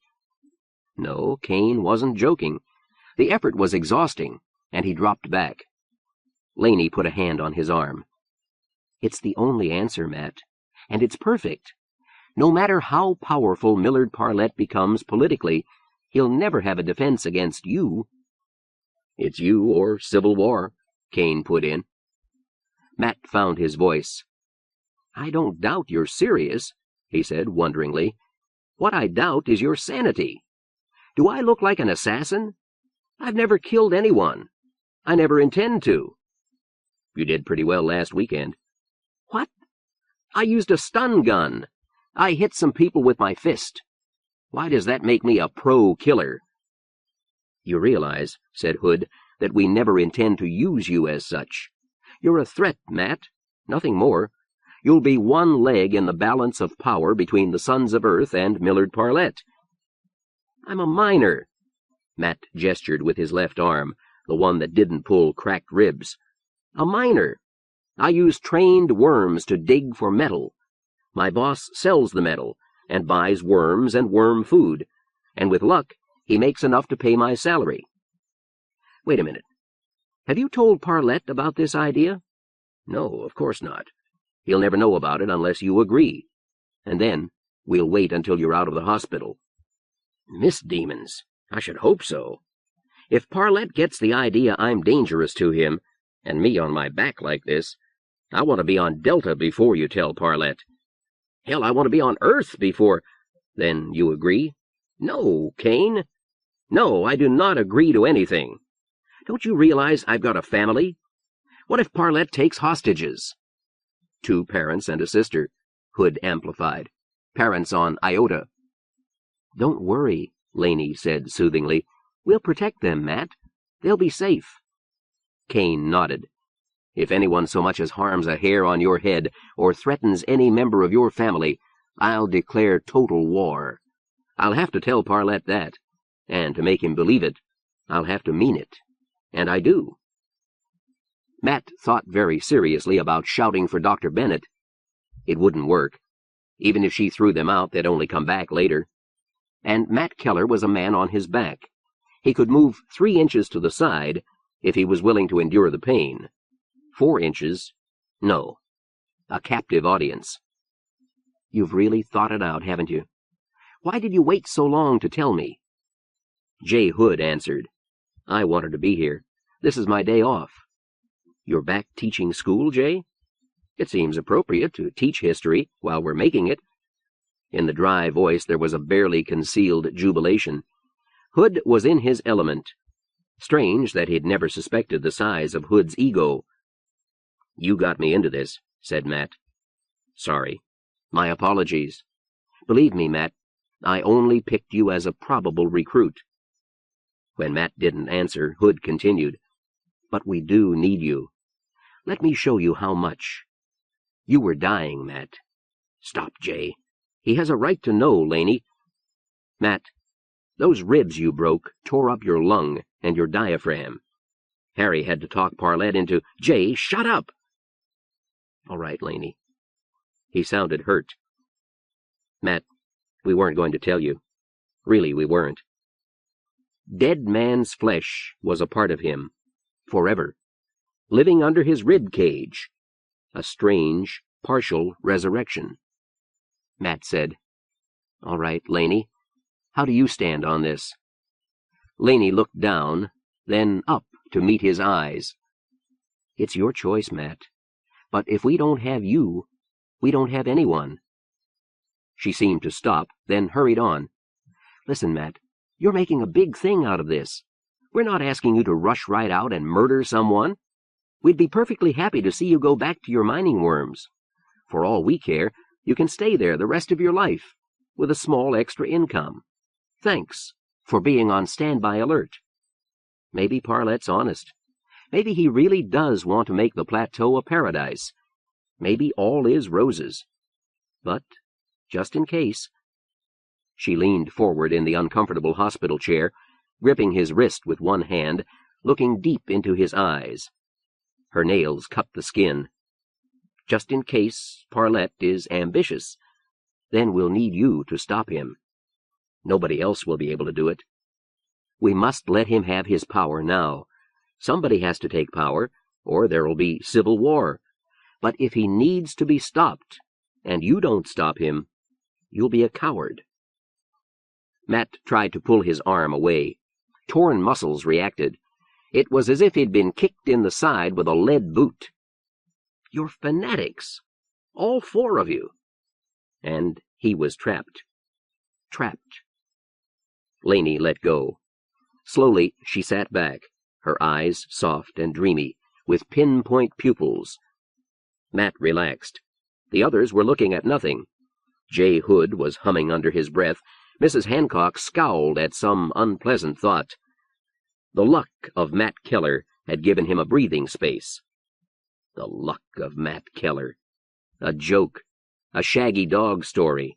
No, Kane wasn't joking. The effort was exhausting, and he dropped back. Laney put a hand on his arm. "It's the only answer, Matt, and it's perfect. No matter how powerful Millard Parlette becomes politically, he'll never have a defense against you." "It's you or civil war," Kane put in. Matt found his voice. "I don't doubt you're serious," he said wonderingly. "What I doubt is your sanity. Do I look like an assassin? I've never killed anyone. I never intend to." "You did pretty well last weekend." "What? I used a stun gun. I hit some people with my fist. Why does that make me a pro-killer?" "You realize," said Hood, "that we never intend to use you as such. You're a threat, Matt. Nothing more. You'll be one leg in the balance of power between the Sons of Earth and Millard Parlette." "I'm a miner." Matt gestured with his left arm, the one that didn't pull cracked ribs. "A miner. I use trained worms to dig for metal. My boss sells the metal and buys worms and worm food, and with luck, he makes enough to pay my salary. Wait a minute. Have you told Parlette about this idea? No, of course not. He'll never know about it unless you agree. And then we'll wait until you're out of the hospital. Miss Demons, I should hope so. If Parlette gets the idea I'm dangerous to him, and me on my back like this, I want to be on Delta before you tell Parlette. Hell, I want to be on Earth before... Then you agree? No, Kane. No, I do not agree to anything. Don't you realize I've got a family? What if Parlette takes hostages? 2 parents and a sister, Hood amplified. Parents on Iota. Don't worry, Laney said soothingly. We'll protect them, Matt. They'll be safe. Kane nodded. If anyone so much as harms a hair on your head or threatens any member of your family, I'll declare total war. I'll have to tell Parlette that, and to make him believe it, I'll have to mean it. And I do. Matt thought very seriously about shouting for Dr. Bennett. It wouldn't work. Even if she threw them out, they'd only come back later. And Matt Keller was a man on his back. He could move 3 inches to the side if he was willing to endure the pain. 4 inches, no. A captive audience. You've really thought it out, haven't you? Why did you wait so long to tell me? Jay Hood answered. I wanted to be here. This is my day off. You're back teaching school, Jay? It seems appropriate to teach history while we're making it. In the dry voice there was a barely concealed jubilation. Hood was in his element. Strange that he'd never suspected the size of Hood's ego. You got me into this, said Matt. Sorry. My apologies. Believe me, Matt, I only picked you as a probable recruit. When Matt didn't answer, Hood continued. But we do need you. Let me show you how much. You were dying, Matt. Stop, Jay. He has a right to know, Laney. Matt, those ribs you broke tore up your lung and your diaphragm. Harry had to talk Parlette into, Jay, shut up! All right, Laney. He sounded hurt. Matt, we weren't going to tell you. Really, we weren't. Dead man's flesh was a part of him, forever, living under his rib cage. A strange, partial resurrection. Matt said, All right, Laney. How do you stand on this? Laney looked down, then up to meet his eyes. It's your choice, Matt. But if we don't have you, we don't have anyone. She seemed to stop, then hurried on. Listen, Matt, you're making a big thing out of this. We're not asking you to rush right out and murder someone. We'd be perfectly happy to see you go back to your mining worms. For all we care, you can stay there the rest of your life, with a small extra income. Thanks for being on standby alert. Maybe Parlette's honest. Maybe he really does want to make the plateau a paradise. Maybe all is roses. But, just in case... She leaned forward in the uncomfortable hospital chair, gripping his wrist with one hand, looking deep into his eyes. Her nails cut the skin. Just in case Parlette is ambitious, then we'll need you to stop him. Nobody else will be able to do it. We must let him have his power now. Somebody has to take power, or there will be civil war. But if he needs to be stopped, and you don't stop him, you'll be a coward. Matt tried to pull his arm away. Torn muscles reacted. It was as if he'd been kicked in the side with a lead boot. You're fanatics. All 4 of you. And he was trapped. Trapped. Laney let go. Slowly she sat back, her eyes soft and dreamy, with pinpoint pupils. Matt relaxed. The others were looking at nothing. Jay Hood was humming under his breath. Mrs. Hancock scowled at some unpleasant thought. The luck of Matt Keller had given him a breathing space. The luck of Matt Keller. A joke. A shaggy dog story.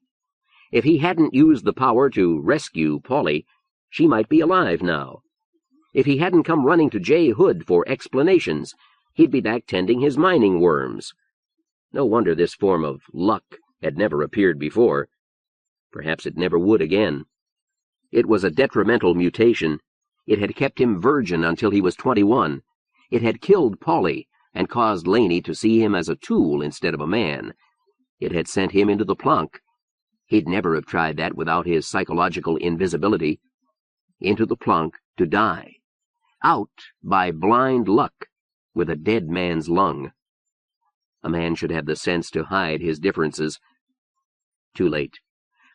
If he hadn't used the power to rescue Polly, she might be alive now. If he hadn't come running to Jay Hood for explanations, he'd be back tending his mining worms. No wonder this form of luck had never appeared before. Perhaps it never would again. It was a detrimental mutation. It had kept him virgin until he was 21. It had killed Polly and caused Laney to see him as a tool instead of a man. It had sent him into the plunk. He'd never have tried that without his psychological invisibility. Into the plunk to die. Out by blind luck with a dead man's lung. A man should have the sense to hide his differences. Too late.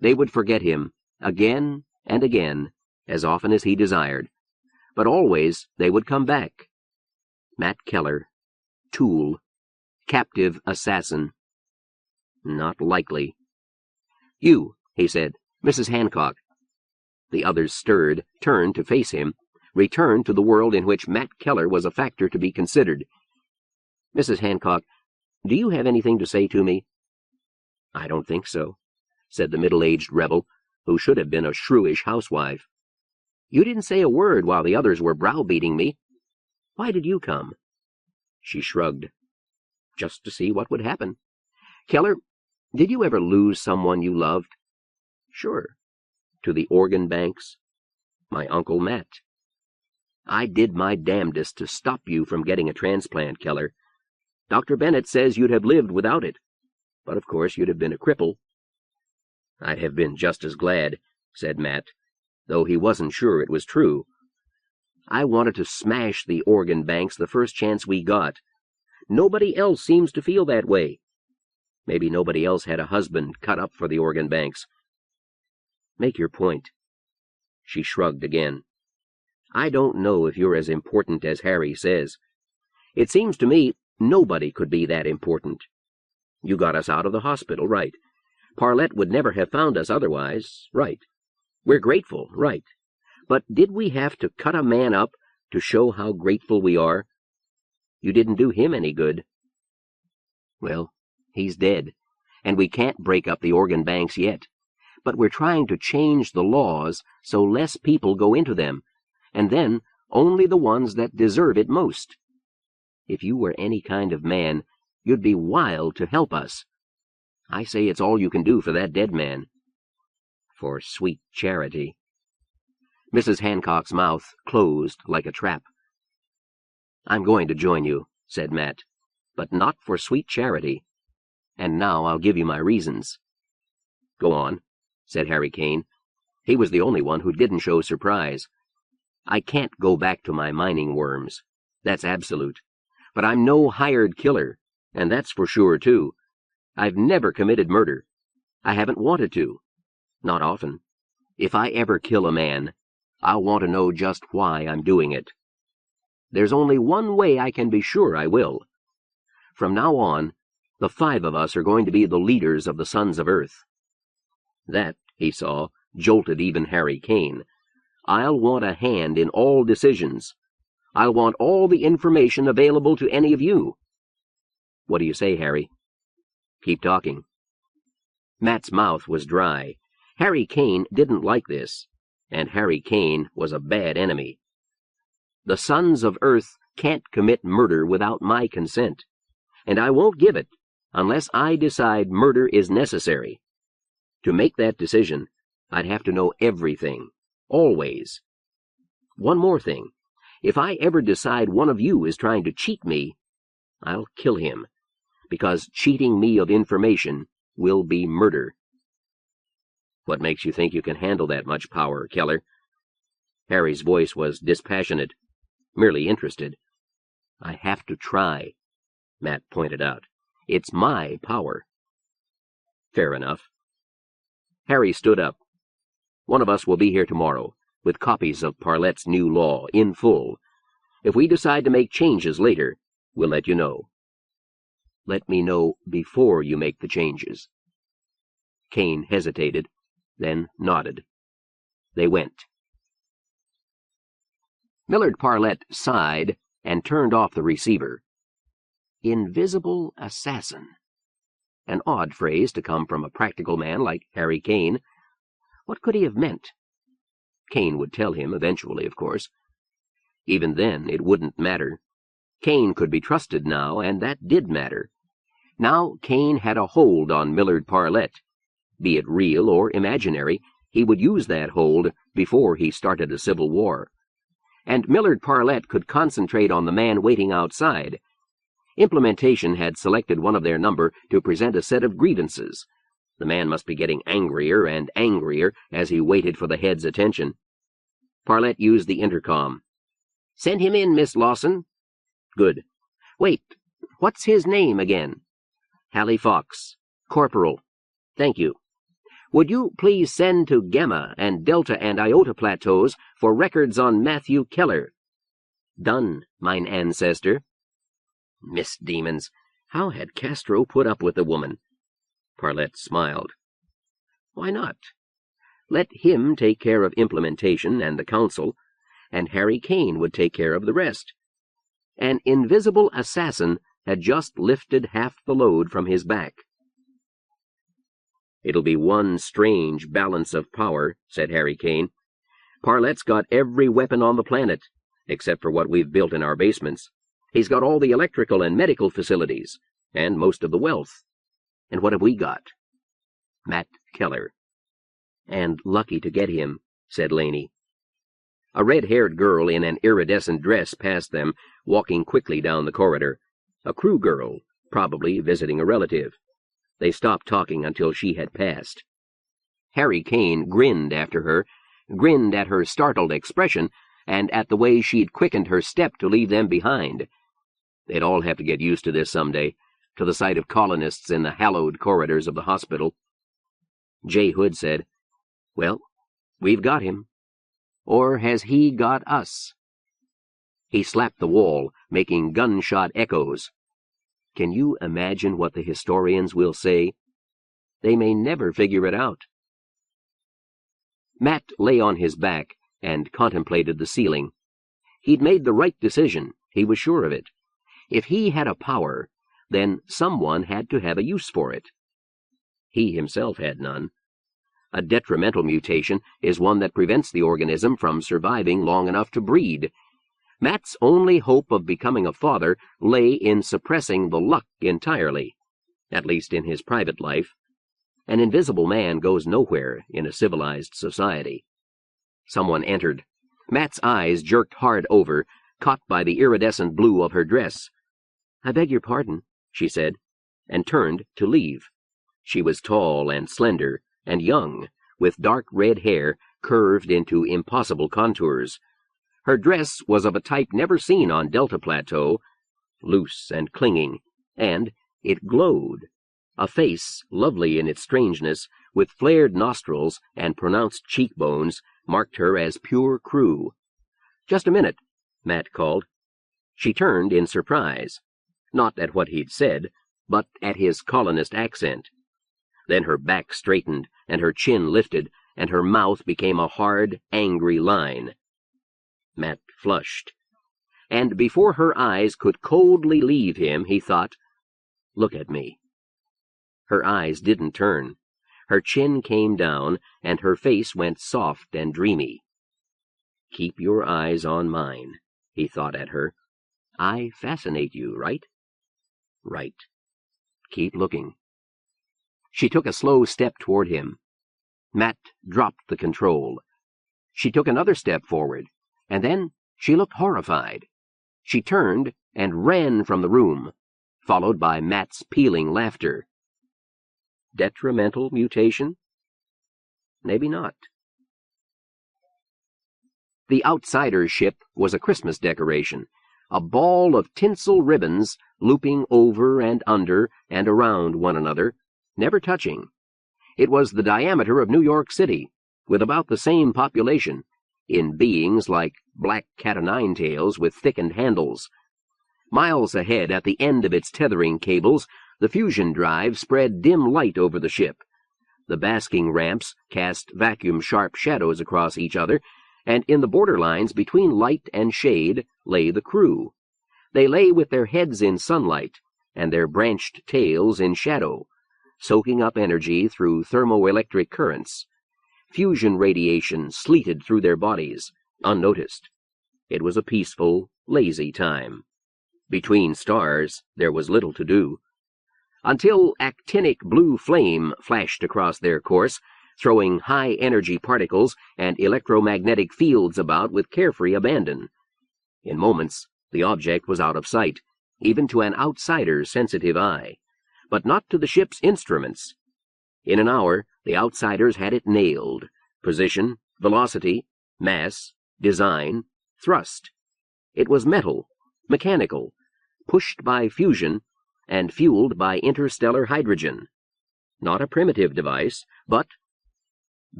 They would forget him, again and again, as often as he desired. But always they would come back. Matt Keller, tool, captive assassin. Not likely. "You," he said, "Mrs. Hancock." The others stirred, turned to face him, returned to the world in which Matt Keller was a factor to be considered. "Mrs. Hancock, do you have anything to say to me?" "I don't think so," said the middle-aged rebel, who should have been a shrewish housewife. "You didn't say a word while the others were browbeating me. Why did you come?" She shrugged. "Just to see what would happen. Keller, did you ever lose someone you loved?" "Sure." "To the organ banks?" "My Uncle Matt." "I did my damnedest to stop you from getting a transplant, Keller. Dr. Bennett says you'd have lived without it. But of course you'd have been a cripple." "I'd have been just as glad," said Matt, though he wasn't sure it was true. "I wanted to smash the organ banks the first chance we got. Nobody else seems to feel that way. Maybe nobody else had a husband cut up for the organ banks." "Make your point." She shrugged again. "I don't know if you're as important as Harry says. It seems to me nobody could be that important. You got us out of the hospital, right. Parlette would never have found us otherwise, right. We're grateful, right. But did we have to cut a man up to show how grateful we are? You didn't do him any good." "Well, he's dead, and we can't break up the organ banks yet. But we're trying to change the laws so less people go into them, and then only the ones that deserve it most. If you were any kind of man, you'd be wild to help us. I say it's all you can do for that dead man." "For sweet charity." Mrs. Hancock's mouth closed like a trap. "I'm going to join you," said Matt, "but not for sweet charity. And now I'll give you my reasons." "Go on," said Harry Kane. He was the only one who didn't show surprise. "I can't go back to my mining worms. That's absolute. But I'm no hired killer, and that's for sure, too. I've never committed murder. I haven't wanted to. Not often. If I ever kill a man, I'll want to know just why I'm doing it. There's only one way I can be sure I will. From now on, the 5 of us are going to be the leaders of the Sons of Earth." That, he saw, jolted even Harry Kane. "I'll want a hand in all decisions. I'll want all the information available to any of you. What do you say, Harry?" "Keep talking." Matt's mouth was dry. Harry Kane didn't like this, and Harry Kane was a bad enemy. "The Sons of Earth can't commit murder without my consent, and I won't give it unless I decide murder is necessary. To make that decision, I'd have to know everything, always. One more thing. If I ever decide one of you is trying to cheat me, I'll kill him, because cheating me of information will be murder." "What makes you think you can handle that much power, Keller?" Harry's voice was dispassionate, merely interested. "I have to try," Matt pointed out. "It's my power." "Fair enough." Harry stood up. "One of us will be here tomorrow, with copies of Parlette's new law, in full. If we decide to make changes later, we'll let you know." "Let me know before you make the changes." Kane hesitated, then nodded. They went. Millard Parlette sighed and turned off the receiver. Invisible assassin. An odd phrase to come from a practical man like Harry Kane. What could he have meant? Kane would tell him eventually, of course. Even then, it wouldn't matter. Kane could be trusted now, and that did matter. Now Kane had a hold on Millard Parlette. Be it real or imaginary, he would use that hold before he started a civil war. And Millard Parlette could concentrate on the man waiting outside. Implementation had selected one of their number to present a set of grievances. The man must be getting angrier and angrier as he waited for the head's attention. Parlette used the intercom. "Send him in, Miss Lawson." "Good. Wait, what's his name again?" "Hallie Fox. Corporal." "Thank you. Would you please send to Gamma and Delta and Iota plateaus for records on Matthew Keller?" "Done, mine ancestor." Miss Demons, how had Castro put up with the woman? Parlette smiled. Why not? Let him take care of implementation and the council, and Harry Kane would take care of the rest. An invisible assassin had just lifted half the load from his back. "It'll be one strange balance of power," said Harry Kane. "Parlette's got every weapon on the planet, except for what we've built in our basements. He's got all the electrical and medical facilities, and most of the wealth. And what have we got? Matt Keller." "And lucky to get him," said Laney. A red-haired girl in an iridescent dress passed them, walking quickly down the corridor. A crew girl, probably visiting a relative. They stopped talking until she had passed. Harry Kane grinned after her, grinned at her startled expression, and at the way she'd quickened her step to leave them behind. They'd all have to get used to this someday, to the sight of colonists in the hallowed corridors of the hospital. J. Hood said, "Well, we've got him. Or has he got us?" He slapped the wall, making gunshot echoes. Can you imagine what the historians will say? They may never figure it out. Matt lay on his back and contemplated the ceiling. He'd made the right decision, he was sure of it. If he had a power, then someone had to have a use for it. He himself had none. A detrimental mutation is one that prevents the organism from surviving long enough to breed. Matt's only hope of becoming a father lay in suppressing the luck entirely, at least in his private life. An invisible man goes nowhere in a civilized society. Someone entered. Matt's eyes jerked hard over, caught by the iridescent blue of her dress. "I beg your pardon," she said, and turned to leave. She was tall and slender and young, with dark red hair curved into impossible contours. Her dress was of a type never seen on Delta Plateau, loose and clinging, and it glowed. A face, lovely in its strangeness, with flared nostrils and pronounced cheekbones, marked her as pure crew. "Just a minute," Matt called. She turned in surprise, not at what he'd said, but at his colonist accent. Then her back straightened, and her chin lifted, and her mouth became a hard, angry line. Matt flushed. And before her eyes could coldly leave him, he thought, "Look at me." Her eyes didn't turn. Her chin came down, and her face went soft and dreamy. "Keep your eyes on mine," he thought at her. "I fascinate you, right?" "Right. Keep looking." She took a slow step toward him. Matt dropped the control. She took another step forward, and then she looked horrified. She turned and ran from the room, followed by Matt's pealing laughter. Detrimental mutation? Maybe not. The outsider's ship was a Christmas decoration, a ball of tinsel ribbons looping over and under and around one another, never touching. It was the diameter of New York City, with about the same population, in beings like black cat-o'-nine-tails with thickened handles. Miles ahead, at the end of its tethering cables, the fusion drive spread dim light over the ship. The basking ramps cast vacuum-sharp shadows across each other, and in the borderlines between light and shade lay the crew. They lay with their heads in sunlight, and their branched tails in shadow, soaking up energy through thermoelectric currents. Fusion radiation sleeted through their bodies, unnoticed. It was a peaceful, lazy time. Between stars, there was little to do. until actinic blue flame flashed across their course, throwing high-energy particles and electromagnetic fields about with carefree abandon. In moments, the object was out of sight, even to an outsider's sensitive eye, but not to the ship's instruments. In an hour, the outsiders had it nailed: position, velocity, mass, design, thrust. It was metal, mechanical, pushed by fusion, and fueled by interstellar hydrogen. Not a primitive device, but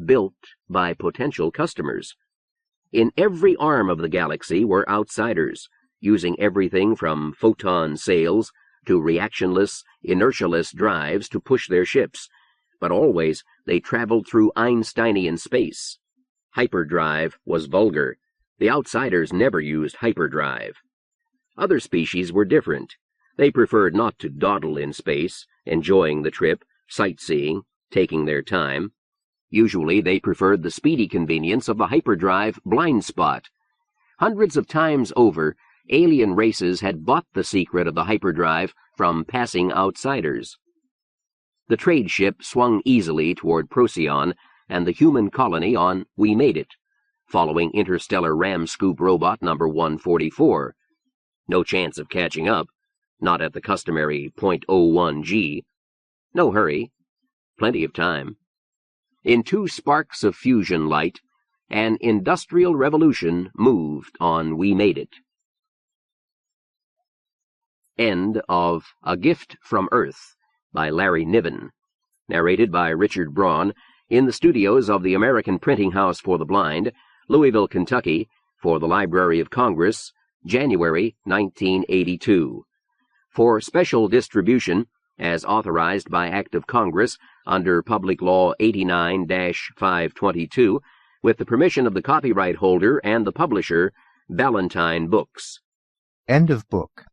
built by potential customers. In every arm of the galaxy were outsiders, using everything from photon sails to reactionless, inertialess drives to push their ships, but always they traveled through Einsteinian space. Hyperdrive was vulgar. The outsiders never used hyperdrive. Other species were different. They preferred not to dawdle in space, enjoying the trip, sightseeing, taking their time. Usually they preferred the speedy convenience of the hyperdrive blind spot. Hundreds of times over, alien races had bought the secret of the hyperdrive from passing outsiders. The trade ship swung easily toward Procyon and the human colony on We Made It, following interstellar ram scoop robot number 144. No chance of catching up, not at the customary .01 G. No hurry, plenty of time. In 2 sparks of fusion light, an industrial revolution moved on We Made It. End of A Gift from Earth by Larry Niven, narrated by Richard Braun, in the studios of the American Printing House for the Blind, Louisville, Kentucky, for the Library of Congress, January 1982. For special distribution, as authorized by Act of Congress under Public Law 89-522, with the permission of the copyright holder and the publisher, Ballantine Books. End of book.